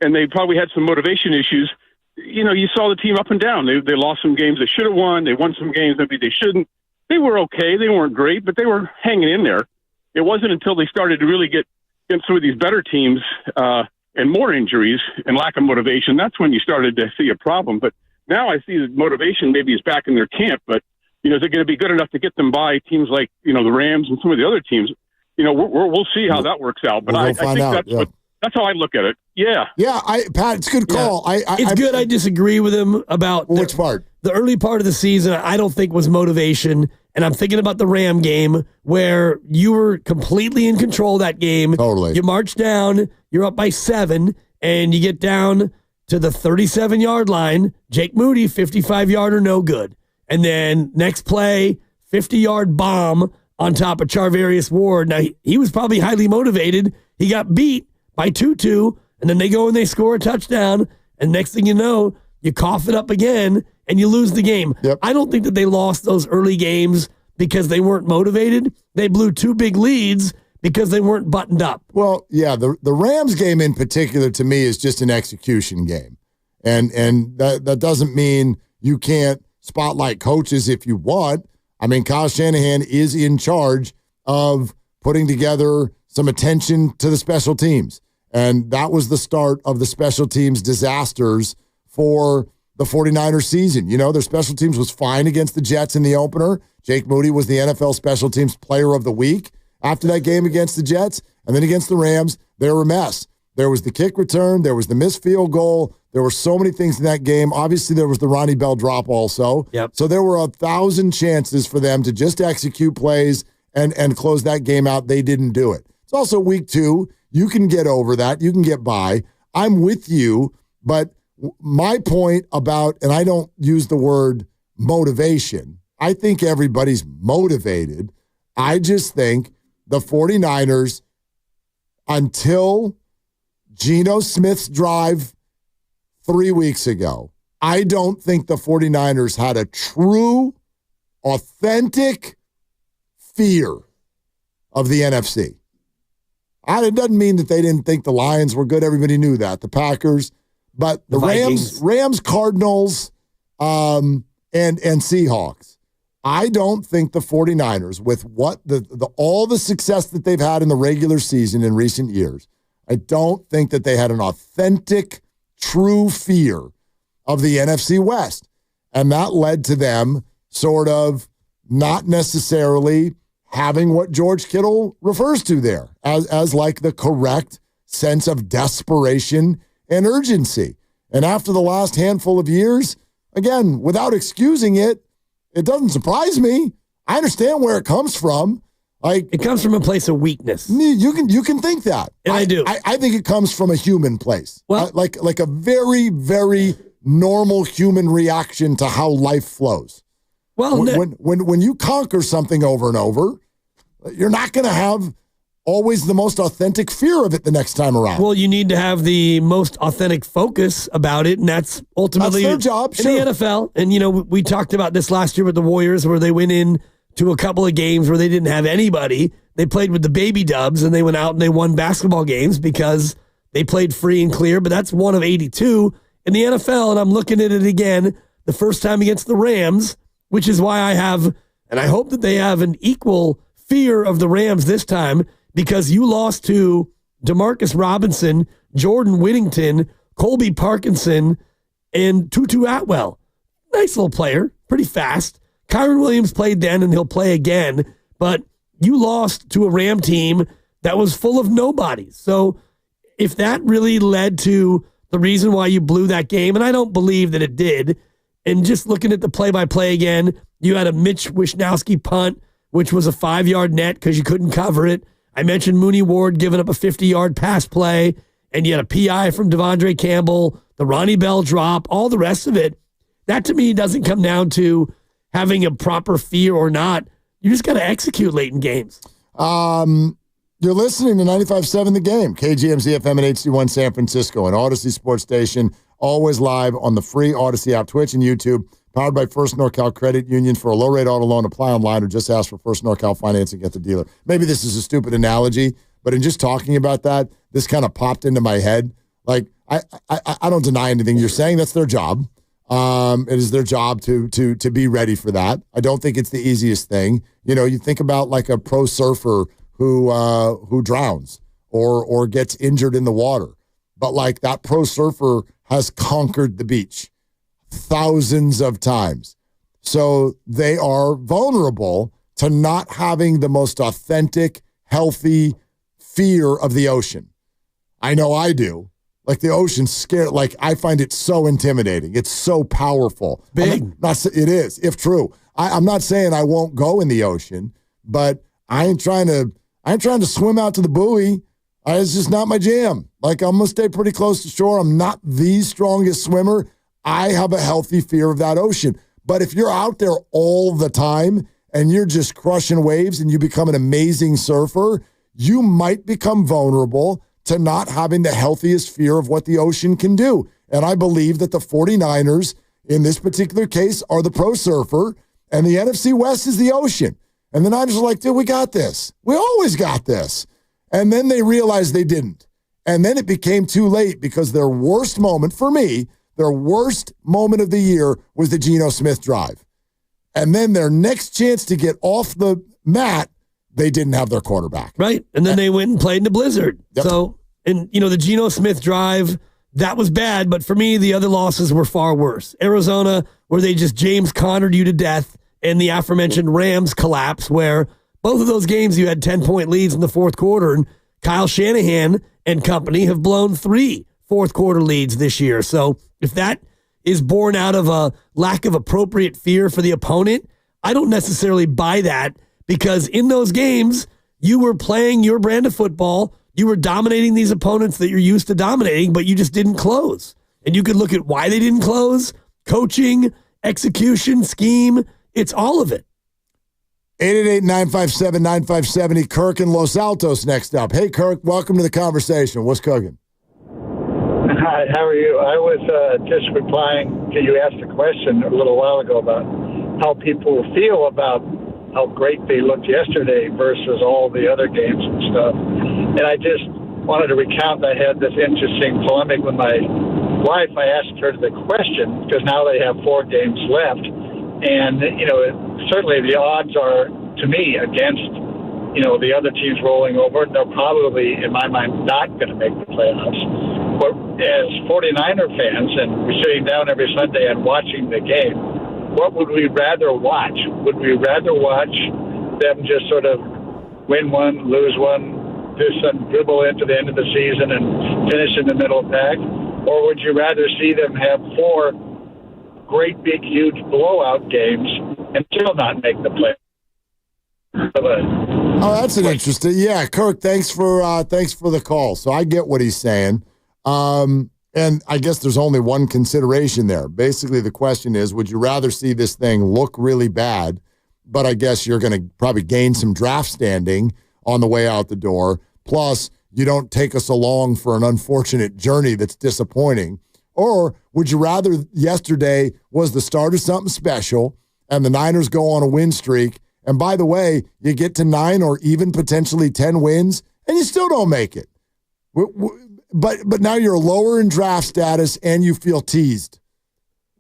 and they probably had some motivation issues, you saw the team up and down. They lost some games they should have won. They won some games maybe they shouldn't. They were okay. They weren't great, but they were hanging in there. It wasn't until they started to really get against some of these better teams and more injuries and lack of motivation, that's when you started to see a problem. But now I see that motivation maybe is back in their camp, but is it going to be good enough to get them by teams like, the Rams and some of the other teams? We'll see how that works out. But I think that's how I look at it. Yeah. Yeah, Pat, it's a good call. It's good. I disagree with him about which part? The early part of the season, I don't think was motivation. And I'm thinking about the Ram game where you were completely in control of that game. Totally. You march down, you're up by 7, and you get down to the 37-yard line. Jake Moody, 55-yarder, no good. And then next play, 50-yard bomb on top of Charvarius Ward. Now, he was probably highly motivated. He got beat by 2-2, and then they go and they score a touchdown, and next thing you know, you cough it up again, and you lose the game. Yep. I don't think that they lost those early games because they weren't motivated. They blew 2 big leads because they weren't buttoned up. Well, yeah, the Rams game in particular to me is just an execution game. And that doesn't mean you can't spotlight coaches if you want. I mean, Kyle Shanahan is in charge of putting together some attention to the special teams. And that was the start of the special teams disasters for the 49ers season. Their special teams was fine against the Jets in the opener. Jake Moody was the NFL special teams player of the week after that game against the Jets. And then against the Rams, they were a mess. There was the kick return. There was the missed field goal. There were so many things in that game. Obviously, there was the Ronnie Bell drop also. Yep. So there were 1,000 chances for them to just execute plays and close that game out. They didn't do it. It's also week 2. You can get over that. You can get by. I'm with you, but my point about, and I don't use the word motivation, I think everybody's motivated. I just think the 49ers, until Geno Smith's drive 3 weeks ago, I don't think the 49ers had a true, authentic fear of the NFC. It doesn't mean that they didn't think the Lions were good. Everybody knew that. The Packers. But the Rams, Cardinals, and Seahawks. I don't think the 49ers, with what all the success that they've had in the regular season in recent years, I don't think that they had an authentic, true fear of the NFC West. And that led to them sort of not necessarily having what George Kittle refers to there as like the correct sense of desperation and urgency. And after the last handful of years, again, without excusing it, it doesn't surprise me. I understand where it comes from. It comes from a place of weakness. You can think that. And I do. I think it comes from a human place. Well, like a very, very normal human reaction to how life flows. Well, when you conquer something over and over, you're not going to have always the most authentic fear of it the next time around. Well, you need to have the most authentic focus about it, and that's ultimately their job, in the NFL. And, we talked about this last year with the Warriors where they went in to a couple of games where they didn't have anybody. They played with the baby Dobs, and they went out and they won basketball games because they played free and clear, but that's one of 82 in the NFL, and I'm looking at it again the first time against the Rams, which is why I have, and I hope that they have an equal fear of the Rams this time, because you lost to Demarcus Robinson, Jordan Whittington, Colby Parkinson, and Tutu Atwell. Nice little player, pretty fast. Kyron Williams played then, and he'll play again. But you lost to a Ram team that was full of nobodies. So if that really led to the reason why you blew that game, and I don't believe that it did, and just looking at the play-by-play again, you had a Mitch Wishnowsky punt, which was a 5-yard net because you couldn't cover it. I mentioned Mooney Ward giving up a 50-yard pass play, and you had a PI from Devondre Campbell, the Ronnie Bell drop, all the rest of it. That, to me, doesn't come down to having a proper fear or not. You just got to execute late in games. You're listening to 95.7 The Game, KGMZ FM and HD1 San Francisco, and Odyssey Sports Station, always live on the free Odyssey app, Twitch, and YouTube. Powered by First NorCal Credit Union. For a low-rate auto loan, apply online or just ask for First NorCal Financing at the dealer. Maybe this is a stupid analogy, but in just talking about that, this kind of popped into my head. Like, I don't deny anything you're saying. That's their job. It is their job to be ready for that. I don't think it's the easiest thing. You know, you think about like a pro surfer who drowns or gets injured in the water. But like that pro surfer has conquered the beach thousands of times. So they are vulnerable to not having the most authentic, healthy fear of the ocean. I know I do. Like the ocean's scary. Like I find it so intimidating. It's so powerful. Big. It is, if true. I'm not saying I won't go in the ocean, but I ain't trying to swim out to the buoy. It's just not my jam. Like I'm gonna stay pretty close to shore. I'm not the strongest swimmer. I have a healthy fear of that ocean. But if you're out there all the time and you're just crushing waves and you become an amazing surfer, you might become vulnerable to not having the healthiest fear of what the ocean can do. And I believe that the 49ers, in this particular case, are the pro surfer, and the NFC West is the ocean. And the Niners are like, dude, we got this. We always got this. And then they realized they didn't. And then it became too late because their worst moment, for me, their worst moment of the year was the Geno Smith drive. And then their next chance to get off the mat, they didn't have their quarterback. Right. And then they went and played in the blizzard. Yep. So, and you know, the Geno Smith drive, that was bad. But for me, the other losses were far worse. Arizona, where they just James Connered you to death, and the aforementioned Rams collapse, where both of those games you had 10-point leads in the fourth quarter, and Kyle Shanahan and company have blown 3 fourth-quarter leads this year. So if that is born out of a lack of appropriate fear for the opponent, I don't necessarily buy that, because in those games, you were playing your brand of football, you were dominating these opponents that you're used to dominating, but you just didn't close. And you could look at why they didn't close, coaching, execution, scheme, it's all of it. 888-957-9570. Kirk in Los Altos next up. Hey, Kirk, welcome to the conversation. What's cooking? Hi, how are you? I was just replying to you asked a question a little while ago about how people feel about how great they looked yesterday versus all the other games and stuff. And I just wanted to recount, I had this interesting polemic with my wife. I asked her the question, because now they have 4 games left. And, you know, certainly the odds are, to me, against, you know, the other teams rolling over. They're probably, in my mind, not going to make the playoffs. But as 49er fans, and we're sitting down every Sunday and watching the game, what would we rather watch? Would we rather watch them just sort of win one, lose one, do some dribble into the end of the season and finish in the middle pack? Or would you rather see them have 4 great, big, huge blowout games and still not make the play? Oh, that's an interesting. Yeah, Kirk, thanks for the call. So I get what he's saying. And I guess there's only one consideration there. Basically, the question is, would you rather see this thing look really bad, but I guess you're going to probably gain some draft standing on the way out the door, plus you don't take us along for an unfortunate journey that's disappointing? Or would you rather yesterday was the start of something special and the Niners go on a win streak, and by the way, you get to 9 or even potentially 10 wins, and you still don't make it? But now you're lower in draft status and you feel teased.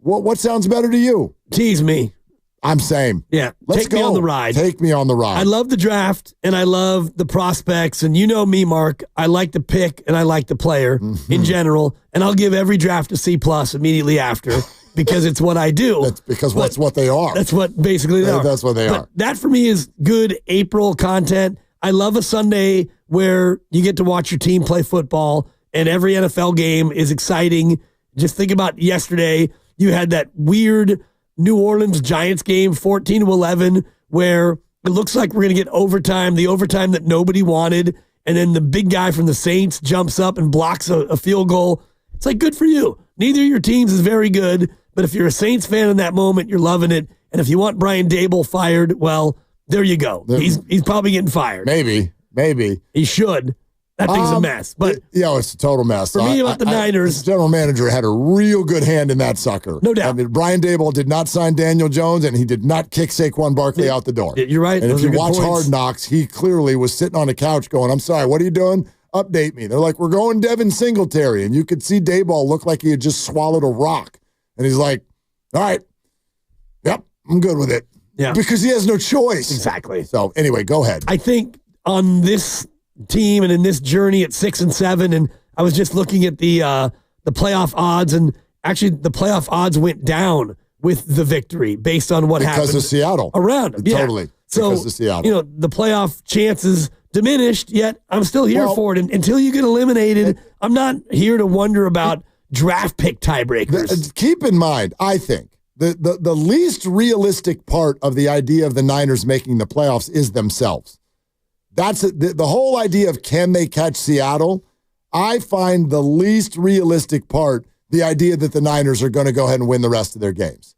What sounds better to you? Tease me. I'm same. Yeah. Let's Take me on the ride. Take me on the ride. I love the draft and I love the prospects. And you know me, Mark. I like the pick and I like the player in general. And I'll give every draft a C+ immediately after because it's what I do. That's because that's what they are. That's what basically they are. That's what they are. That for me is good April content. I love a Sunday where you get to watch your team play football. And every NFL game is exciting. Just think about yesterday. You had that weird New Orleans Giants game, 14-11, where it looks like we're going to get overtime, the overtime that nobody wanted. And then the big guy from the Saints jumps up and blocks a field goal. It's like, good for you. Neither of your teams is very good. But if you're a Saints fan in that moment, you're loving it. And if you want Brian Dable fired, well, there you go. He's probably getting fired. Maybe. He should. That thing's a mess. But it's a total mess. For me, about the Niners, the general manager had a real good hand in that sucker. No doubt. I mean, Brian Dable did not sign Daniel Jones, and he did not kick Saquon Barkley out the door. You're right. And Those if you are good watch points. Hard Knocks, he clearly was sitting on a couch going, I'm sorry, what are you doing? update me. They're like, we're going Devin Singletary. And you could see Dayball look like he had just swallowed a rock. And he's like, all right, yep, I'm good with it. Yeah. Because he has no choice. Exactly. So anyway, go ahead. I think on this team and in this journey at 6-7, and I was just looking at the playoff odds, and actually the playoff odds went down with the victory based on what happened. Because of Seattle. Around them. Totally. So, because of Seattle. the playoff chances diminished, yet I'm still here for it. And until you get eliminated, I'm not here to wonder about draft pick tiebreakers. Keep in mind, I think, the least realistic part of the idea of the Niners making the playoffs is themselves. That's the whole idea of can they catch Seattle. I find the least realistic part the idea that the Niners are going to go ahead and win the rest of their games.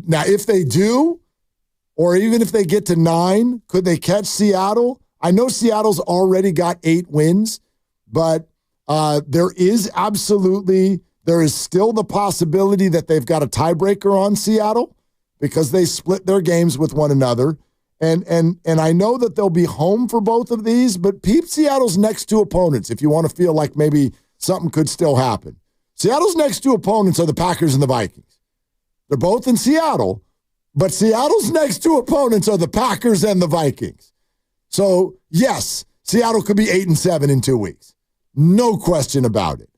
Now, if they do, or even if they get to 9, could they catch Seattle? I know Seattle's already got 8 wins, but there is still the possibility that they've got a tiebreaker on Seattle because they split their games with one another. And I know that they'll be home for both of these, but peep Seattle's next 2 opponents if you want to feel like maybe something could still happen. Seattle's next 2 opponents are the Packers and the Vikings. They're both in Seattle, but Seattle's next 2 opponents are the Packers and the Vikings. So, yes, Seattle could be 8-7 in 2 weeks. No question about it.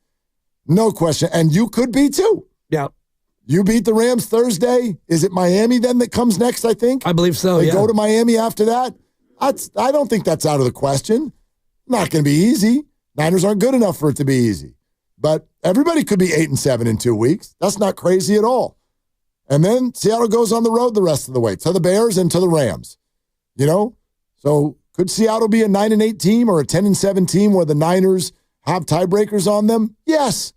No question. And you could be too. Yeah. You beat the Rams Thursday. Is it Miami then that comes next, I think? I believe so, They go to Miami after that? I don't think that's out of the question. Not going to be easy. Niners aren't good enough for it to be easy. But everybody could be 8-7 in 2 weeks. That's not crazy at all. And then Seattle goes on the road the rest of the way to the Bears and to the Rams. So could Seattle be a 9-8 team or a 10-7 team where the Niners have tiebreakers on them? Yes,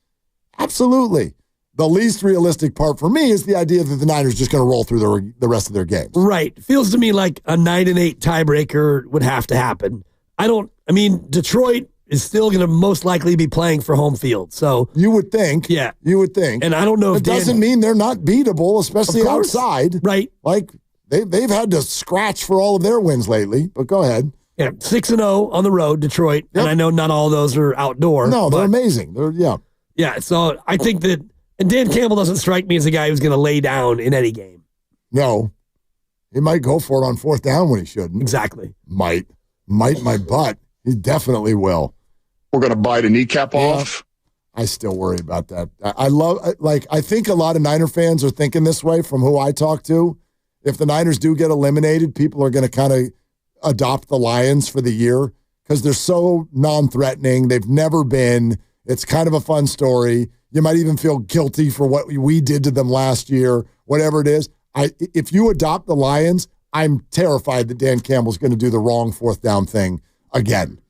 absolutely. The least realistic part for me is the idea that the Niners are just going to roll through the rest of their games. Right. Feels to me like a 9-8 tiebreaker would have to happen. Detroit is still going to most likely be playing for home field. So you would think. Yeah. You would think. And I don't know if it doesn't mean they're not beatable, especially outside. Right. Like they've had to scratch for all of their wins lately, but go ahead. Yeah, 6-0 on the road, Detroit. Yep. And I know not all those are outdoor. No, they're amazing. Yeah, so I think that, and Dan Campbell doesn't strike me as a guy who's going to lay down in any game. No. He might go for it on 4th down when he shouldn't. Exactly. Might my butt. He definitely will. We're going to bite a kneecap off. I still worry about that. I think a lot of Niner fans are thinking this way from who I talk to. If the Niners do get eliminated, people are going to kind of adopt the Lions for the year because they're so non-threatening. They've never been. It's kind of a fun story. You might even feel guilty for what we did to them last year, whatever it is. If you adopt the Lions, I'm terrified that Dan Campbell's going to do the wrong 4th down thing again.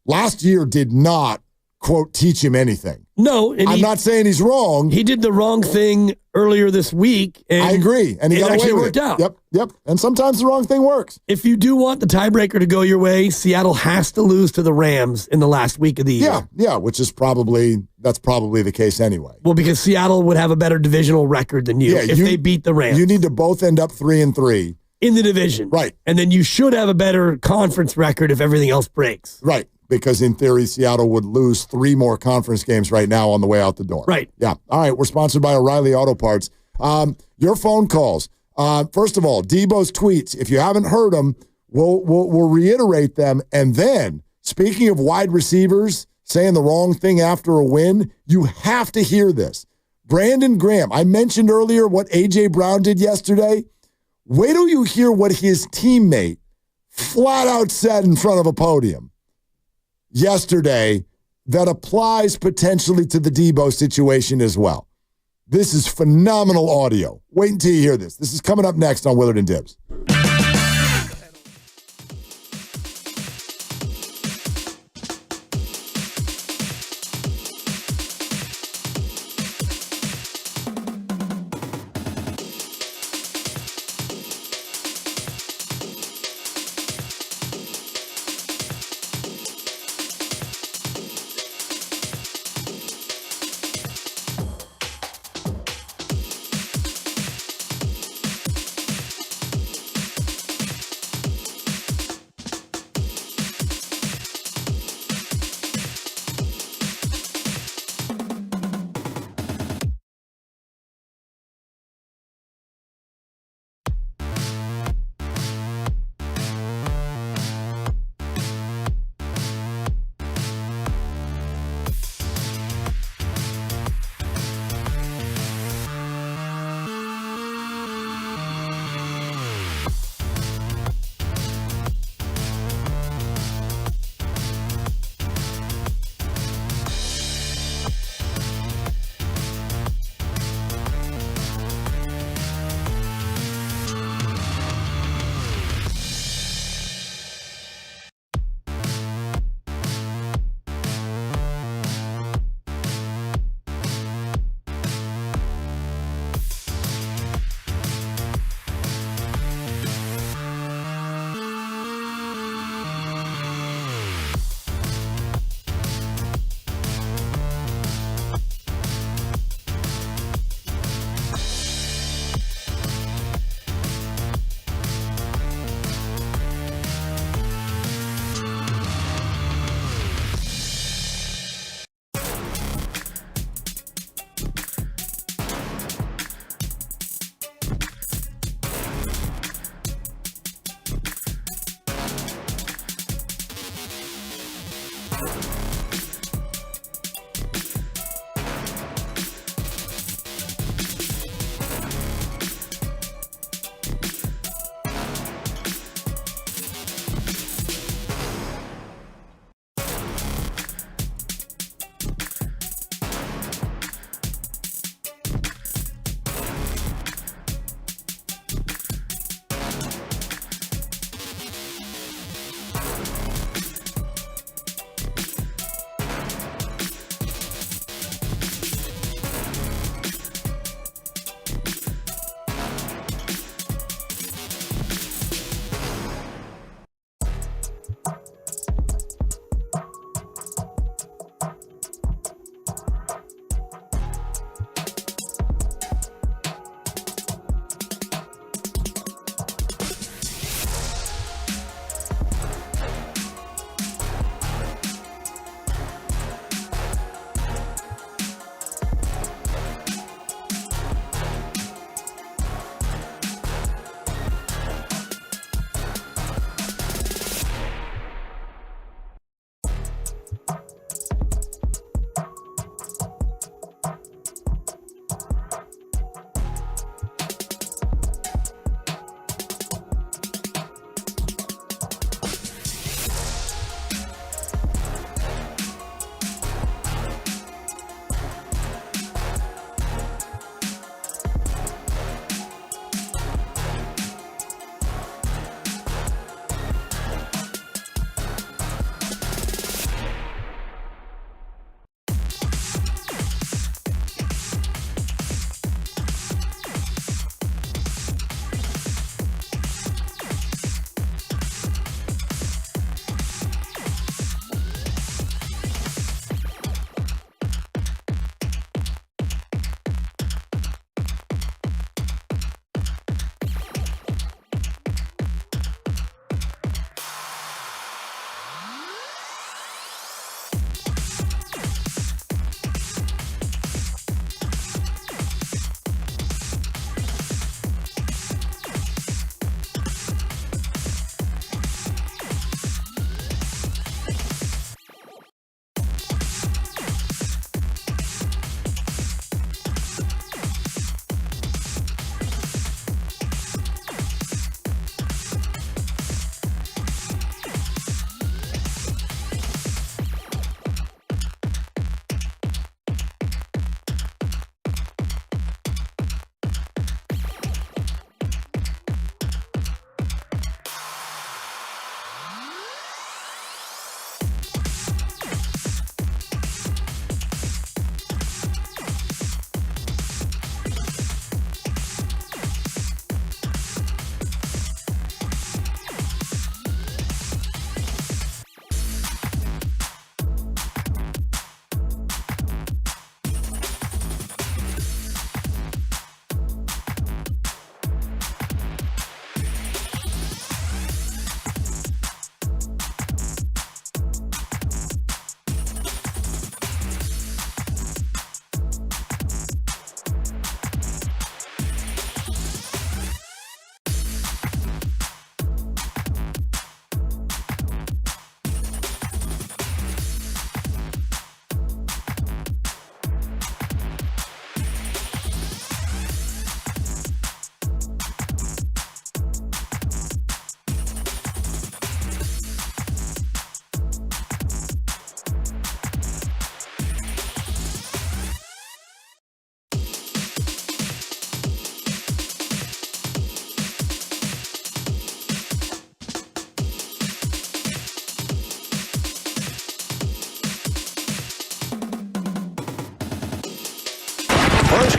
Last year did not, quote, teach him anything. No. And I'm not saying he's wrong. He did the wrong thing earlier this week. And I agree. And he got away with worked it. out. Yep. And sometimes the wrong thing works. If you do want the tiebreaker to go your way, Seattle has to lose to the Rams in the last week of the year. Yeah, which is probably the case anyway. Well, because Seattle would have a better divisional record than you if they beat the Rams. You need to both end up 3-3. In the division. Right. And then you should have a better conference record if everything else breaks. Right. Because in theory, Seattle would lose 3 more conference games right now on the way out the door. Right. Yeah. All right. We're sponsored by O'Reilly Auto Parts. Your phone calls. First of all, Debo's tweets. If you haven't heard them, we'll reiterate them. And then, speaking of wide receivers saying the wrong thing after a win, you have to hear this. Brandon Graham. I mentioned earlier what A.J. Brown did yesterday. Wait till you hear what his teammate flat out said in front of a podium yesterday that applies potentially to the Debo situation as well. This is phenomenal audio. Wait until you hear this. This is coming up next on Willard and Dibs.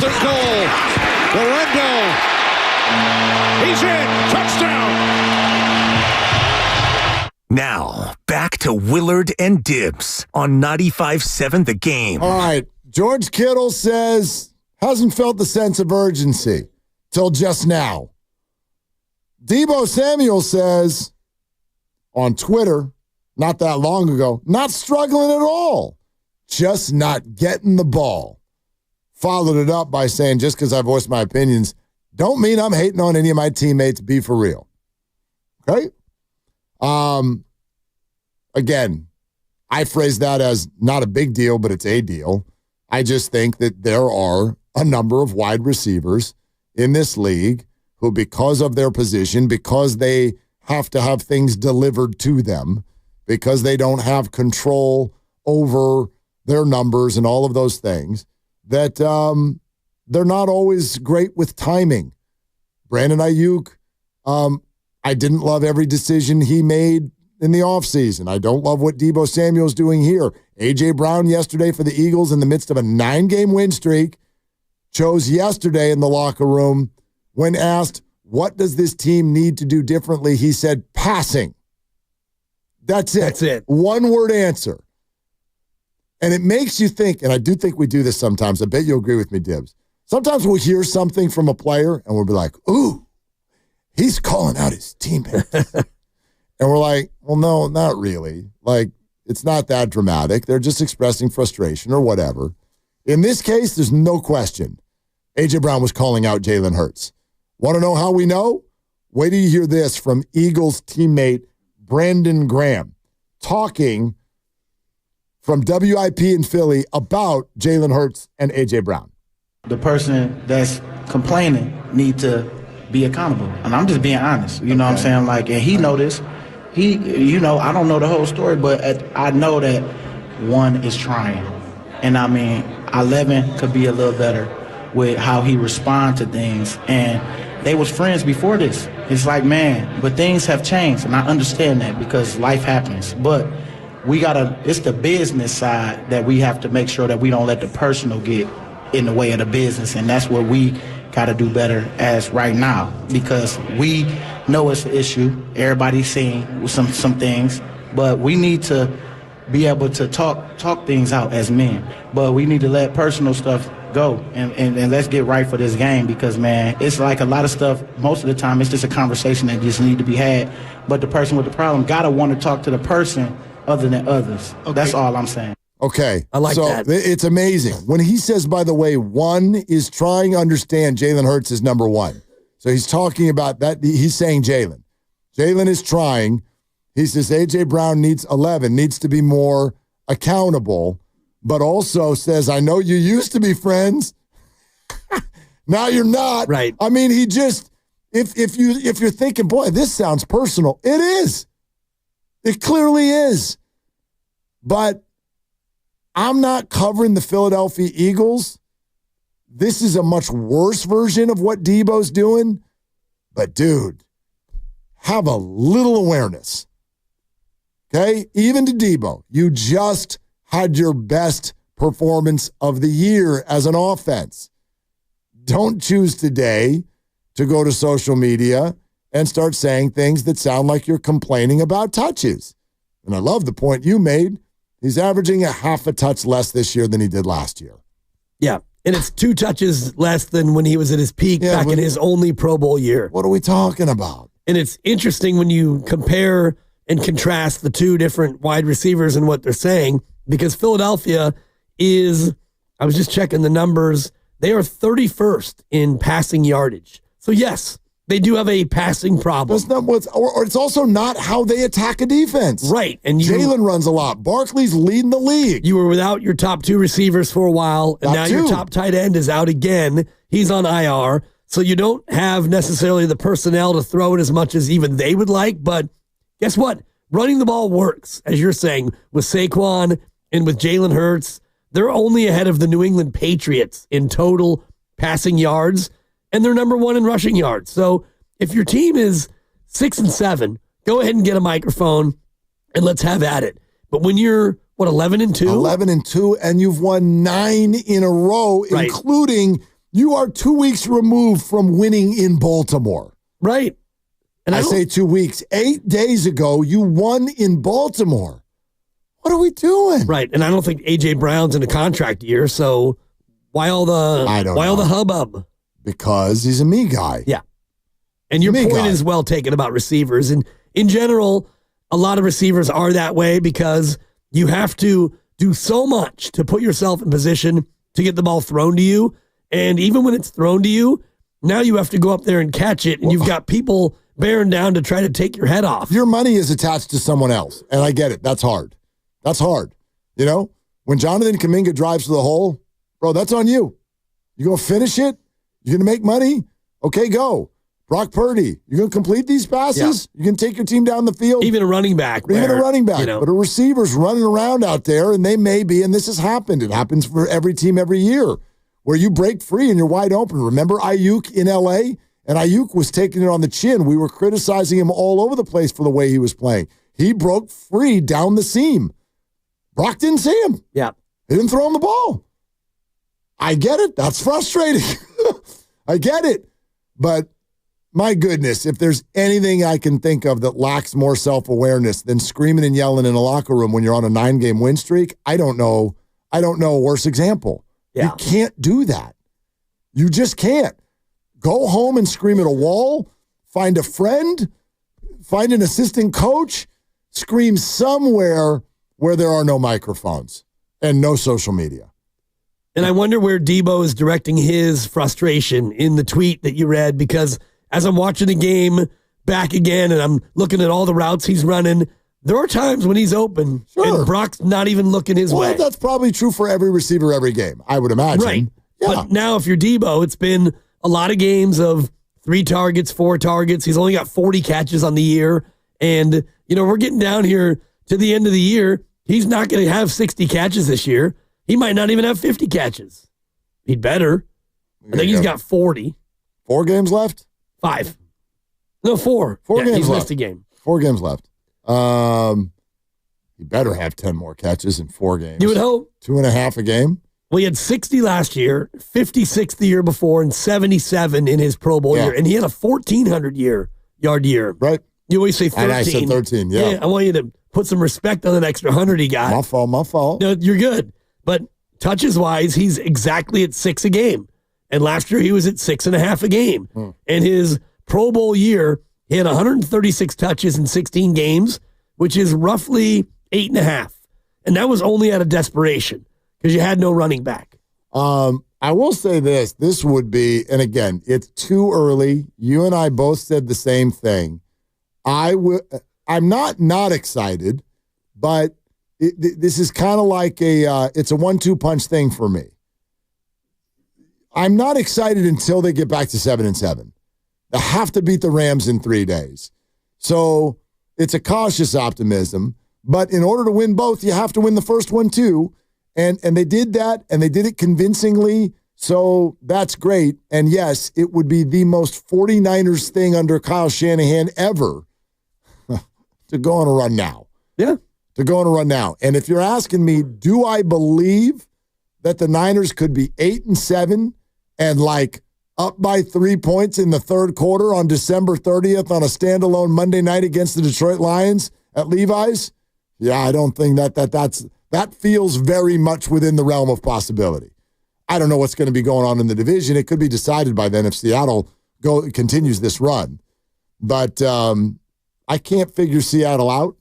golden goal. Lorenzo. He's in. Touchdown. Now, back to Willard and Dibbs on 95.7 The Game. All right. George Kittle says hasn't felt the sense of urgency till just now. Deebo Samuel says on Twitter, not that long ago, not struggling at all, just not getting the ball. Followed it up by saying, just because I voiced my opinions, don't mean I'm hating on any of my teammates. Be for real. Okay? Again, I phrase that as not a big deal, but it's a deal. I just think that there are a number of wide receivers in this league who, because of their position, because they have to have things delivered to them, because they don't have control over their numbers and all of those things, that they're not always great with timing. Brandon Ayuk, I didn't love every decision he made in the offseason. I don't love what Deebo Samuel's doing here. A.J. Brown yesterday for the Eagles in the midst of a 9-game win streak chose yesterday in the locker room when asked, what does this team need to do differently? He said, passing. That's it. That's it. One-word answer. And it makes you think, and I do think we do this sometimes. I bet you'll agree with me, Dibbs. Sometimes we'll hear something from a player, and we'll be like, ooh, he's calling out his teammates. And we're like, well, no, not really. Like, it's not that dramatic. They're just expressing frustration or whatever. In this case, there's no question. A.J. Brown was calling out Jalen Hurts. Want to know how we know? Wait till you hear this from Eagles teammate Brandon Graham talking from WIP in Philly about Jalen Hurts and A.J. Brown. The person that's complaining need to be accountable. And I'm just being honest. You know what I'm saying? Like, and he noticed. I don't know the whole story, but I know that one is trying. And I mean, 11 could be a little better with how he responds to things. And they was friends before this. It's like, man, but things have changed. And I understand that because life happens. But it's the business side that we have to make sure that we don't let the personal get in the way of the business. And that's what we got to do better as right now, because we know it's an issue. Everybody's seeing some things, but we need to be able to talk things out as men. But we need to let personal stuff go and let's get right for this game, because, man, it's like a lot of stuff, most of the time, it's just a conversation that just need to be had. But the person with the problem got to want to talk to the person other than others. Okay. That's all I'm saying. Okay. I like that. It's amazing. When he says, by the way, one is trying to understand Jalen Hurts is number one. So he's talking about that. He's saying Jalen. Jalen is trying. He says A.J. Brown needs to be more accountable, but also says, I know you used to be friends. Now you're not. Right. I mean, he just, if you're thinking, boy, this sounds personal, it is. It clearly is. But I'm not covering the Philadelphia Eagles. This is a much worse version of what Deebo's doing. But, dude, have a little awareness. Okay? Even to Deebo, you just had your best performance of the year as an offense. Don't choose today to go to social media and start saying things that sound like you're complaining about touches. And I love the point you made. He's averaging a half a touch less this year than he did last year. Yeah, and it's 2 touches less than when he was at his peak back in his only Pro Bowl year. What are we talking about? And it's interesting when you compare and contrast the two different wide receivers and what they're saying, because Philadelphia is, I was just checking the numbers, they are 31st in passing yardage. So yes, they do have a passing problem. That's not what's, or it's also not how they attack a defense. Right. And Jalen runs a lot. Barkley's leading the league. You were without your top 2 receivers for a while, and now your top tight end is out again. He's on IR. So you don't have necessarily the personnel to throw it as much as even they would like. But guess what? Running the ball works, as you're saying, with Saquon and with Jalen Hurts. They're only ahead of the New England Patriots in total passing yards, and they're number 1 in rushing yards. So if your team is 6-7, go ahead and get a microphone and let's have at it. But when you're, 11-2? 11-2, and you've won 9 in a row, including You are 2 weeks removed from winning in Baltimore. Right. And I say 2 weeks. 8 days ago, you won in Baltimore. What are we doing? Right. And I don't think A.J. Brown's in a contract year, so why all the hubbub? Because he's a me guy. Yeah. And your point is well taken about receivers. And in general, a lot of receivers are that way because you have to do so much to put yourself in position to get the ball thrown to you. And even when it's thrown to you, now you have to go up there and catch it, and you've got people bearing down to try to take your head off. Your money is attached to someone else, and I get it. That's hard. That's hard. You know, when Jonathan Kaminga drives to the hole, bro, that's on you. You going to finish it? You're going to make money? Okay, go. Brock Purdy, you going to complete these passes? Yeah. You can take your team down the field? Even a running back. But a receiver's running around out there, and they may be, and this has happened. It happens for every team every year, where you break free and you're wide open. Remember Ayuk in L.A.? And Ayuk was taking it on the chin. We were criticizing him all over the place for the way he was playing. He broke free down the seam. Brock didn't see him. Yeah. He didn't throw him the ball. I get it. That's frustrating. I get it. But my goodness, if there's anything I can think of that lacks more self-awareness than screaming and yelling in a locker room when you're on a 9-game win streak, I don't know a worse example. Yeah. You can't do that. You just can't. Go home and scream at a wall, find a friend, find an assistant coach, scream somewhere where there are no microphones and no social media. And I wonder where Debo is directing his frustration in the tweet that you read, because as I'm watching the game back again and I'm looking at all the routes he's running, there are times when he's open and Brock's not even looking his way. That's probably true for every receiver every game, I would imagine. Right. Yeah. But now if you're Debo, it's been a lot of games of 3 targets, 4 targets. He's only got 40 catches on the year. And, we're getting down here to the end of the year. He's not going to have 60 catches this year. He might not even have 50 catches. He'd better. I think he's got 40. 4 games left? 5. No, 4. 4 games he's left. missed a game. 4 games left. He better have 10 more catches in 4 games. You would hope. 2.5 a game. Well, he had 60 last year, 56 the year before, and 77 in his Pro Bowl year. And he had a 1,400-yard year. Right. You always say 13. And I said 13, yeah. I want you to put some respect on that extra 100 he got. My fault. No, you're good. But touches-wise, he's exactly at 6 a game. And last year, he was at 6.5 a game. And his Pro Bowl year, he had 136 touches in 16 games, which is roughly 8.5. And that was only out of desperation, because you had no running back. I will say this. This would be, and again, it's too early. You and I both said the same thing. I'm not excited, but this is kind of like it's a 1-2 punch thing for me. I'm not excited until they get back to 7-7. They have to beat the Rams in 3 days. So it's a cautious optimism, but in order to win both, you have to win the first one too. And they did that, and they did it convincingly, so that's great. And yes, it would be the most 49ers thing under Kyle Shanahan ever to go on a run now. Yeah. To go on a run now. And if you're asking me, do I believe that the Niners could be 8-7 and up by 3 points in the third quarter on December 30th on a standalone Monday night against the Detroit Lions at Levi's? Yeah, I don't think that feels very much within the realm of possibility. I don't know what's going to be going on in the division. It could be decided by then if Seattle continues this run. But I can't figure Seattle out.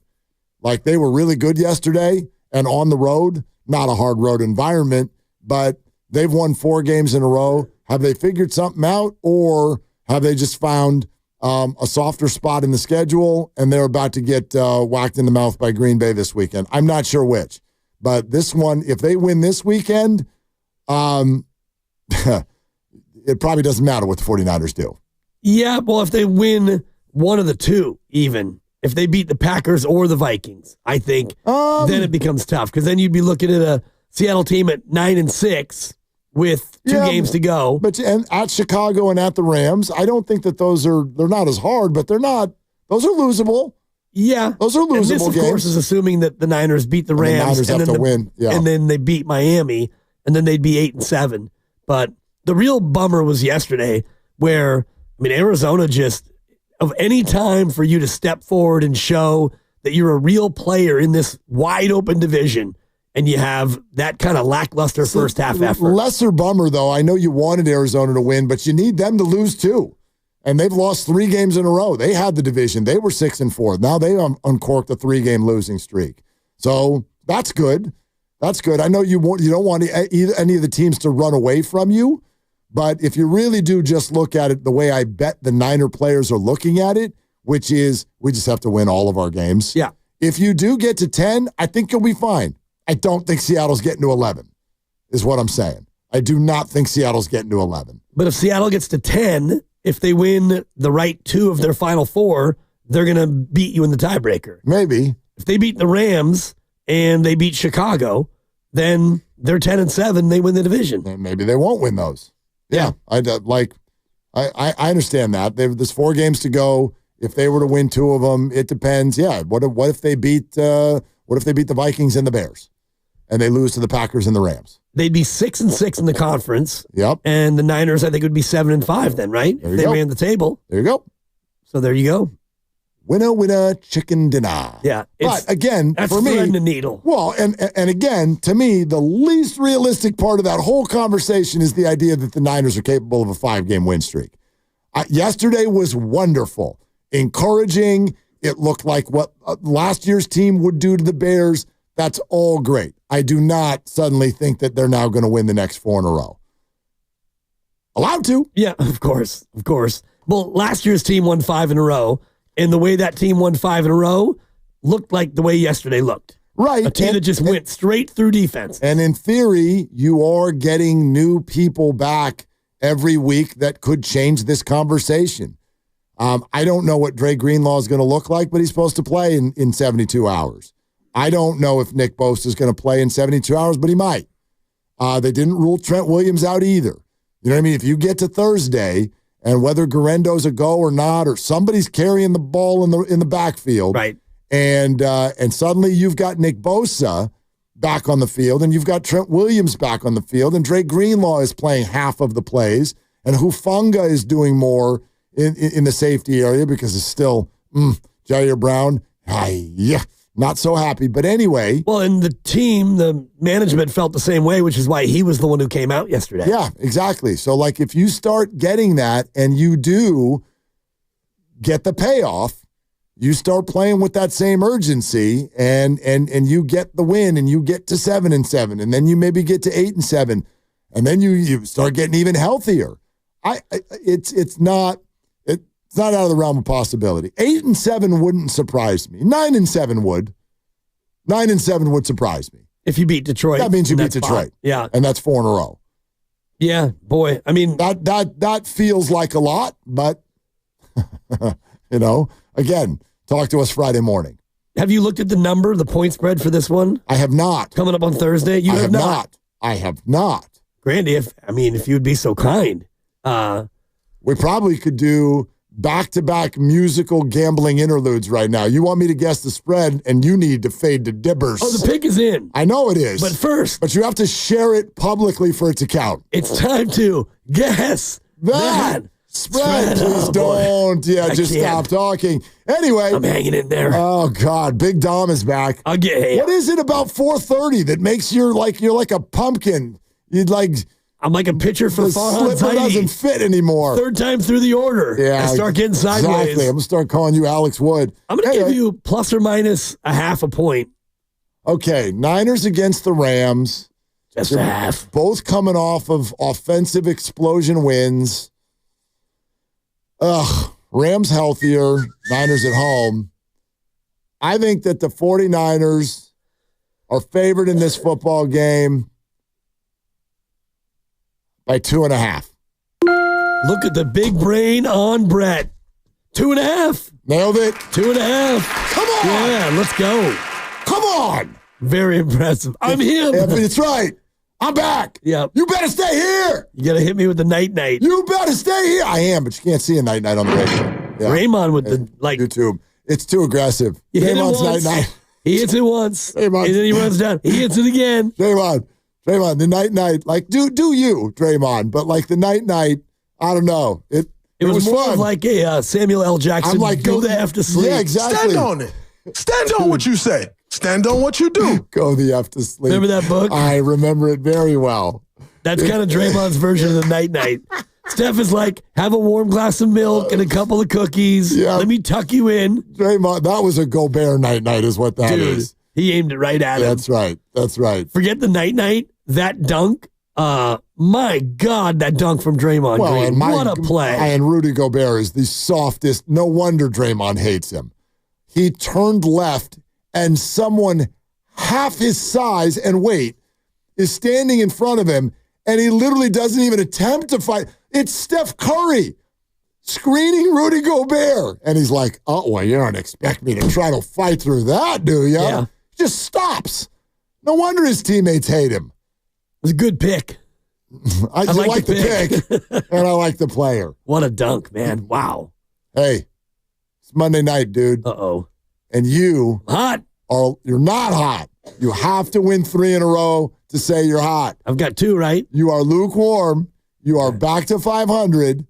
They were really good yesterday and on the road, not a hard road environment, but they've won 4 games in a row. Have they figured something out, or have they just found a softer spot in the schedule and they're about to get whacked in the mouth by Green Bay this weekend? I'm not sure which. But this one, if they win this weekend, it probably doesn't matter what the 49ers do. Yeah, well, if they win one of the two, even, if they beat the Packers or the Vikings, I think, then it becomes tough, because then you'd be looking at a Seattle team at 9-6 with 2 games to go. But at Chicago and at the Rams, I don't think that they're not as hard, but those are losable. Yeah. Those are losable and this, of games. course, is assuming that the Niners beat the Rams. And the Niners have to win. Yeah. And then they beat Miami, and then they'd be 8-7. But The real bummer was yesterday where, Arizona just, of any time for you to step forward and show that you're a real player in this wide open division, and you have that kind of lackluster first half effort. Lesser bummer, though. I know you wanted Arizona to win, but you need them to lose too. And they've lost 3 games in a row. They had the division. They were 6-4. Now they uncorked a 3-game losing streak. So that's good. That's good. I know you don't want any of the teams to run away from you, but if you really do just look at it the way I bet the Niner players are looking at it, which is we just have to win all of our games. Yeah. If you do get to 10, I think you'll be fine. I don't think Seattle's getting to 11, is what I'm saying. I do not think Seattle's getting to 11. But if Seattle gets to 10, if they win the right 2 of their final 4, they're going to beat you in the tiebreaker. Maybe. If they beat the Rams and they beat Chicago, then they're 10-7. They win the division. And maybe they won't win those. Yeah. I understand that. There's 4 games to go. If they were to win 2 of them, it depends. Yeah. What if they beat the Vikings and the Bears, and they lose to the Packers and the Rams? They'd be 6-6 in the conference. Yep. And the Niners, I think, would be 7-5 then, right? If they ran the table. There you go. So there you go. Winner, chicken dinner. Yeah. But again, that's for me, threading the needle. Well, and again, to me, the least realistic part of that whole conversation is the idea that the Niners are capable of a 5-game win streak. Yesterday was wonderful, encouraging. It looked like what last year's team would do to the Bears. That's all great. I do not suddenly think that they're now going to win the next 4 in a row. Allowed to. Yeah, of course. Of course. Well, last year's team won 5 in a row, and the way that team won 5 in a row looked like the way yesterday looked. Right. A team that just went straight through defense. And in theory, you are getting new people back every week that could change this conversation. I don't know what Dre Greenlaw is going to look like, but he's supposed to play in 72 hours. I don't know if Nick Bosa is going to play in 72 hours, but he might. They didn't rule Trent Williams out either. You know what I mean? If you get to Thursday and whether Garendo's a go or not, or somebody's carrying the ball in the backfield, right? And suddenly you've got Nick Bosa back on the field, and you've got Trent Williams back on the field, and Dre Greenlaw is playing half of the plays, and Hufanga is doing more in the safety area because it's still Jair Brown. Not so happy. But anyway. Well, and the management felt the same way, which is why he was the one who came out yesterday. Yeah, exactly. So, like, if you start getting that and you do get the payoff, you start playing with that same urgency and you get the win and you get to 7-7, and then you maybe get to 8-7, and then you start getting even healthier. It's not out of the realm of possibility. 8-7 wouldn't surprise me. 9-7 would. 9-7 would surprise me. If you beat Detroit. That means you beat Detroit. Yeah. And that's 4 in a row. Yeah, boy. I mean, that feels like a lot, but again, talk to us Friday morning. Have you looked at the number, the point spread for this one? I have not. Coming up on Thursday? You have not. I have not. Grandy, if you would be so kind. We probably could do back-to-back musical gambling interludes right now. You want me to guess the spread, and you need to fade to Dibbers. Oh, the pick is in. I know it is. But you have to share it publicly for it to count. It's time to guess that spread. Please don't. Yeah, just stop talking. Anyway. I'm hanging in there. Oh, God. Big Dom is back. I'll get What is it about 4:30 that makes you're like a pumpkin? I'm like a pitcher for Farhan The slipper doesn't fit anymore. 3rd time through the order. Yeah, I start getting sideways. Exactly. I'm going to start calling you Alex Wood. I'm going to give you plus or minus a half a point. Okay, Niners against the Rams. Just a half. Both coming off of offensive explosion wins. Rams healthier, Niners at home. I think that the 49ers are favored in this football game by 2.5. Look at the big brain on Brett. 2.5. Nailed it. 2.5. Come on. Yeah, let's go. Come on. Very impressive. I'm him. Yeah, that's right. I'm back. Yeah. You better stay here. You got to hit me with the night-night. You better stay here. I am, but you can't see a night-night on the radio. Yeah. Raymond with the, YouTube. It's too aggressive. You hit it Raymond's once. night-night. He hits it once. Raymond. And then he runs down. He hits it again. Raymond. Draymond, the night, like, do you, Draymond, but like the night, I don't know. It was more fun. of like a Samuel L. Jackson, I'm like, go the F to sleep. Yeah, exactly. Stand on it. Stand on what you say. Stand on what you do. Go the F to sleep. Remember that book? I remember it very well. That's kind of Draymond's version of the night. Steph is like, have a warm glass of milk and a couple of cookies. Yeah. Let me tuck you in. Draymond, that was a Gobert night is what that is. He aimed it right at him. That's right. Forget the night. That dunk. My God, that dunk from Draymond Green. What a play. And Rudy Gobert is the softest. No wonder Draymond hates him. He turned left and someone half his size and weight is standing in front of him, and he literally doesn't even attempt to fight. It's Steph Curry screening Rudy Gobert. And he's like, oh, well, you don't expect me to try to fight through that, do you? Yeah. Just stops. No wonder his teammates hate him. It was a good pick. I like the pick, and I like the player. What a dunk, man. Wow. Hey, it's Monday night, dude. Uh-oh. And you're not hot. You have to win 3 in a row to say you're hot. I've got 2, right? You are lukewarm. You are back to 500.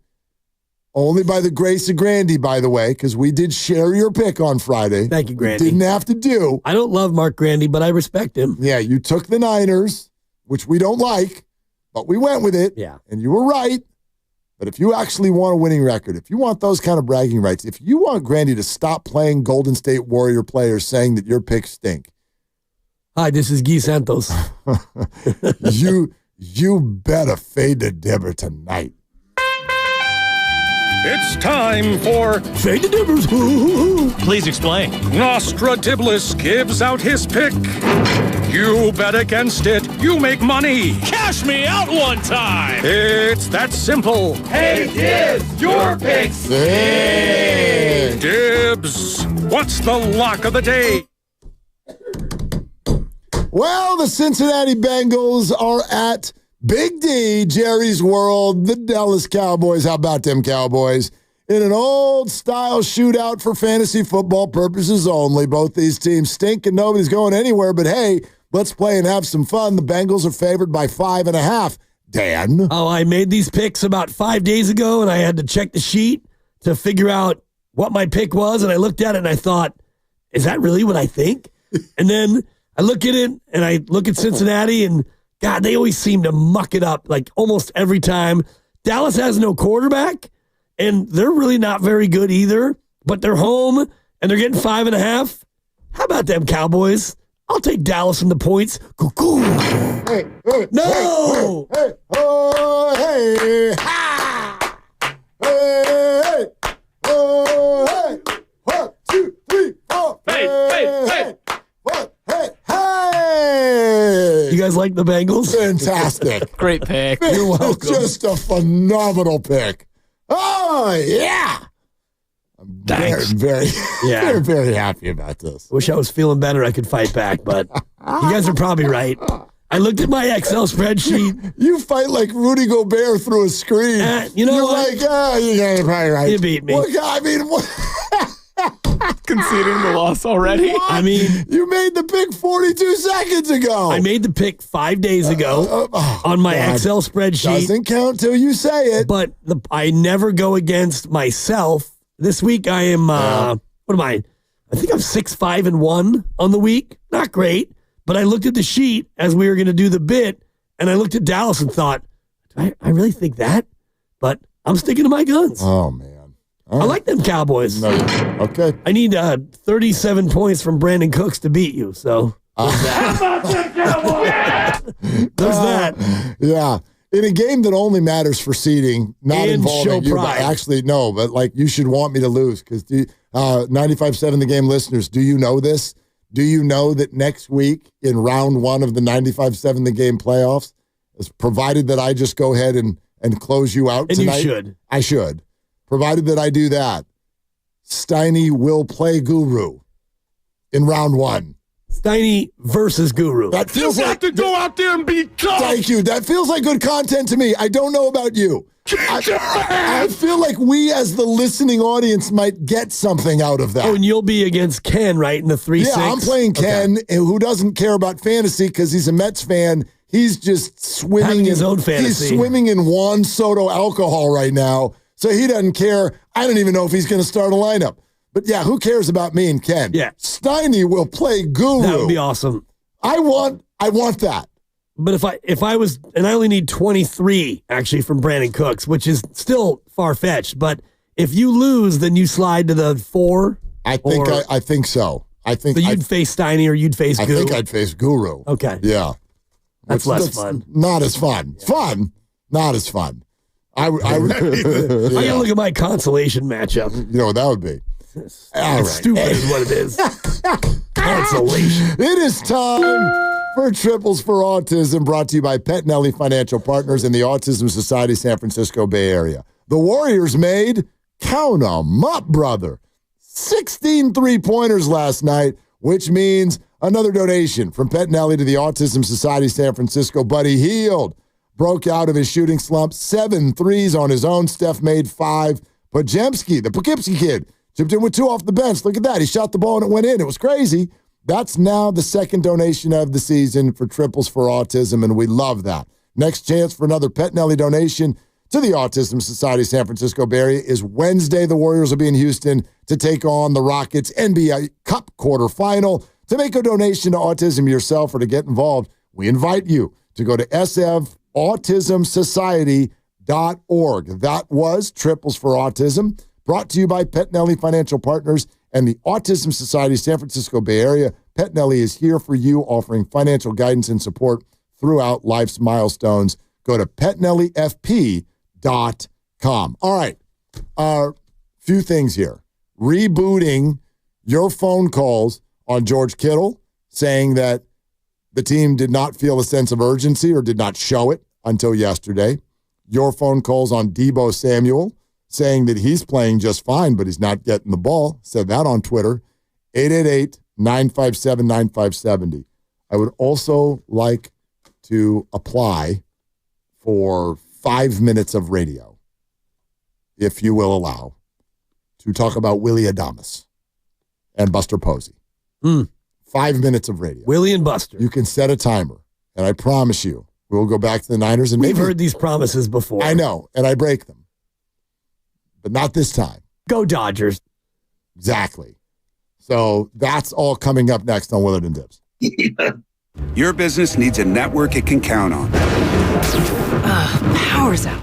Only by the grace of Grandy, by the way, because we did share your pick on Friday. Thank you, Grandy. Didn't have to do. I don't love Mark Grandy, but I respect him. Yeah, you took the Niners, which we don't like, but we went with it. Yeah. And you were right. But if you actually want a winning record, if you want those kind of bragging rights, if you want Grandy to stop playing Golden State Warrior players saying that your picks stink. Hi, this is Guy Santos. You better fade the Dibber tonight. It's time for Fade the Dibbers. Please explain. Nostradamus gives out his pick. You bet against it, you make money. Cash me out one time. It's that simple. Hey, Dibs, your picks. Hey. Dibs, what's the lock of the day? Well, the Cincinnati Bengals are at Big D, Jerry's World, the Dallas Cowboys. How about them Cowboys? In an old-style shootout for fantasy football purposes only. Both these teams stink and nobody's going anywhere, but hey, let's play and have some fun. The Bengals are favored by 5.5. Dan? Oh, I made these picks about 5 days ago, and I had to check the sheet to figure out what my pick was, and I looked at it and I thought, is that really what I think? And then I look at it, and I look at Cincinnati, and God, they always seem to muck it up like almost every time. Dallas has no quarterback, and they're really not very good either, but they're home, and they're getting 5.5. How about them Cowboys? I'll take Dallas in the points. Hey, no! Hey, oh, hey, ha! Hey, oh, hey, 1, 2, 3, 4. Hey. 1, hey. You guys like the Bengals? Fantastic. Great pick. You're welcome. Just a phenomenal pick. Oh, yeah. I'm very very happy about this. Wish I was feeling better. I could fight back, but you guys are probably right. I looked at my Excel spreadsheet. You fight like Rudy Gobert through a screen. You know You're what? like, you guys are probably right. You beat me. Well, I mean, Conceding the loss already. What? I mean, you made the pick 42 seconds ago. I made the pick 5 days ago on my Excel spreadsheet. Doesn't count till you say it. But I never go against myself. This week I am, what am I? I think I'm 6-5-1 on the week. Not great. But I looked at the sheet as we were going to do the bit, and I looked at Dallas and thought, do I really think that? But I'm sticking to my guns. Oh, man. I like them Cowboys. No. Okay. I need 37 points from Brandon Cooks to beat you. So there's that. There's that. Yeah. In a game that only matters for seeding, not And involving show you, pride. but actually, no, but like you should want me to lose because 95.7 The Game listeners, do you know this? Do you know that next week in round 1 of the 95.7 The Game playoffs, is provided that I just go ahead and close you out And tonight? you should. I should. Provided that I do that, Steiny will play Guru in round 1. Steiny versus Guru. That feels You like got to go out there and be tough. Thank you. That feels like good content to me. I don't know about you. I feel like we as the listening audience might get something out of that. Oh, and you'll be against Ken, right, in the 3-6? Yeah, I'm playing Ken, who doesn't care about fantasy because he's a Mets fan. He's just swimming Having his in own fantasy. He's swimming in Juan Soto alcohol right now, so he doesn't care. I don't even know if he's going to start a lineup. But yeah, who cares about me and Ken? Yeah. Steiny will play Guru. That would be awesome. I want that. But if I was, and I only need 23 actually from Brandon Cooks, which is still far fetched. But if you lose, then you slide to the 4. I think so. I think so. You'd face Steiny or you'd face Guru. I think I'd face Guru. Okay. Yeah. That's less fun. Not as fun. Yeah. Fun, not as fun. I gotta look at my consolation matchup. You know what that would be? Stupid is what it is. Consolation. It is time for Triples for Autism, brought to you by Pet Nelly Financial Partners and the Autism Society San Francisco Bay Area. The Warriors made, count 'em up, brother, 16 3-pointers last night, which means another donation from Pet Nelly to the Autism Society San Francisco. Buddy Hield broke out of his shooting slump, 7 threes on his own. Steph made 5. Pajemski, the Poughkeepsie kid, chipped in with 2 off the bench. Look at that. He shot the ball and it went in. It was crazy. That's now the second donation of the season for Triples for Autism, and we love that. Next chance for another Pet Nelly donation to the Autism Society San Francisco Bay Area is Wednesday. The Warriors will be in Houston to take on the Rockets NBA Cup quarterfinal. To make a donation to autism yourself or to get involved, we invite you to go to sfautismsociety.org. That was Triples for Autism, brought to you by Pet Nelly Financial Partners and the Autism Society San Francisco Bay Area. Pet Nelly is here for you, offering financial guidance and support throughout life's milestones. Go to petnellyfp.com. All right, few things here. Rebooting your phone calls on George Kittle, saying that the team did not feel a sense of urgency or did not show it until yesterday. Your phone calls on Debo Samuel, saying that he's playing just fine, but he's not getting the ball. Said that on Twitter. 888-957-9570. I would also like to apply for 5 minutes of radio, if you will allow, to talk about Willie Adamas and Buster Posey. 5 minutes of radio. Willie and Buster. You can set a timer, and I promise you, we'll go back to the Niners. And we've heard these promises before. I know, and I break them. But not this time. Go Dodgers. Exactly. So that's all coming up next on Willard and Dibs. Your business needs a network it can count on. Power's out.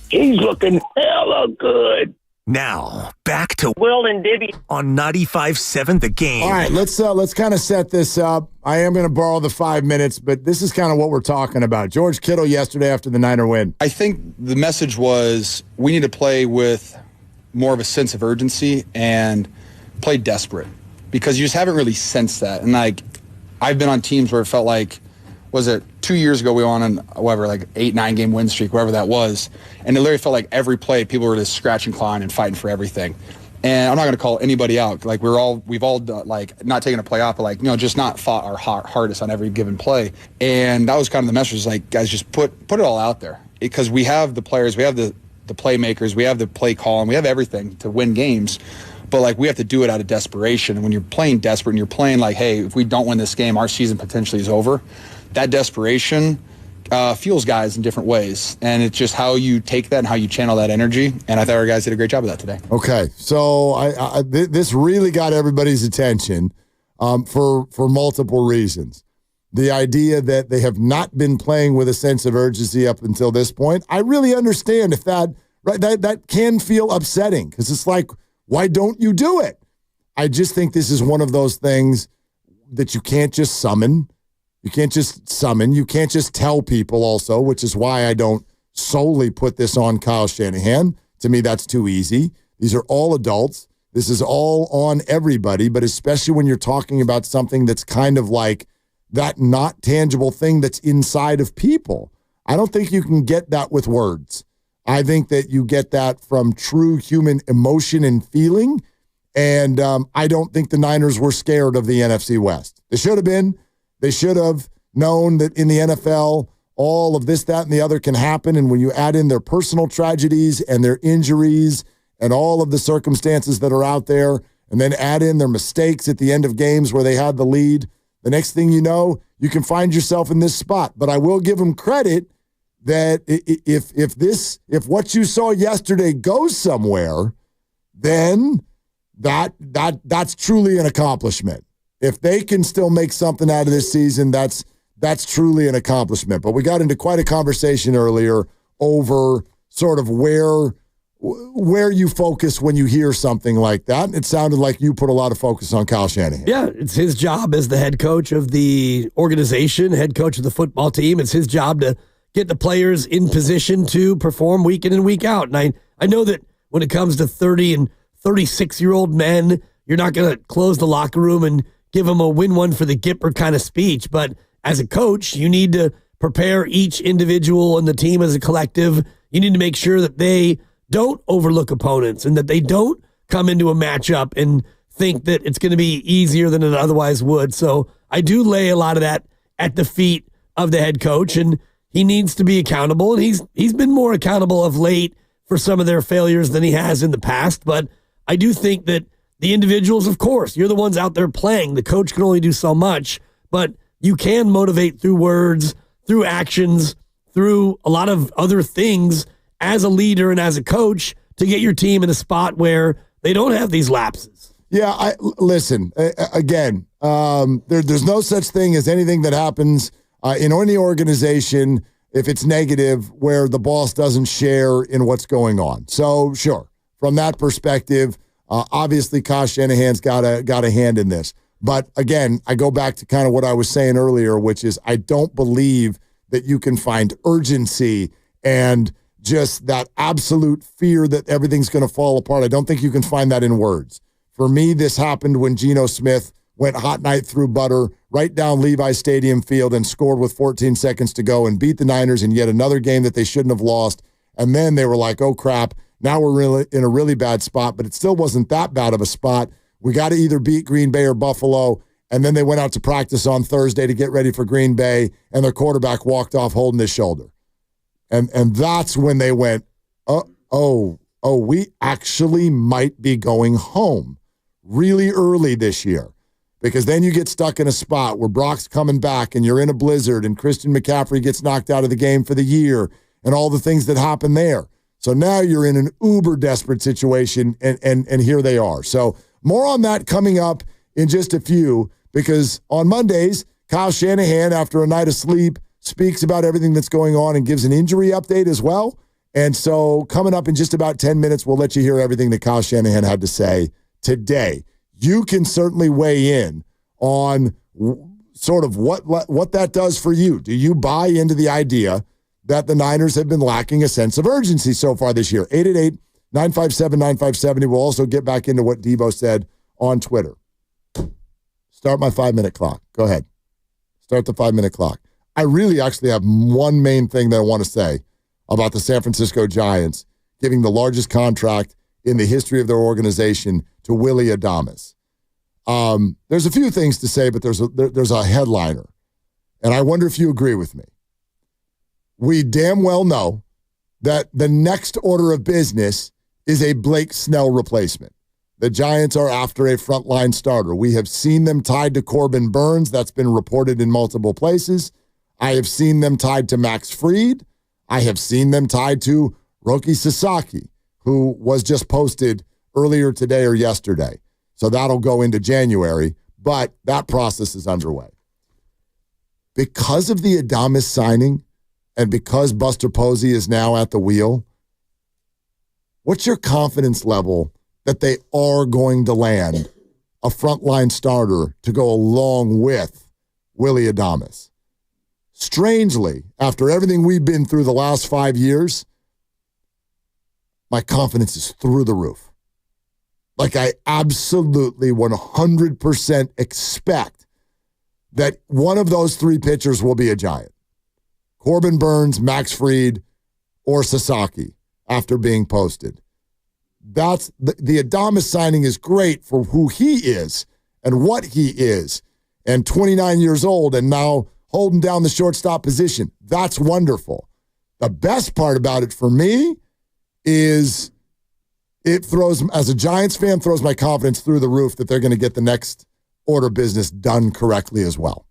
He's looking hella good. Now, back to Will and Dibby on 95.7 The Game. All right, let's kind of set this up. I am going to borrow the 5 minutes, but this is kind of what we're talking about. George Kittle yesterday after the Niner win. I think the message was we need to play with more of a sense of urgency and play desperate because you just haven't really sensed that. And like, I've been on teams where it felt like, was it 2 years ago we went on whatever, like 8-9 game win streak, whatever that was, and it literally felt like every play people were just scratching, clawing, and fighting for everything. And I'm not going to call anybody out. Like we've all like not taken a play off, but like just not fought our hardest on every given play. And that was kind of the message: like guys, just put it all out there because we have the players, we have the playmakers, we have the play call, and we have everything to win games. But like we have to do it out of desperation. And when you're playing desperate and you're playing like, hey, if we don't win this game, our season potentially is over. That desperation fuels guys in different ways. And it's just how you take that and how you channel that energy. And I thought our guys did a great job of that today. Okay, so this really got everybody's attention for multiple reasons. The idea that they have not been playing with a sense of urgency up until this point, I really understand if that can feel upsetting because it's like, why don't you do it? I just think this is one of those things that you can't just summon. You can't just summon. You can't just tell people also, which is why I don't solely put this on Kyle Shanahan. To me, that's too easy. These are all adults. This is all on everybody, but especially when you're talking about something that's kind of like that not tangible thing that's inside of people. I don't think you can get that with words. I think that you get that from true human emotion and feeling, and I don't think the Niners were scared of the NFC West. They should have been. They should have known that in the NFL, all of this, that, and the other can happen. And when you add in their personal tragedies and their injuries and all of the circumstances that are out there, and then add in their mistakes at the end of games where they had the lead, the next thing you know, you can find yourself in this spot. But I will give them credit that if what you saw yesterday goes somewhere, then that's truly an accomplishment. If they can still make something out of this season, that's truly an accomplishment. But we got into quite a conversation earlier over sort of where you focus when you hear something like that. And it sounded like you put a lot of focus on Kyle Shanahan. Yeah, it's his job as the head coach of the organization, head coach of the football team. It's his job to get the players in position to perform week in and week out. And I know that when it comes to 30 and 36-year-old men, you're not going to close the locker room and give them a win one for the Gipper kind of speech. But as a coach, you need to prepare each individual and the team as a collective. You need to make sure that they don't overlook opponents and that they don't come into a matchup and think that it's going to be easier than it otherwise would. So I do lay a lot of that at the feet of the head coach, and he needs to be accountable. And he's been more accountable of late for some of their failures than he has in the past. But I do think that the individuals, of course, you're the ones out there playing. The coach can only do so much, but you can motivate through words, through actions, through a lot of other things as a leader and as a coach to get your team in a spot where they don't have these lapses. Yeah, listen, again, there's no such thing as anything that happens in any organization if it's negative where the boss doesn't share in what's going on. So, sure, from that perspective, obviously, Kyle Shanahan's got a hand in this. But again, I go back to kind of what I was saying earlier, which is I don't believe that you can find urgency and just that absolute fear that everything's going to fall apart. I don't think you can find that in words. For me, this happened when Geno Smith went hot night through butter right down Levi Stadium field and scored with 14 seconds to go and beat the Niners in yet another game that they shouldn't have lost. And then they were like, oh, crap. Now we're really in a really bad spot, but it still wasn't that bad of a spot. We got to either beat Green Bay or Buffalo, and then they went out to practice on Thursday to get ready for Green Bay, and their quarterback walked off holding his shoulder. And that's when they went, we actually might be going home really early this year, because then you get stuck in a spot where Brock's coming back and you're in a blizzard and Christian McCaffrey gets knocked out of the game for the year and all the things that happen there. So now you're in an uber desperate situation, and here they are. So more on that coming up in just a few, because on Mondays, Kyle Shanahan, after a night of sleep, speaks about everything that's going on and gives an injury update as well. And so coming up in just about 10 minutes, we'll let you hear everything that Kyle Shanahan had to say today. You can certainly weigh in on sort of what that does for you. Do you buy into the idea that the Niners have been lacking a sense of urgency so far this year? 888-957-9570. We'll also get back into what Devo said on Twitter. Start my 5-minute clock. Go ahead. Start the 5-minute clock. I really actually have one main thing that I want to say about the San Francisco Giants giving the largest contract in the history of their organization to Willie Adamas. There's a few things to say, but there's a headliner, and I wonder if you agree with me. We damn well know that the next order of business is a Blake Snell replacement. The Giants are after a frontline starter. We have seen them tied to Corbin Burns. That's been reported in multiple places. I have seen them tied to Max Fried. I have seen them tied to Roki Sasaki, who was just posted earlier today or yesterday. So that'll go into January, but that process is underway. Because of the Adamas signing and because Buster Posey is now at the wheel, what's your confidence level that they are going to land a frontline starter to go along with Willie Adamas? Strangely, after everything we've been through the last 5 years, my confidence is through the roof. Like, I absolutely 100% expect that one of those three pitchers will be a Giant. Corbin Burns, Max Fried, or Sasaki after being posted. That's the Adamas signing is great for who he is and what he is. And 29 years old and now holding down the shortstop position. That's wonderful. The best part about it for me is it throws, as a Giants fan, throws my confidence through the roof that they're going to get the next order business done correctly as well.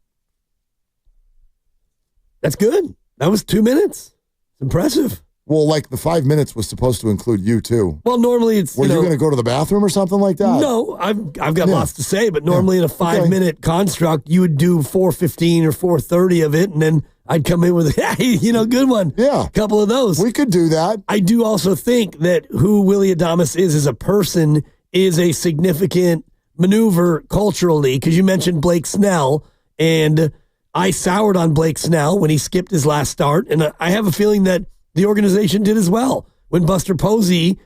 That's good. That was 2 minutes. It's impressive. Well, like the 5 minutes was supposed to include you too. Well, normally it's Were you going to go to the bathroom or something like that? No, I've got lots to say, but normally in a 5-minute construct, you would do 4:15 or 4:30 of it, and then I'd come in with, hey, good one. Yeah. A couple of those. We could do that. I do also think that who Willie Adamas is as a person is a significant maneuver culturally, because you mentioned Blake Snell, and I soured on Blake Snell when he skipped his last start, and I have a feeling that the organization did as well. When Buster Posey,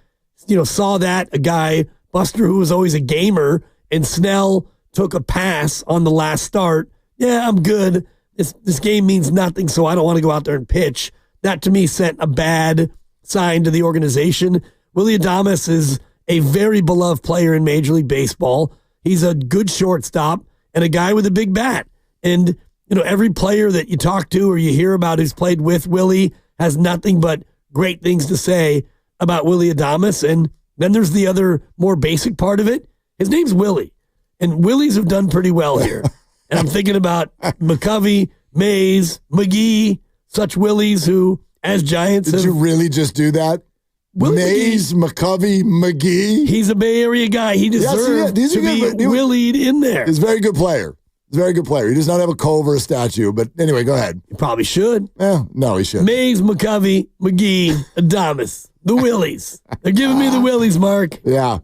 saw that, a guy, Buster, who was always a gamer, and Snell took a pass on the last start. Yeah, I'm good. This game means nothing, so I don't want to go out there and pitch. That, to me, sent a bad sign to the organization. Willie Adamas is a very beloved player in Major League Baseball. He's a good shortstop and a guy with a big bat. And, every player that you talk to or you hear about who's played with Willie has nothing but great things to say about Willie Adamas. And then there's the other more basic part of it. His name's Willie. And Willies have done pretty well here. And I'm thinking about McCovey, Mays, McGee, such Willies who, as Giants, Did you really just do that? Mays, McCovey, McGee. He's a Bay Area guy. He deserves to be Willied in there. He's a very good player. He's a very good player. He does not have a cove or a statue, but anyway, go ahead. He probably should. No, he shouldn't. Mays, McCovey, McGee, Adamas, the Willies. They're giving me the Willies, Mark. Yeah.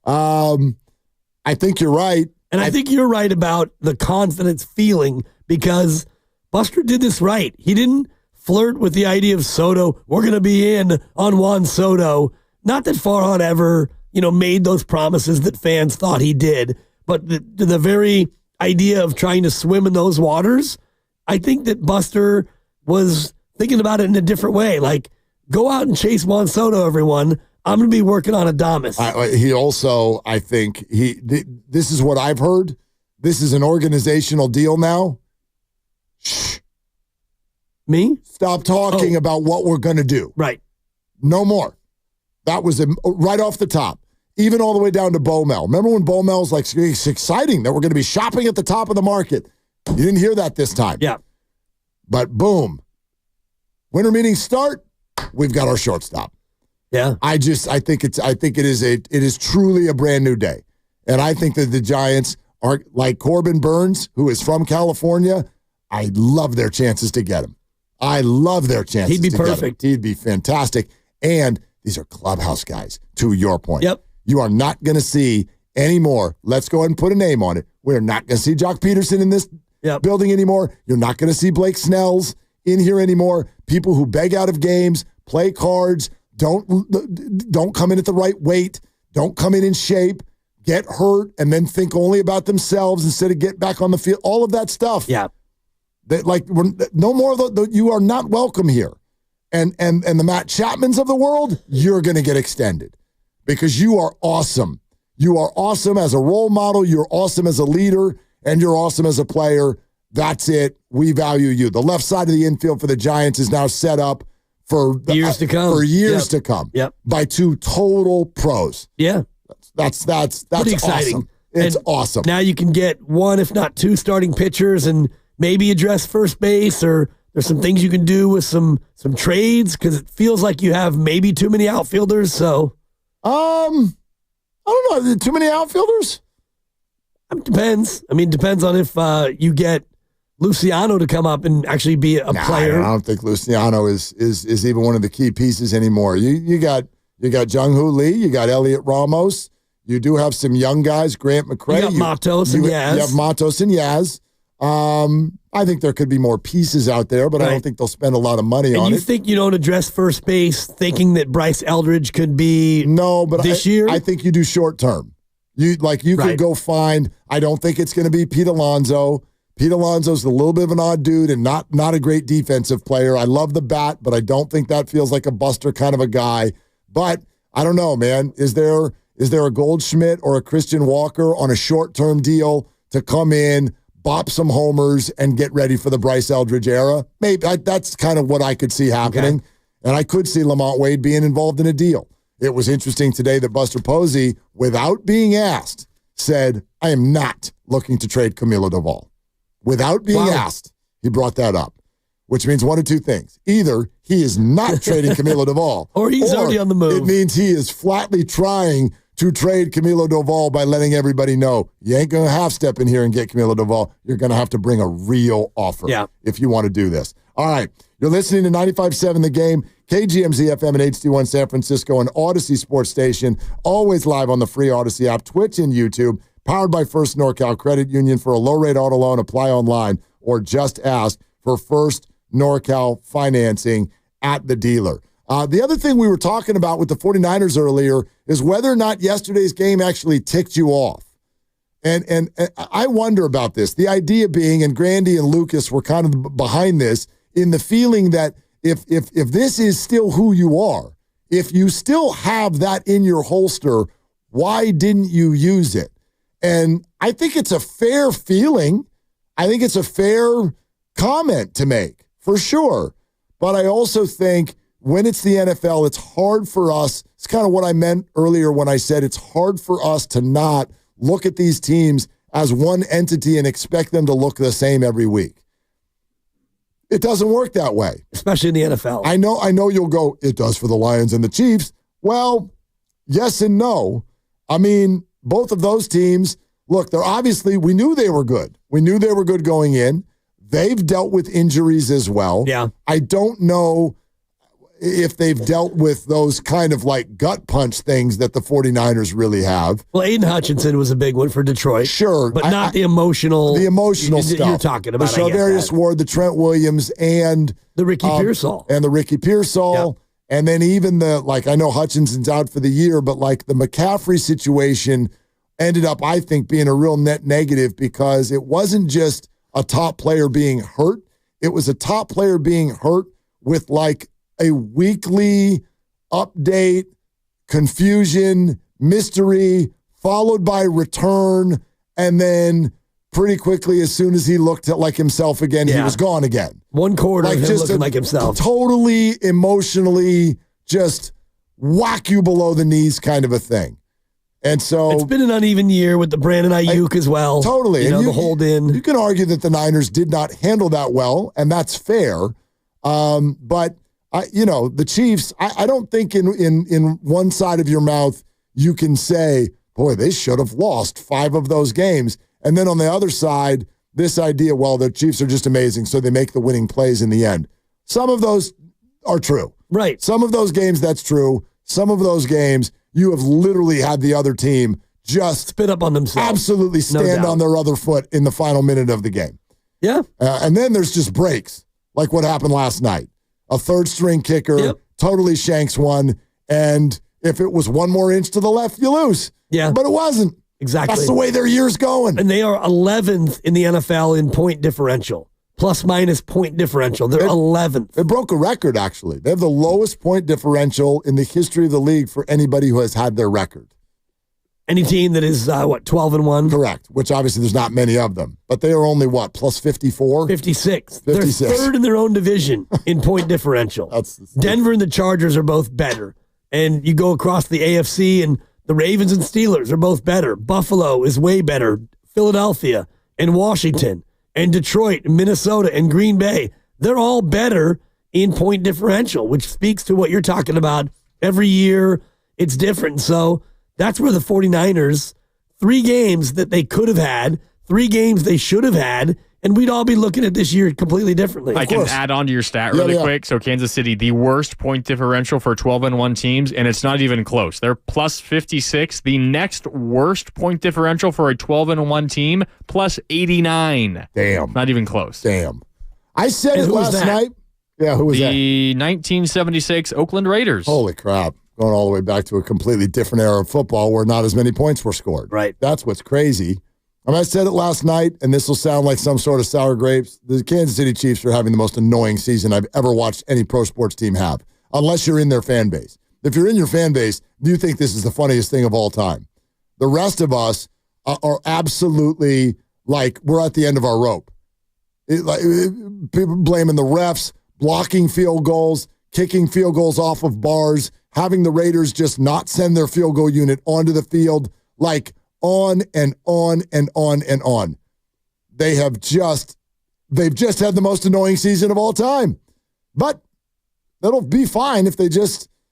I think you're right. And I think you're right about the confidence feeling, because Buster did this right. He didn't flirt with the idea of Soto. We're going to be in on Juan Soto. Not that Farhan ever, made those promises that fans thought he did, but the very idea of trying to swim in those waters, I think that Buster was thinking about it in a different way. Like, go out and chase Juan Soto, everyone. I'm going to be working on Adamas. He also, I think, this is what I've heard. This is an organizational deal now. Shh. Me? Stop talking about what we're going to do. Right. No more. That was right off the top. Even all the way down to Bomel. Remember when Bomel's like, it's exciting that we're going to be shopping at the top of the market. You didn't hear that this time. Yeah. But boom. Winter meetings start. We've got our shortstop. Yeah. I think it is truly a brand new day. And I think that the Giants are like Corbin Burns, who is from California. I love their chances to get him. I love their chances. He'd be perfect. He'd be fantastic. And these are clubhouse guys, to your point. Yep. You are not going to see any more. Let's go ahead and put a name on it. We're not going to see Jock Peterson in this building anymore. You're not going to see Blake Snells in here anymore. People who beg out of games, play cards, don't come in at the right weight, don't come in shape, get hurt, and then think only about themselves instead of get back on the field. All of that stuff. Yeah. No more of those. You are not welcome here. And the Matt Chapmans of the world, you're going to get extended because you are awesome. You are awesome as a role model. You're awesome as a leader, and you're awesome as a player. That's it. We value you. The left side of the infield for the Giants is now set up for years to come. For years to come. Yep. By two total pros. Yeah. That's pretty exciting. Awesome. It's awesome. Now you can get one, if not two, starting pitchers and maybe address first base, or there's some things you can do with some trades because it feels like you have maybe too many outfielders. So, I don't know. Too many outfielders? It depends. I mean, it depends on if you get Luciano to come up and actually be a player. I don't think Luciano is even one of the key pieces anymore. You got Jung-Hoo Lee, you got Elliot Ramos, you do have some young guys, Grant McCray. You got Matos and Yaz. You have Matos and Yaz. I think there could be more pieces out there, but I don't think they'll spend a lot of money on it. And you think you don't address first base thinking that Bryce Eldridge could be this year? I think you do short term. You could go find, I don't think it's going to be Pete Alonso. Pete Alonso's a little bit of an odd dude and not a great defensive player. I love the bat, but I don't think that feels like a buster kind of a guy. But I don't know, man. Is there a Goldschmidt or a Christian Walker on a short-term deal to come in, bop some homers, and get ready for the Bryce Eldridge era? Maybe that's kind of what I could see happening. Okay. And I could see Lamont Wade being involved in a deal. It was interesting today that Buster Posey, without being asked, said, I am not looking to trade Camilo Doval. Without being asked, he brought that up, which means one of two things. Either he is not trading Camilo Doval, or he's already on the move. It means he is flatly trying to trade Camilo Doval by letting everybody know, you ain't going to half-step in here and get Camilo Doval. You're going to have to bring a real offer if you want to do this. All right, you're listening to 95.7 The Game, KGMZ FM and HD1 San Francisco, and Odyssey Sports Station, always live on the free Odyssey app, Twitch, and YouTube. Powered by First NorCal Credit Union. For a low-rate auto loan, apply online or just ask for First NorCal financing at the dealer. The other thing we were talking about with the 49ers earlier is whether or not yesterday's game actually ticked you off. And I wonder about this. The idea being, and Grandy and Lucas were kind of behind this, in the feeling that if this is still who you are, if you still have that in your holster, why didn't you use it? And I think it's a fair feeling. I think it's a fair comment to make, for sure. But I also think when it's the NFL, it's hard for us. It's kind of what I meant earlier when I said it's hard for us to not look at these teams as one entity and expect them to look the same every week. It doesn't work that way. Especially in the NFL. I know you'll go, it does for the Lions and the Chiefs. Well, yes and no. I mean, both of those teams, look, they're obviously, we knew they were good. We knew they were good going in. They've dealt with injuries as well. Yeah. I don't know if they've dealt with those kind of like gut punch things that the 49ers really have. Well, Aiden Hutchinson was a big one for Detroit. Sure. But not the emotional stuff. You're talking about. The Charvarius Ward, the Trent Williams, and the Ricky Pearsall. And the Ricky Pearsall. Yep. And then even I know Hutchinson's out for the year, but like the McCaffrey situation ended up, I think, being a real net negative because it wasn't just a top player being hurt. It was a top player being hurt with like a weekly update, confusion, mystery, followed by return, and then pretty quickly, as soon as he looked like himself again, he was gone again. One quarter of him looking like himself. Totally emotionally just whack you below the knees kind of a thing. And so it's been an uneven year with the Brandon Ayuk as well. Totally. You know, the hold in. You can argue that the Niners did not handle that well, and that's fair. But the Chiefs, I don't think in one side of your mouth you can say, boy, they should have lost 5 of those games. And then on the other side, this idea, well, the Chiefs are just amazing, so they make the winning plays in the end. Some of those are true. Right. Some of those games, that's true. Some of those games, you have literally had the other team just spit up on themselves. Absolutely stand on their other foot in the final minute of the game. Yeah. And then there's just breaks, like what happened last night. A third-string kicker totally shanks one, and if it was one more inch to the left, you lose. Yeah. But it wasn't. Exactly. That's the way their year's going. And they are 11th in the NFL in point differential, plus-minus point differential. They're 11th. It broke a record, actually. They have the lowest point differential in the history of the league for anybody who has had their record. Any team that is, 12-1? Correct, which obviously there's not many of them. But they are only, plus 54? 56. 56. They're third in their own division in point differential. Denver and the Chargers are both better. And you go across the AFC, and the Ravens and Steelers are both better. Buffalo is way better. Philadelphia and Washington and Detroit and Minnesota and Green Bay, they're all better in point differential, which speaks to what you're talking about. Every year, it's different. So that's where the 49ers, 3 games that they could have had, 3 games they should have had, and we'd all be looking at this year completely differently. I can add on to your stat really quick. So Kansas City, the worst point differential for 12-1 teams, and it's not even close. They're plus 56. The next worst point differential for a 12-1 team, plus 89. Damn. Not even close. Damn. I said it last night. Yeah, who was that? The 1976 Oakland Raiders. Holy crap. Going all the way back to a completely different era of football where not as many points were scored. Right. That's what's crazy. I said it last night, and this will sound like some sort of sour grapes. The Kansas City Chiefs are having the most annoying season I've ever watched any pro sports team have, unless you're in their fan base. If you're in your fan base, do you think this is the funniest thing of all time? The rest of us are absolutely like we're at the end of our rope. People blaming the refs, blocking field goals, kicking field goals off of bars, having the Raiders just not send their field goal unit onto the field, like on and on and on and on. They've just had the most annoying season of all time. But that'll be fine if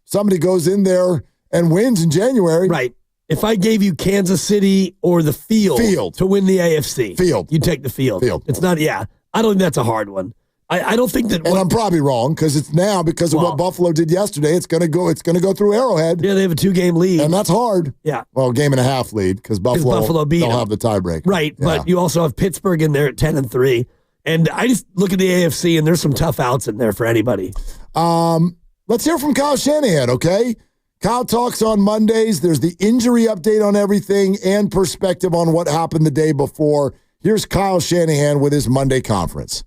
somebody goes in there and wins in January. Right. If I gave you Kansas City or the field to win the AFC, you take the field. It's not, I don't think that's a hard one. I don't think that. And I'm probably wrong because it's now because of what Buffalo did yesterday. It's going to go through Arrowhead. Yeah, they have a 2-game lead, and that's hard. Yeah, well, 1.5 lead because Buffalo beat don't them. have the tiebreaker. Right, but you also have Pittsburgh in there at 10-3, and I just look at the AFC and there's some tough outs in there for anybody. Let's hear from Kyle Shanahan. Okay, Kyle talks on Mondays. There's the injury update on everything and perspective on what happened the day before. Here's Kyle Shanahan with his Monday conference.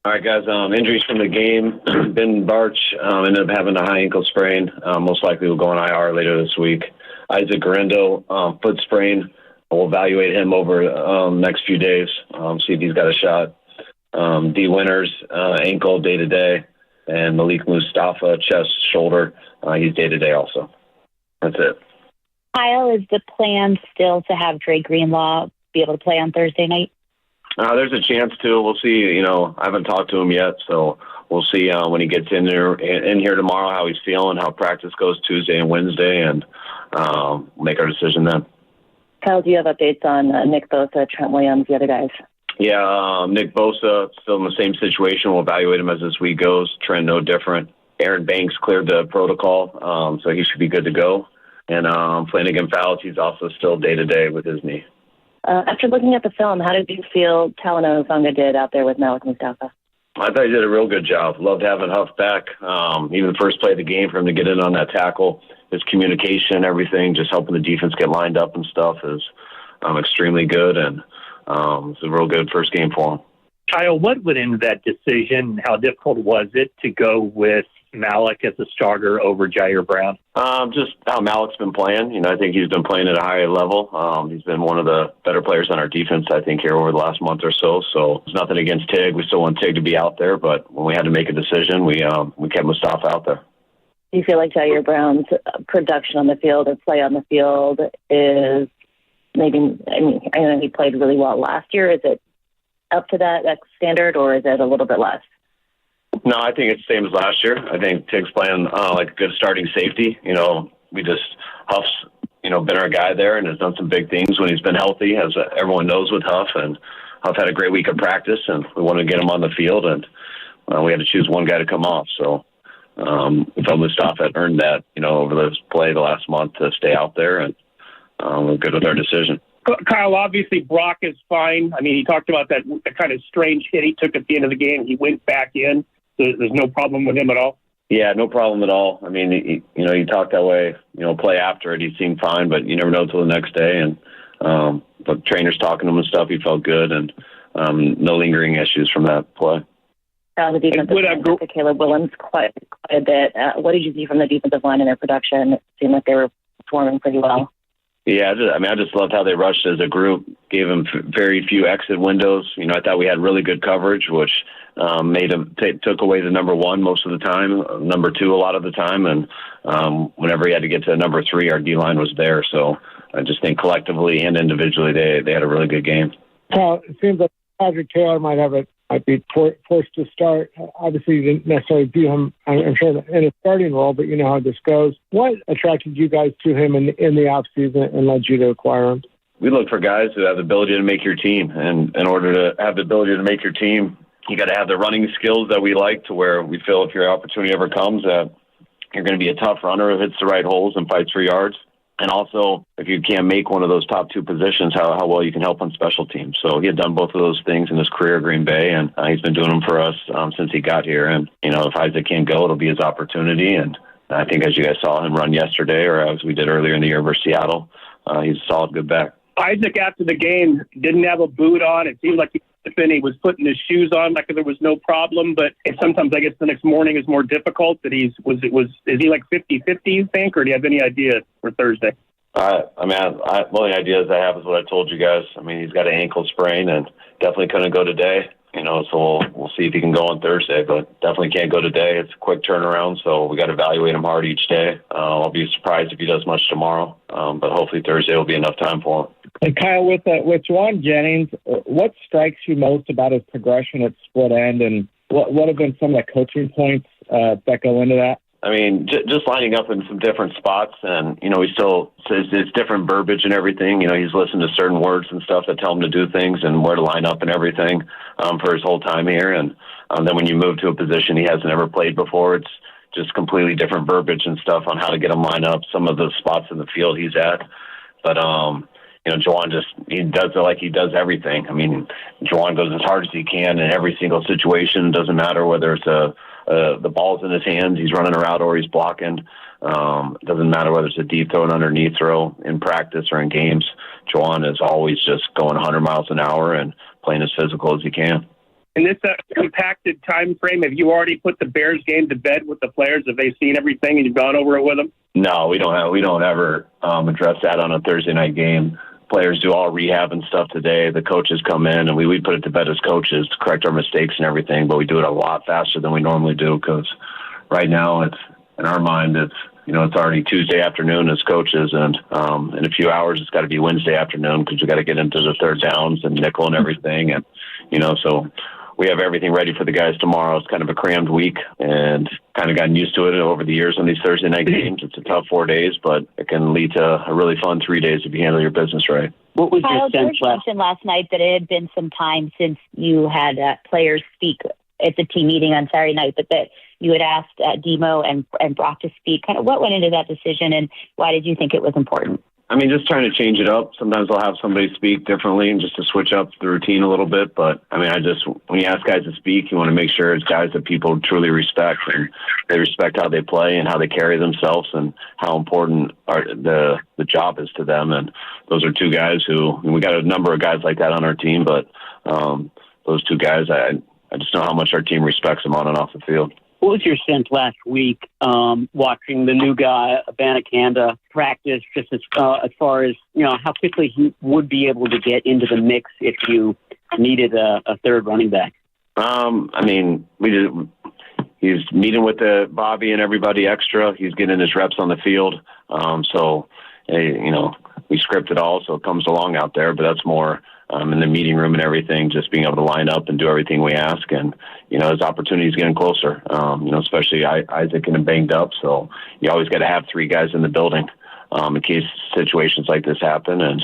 All right, guys. Injuries from the game. Ben Barch ended up having a high ankle sprain. Most likely will go on IR later this week. Isaac Garendo, foot sprain. We'll evaluate him over next few days. See if he's got a shot. D. Winters, ankle day to day, and Malik Mustafa, chest, shoulder. He's day to day also. That's it. Kyle, is the plan still to have Dre Greenlaw be able to play on Thursday night? There's a chance to. We'll see. I haven't talked to him yet, so we'll see when he gets in here tomorrow how he's feeling, how practice goes Tuesday and Wednesday, and make our decision then. Kyle, do you have updates on Nick Bosa, Trent Williams, the other guys? Yeah, Nick Bosa still in the same situation. We'll evaluate him as this week goes. Trent no different. Aaron Banks cleared the protocol, so he should be good to go. And Flanagan Fouts, he's also still day to day with his knee. After looking at the film, how did you feel Talanoa Hufanga did out there with Malik Mustafa? I thought he did a real good job. Loved having Huff back. Even the first play of the game for him to get in on that tackle, his communication and everything, just helping the defense get lined up and stuff is extremely good. And it's a real good first game for him. Kyle, what went into that decision? How difficult was it to go with Malik as a starter over Jair Brown? Just how Malik's been playing. I think he's been playing at a higher level. He's been one of the better players on our defense, I think, here over the last month or so. So it's nothing against Tig. We still want Tig to be out there, but when we had to make a decision, we kept Mustafa out there. Do you feel like Jair Brown's production on the field or play on the field is maybe, I know he played really well last year. Is it up to that standard, or is it a little bit less? No, I think it's the same as last year. I think Tig's playing like a good starting safety. Huff's, been our guy there and has done some big things when he's been healthy, as everyone knows with Huff. And Huff had a great week of practice, and we wanted to get him on the field, and we had to choose one guy to come off. So we felt Mustafa had earned that, over this play the last month to stay out there, and we're good with our decision. Kyle, obviously Brock is fine. I mean, he talked about that kind of strange hit he took at the end of the game. He went back in. There's no problem with him at all? Yeah, no problem at all. I mean, he talked that way, play after it. He seemed fine, but you never know till the next day. And the trainers talking to him and stuff, he felt good, and no lingering issues from that play. The defensive line to Caleb Williams quite a bit. What did you see from the defensive line in their production? It seemed like they were performing pretty well. Yeah, I just loved how they rushed as a group, gave them very few exit windows. I thought we had really good coverage, which made them took away the number one most of the time, number two a lot of the time, and whenever he had to get to number three, our D-line was there. So I just think collectively and individually they had a really good game. Well, it seems like Patrick Taylor might be forced to start. Obviously, you didn't necessarily view him, I'm sure, in a starting role, but you know how this goes. What attracted you guys to him in the offseason and led you to acquire him? We look for guys who have the ability to make your team. And in order to have the ability to make your team, you got to have the running skills that we like, to where we feel if your opportunity ever comes that you're going to be a tough runner who hits the right holes and fights for yards. And also, if you can't make one of those top two positions, how well you can help on special teams. So he had done both of those things in his career at Green Bay, and he's been doing them for us since he got here. And, if Isaac can't go, it'll be his opportunity. And I think as you guys saw him run yesterday, or as we did earlier in the year versus Seattle, he's a solid good back. Isaac, after the game, didn't have a boot on. It seemed like he was putting his shoes on like there was no problem, but sometimes I guess the next morning is more difficult. That is he like 50-50, you think, or do you have any idea for Thursday? The only ideas I have is what I told you guys. I mean, he's got an ankle sprain and definitely couldn't go today. So we'll see if he can go on Thursday, but definitely can't go today. It's a quick turnaround, so we got to evaluate him hard each day. I'll be surprised if he does much tomorrow, but hopefully Thursday will be enough time for him. And Kyle, with Juwan Jennings, what strikes you most about his progression at split end, and what have been some of the coaching points that go into that? I mean, just lining up in some different spots, and, he still says it's different verbiage and everything. He's listened to certain words and stuff that tell him to do things and where to line up and everything for his whole time here. And then when you move to a position he hasn't ever played before, it's just completely different verbiage and stuff on how to get him lined up, some of the spots in the field he's at. But, Juwan he does it like he does everything. I mean, Juwan goes as hard as he can in every single situation. Doesn't matter whether it's the ball's in his hands, he's running a route, or he's blocking. Doesn't matter whether it's a deep throw, an underneath throw in practice or in games. Juwan is always just going 100 miles an hour and playing as physical as he can. In this compacted time frame, have you already put the Bears game to bed with the players? Have they seen everything and you've gone over it with them? No, we don't ever address that on a Thursday night game. Players do all rehab and stuff today. The coaches come in, and we put it to bed as coaches to correct our mistakes and everything, but we do it a lot faster than we normally do, because right now it's, in our mind, it's already Tuesday afternoon as coaches, and in a few hours it's got to be Wednesday afternoon, because we got to get into the third downs and nickel and everything, and so we have everything ready for the guys tomorrow. It's kind of a crammed week, and kind of gotten used to it over the years on these Thursday night games. It's a tough 4 days, but it can lead to a really fun 3 days if you handle your business right. What was your sense mentioned last night that it had been some time since you had players speak at the team meeting on Saturday night, but that you had asked Demo and Brock to speak. Kind of what went into that decision, and why did you think it was important? I mean, just trying to change it up. Sometimes I'll have somebody speak differently and just to switch up the routine a little bit. But, I mean, when you ask guys to speak, you want to make sure it's guys that people truly respect, and they respect how they play and how they carry themselves and how important the job is to them. And those are two guys we got a number of guys like that on our team, but those two guys, I just know how much our team respects them on and off the field. What was your sense last week watching the new guy, Abanikanda, practice, just as far as, how quickly he would be able to get into the mix if you needed a third running back? I mean, he's meeting with Bobby and everybody extra. He's getting his reps on the field. We script it all, so it comes along out there, but that's more in the meeting room and everything, just being able to line up and do everything we ask. And, his opportunity is getting closer, especially Isaac getting banged up. So you always got to have three guys in the building in case situations like this happen. And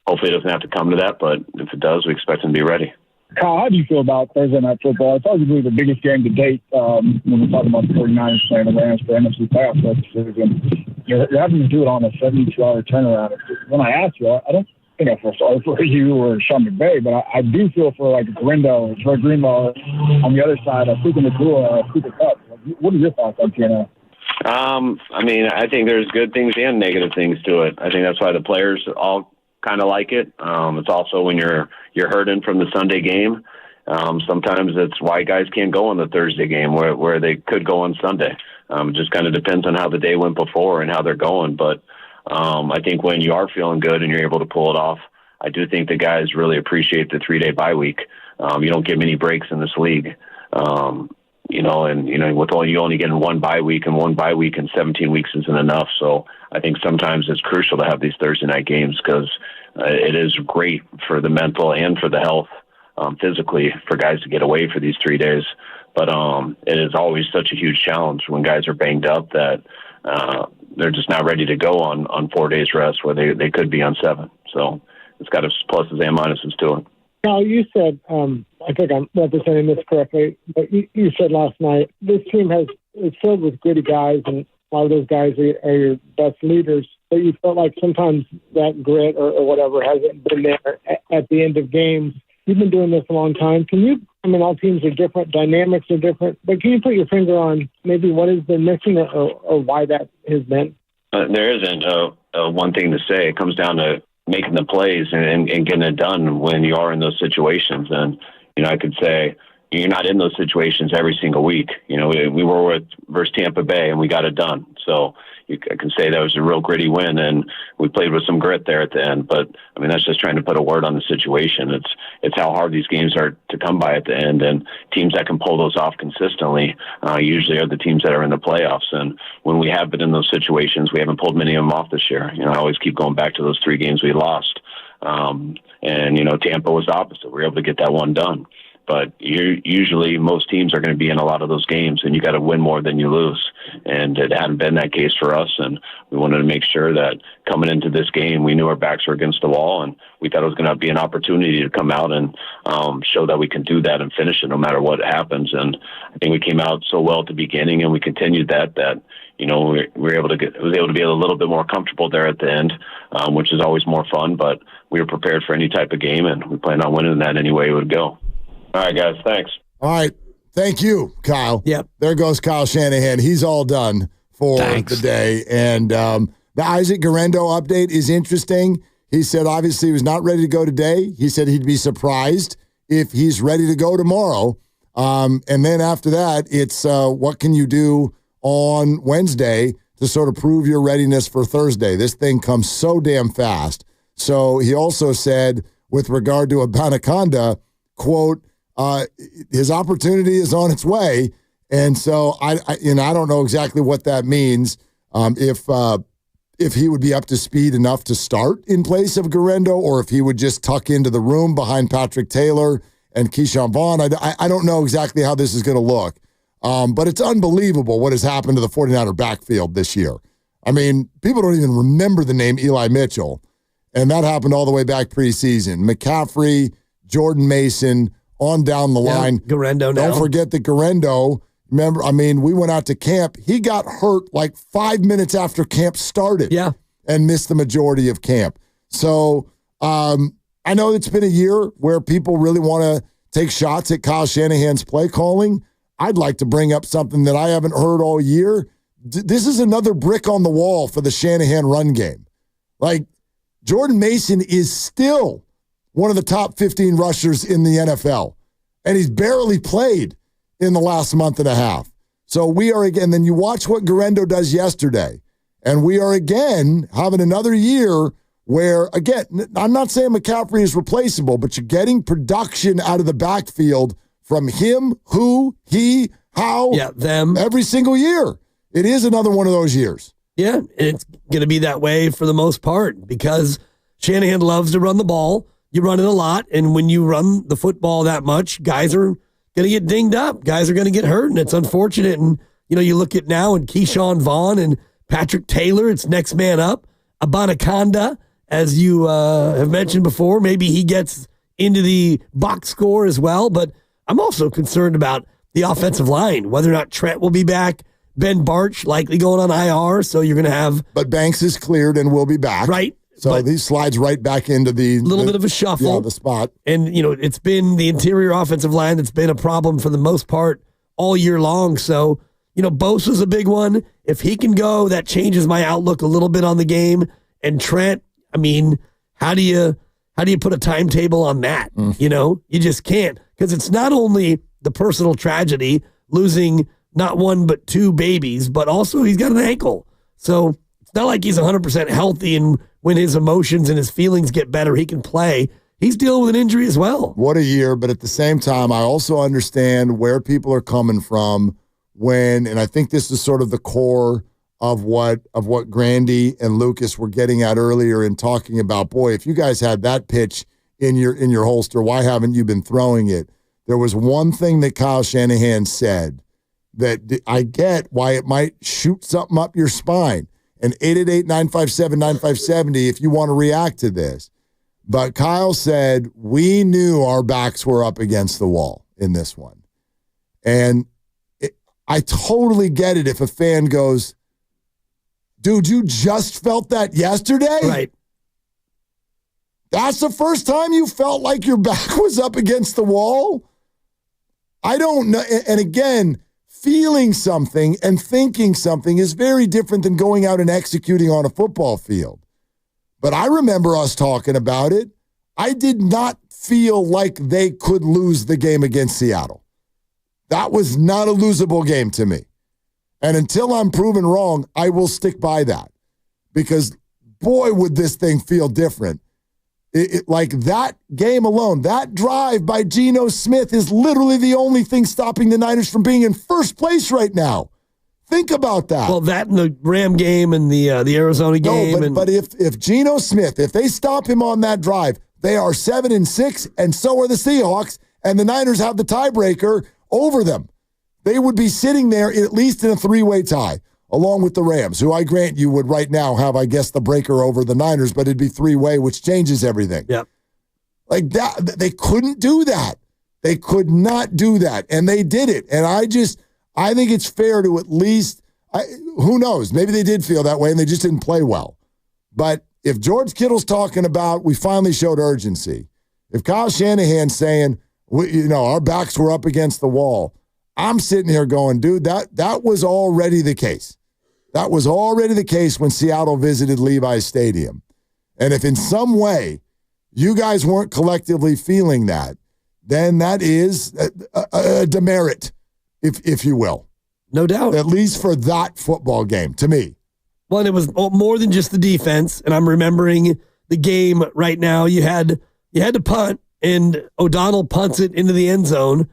hopefully it doesn't have to come to that, but if it does, we expect him to be ready. Kyle, how do you feel about Thursday Night Football? It's arguably the biggest game to date when we're talking about the 49ers playing the Rams for NFC playoff purposes. And you're having to do it on a 72-hour turnaround. When I ask you, I don't think I feel sorry for you or Sean McVay, but I do feel for like Grindo, Troy Greenlaw on the other side, Puka Nacua, Cooper Kupp. What are your thoughts on TNA? I mean, I think there's good things and negative things to it. I think that's why the players all kind of like it. It's also when you're hurting from the Sunday game. Sometimes it's why guys can't go on the Thursday game where they could go on Sunday. It just kind of depends on how the day went before and how they're going. But I think when you are feeling good and you're able to pull it off, I do think the guys really appreciate the 3-day bye week. You don't get many breaks in this league. With you only getting one bye week in 17 weeks isn't enough. So I think sometimes it's crucial to have these Thursday night games because it is great for the mental and for the health physically for guys to get away for these 3 days. But it is always such a huge challenge when guys are banged up that they're just not ready to go on 4 days rest where they could be on 7. So it's got its pluses and minuses to it. Now, you said, I think I'm representing this correctly, but you said last night, this team is filled with gritty guys, and a lot of those guys are your best leaders, but you felt like sometimes that grit or whatever hasn't been there at the end of games. You've been doing this a long time. All teams are different, dynamics are different, but can you put your finger on maybe what has been missing or why that has been? There isn't one thing to say. It comes down to making the plays and getting it done when you are in those situations. And, I could say you're not in those situations every single week. We were versus Tampa Bay and we got it done. So I can say that was a real gritty win and we played with some grit there at the end. But that's just trying to put a word on the situation. It's how hard these games are to come by at the end, and teams that can pull those off consistently usually are the teams that are in the playoffs. And when we have been in those situations, we haven't pulled many of them off this year. I always keep going back to those 3 games we lost. Tampa was the opposite. We were able to get that one done. But usually most teams are going to be in a lot of those games, and you got to win more than you lose. And it hadn't been that case for us, and we wanted to make sure that coming into this game, we knew our backs were against the wall, and we thought it was going to be an opportunity to come out and show that we can do that and finish it no matter what happens. And I think we came out so well at the beginning, and we continued that we were able to be a little bit more comfortable there at the end, which is always more fun. But we were prepared for any type of game, and we planned on winning that any way it would go. All right, guys. Thanks. All right. Thank you, Kyle. Yep. There goes Kyle Shanahan. He's all done for the day. And the Isaac Guerrero update is interesting. He said, obviously, he was not ready to go today. He said he'd be surprised if he's ready to go tomorrow. And then after that, it's what can you do on Wednesday to sort of prove your readiness for Thursday. This thing comes so damn fast. So he also said, with regard to Abanikanda, quote, his opportunity is on its way. And so I don't know exactly what that means. If he would be up to speed enough to start in place of Guerrero, or if he would just tuck into the room behind Patrick Taylor and Keyshawn Vaughn. I don't know exactly how this is going to look. But it's unbelievable what has happened to the 49er backfield this year. People don't even remember the name Eli Mitchell. And that happened all the way back preseason. McCaffrey, Jordan Mason, on down the line. Guerrero now. Don't forget that Guerrero, remember, we went out to camp. He got hurt like 5 minutes after camp started. Yeah. And missed the majority of camp. So I know it's been a year where people really want to take shots at Kyle Shanahan's play calling. I'd like to bring up something that I haven't heard all year. This is another brick on the wall for the Shanahan run game. Like, Jordan Mason is still one of the top 15 rushers in the NFL. And he's barely played in the last month and a half. So we are again, then you watch what Guerrero does yesterday. And we are again having another year where, again, I'm not saying McCaffrey is replaceable, but you're getting production out of the backfield from him, who, he, how, them every single year. It is another one of those years. Yeah, and it's going to be that way for the most part because Shanahan loves to run the ball. You run it a lot, and when you run the football that much, guys are going to get dinged up. Guys are going to get hurt, and it's unfortunate. And, you look at now and Keyshawn Vaughn and Patrick Taylor, it's next man up. Abanikanda, as you have mentioned before, maybe he gets into the box score as well, but I'm also concerned about the offensive line, whether or not Trent will be back. Ben Barch likely going on IR, so you're going to have... But Banks is cleared and will be back. Right. So these slides right back into the... little bit of a shuffle. Yeah, the spot. And, it's been the interior offensive line that's been a problem for the most part all year long. So, Bosa's a big one. If he can go, that changes my outlook a little bit on the game. And Trent, how do you put a timetable on that? You just can't. Because it's not only the personal tragedy, losing not one but two babies, but also he's got an ankle. So it's not like he's 100% healthy, and when his emotions and his feelings get better, he can play. He's dealing with an injury as well. What a year, but at the same time, I also understand where people are coming from and I think this is sort of the core of what Grandy and Lucas were getting at earlier in talking about, boy, if you guys had that pitch in your holster, why haven't you been throwing it? There was one thing that Kyle Shanahan said that I get why it might shoot something up your spine. And 888-957-9570 if you want to react to this. But Kyle said, we knew our backs were up against the wall in this one. And I totally get it if a fan goes, dude, you just felt that yesterday? Right. That's the first time you felt like your back was up against the wall? I don't know. And again, feeling something and thinking something is very different than going out and executing on a football field. But I remember us talking about it. I did not feel like they could lose the game against Seattle. That was not a losable game to me. And until I'm proven wrong, I will stick by that. Because, boy, would this thing feel different. Like that game alone, that drive by Geno Smith is literally the only thing stopping the Niners from being in first place right now. Think about that. Well, that and the Ram game and the Arizona game. No, but if Geno Smith, if they stop him on that drive, they are 7-6, and so are the Seahawks, and the Niners have the tiebreaker over them. They would be sitting there at least in a three-way tie, along with the Rams, who I grant you would right now have, I guess, the breaker over the Niners, but it'd be three-way, which changes everything. Yep. Like that, they couldn't do that. They could not do that, and they did it. And I think it's fair to at least, who knows, maybe they did feel that way and they just didn't play well. But if George Kittle's talking about we finally showed urgency, if Kyle Shanahan's saying, our backs were up against the wall, I'm sitting here going, dude, that was already the case. That was already the case when Seattle visited Levi's Stadium. And if in some way you guys weren't collectively feeling that, then that is a demerit, if you will. No doubt. At least for that football game, to me. Well, and it was more than just the defense. And I'm remembering the game right now. You had to punt, and O'Donnell punts it into the end zone,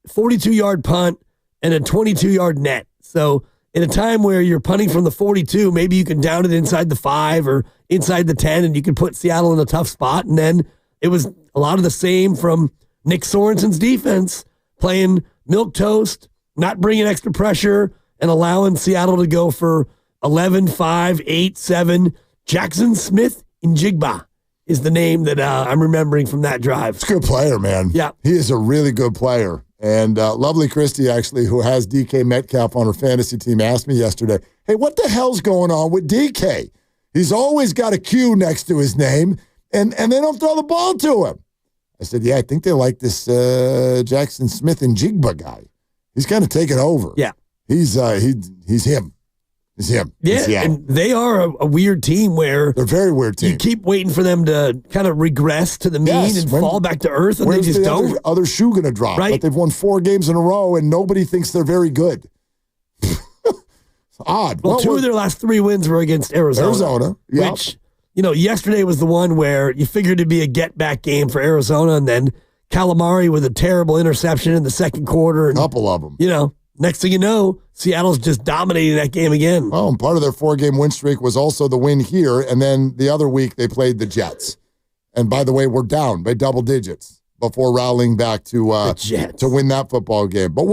42-yard punt, and a 22-yard net. So in a time where you're punting from the 42, maybe you can down it inside the 5 or inside the 10, and you can put Seattle in a tough spot. And then it was a lot of the same from Nick Sorensen's defense, playing milquetoast, not bringing extra pressure, and allowing Seattle to go for 11, 5, 8, 7. Jackson Smith Njigba is the name that I'm remembering from that drive. He's a good player, man. Yeah. He is a really good player. And Lovely Christie, actually, who has DK Metcalf on her fantasy team, asked me yesterday, hey, what the hell's going on with DK? He's always got a Q next to his name, and they don't throw the ball to him. I said, yeah, I think they like this Jackson Smith and Jigba guy. He's kind of taken over. Yeah. He's him. It's him. Yeah, and they are a weird team where... They're a very weird team. You keep waiting for them to kind of regress to the mean and fall back to earth, and they just don't. Other shoe going to drop? Right. But they've won 4 games in a row, and nobody thinks they're very good. It's odd. Well, 2 of their last 3 wins were against Arizona. Yep. Which, yesterday was the one where you figured it'd be a get-back game for Arizona, and then Calamari with a terrible interception in the second quarter. And, a couple of them. Next thing you know, Seattle's just dominating that game again. Oh, and part of their 4-game win streak was also the win here. And then the other week they played the Jets. And by the way, we're down by double digits before rallying back to win that football game. But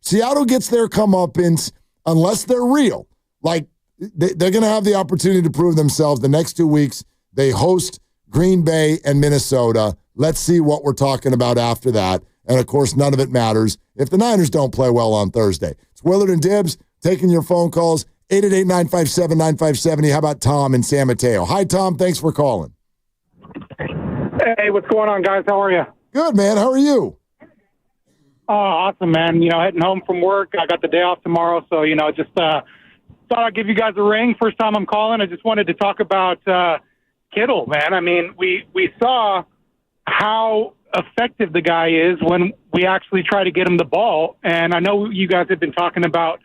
Seattle gets their comeuppance unless they're real. Like they're going to have the opportunity to prove themselves the next 2 weeks. They host Green Bay and Minnesota. Let's see what we're talking about after that. And, of course, none of it matters if the Niners don't play well on Thursday. It's Willard and Dibbs taking your phone calls, 888-957-9570. How about Tom in San Mateo? Hi, Tom. Thanks for calling. Hey, what's going on, guys? How are you? Good, man. How are you? Oh, awesome, man. Heading home from work. I got the day off tomorrow, so, just thought I'd give you guys a ring. First time I'm calling. I just wanted to talk about Kittle, man. I mean, we saw how effective the guy is when we actually try to get him the ball. And I know you guys have been talking about,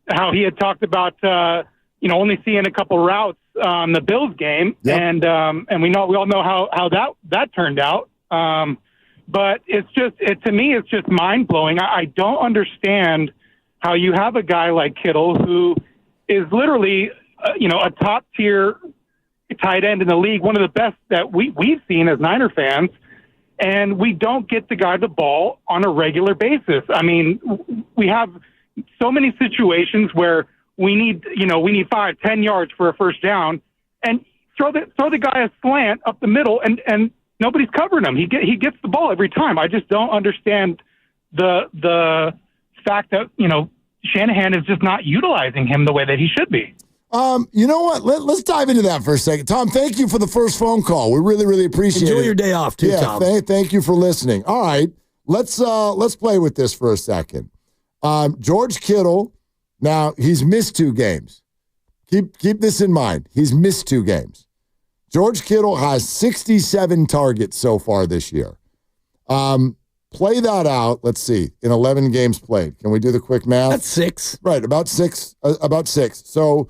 how he had talked about, only seeing a couple routes on the Bills game. Yep. And we all know how that turned out. But to me, it's just mind blowing. I don't understand how you have a guy like Kittle who is literally, a top tier tight end in the league, one of the best that we've seen as Niner fans, and we don't get the guy the ball on a regular basis. I mean, we have so many situations where we need 5-10 yards for a first down, and throw the guy a slant up the middle, and nobody's covering him. He gets the ball every time. I just don't understand the fact that Shanahan is just not utilizing him the way that he should be. You know what? Let's dive into that for a second. Tom, thank you for the first phone call. We really, really appreciate it. Enjoy your day off too, Tom. Thank you for listening. All right, let's play with this for a second. George Kittle, now he's missed 2 games. Keep this in mind. He's missed 2 games. George Kittle has 67 targets so far this year. Play that out. Let's see. In 11 games played. Can we do the quick math? That's 6. Right, about 6. So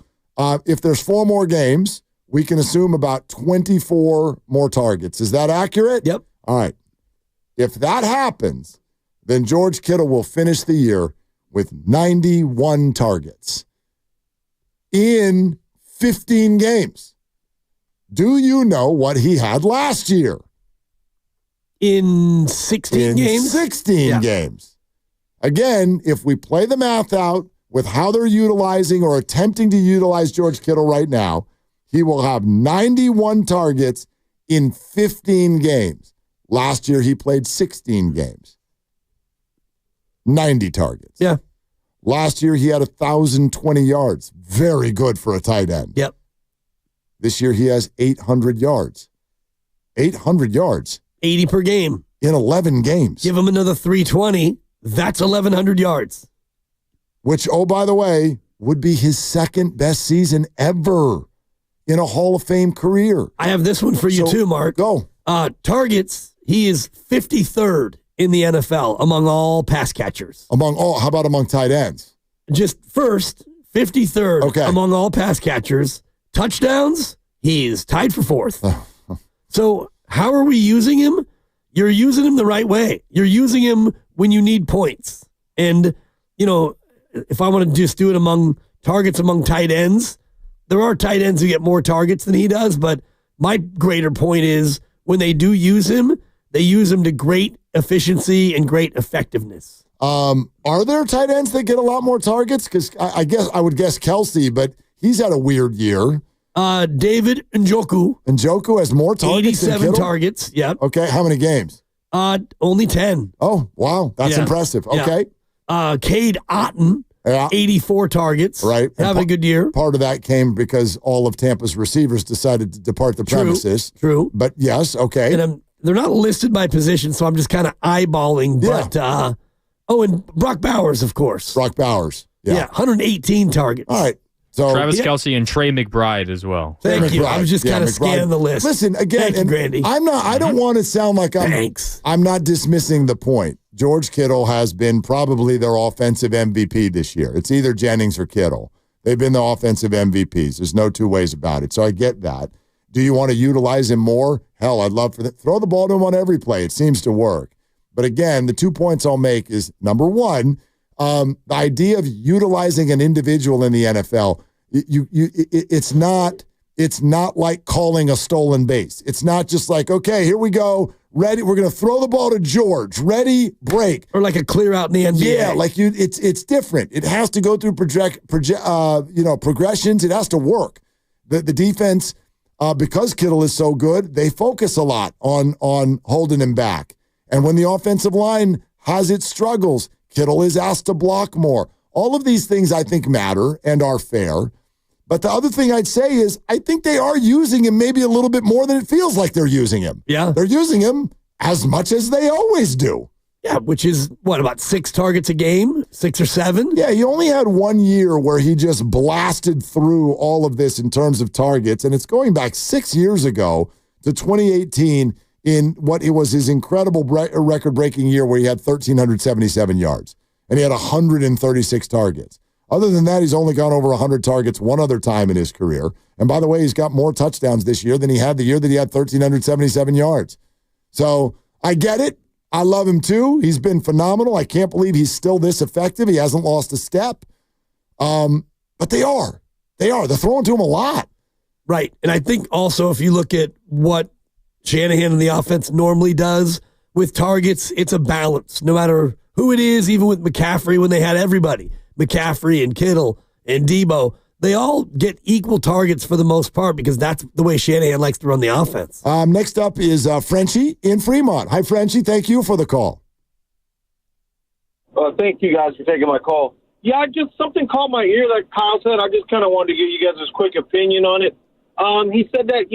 if there's 4 more games, we can assume about 24 more targets. Is that accurate? Yep. All right. If that happens, then George Kittle will finish the year with 91 targets in 15 games. Do you know what he had last year? In 16 games? 16 games. Again, if we play the math out with how they're utilizing or attempting to utilize George Kittle right now, he will have 91 targets in 15 games. Last year, he played 16 games. 90 targets. Yeah. Last year, he had 1,020 yards. Very good for a tight end. Yep. This year, he has 800 yards. 800 yards. 80 per game. In 11 games. Give him another 320. That's 1,100 yards. Which, oh, by the way, would be his second best season ever in a Hall of Fame career. I have this one for you too, Mark. Go. Targets, he is 53rd in the NFL among all pass catchers. How about among tight ends? Just first, 53rd among all pass catchers. Touchdowns, he's tied for 4th. So how are we using him? You're using him the right way. You're using him when you need points. And, if I want to just do it among targets among tight ends, there are tight ends who get more targets than he does. But my greater point is when they do use him, they use him to great efficiency and great effectiveness. Are there tight ends that get a lot more targets? Because I would guess Kelsey, but he's had a weird year. David Njoku. Njoku has more targets 87 than Kittle? Targets, yep. Okay, how many games? Only 10. Oh, wow. That's impressive. Okay. Cade Otton, 84 targets. Right. Having a good year. Part of that came because all of Tampa's receivers decided to depart the premises. True. But yes, okay. And they're not listed by position, so I'm just kind of eyeballing. But, and Brock Bowers, of course. Brock Bowers. Yeah. 118 targets. All right. So Travis Kelce and Trey McBride as well. Thank you. I was just kind of scanning the list. Listen, again, Thank you, Grandy. I don't want to sound like I'm not dismissing the point. George Kittle has been probably their offensive MVP this year. It's either Jennings or Kittle. They've been the offensive MVPs. There's no two ways about it. So I get that. Do you want to utilize him more? Hell, I'd love for that. Throw the ball to him on every play. It seems to work. But again, the 2 points I'll make is, number one, the idea of utilizing an individual in the NFL, it's not like calling a stolen base. It's not just like, okay, here we go, ready, we're going to throw the ball to George, ready, break. Or like a clear out in the NBA. Yeah, like it's different. It has to go through progressions. It has to work. The defense, because Kittle is so good, they focus a lot on holding him back. And when the offensive line has its struggles, Kittle is asked to block more. All of these things I think matter and are fair. But the other thing I'd say is I think they are using him maybe a little bit more than it feels like they're using him. Yeah. They're using him as much as they always do. Yeah, which is, about 6 targets a game? 6 or 7? Yeah, he only had 1 year where he just blasted through all of this in terms of targets, and it's going back 6 years ago to 2018 in what it was his incredible record-breaking year where he had 1,377 yards, and he had 136 targets. Other than that, he's only gone over 100 targets one other time in his career. And by the way, he's got more touchdowns this year than he had the year that he had 1,377 yards. So I get it. I love him too. He's been phenomenal. I can't believe he's still this effective. He hasn't lost a step. But they are. They're throwing to him a lot. Right. And I think also if you look at what Shanahan and the offense normally does with targets, it's a balance. No matter who it is, even with McCaffrey when they had everybody. McCaffrey and Kittle and Debo, they all get equal targets for the most part because that's the way Shanahan likes to run the offense. Next up is Frenchie in Fremont. Hi, Frenchie. Thank you for the call. Thank you guys for taking my call. Yeah, something caught my ear that Kyle said. I just kind of wanted to give you guys this quick opinion on it. He said that,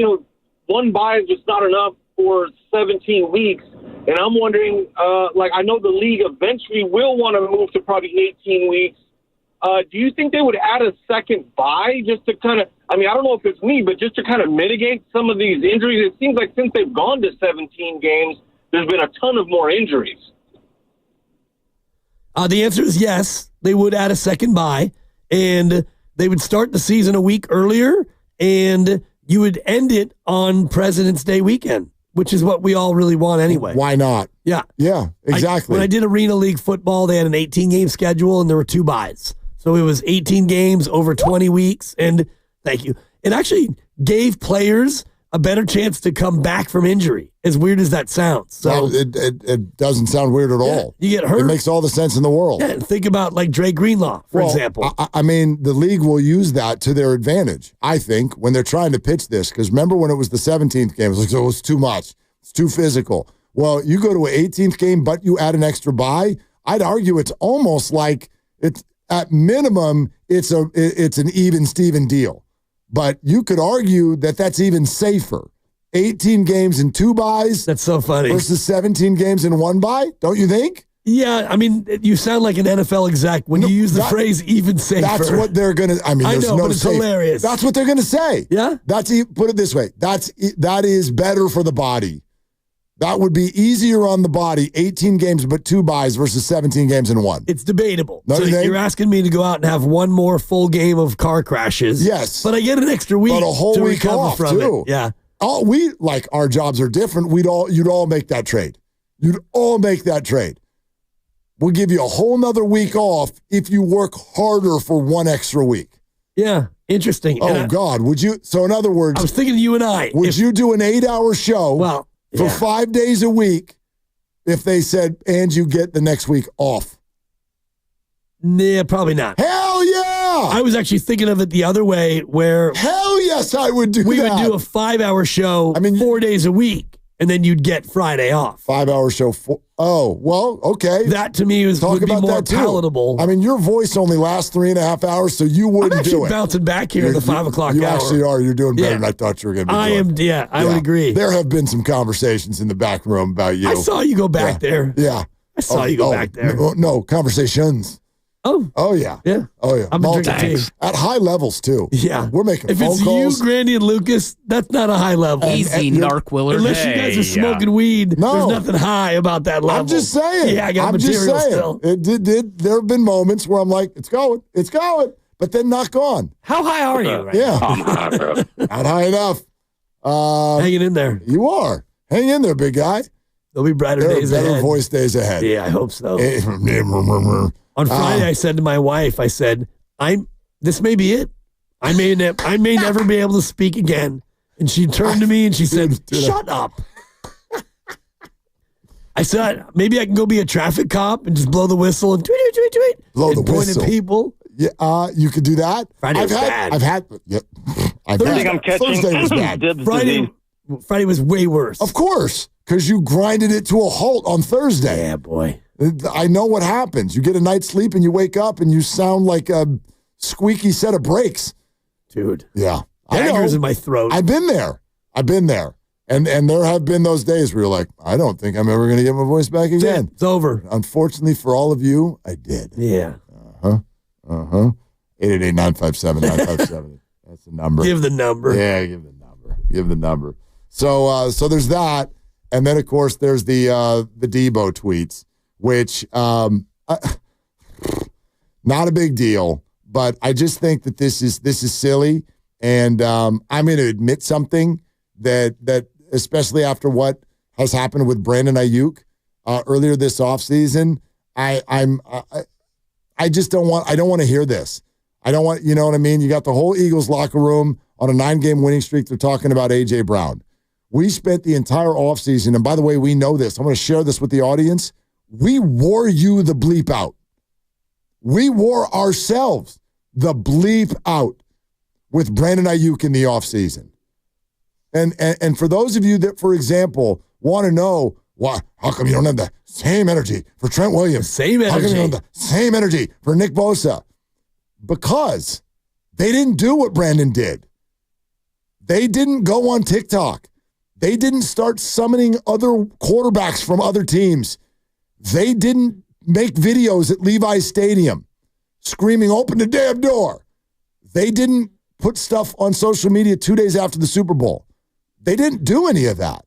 one bye is just not enough for 17 weeks. And I'm wondering, I know the league eventually will want to move to probably 18 weeks. Do you think they would add a second bye just to kind of, I don't know if it's me, but just to kind of mitigate some of these injuries? It seems like since they've gone to 17 games, there's been a ton of more injuries. The answer is yes. They would add a second bye, and they would start the season a week earlier, and you would end it on President's Day weekend, which is what we all really want anyway. Why not? Yeah. Yeah, exactly. When I did Arena League football, they had an 18-game schedule, and there were 2 byes. So it was 18 games over 20 weeks, and thank you. It actually gave players a better chance to come back from injury, as weird as that sounds. So it doesn't sound weird at all. You get hurt. It makes all the sense in the world. Yeah, and think about like Dre Greenlaw, for example. The league will use that to their advantage, I think, when they're trying to pitch this. Because remember when it was the 17th game, it was like, oh, it's too much. It's too physical. Well, you go to an 18th game, but you add an extra bye. I'd argue it's almost like it's at minimum, it's an even Steven deal. But you could argue that that's even safer. 18 games and 2 byes. That's so funny. Versus 17 games and 1 bye, don't you think? Yeah, you sound like an NFL exec when you use the phrase even safer. That's what they're going to, there's no but it's safe. Hilarious. That's what they're going to say. Yeah? Put it this way. That is better for the body. That would be easier on the body, 18 games but 2 byes versus 17 games and 1. It's debatable. So you're asking me to go out and have one more full game of car crashes. Yes. But I get an extra week but a whole to week recover off from too. it. Yeah. Our jobs are different. You'd all make that trade. You'd all make that trade. We'll give you a whole nother week off if you work harder for 1 extra week. Yeah. Interesting. Oh, God. Would you? So, in other words, I was thinking of you and I. Would you do an 8-hour show for 5 days a week if they said, and you get the next week off? Nah, probably not. Hell yeah! I was actually thinking of it the other way where. Hell yes, I would do that. We would do a 5-hour show 4 days a week, and then you'd get Friday off. 5-hour show. Oh, well, okay. That to me would be more palatable. Your voice only lasts 3.5 hours, so you wouldn't do it. I'm actually bouncing back here at the 5 o'clock hour. You actually are. You're doing better than I thought you were going to be doing. I would agree. There have been some conversations in the back room about you. I saw you go back there. Yeah. I saw you go back there. No, conversations. Oh yeah. Yeah. Oh yeah. I'm drinking tea. At high levels too. Yeah. We're making if phone it's calls. you, Grandy, and Lucas, that's not a high level. Easy, Narc Willard. Unless you guys are smoking weed, there's nothing high about that level. I'm just saying. Yeah, I got material still. There have been moments where I'm like, it's going, but then not gone. How high are you right now? Not high enough. Hanging in there. You are. Hang in there, big guy. There'll be brighter days ahead. Better voice days ahead. Yeah, I hope so. On Friday, I said to my wife, this may be it. I may never be able to speak again. And she turned to me and she said, shut up. I said, maybe I can go be a traffic cop and just blow the whistle and tweet. Blow the point whistle. at people. Yeah, you could do that. Friday was bad. Thursday was bad. Friday was way worse. Of course, because you grinded it to a halt on Thursday. Yeah, boy. I know what happens. You get a night's sleep and you wake up and you sound like a squeaky set of brakes. Dude. Yeah. Daggers in my throat. I've been there. And there have been those days where you're like, I don't think I'm ever going to get my voice back again. It's over. Unfortunately for all of you, I did. Yeah. 888-957-9570. That's the number. Give the number. Yeah, give the number. So there's that. And then, of course, there's the Debo tweets, which not a big deal, but I just think that this is silly. And I'm going to admit something that especially after what has happened with Brandon Ayuk earlier this offseason, I don't want to hear this. I don't want, you know what I mean? You got the whole Eagles locker room on a 9-game winning streak. They're talking about A.J. Brown. We spent the entire offseason, and by the way, we know this. I'm going to share this with the audience. We wore you the bleep out. We wore ourselves the bleep out with Brandon Ayuk in the offseason. And for those of you that, for example, want to know how come you don't have the same energy for Trent Williams? Same energy. How come you don't have the same energy for Nick Bosa? Because they didn't do what Brandon did. They didn't go on TikTok. They didn't start summoning other quarterbacks from other teams. They didn't make videos at Levi's Stadium screaming, "Open the damn door." They didn't put stuff on social media 2 days after the Super Bowl. They didn't do any of that.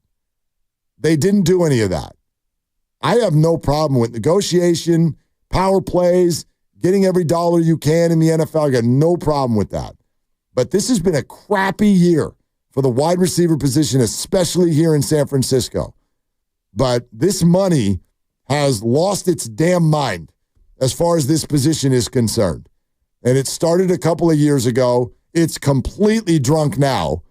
I have no problem with negotiation, power plays, getting every dollar you can in the NFL. I got no problem with that. But this has been a crappy year for the wide receiver position, especially here in San Francisco. But this money has lost its damn mind as far as this position is concerned. And it started a couple of years ago. It's completely drunk now.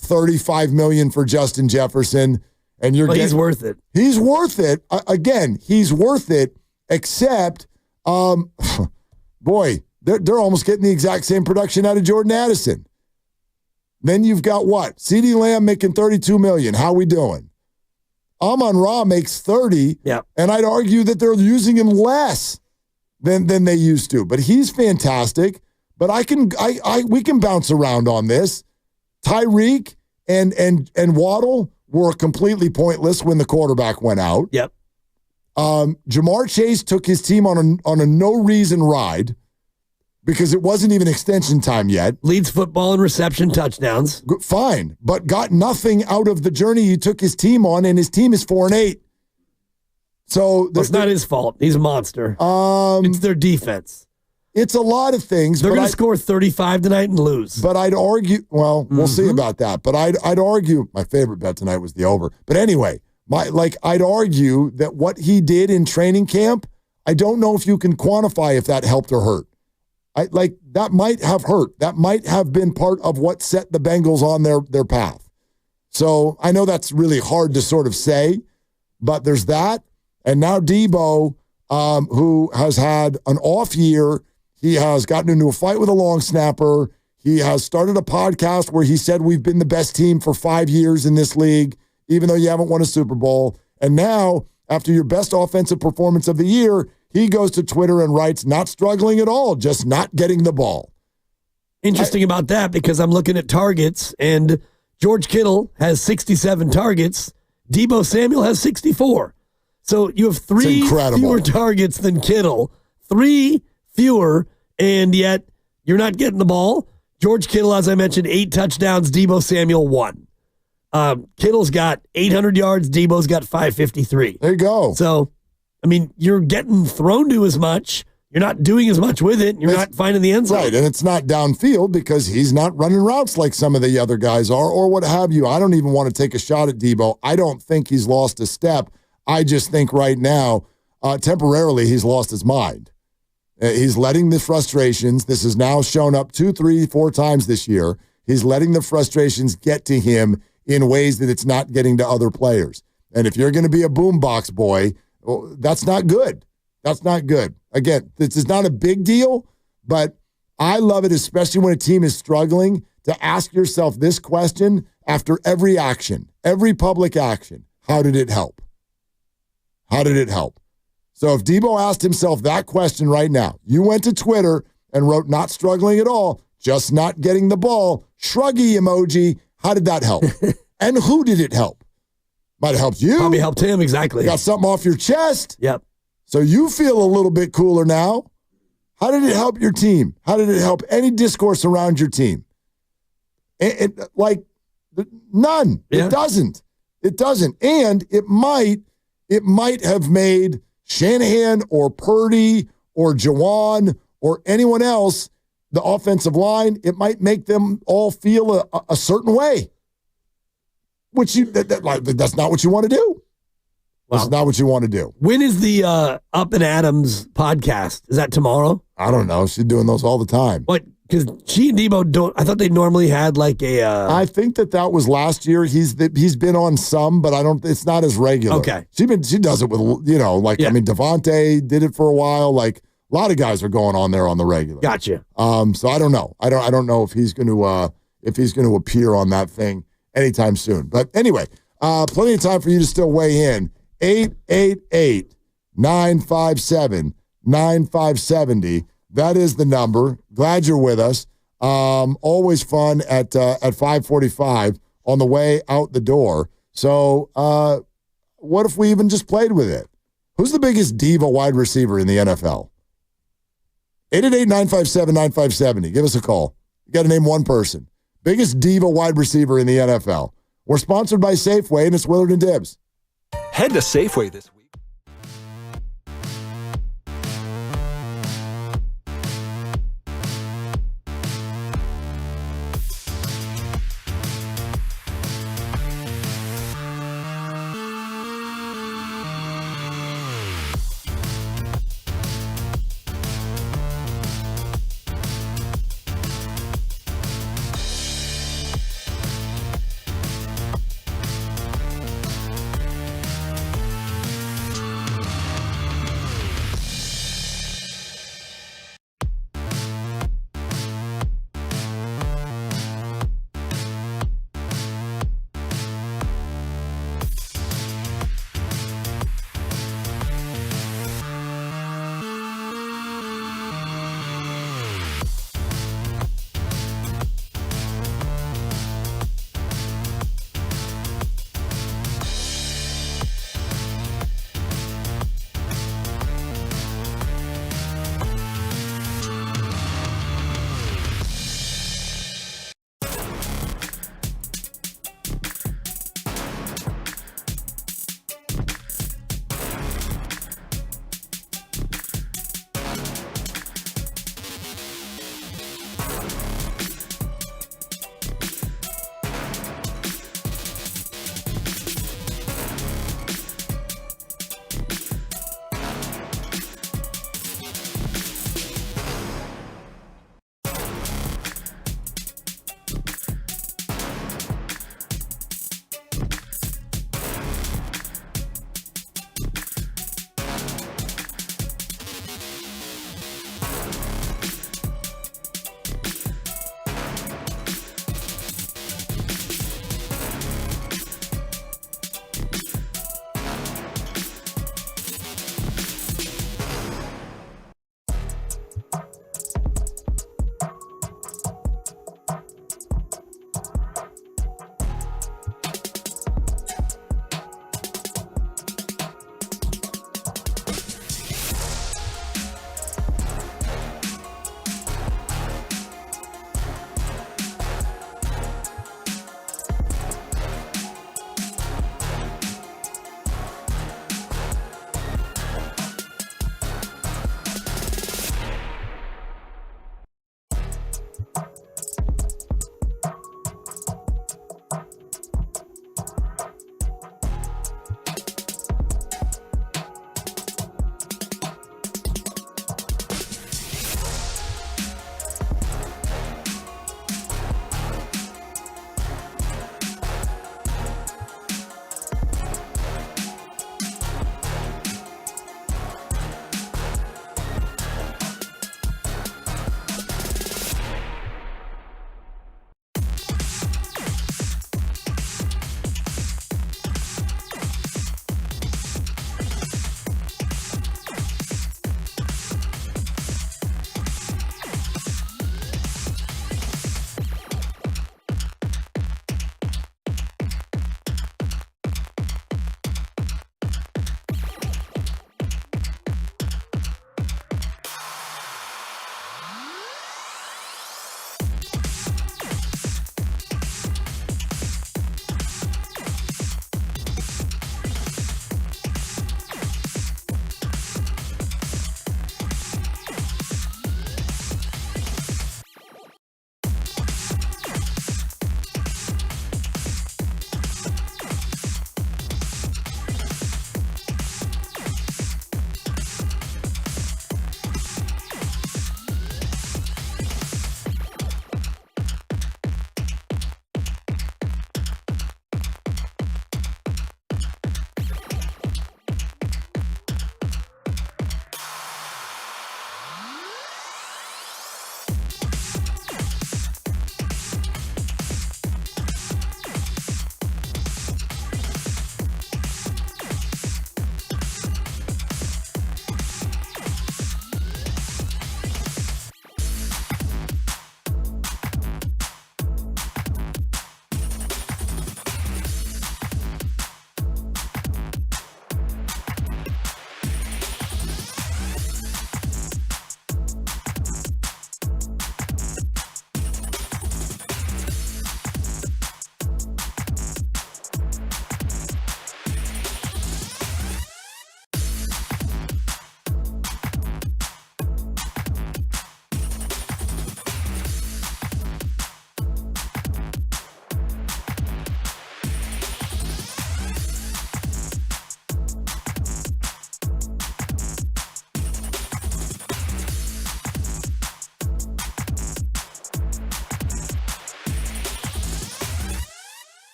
$35 million for Justin Jefferson. And he's worth it. He's worth it. Again, he's worth it, except, boy, they're almost getting the exact same production out of Jordan Addison. Then you've got what? CeeDee Lamb making $32 million. How we doing? Amon-Ra makes $30. Yeah. And I'd argue that they're using him less than they used to. But he's fantastic. But we can bounce around on this. Tyreek and Waddle were completely pointless when the quarterback went out. Yep. Jamar Chase took his team on a no-reason ride because it wasn't even extension time yet. Leads football in reception touchdowns. Fine, but got nothing out of the journey he took his team on, and his team is 4-8. So it's not his fault. He's a monster. It's their defense. It's a lot of things. They're going to score 35 tonight and lose. But I'd argue, we'll see about that. But I'd argue, my favorite bet tonight was the over. But anyway, I'd argue that what he did in training camp, I don't know if you can quantify if that helped or hurt. That might have hurt. That might have been part of what set the Bengals on their path. So I know that's really hard to sort of say, but there's that. And now Debo, who has had an off year. He has gotten into a fight with a long snapper. He has started a podcast where he said we've been the best team for 5 years in this league, even though you haven't won a Super Bowl. And now, after your best offensive performance of the year, he goes to Twitter and writes, not struggling at all, just not getting the ball. Interesting about that, because I'm looking at targets, and George Kittle has 67 targets. Debo Samuel has 64. So you have 3 fewer targets than Kittle. 3 fewer, and yet you're not getting the ball. George Kittle, as I mentioned, 8 touchdowns. Debo Samuel 1. Kittle's got 800 yards. Debo's got 553. There you go. So, I mean, you're getting thrown to as much. You're not doing as much with it. You're not finding the end zone. Right, and it's not downfield because he's not running routes like some of the other guys are or what have you. I don't even want to take a shot at Debo. I don't think he's lost a step. I just think right now, temporarily, he's lost his mind. He's letting the frustrations, this has now shown up 2, 3, 4 times this year. He's letting the frustrations get to him in ways that it's not getting to other players. And if you're going to be a boombox boy, well, that's not good. That's not good. Again, this is not a big deal, but I love it, especially when a team is struggling, to ask yourself this question after every action, every public action. How did it help? How did it help? So if Debo asked himself that question right now, you went to Twitter and wrote not struggling at all, just not getting the ball, shruggy emoji. How did that help? And who did it help? Might have helped you. Probably helped him, exactly. Got something off your chest. Yep. So you feel a little bit cooler now. How did it help your team? How did it help any discourse around your team? None. Yeah. It doesn't. It doesn't. And it might have made Shanahan or Purdy or Jawan or anyone else, the offensive line, it might make them all feel a certain way. Which that's not what you want to do. That's not what you want to do. When is the Up and Adams podcast? Is that tomorrow? I don't know. She's doing those all the time. What? Because she and Debo don't. I thought they normally had like a. I think that was last year. He's been on some, but I don't. It's not as regular. Okay. She does it with Devontae did it for a while. Like a lot of guys are going on there on the regular. Gotcha. So I don't know. I don't know if he's going to appear on that thing anytime soon. But anyway, plenty of time for you to still weigh in. 888-957-9570. That is the number. Glad you're with us. Always fun at 5:45 on the way out the door. So what if we even just played with it? Who's the biggest diva wide receiver in the NFL? 888-957-9570. Give us a call. You got to name one person. Biggest diva wide receiver in the NFL. We're sponsored by Safeway, and it's Willard and Dibs. Head to Safeway this week.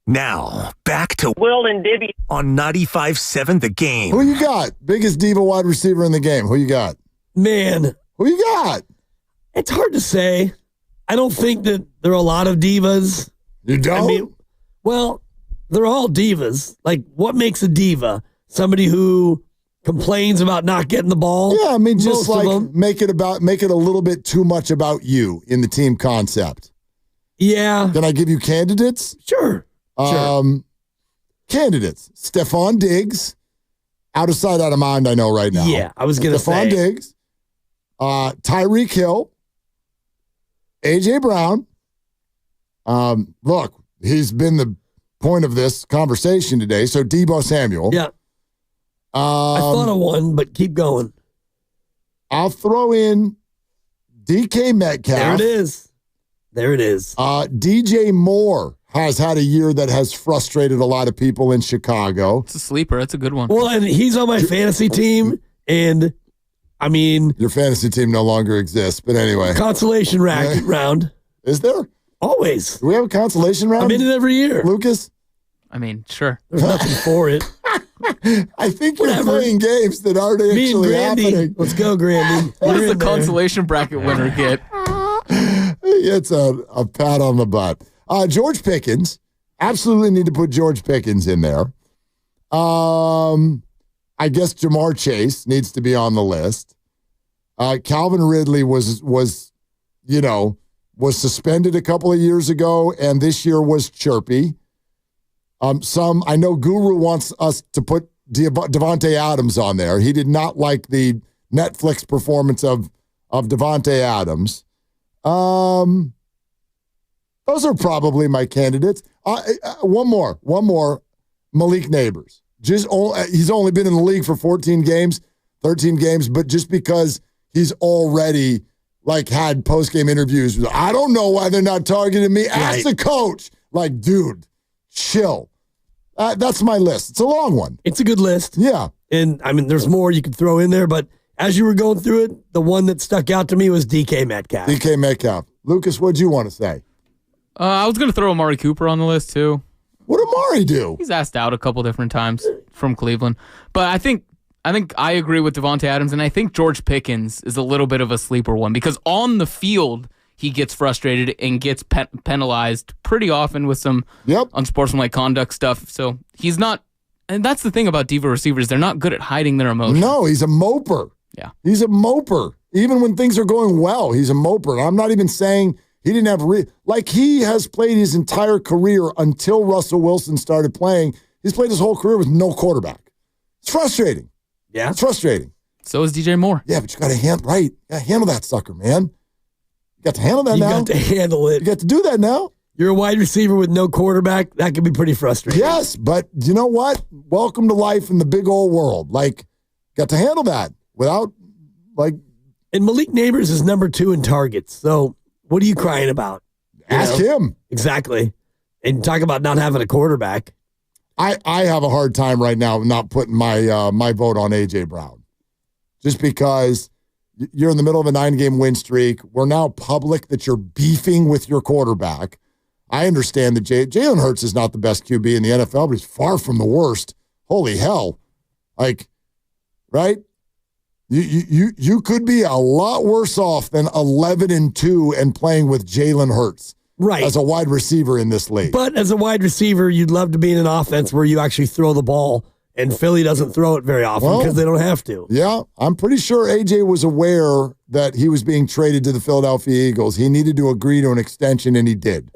Now, back to Will and Dibby on 95.7 The Game. Who you got? Biggest diva wide receiver in the game. Who you got? Man. Who you got? It's hard to say. I don't think that there are a lot of divas. You don't? Well, they're all divas. Like, what makes a diva? Somebody who complains about not getting the ball? Yeah, I mean, just Most of like them. make it a little bit too much about you in the team concept. Yeah. Can I give you candidates? Sure. Candidates. Stephon Diggs. Out of sight, out of mind, I know right now. Yeah, I was going to say. Stephon Diggs. Tyreek Hill. A.J. Brown. Look, he's been the point of this conversation today. So Deebo Samuel. Yeah. I thought of one, but keep going. I'll throw in DK Metcalf. There it is. DJ Moore has had a year that has frustrated a lot of people in Chicago. It's a sleeper. That's a good one. Well, and he's on my fantasy team, and I mean, your fantasy team no longer exists, but anyway. Consolation round. Is there? Always. Do we have a consolation round? I'm in it every year. Lucas? I mean, sure. There's nothing for it. I think you're playing games that aren't actually happening. Let's go, Grandy. What does the consolation bracket winner get? It's a pat on the butt. George Pickens. Absolutely need to put George Pickens in there. I guess Jamar Chase needs to be on the list. Calvin Ridley was suspended a couple of years ago, and this year was chirpy. I know Guru wants us to put Devontae Adams on there. He did not like the Netflix performance of Devontae Adams. Those are probably my candidates. One more. Malik Neighbors. He's only been in the league for 13 games, but just because he's already had post-game interviews, I don't know why they're not targeting me. Ask the coach. Dude, chill. That's my list. It's a long one. It's a good list. Yeah. And, I mean, there's more you could throw in there, but as you were going through it, the one that stuck out to me was DK Metcalf. DK Metcalf. Lucas, what'd you want to say? I was going to throw Amari Cooper on the list, too. What did Amari do? He's asked out a couple different times from Cleveland. But I think I agree with Devontae Adams, and I think George Pickens is a little bit of a sleeper one because on the field, he gets frustrated and gets penalized pretty often with some unsportsmanlike conduct stuff. So he's not, and that's the thing about diva receivers. They're not good at hiding their emotions. No, he's a moper. Yeah. He's a moper. Even when things are going well, he's a moper. And I'm not even saying he didn't have, he has played his entire career until Russell Wilson started playing. He's played his whole career with no quarterback. It's frustrating. Yeah. It's frustrating. So is DJ Moore. Yeah, but you got to handle that sucker, man. You got to handle that now. You got to handle it. You got to do that now. You're a wide receiver with no quarterback. That can be pretty frustrating. Yes, but you know what? Welcome to life in the big old world. Got to handle that without, And Malik Neighbors is number 2 in targets. So what are you crying about? Ask him. Exactly. And talk about not having a quarterback. I have a hard time right now not putting my vote on A.J. Brown. Just because you're in the middle of a 9-game win streak. We're now public that you're beefing with your quarterback. I understand that Jalen Hurts is not the best QB in the NFL, but he's far from the worst. Holy hell. Right? You could be a lot worse off than 11-2 and playing with Jalen Hurts. Right. As a wide receiver in this league. But as a wide receiver, you'd love to be in an offense where you actually throw the ball, and Philly doesn't throw it very often because they don't have to. Yeah, I'm pretty sure AJ was aware that he was being traded to the Philadelphia Eagles. He needed to agree to an extension, and he did.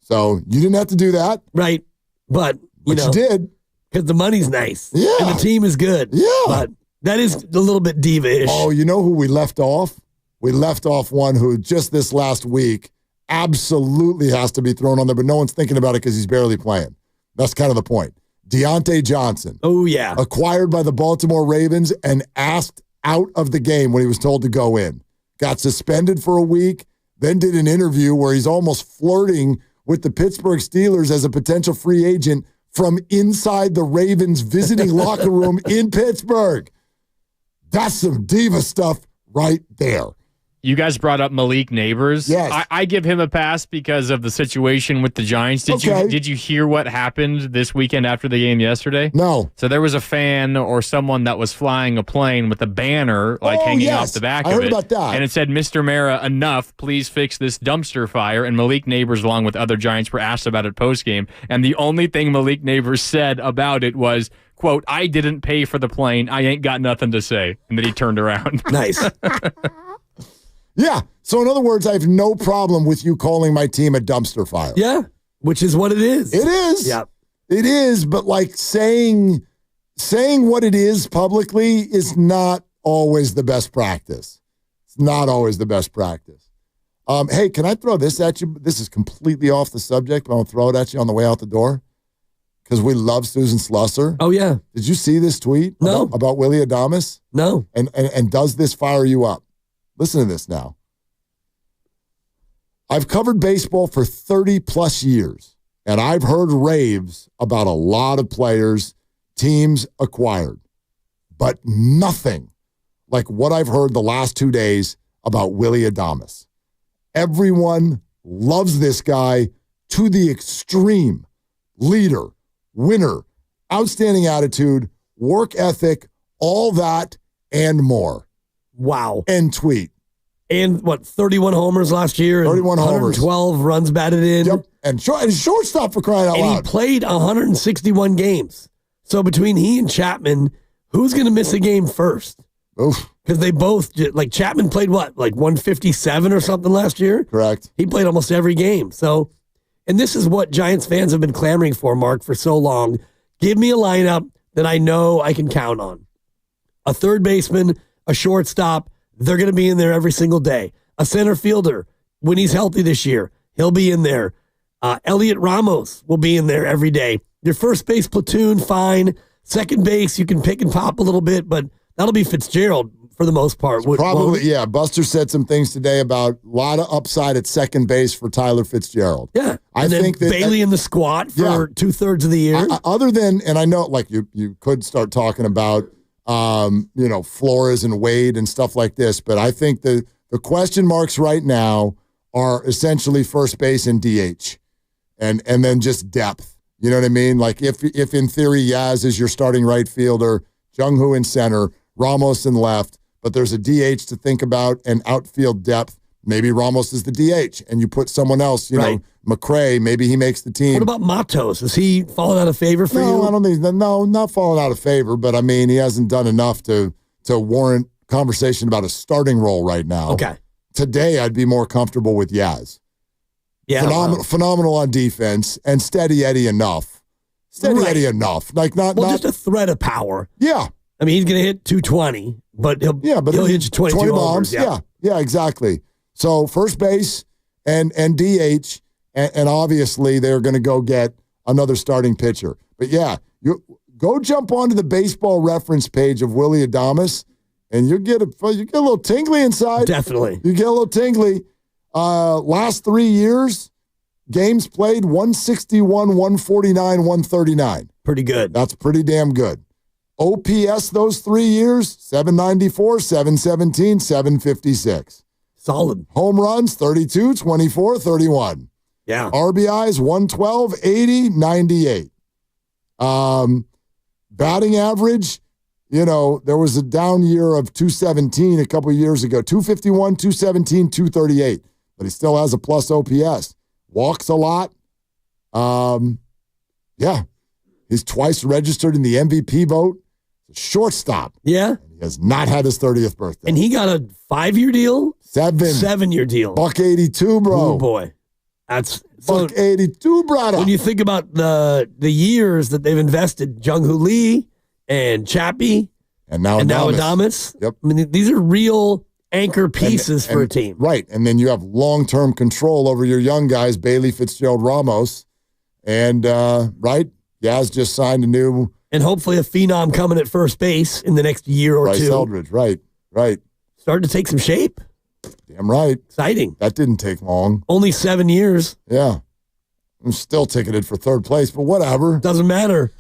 So you didn't have to do that. Right. But you did. Because the money's nice. Yeah. And the team is good. Yeah. But that is a little bit diva-ish. Oh, you know who we left off? We left off one who just this last week absolutely has to be thrown on there, but no one's thinking about it because he's barely playing. That's kind of the point. Deontay Johnson. Oh, yeah. Acquired by the Baltimore Ravens and asked out of the game when he was told to go in. Got suspended for a week, then did an interview where he's almost flirting with the Pittsburgh Steelers as a potential free agent from inside the Ravens visiting locker room in Pittsburgh. That's some diva stuff right there. You guys brought up Malik Neighbors. Yes. I give him a pass because of the situation with the Giants. Did you hear what happened this weekend after the game yesterday? No. So there was a fan or someone that was flying a plane with a banner hanging off the back of it. I heard about that. And it said, "Mr. Mara, enough. Please fix this dumpster fire." And Malik Neighbors, along with other Giants, were asked about it postgame. And the only thing Malik Neighbors said about it was, quote, "I didn't pay for the plane. I ain't got nothing to say." And then he turned around. Nice. Yeah. So in other words, I have no problem with you calling my team a dumpster fire. Yeah, which is what it is. It is. Yeah. It is, but like saying what it is publicly is not always the best practice. It's not always the best practice. Hey, can I throw this at you? This is completely off the subject, but I'll throw it at you on the way out the door because we love Susan Slusser. Oh, yeah. Did you see this tweet about Willie Adamas? No. And does this fire you up? Listen to this now. I've covered baseball for 30 plus years, and I've heard raves about a lot of players, teams acquired, but nothing like what I've heard the last 2 days about Willie Adamas. Everyone loves this guy to the extreme. Leader, winner, outstanding attitude, work ethic, all that and more. Wow. End tweet. And 31 homers last year? 31 homers. 112 runs batted in. Yep. And shortstop for crying out loud. And he played 161 games. So between he and Chapman, who's going to miss a game first? Because they both, Chapman played 157 or something last year? Correct. He played almost every game. So, and this is what Giants fans have been clamoring for, Mark, for so long. Give me a lineup that I know I can count on. A third baseman, a shortstop, they're going to be in there every single day. A center fielder, when he's healthy this year, he'll be in there. Elliot Ramos will be in there every day. Your first base platoon, fine. Second base, you can pick and pop a little bit, but that'll be Fitzgerald for the most part. Probably, yeah. Buster said some things today about a lot of upside at second base for Tyler Fitzgerald. Yeah. I think that Bailey in the squat for 2/3 of the year. Other than, and I know you could start talking about Flores and Wade and stuff like this. But I think the question marks right now are essentially first base and DH and then just depth. You know what I mean? Like if in theory Yaz is your starting right fielder, Jung-Hoo in center, Ramos in left, but there's a DH to think about and outfield depth. Maybe Ramos is the DH and you put someone else, McCray, maybe he makes the team. What about Matos? Is he falling out of favor for you? No, I don't think. No, not falling out of favor, but I mean, he hasn't done enough to warrant conversation about a starting role right now. Okay. Today, I'd be more comfortable with Yaz. Yeah, phenomenal on defense and steady Eddie enough. Eddie enough, just a threat of power. Yeah, I mean, he's going to hit 220, but he'll hit you 22 bombs. Yeah, exactly. So first base and DH. And obviously, they're going to go get another starting pitcher. But yeah, you go jump onto the Baseball Reference page of Willie Adamas, and you get a little tingly inside. Definitely, you get a little tingly. Last 3 years, games played 161, 149, 139. Pretty good. That's pretty damn good. OPS those 3 years, 794, 717, 756. Solid. Home runs, 32, 24, 31. Yeah. RBIs, 112, 80, 98. Batting average, there was a down year of 217 a couple of years ago. 251, 217, 238. But he still has a plus OPS. Walks a lot. Yeah. He's twice registered in the MVP vote. Shortstop. Yeah. He has not had his 30th birthday. And he got a 5-year deal? 7-year deal. $182, bro. Oh, boy. That's $182, brother. When you think about the years that they've invested, Jung-Hoo Lee and Chappie and now Adamas. Yep. I mean, these are real anchor pieces for a team. Right. And then you have long-term control over your young guys, Bailey, Fitzgerald, Ramos. And, Yaz just signed a new... And hopefully a phenom coming at first base in the next year or Bryce two. Eldridge, right. Starting to take some shape. Damn right. Exciting. That didn't take long. Only 7 years. Yeah. I'm still ticketed for third place, but whatever. Doesn't matter.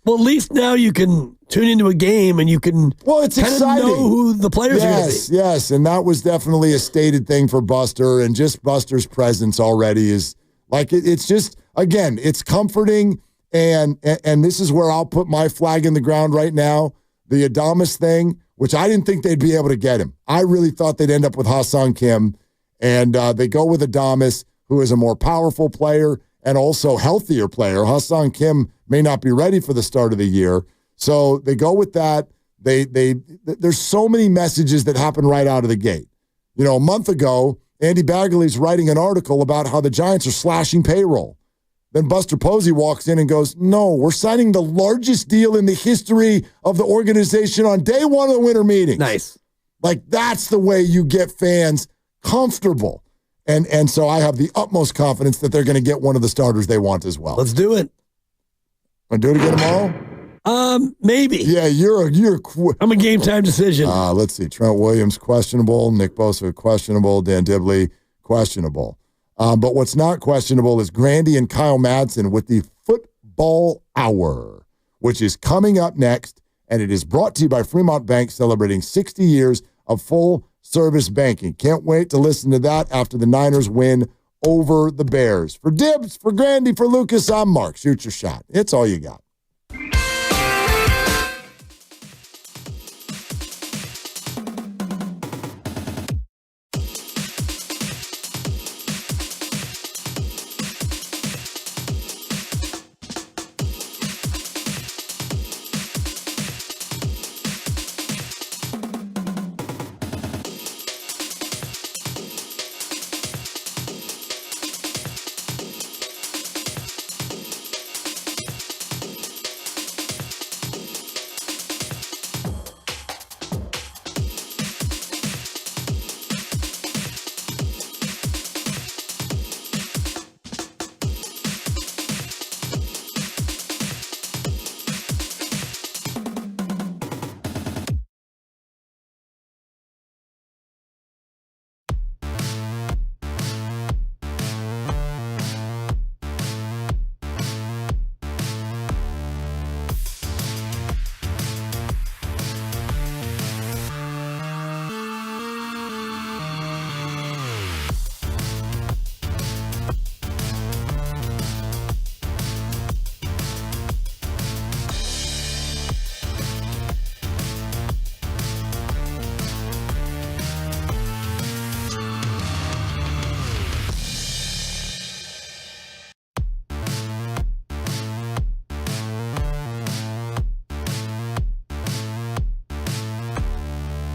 Well, at least now you can tune into a game and you can it's kind of exciting. know who the players are going to be. Yes, and that was definitely a stated thing for Buster, and just Buster's presence already is like it's just, again, it's comforting, and this is where I'll put my flag in the ground right now. The Adamas thing, which I didn't think they'd be able to get him. I really thought they'd end up with Ha-Seong Kim, and they go with Adamas, who is a more powerful player and also healthier player. Ha-Seong Kim may not be ready for the start of the year. So they go with that. There's so many messages that happen right out of the gate. You know, a month ago, Andy Bagley's writing an article about how the Giants are slashing payroll. Then Buster Posey walks in and goes, no, we're signing the largest deal in the history of the organization on day one of the winter meetings. Nice. Like, that's the way you get fans comfortable. And so I have the utmost confidence that they're going to get one of the starters they want as well. Let's do it. Want to do it again tomorrow? Maybe. Yeah, I'm a game time decision. Let's see. Trent Williams, questionable. Nick Bosa, questionable. Dan Dibley, questionable. But what's not questionable is Grandy and Kyle Madsen with the Football Hour, which is coming up next, and it is brought to you by Fremont Bank, celebrating 60 years of full-service banking. Can't wait to listen to that after the Niners win over the Bears. For Dibs, for Grandy, for Lucas, I'm Mark. Shoot your shot. It's all you got.